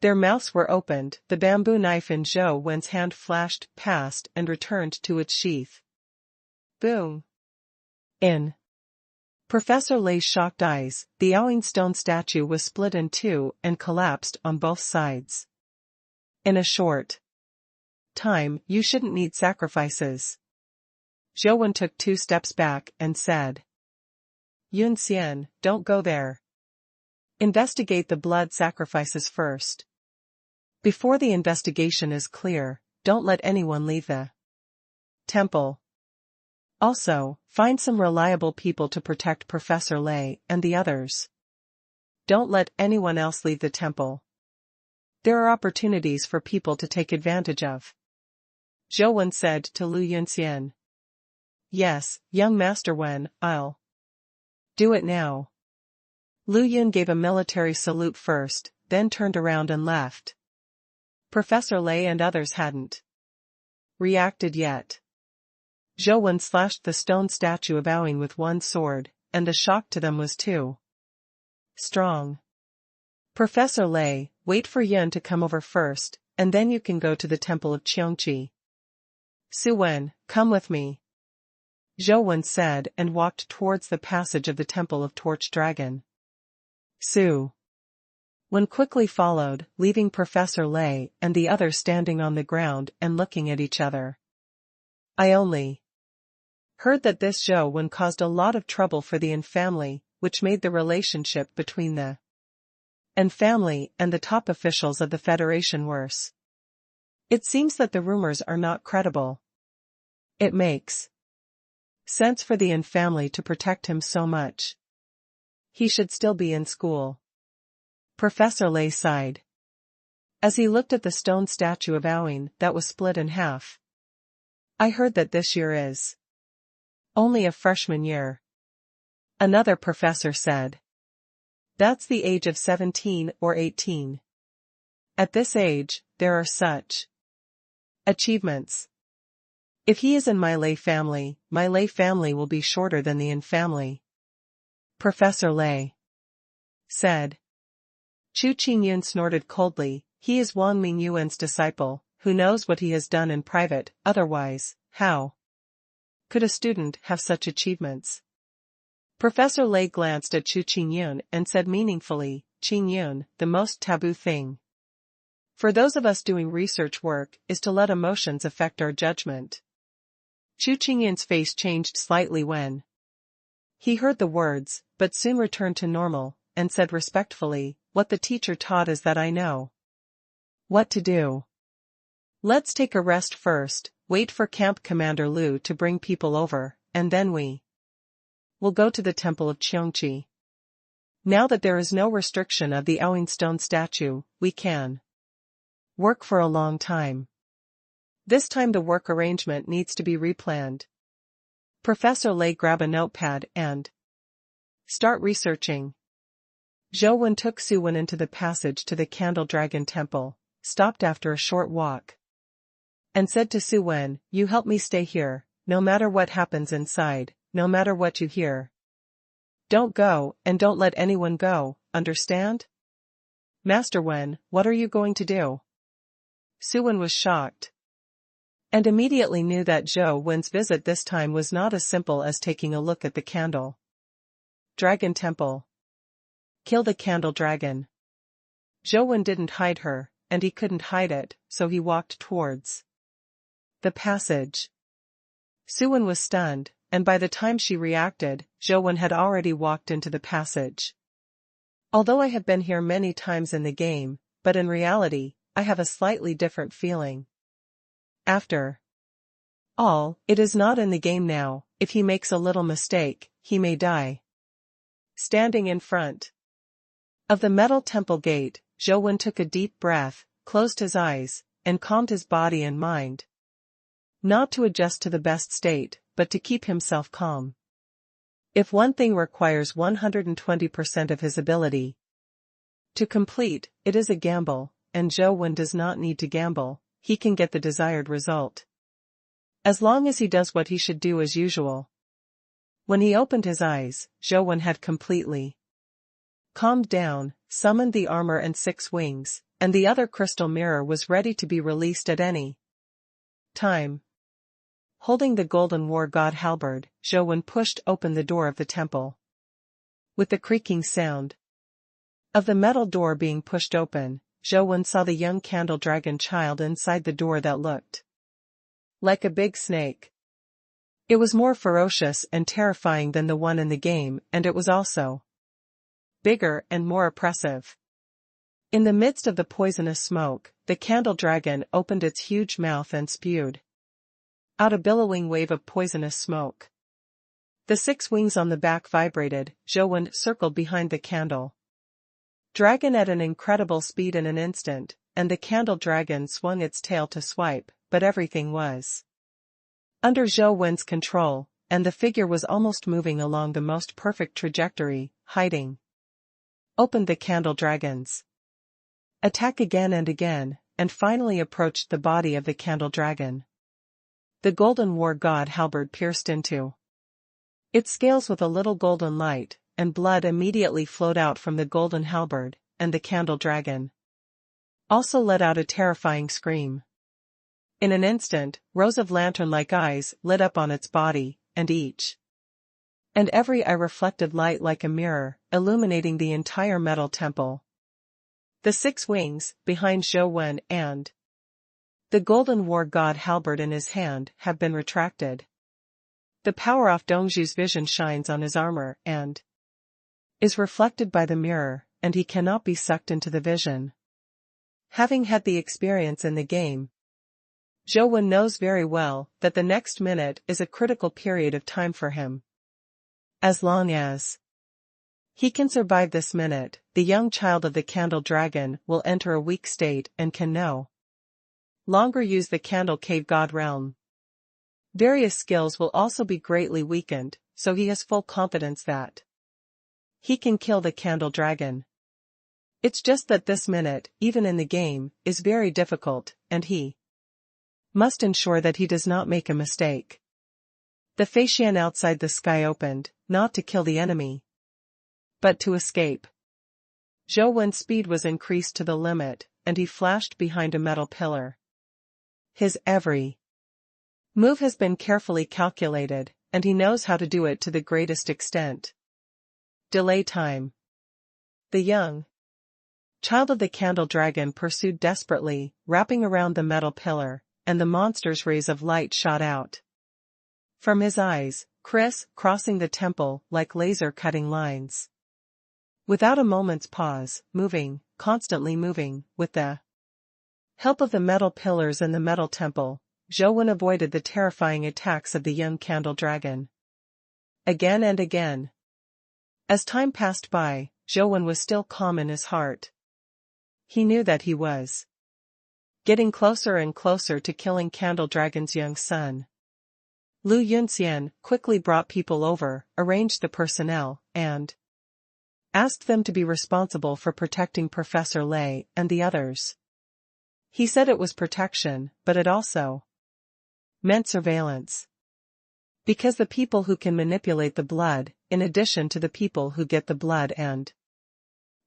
their mouths were opened, the bamboo knife in Zhou Wen's hand flashed past and returned to its sheath. Boom! In Professor Lei's shocked eyes, the Aoing stone statue was split in two and collapsed on both sides. In a short time, you shouldn't need sacrifices. Zhou Wen took 2 steps back and said, "Yun Xian, don't go there. Investigate the blood sacrifices first. Before the investigation is clear, don't let anyone leave the temple. Also, find some reliable people to protect Professor Lei and the others. Don't let anyone else leave the temple. There are opportunities for people to take advantage of." Zhou Wen said to Lu Yunxian. "Yes, young Master Wen, I'll do it now." Lu Yun gave a military salute first, then turned around and left. Professor Lei and others hadn't reacted yet. Zhou Wen slashed the stone statue of Aoing with one sword, and the shock to them was too strong. "Professor Lei, wait for Yun to come over first, and then you can go to the temple of Qiongqi. Su Wen, come with me," Zhou Wen said and walked towards the passage of the temple of Torch Dragon. Su Wen quickly followed, leaving Professor Lei and the others standing on the ground and looking at each other. "I only heard that this Zhou Wen caused a lot of trouble for the Yin family, which made the relationship between the and family and the top officials of the Federation worse. It seems that the rumors are not credible. It makes sense for the Yin family to protect him so much. He should still be in school. Professor Lei sighed as he looked at the stone statue of Owen that was split in half. I heard that this year is only a freshman year. Another professor said. That's the age of 17 or 18. At this age, there are such achievements. If he is in my Lei family will be shorter than the Yin family. Professor Lei said. Chu Qingyun snorted coldly. He is Wang Mingyuan's disciple, who knows what he has done in private, otherwise, how could a student have such achievements? Professor Lei glanced at Chu Qingyun and said meaningfully, Qingyun, the most taboo thing for those of us doing research work is to let emotions affect our judgment. Chu Qingyun's face changed slightly when he heard the words, but soon returned to normal, and said respectfully, what the teacher taught is that I know what to do. Let's take a rest first, wait for Camp Commander Lu to bring people over, and then we will go to the Temple of Cheongqi. Now that there is no restriction of the Owen stone statue, we can work for a long time. This time the work arrangement needs to be replanned. Professor Lei grab a notepad and start researching. Zhou Wen took Su Wen into the passage to the Candle Dragon Temple, stopped after a short walk, and said to Su Wen, you help me stay here, no matter what happens inside, no matter what you hear. Don't go, and don't let anyone go, understand? Master Wen, what are you going to do? Su Wen was shocked, and immediately knew that Zhou Wen's visit this time was not as simple as taking a look at the candle Dragon Temple. Kill the candle dragon. Zhou Wen didn't hide her, and he couldn't hide it, so he walked towards the passage. Su Wen was stunned, and by the time she reacted, Zhou Wen had already walked into the passage. Although I have been here many times in the game, but in reality, I have a slightly different feeling. After all, it is not in the game now. If he makes a little mistake, he may die. Standing in front of the metal temple gate, Zhou Wen took a deep breath, closed his eyes, and calmed his body and mind. Not to adjust to the best state, but to keep himself calm. If one thing requires 120% of his ability to complete, it is a gamble, and Zhou Wen does not need to gamble. He can get the desired result as long as he does what he should do as usual. When he opened his eyes, Zhou Wen had completely calmed down, summoned the armor and 6 wings, and the other crystal mirror was ready to be released at any time. Holding the golden war god halberd, Zhou Wen pushed open the door of the temple. With the creaking sound of the metal door being pushed open, Zhou Wen saw the young candle dragon child inside the door that looked like a big snake. It was more ferocious and terrifying than the one in the game, and it was also bigger and more oppressive. In the midst of the poisonous smoke, the candle dragon opened its huge mouth and spewed out a billowing wave of poisonous smoke. The 6 wings on the back vibrated. Zhou Wen circled behind the candle dragon at an incredible speed in an instant, and the candle dragon swung its tail to swipe, but everything was under Zhou Wen's control, and the figure was almost moving along the most perfect trajectory, hiding. Opened the candle dragons attack again, and finally approached the body of the candle dragon. The golden war god halberd pierced into its scales with a little golden light, and blood immediately flowed out from the golden halberd, and the candle dragon also let out a terrifying scream. In an instant, rows of lantern-like eyes lit up on its body, and each and every eye reflected light like a mirror, illuminating the entire metal temple. The 6 wings, behind Zhou Wen and the golden war god halberd in his hand, have been retracted. The power of Dongzhu's vision shines on his armor and is reflected by the mirror, and he cannot be sucked into the vision. Having had the experience in the game, Zhou Wen knows very well that the next minute is a critical period of time for him. As long as he can survive this minute, the young child of the candle dragon will enter a weak state and can no longer use the candle cave god realm. Various skills will also be greatly weakened, so he has full confidence that he can kill the candle dragon. It's just that this minute, even in the game, is very difficult, and he must ensure that he does not make a mistake. The Faishian outside the sky opened, not to kill the enemy, but to escape. Zhou Wen's speed was increased to the limit, and he flashed behind a metal pillar. His every move has been carefully calculated, and he knows how to do it to the greatest extent. Delay time. The young child of the candle dragon pursued desperately, wrapping around the metal pillar, and the monster's rays of light shot out from his eyes, crossing the temple like laser-cutting lines. Without a moment's pause, constantly moving, with the help of the metal pillars and the metal temple, Zhou Wen avoided the terrifying attacks of the young candle dragon. Again and again. As time passed by, Zhou Wen was still calm in his heart. He knew that he was getting closer and closer to killing Candle Dragon's young son. Lu Yunxian quickly brought people over, arranged the personnel, and asked them to be responsible for protecting Professor Lei and the others. He said it was protection, but it also meant surveillance. Because the people who can manipulate the blood, in addition to the people who get the blood and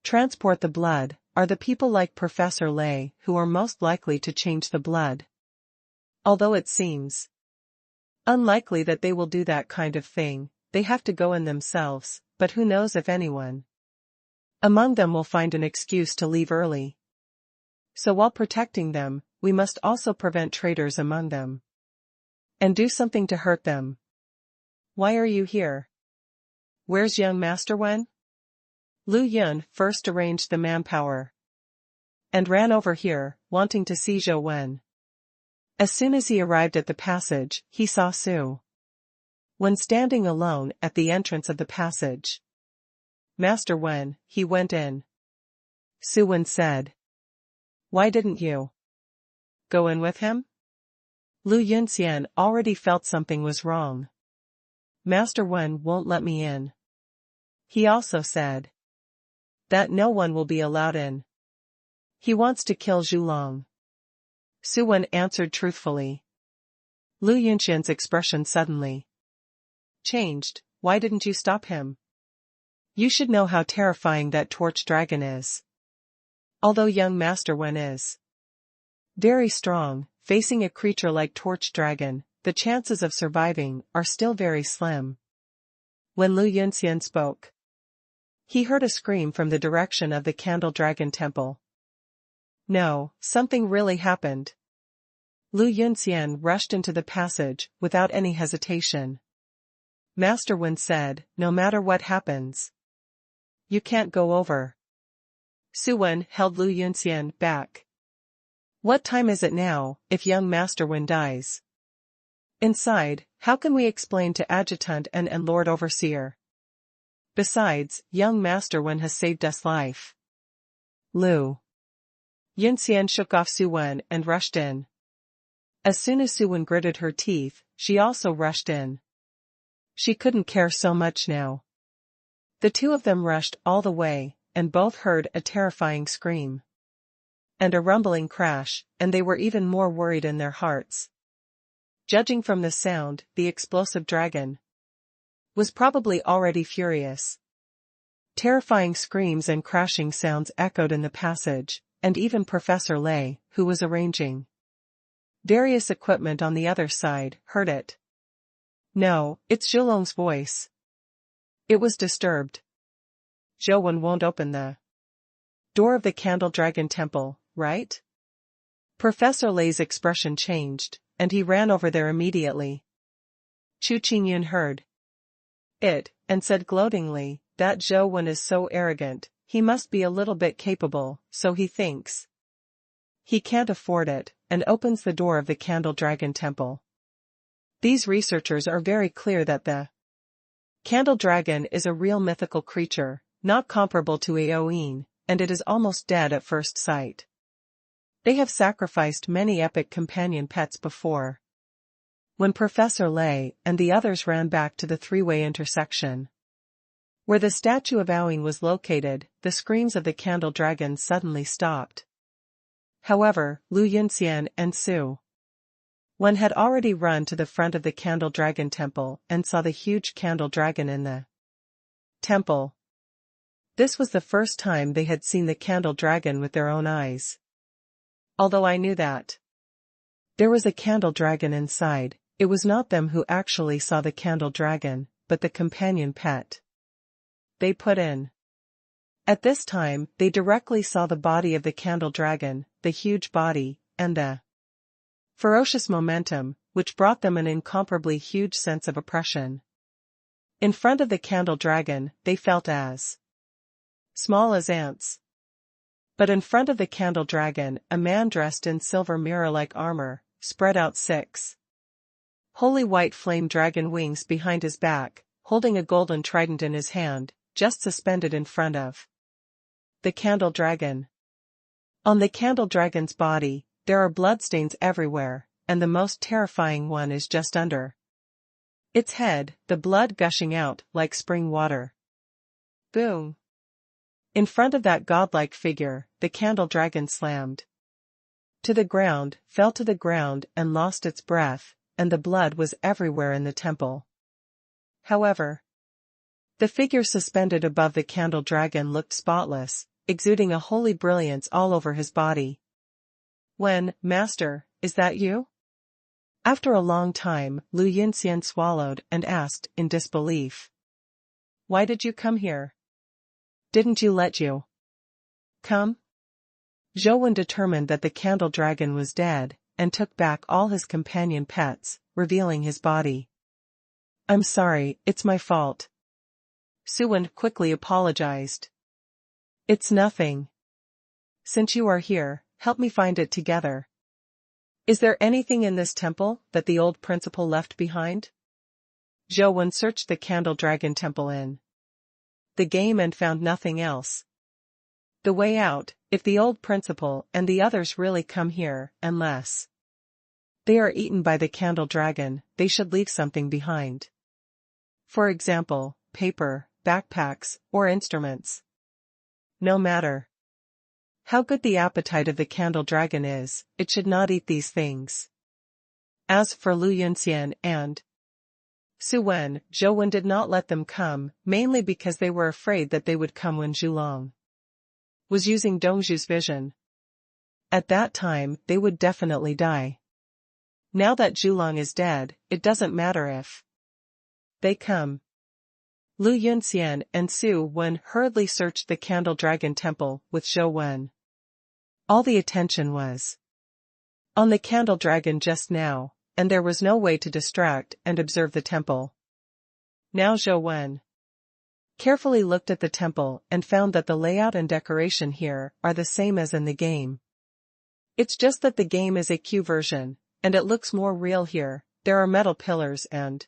transport the blood, are the people like Professor Lei who are most likely to change the blood. Although it seems unlikely that they will do that kind of thing, they have to go in themselves, but who knows if anyone among them will find an excuse to leave early. So while protecting them, we must also prevent traitors among them. And do something to hurt them. Why are you here? Where's young Master Wen? Lu Yun first arranged the manpower and ran over here, wanting to see Zhou Wen. As soon as he arrived at the passage, he saw Su Wen standing alone at the entrance of the passage. Master Wen, he went in. Su Wen said. Why didn't you go in with him? Lu Yunxian already felt something was wrong. Master Wen won't let me in. He also said that no one will be allowed in. He wants to kill Zhulong. Su Wen answered truthfully. Lu Yunxian's expression suddenly changed. Why didn't you stop him? You should know how terrifying that torch dragon is. Although young Master Wen is very strong, facing a creature like torch dragon, the chances of surviving are still very slim. When Lu Yunxian spoke, he heard a scream from the direction of the Candle Dragon Temple. No, something really happened. Lu Yunxian rushed into the passage without any hesitation. Master Wen said, no matter what happens, you can't go over. Su Wen held Lu Yunxian back. What time is it now, if young Master Wen dies? Inside, how can we explain to Adjutant and Lord Overseer? Besides, young Master Wen has saved us life. Lu Yunxian shook off Su Wen and rushed in. As soon as Su Wen gritted her teeth, she also rushed in. She couldn't care so much now. The two of them rushed all the way, and both heard a terrifying scream and a rumbling crash, and they were even more worried in their hearts. Judging from the sound, the explosive dragon was probably already furious. Terrifying screams and crashing sounds echoed in the passage, and even Professor Lei, who was arranging various equipment on the other side, heard it. No, it's Zhulong's voice. It was disturbed. Zhou Wen won't open the door of the Candle Dragon Temple, right? Professor Lei's expression changed, and he ran over there immediately. Chu Qingyun heard it, and said gloatingly, that Zhou Wen is so arrogant, he must be a little bit capable, so he thinks. He can't afford it, and opens the door of the Candle Dragon Temple. These researchers are very clear that the Candle Dragon is a real mythical creature, not comparable to Eowyn, and it is almost dead at first sight. They have sacrificed many epic companion pets before. When Professor Lay and the others ran back to the three-way intersection, where the statue of Eowyn was located, the screams of the Candle Dragon suddenly stopped. However, Lu Yunxian and Su Wen had already run to the front of the Candle Dragon Temple and saw the huge Candle Dragon in the temple. This was the first time they had seen the Candle Dragon with their own eyes. Although I knew that there was a Candle Dragon inside, it was not them who actually saw the Candle Dragon, but the companion pet they put in. At this time, they directly saw the body of the Candle Dragon, the huge body, and the ferocious momentum, which brought them an incomparably huge sense of oppression. In front of the Candle Dragon, they felt as small as ants. But in front of the Candle Dragon, a man dressed in silver mirror-like armor, spread out 6 holy white flame dragon wings behind his back, holding a golden trident in his hand, just suspended in front of the Candle Dragon. On the Candle Dragon's body, there are bloodstains everywhere, and the most terrifying one is just under its head, the blood gushing out like spring water. Boom! In front of that godlike figure, the Candle Dragon slammed to the ground, fell to the ground and lost its breath, and the blood was everywhere in the temple. However, the figure suspended above the Candle Dragon looked spotless, exuding a holy brilliance all over his body. Wen, Master, is that you? After a long time, Lu Yunxian swallowed and asked in disbelief. Why did you come here? Didn't you let you come? Zhou Wen determined that the Candle Dragon was dead, and took back all his companion pets, revealing his body. I'm sorry, it's my fault. Su Wen quickly apologized. It's nothing. Since you are here, help me find it together. Is there anything in this temple that the old principal left behind? Zhou Wen searched the Candle Dragon Temple in the game and found nothing else. The way out, if the old principal and the others really come here, unless they are eaten by the Candle Dragon, they should leave something behind. For example, paper, backpacks, or instruments. No matter how good the appetite of the Candle Dragon is, it should not eat these things. As for Lu Yunxian and Su Wen, Zhou Wen did not let them come, mainly because they were afraid that they would come when Zhulong was using Dongzhu's vision. At that time, they would definitely die. Now that Zhulong is dead, it doesn't matter if they come. Lu Yunxian and Su Wen hurriedly searched the Candle Dragon Temple with Zhou Wen. All the attention was on the Candle Dragon just now, and there was no way to distract and observe the temple. Now Zhou Wen carefully looked at the temple and found that the layout and decoration here are the same as in the game. It's just that the game is a Q version, and it looks more real here. There are metal pillars and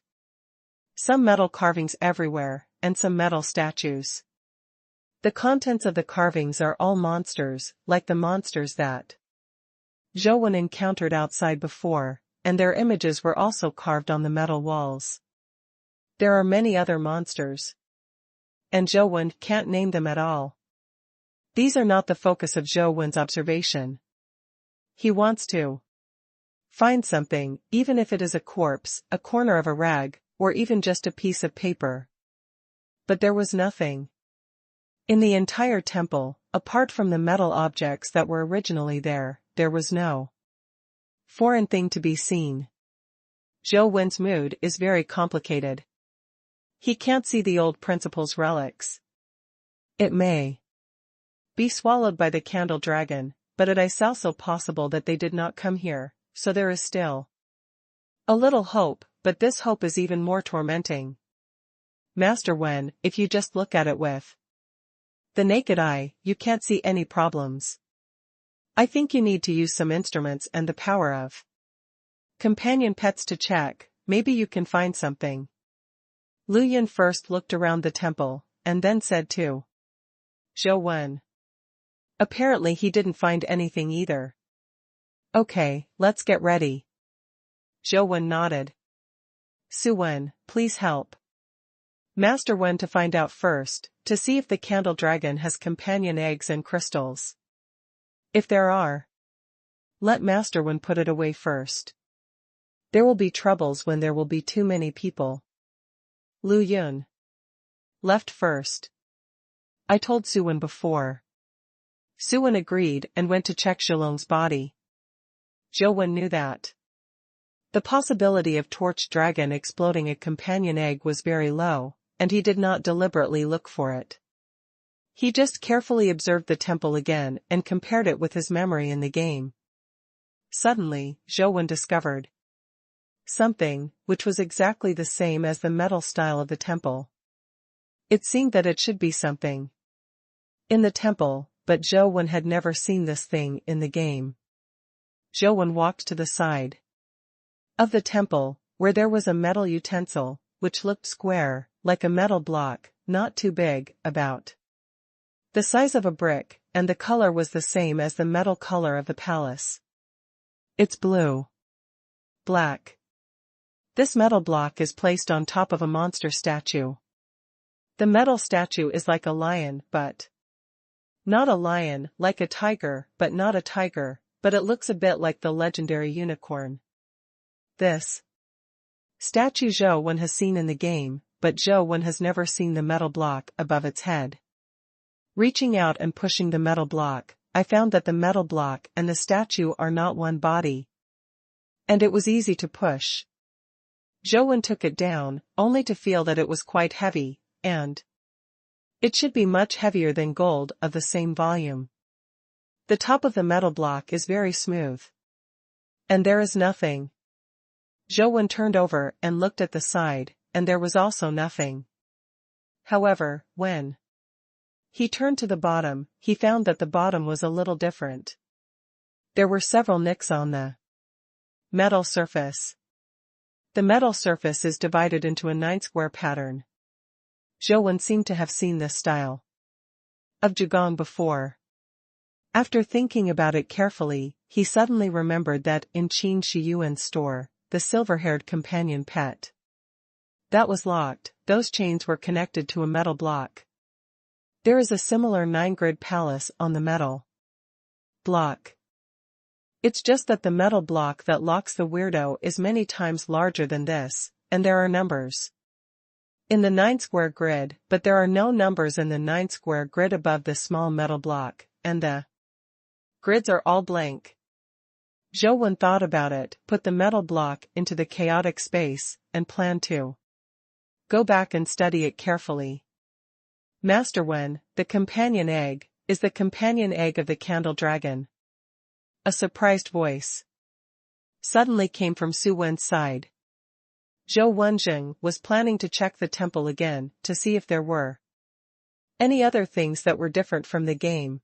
some metal carvings everywhere, and some metal statues. The contents of the carvings are all monsters, like the monsters that Zhou Wen encountered outside before, and their images were also carved on the metal walls. There are many other monsters, and Zhou Wen can't name them at all. These are not the focus of Zhou Wen's observation. He wants to find something, even if it is a corpse, a corner of a rag, or even just a piece of paper. But there was nothing in the entire temple, apart from the metal objects that were originally there. There was no foreign thing to be seen. Zhou Wen's mood is very complicated. He can't see the old principal's relics. It may be swallowed by the Candle Dragon, but it is also possible that they did not come here, so there is still a little hope, but this hope is even more tormenting. Master Wen, if you just look at it with The naked eye, you can't see any problems. I think you need to use some instruments and the power of companion pets to check, maybe you can find something. Lu Yun first looked around the temple, and then said to Zhou Wen. Apparently he didn't find anything either. Okay, let's get ready. Zhou Wen nodded. Su Wen, please help. Master Wen to find out first, to see if the candle dragon has companion eggs and crystals. If there are, let Master Wen put it away first. There will be troubles when there will be too many people. Lu Yun. Left first. I told Su Wen before. Su Wen agreed and went to check Zhilong's body. Zhou Wen knew that the possibility of Torch Dragon exploding a companion egg was very low, and he did not deliberately look for it. He just carefully observed the temple again and compared it with his memory in the game. Suddenly, Zhou Wen discovered something, which was exactly the same as the metal style of the temple. It seemed that it should be something in the temple, but Zhou Wen had never seen this thing in the game. Zhou Wen walked to the side of the temple, where there was a metal utensil, which looked square, like a metal block, not too big, about the size of a brick, and the color was the same as the metal color of the palace. It's blue. Black. This metal block is placed on top of a monster statue. The metal statue is like a lion, but not a lion, like a tiger, but not a tiger, but it looks a bit like the legendary unicorn. This statue Zhou Wen has seen in the game, but Zhou Wen has never seen the metal block above its head. Reaching out and pushing the metal block, I found that the metal block and the statue are not one body. And it was easy to push. Zhou Wen took it down, only to feel that it was quite heavy, and it should be much heavier than gold of the same volume. The top of the metal block is very smooth. And there is nothing. Zhou Wen turned over and looked at the side, and there was also nothing. However, when he turned to the bottom, he found that the bottom was a little different. There were several nicks on the metal surface. The metal surface is divided into a 9-square pattern. Zhou Wen seemed to have seen this style of Zhigong before. After thinking about it carefully, he suddenly remembered that in Qin Shiyuan's store, the silver-haired companion pet that was locked, those chains were connected to a metal block. There is a similar 9-grid palace on the metal block. It's just that the metal block that locks the weirdo is many times larger than this, and there are numbers in the 9-square grid, but there are no numbers in the 9-square grid above this small metal block, and the grids are all blank. Zhou Wen thought about it, put the metal block into the chaotic space, and planned to go back and study it carefully. Master Wen, the companion egg, is the companion egg of the candle dragon. A surprised voice suddenly came from Su Wen's side. Zhou Wenjing was planning to check the temple again, to see if there were any other things that were different from the game.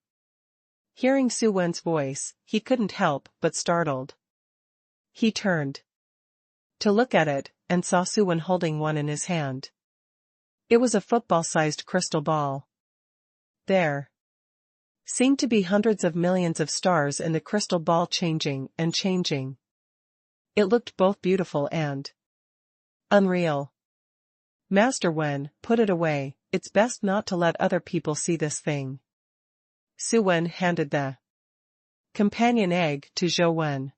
Hearing Su Wen's voice, he couldn't help but startled. He turned to look at it, and saw Su Wen holding one in his hand. It was a football-sized crystal ball. There seemed to be hundreds of millions of stars in the crystal ball, changing and changing. It looked both beautiful and unreal. Master Wen, put it away, it's best not to let other people see this thing. Su Wen handed the companion egg to Zhou Wen.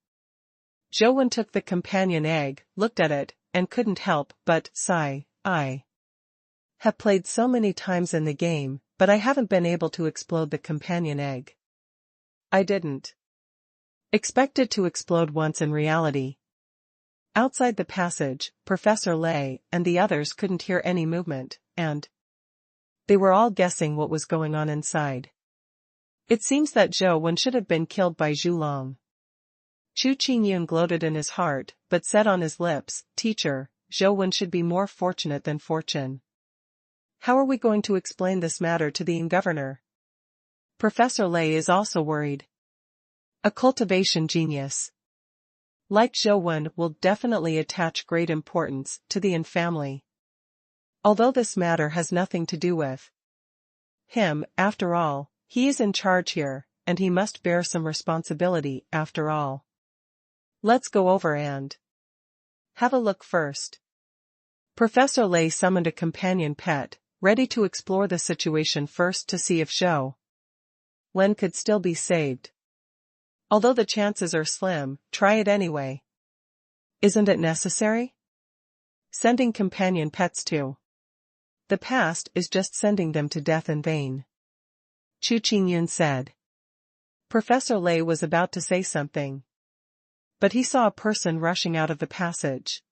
Zhou Wen took the companion egg, looked at it, and couldn't help but sigh. I have played so many times in the game, but I haven't been able to explode the companion egg. I didn't expect it to explode once in reality. Outside the passage, Professor Lei and the others couldn't hear any movement, and they were all guessing what was going on inside. It seems that Zhou Wen should have been killed by Zhu Long. Chu Qingyun gloated in his heart, but said on his lips, "Teacher, Zhou Wen should be more fortunate than fortune." How are we going to explain this matter to the governor? Professor Lei is also worried. A cultivation genius like Zhou will definitely attach great importance to the Yin family. Although this matter has nothing to do with him, after all, he is in charge here, and he must bear some responsibility after all. Let's go over and have a look first. Professor Lei summoned a companion pet, ready to explore the situation first to see if Zhou Wen could still be saved. Although the chances are slim, try it anyway. Isn't it necessary? Sending companion pets to the past is just sending them to death in vain. Chu Qingyun said. Professor Lei was about to say something, but he saw a person rushing out of the passage.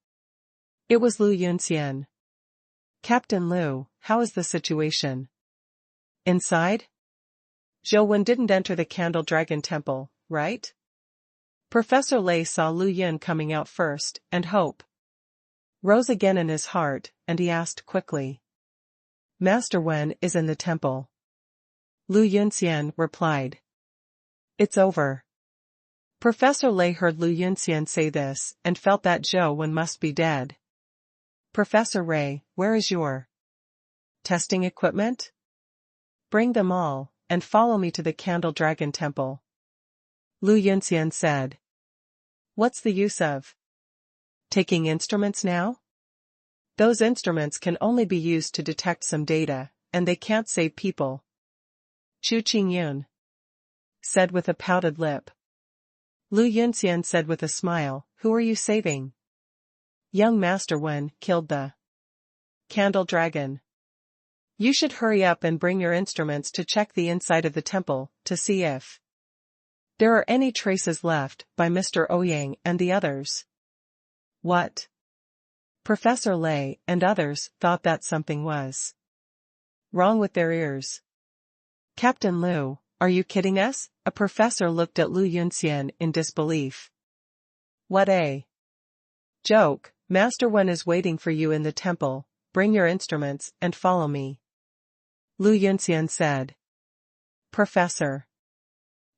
It was Lu Yunxian. Captain Lu, how is the situation? Inside? Zhou Wen didn't enter the Candle Dragon Temple, right? Professor Lei saw Lu Yun coming out first, and hope rose again in his heart, and he asked quickly. Master Wen is in the temple. Lu Yunxian replied. It's over. Professor Lei heard Lu Yunxian say this, and felt that Zhou Wen must be dead. Professor Lei, where is your testing equipment? Bring them all, and follow me to the Candle Dragon Temple. Lu Yunxian said. What's the use of taking instruments now? Those instruments can only be used to detect some data, and they can't save people. Chu Qingyun said with a pouted lip. Lu Yunxian said with a smile, who are you saving? Young Master Wen killed the Candle Dragon. You should hurry up and bring your instruments to check the inside of the temple, to see if there are any traces left by Mr. Ouyang and the others. What? Professor Lei and others thought that something was wrong with their ears. Captain Lu, are you kidding us? A professor looked at Lu Yunxian in disbelief. What a joke. Master Wen is waiting for you in the temple, bring your instruments and follow me. Lu Yunxian said. Professor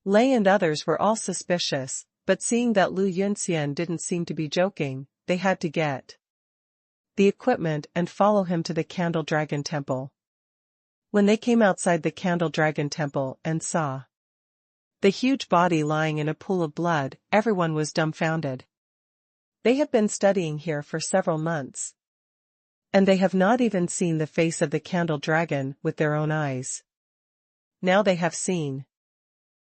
Lei and others were all suspicious, but seeing that Lu Yunxian didn't seem to be joking, they had to get the equipment and follow him to the Candle Dragon Temple. When they came outside the Candle Dragon Temple and saw the huge body lying in a pool of blood, everyone was dumbfounded. They have been studying here for several months, and they have not even seen the face of the Candle Dragon with their own eyes. Now they have seen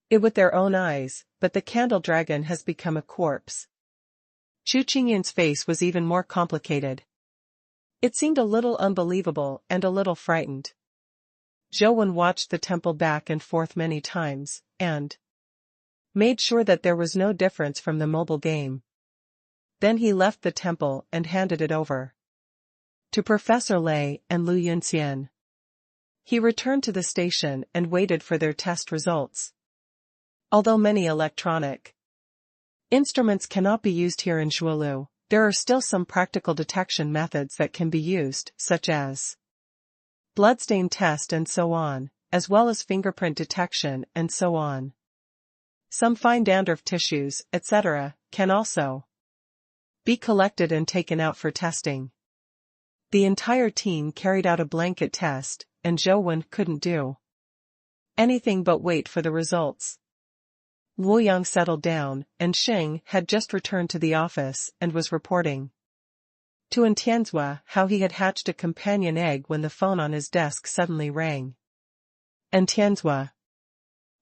it with their own eyes, but the Candle Dragon has become a corpse. Chu Qingyun's face was even more complicated. It seemed a little unbelievable and a little frightened. Zhou Wen watched the temple back and forth many times, and made sure that there was no difference from the mobile game. Then he left the temple and handed it over to Professor Lei and Lu Yunxian. He returned to the station and waited for their test results. Although many electronic instruments cannot be used here in Zhuolu, there are still some practical detection methods that can be used, such as bloodstain test and so on, as well as fingerprint detection and so on. Some fine dandruff tissues, etc., can also be collected and taken out for testing. The entire team carried out a blanket test, and Zhou Wen couldn't do anything but wait for the results. Wu Yang settled down, and Xing had just returned to the office and was reporting to Tianzhua how he had hatched a companion egg when the phone on his desk suddenly rang. And Tianzhua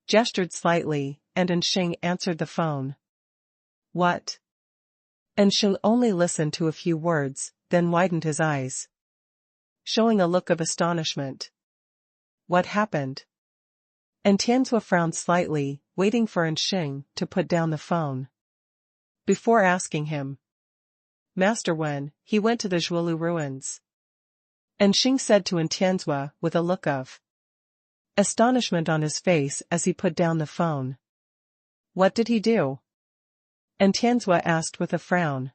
gestured slightly, and Xing answered the phone. What? And Xing only listened to a few words, then widened his eyes, showing a look of astonishment. What happened? And Tianzhua frowned slightly, waiting for Xing to put down the phone before asking him. Master Wen, he went to the Zhuolu ruins. And Xing said to Tianzhua with a look of astonishment on his face as he put down the phone. What did he do? And Tianzhua asked with a frown.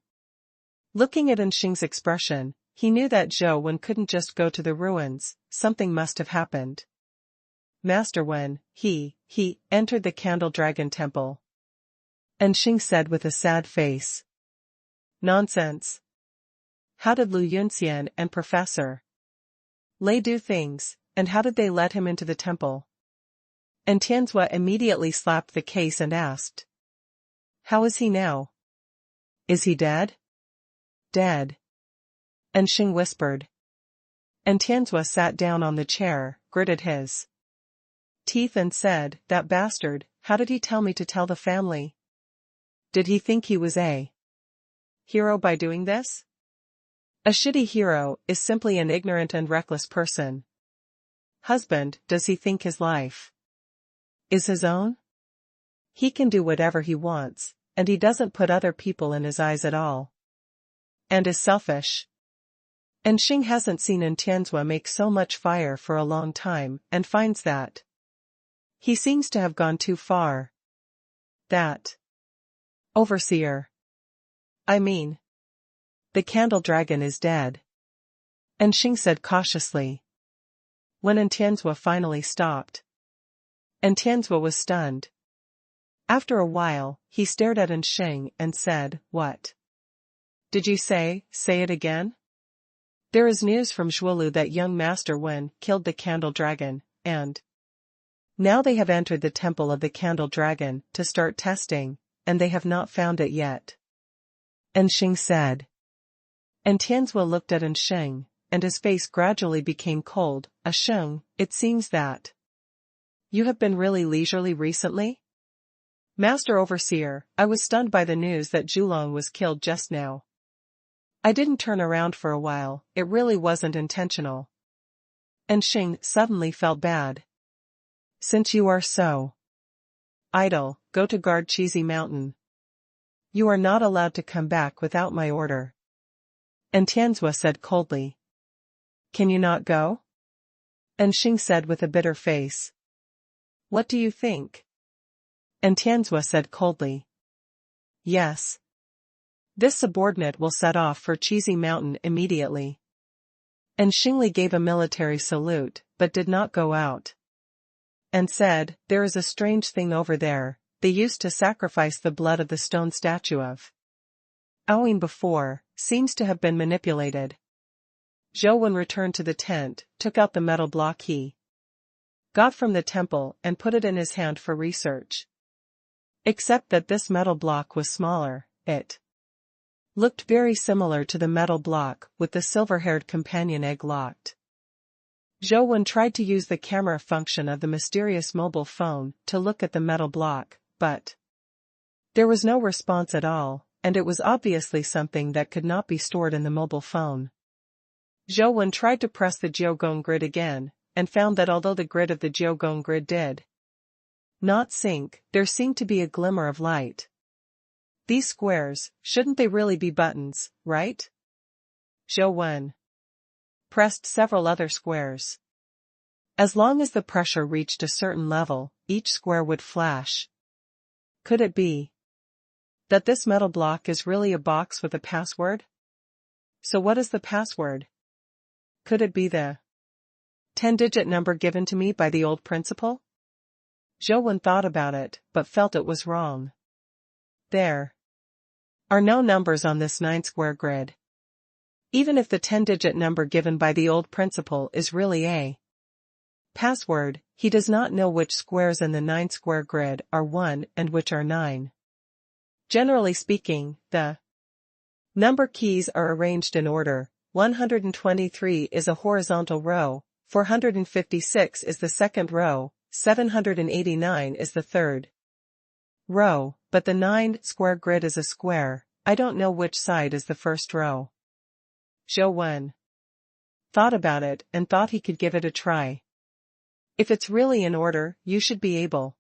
Looking at Xing's expression, he knew that Zhou Wen couldn't just go to the ruins, something must have happened. Master Wen, he entered the Candle Dragon Temple. And Xing said with a sad face. Nonsense. How did Lu Yunxian and Professor Lei do things, and how did they let him into the temple? And Tianzua immediately slapped the case and asked. How is he now? Is he dead? Dead. And Xing whispered. And Tianzua sat down on the chair, gritted his teeth and said, that bastard, how did he tell me to tell the family? Did he think he was a hero by doing this? A shitty hero is simply an ignorant and reckless person. Husband, does he think his life is his own? He can do whatever he wants, and he doesn't put other people in his eyes at all. And is selfish. And Xing hasn't seen Tianzua make so much fire for a long time, and finds that he seems to have gone too far. That overseer. I mean, the candle dragon is dead. And Xing said cautiously. When Tianzua finally stopped. And Tianzua was stunned. After a while, he stared at Xing and said, What? Did you say it again? There is news from Zhuolu that young Master Wen killed the Candle Dragon, and now they have entered the Temple of the Candle Dragon to start testing, and they have not found it yet. And Xing said. And Tianzua looked at Xing, and his face gradually became cold. Xing, it seems that you have been really leisurely recently? Master Overseer, I was stunned by the news that Zhulong was killed just now. I didn't turn around for a while, it really wasn't intentional. And Xing suddenly felt bad. Since you are so idle, go to guard Cheesy Mountain. You are not allowed to come back without my order. And Tianzua said coldly. Can you not go? And Xing said with a bitter face. What do you think? And Tianzua said coldly. Yes. This subordinate will set off for Cheesy Mountain immediately. And Xingli gave a military salute, but did not go out. And said, there is a strange thing over there, they used to sacrifice the blood of the stone statue of Aoin before, seems to have been manipulated. Zhou Wen returned to the tent, took out the metal block he got from the temple and put it in his hand for research. Except that this metal block was smaller, it looked very similar to the metal block with the silver-haired companion egg locked. Zhou Wen tried to use the camera function of the mysterious mobile phone to look at the metal block, but there was no response at all, and it was obviously something that could not be stored in the mobile phone. Zhou Wen tried to press the Jiugong grid again, and found that although the grid of the Jiugong grid did not sync, there seemed to be a glimmer of light. These squares, shouldn't they really be buttons, right? Zhou Wen pressed several other squares. As long as the pressure reached a certain level, each square would flash. Could it be that this metal block is really a box with a password? So what is the password? Could it be the 10-digit number given to me by the old principal? Zhou Wen thought about it, but felt it was wrong. There are no numbers on this 9-square grid. Even if the 10-digit number given by the old principal is really a password, he does not know which squares in the 9-square grid are 1 and which are 9. Generally speaking, the number keys are arranged in order. 123 is a horizontal row, 456 is the second row, 789 is the third row, but the 9-square grid is a square. I don't know which side is the first row. Zhou Wen thought about it and thought he could give it a try. If it's really in order, you should be able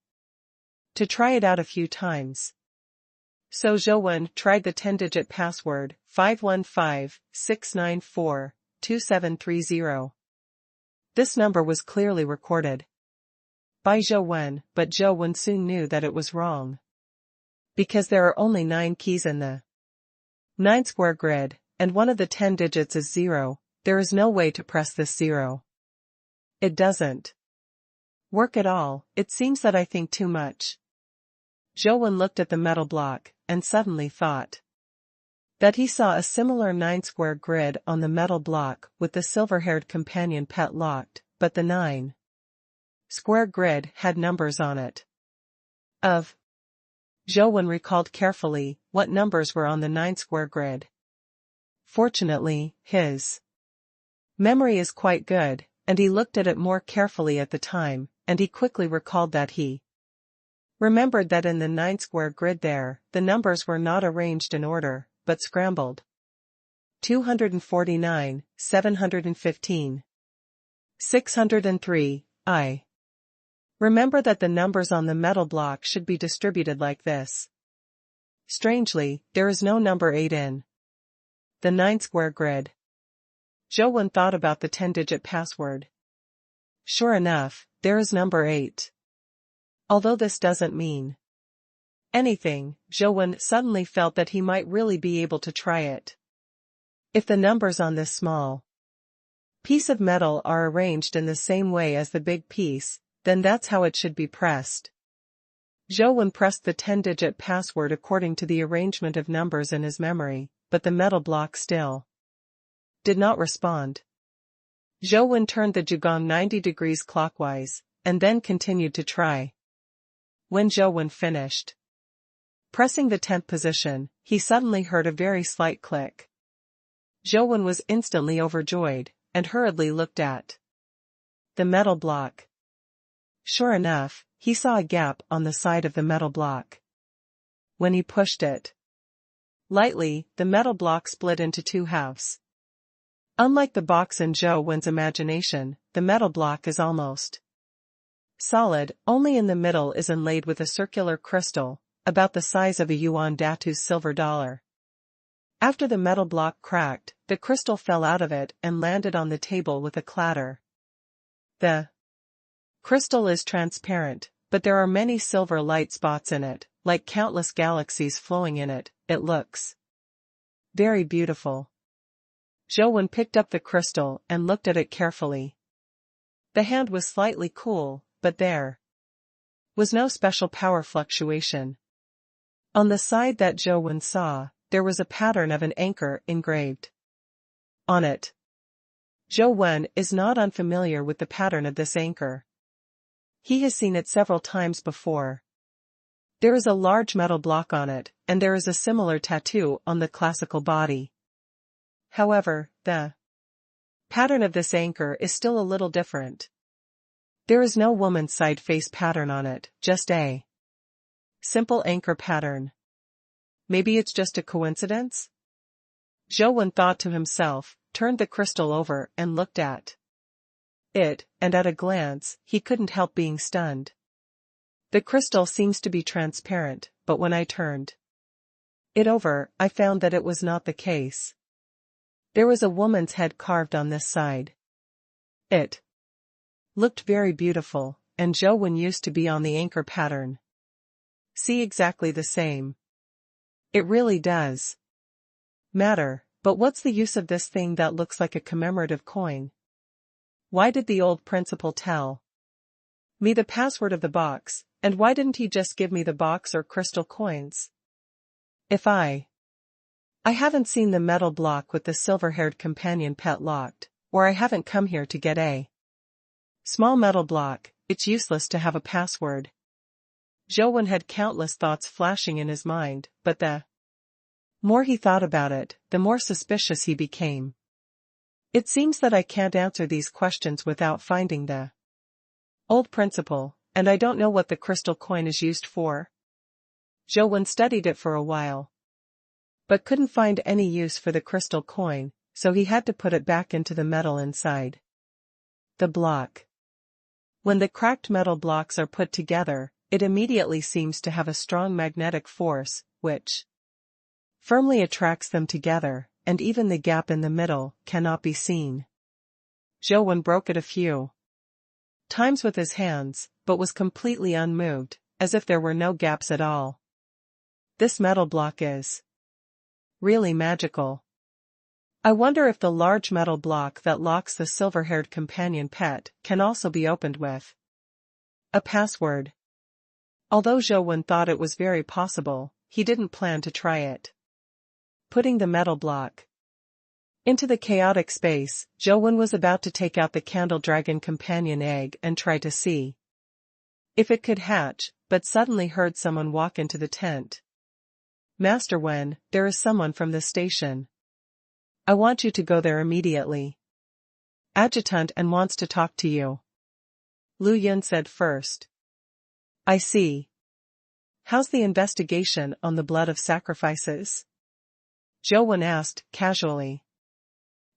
to try it out a few times. So Zhou Wen tried the 10-digit password, 515-694-2730. This number was clearly recorded by Zhou Wen, but Zhou Wen soon knew that it was wrong. Because there are only 9 keys in the 9-square grid, and one of the 10 digits is 0, there is no way to press this 0. It doesn't Work at all, it seems that I think too much. Zhou looked at the metal block, and suddenly thought that he saw a similar 9-square grid on the metal block with the silver-haired companion pet locked, but the 9-square grid had numbers on it. Zhou recalled carefully what numbers were on the 9-square grid. Fortunately, his memory is quite good, and he looked at it more carefully at the time, and he quickly recalled that he remembered that in the 9-square grid the numbers were not arranged in order, but scrambled. 249, 715. 603, I. Remember that the numbers on the metal block should be distributed like this. Strangely, there is no number 8 in the 9-square grid. Zhou thought about the 10-digit password. Sure enough, there is number 8. Although this doesn't mean anything, Zhou suddenly felt that he might really be able to try it. If the numbers on this small piece of metal are arranged in the same way as the big piece, then that's how it should be pressed. Zhou pressed the 10-digit password according to the arrangement of numbers in his memory, but the metal block still did not respond. Zhou turned the Zhugong 90 degrees clockwise, and then continued to try. When Zhou finished pressing the 10th position, he suddenly heard a very slight click. Zhou was instantly overjoyed, and hurriedly looked at the metal block. Sure enough, he saw a gap on the side of the metal block. When he pushed it lightly, the metal block split into 2 halves. Unlike the box in Zhou's imagination, the metal block is almost solid, only in the middle is inlaid with a circular crystal, about the size of a yuan datu's silver dollar. After the metal block cracked, the crystal fell out of it and landed on the table with a clatter. The crystal is transparent, but there are many silver light spots in it, like countless galaxies flowing in it. It looks very beautiful. Zhou picked up the crystal and looked at it carefully. The hand was slightly cool, but there was no special power fluctuation. On the side that Zhou saw, there was a pattern of an anchor engraved on it. Zhou is not unfamiliar with the pattern of this anchor. He has seen it several times before. There is a large metal block on it, and there is a similar tattoo on the classical body. However, the pattern of this anchor is still a little different. There is no woman's side face pattern on it, just a simple anchor pattern. Maybe it's just a coincidence? Zhou thought to himself, turned the crystal over and looked at it, and at a glance, he couldn't help being stunned. The crystal seems to be transparent, but when I turned it over, I found that it was not the case. There was a woman's head carved on this side. It looked very beautiful, and Zhou used to be on the anchor pattern. See, exactly the same. It really does matter, but what's the use of this thing that looks like a commemorative coin? Why did the old principal tell me the password of the box, and why didn't he just give me the box or crystal coins? If I haven't seen the metal block with the silver-haired companion pet locked, or I haven't come here to get a small metal block, it's useless to have a password. Zhou had countless thoughts flashing in his mind, but the more he thought about it, the more suspicious he became. It seems that I can't answer these questions without finding the old principle, and I don't know what the crystal coin is used for. Zhou studied it for a while, but couldn't find any use for the crystal coin, so he had to put it back into the metal inside the block. When the cracked metal blocks are put together, it immediately seems to have a strong magnetic force, which firmly attracts them together, and even the gap in the middle cannot be seen. Zhou broke it a few times with his hands, but was completely unmoved, as if there were no gaps at all. This metal block is really magical. I wonder if the large metal block that locks the silver-haired companion pet can also be opened with A password. Although Zhou thought it was very possible, he didn't plan to try it. Putting the metal block into the chaotic space, Zhou was about to take out the candle dragon companion egg and try to see if it could hatch, but suddenly heard someone walk into the tent. Master Wen, there is someone from the station. I want you to go there immediately. Adjutant and wants to talk to you. Lu Yun said first. I see. How's the investigation on the blood of sacrifices? Zhou asked, casually.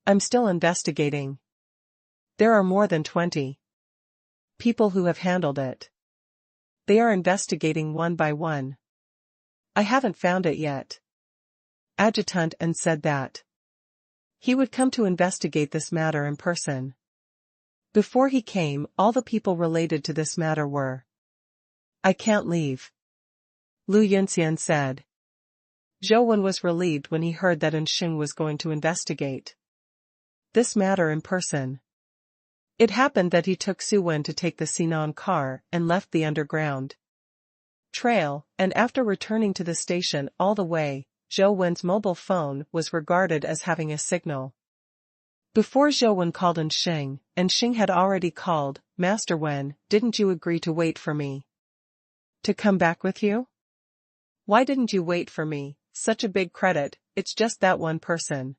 I'm still investigating. There are more than 20 people who have handled it. They are investigating one by one. I haven't found it yet. Adjutant and said that he would come to investigate this matter in person. Before he came, all the people related to this matter were. I can't leave. Lu Yunxian said. Zhou was relieved when he heard that Xing was going to investigate this matter in person. It happened that he took Su Wen to take the Sinan car and left the underground trail, and after returning to the station all the way, Zhou Wen's mobile phone was regarded as having a signal. Before Zhou called Xing, and Xing had already called, Master Wen, didn't you agree to wait for me to come back with you? Why didn't you wait for me? Such a big credit, it's just that one person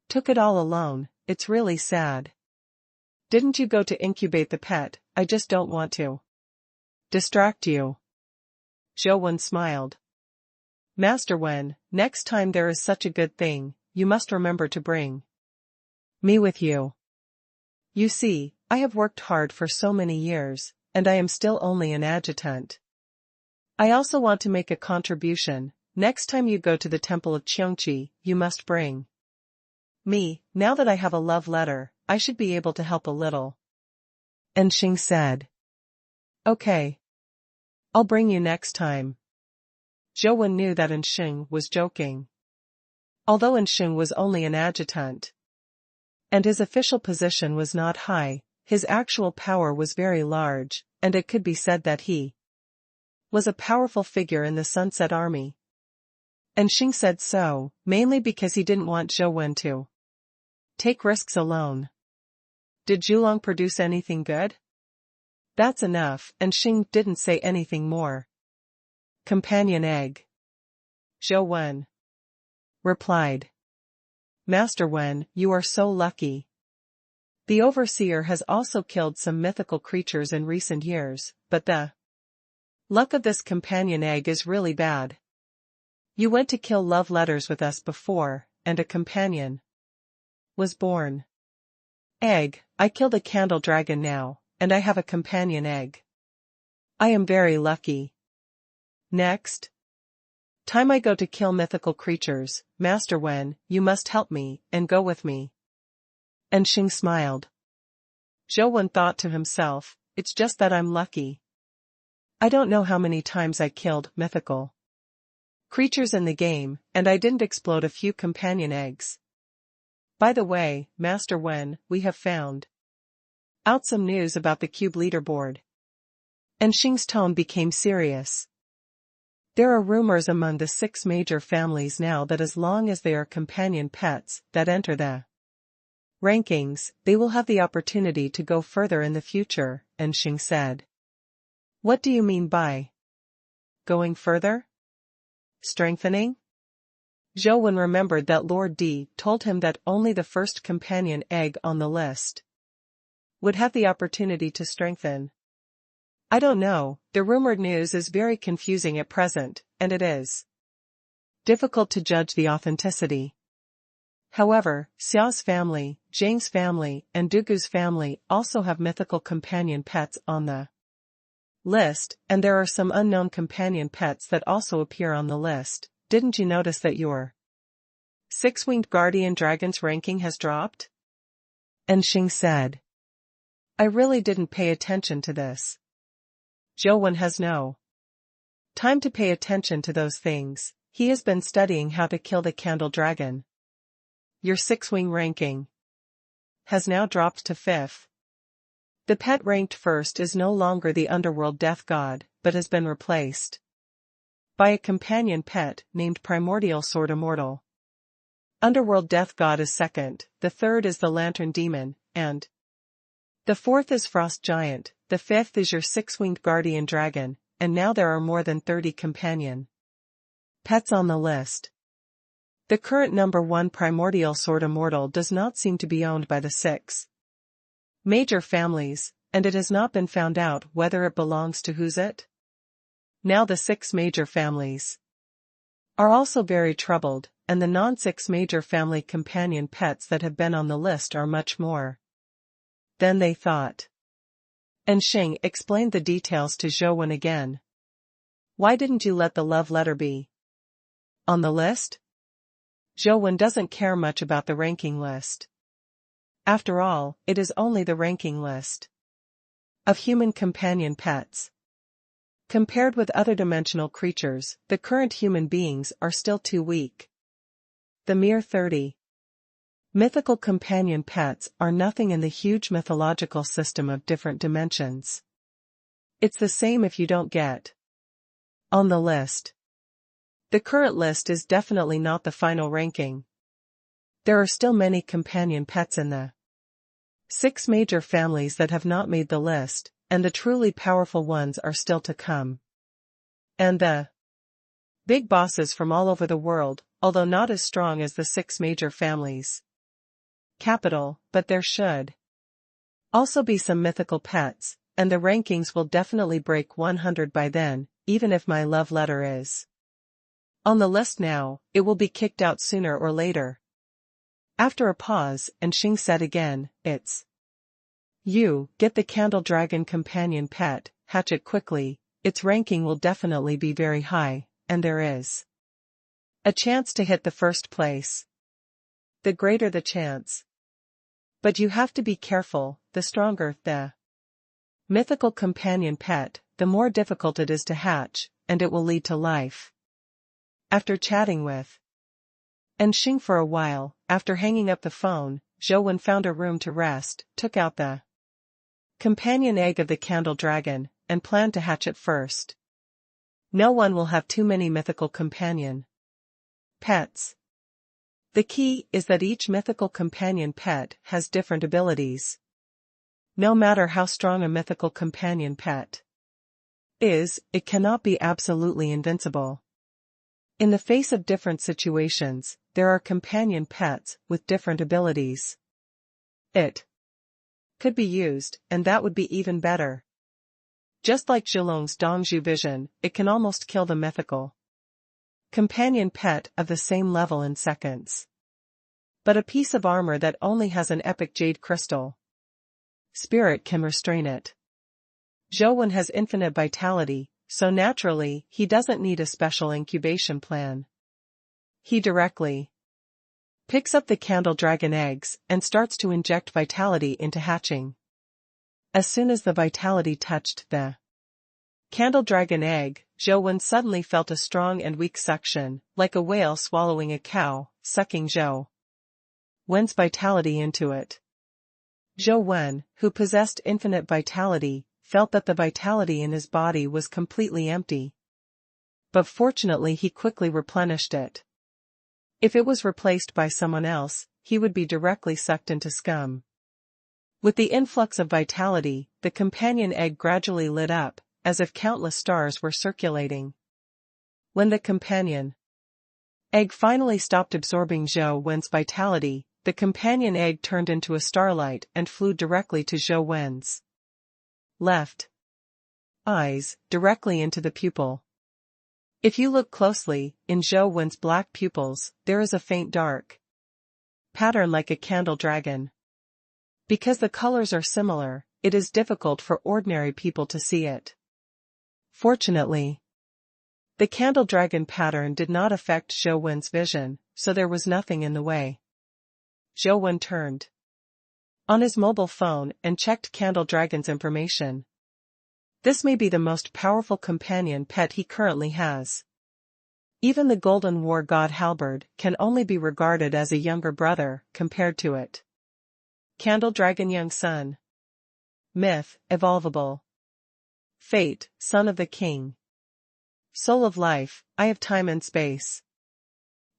took it all alone, it's really sad. Didn't you go to incubate the pet? I just don't want to distract you. Zhou smiled. Master Wen, next time there is such a good thing, you must remember to bring me with you. You see, I have worked hard for so many years, and I am still only an adjutant. I also want to make a contribution. Next time you go to the temple of Qiongqi, you must bring me. Now that I have a love letter, I should be able to help a little. And Xing said. Okay. I'll bring you next time. Zhou knew that Xing was joking. Although Xing was only an adjutant, and his official position was not high, his actual power was very large, and it could be said that he was a powerful figure in the Sunset Army. And Xing said so, mainly because he didn't want Zhou to take risks alone. Did Zhulong produce anything good? That's enough, and Xing didn't say anything more. Companion egg. Zhou replied. Master Wen, you are so lucky. The overseer has also killed some mythical creatures in recent years, but the luck of this companion egg is really bad. You went to kill love letters with us before, and a companion was born. Egg, I killed a candle dragon now, and I have a companion egg. I am very lucky. Next time I go to kill mythical creatures, Master Wen, you must help me, and go with me. And Xing smiled. Zhou thought to himself, it's just that I'm lucky. I don't know how many times I killed mythical creatures in the game, and I didn't explode a few companion eggs. By the way, Master Wen, we have found out some news about the cube leaderboard. And Xing's tone became serious. There are rumors among the 6 major families now that as long as they are companion pets that enter the rankings, they will have the opportunity to go further in the future, and Xing said. What do you mean by going further? Strengthening? Zhou remembered that Lord D told him that only the first companion egg on the list would have the opportunity to strengthen. I don't know, the rumored news is very confusing at present, and it is difficult to judge the authenticity. However, Xiao's family, Zhang's family, and Dugu's family also have mythical companion pets on the list, and there are some unknown companion pets that also appear on the list. Didn't you notice that your 6-winged guardian dragon's ranking has dropped? And Xing said. I really didn't pay attention to this. Zhou has no time to pay attention to those things. He has been studying how to kill the candle dragon. Your 6-wing ranking has now dropped to 5th. The pet ranked first is no longer the underworld death god, but has been replaced by a companion pet named Primordial Sword Immortal. Underworld death god is second, the third is the Lantern Demon, and the fourth is Frost Giant, the fifth is your six-winged guardian dragon, and now there are more than 30 companion pets on the list. The current number 1 Primordial Sword Immortal does not seem to be owned by the 6 major families, and it has not been found out whether it belongs to who's it. Now the 6 major families are also very troubled, and the non-6 major family companion pets that have been on the list are much more than they thought. And Xing explained the details to Zhou again. Why didn't you let the love letter be on the list? Zhou doesn't care much about the ranking list. After all, it is only the ranking list of human companion pets. Compared with other dimensional creatures, the current human beings are still too weak. The mere 30 mythical companion pets are nothing in the huge mythological system of different dimensions. It's the same if you don't get on the list. The current list is definitely not the final ranking. There are still many companion pets in the 6 major families that have not made the list, and the truly powerful ones are still to come. And the big bosses from all over the world, although not as strong as the 6 major families. Capital, but there should also be some mythical pets, and the rankings will definitely break 100 by then, even if my love letter is on the list now, it will be kicked out sooner or later. After a pause, and Xing said again, it's you, get the Candle Dragon companion pet, hatch it quickly, its ranking will definitely be very high, and there is a chance to hit the first place. The greater the chance. But you have to be careful, the stronger the mythical companion pet, the more difficult it is to hatch, and it will lead to life. After chatting with and Xing for a while, after hanging up the phone, Zhou found a room to rest, took out the companion egg of the Candle Dragon, and planned to hatch it first. No one will have too many mythical companion pets. The key is that each mythical companion pet has different abilities. No matter how strong a mythical companion pet is, it cannot be absolutely invincible. In the face of different situations, there are companion pets with different abilities. It could be used, and that would be even better. Just like Zhilong's Dongzhu vision, it can almost kill the mythical companion pet of the same level in seconds. But a piece of armor that only has an epic jade crystal spirit can restrain it. Zhou has infinite vitality, so naturally, he doesn't need a special incubation plan. He directly picks up the Candle Dragon eggs and starts to inject vitality into hatching. As soon as the vitality touched the Candle Dragon egg, Zhou suddenly felt a strong and weak suction, like a whale swallowing a cow, sucking Zhou Wen's vitality into it. Zhou Wen, who possessed infinite vitality, felt that the vitality in his body was completely empty. But fortunately he quickly replenished it. If it was replaced by someone else, he would be directly sucked into scum. With the influx of vitality, the companion egg gradually lit up, as if countless stars were circulating. When the companion egg finally stopped absorbing Zhou Wen's vitality, the companion egg turned into a starlight and flew directly to Zhou Wen's left eyes, directly into the pupil. If you look closely, in Zhou Wen's black pupils, there is a faint dark pattern like a candle dragon. Because the colors are similar, it is difficult for ordinary people to see it. Fortunately, the candle dragon pattern did not affect Zhou Wen's vision, so there was nothing in the way. Zhou Wen turned on his mobile phone and checked Candle Dragon's information. This may be the most powerful companion pet he currently has. Even the Golden War God Halberd can only be regarded as a younger brother compared to it. Candle Dragon Young Son. myth, evolvable. Fate, son of the king. Soul of life, eye of time and space.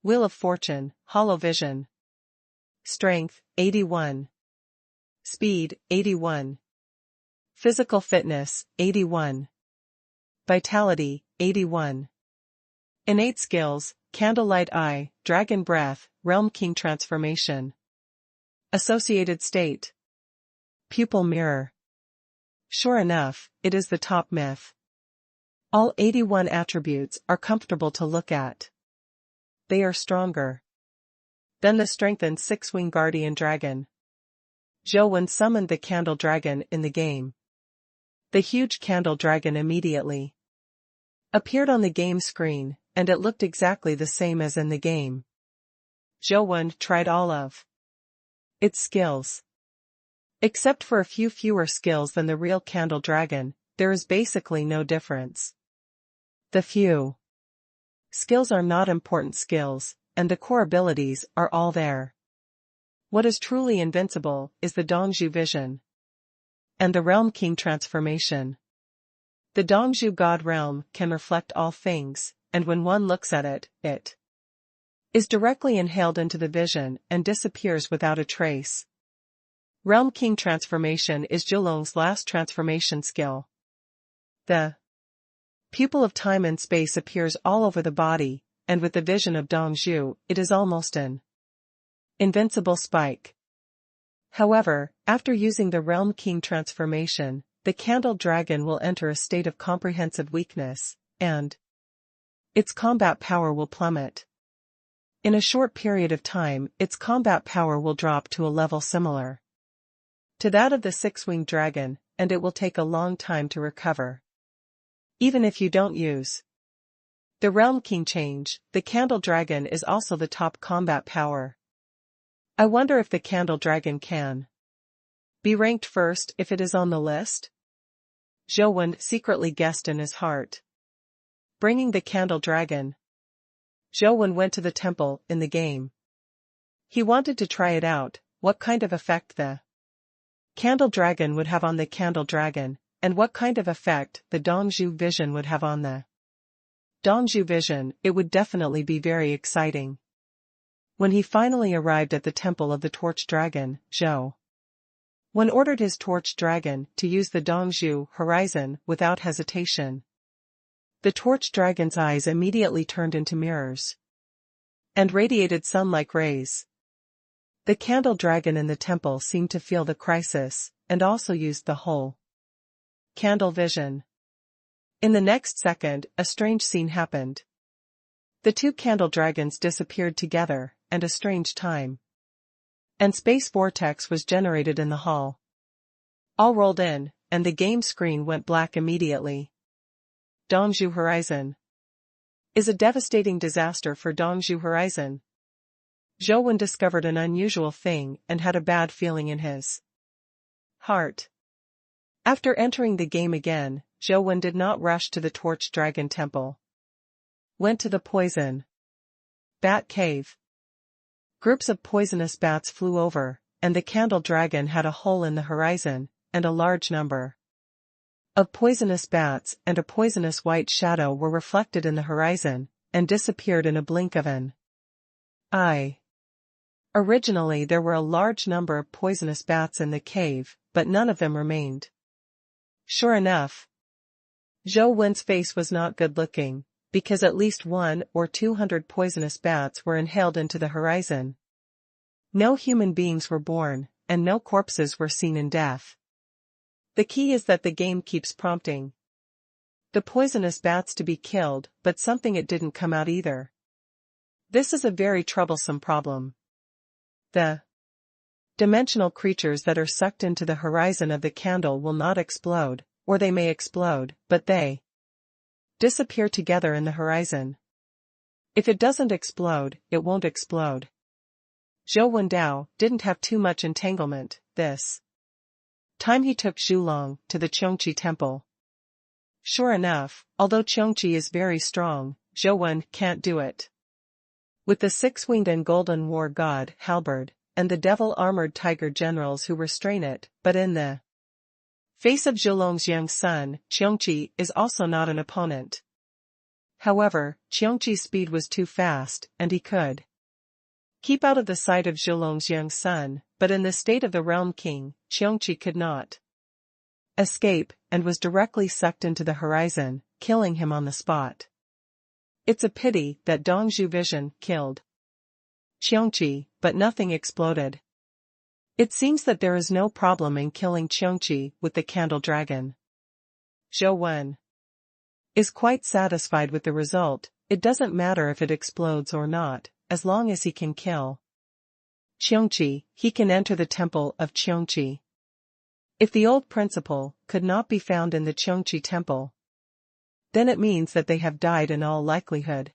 Wheel of fortune, hollow vision. Strength, 81. Speed, 81. Physical fitness, 81. Vitality, 81. Innate skills, candlelight eye, dragon breath, realm king transformation. Associated state. Pupil mirror. Sure enough, it is the top myth. All 81 attributes are comfortable to look at. They are stronger than the strengthened six-winged guardian dragon. Zhou summoned the candle dragon in the game. The huge candle dragon immediately appeared on the game screen, and it looked exactly the same as in the game. Zhou tried all of its skills. Except for a few fewer skills than the real candle dragon, there is basically no difference. The few skills are not important skills, and the core abilities are all there. What is truly invincible is the Dongzhu vision and the Realm King transformation. The Dongzhu God realm can reflect all things, and when one looks at it, it is directly inhaled into the vision and disappears without a trace. Realm King transformation is Zhulong's last transformation skill. The pupil of time and space appears all over the body, and with the vision of Dongzhu, it is almost an invincible spike. However, after using the Realm King transformation, the candle dragon will enter a state of comprehensive weakness, and its combat power will plummet. In a short period of time, its combat power will drop to a level similar to that of the six-winged dragon, and it will take a long time to recover. Even if you don't use the Realm King change, the candle dragon is also the top combat power. I wonder if the candle dragon can be ranked first if it is on the list? Zhou secretly guessed in his heart. Bringing the candle dragon, Zhou went to the temple in the game. He wanted to try it out, what kind of effect the candle dragon would have on the candle dragon, and what kind of effect the Dongzhu vision would have on the Dongzhu vision. It would definitely be very exciting. When he finally arrived at the temple of the torch dragon, Zhou ordered his torch dragon to use the Dongzhu horizon without hesitation. The torch dragon's eyes immediately turned into mirrors and radiated sun-like rays. The candle dragon in the temple seemed to feel the crisis, and also used the whole candle vision. In the next second, a strange scene happened. The two candle dragons disappeared together, and a strange time and space vortex was generated in the hall. All rolled in, and the game screen went black immediately. Dongzhu Horizon is a devastating disaster for Dongzhu Horizon. Zhou discovered an unusual thing and had a bad feeling in his heart. After entering the game again, Zhou did not rush to the Torch Dragon Temple. Went to the Poison Bat Cave. Groups of poisonous bats flew over, and the Candle Dragon had a hole in the horizon, and a large number of poisonous bats and a poisonous white shadow were reflected in the horizon, and disappeared in a blink of an eye. Originally there were a large number of poisonous bats in the cave, but none of them remained. Sure enough, Zhou Wen's face was not good-looking, because at least 100 or 200 poisonous bats were inhaled into the horizon. No human beings were born, and no corpses were seen in death. The key is that the game keeps prompting the poisonous bats to be killed, but something it didn't come out either. This is a very troublesome problem. The dimensional creatures that are sucked into the horizon of the candle will not explode, or they may explode, but they disappear together in the horizon. If it doesn't explode, it won't explode. Zhou Wendao didn't have too much entanglement this time. He took Zhulong to the Qiongqi temple. Sure enough, although Qiongqi is very strong, Zhou Wen can't do it. With the six-winged and golden war god halberd, and the devil-armored tiger generals who restrain it, but in the face of Zhulong's young son, Qiongqi, is also not an opponent. However, Qiongqi's speed was too fast, and he could keep out of the sight of Zhulong's young son, but in the state of the Realm King, Qiongqi could not escape, and was directly sucked into the horizon, killing him on the spot. It's a pity that Dongzhu Vision killed Qiongqi, but nothing exploded. It seems that there is no problem in killing Qiongqi with the Candle Dragon. Zhou Wen is quite satisfied with the result. It doesn't matter if it explodes or not, as long as he can kill Qiongqi, he can enter the temple of Qiongqi. If the old principal could not be found in the Qiongqi temple, then it means that they have died in all likelihood.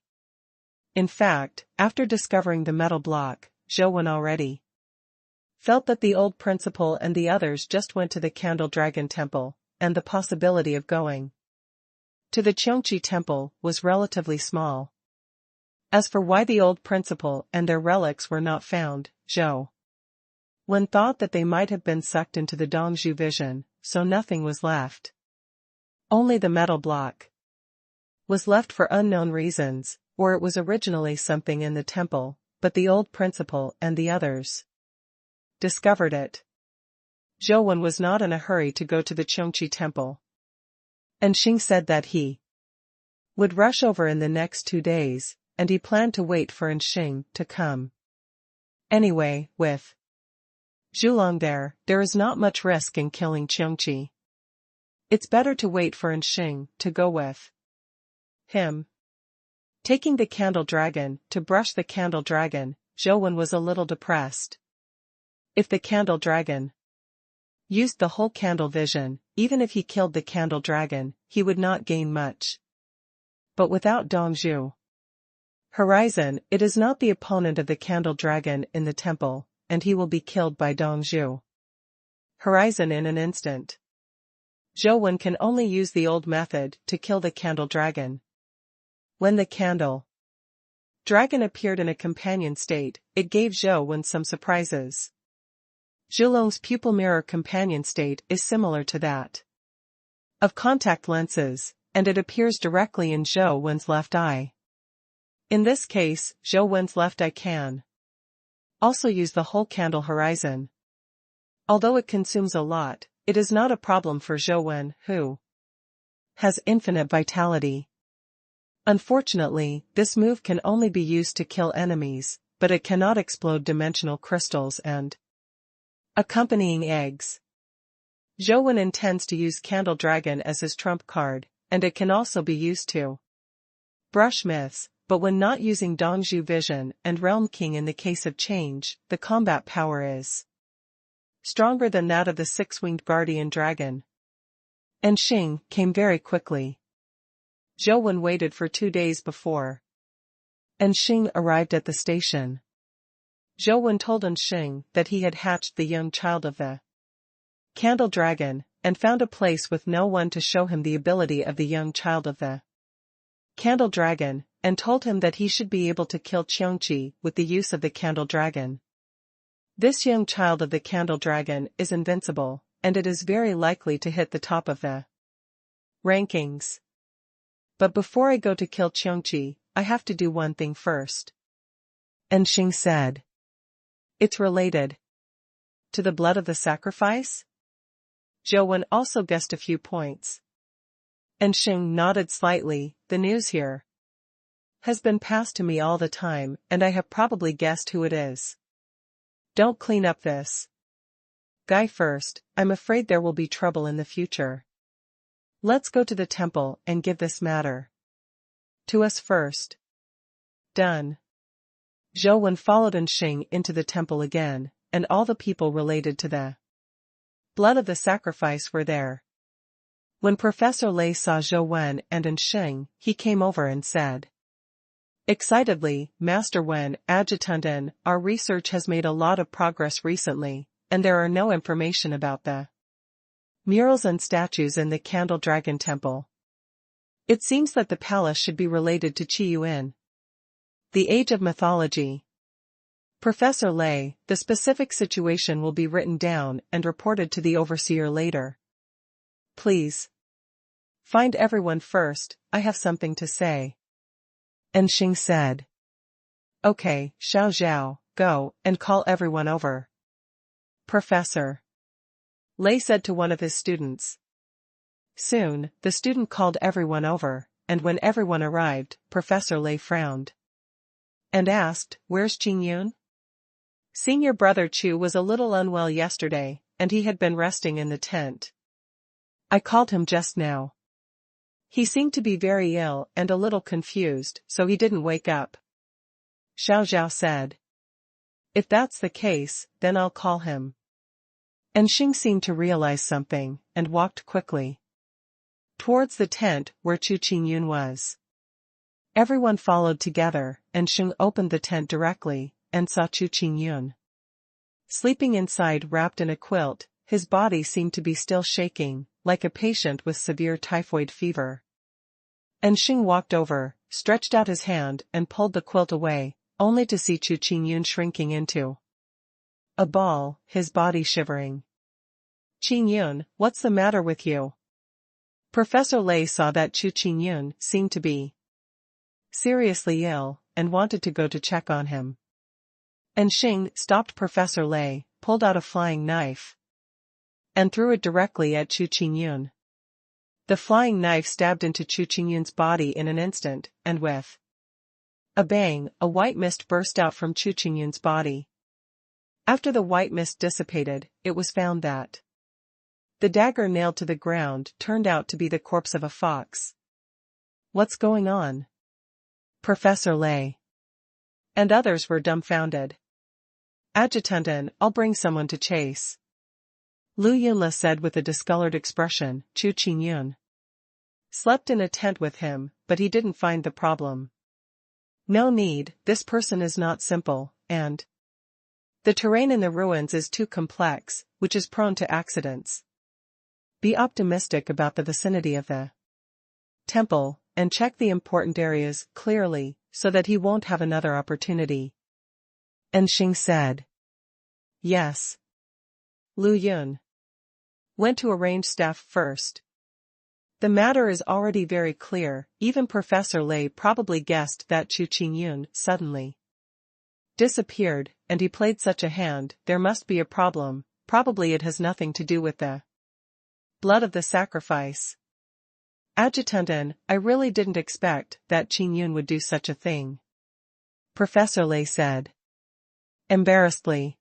In fact, after discovering the metal block, Zhou Wen already felt that the old principal and the others just went to the Candle Dragon temple, and the possibility of going to the Qiongqi temple was relatively small. As for why the old principal and their relics were not found, Zhou Wen thought that they might have been sucked into the Dongzhu Vision, so nothing was left. Only the metal block was left for unknown reasons, or it was originally something in the temple, but the old principal and the others discovered it. Zhou Wen was not in a hurry to go to the Qiongqi temple. And Xing said that he would rush over in the next 2 days, and he planned to wait for Xing to come. Anyway, with Zhulong there is not much risk in killing Qiongqi. It's better to wait for Xing to go with him. Taking the Candle Dragon to brush the Candle Dragon, Zhou Wen was a little depressed. If the Candle Dragon used the whole Candle Vision, even if he killed the Candle Dragon, he would not gain much. But without Dongzhu Horizon, it is not the opponent of the Candle Dragon in the temple, and he will be killed by Dongzhu Horizon in an instant. Zhou Wen can only use the old method to kill the Candle Dragon. When the Candle Dragon appeared in a companion state, it gave Zhou Wen some surprises. Zhulong's pupil mirror companion state is similar to that of contact lenses, and it appears directly in Zhou Wen's left eye. In this case, Zhou Wen's left eye can also use the whole Candle Horizon. Although it consumes a lot, it is not a problem for Zhou Wen, who has infinite vitality. Unfortunately, this move can only be used to kill enemies, but it cannot explode dimensional crystals and accompanying eggs. Zhou Wen intends to use Candle Dragon as his trump card, and it can also be used to brush myths, but when not using Dongzhu Vision and Realm King in the case of change, the combat power is stronger than that of the six-winged guardian dragon. And Xing came very quickly. Zhou Wen waited for 2 days before and Xing arrived at the station. Zhou Wen told Xing that he had hatched the young child of the Candle Dragon, and found a place with no one to show him the ability of the young child of the Candle Dragon, and told him that he should be able to kill Qiongqi with the use of the Candle Dragon. This young child of the Candle Dragon is invincible, and it is very likely to hit the top of the rankings. But before I go to kill Qiongqi, I have to do one thing first. And Xing said, "It's related to the blood of the sacrifice?" Zhou Wen also guessed a few points. And Xing nodded slightly. "The news here has been passed to me all the time, and I have probably guessed who it is. Don't clean up this guy first, I'm afraid there will be trouble in the future. Let's go to the temple and give this matter to us first." Done. Zhou Wen followed Xing into the temple again, and all the people related to the blood of the sacrifice were there. When Professor Lei saw Zhou Wen and Xing, he came over and said excitedly, "Master Wen, Adjutant N, our research has made a lot of progress recently, and there are no information about the murals and statues in the Candle Dragon Temple. It seems that the palace should be related to Qiyuan, the Age of Mythology. Professor Lei, the specific situation will be written down and reported to the overseer later." Please. Find everyone first, I have something to say. And Xing said. Okay, Xiao Zhao, go, and call everyone over. Professor. Lei said to one of his students. Soon, the student called everyone over, and when everyone arrived, Professor Lei frowned. And asked, where's Qingyun? Senior brother Chu was a little unwell yesterday, and he had been resting in the tent. I called him just now. He seemed to be very ill and a little confused, so he didn't wake up. Xiao Zhao said. If that's the case, then I'll call him. And Xing seemed to realize something, and walked quickly towards the tent where Chu Qingyun was. Everyone followed together, and Xing opened the tent directly, and saw Chu Qingyun sleeping inside wrapped in a quilt. His body seemed to be still shaking, like a patient with severe typhoid fever. And Xing walked over, stretched out his hand and pulled the quilt away, only to see Chu Qingyun shrinking into a ball, his body shivering. Qingyun, what's the matter with you? Professor Lei saw that Chu Qingyun seemed to be seriously ill, and wanted to go to check on him. And Xing stopped Professor Lei, pulled out a flying knife, and threw it directly at Chu Qingyun. The flying knife stabbed into Chu Qingyun's body in an instant, and with a bang, a white mist burst out from Chu Qingyun's body. After the white mist dissipated, it was found that the dagger nailed to the ground turned out to be the corpse of a fox. What's going on? Professor Lei and others were dumbfounded. Adjutant, I'll bring someone to chase. Lu Yunla said with a discolored expression. Chu Qingyun slept in a tent with him, but he didn't find the problem. No need, this person is not simple, and the terrain in the ruins is too complex, which is prone to accidents. Be optimistic about the vicinity of the temple, and check the important areas clearly, so that he won't have another opportunity. And Xing said. Yes. Lu Yun went to arrange staff first. The matter is already very clear. Even Professor Lei probably guessed that Chu Qingyun suddenly disappeared, and he played such a hand. There must be a problem. Probably it has nothing to do with the blood of the sacrifice. Adjutant, I really didn't expect that Qingyun would do such a thing. Professor Lei said embarrassedly.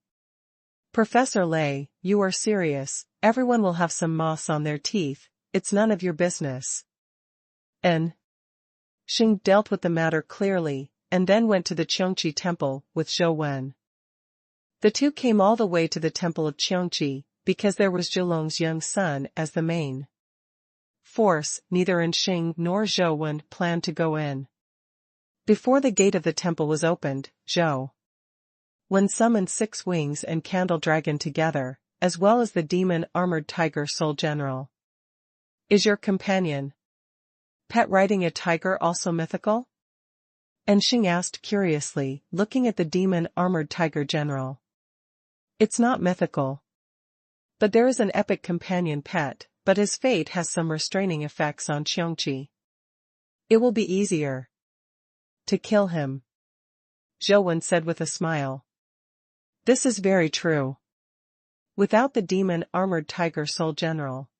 Professor Lei, you are serious. Everyone will have some moss on their teeth. It's none of your business. And Xing dealt with the matter clearly, and then went to the Qiongqi temple with Zhou Wen. The two came all the way to the temple of Qiongqi, because there was Zhulong's young son as the main force. Neither Xing nor Zhou Wen planned to go in. Before the gate of the temple was opened, Zhou Wen summoned 6 wings and candle dragon together, as well as the demon armored tiger soul general. Is your companion pet riding a tiger also mythical? And Xing asked curiously, looking at the demon armored tiger general. It's not mythical. But there is an epic companion pet, but his fate has some restraining effects on Qiongqi. It will be easier to kill him, Zhou Wen said with a smile. This is very true. Without the demon armored tiger soul general,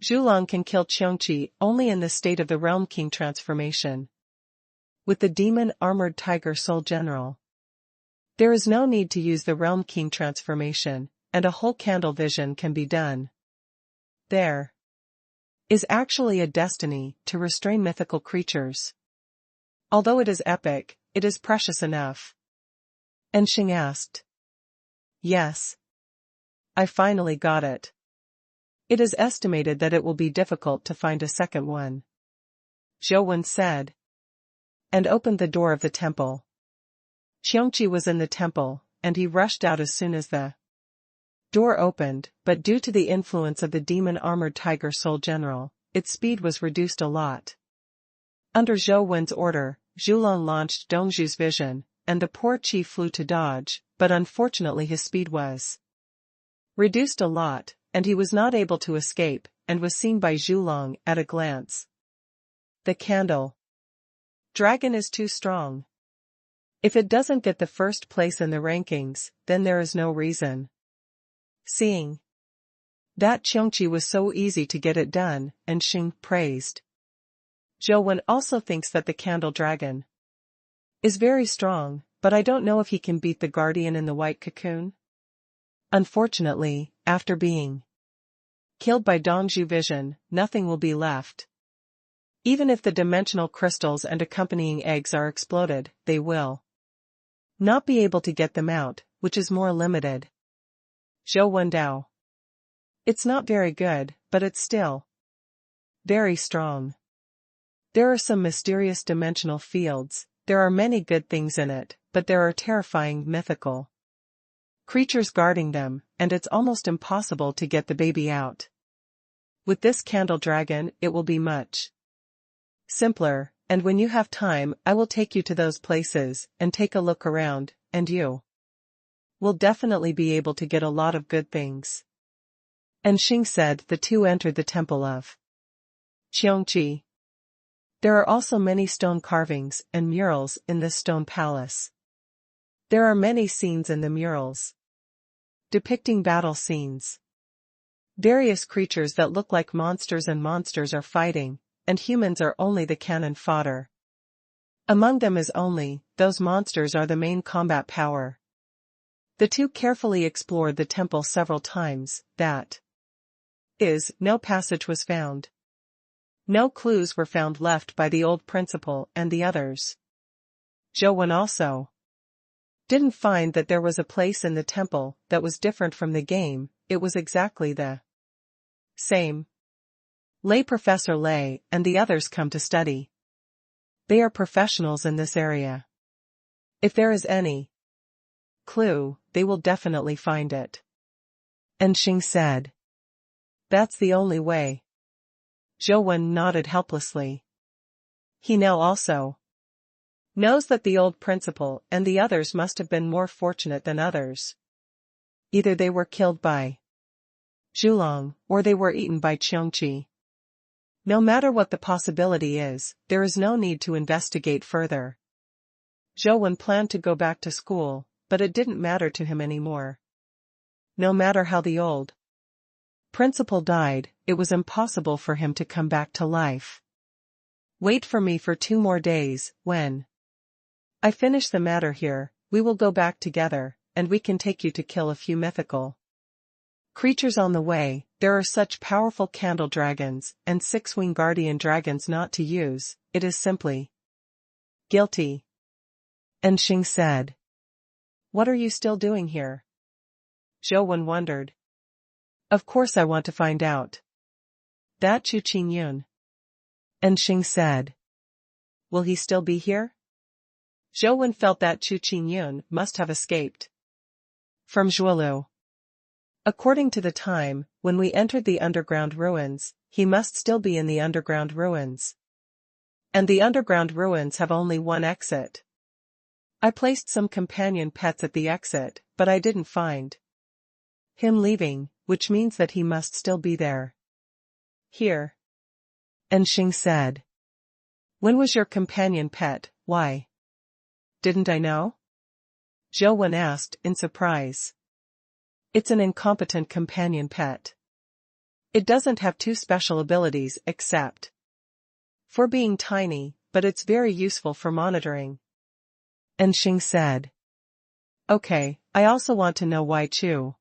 Zhulong can kill Qiongqi only in the state of the Realm King transformation. With the demon armored tiger soul general, there is no need to use the Realm King transformation, and a whole candle vision can be done. There is actually a destiny to restrain mythical creatures. Although it is epic, it is precious enough. And Xing asked. Yes. I finally got it. It is estimated that it will be difficult to find a second one, Zhou Wen said, and opened the door of the temple. Qiongqi was in the temple, and he rushed out as soon as the door opened, but due to the influence of the demon armored tiger soul general, its speed was reduced a lot. Under Zhou Wen's order, Zhulong launched Dongzhu's vision, and the poor chief flew to dodge, but unfortunately his speed was reduced a lot, and he was not able to escape, and was seen by Zhulong at a glance. The candle dragon is too strong. If it doesn't get the first place in the rankings, then there is no reason. Seeing that Qiongqi was so easy to get it done, and Xing praised. Zhou also thinks that the candle dragon is very strong, but I don't know if he can beat the guardian in the white cocoon. Unfortunately, after being killed by Dongzhu vision, nothing will be left. Even if the dimensional crystals and accompanying eggs are exploded, they will not be able to get them out, which is more limited. Zhou Wendao. It's not very good, but it's still very strong. There are some mysterious dimensional fields, there are many good things in it, but there are terrifying mythical creatures guarding them, and it's almost impossible to get the baby out. With this candle dragon, it will be much simpler, and when you have time, I will take you to those places, and take a look around, and you will definitely be able to get a lot of good things. And Xing said the two entered the temple of Qiongqi. There are also many stone carvings and murals in this stone palace. There are many scenes in the murals depicting battle scenes. Various creatures that look like monsters and monsters are fighting, and humans are only the cannon fodder. Among them is only, those monsters are the main combat power. The two carefully explored the temple several times, that is, no passage was found. No clues were found left by the old principal and the others. Zhou also didn't find that there was a place in the temple that was different from the game, it was exactly the same. Lay Professor Lay and the others come to study. They are professionals in this area. If there is any clue, they will definitely find it. And Xing said, that's the only way. Zhou nodded helplessly. He now also knows that the old principal and the others must have been more fortunate than others. Either they were killed by Zhulong, or they were eaten by Qiongqi. No matter what the possibility is, there is no need to investigate further. Zhou planned to go back to school, but it didn't matter to him anymore. No matter how the old principal died, it was impossible for him to come back to life. Wait for me for 2 more days, when I finish the matter here, we will go back together, and we can take you to kill a few mythical creatures on the way. There are such powerful candle dragons, and 6-wing guardian dragons not to use, it is simply guilty. And Xing said, what are you still doing here? Zhou wondered. Of course I want to find out that Chu Qingyun. And Xing said, will he still be here? Zhou felt that Chu Qingyun must have escaped from Zhuolu. According to the time, when we entered the underground ruins, he must still be in the underground ruins. And the underground ruins have only one exit. I placed some companion pets at the exit, but I didn't find him leaving, which means that he must still be there. Here. And Xing said, when was your companion pet? Why didn't I know? Zhou asked in surprise. It's an incompetent companion pet. It doesn't have too special abilities except for being tiny, but it's very useful for monitoring. And Xing said, okay, I also want to know why Chu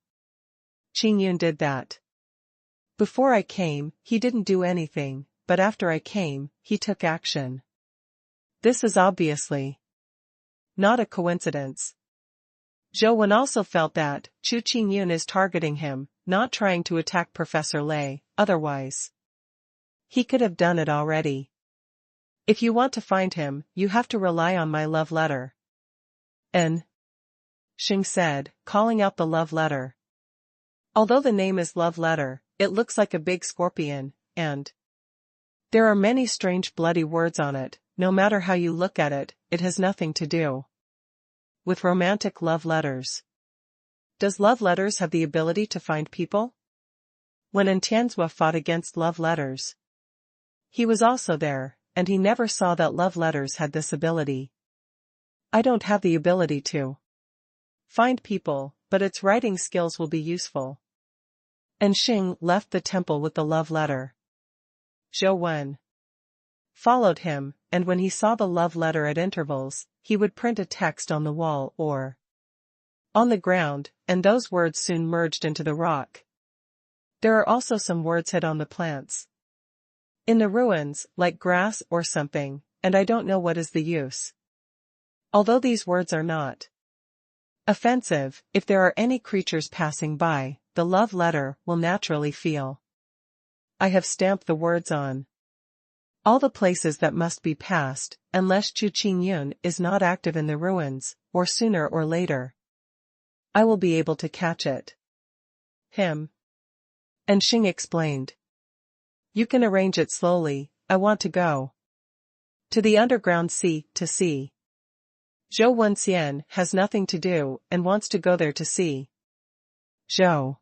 Qingyun did that. Before I came, he didn't do anything, but after I came, he took action. This is obviously not a coincidence. Zhou also felt that Chu Qingyun is targeting him, not trying to attack Professor Lay, otherwise he could have done it already. If you want to find him, you have to rely on my love letter. N. Xing said, calling out the love letter. Although the name is love letter, it looks like a big scorpion, and there are many strange bloody words on it. No matter how you look at it, it has nothing to do with romantic love letters. Does love letters have the ability to find people? when Tianzhua fought against love letters. He was also there, and he never saw that love letters had this ability. I don't have the ability to find people, but its writing skills will be useful. And Xing left the temple with the love letter. Zhou Wen followed him, and when he saw the love letter at intervals, he would print a text on the wall or on the ground, and those words soon merged into the rock. There are also some words hid on the plants in the ruins, like grass or something, and I don't know what is the use. Although these words are not offensive, if there are any creatures passing by, the love letter will naturally feel. I have stamped the words on all the places that must be passed, unless Chu Qingyun is not active in the ruins, or sooner or later I will be able to catch it. Him. And Xing explained. You can arrange it slowly, I want to go to the underground sea to see. Zhou Wenxian has nothing to do and wants to go there to see. Zhou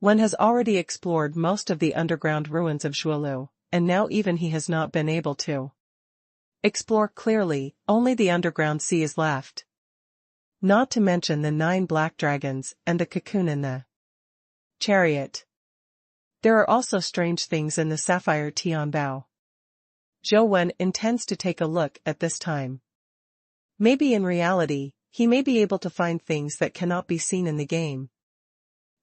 Wen has already explored most of the underground ruins of Zhuolu, and now even he has not been able to explore clearly, only the underground sea is left. Not to mention the 9 black dragons and the cocoon in the chariot. There are also strange things in the sapphire Tianbao. Zhou Wen intends to take a look at this time. Maybe in reality, he may be able to find things that cannot be seen in the game.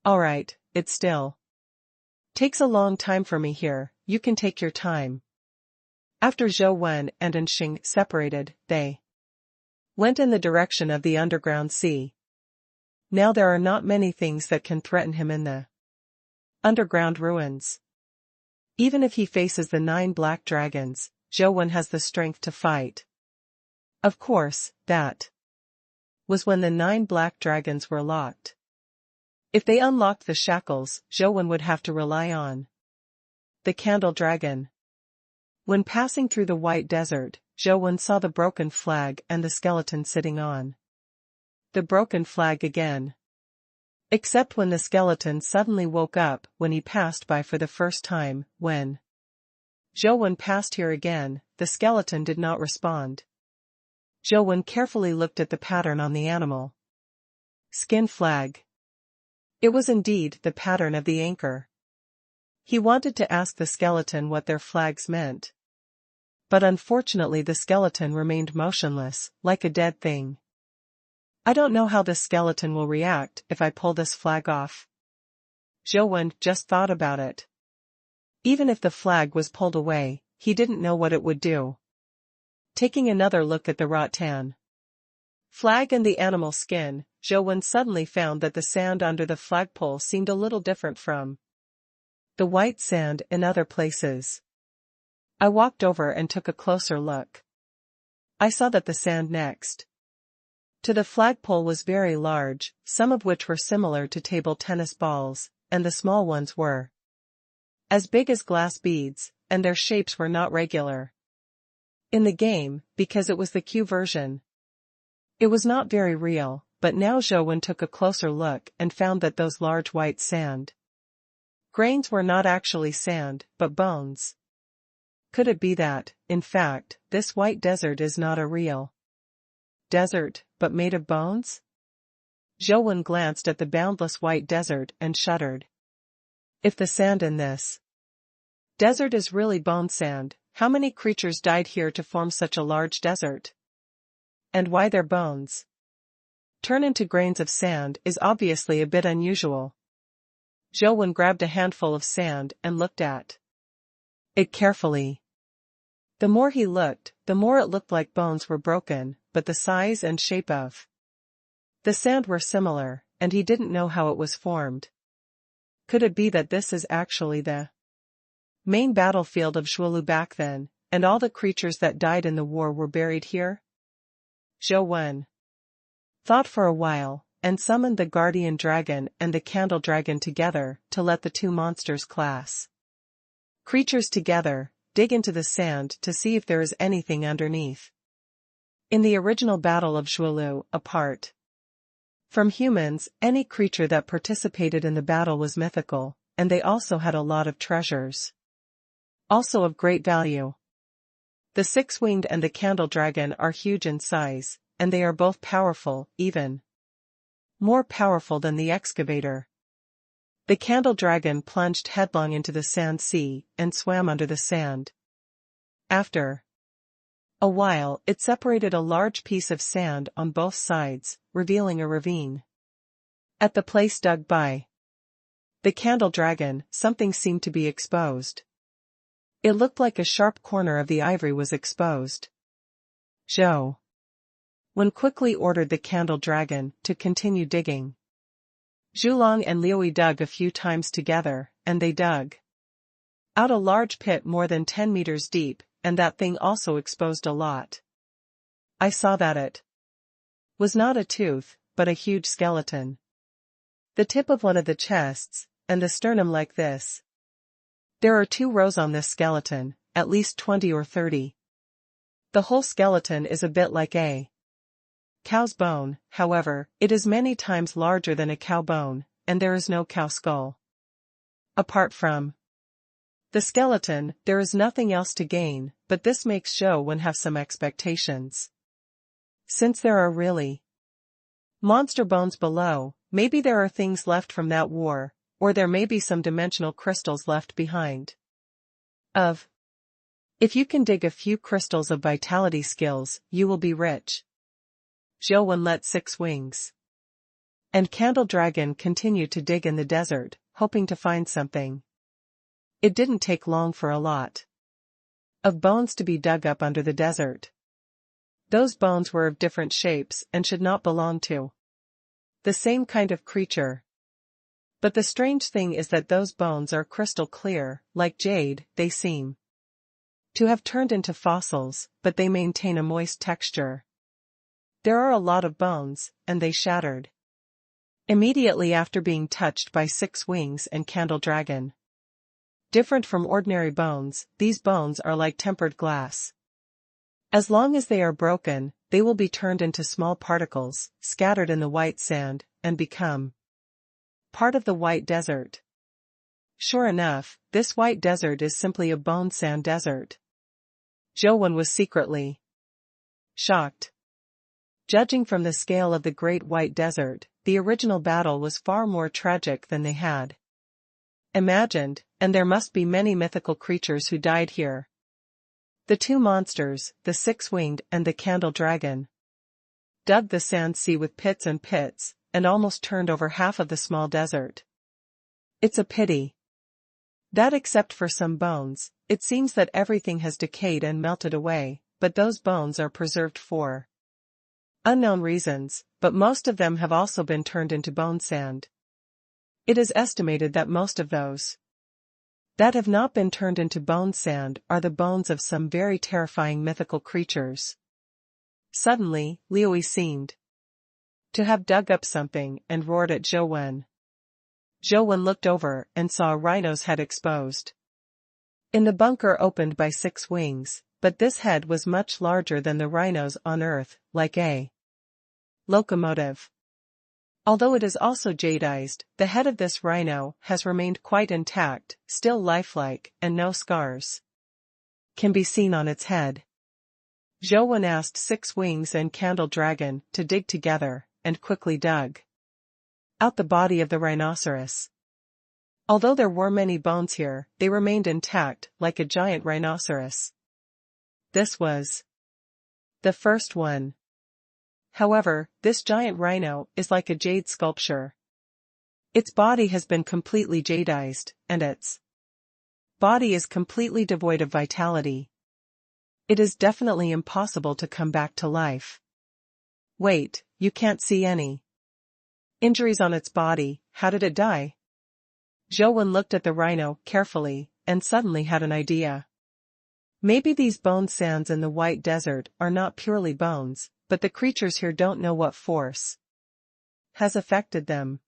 Alright, it still takes a long time for me here, you can take your time. After Zhou Wen and Xing separated, they went in the direction of the underground sea. Now there are not many things that can threaten him in the underground ruins. Even if he faces the 9 black dragons, Zhou Wen has the strength to fight. Of course, that was when the 9 black dragons were locked. If they unlocked the shackles, Zhou Wen would have to rely on the candle dragon. When passing through the white desert, Zhou Wen saw the broken flag and the skeleton sitting on the broken flag again. Except when the skeleton suddenly woke up when he passed by for the first time. When Zhou Wen passed here again, the skeleton did not respond. Zhou Wen carefully looked at the pattern on the animal skin flag. It was indeed the pattern of the anchor. He wanted to ask the skeleton what their flags meant. But unfortunately the skeleton remained motionless, like a dead thing. I don't know how this skeleton will react if I pull this flag off. Zhou Wen just thought about it. Even if the flag was pulled away, he didn't know what it would do. Taking another look at the rattan flag and the animal skin, Zhou Wen suddenly found that the sand under the flagpole seemed a little different from the white sand in other places. I walked over and took a closer look. I saw that the sand next to the flagpole was very large, some of which were similar to table tennis balls, and the small ones were as big as glass beads, and their shapes were not regular. In the game, because it was the Q version, it was not very real, but now Zhou Wen took a closer look and found that those large white sand grains were not actually sand, but bones. Could it be that, in fact, this white desert is not a real desert, but made of bones? Zhou Wen glanced at the boundless white desert and shuddered. If the sand in this desert is really bone sand, how many creatures died here to form such a large desert? And why their bones turn into grains of sand is obviously a bit unusual. Zhou Wen grabbed a handful of sand and looked at it carefully. The more he looked, the more it looked like bones were broken, but the size and shape of the sand were similar, and he didn't know how it was formed. Could it be that this is actually the main battlefield of Zhuolu back then, and all the creatures that died in the war were buried here? Zhou Wen thought for a while, and summoned the guardian dragon and the candle dragon together to let the 2 monsters class creatures together dig into the sand to see if there is anything underneath. In the original battle of Zhuolu, apart from humans, any creature that participated in the battle was mythical, and they also had a lot of treasures. Also of great value. The six-winged and the candle dragon are huge in size, and they are both powerful, even more powerful than the excavator. The candle dragon plunged headlong into the sand sea, and swam under the sand. After a while, it separated a large piece of sand on both sides, revealing a ravine. At the place dug by the candle dragon, something seemed to be exposed. It looked like a sharp corner of the ivory was exposed. Zhou Wen quickly ordered the candle dragon to continue digging. Zhulong and Liuyi dug a few times together, and they dug out a large pit more than 10 meters deep, and that thing also exposed a lot. I saw that it was not a tooth, but a huge skeleton. The tip of one of the chests, and the sternum like this. There are 2 rows on this skeleton, at least 20 or 30. The whole skeleton is a bit like a cow's bone, however, it is many times larger than a cow bone, and there is no cow skull. Apart from the skeleton, there is nothing else to gain, but this makes Zhou Wen have some expectations. Since there are really monster bones below, maybe there are things left from that war, or there may be some dimensional crystals left behind. If you can dig a few crystals of vitality skills, you will be rich. Zhou Wen let Six Wings and Candle Dragon continue to dig in the desert, hoping to find something. It didn't take long for a lot of bones to be dug up under the desert. Those bones were of different shapes and should not belong to the same kind of creature. But the strange thing is that those bones are crystal clear, like jade. They seem to have turned into fossils, but they maintain a moist texture. There are a lot of bones, and they shattered immediately after being touched by Six Wings and Candle Dragon. Different from ordinary bones, these bones are like tempered glass. As long as they are broken, they will be turned into small particles, scattered in the white sand, and become part of the white desert. Sure enough, this white desert is simply a bone sand desert. Zhou Wen was secretly shocked. Judging from the scale of the Great White Desert, the original battle was far more tragic than they had imagined, and there must be many mythical creatures who died here. The 2 monsters, the Six-Winged and the Candle Dragon, dug the sand sea with pits and pits, and almost turned over half of the small desert. It's a pity that except for some bones, it seems that everything has decayed and melted away, but those bones are preserved for unknown reasons, but most of them have also been turned into bone sand. It is estimated that most of those that have not been turned into bone sand are the bones of some very terrifying mythical creatures. Suddenly, Liuyi seemed to have dug up something and roared at Zhou Wen. Zhou Wen looked over and saw a rhino's head exposed in the bunker opened by Six Wings, but this head was much larger than the rhinos on Earth, like a locomotive. Although it is also jadeized, the head of this rhino has remained quite intact, still lifelike, and no scars can be seen on its head. Zhou Wen asked Six Wings and Candle Dragon to dig together, and quickly dug out the body of the rhinoceros. Although there were many bones here, they remained intact, like a giant rhinoceros. This was the first one. However, this giant rhino is like a jade sculpture. Its body has been completely jadeized, and its body is completely devoid of vitality. It is definitely impossible to come back to life. Wait, you can't see any injuries on its body. How did it die? Zhou Wen looked at the rhino carefully, and suddenly had an idea. Maybe these bone sands in the White Desert are not purely bones, but the creatures here don't know what force has affected them.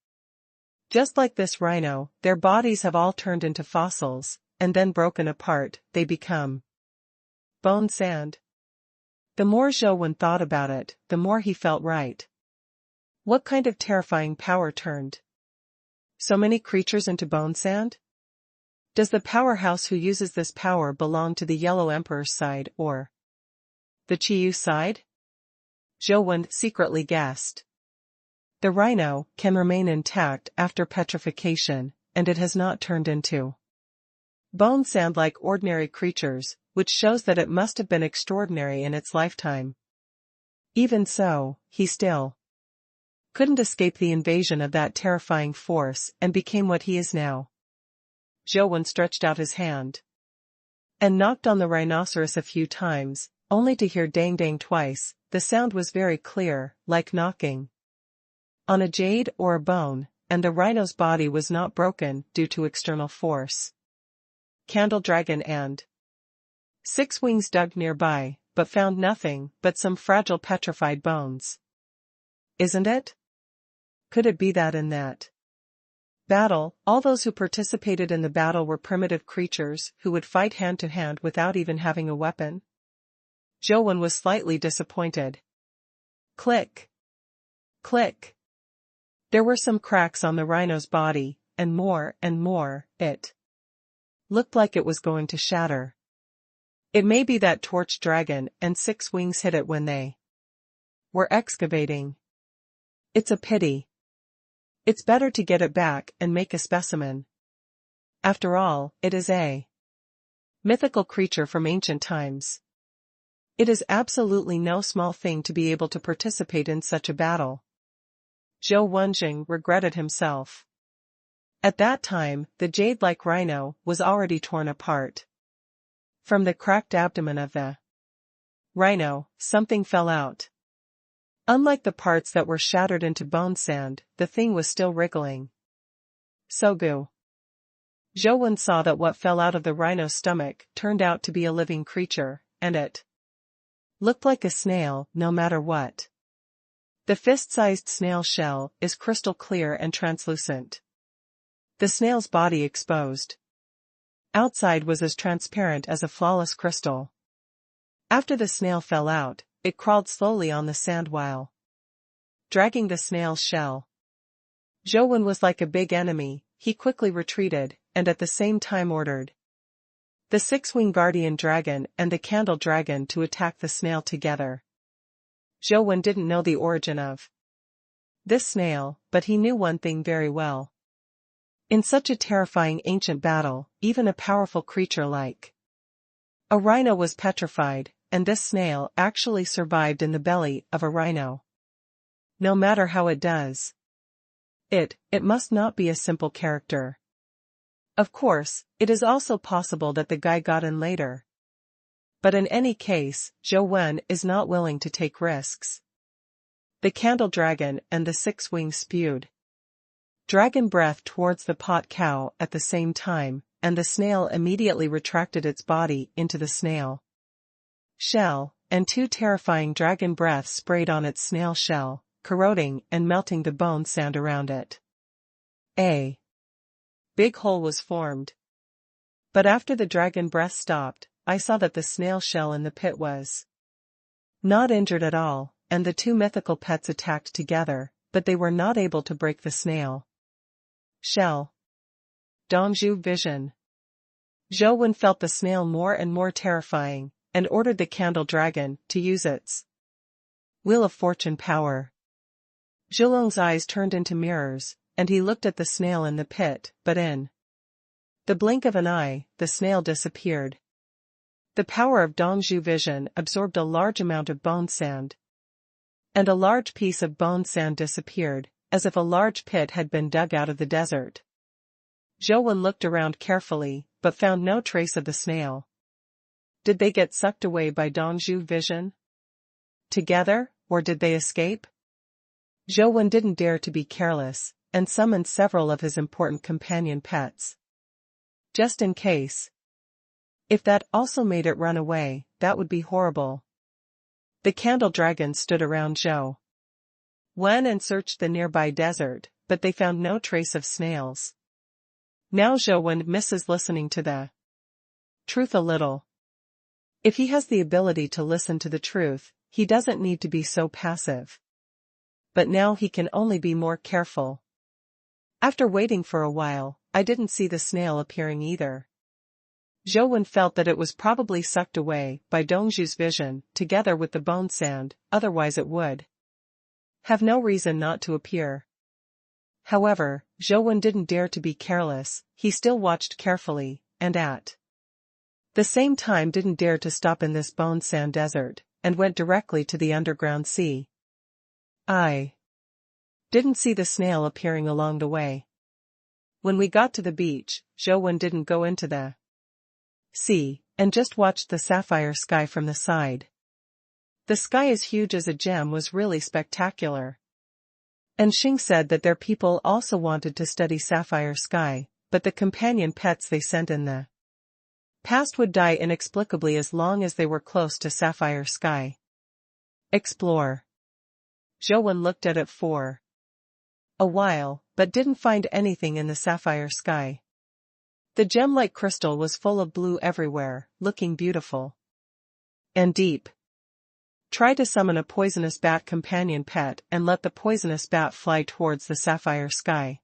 Just like this rhino, their bodies have all turned into fossils, and then broken apart, they become bone sand. The more Zhou Wen thought about it, the more he felt right. What kind of terrifying power turned So many creatures into bone sand? Does the powerhouse who uses this power belong to the Yellow Emperor's side or the Chiyu side? Zhou secretly guessed. The rhino can remain intact after petrification, and it has not turned into bone sand like ordinary creatures, which shows that it must have been extraordinary in its lifetime. Even so, he still couldn't escape the invasion of that terrifying force and became what he is now. Zhou stretched out his hand and knocked on the rhinoceros a few times, only to hear dang dang twice. The sound was very clear, like knocking on a jade or a bone, and the rhino's body was not broken due to external force. Candle Dragon and Six Wings dug nearby, but found nothing but some fragile petrified bones. Isn't it? Could it be that in that battle, all those who participated in the battle were primitive creatures who would fight hand to hand without even having a weapon? Zhou was slightly disappointed. Click. Click. There were some cracks on the rhino's body, and more, it looked like it was going to shatter. It may be that Torch Dragon and Six Wings hit it when they were excavating. It's a pity. It's better to get it back and make a specimen. After all, it is a mythical creature from ancient times. It is absolutely no small thing to be able to participate in such a battle. Zhou Wenjing regretted himself. At that time, the jade-like rhino was already torn apart. From the cracked abdomen of the rhino, something fell out. Unlike the parts that were shattered into bone sand, the thing was still wriggling. Sogu. Zhou saw that what fell out of the rhino's stomach turned out to be a living creature, and it looked like a snail, no matter what. The fist-sized snail shell is crystal clear and translucent. The snail's body exposed outside was as transparent as a flawless crystal. After the snail fell out, it crawled slowly on the sand while dragging the snail's shell. Zhou was like a big enemy. He quickly retreated, and at the same time ordered the Six-Winged Guardian Dragon and the Candle Dragon to attack the snail together. Zhou didn't know the origin of this snail, but he knew one thing very well. In such a terrifying ancient battle, even a powerful creature like a rhino was petrified, and this snail actually survived in the belly of a rhino. No matter how it does, it must not be a simple character. Of course, it is also possible that the guy got in later. But in any case, Zhou is not willing to take risks. The Candle Dragon and the Six Wings spewed dragon breath towards the pot cow at the same time, and the snail immediately retracted its body into the snail shell, and two terrifying dragon breaths sprayed on its snail shell, corroding and melting the bone sand around it. A big hole was formed. But after the dragon breath stopped, I saw that the snail shell in the pit was not injured at all, and the two mythical pets attacked together, but they were not able to break the snail shell. Dongzhu vision. Zhou felt the snail more and more terrifying, and ordered the Candle Dragon to use its Wheel of Fortune power. Zhulong's eyes turned into mirrors, and he looked at the snail in the pit, but in the blink of an eye, the snail disappeared. The power of Dongzhu vision absorbed a large amount of bone sand, and a large piece of bone sand disappeared, as if a large pit had been dug out of the desert. Zhou looked around carefully, but found no trace of the snail. Did they get sucked away by Dongzhu vision together, or did they escape? Zhou didn't dare to be careless, and summoned several of his important companion pets. Just in case. If that also made it run away, that would be horrible. The Candle Dragon stood around Zhou and searched the nearby desert, but they found no trace of snails. Now Zhou misses listening to the truth a little. If he has the ability to listen to the truth, he doesn't need to be so passive. But now he can only be more careful. After waiting for a while, I didn't see the snail appearing either. Zhou felt that it was probably sucked away by Dongzhu's vision, together with the bone sand, otherwise it would have no reason not to appear. However, Zhou didn't dare to be careless, he still watched carefully, and at the same time didn't dare to stop in this bone sand desert, and went directly to the underground sea. I didn't see the snail appearing along the way. When we got to the beach, Zhou didn't go into the sea, and just watched the sapphire sky from the side. The sky as huge as a gem was really spectacular. And Xing said that their people also wanted to study sapphire sky, but the companion pets they sent in the past would die inexplicably as long as they were close to sapphire sky. Explore. Zhou looked at it for a while, but didn't find anything in the sapphire sky. The gem-like crystal was full of blue everywhere, looking beautiful and deep. Try to summon a poisonous bat companion pet and let the poisonous bat fly towards the sapphire sky.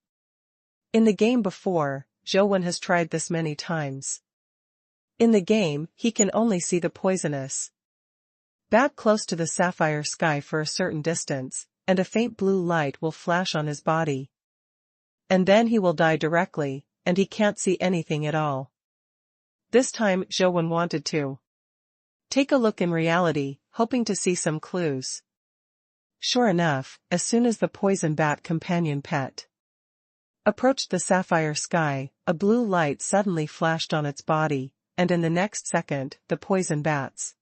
In the game before, Zhou has tried this many times. In the game, he can only see the poisonous bat close to the sapphire sky for a certain distance, and a faint blue light will flash on his body. And then he will die directly, and he can't see anything at all. This time, Zhou wanted to take a look in reality, hoping to see some clues. Sure enough, as soon as the poison bat companion pet approached the sapphire sky, a blue light suddenly flashed on its body, and in the next second, the poison bat's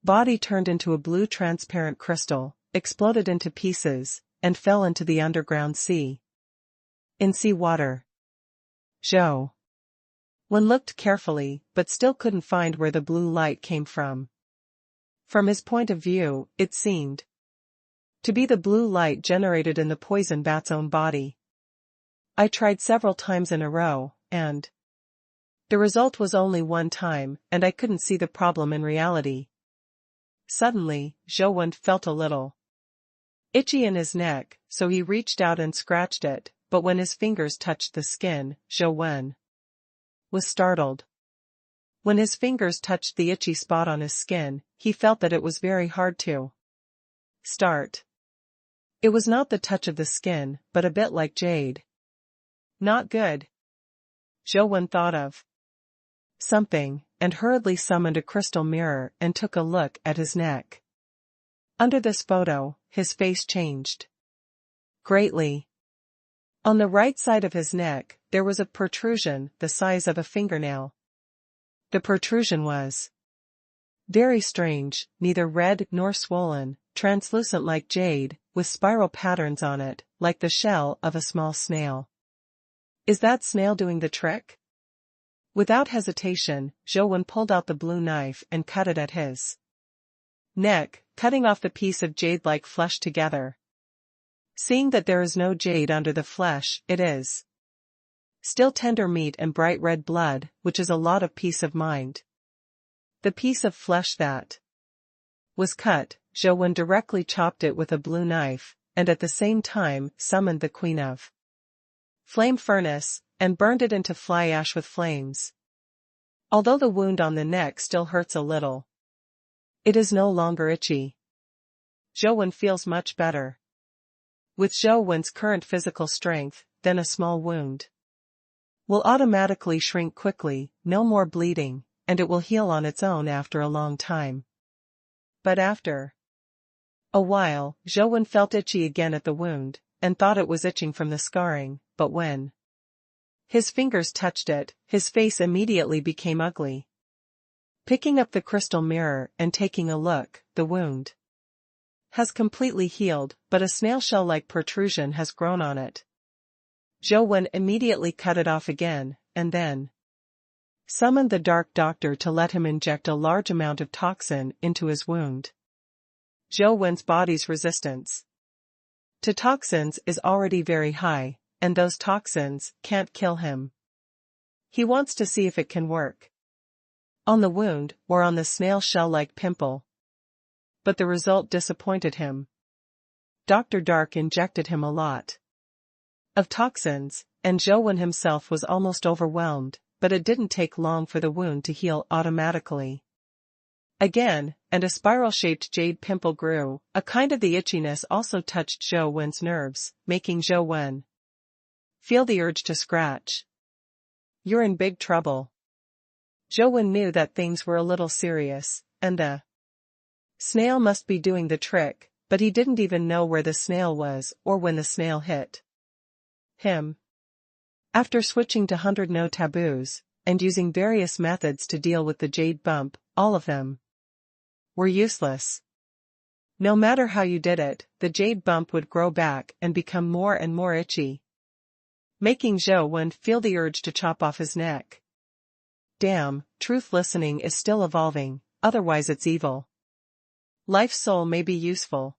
body turned into a blue transparent crystal, exploded into pieces, and fell into the underground sea. In sea water. Zhou looked carefully, but still couldn't find where the blue light came from. From his point of view, it seemed to be the blue light generated in the poison bat's own body. I tried several times in a row, and the result was only one time, and I couldn't see the problem in reality. Suddenly, Zhou felt a little itchy in his neck, so he reached out and scratched it, but when his fingers touched the skin, Zhou was startled. When his fingers touched the itchy spot on his skin, he felt that it was very hard to start. It was not the touch of the skin, but a bit like jade. Not good. Zhou thought of something, and hurriedly summoned a crystal mirror and took a look at his neck. Under this photo, his face changed greatly. On the right side of his neck, there was a protrusion the size of a fingernail. The protrusion was very strange, neither red nor swollen, translucent like jade, with spiral patterns on it, like the shell of a small snail. Is that snail doing the trick? Without hesitation, Zhou pulled out the blue knife and cut it at his neck, cutting off the piece of jade-like flesh together. Seeing that there is no jade under the flesh, it is still tender meat and bright red blood, which is a lot of peace of mind. The piece of flesh that was cut, Zhou directly chopped it with a blue knife, and at the same time summoned the Queen of Flame Furnace, and burned it into fly ash with flames. Although the wound on the neck still hurts a little, it is no longer itchy. Zhou feels much better. With Zhou current physical strength, then a small wound will automatically shrink quickly, no more bleeding, and it will heal on its own after a long time. But after a while, Zhou felt itchy again at the wound, and thought it was itching from the scarring, but when his fingers touched it, his face immediately became ugly. Picking up the crystal mirror and taking a look, the wound has completely healed, but a snail shell-like protrusion has grown on it. Zhou immediately cut it off again, and then summoned the Dark Doctor to let him inject a large amount of toxin into his wound. Zhou body's resistance to toxins is already very high, and those toxins can't kill him. He wants to see if it can work on the wound or on the snail shell-like pimple. But the result disappointed him. Dr. Dark injected him a lot of toxins, and Zhou himself was almost overwhelmed, but it didn't take long for the wound to heal automatically. Again, and a spiral-shaped jade pimple grew. A kind of the itchiness also touched Zhou nerves, making Zhou feel the urge to scratch. "You're in big trouble." Zhou knew that things were a little serious, and the snail must be doing the trick, but he didn't even know where the snail was or when the snail hit him. After switching to 100 no taboos, and using various methods to deal with the jade bump, all of them were useless. No matter how you did it, the jade bump would grow back and become more and more itchy, making Zhou feel the urge to chop off his neck. Damn, truth listening is still evolving, otherwise it's evil. Life's soul may be useful.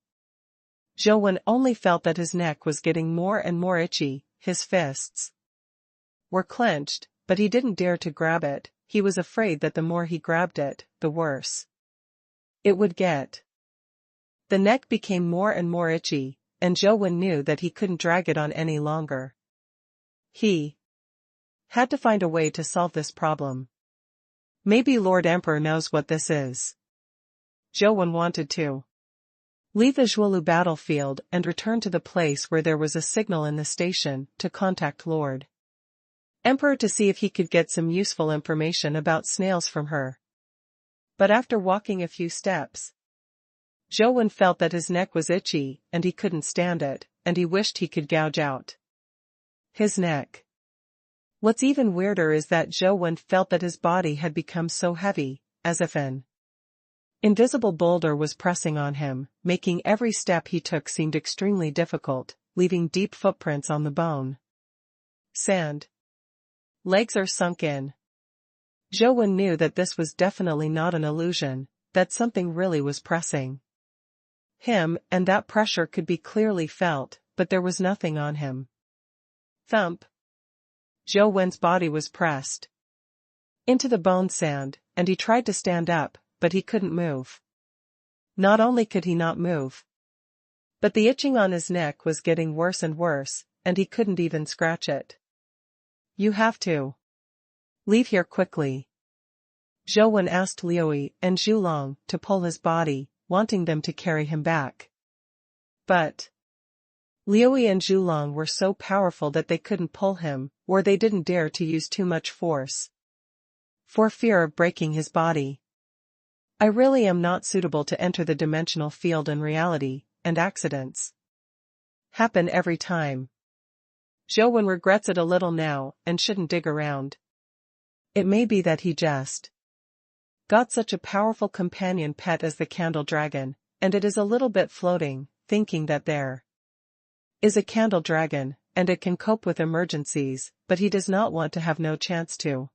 Zhou only felt that his neck was getting more and more itchy. His fists were clenched, but he didn't dare to grab it. He was afraid that the more he grabbed it, the worse it would get. The neck became more and more itchy, and Zhou knew that he couldn't drag it on any longer. He had to find a way to solve this problem. Maybe Lord Emperor knows what this is. Zhou wanted to leave the Zhuolu battlefield and return to the place where there was a signal in the station to contact Lord Emperor to see if he could get some useful information about snails from her. But after walking a few steps, Zhou felt that his neck was itchy, and he couldn't stand it, and he wished he could gouge out his neck. What's even weirder is that Zhou felt that his body had become so heavy, as if an invisible boulder was pressing on him, making every step he took seemed extremely difficult, leaving deep footprints on the bone sand. Legs are sunk in. Zhou knew that this was definitely not an illusion, that something really was pressing him, and that pressure could be clearly felt, but there was nothing on him. Thump. Zhou body was pressed into the bone sand, and he tried to stand up, but he couldn't move. Not only could he not move, but the itching on his neck was getting worse and worse, and he couldn't even scratch it. "You have to leave here quickly." Zhou asked Liuyi and Zhulong to pull his body, wanting them to carry him back. But Liuyi and Zhulong were so powerful that they couldn't pull him, or they didn't dare to use too much force, for fear of breaking his body. "I really am not suitable to enter the dimensional field in reality, and accidents happen every time. Zhou regrets it a little now, and shouldn't dig around. It may be that he just got such a powerful companion pet as the candle dragon, and it is a little bit floating, thinking that there is a candle dragon, and it can cope with emergencies, but he does not want to have no chance to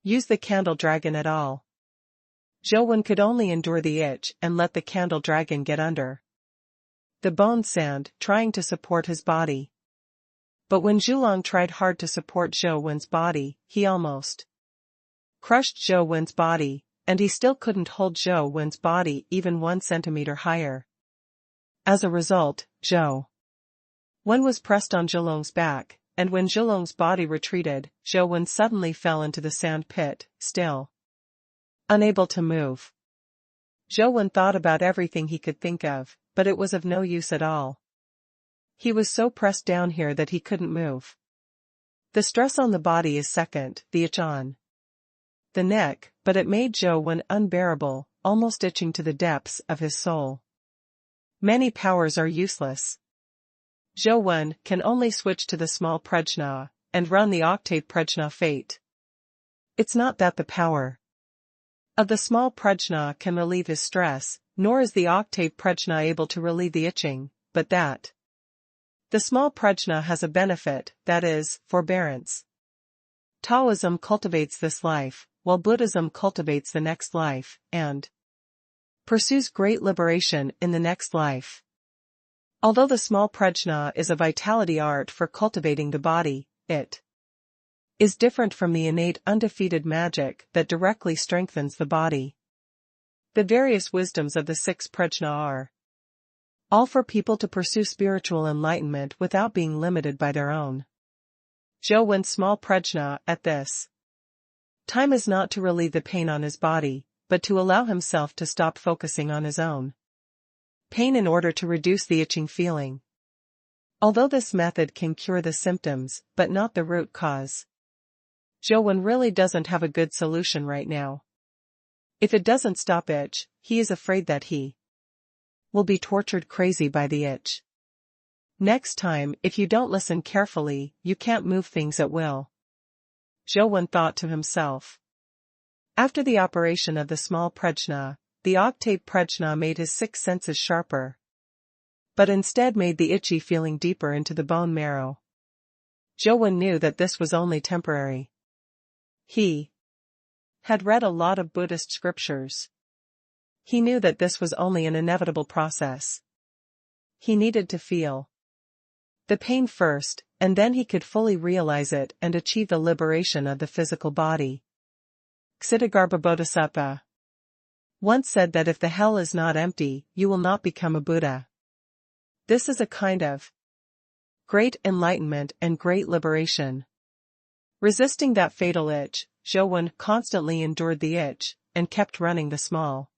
use the candle dragon at all. Zhou could only endure the itch and let the candle dragon get under the bone sand, trying to support his body. But when Zhulong tried hard to support Zhou body, he almost crushed Zhou body, and he still couldn't hold Zhou body even 1 centimeter higher. As a result, Zhou was pressed on Zhulong's back, and when Zhulong's body retreated, Zhou suddenly fell into the sand pit, still unable to move. Zhou thought about everything he could think of, but it was of no use at all. He was so pressed down here that he couldn't move. The stress on the body is second, the itch on the neck, but it made Zhou unbearable, almost itching to the depths of his soul. Many powers are useless. Zhou can only switch to the small prajna, and run the octave prajna fate. It's not that the power of the small prajna can relieve his stress, nor is the octave prajna able to relieve the itching, but that the small prajna has a benefit, that is, forbearance. Taoism cultivates this life, while Buddhism cultivates the next life, and pursues great liberation in the next life. Although the small prajna is a vitality art for cultivating the body, it is different from the innate undefeated magic that directly strengthens the body. The various wisdoms of the 6 prajna are all for people to pursue spiritual enlightenment without being limited by their own. Zhou Wen's small prajna at this time is not to relieve the pain on his body, but to allow himself to stop focusing on his own pain in order to reduce the itching feeling. Although this method can cure the symptoms, but not the root cause, Zhou Wen really doesn't have a good solution right now. If it doesn't stop itch, he is afraid that he will be tortured crazy by the itch. Next time, if you don't listen carefully, you can't move things at will, Zhou Wen thought to himself. After the operation of the small prajna, the octave prajna made his six senses sharper, but instead made the itchy feeling deeper into the bone marrow. Zhou Wen knew that this was only temporary. He had read a lot of Buddhist scriptures. He knew that this was only an inevitable process. He needed to feel the pain first, and then he could fully realize it and achieve the liberation of the physical body. Ksitigarbha Bodhisattva once said that if the hell is not empty, you will not become a Buddha. This is a kind of great enlightenment and great liberation. Resisting that fatal itch, Zhou Wen constantly endured the itch, and kept running the small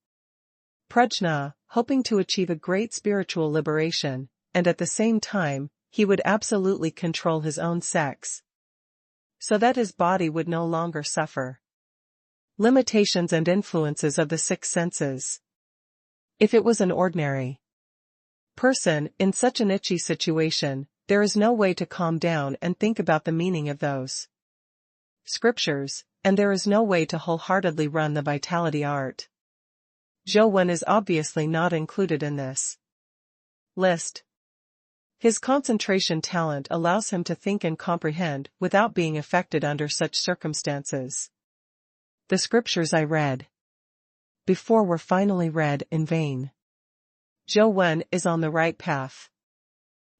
prajna, hoping to achieve a great spiritual liberation, and at the same time, he would absolutely control his own sex, so that his body would no longer suffer limitations and influences of the six senses. If it was an ordinary person in such an itchy situation, there is no way to calm down and think about the meaning of those scriptures, and there is no way to wholeheartedly run the vitality art. Zhou Wen is obviously not included in this list. His concentration talent allows him to think and comprehend without being affected under such circumstances. The scriptures I read before were finally read in vain. Zhou Wen is on the right path.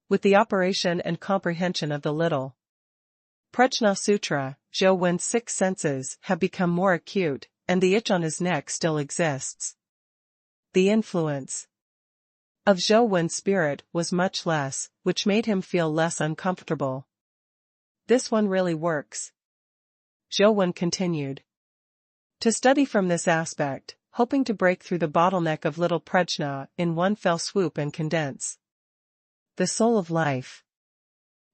With the operation and comprehension of the little Prajna Sutra, Zhou Wen's six senses have become more acute, and the itch on his neck still exists. The influence of Zhou Wen's spirit was much less, which made him feel less uncomfortable. This one really works, Zhou Wen continued to study from this aspect, hoping to break through the bottleneck of little prajna in one fell swoop and condense the soul of life.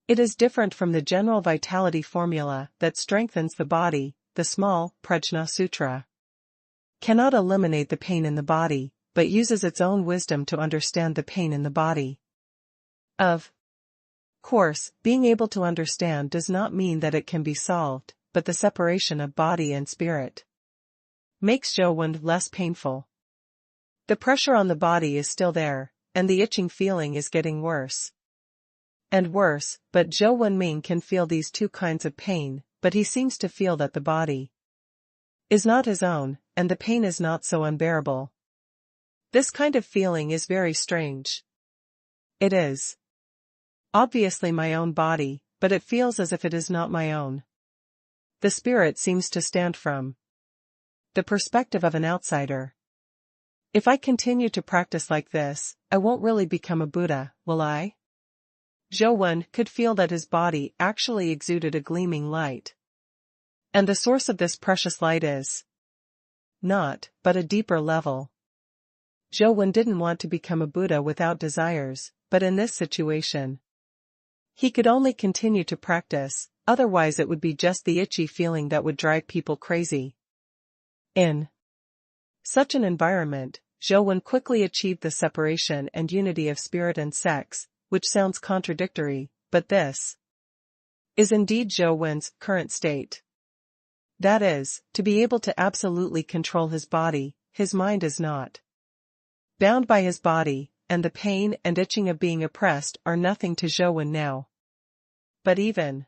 It is different from the general vitality formula that strengthens the body. The small Prajna Sutra cannot eliminate the pain in the body, but uses its own wisdom to understand the pain in the body. Of course, being able to understand does not mean that it can be solved, but the separation of body and spirit makes Zhou Wen less painful. The pressure on the body is still there, and the itching feeling is getting worse and worse, but Zhou Wenming can feel these two kinds of pain, but he seems to feel that the body is not his own, and the pain is not so unbearable. This kind of feeling is very strange. It is obviously my own body, but it feels as if it is not my own. The spirit seems to stand from the perspective of an outsider. If I continue to practice like this, I won't really become a Buddha, will I? Zhou Wen could feel that his body actually exuded a gleaming light. And the source of this precious light is not, but a deeper level. Zhou Wen didn't want to become a Buddha without desires, but in this situation, he could only continue to practice, otherwise it would be just the itchy feeling that would drive people crazy. In such an environment, Zhou Wen quickly achieved the separation and unity of spirit and sex, which sounds contradictory, but this is indeed Zhou Wen's current state. That is, to be able to absolutely control his body. His mind is not bound by his body, and the pain and itching of being oppressed are nothing to Zhou Wen now. But even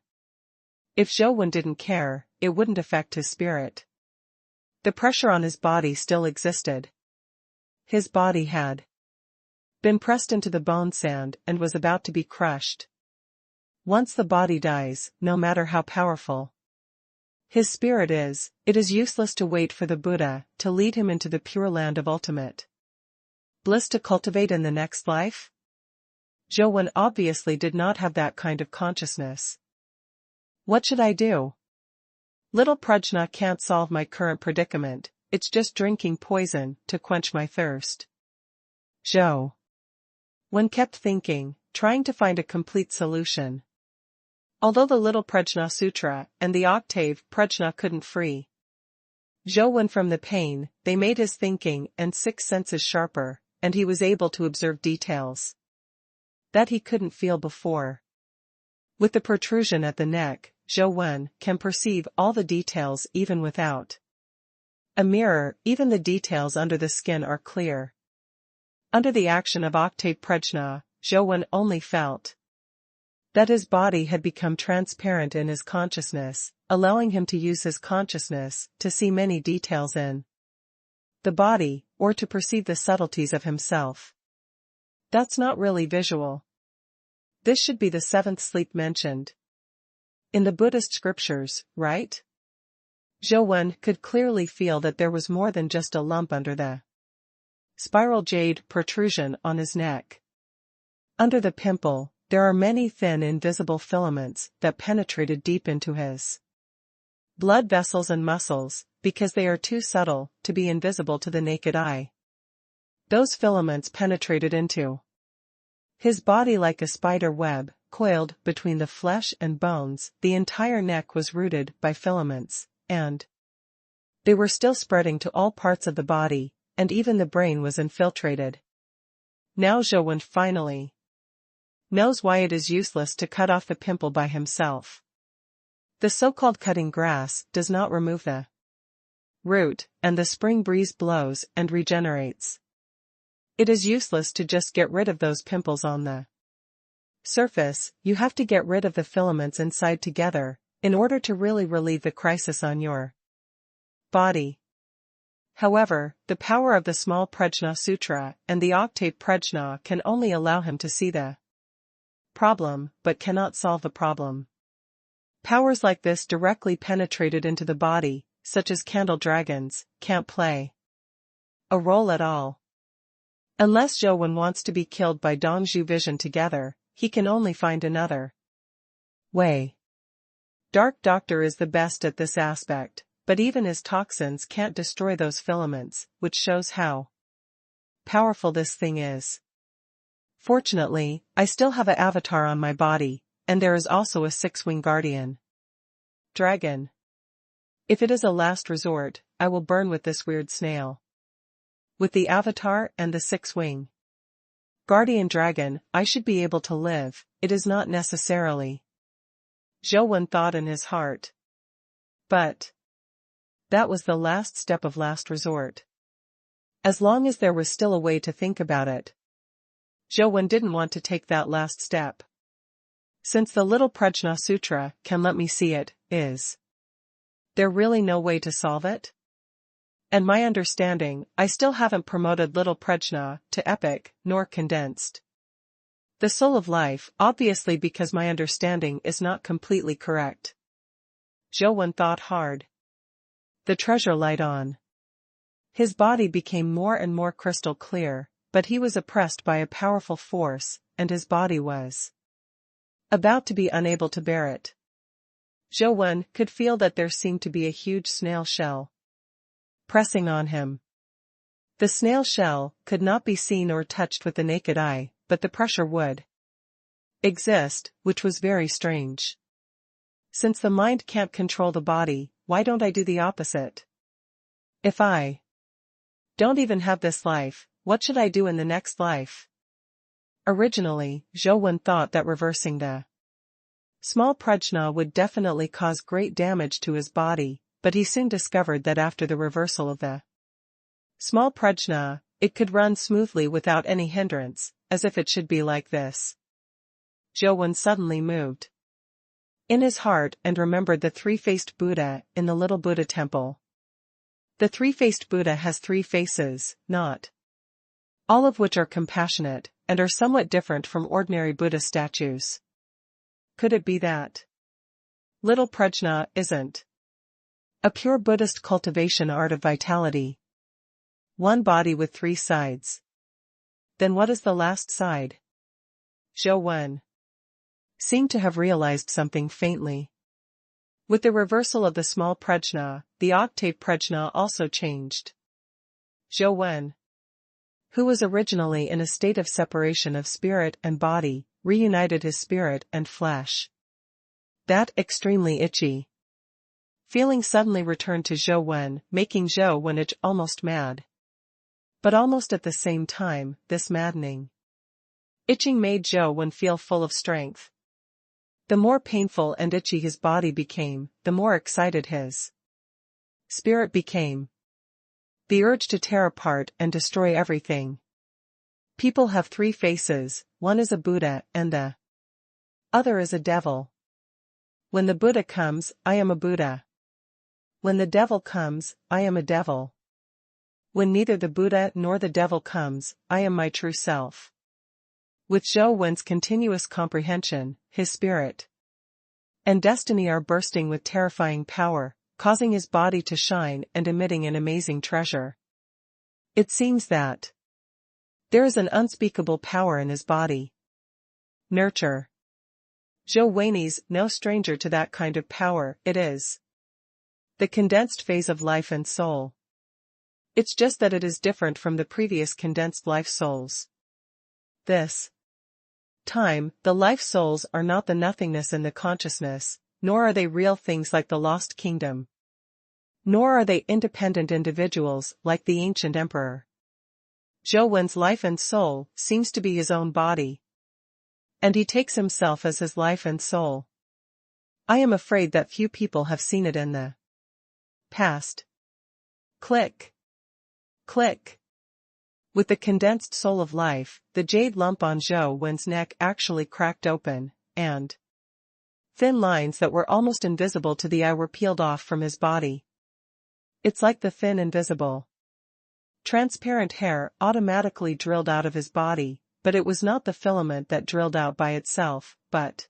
if Zhou Wen didn't care, it wouldn't affect his spirit. The pressure on his body still existed. His body had been pressed into the bone sand and was about to be crushed. Once the body dies, no matter how powerful his spirit is, it is useless to wait for the Buddha to lead him into the pure land of ultimate bliss to cultivate in the next life. Zhou obviously did not have that kind of consciousness. What should I do? Little Prajna can't solve my current predicament, it's just drinking poison to quench my thirst. Zhou kept thinking, trying to find a complete solution. Although the Little Prajna Sutra and the octave Prajna couldn't free Zhou from the pain, they made his thinking and sixth senses sharper, and he was able to observe details that he couldn't feel before. With the protrusion at the neck, Zhou can perceive all the details even without a mirror. Even the details under the skin are clear. Under the action of octave prajna, Zhou only felt that his body had become transparent in his consciousness, allowing him to use his consciousness to see many details in the body, or to perceive the subtleties of himself. That's not really visual. This should be the seventh sleep mentioned in the Buddhist scriptures, right? Zhou could clearly feel that there was more than just a lump under the spiral jade protrusion on his neck. Under the pimple, there are many thin invisible filaments that penetrated deep into his blood vessels and muscles, because they are too subtle to be invisible to the naked eye. Those filaments penetrated into his body like a spider web, coiled between the flesh and bones. The entire neck was rooted by filaments, and they were still spreading to all parts of the body, and even the brain was infiltrated. Now Zhou finally knows why it is useless to cut off the pimple by himself. The so-called cutting grass does not remove the root, and the spring breeze blows and regenerates. It is useless to just get rid of those pimples on the surface. You have to get rid of the filaments inside together, in order to really relieve the crisis on your body. However, the power of the small Prajna Sutra and the octave Prajna can only allow him to see the problem, but cannot solve the problem. Powers like this directly penetrated into the body, such as candle dragons, can't play a role at all. Unless Zhou wants to be killed by Dongzhu vision together, he can only find another way. Dark Doctor is the best at this aspect, but even his toxins can't destroy those filaments, which shows how powerful this thing is. Fortunately, I still have an avatar on my body, and there is also a six-wing guardian dragon. If it is a last resort, I will burn with this weird snail. With the avatar and the six-wing guardian dragon, I should be able to live. It is not necessarily Zhou thought in his heart. But that was the last step of last resort. As long as there was still a way to think about it, Zhou didn't want to take that last step. Since the Little Prajna Sutra can let me see it, is there really no way to solve it? And my understanding, I still haven't promoted Little Prajna to epic, nor condensed the soul of life, obviously because my understanding is not completely correct. Zhou thought hard. The treasure light on. His body became more and more crystal clear, but he was oppressed by a powerful force, and his body was about to be unable to bear it. Zhou could feel that there seemed to be a huge snail shell pressing on him. The snail shell could not be seen or touched with the naked eye, but the pressure would exist, which was very strange. Since the mind can't control the body, why don't I do the opposite? If I don't even have this life, what should I do in the next life? Originally, Zhou thought that reversing the small prajna would definitely cause great damage to his body, but he soon discovered that after the reversal of the small prajna, it could run smoothly without any hindrance, as if it should be like this. Zhou suddenly moved in his heart and remembered the three-faced Buddha in the little Buddha temple. The three-faced Buddha has three faces, not all of which are compassionate, and are somewhat different from ordinary Buddha statues. Could it be that Little Prajna isn't a pure Buddhist cultivation art of vitality? One body with three sides. Then what is the last side? Zhou Wen seemed to have realized something faintly. With the reversal of the small prajna, the octave prajna also changed. Zhou Wen, who was originally in a state of separation of spirit and body, reunited his spirit and flesh. That extremely itchy feeling suddenly returned to Zhou Wen, making Zhou Wen itch almost mad. But almost at the same time, this maddening itching made Zhou Wen feel full of strength. The more painful and itchy his body became, the more excited his spirit became. The urge to tear apart and destroy everything. People have three faces, one is a Buddha and the other is a devil. When the Buddha comes, I am a Buddha. When the devil comes, I am a devil. When neither the Buddha nor the devil comes, I am my true self. With Zhou Wen's continuous comprehension, his spirit and destiny are bursting with terrifying power, causing his body to shine and emitting an amazing treasure. It seems that there is an unspeakable power in his body. Nurture. Zhou Wen's no stranger to that kind of power, it is the condensed phase of life and soul. It's just that it is different from the previous condensed life souls. This time, the life souls are not the nothingness in the consciousness, nor are they real things like the lost kingdom. Nor are they independent individuals like the ancient emperor. Zhou Wen's life and soul seems to be his own body. And he takes himself as his life and soul. I am afraid that few people have seen it in the past. Click. Click. With the condensed soul of life, the jade lump on Zhou Wen's neck actually cracked open, and thin lines that were almost invisible to the eye were peeled off from his body. It's like the thin invisible transparent hair automatically drilled out of his body, but it was not the filament that drilled out by itself, but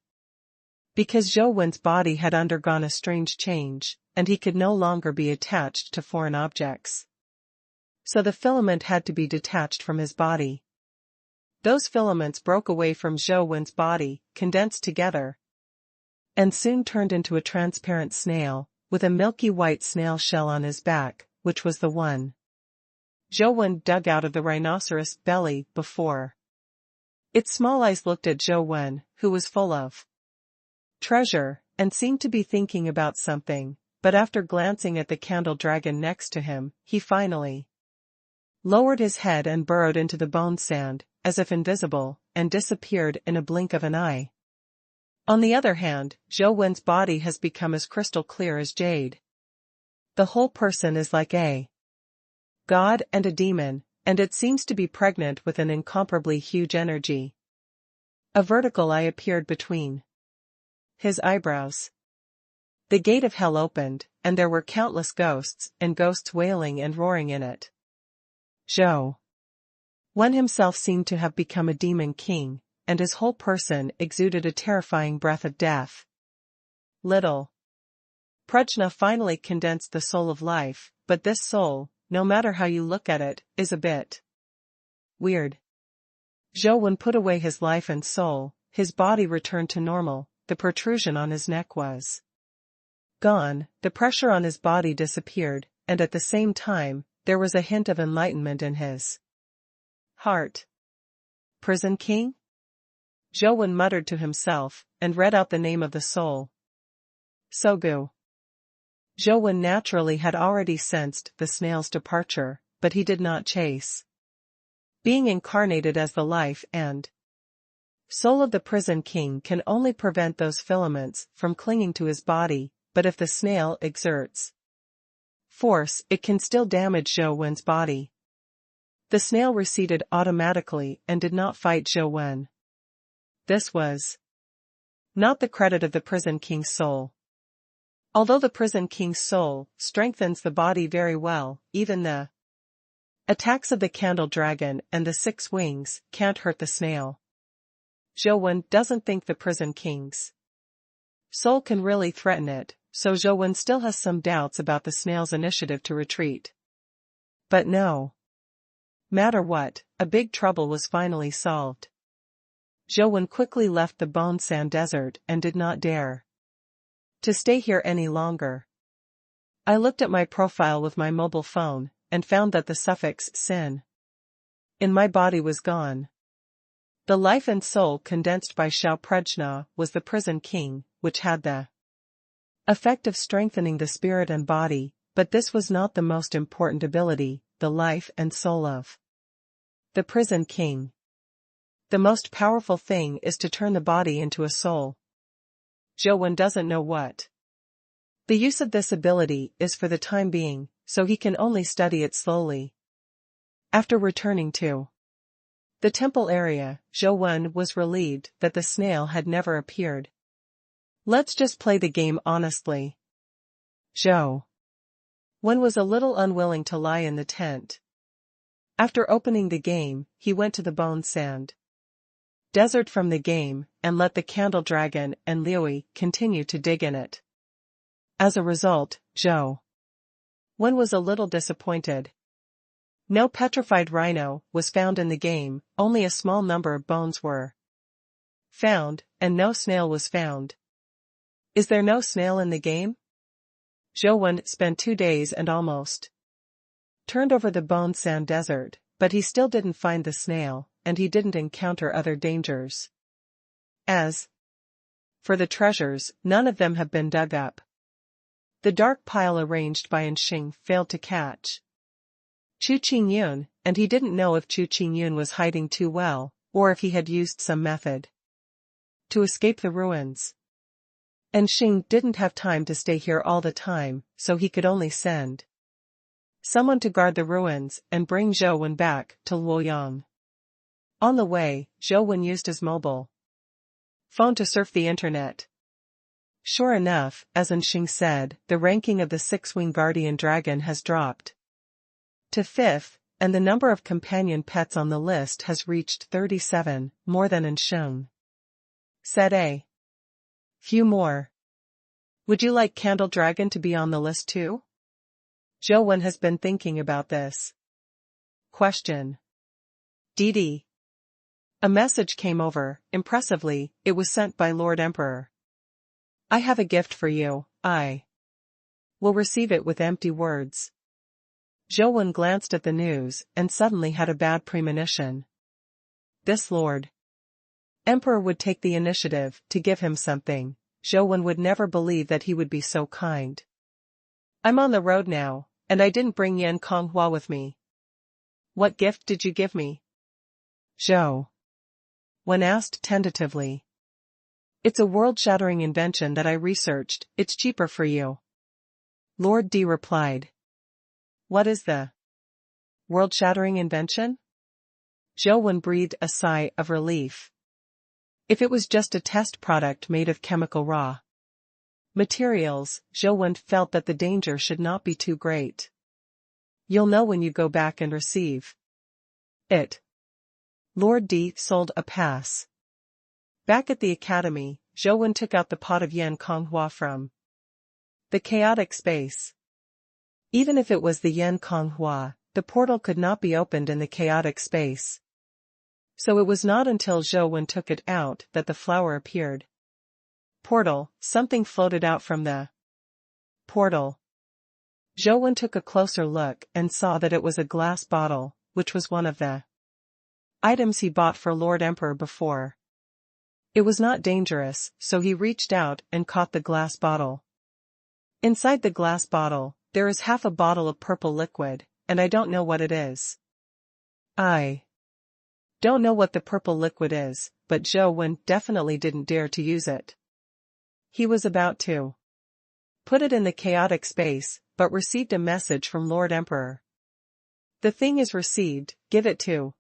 because Zhou Wen's body had undergone a strange change, and he could no longer be attached to foreign objects. So the filament had to be detached from his body. Those filaments broke away from Zhou Wen's body, condensed together, and soon turned into a transparent snail, with a milky white snail shell on his back, which was the one Zhou Wen dug out of the rhinoceros' belly before. Its small eyes looked at Zhou Wen, who was full of treasure, and seemed to be thinking about something, but after glancing at the candle dragon next to him, he finally lowered his head and burrowed into the bone sand, as if invisible, and disappeared in a blink of an eye. On the other hand, Zhou Wen's body has become as crystal clear as jade. The whole person is like a god and a demon, and it seems to be pregnant with an incomparably huge energy. A vertical eye appeared between his eyebrows. The gate of hell opened, and there were countless ghosts, and ghosts wailing and roaring in it. Zhou Wen himself seemed to have become a demon king, and his whole person exuded a terrifying breath of death. Little prajna finally condensed the soul of life, but this soul, no matter how you look at it, is a bit weird. Zhou Wen put away his life and soul, his body returned to normal, the protrusion on his neck was gone, the pressure on his body disappeared, and at the same time, there was a hint of enlightenment in his heart. Prison King? Zhou Wen muttered to himself, and read out the name of the soul. Sogu. Zhou Wen naturally had already sensed the snail's departure, but he did not chase. Being incarnated as the life and soul of the prison king can only prevent those filaments from clinging to his body, but if the snail exerts force, it can still damage Zhou Wen's body. The snail receded automatically and did not fight Zhou Wen. This was not the credit of the prison king's soul. Although the prison king's soul strengthens the body very well, even the attacks of the candle dragon and the 6 wings can't hurt the snail. Zhou Wen doesn't think the prison king's soul can really threaten it, so Zhou Wen still has some doubts about the snail's initiative to retreat. But no matter what, a big trouble was finally solved. Zhou quickly left the Bone Sand Desert and did not dare to stay here any longer. I looked at my profile with my mobile phone, and found that the suffix sin in my body was gone. The life and soul condensed by Shao Prajna was the prison king, which had the effect of strengthening the spirit and body, but this was not the most important ability, the life and soul of the prison king. The most powerful thing is to turn the body into a soul. Zhou doesn't know what the use of this ability is for the time being, so he can only study it slowly. After returning to the temple area, Zhou was relieved that the snail had never appeared. Let's just play the game honestly. Zhou was a little unwilling to lie in the tent. After opening the game, he went to the Bone Sand Desert from the game, and let the Candle Dragon and Liui continue to dig in it. As a result, Zhou was a little disappointed. No petrified rhino was found in the game, only a small number of bones were found, and no snail was found. Is there no snail in the game? Zhou spent 2 days and almost turned over the Bone Sand Desert, but he still didn't find the snail, and he didn't encounter other dangers. As for the treasures, none of them have been dug up. The dark pile arranged by Anxing failed to catch Chu Qingyun, and he didn't know if Chu Qingyun was hiding too well, or if he had used some method to escape the ruins. Anxing didn't have time to stay here all the time, so he could only send someone to guard the ruins and bring Zhou back to Luoyang. On the way, Zhou used his mobile phone to surf the internet. Sure enough, as Anxing said, the ranking of the 6-wing guardian dragon has dropped to 5th, and the number of companion pets on the list has reached 37, more than Anxing said a few more. Would you like Candle Dragon to be on the list too? Zhou has been thinking about this question. DD. A message came over. Impressively, it was sent by Lord Emperor. I have a gift for you. I will receive it with empty words. Zhou glanced at the news and suddenly had a bad premonition. This Lord Emperor would take the initiative to give him something. Zhou would never believe that he would be so kind. I'm on the road now, and I didn't bring Yan Konghua with me. What gift did you give me? Zhou asked tentatively. It's a world-shattering invention that I researched. It's cheaper for you. Lord D replied. What is the world-shattering invention? Zhou breathed a sigh of relief. If it was just a test product made of chemical raw materials, Zhou felt that the danger should not be too great. You'll know when you go back and receive it. Lord D sold a pass. Back at the academy, Zhou took out the pot of Yan Konghua from the chaotic space. Even if it was the Yan Konghua, the portal could not be opened in the chaotic space. So it was not until Zhou took it out that the flower appeared. Portal, something floated out from the portal. Zhou took a closer look and saw that it was a glass bottle, which was one of the items he bought for Lord Emperor before. It was not dangerous, so he reached out and caught the glass bottle. Inside the glass bottle, there is half a bottle of purple liquid, and I don't know what it is. I don't know what the purple liquid is, but Zhou definitely didn't dare to use it. He was about to put it in the chaotic space, but received a message from Lord Emperor. The thing is received, give it to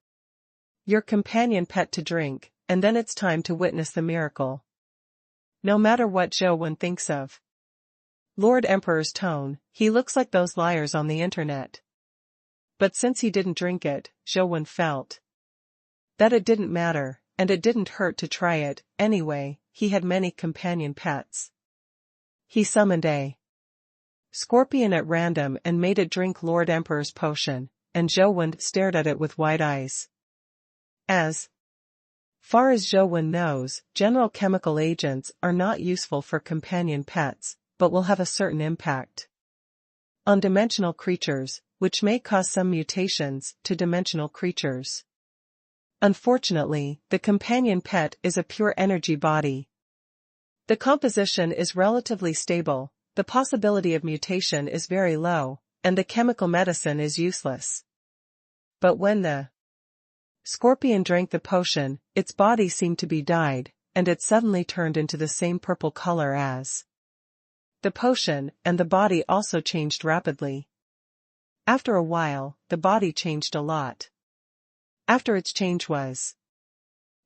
your companion pet to drink, and then it's time to witness the miracle. No matter what Zhou thinks of Lord Emperor's tone, he looks like those liars on the internet. But since he didn't drink it, Zhou felt that it didn't matter, and it didn't hurt to try it. Anyway, he had many companion pets. He summoned a scorpion at random and made it drink Lord Emperor's potion, and Zhou stared at it with wide eyes. As Far as Zhou Wen knows, general chemical agents are not useful for companion pets, but will have a certain impact on dimensional creatures, which may cause some mutations to dimensional creatures. Unfortunately, the companion pet is a pure energy body. The composition is relatively stable, the possibility of mutation is very low, and the chemical medicine is useless. But when the scorpion drank the potion, its body seemed to be dyed, and it suddenly turned into the same purple color as the potion, and the body also changed rapidly. After a while, the body changed a lot. After its change was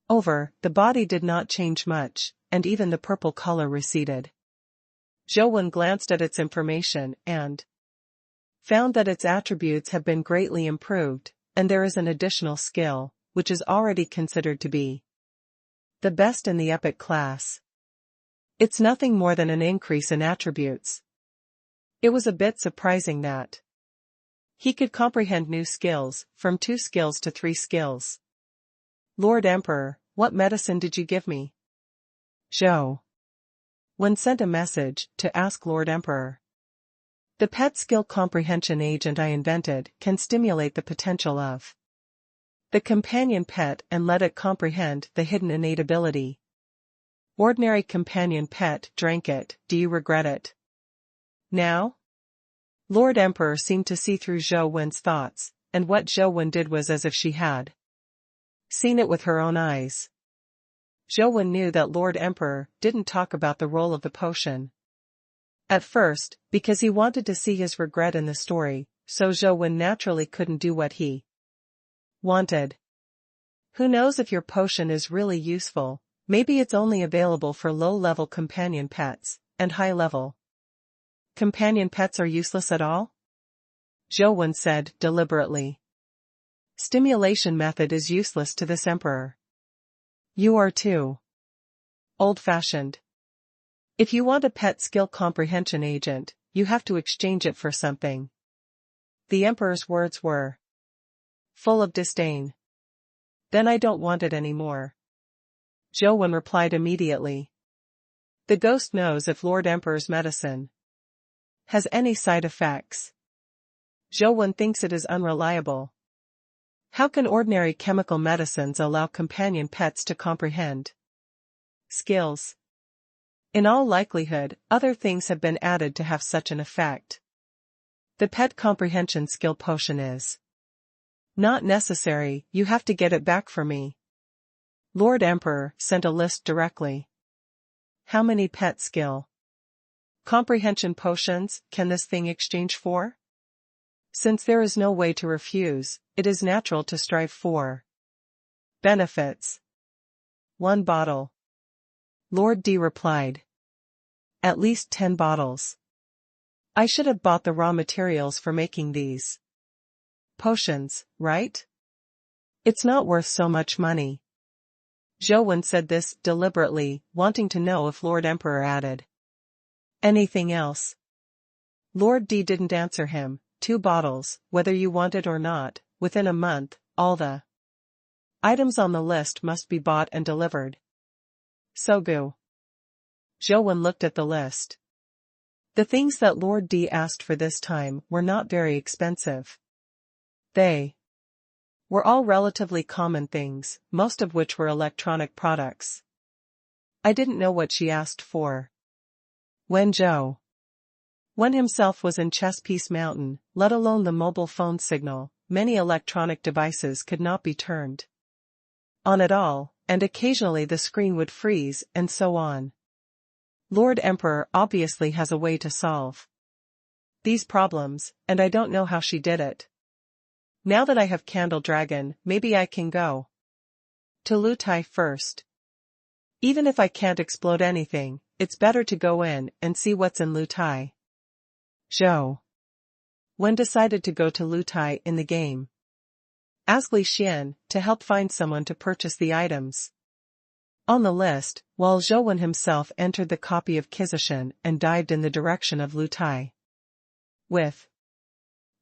over, the body did not change much, and even the purple color receded. Zhou Wen glanced at its information and found that its attributes have been greatly improved, and there is an additional skill, which is already considered to be the best in the epic class. It's nothing more than an increase in attributes. It was a bit surprising that he could comprehend new skills, from 2 skills to 3 skills. Lord Emperor, what medicine did you give me? Zhou Wen sent a message to ask Lord Emperor. The pet skill comprehension agent I invented can stimulate the potential of the companion pet and let it comprehend the hidden innate ability. Ordinary companion pet drank it, do you regret it? Now? Lord Emperor seemed to see through Zhou Wen's thoughts, and what Zhou Wen did was as if she had seen it with her own eyes. Zhou Wen knew that Lord Emperor didn't talk about the role of the potion. At first, because he wanted to see his regret in the story, so Zhou Wen naturally couldn't do what he wanted. Who knows if your potion is really useful? Maybe it's only available for low-level companion pets, and high-level companion pets are useless at all? Zhou Wen said deliberately. Stimulation method is useless to this emperor. You are too old-fashioned. If you want a pet skill comprehension agent, you have to exchange it for something. The emperor's words were full of disdain. Then I don't want it anymore. Zhou Wen replied immediately. The ghost knows if Lord Emperor's medicine has any side effects. Zhou Wen thinks it is unreliable. How can ordinary chemical medicines allow companion pets to comprehend skills? In all likelihood, other things have been added to have such an effect. The pet comprehension skill potion is not necessary, you have to get it back for me. Lord Emperor sent a list directly. How many pet skill comprehension potions can this thing exchange for? Since there is no way to refuse, it is natural to strive for benefits. 1 bottle. Lord D replied. At least 10 bottles. I should have bought the raw materials for making these potions, right? It's not worth so much money. Zhou Wen said this deliberately, wanting to know if Lord Emperor added anything else. Lord D didn't answer him. 2 bottles, whether you want it or not, within a month, all the items on the list must be bought and delivered. Sogu. Zhou Wen looked at the list. The things that Lord D asked for this time were not very expensive. They were all relatively common things, most of which were electronic products. I didn't know what she asked for. When Zhou Wen himself was in Chess-Piece Mountain, let alone the mobile phone signal, many electronic devices could not be turned on at all, and occasionally the screen would freeze, and so on. Lord Emperor obviously has a way to solve these problems, and I don't know how she did it. Now that I have Candle Dragon, maybe I can go to Lutai first. Even if I can't explode anything, it's better to go in and see what's in Lutai. Zhou Wen decided to go to Lutai in the game. Ask Li Xian to help find someone to purchase the items on the list, while Zhou Wen himself entered the copy of Qizishan and dived in the direction of Lutai. With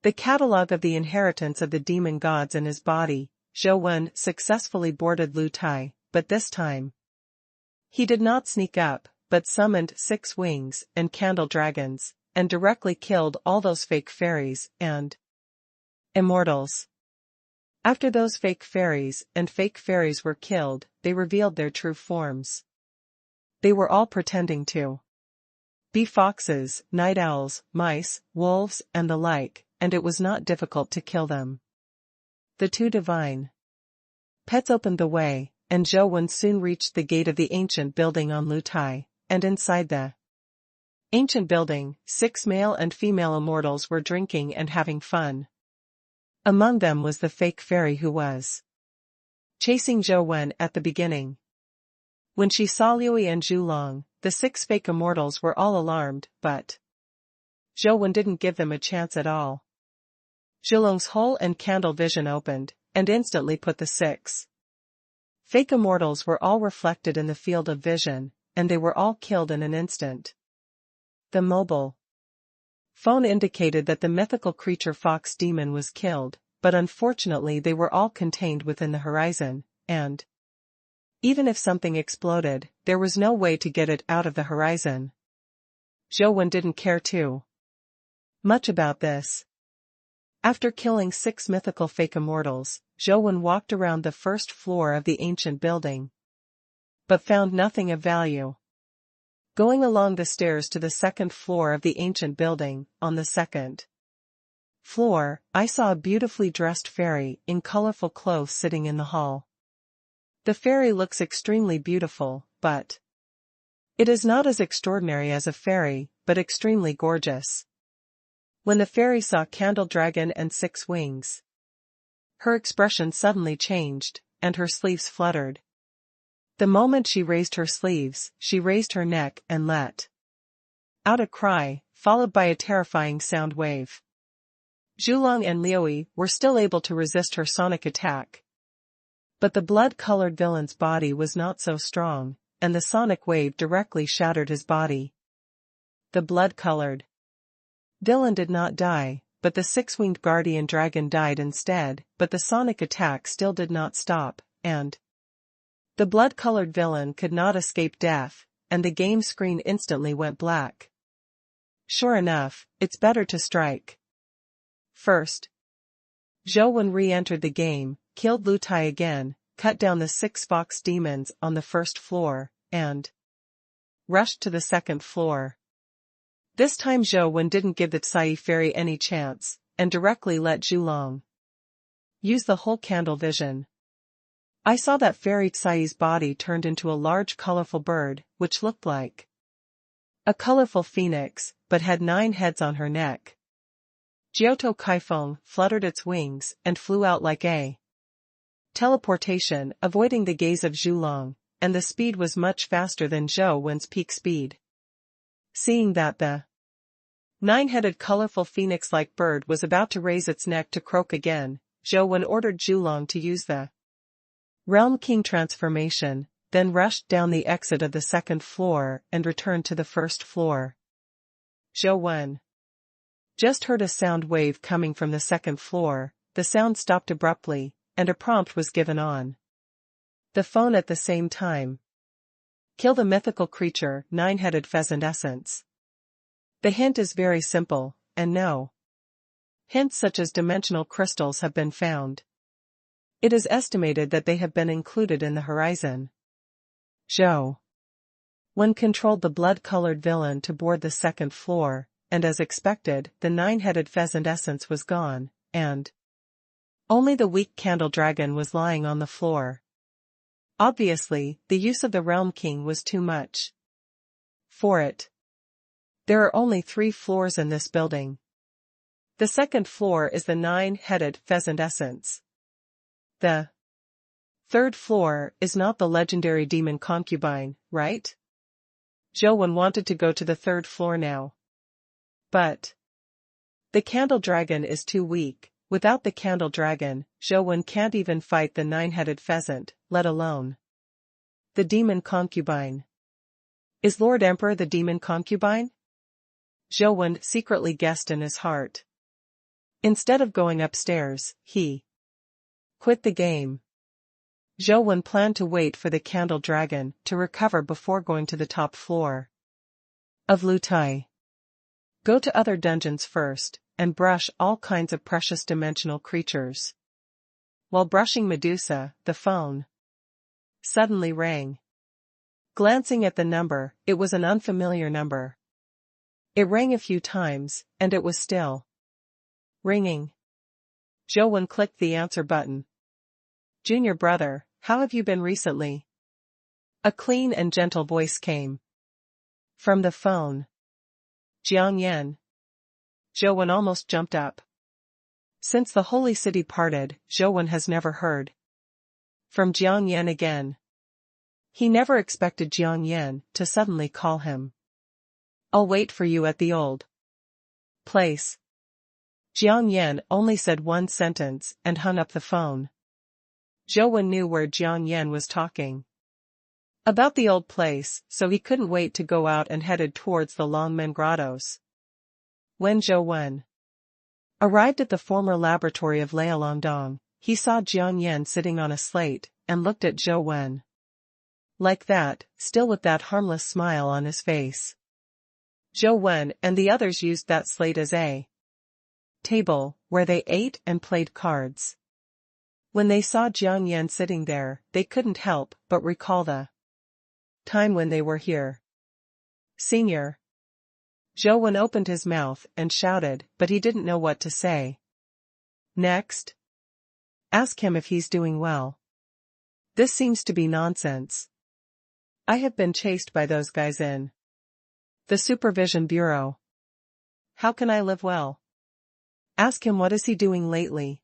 the catalogue of the inheritance of the demon gods in his body, Zhou Wen successfully boarded Lutai, but this time he did not sneak up, but summoned 6 wings and candle dragons, and directly killed all those fake fairies and immortals. After those fake fairies were killed, they revealed their true forms. They were all pretending to be foxes, night owls, mice, wolves, and the like, and it was not difficult to kill them. The 2 divine pets opened the way, and Zhou soon reached the gate of the ancient building on Lutai, and inside the ancient building, 6 male and female immortals were drinking and having fun. Among them was the fake fairy who was chasing Zhou at the beginning. When she saw Liuyi and Zhulong, the 6 fake immortals were all alarmed, but Zhou didn't give them a chance at all. Zhulong's hole and candle vision opened, and instantly put the 6 fake immortals were all reflected in the field of vision, and they were all killed in an instant. The mobile phone indicated that the mythical creature Fox Demon was killed, but unfortunately they were all contained within the horizon, and even if something exploded, there was no way to get it out of the horizon. Zhou didn't care too much about this. After killing 6 mythical fake immortals, Zhou walked around the first floor of the ancient building, but found nothing of value. Going along the stairs to the 2nd floor of the ancient building, on the 2nd floor, I saw a beautifully dressed fairy in colorful clothes sitting in the hall. The fairy looks extremely beautiful, but it is not as extraordinary as a fairy, but extremely gorgeous. When the fairy saw Candle Dragon and 6 wings, her expression suddenly changed, and her sleeves fluttered. The moment she raised her sleeves, she raised her neck and let out a cry, followed by a terrifying sound wave. Zhulong and Liuyi were still able to resist her sonic attack, but the blood-colored villain's body was not so strong, and the sonic wave directly shattered his body. The blood-colored villain did not die, but the 6-winged guardian dragon died instead, but the sonic attack still did not stop, and the blood-colored villain could not escape death, and the game screen instantly went black. Sure enough, it's better to strike first. Zhou re-entered the game, killed Lutai again, cut down the 6 fox demons on the 1st floor, and rushed to the 2nd floor. This time Zhou didn't give the Tsai fairy any chance, and directly let Zhulong use the whole candle vision. I saw that fairy Tsai's body turned into a large colorful bird, which looked like a colorful phoenix, but had 9 heads on her neck. Jiutou Kaifeng fluttered its wings and flew out like a teleportation, avoiding the gaze of Zhulong, and the speed was much faster than Zhou's peak speed. Seeing that the 9-headed colorful phoenix-like bird was about to raise its neck to croak again, Zhou ordered Zhulong to use the Realm King transformation, then rushed down the exit of the 2nd floor and returned to the 1st floor. Zhou just heard a sound wave coming from the 2nd floor. The sound stopped abruptly, and a prompt was given on the phone at the same time. Kill the mythical creature, 9-headed pheasant essence. The hint is very simple, and no hints such as dimensional crystals have been found. It is estimated that they have been included in the horizon. Zhou controlled the blood-colored villain to board the 2nd floor, and as expected, the 9-headed pheasant essence was gone, and only the weak candle dragon was lying on the floor. Obviously, the use of the Realm King was too much for it. There are only 3 floors in this building. The 2nd floor is the 9-headed pheasant essence. The 3rd floor is not the legendary demon concubine, right? Zhou wanted to go to the 3rd floor now. But the candle dragon is too weak. Without the candle dragon, Zhou can't even fight the 9-headed pheasant, let alone the demon concubine. Is Lord Emperor the demon concubine? Zhou secretly guessed in his heart. Instead of going upstairs, he quit the game. Zhou Wen planned to wait for the candle dragon to recover before going to the top floor of Lutai. Go to other dungeons first, and brush all kinds of precious dimensional creatures. While brushing Medusa, the phone suddenly rang. Glancing at the number, it was an unfamiliar number. It rang a few times, and it was still ringing. Zhou Wen clicked the answer button. Junior brother, how have you been recently? A clean and gentle voice came from the phone. Jiang Yan. Zhou Wen almost jumped up. Since the holy city parted, Zhou Wen has never heard from Jiang Yan again. He never expected Jiang Yan to suddenly call him. I'll wait for you at the old place. Jiang Yan only said one sentence and hung up the phone. Zhou Wen knew where Jiang Yan was talking about the old place, so he couldn't wait to go out and headed towards the Longmen Grottos. When Zhou Wen arrived at the former laboratory of Liaolongdong, he saw Jiang Yan sitting on a slate, and looked at Zhou Wen like that, still with that harmless smile on his face. Zhou Wen and the others used that slate as a table, where they ate and played cards. When they saw Jiang Yan sitting there, they couldn't help but recall the time when they were here. Senior. Zhou Wen opened his mouth and shouted, but he didn't know what to say. Next. Ask him if he's doing well. This seems to be nonsense. I have been chased by those guys in the Supervision Bureau. How can I live well? Ask him what is he doing lately.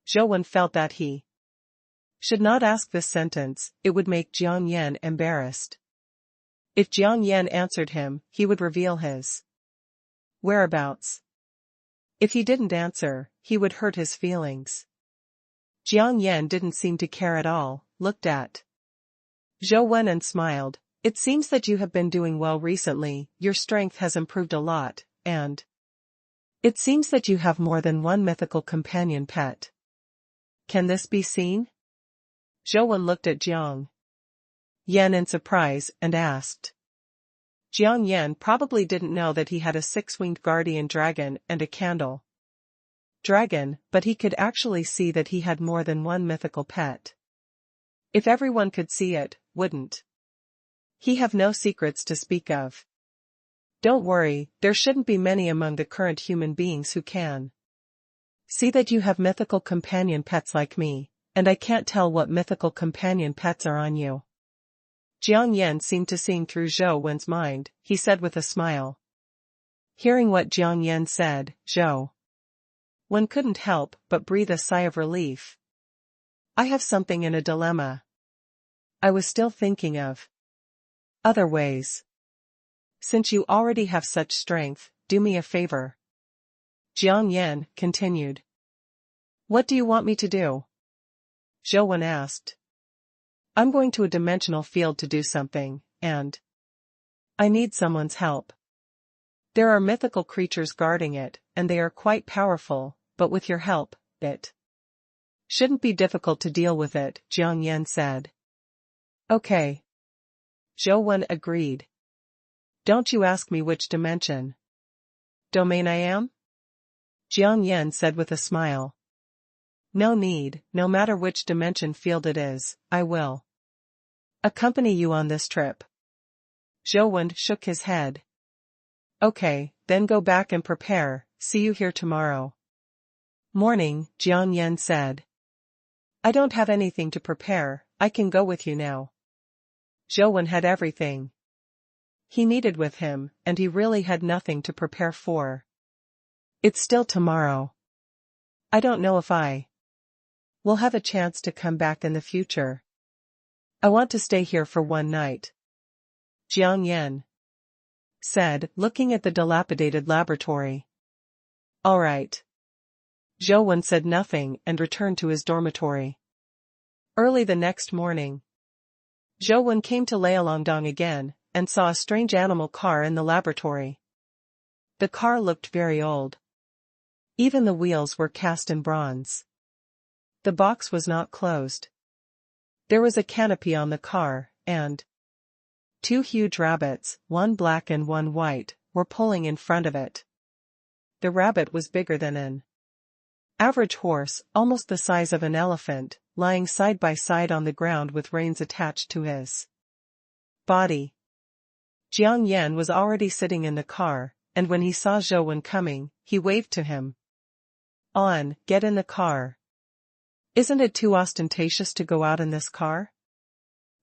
Zhou Wen felt that he should not ask this sentence, it would make Jiang Yan embarrassed. If Jiang Yan answered him, he would reveal his whereabouts. If he didn't answer, he would hurt his feelings. Jiang Yan didn't seem to care at all, looked at Zhou Wen and smiled. It seems that you have been doing well recently, your strength has improved a lot, and it seems that you have more than one mythical companion pet. Can this be seen? Zhou Wen looked at Jiang Yan in surprise and asked. Jiang Yan probably didn't know that he had a six-winged guardian dragon and a candle dragon, but he could actually see that he had more than one mythical pet. If everyone could see it, wouldn't he have no secrets to speak of? Don't worry, there shouldn't be many among the current human beings who can see that you have mythical companion pets like me, and I can't tell what mythical companion pets are on you. Jiang Yan seemed to see through Zhou Wen's mind, he said with a smile. Hearing what Jiang Yan said, Zhou Wen couldn't help but breathe a sigh of relief. I have something in a dilemma. I was still thinking of other ways. Since you already have such strength, do me a favor. Jiang Yan continued. What do you want me to do? Zhou Wen asked. I'm going to a dimensional field to do something, and I need someone's help. There are mythical creatures guarding it, and they are quite powerful, but with your help, it shouldn't be difficult to deal with it, Jiang Yan said. Okay. Zhou Wen agreed. Don't you ask me which dimension domain I am? Jiang Yan said with a smile. No need, no matter which dimension field it is, I will accompany you on this trip. Zhou Wen shook his head. Okay, then go back and prepare, see you here tomorrow. Morning, Jiang Yan said. I don't have anything to prepare, I can go with you now. Zhou Wen had everything he needed with him, and he really had nothing to prepare for. It's still tomorrow. I don't know if I will have a chance to come back in the future. I want to stay here for one night. Jiang Yan said, looking at the dilapidated laboratory. All right. Zhou Wen said nothing and returned to his dormitory. Early the next morning, Zhou Wen came to Liaolongdong again, and saw a strange animal car in the laboratory. The car looked very old. Even the wheels were cast in bronze. The box was not closed. There was a canopy on the car, and two huge rabbits, one black and one white, were pulling in front of it. The rabbit was bigger than an average horse, almost the size of an elephant, lying side by side on the ground with reins attached to his body. Jiang Yan was already sitting in the car, and when he saw Zhou Wen coming, he waved to him. "On, get in the car. Isn't it too ostentatious to go out in this car?"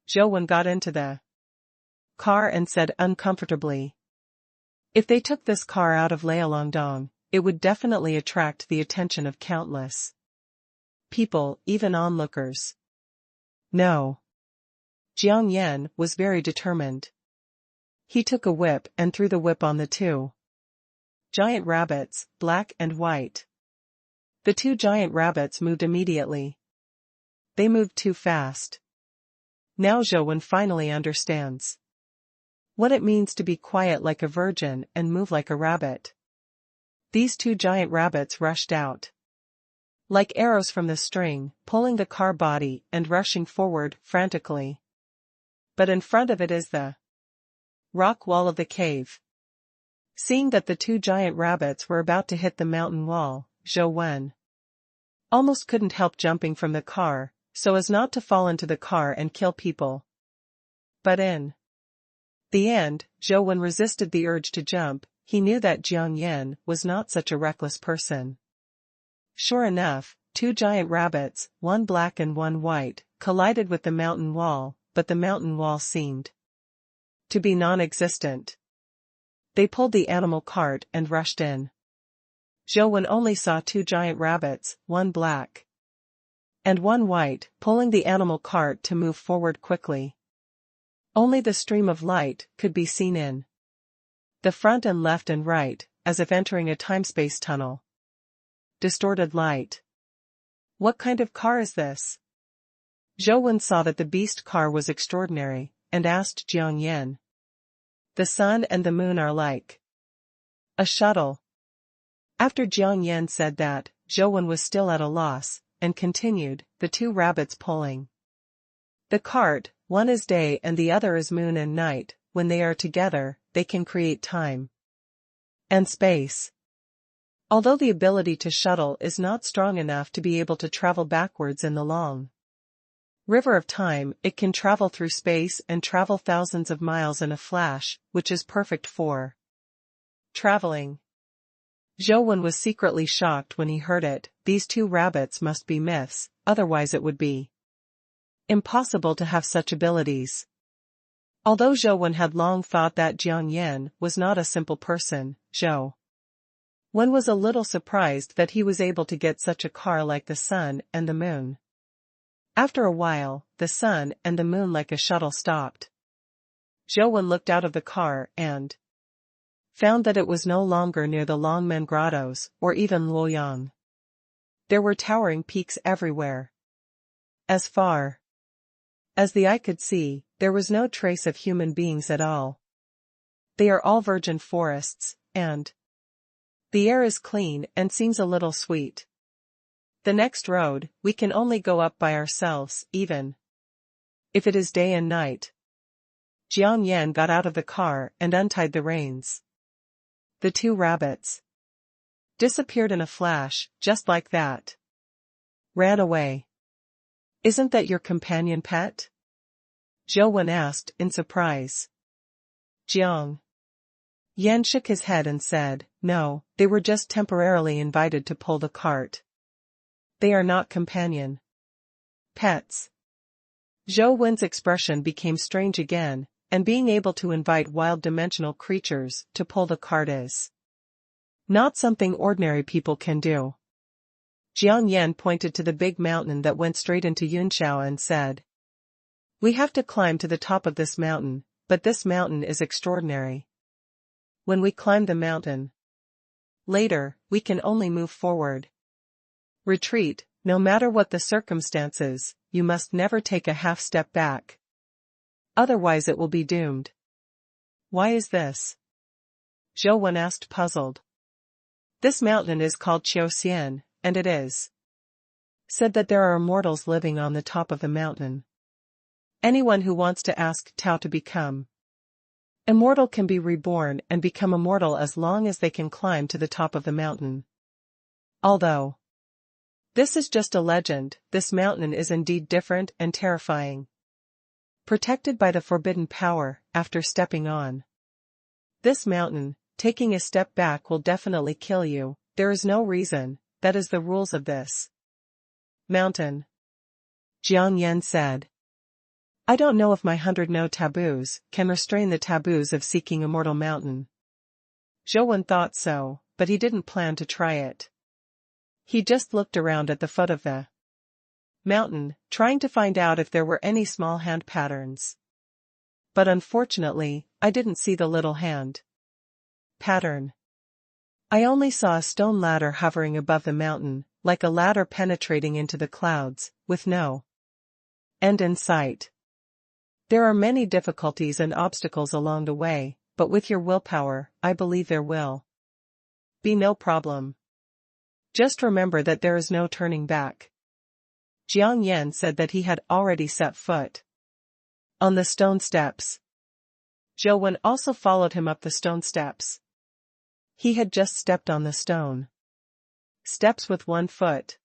Zhou Wen got into the car and said uncomfortably, "If they took this car out of Liaolongdong, it would definitely attract the attention of countless people, even onlookers." No. Jiang Yan was very determined. He took a whip and threw the whip on the two giant rabbits, black and white. The two giant rabbits moved immediately. They moved too fast. Now Zhou Wen finally understands what it means to be quiet like a virgin and move like a rabbit. These two giant rabbits rushed out like arrows from the string, pulling the car body and rushing forward frantically. But in front of it is the rock wall of the cave. Seeing that the two giant rabbits were about to hit the mountain wall, Zhou Wen almost couldn't help jumping from the car, so as not to fall into the car and kill people. But in the end, Zhou Wen resisted the urge to jump. He knew that Jiang Yan was not such a reckless person. Sure enough, two giant rabbits, one black and one white, collided with the mountain wall, but the mountain wall seemed to be non-existent. They pulled the animal cart and rushed in. Zhou Wen only saw two giant rabbits, one black and one white, pulling the animal cart to move forward quickly. Only the stream of light could be seen in the front and left and right, as if entering a time-space tunnel. Distorted light. What kind of car is this? Zhou Wen saw that the beast car was extraordinary, and asked Jiang Yan. The sun and the moon are like a shuttle. After Jiang Yan said that, Zhou Wen was still at a loss, and continued, the two rabbits pulling the cart, one is day and the other is moon and night. When they are together, they can create time and space. Although the ability to shuttle is not strong enough to be able to travel backwards in the long river of time, it can travel through space and travel thousands of miles in a flash, which is perfect for traveling. Zhou Wen was secretly shocked when he heard it. These two rabbits must be myths, otherwise it would be impossible to have such abilities. Although Zhou Wen had long thought that Jiang Yan was not a simple person, Zhou Wen was a little surprised that he was able to get such a car like the sun and the moon. After a while, the sun and the moon like a shuttle stopped. Zhou Wen looked out of the car and found that it was no longer near the Longmen Grottoes, or even Luoyang. There were towering peaks everywhere. As far as the eye could see, there was no trace of human beings at all. They are all virgin forests, and the air is clean and seems a little sweet. The next road, we can only go up by ourselves, even if it is day and night. Jiang Yan got out of the car and untied the reins. The two rabbits disappeared in a flash, just like that. Ran away. Isn't that your companion pet? Zhou Wen asked in surprise. Jiang Yan shook his head and said, no, they were just temporarily invited to pull the cart. They are not companion pets. Zhou Wen's expression became strange again, and being able to invite wild dimensional creatures to pull the cart is not something ordinary people can do. Jiang Yan pointed to the big mountain that went straight into Yunshao and said, we have to climb to the top of this mountain, but this mountain is extraordinary. When we climb the mountain later, we can only move forward. Retreat, no matter what the circumstances, you must never take a half step back. Otherwise it will be doomed. Why is this? Zhou Wen asked puzzled. This mountain is called Qiuxian, and it is said that there are immortals living on the top of the mountain. Anyone who wants to ask Tao to become immortal can be reborn and become immortal as long as they can climb to the top of the mountain. Although this is just a legend, this mountain is indeed different and terrifying. Protected by the forbidden power, after stepping on this mountain, taking a step back will definitely kill you. There is no reason, that is the rules of this mountain. Jiang Yan said. I don't know if my 100 no taboos can restrain the taboos of seeking Immortal Mountain. Zhou Wen thought so, but he didn't plan to try it. He just looked around at the foot of the mountain, trying to find out if there were any small hand patterns. But unfortunately, I didn't see the little hand pattern. I only saw a stone ladder hovering above the mountain, like a ladder penetrating into the clouds, with no end in sight. There are many difficulties and obstacles along the way, but with your willpower, I believe there will be no problem. Just remember that there is no turning back. Jiang Yan said that he had already set foot on the stone steps. Zhou Wen also followed him up the stone steps. He had just stepped on the stone steps with one foot.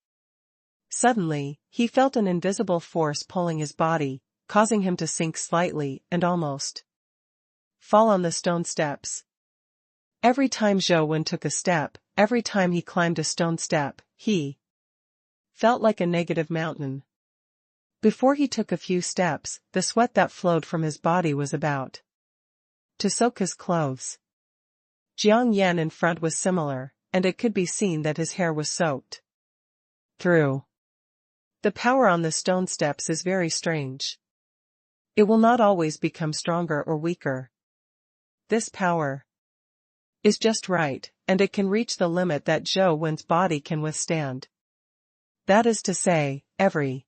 Suddenly, he felt an invisible force pulling his body, causing him to sink slightly and almost fall on the stone steps. Every time Zhou Wen took a step, every time he climbed a stone step, he felt like a negative mountain. Before he took a few steps, the sweat that flowed from his body was about to soak his clothes. Jiang Yan in front was similar, and it could be seen that his hair was soaked through. The power on the stone steps is very strange. It will not always become stronger or weaker. This power is just right, and it can reach the limit that Zhou Wen's body can withstand. That is to say, every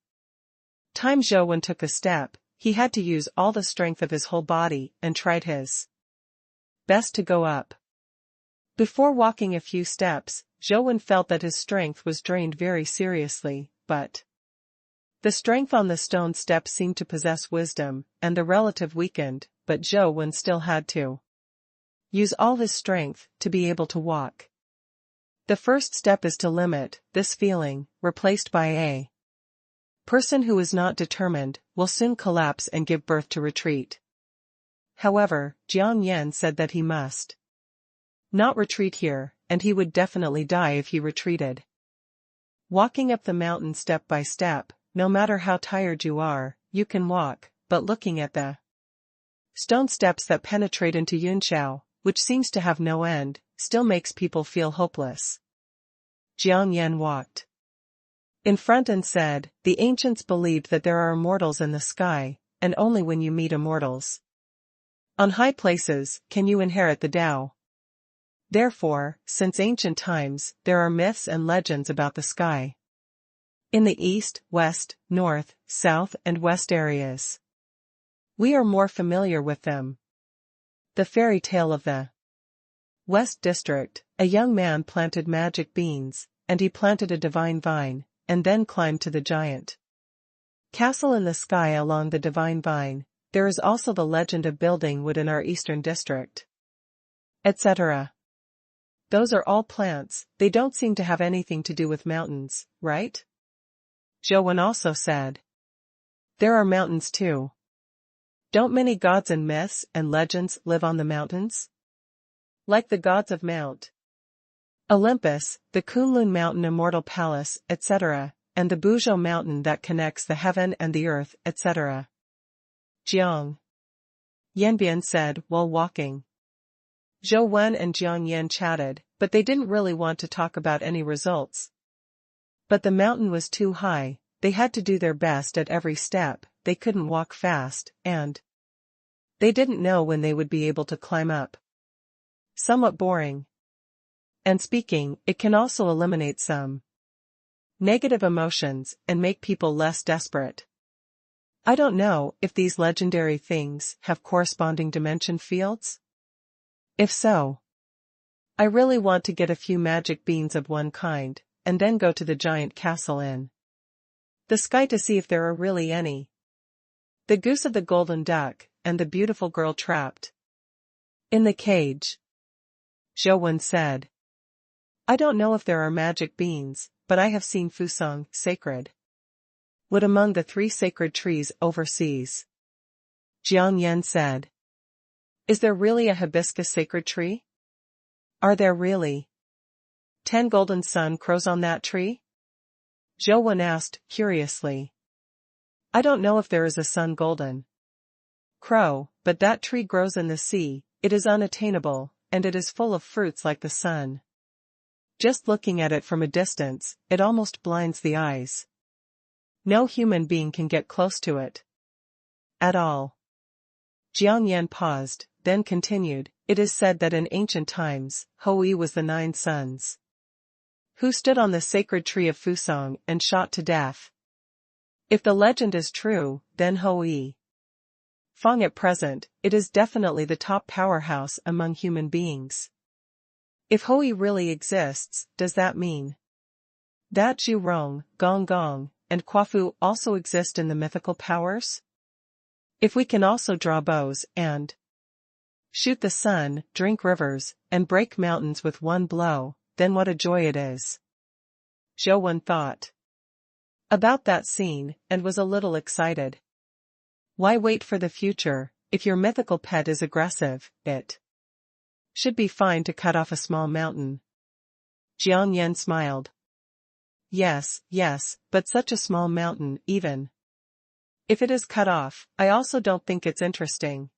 time Zhou Wen took a step, he had to use all the strength of his whole body and tried his best to go up. Before walking a few steps, Zhou Wen felt that his strength was drained very seriously, but the strength on the stone steps seemed to possess wisdom, and the relative weakened, but Zhou Wen still had to use all his strength to be able to walk. The first step is to limit this feeling, replaced by a person who is not determined, will soon collapse and give birth to retreat. However, Jiang Yan said that he must not retreat here, and he would definitely die if he retreated. Walking up the mountain step by step, no matter how tired you are, you can walk, but looking at the stone steps that penetrate into Yunshao, which seems to have no end, still makes people feel hopeless. Jiang Yan walked in front and said, the ancients believed that there are immortals in the sky, and only when you meet immortals on high places can you inherit the Tao. Therefore, since ancient times, there are myths and legends about the sky. In the east, west, north, south and west areas, we are more familiar with them. The fairy tale of the West District, a young man planted magic beans, and he planted a divine vine, and then climbed to the giant castle in the sky along the divine vine. There is also the legend of building wood in our eastern district, etc. Those are all plants, they don't seem to have anything to do with mountains, right? Zhou Wen also said. There are mountains too. Don't many gods and myths and legends live on the mountains? Like the gods of Mount Olympus, the Kunlun Mountain Immortal Palace, etc., and the Buzhou Mountain that connects the heaven and the earth, etc. Jiang Yanbian said while walking. Zhou Wen and Jiang Yan chatted, but they didn't really want to talk about any results. But the mountain was too high, they had to do their best at every step, they couldn't walk fast, and they didn't know when they would be able to climb up. Somewhat boring. And speaking, it can also eliminate some negative emotions and make people less desperate. I don't know if these legendary things have corresponding dimension fields. If so, I really want to get a few magic beans of one kind, and then go to the giant castle in the sky to see if there are really any. The goose of the golden duck, and the beautiful girl trapped in the cage. Zhou said. I don't know if there are magic beans, but I have seen Fusang, sacred wood among the 3 sacred trees overseas. Jiang Yan said. Is there really a hibiscus sacred tree? Are there really 10 golden sun crows on that tree? Zhou asked, curiously. I don't know if there is a sun golden crow, but that tree grows in the sea, it is unattainable, and it is full of fruits like the sun. Just looking at it from a distance, it almost blinds the eyes. No human being can get close to it at all. Jiang Yan paused, then continued, it is said that in ancient times, Hou was the 9 sons who stood on the sacred tree of Fusang and shot to death. If the legend is true, then Hou Fang at present, it is definitely the top powerhouse among human beings. If Hou really exists, does that mean that Zhu Rong, Gong Gong, and Quafu also exist in the mythical powers? If we can also draw bows and shoot the sun, drink rivers, and break mountains with one blow, then what a joy it is. Zhou thought about that scene, and was a little excited. Why wait for the future? If your mythical pet is aggressive, it should be fine to cut off a small mountain. Jiang Yan smiled. Yes, but such a small mountain, even if it is cut off, I also don't think it's interesting.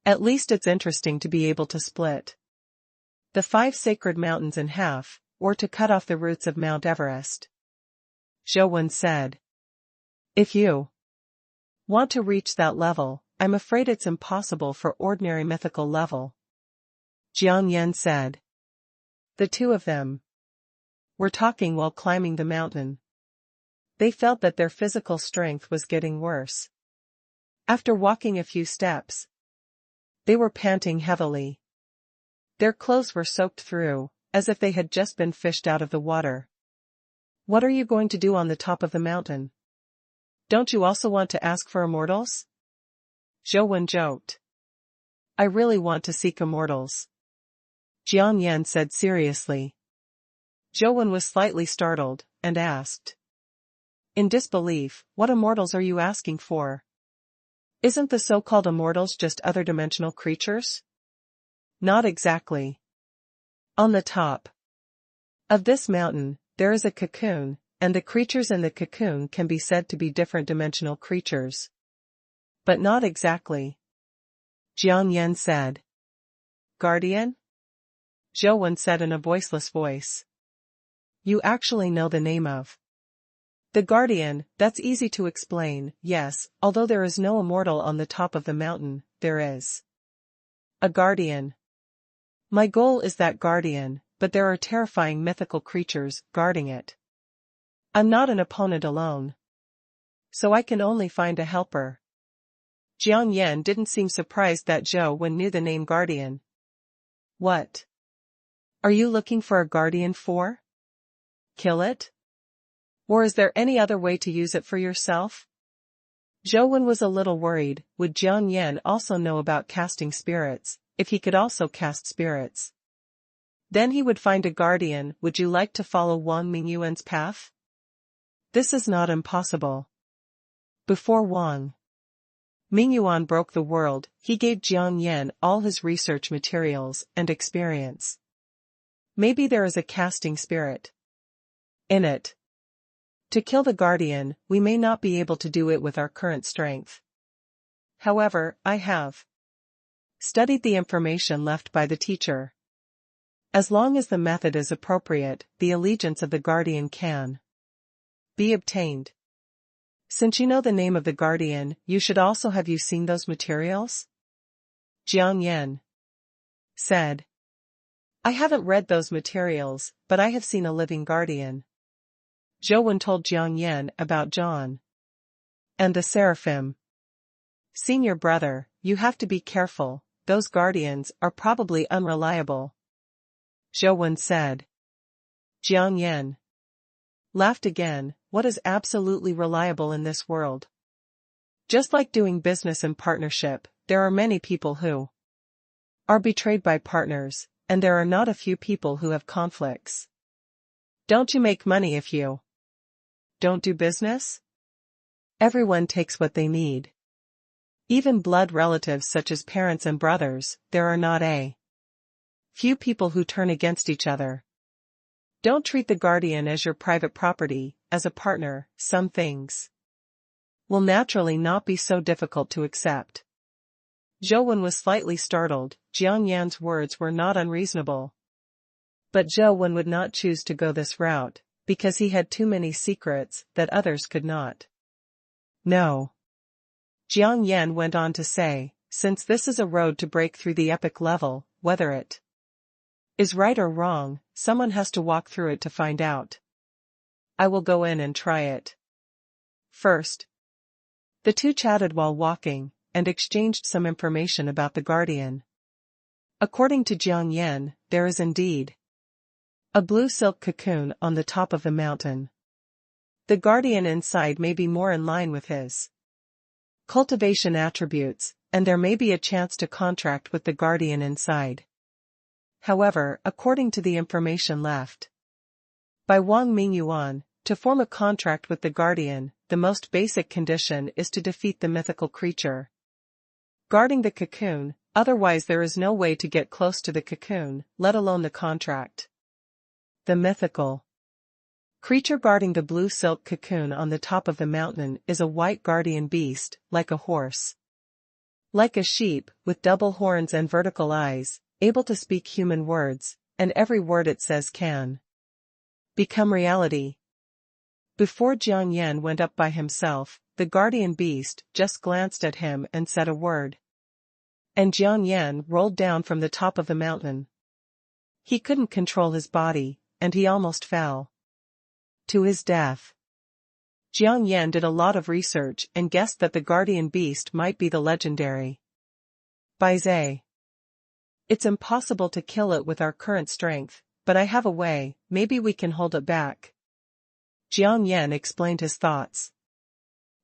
At least it's interesting to be able to split the 5 sacred mountains in half, or to cut off the roots of Mount Everest. Zhou said. If you want to reach that level, I'm afraid it's impossible for ordinary mythical level. Jiang Yan said. The 2 of them were talking while climbing the mountain. They felt that their physical strength was getting worse. After walking a few steps, they were panting heavily. Their clothes were soaked through, as if they had just been fished out of the water. What are you going to do on the top of the mountain? Don't you also want to ask for immortals? Zhou joked. I really want to seek immortals. Jiang Yan said seriously. Zhou was slightly startled, and asked. In disbelief, what immortals are you asking for? Isn't the so-called immortals just other dimensional creatures? Not exactly. On the top of this mountain, there is a cocoon, and the creatures in the cocoon can be said to be different dimensional creatures. But not exactly. Jiang Yan said. Guardian? Zhou said in a voiceless voice. You actually know the name of the Guardian? That's easy to explain, yes, although there is no immortal on the top of the mountain, there is a Guardian. My goal is that Guardian, but there are terrifying mythical creatures guarding it. I'm not an opponent alone, so I can only find a helper. Jiang Yan didn't seem surprised that Zhou knew the name Guardian. What are you looking for a Guardian for? Kill it? Or is there any other way to use it for yourself? Zhou was a little worried. Would Jiang Yan also know about casting spirits, if he could also cast spirits? Then he would find a guardian. Would you like to follow Wang Mingyuan's path? This is not impossible. Before Wang Mingyuan broke the world, he gave Jiang Yan all his research materials and experience. Maybe there is a casting spirit in it. To kill the guardian, we may not be able to do it with our current strength. However, I have studied the information left by the teacher. As long as the method is appropriate, the allegiance of the guardian can be obtained. Since you know the name of the guardian, you should also have you seen those materials? Jiang Yan said. I haven't read those materials, but I have seen a living guardian. Zhou told Jiang Yan about John and the seraphim. Senior brother, you have to be careful, those guardians are probably unreliable. Zhou said. Jiang Yan laughed again. What is absolutely reliable in this world? Just like doing business in partnership, there are many people who are betrayed by partners, and there are not a few people who have conflicts. Don't you make money if you don't do business? Everyone takes what they need. Even blood relatives such as parents and brothers, there are not a few people who turn against each other. Don't treat the guardian as your private property. As a partner, some things will naturally not be so difficult to accept. Zhou Wen was slightly startled. Jiang Yan's words were not unreasonable. But Zhou Wen would not choose to go this route, because he had too many secrets that others could not know. Jiang Yan went on to say, since this is a road to break through the epic level, whether it is right or wrong, someone has to walk through it to find out. I will go in and try it first. The two chatted while walking, and exchanged some information about the guardian. According to Jiang Yan, there is indeed a blue silk cocoon on the top of the mountain. The guardian inside may be more in line with his cultivation attributes, and there may be a chance to contract with the guardian inside. However, according to the information left by Wang Mingyuan, to form a contract with the guardian, the most basic condition is to defeat the mythical creature guarding the cocoon, otherwise there is no way to get close to the cocoon, let alone the contract. The mythical creature guarding the blue silk cocoon on the top of the mountain is a white guardian beast, like a horse, like a sheep, with double horns and vertical eyes, able to speak human words, and every word it says can become reality. Before Jiang Yan went up by himself, the guardian beast just glanced at him and said a word. And Jiang Yan rolled down from the top of the mountain. He couldn't control his body, and he almost fell to his death. Jiang Yan did a lot of research and guessed that the guardian beast might be the legendary Baizai. It's impossible to kill it with our current strength, but I have a way, maybe we can hold it back. Jiang Yan explained his thoughts.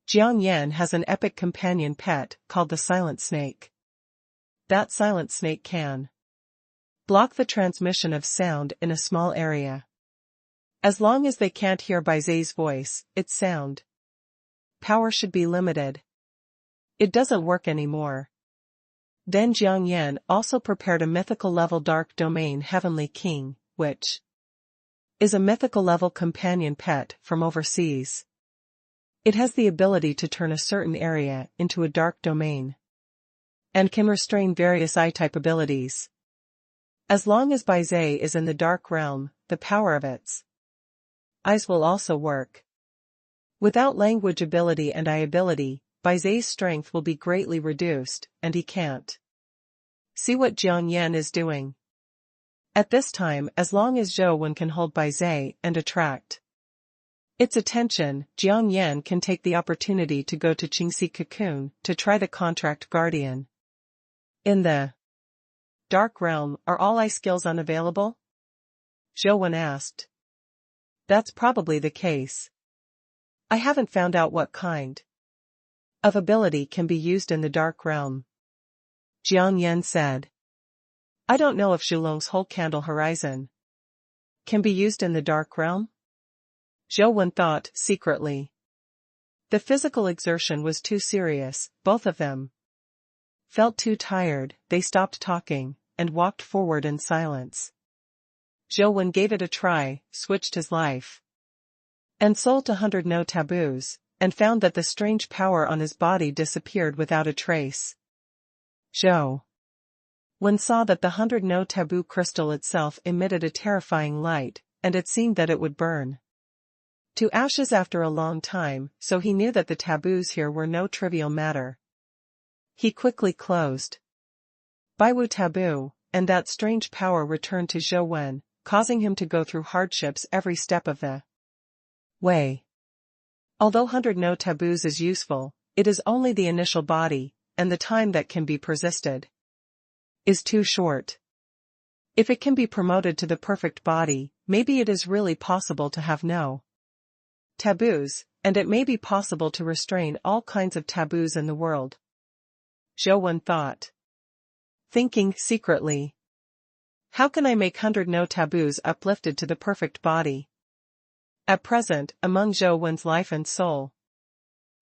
Jiang Yan has an epic companion pet called the Silent Snake. That silent snake can block the transmission of sound in a small area. As long as they can't hear Baizai's voice, its sound power should be limited. It doesn't work anymore. Then Jiang Yan also prepared a mythical level Dark Domain Heavenly King, which is a mythical level companion pet from overseas. It has the ability to turn a certain area into a dark domain and can restrain various I-type abilities. As long as Baizai is in the dark realm, the power of its eyes will also work. Without language ability and eye ability, Baizai's strength will be greatly reduced, and he can't see what Jiang Yan is doing. At this time, as long as Zhou Wen can hold Baizai and attract its attention, Jiang Yan can take the opportunity to go to Qingxi Cocoon to try the contract guardian. In the dark realm, are all eye skills unavailable? Zhou Wen asked. That's probably the case. I haven't found out what kind of ability can be used in the dark realm. Jiang Yan said. I don't know if Zhulong's whole candle horizon can be used in the dark realm? Zhou Wen thought, secretly. The physical exertion was too serious, both of them felt too tired, they stopped talking, and walked forward in silence. Zhou Wen gave it a try, switched his life and soul to 100 no taboos, and found that the strange power on his body disappeared without a trace. Zhou Wen saw that the 100 no taboo crystal itself emitted a terrifying light, and it seemed that it would burn to ashes after a long time, so he knew that the taboos here were no trivial matter. He quickly closed Baiwu taboo, and that strange power returned to Zhou Wen, causing him to go through hardships every step of the way. Although 100 no taboos is useful, it is only the initial body, and the time that can be persisted is too short. If it can be promoted to the perfect body, maybe it is really possible to have no taboos, and it may be possible to restrain all kinds of taboos in the world. Zhou thought. Thinking secretly. How can I make 100 no taboos uplifted to the perfect body? At present, among Zhou life and soul,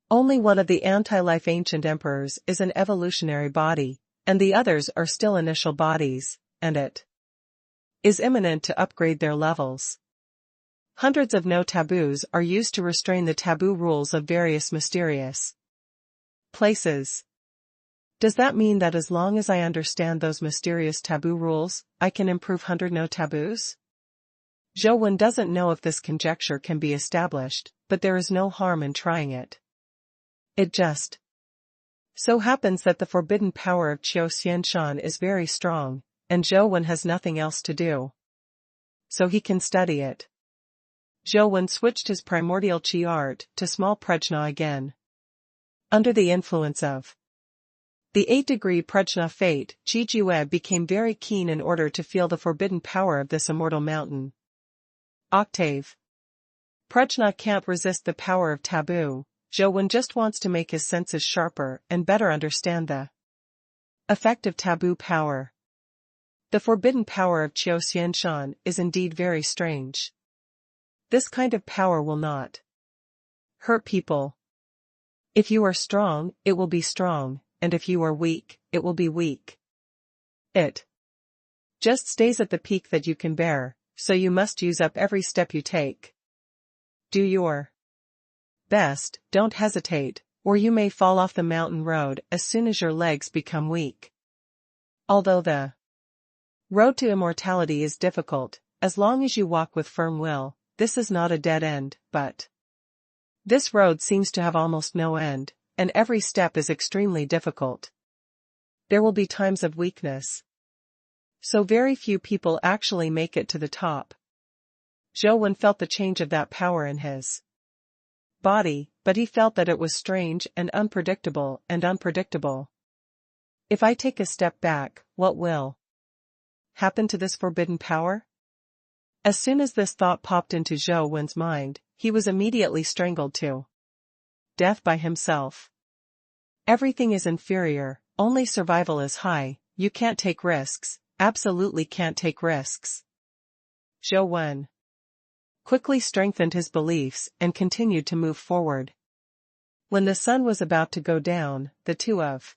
only one of the anti-life ancient emperors is an evolutionary body, and the others are still initial bodies, and it is imminent to upgrade their levels. Hundreds of no taboos are used to restrain the taboo rules of various mysterious places. Does that mean that as long as I understand those mysterious taboo rules, I can improve 100 no taboos? Zhou doesn't know if this conjecture can be established, but there is no harm in trying it. It just so happens that the forbidden power of Qiu Xianshan is very strong, and Zhou has nothing else to do. So he can study it. Zhou switched his primordial qi art to small prajna again. Under the influence of the 8-degree prajna fate, Qi Jue became very keen in order to feel the forbidden power of this immortal mountain. Octave. Prajna can't resist the power of taboo. Zhou just wants to make his senses sharper and better understand the effect of taboo power. The forbidden power of Qiu Xianshan is indeed very strange. This kind of power will not hurt people. If you are strong, it will be strong, and if you are weak, it will be weak. It just stays at the peak that you can bear, so you must use up every step you take. Do your best, don't hesitate, or you may fall off the mountain road as soon as your legs become weak. Although the road to immortality is difficult, as long as you walk with firm will, this is not a dead end, but this road seems to have almost no end, and every step is extremely difficult. There will be times of weakness. So very few people actually make it to the top. Zhou felt the change of that power in his body, but he felt that it was strange and unpredictable. If I take a step back, what will happen to this forbidden power? As soon as this thought popped into Zhou mind, he was immediately strangled to death by himself. Everything is inferior, only survival is high, you can't take risks, absolutely can't take risks. Zhou quickly strengthened his beliefs and continued to move forward. When the sun was about to go down, the two of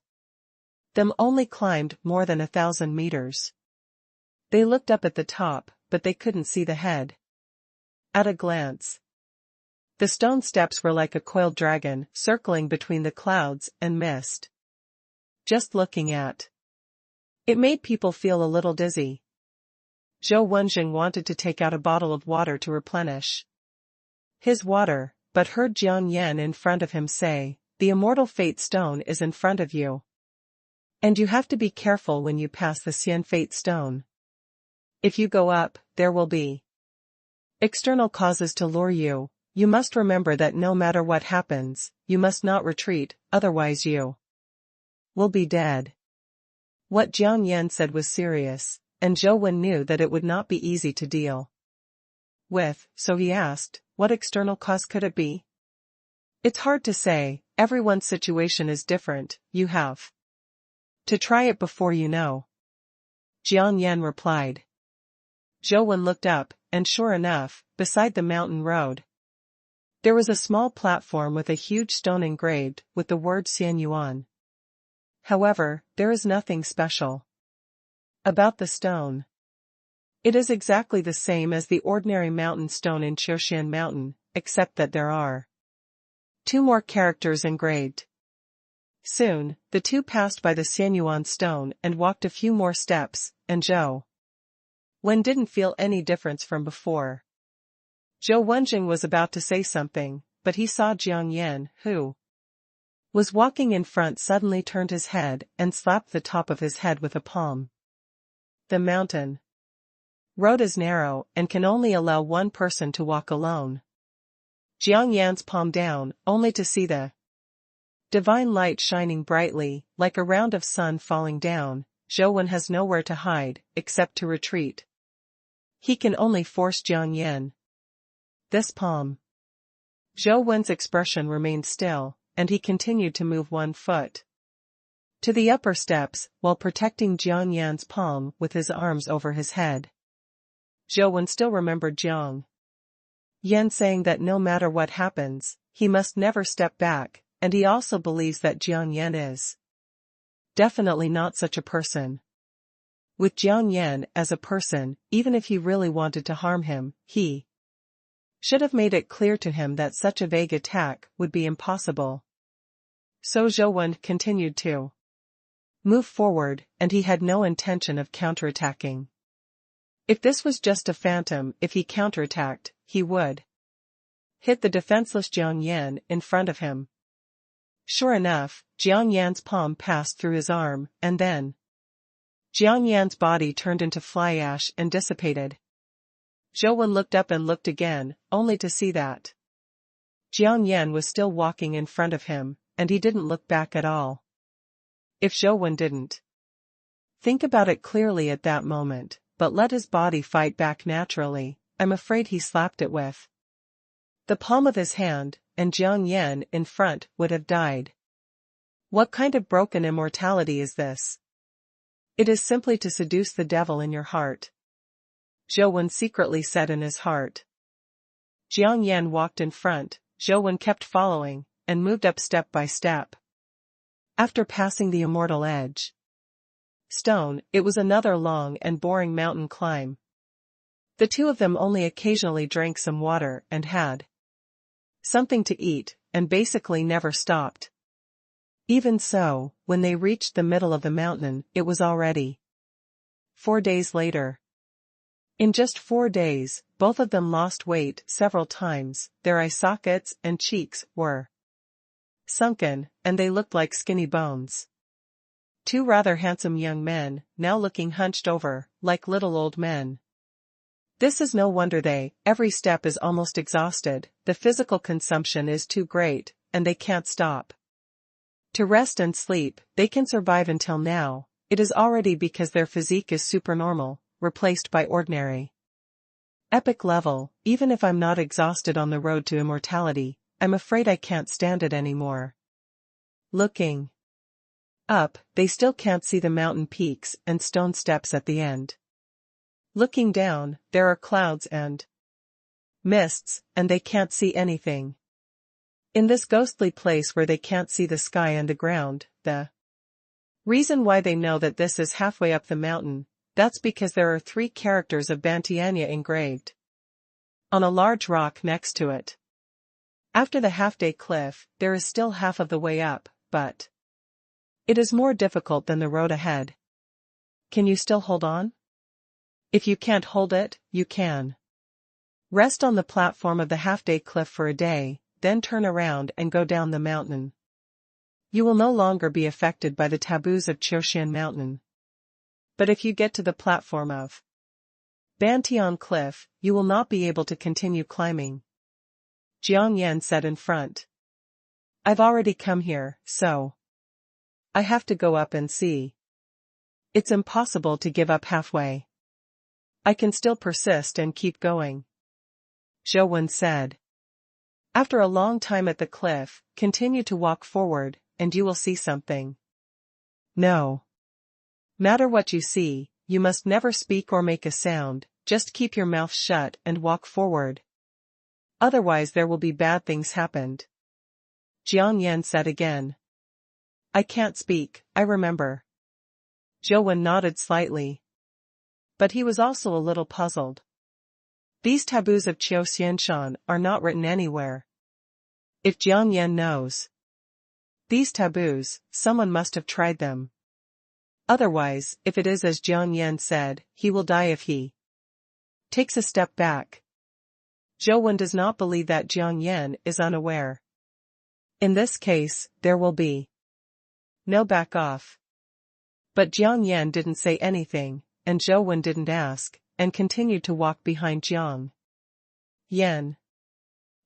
them only climbed more than 1,000 meters. They looked up at the top, but they couldn't see the head. At a glance, the stone steps were like a coiled dragon circling between the clouds and mist. Just looking at it made people feel a little dizzy. Zhou Wenjing wanted to take out a bottle of water to replenish his water, but heard Jiang Yan in front of him say, "The immortal fate stone is in front of you. And you have to be careful when you pass the Xian fate stone. If you go up, there will be external causes to lure you. You must remember that no matter what happens, you must not retreat, otherwise you will be dead." What Jiang Yan said was serious, and Zhou knew that it would not be easy to deal with, so he asked, what external cause could it be? It's hard to say, everyone's situation is different, you have to try it before you know. Jiang Yan replied. Zhou looked up, and sure enough, beside the mountain road, there was a small platform with a huge stone engraved with the word Xian Yuan. However, there is nothing special about the stone. It is exactly the same as the ordinary mountain stone in Qiushan Mountain, except that there are 2 more characters engraved. Soon, the two passed by the Xianyuan stone and walked a few more steps, and Zhou didn't feel any difference from before. Zhou Wenjing was about to say something, but he saw Jiang Yan, who was walking in front, suddenly turned his head and slapped the top of his head with a palm. The mountain road is narrow and can only allow one person to walk alone. Jiang Yan's palm down, only to see the divine light shining brightly, like a round of sun falling down. Zhou has nowhere to hide, except to retreat. He can only force Jiang Yan. This palm Zhou Wen's expression remained still, and he continued to move one foot to the upper steps, while protecting Jiang Yan's palm with his arms over his head. Zhou Wen still remembered Jiang Yan saying that no matter what happens, he must never step back, and he also believes that Jiang Yan is definitely not such a person. With Jiang Yan as a person, even if he really wanted to harm him, he should have made it clear to him that such a vague attack would be impossible. So Zhou Wen continued to move forward, and he had no intention of counterattacking. If this was just a phantom, if he counterattacked, he would hit the defenseless Jiang Yan in front of him. Sure enough, Jiang Yan's palm passed through his arm, and then Jiang Yan's body turned into fly ash and dissipated. Zhou Wen looked up and looked again, only to see that Jiang Yan was still walking in front of him, and he didn't look back at all. If Zhou Wen didn't think about it clearly at that moment, but let his body fight back naturally, I'm afraid he slapped it with the palm of his hand, and Jiang Yan in front would have died. What kind of broken immortality is this? It is simply to seduce the devil in your heart, Zhou Wen secretly said in his heart. Jiang Yan walked in front, Zhou Wen kept following, and moved up step by step. After passing the immortal edge stone, it was another long and boring mountain climb. The two of them only occasionally drank some water and had something to eat, and basically never stopped. Even so, when they reached the middle of the mountain, it was already 4 days later. In just 4 days, both of them lost weight several times, their eye sockets and cheeks were sunken, and they looked like skinny bones. Two rather handsome young men, now looking hunched over, like little old men. This is no wonder every step is almost exhausted, the physical consumption is too great, and they can't stop to rest and sleep. They can survive until now, it is already because their physique is supernormal, replaced by ordinary epic level. Even if I'm not exhausted on the road to immortality, I'm afraid I can't stand it anymore. Looking up, they still can't see the mountain peaks and stone steps at the end. Looking down, there are clouds and mists, and they can't see anything. In this ghostly place where they can't see the sky and the ground, the reason why they know that this is halfway up the mountain, that's because there are 3 characters of Bantianya engraved on a large rock next to it. After the half-day cliff, there is still half of the way up, but it is more difficult than the road ahead. Can you still hold on? If you can't hold it, you can rest on the platform of the half-day cliff for a day, then turn around and go down the mountain. You will no longer be affected by the taboos of Qiuxian Mountain. But if you get to the platform of Bantian Cliff, you will not be able to continue climbing, Jiang Yan said in front. I've already come here, so I have to go up and see. It's impossible to give up halfway. I can still persist and keep going, Zhou Wen said. After a long time at the cliff, continue to walk forward, and you will see something. No matter what you see, you must never speak or make a sound, just keep your mouth shut and walk forward. Otherwise there will be bad things happened, Jiang Yan said again. I can't speak, I remember. Zhou Wen nodded slightly. But he was also a little puzzled. These taboos of Qiu Xianshan are not written anywhere. If Jiang Yan knows these taboos, someone must have tried them. Otherwise, if it is as Jiang Yan said, he will die if he takes a step back. Zhou Wen does not believe that Jiang Yan is unaware. In this case, there will be no back off. But Jiang Yan didn't say anything, and Zhou Wen didn't ask, and continued to walk behind Jiang Yan.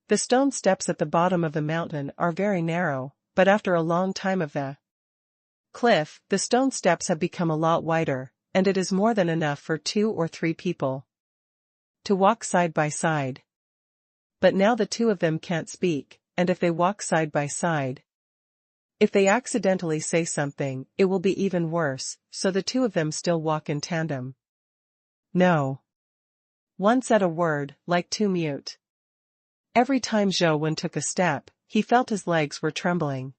The stone steps at the bottom of the mountain are very narrow, but after a long time of the cliff, the stone steps have become a lot wider, and it is more than enough for 2 or 3 people to walk side by side. But now the two of them can't speak, and if they walk side by side, if they accidentally say something, it will be even worse, so the two of them still walk in tandem. No. One said a word, like two mute. Every time Zhou Wen took a step, he felt his legs were trembling.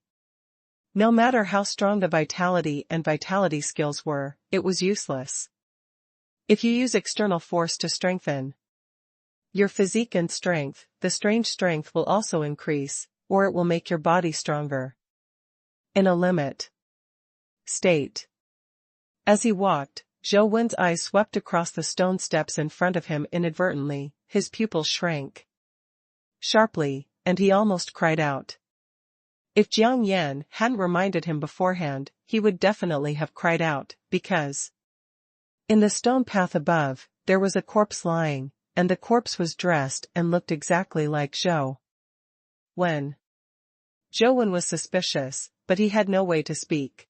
No matter how strong the vitality skills were, it was useless. If you use external force to strengthen your physique and strength, the strange strength will also increase, or it will make your body stronger. In a limit state. As he walked, Zhou Wen's eyes swept across the stone steps in front of him inadvertently, his pupils shrank sharply, and he almost cried out. If Jiang Yan hadn't reminded him beforehand, he would definitely have cried out, because in the stone path above, there was a corpse lying, and the corpse was dressed and looked exactly like Zhou Wen. Zhou Wen was suspicious, but he had no way to speak.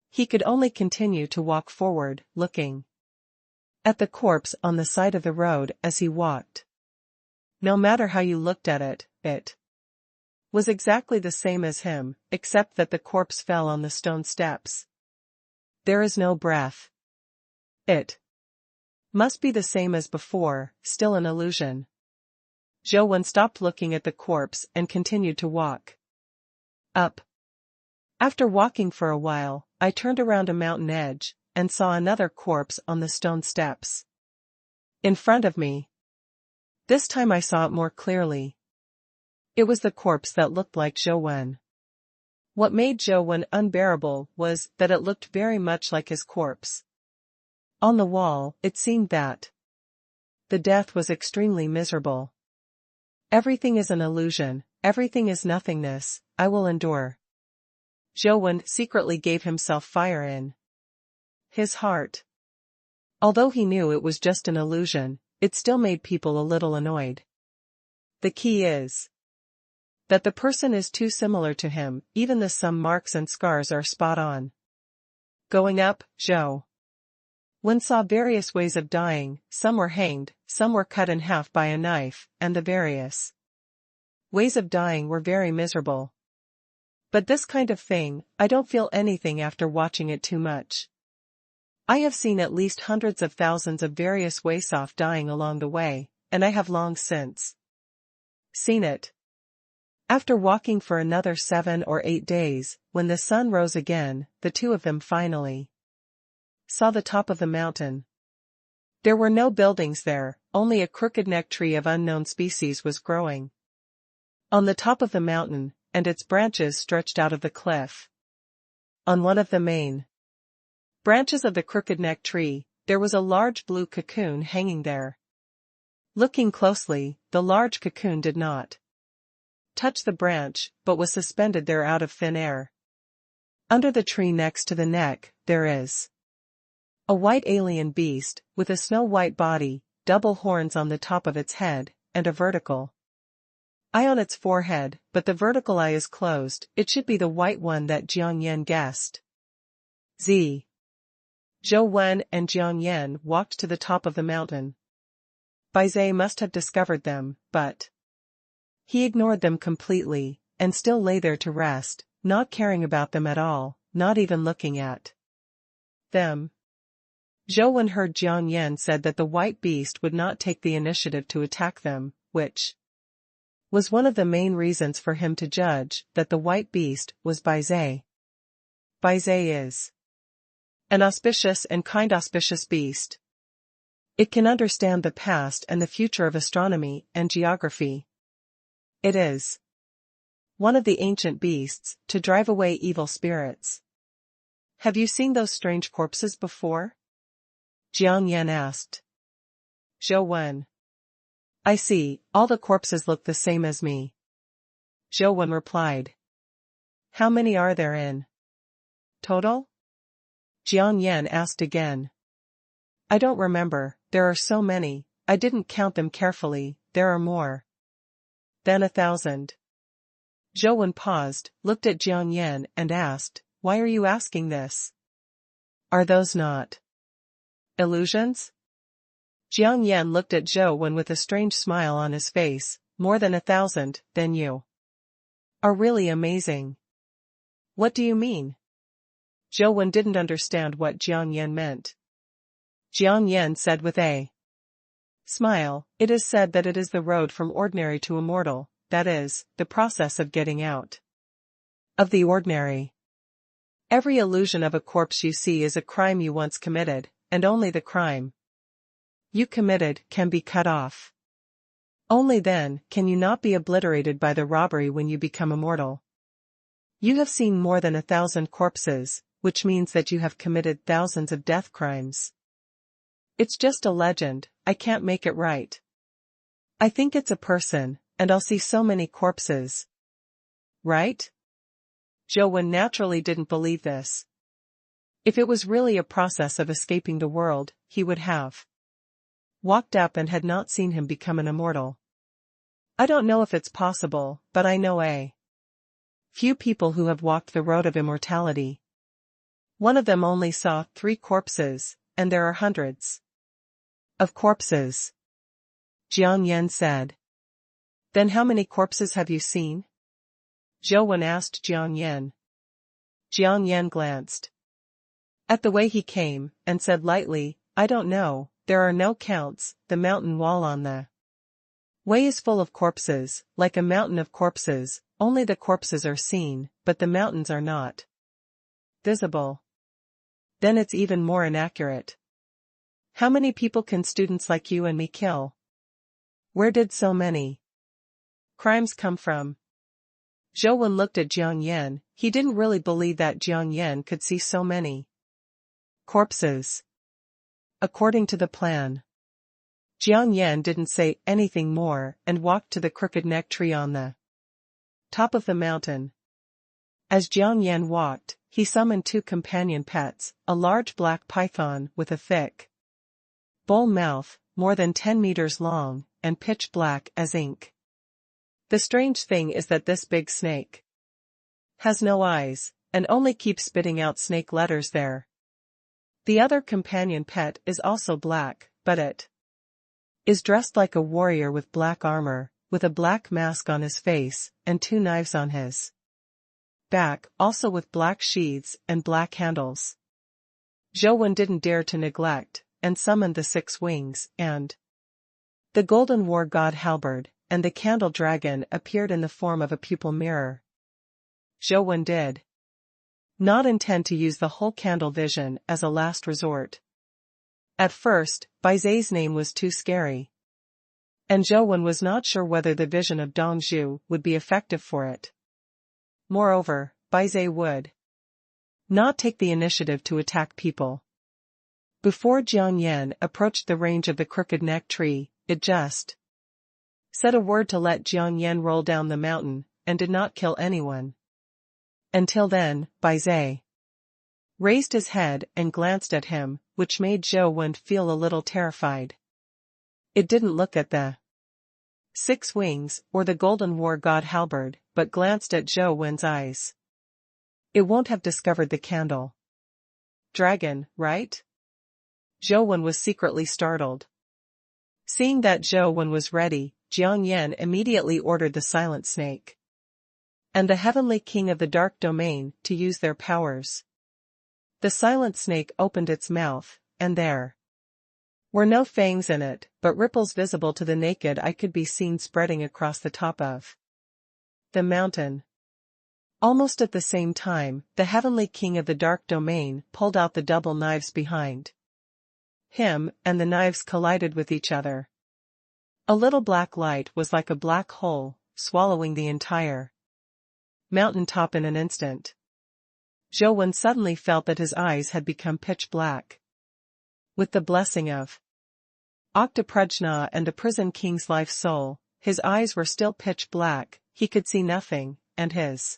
He could only continue to walk forward, looking at the corpse on the side of the road as he walked. No matter how you looked at it, it was exactly the same as him, except that the corpse fell on the stone steps. There is no breath. It must be the same as before, still an illusion. Zhou Wen stopped looking at the corpse and continued to walk up. After walking for a while, I turned around a mountain edge, and saw another corpse on the stone steps in front of me. This time I saw it more clearly. It was the corpse that looked like Zhou Wen. What made Zhou Wen unbearable was that it looked very much like his corpse. On the wall, it seemed that the death was extremely miserable. Everything is an illusion, everything is nothingness, I will endure. Zhou Wen secretly gave himself fire in his heart. Although he knew it was just an illusion, it still made people a little annoyed. The key is that the person is too similar to him, even the some marks and scars are spot on. Going up, Zhou Wen saw various ways of dying, some were hanged, some were cut in half by a knife, and the various ways of dying were very miserable. But this kind of thing, I don't feel anything after watching it too much. I have seen at least hundreds of thousands of various ways of dying along the way, and I have long since seen it. After walking for another 7 or 8 days, when the sun rose again, the two of them finally saw the top of the mountain. There were no buildings there, only a crooked-neck tree of unknown species was growing on the top of the mountain, and its branches stretched out of the cliff. On one of the main branches of the crooked-neck tree, there was a large blue cocoon hanging there. Looking closely, the large cocoon did not touch the branch, but was suspended there out of thin air. Under the tree next to the neck, there is a white alien beast, with a snow-white body, double horns on the top of its head, and a vertical eye on its forehead, but the vertical eye is closed. It should be the white one that Jiang Yan guessed. Zhou Wen and Jiang Yan walked to the top of the mountain. Zhe must have discovered them, but he ignored them completely, and still lay there to rest, not caring about them at all, not even looking at them. Zhou Wen heard Jiang Yan said that the white beast would not take the initiative to attack them, which was one of the main reasons for him to judge that the white beast was Zhe. Zhe is an auspicious and kind auspicious beast. It can understand the past and the future of astronomy and geography. It is one of the ancient beasts to drive away evil spirits. Have you seen those strange corpses before? Jiang Yan asked. Zhou Wen. I see, all the corpses look the same as me. Zhou Wen replied. How many are there in total? Jiang Yan asked again. I don't remember, there are so many, I didn't count them carefully, there are more than 1,000. Zhou Wen paused, looked at Jiang Yan and asked, why are you asking this? Are those not illusions? Jiang Yan looked at Zhou Wen with a strange smile on his face, more than 1,000, then you are really amazing. What do you mean? Zhou Wen didn't understand what Jiang Yan meant. Jiang Yan said with a smile, it is said that it is the road from ordinary to immortal, that is, the process of getting out of the ordinary. Every illusion of a corpse you see is a crime you once committed, and only the crime you committed can be cut off. Only then can you not be obliterated by the robbery when you become immortal. You have seen more than 1,000 corpses, which means that you have committed thousands of death crimes. It's just a legend, I can't make it right. I think it's a person, and I'll see so many corpses. Right? Zhou Wen naturally didn't believe this. If it was really a process of escaping the world, he would have walked up and had not seen him become an immortal. I don't know if it's possible, but I know a few people who have walked the road of immortality. One of them only saw 3 corpses, and there are hundreds of corpses. Jiang Yan said. Then how many corpses have you seen? Zhou Wen asked Jiang Yan. Jiang Yan glanced at the way he came, and said lightly, I don't know, there are no counts, the mountain wall on the way is full of corpses, like a mountain of corpses, only the corpses are seen, but the mountains are not visible. Then it's even more inaccurate. How many people can students like you and me kill? Where did so many crimes come from? Zhou Wen looked at Jiang Yan, he didn't really believe that Jiang Yan could see so many corpses. According to the plan. Jiang Yan didn't say anything more and walked to the crooked neck tree on the top of the mountain. As Jiang Yan walked, he summoned 2 companion pets, a large black python with a thick bull mouth, more than 10 meters long, and pitch black as ink. The strange thing is that this big snake has no eyes, and only keeps spitting out snake letters there. The other companion pet is also black, but it is dressed like a warrior with black armor, with a black mask on his face, and 2 knives on his back, also with black sheaths and black handles. Zhou Wen didn't dare to neglect, and summoned the 6 wings, and the golden war god halberd, and the candle dragon appeared in the form of a pupil mirror. Zhou Wen did not intend to use the whole candle vision as a last resort. At first, Baizei's name was too scary. And Zhou Wen was not sure whether the vision of Dongzhu would be effective for it. Moreover, Baizei would not take the initiative to attack people. Before Jiang Yan approached the range of the crooked neck tree, it just said a word to let Jiang Yan roll down the mountain, and did not kill anyone. Until then, Baizei raised his head and glanced at him, which made Zhou Wen feel a little terrified. It didn't look at the 6 wings or the golden war god halberd, but glanced at Zhou Wen's eyes. It won't have discovered the candle dragon, right? Zhou Wen was secretly startled. Seeing that Zhou Wen was ready, Jiang Yan immediately ordered the silent snake and the heavenly king of the dark domain to use their powers. The silent snake opened its mouth, and there were no fangs in it, but ripples visible to the naked eye could be seen spreading across the top of the mountain. Almost at the same time, the heavenly king of the dark domain pulled out the double knives behind him, and the knives collided with each other. A little black light was like a black hole, swallowing the entire mountain top in an instant. Zhou Wen suddenly felt that his eyes had become pitch black. With the blessing of Octaprajna and the prison king's life soul, his eyes were still pitch black, he could see nothing, and his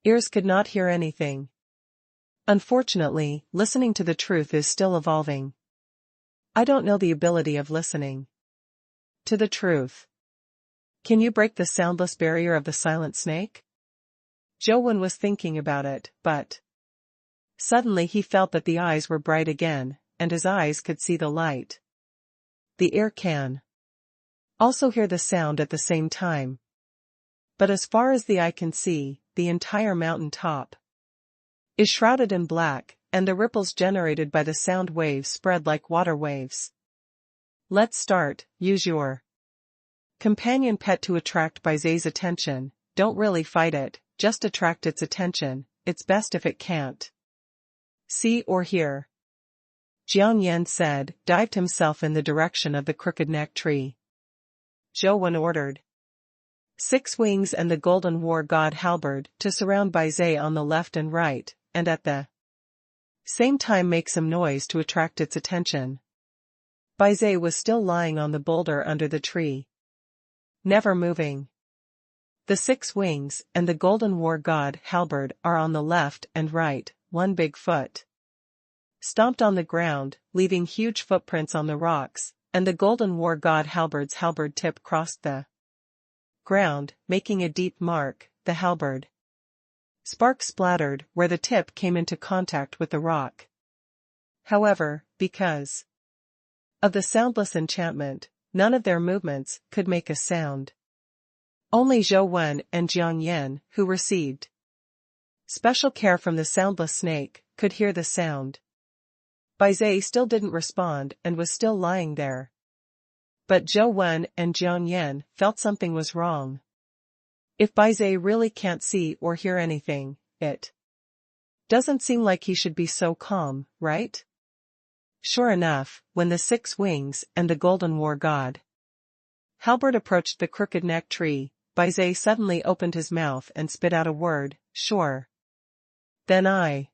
ears could not hear anything. Unfortunately, listening to the truth is still evolving. I don't know the ability of listening to the truth. Can you break the soundless barrier of the silent snake? Zhou Wen was thinking about it, but suddenly he felt that the eyes were bright again, and his eyes could see the light. The ear can also hear the sound at the same time. But as far as the eye can see, the entire mountain top is shrouded in black, and the ripples generated by the sound waves spread like water waves. Let's start. Use your companion pet to attract Baize's attention. Don't really fight it, just attract its attention. It's best if it can't see or hear. Jiang Yan said, dived himself in the direction of the crooked neck tree. Zhou Wen ordered 6 wings and the golden war god halberd to surround Baize on the left and right, and at the same time make some noise to attract its attention. Baize was still lying on the boulder under the tree, never moving. The 6 wings and the golden war god halberd are on the left and right, one big foot stomped on the ground, leaving huge footprints on the rocks, and the golden war god halberd's halberd tip crossed the ground, making a deep mark. The halberd sparks splattered where the tip came into contact with the rock. However, because of the soundless enchantment, none of their movements could make a sound. Only Zhou Wen and Jiang Yan, who received special care from the soundless snake, could hear the sound. Baize still didn't respond and was still lying there. But Zhou Wen and Jiang Yan felt something was wrong. If Baize really can't see or hear anything, it doesn't seem like he should be so calm, right? Sure enough, when the 6 wings and the golden war god halberd approached the crooked neck tree, Baize suddenly opened his mouth and spit out a word, sure. Then I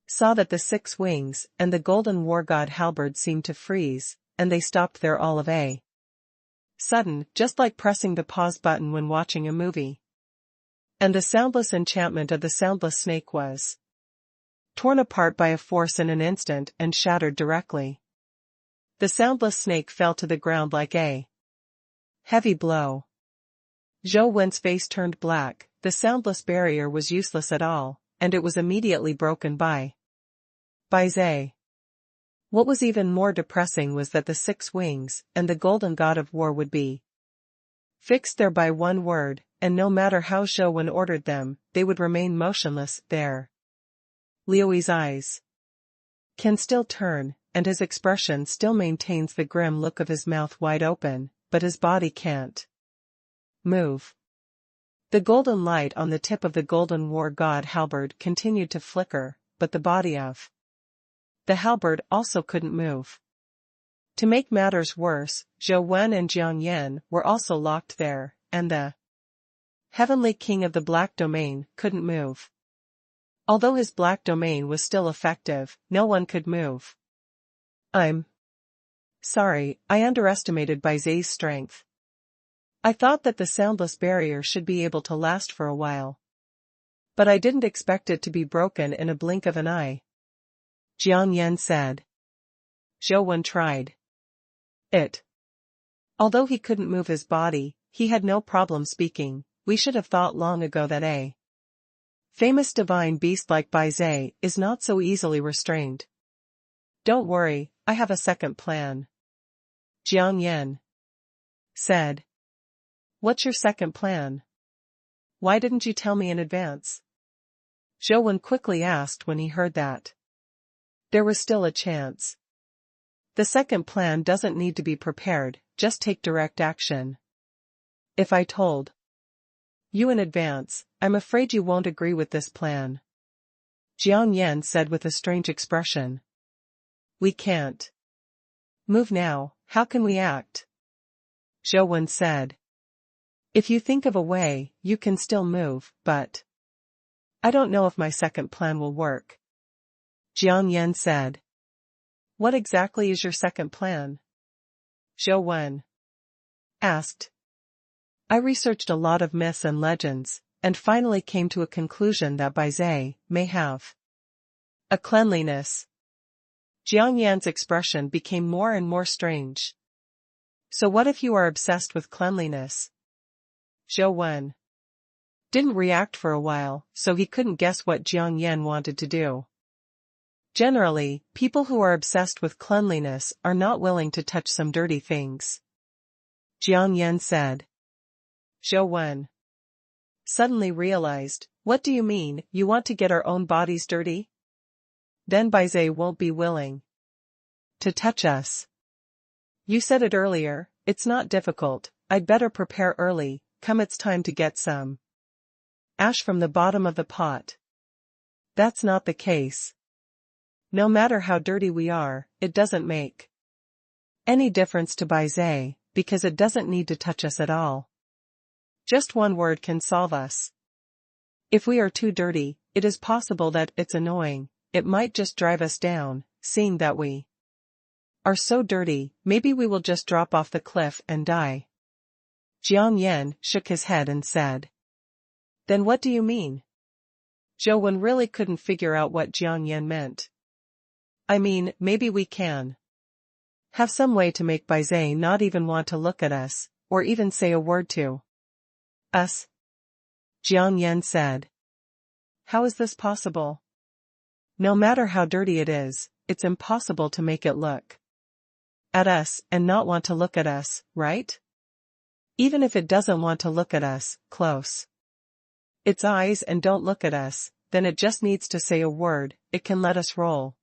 saw that the 6 wings and the golden war god halberd seemed to freeze, and they stopped there all of a sudden, just like pressing the pause button when watching a movie. And the soundless enchantment of the soundless snake was torn apart by a force in an instant and shattered directly. The soundless snake fell to the ground like a heavy blow. Zhou Wen's face turned black. The soundless barrier was useless at all, and it was immediately broken by Baize. What was even more depressing was that the 6 wings and the golden god of war would be fixed there by one word, and no matter how Zhou Wen ordered them, they would remain motionless there. Liu's eyes can still turn, and his expression still maintains the grim look of his mouth wide open, but his body can't move. The golden light on the tip of the golden war god halberd continued to flicker, but the body of the halberd also couldn't move. To make matters worse, Zhou Wen and Jiang Yan were also locked there, and the heavenly king of the black domain couldn't move. Although his black domain was still effective, no one could move. I'm sorry, I underestimated Baize's strength. I thought that the soundless barrier should be able to last for a while. But I didn't expect it to be broken in a blink of an eye. Jiang Yan said. Zhou Wen tried it. Although he couldn't move his body, he had no problem speaking. We should have thought long ago that a famous divine beast like Baize is not so easily restrained. Don't worry, I have a second plan. Jiang Yan said. What's your second plan? Why didn't you tell me in advance? Zhou Wen quickly asked when he heard that. There was still a chance. The second plan doesn't need to be prepared, just take direct action. If I told you in advance, I'm afraid you won't agree with this plan. Jiang Yan said with a strange expression. We can't move now, how can we act? Zhou Wen said. If you think of a way, you can still move, but I don't know if my second plan will work. Jiang Yan said. What exactly is your second plan? Zhou Wen asked. I researched a lot of myths and legends, and finally came to a conclusion that Baize may have a cleanliness. Jiang Yan's expression became more and more strange. So what if you are obsessed with cleanliness? Zhou Wen didn't react for a while, so he couldn't guess what Jiang Yan wanted to do. Generally, people who are obsessed with cleanliness are not willing to touch some dirty things. Jiang Yan said. Zhou Wen suddenly realized, what do you mean, you want to get our own bodies dirty? Then Baize won't be willing to touch us. You said it earlier, it's not difficult, I'd better prepare early, come it's time to get some ash from the bottom of the pot. That's not the case. No matter how dirty we are, it doesn't make any difference to Baize, because it doesn't need to touch us at all. Just one word can solve us. If we are too dirty, it is possible that it's annoying, it might just drive us down, seeing that we are so dirty, maybe we will just drop off the cliff and die. Jiang Yan shook his head and said. Then what do you mean? Zhou Wen really couldn't figure out what Jiang Yan meant. I mean, maybe we can have some way to make Baize not even want to look at us, or even say a word to us. Jiang Yan said. How is this possible? No matter how dirty it is, it's impossible to make it look at us and not want to look at us, right? Even if it doesn't want to look at us, close its eyes and don't look at us, then it just needs to say a word, it can let us roll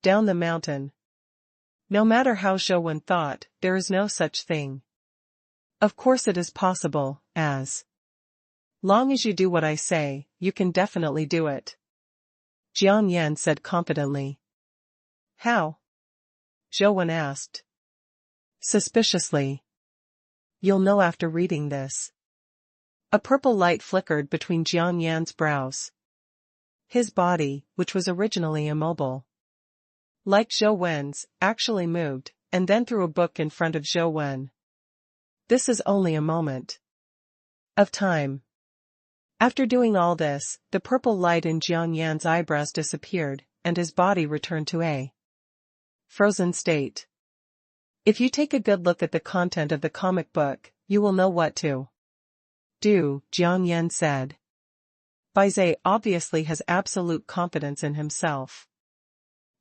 down the mountain. No matter how Zhou Wen thought, there is no such thing. Of course it is possible, as long as you do what I say, you can definitely do it. Jiang Yan said confidently. How? Zhou Wen asked suspiciously. You'll know after reading this. A purple light flickered between Jiang Yan's brows. His body, which was originally immobile, like Zhou Wen's, actually moved, and then threw a book in front of Zhou Wen. This is only a moment of time. After doing all this, the purple light in Jiang Yan's eyebrows disappeared, and his body returned to a frozen state. If you take a good look at the content of the comic book, you will know what to do, Jiang Yan said. Baize obviously has absolute confidence in himself.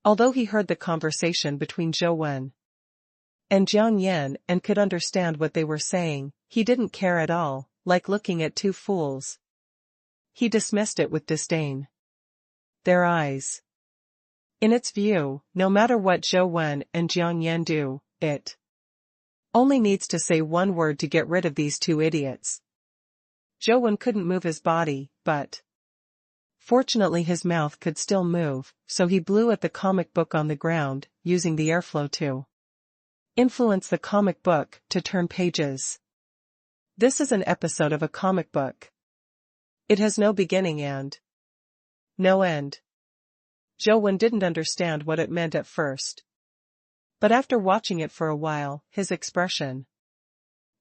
Although he heard the conversation between Zhou Wen and Jiang Yan and could understand what they were saying, he didn't care at all, like looking at two fools. He dismissed it with disdain. Their eyes. In its view, no matter what Zhou Wen and Jiang Yan do, it only needs to say one word to get rid of these two idiots. Zhou Wen couldn't move his body, but fortunately his mouth could still move, so he blew at the comic book on the ground, using the airflow to influence the comic book to turn pages. This is an episode of a comic book. It has no beginning and no end. Zhou Wen didn't understand what it meant at first. But after watching it for a while, his expression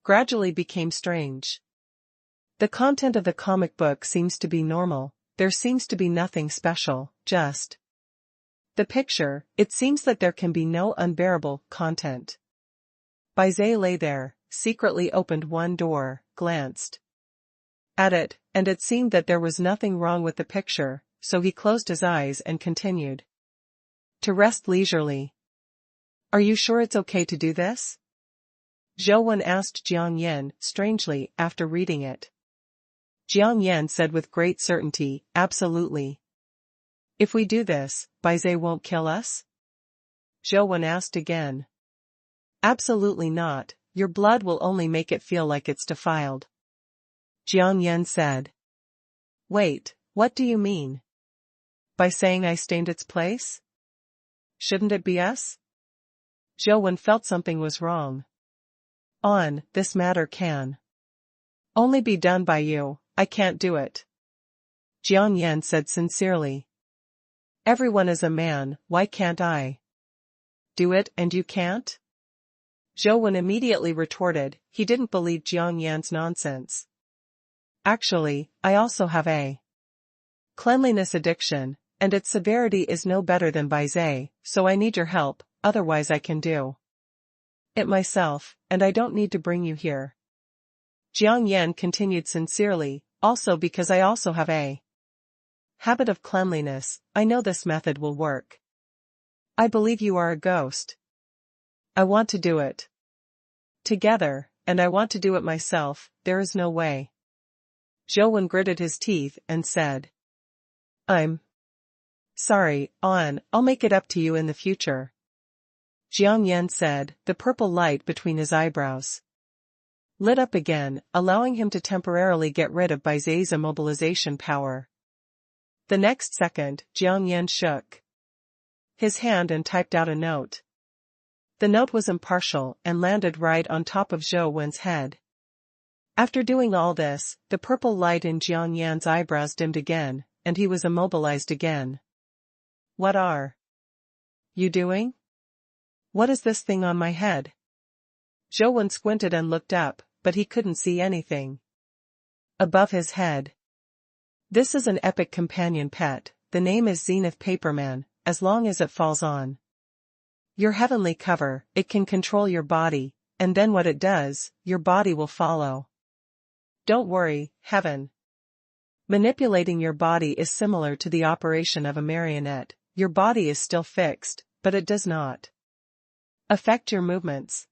gradually became strange. The content of the comic book seems to be normal, there seems to be nothing special, just the picture, it seems that there can be no unbearable content. Baize lay there, secretly opened one door, glanced at it, and it seemed that there was nothing wrong with the picture, so he closed his eyes and continued to rest leisurely. Are you sure it's okay to do this? Zhou Wen asked Jiang Yan, strangely, after reading it. Jiang Yan said with great certainty, absolutely. If we do this, Baize won't kill us? Zhou Wen asked again. Absolutely not, your blood will only make it feel like it's defiled. Jiang Yan said. Wait, what do you mean? By saying I stained its place? Shouldn't it be us? Zhou Wen felt something was wrong. This matter can only be done by you, I can't do it. Jiang Yan said sincerely. Everyone is a man, why can't I do it and you can't? Zhou Wen immediately retorted, he didn't believe Jiang Yan's nonsense. Actually, I also have a cleanliness addiction, and its severity is no better than Baize, so I need your help, otherwise I can do it myself, and I don't need to bring you here. Jiang Yan continued sincerely, also because I also have a habit of cleanliness, I know this method will work. I believe you are a ghost. I want to do it together, and I want to do it myself, there is no way. Zhou gritted his teeth and said. I'm sorry, An, I'll make it up to you in the future. Jiang Yan said, the purple light between his eyebrows lit up again, allowing him to temporarily get rid of Bai Zai's immobilization power. The next second, Jiang Yan shook his hand and typed out a note. The note was impartial and landed right on top of Zhou Wen's head. After doing all this, the purple light in Jiang Yan's eyebrows dimmed again, and he was immobilized again. What are you doing? What is this thing on my head? Zhou Wen squinted and looked up, but he couldn't see anything above his head. This is an epic companion pet, the name is Zenith Paperman, as long as it falls on your heavenly cover, it can control your body, and then what it does, your body will follow. Don't worry, Heaven. Manipulating your body is similar to the operation of a marionette, your body is still fixed, but it does not affect your movements.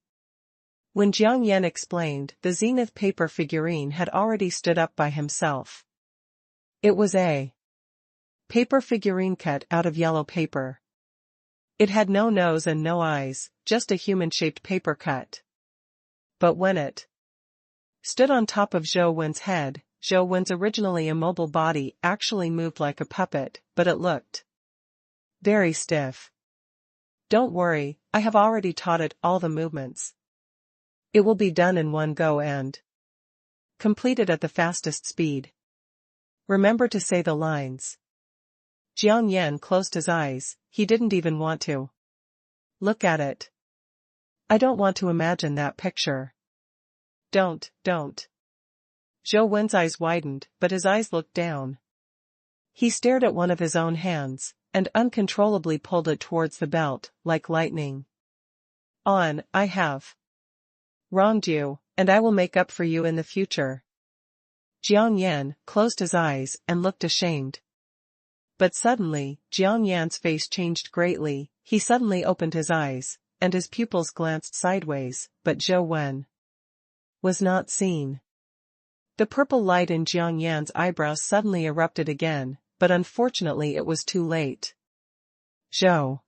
When Jiang Yan explained, the Zenith paper figurine had already stood up by himself. It was a paper figurine cut out of yellow paper. It had no nose and no eyes, just a human-shaped paper cut. But when it stood on top of Zhou Wen's head, Zhou Wen's originally immobile body actually moved like a puppet, but it looked very stiff. Don't worry, I have already taught it all the movements. It will be done in one go and completed at the fastest speed. Remember to say the lines. Jiang Yan closed his eyes, he didn't even want to look at it. I don't want to imagine that picture. Don't. Zhou Wen's eyes widened, but his eyes looked down. He stared at one of his own hands, and uncontrollably pulled it towards the belt, like lightning. On, I have wronged you, and I will make up for you in the future. Jiang Yan closed his eyes and looked ashamed. But suddenly, Jiang Yan's face changed greatly, he suddenly opened his eyes, and his pupils glanced sideways, but Zhou Wen was not seen. The purple light in Jiang Yan's eyebrows suddenly erupted again, but unfortunately it was too late. Zhou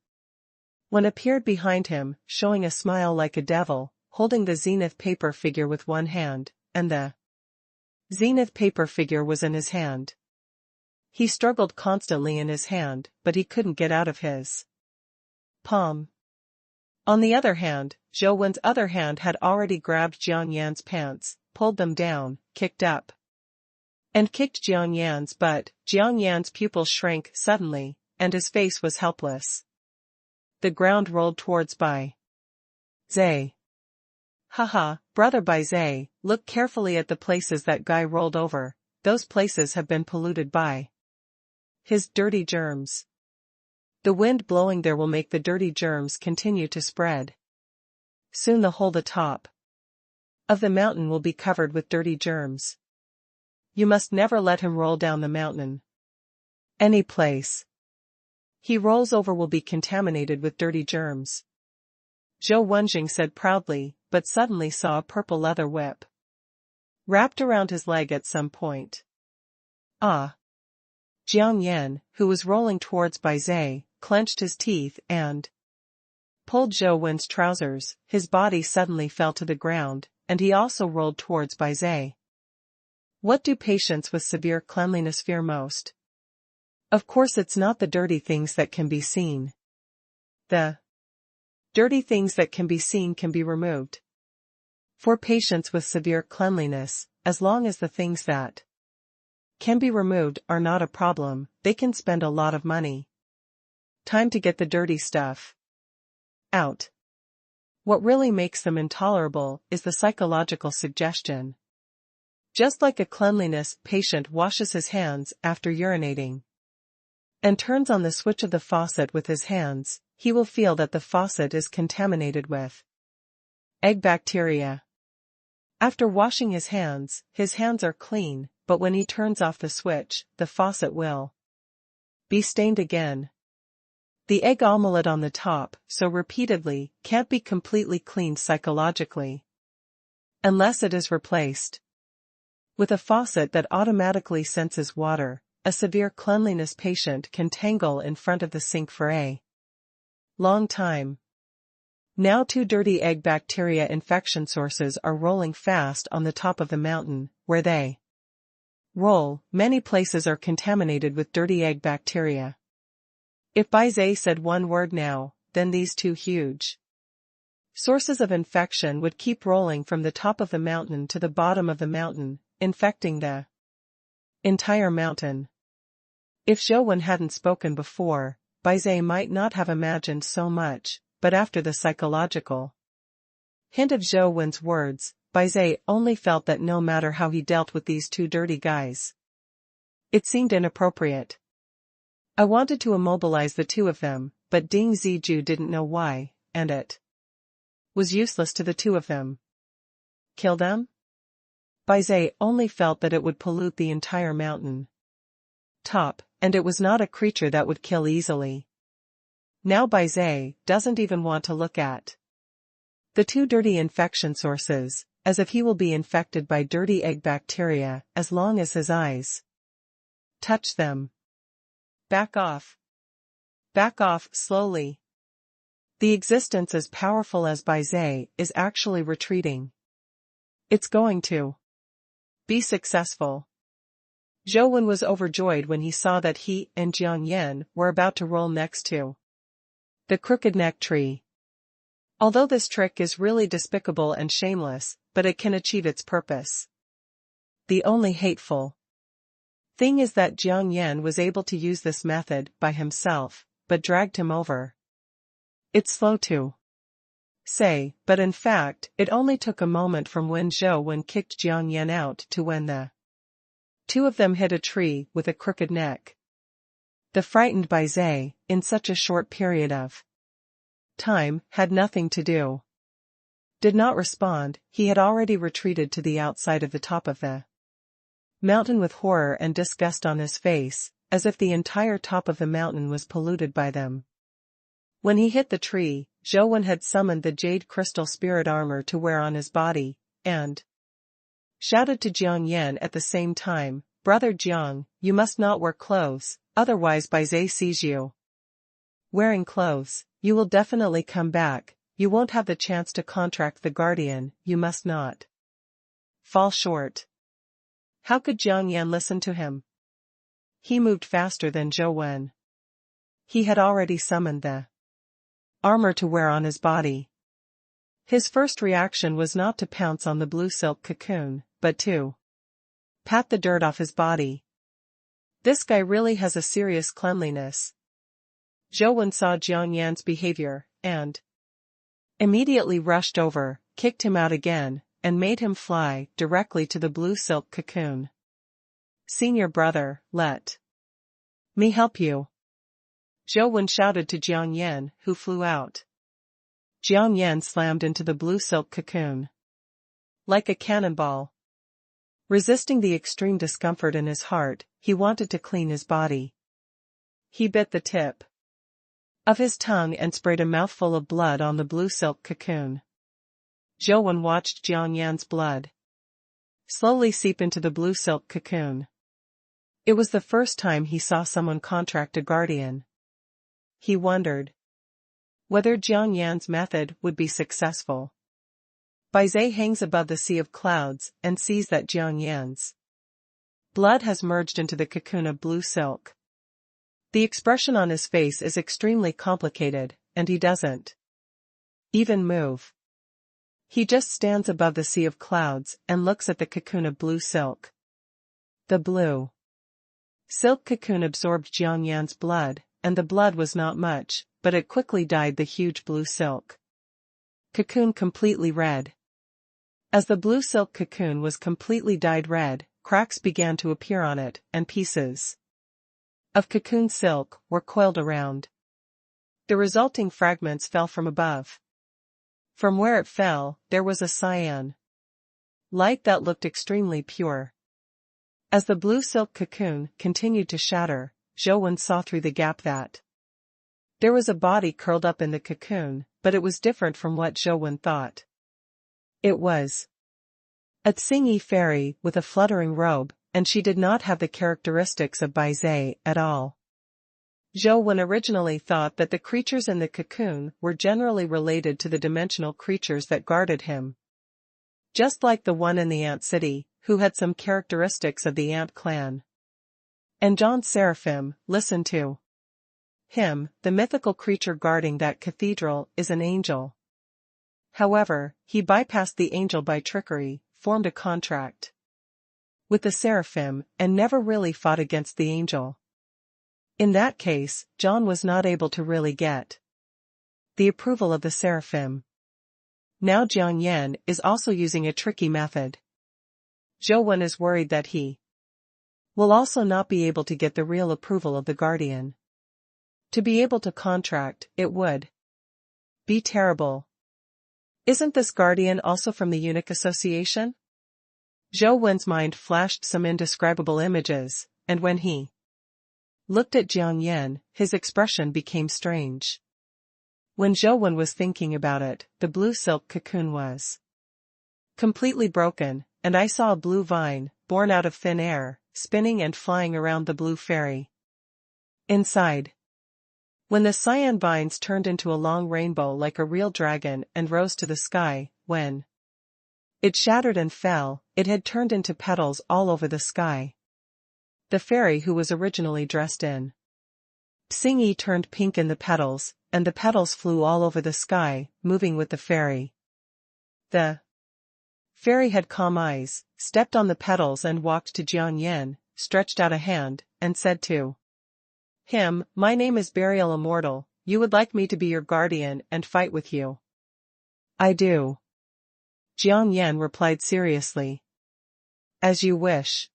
Wen appeared behind him, showing a smile like a devil, holding the Zenith paper figure with one hand, and the Zenith paper figure was in his hand. He struggled constantly in his hand, but he couldn't get out of his palm. On the other hand, Zhou Wen's other hand had already grabbed Jiang Yan's pants, pulled them down, kicked up, and kicked Jiang Yan's butt. Jiang Yan's pupils shrank suddenly, and his face was helpless. The ground rolled towards Bai Zai. Haha, brother Bai Zai, look carefully at the places that guy rolled over, those places have been polluted by his dirty germs. The wind blowing there will make the dirty germs continue to spread. Soon the top of the mountain will be covered with dirty germs. You must never let him roll down the mountain. Any place he rolls over will be contaminated with dirty germs. Zhou Wenjing said proudly, but suddenly saw a purple leather whip wrapped around his leg at some point. Ah! Jiang Yan, who was rolling towards Bai Zai, clenched his teeth and pulled Zhou Wen's trousers. His body suddenly fell to the ground, and he also rolled towards Bai Zai. What do patients with severe cleanliness fear most? Of course it's not the dirty things that can be seen. The dirty things that can be seen can be removed. For patients with severe cleanliness, as long as the things that can be removed are not a problem, they can spend a lot of money. Time to get the dirty stuff out. What really makes them intolerable is the psychological suggestion. Just like a cleanliness patient washes his hands after urinating and turns on the switch of the faucet with his hands, he will feel that the faucet is contaminated with egg bacteria. After washing his hands are clean, but when he turns off the switch, the faucet will be stained again. The egg omelette on the top, so repeatedly, can't be completely cleaned psychologically. unless it is replaced with a faucet that automatically senses water. A severe cleanliness patient can tangle in front of the sink for a long time. Now 2 dirty egg bacteria infection sources are rolling fast on the top of the mountain. Where they roll, many places are contaminated with dirty egg bacteria. If Baizé said one word now, then these 2 huge sources of infection would keep rolling from the top of the mountain to the bottom of the mountain, infecting the entire mountain. If Zhou hadn't spoken before, Baizé might not have imagined so much, but after the psychological hint of Zhou words, Baizé only felt that no matter how he dealt with these 2 dirty guys, it seemed inappropriate. I wanted to immobilize the 2 of them, but Ding Ziju didn't know why, and it was useless to the 2 of them. Kill them? Baizé only felt that it would pollute the entire mountain top, and it was not a creature that would kill easily. Now Baizé doesn't even want to look at the 2 dirty infection sources, as if he will be infected by dirty egg bacteria as long as his eyes touch them. Back off. Back off, slowly. The existence as powerful as Baizé is actually retreating. It's going to be successful. Zhou was overjoyed when he saw that he and Jiang Yan were about to roll next to the crooked neck tree. Although this trick is really despicable and shameless, but it can achieve its purpose. The only hateful thing is that Jiang Yan was able to use this method by himself, but dragged him over. It's slow to say, but in fact, it only took a moment from when Zhou kicked Jiang Yan out to when the 2 of them hit a tree with a crooked neck. The frightened Baizé, in such a short period of time, had nothing to do. Did not respond, he had already retreated to the outside of the top of the mountain with horror and disgust on his face, as if the entire top of the mountain was polluted by them. When he hit the tree, Zhou had summoned the jade crystal spirit armor to wear on his body, and shouted to Jiang Yan at the same time, "Brother Jiang, you must not wear clothes, otherwise Baizé sees you wearing clothes, you will definitely come back, you won't have the chance to contract the guardian, you must not fall short." How could Jiang Yan listen to him? He moved faster than Zhou. He had already summoned the armor to wear on his body. His first reaction was not to pounce on the blue silk cocoon, but to pat the dirt off his body. This guy really has a serious cleanliness. Zhou saw Jiang Yan's behavior, and immediately rushed over, kicked him out again, and made him fly directly to the blue silk cocoon. "Senior brother, let me help you." Zhou shouted to Jiang Yan, who flew out. Jiang Yan slammed into the blue silk cocoon like a cannonball. Resisting the extreme discomfort in his heart, he wanted to clean his body. He bit the tip of his tongue and sprayed a mouthful of blood on the blue silk cocoon. Zhou watched Jiang Yan's blood slowly seep into the blue silk cocoon. It was the first time he saw someone contract a guardian. He wondered whether Jiang Yan's method would be successful. Baizé hangs above the sea of clouds and sees that Jiang Yan's blood has merged into the cocoon of blue silk. The expression on his face is extremely complicated, and he doesn't even move. He just stands above the sea of clouds and looks at the cocoon of blue silk. The blue silk cocoon absorbed Jiang Yan's blood, and the blood was not much, but it quickly dyed the huge blue silk cocoon completely red. As the blue silk cocoon was completely dyed red, cracks began to appear on it, and pieces of cocoon silk were coiled around. The resulting fragments fell from above. From where it fell, there was a cyan light that looked extremely pure. As the blue silk cocoon continued to shatter, Zhou saw through the gap that there was a body curled up in the cocoon, but it was different from what Zhou thought. It was A Tsingy fairy with a fluttering robe, and she did not have the characteristics of Baizé at all. Zhou Wen originally thought that the creatures in the cocoon were generally related to the dimensional creatures that guarded him. Just like the one in the ant city, who had some characteristics of the ant clan. And John Seraphim, listen to him, the mythical creature guarding that cathedral is an angel. However, he bypassed the angel by trickery, formed a contract with the seraphim, and never really fought against the angel. In that case, John was not able to really get the approval of the seraphim. Now Jiang Yan is also using a tricky method. Zhou Wen is worried that he will also not be able to get the real approval of the guardian. To be able to contract, it would be terrible. Isn't this guardian also from the eunuch association? Zhou Wen's mind flashed some indescribable images, and when he looked at Jiang Yan, his expression became strange. When Zhou Wen was thinking about it, the blue silk cocoon was completely broken, and I saw a blue vine, born out of thin air, spinning and flying around the blue fairy inside. When the cyan vines turned into a long rainbow like a real dragon and rose to the sky, when it shattered and fell, it had turned into petals all over the sky. The fairy who was originally dressed in Xingyi turned pink in the petals, and the petals flew all over the sky, moving with the fairy. The fairy had calm eyes, stepped on the petals and walked to Jiang Yan, stretched out a hand, and said to him, "My name is Burial Immortal, you would like me to be your guardian and fight with you?" "I do." Jiang Yan replied seriously. "As you wish."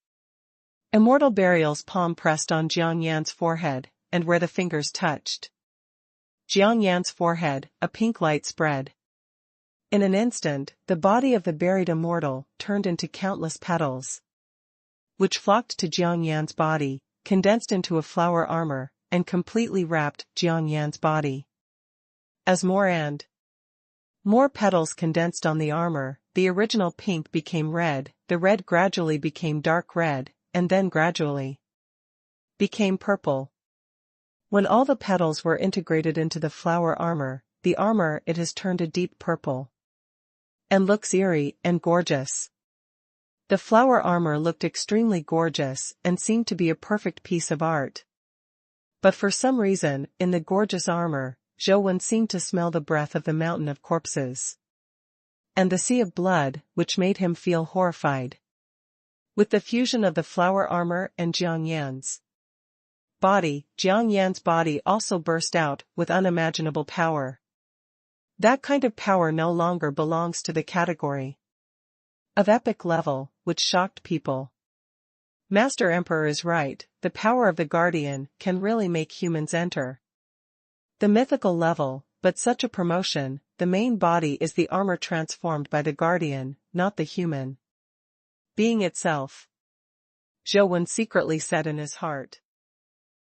Immortal Burial's palm pressed on Jiang Yan's forehead, and where the fingers touched Jiang Yan's forehead, a pink light spread. In an instant, the body of the buried immortal turned into countless petals, which flocked to Jiang Yan's body, condensed into a flower armor, and completely wrapped Jiang Yan's body. As more and more petals condensed on the armor, the original pink became red, the red gradually became dark red, and then gradually became purple. When all the petals were integrated into the flower armor, it has turned a deep purple and looks eerie and gorgeous. The flower armor looked extremely gorgeous and seemed to be a perfect piece of art. But for some reason, in the gorgeous armor, Zhou Wen seemed to smell the breath of the mountain of corpses and the sea of blood, which made him feel horrified. With the fusion of the flower armor and Jiang Yan's body, Jiang Yan's body also burst out with unimaginable power. That kind of power no longer belongs to the category of epic level, which shocked people. Master Emperor is right, the power of the guardian can really make humans enter the mythical level, but such a promotion, the main body is the armor transformed by the guardian, not the human being itself. Zhou Wen secretly said in his heart.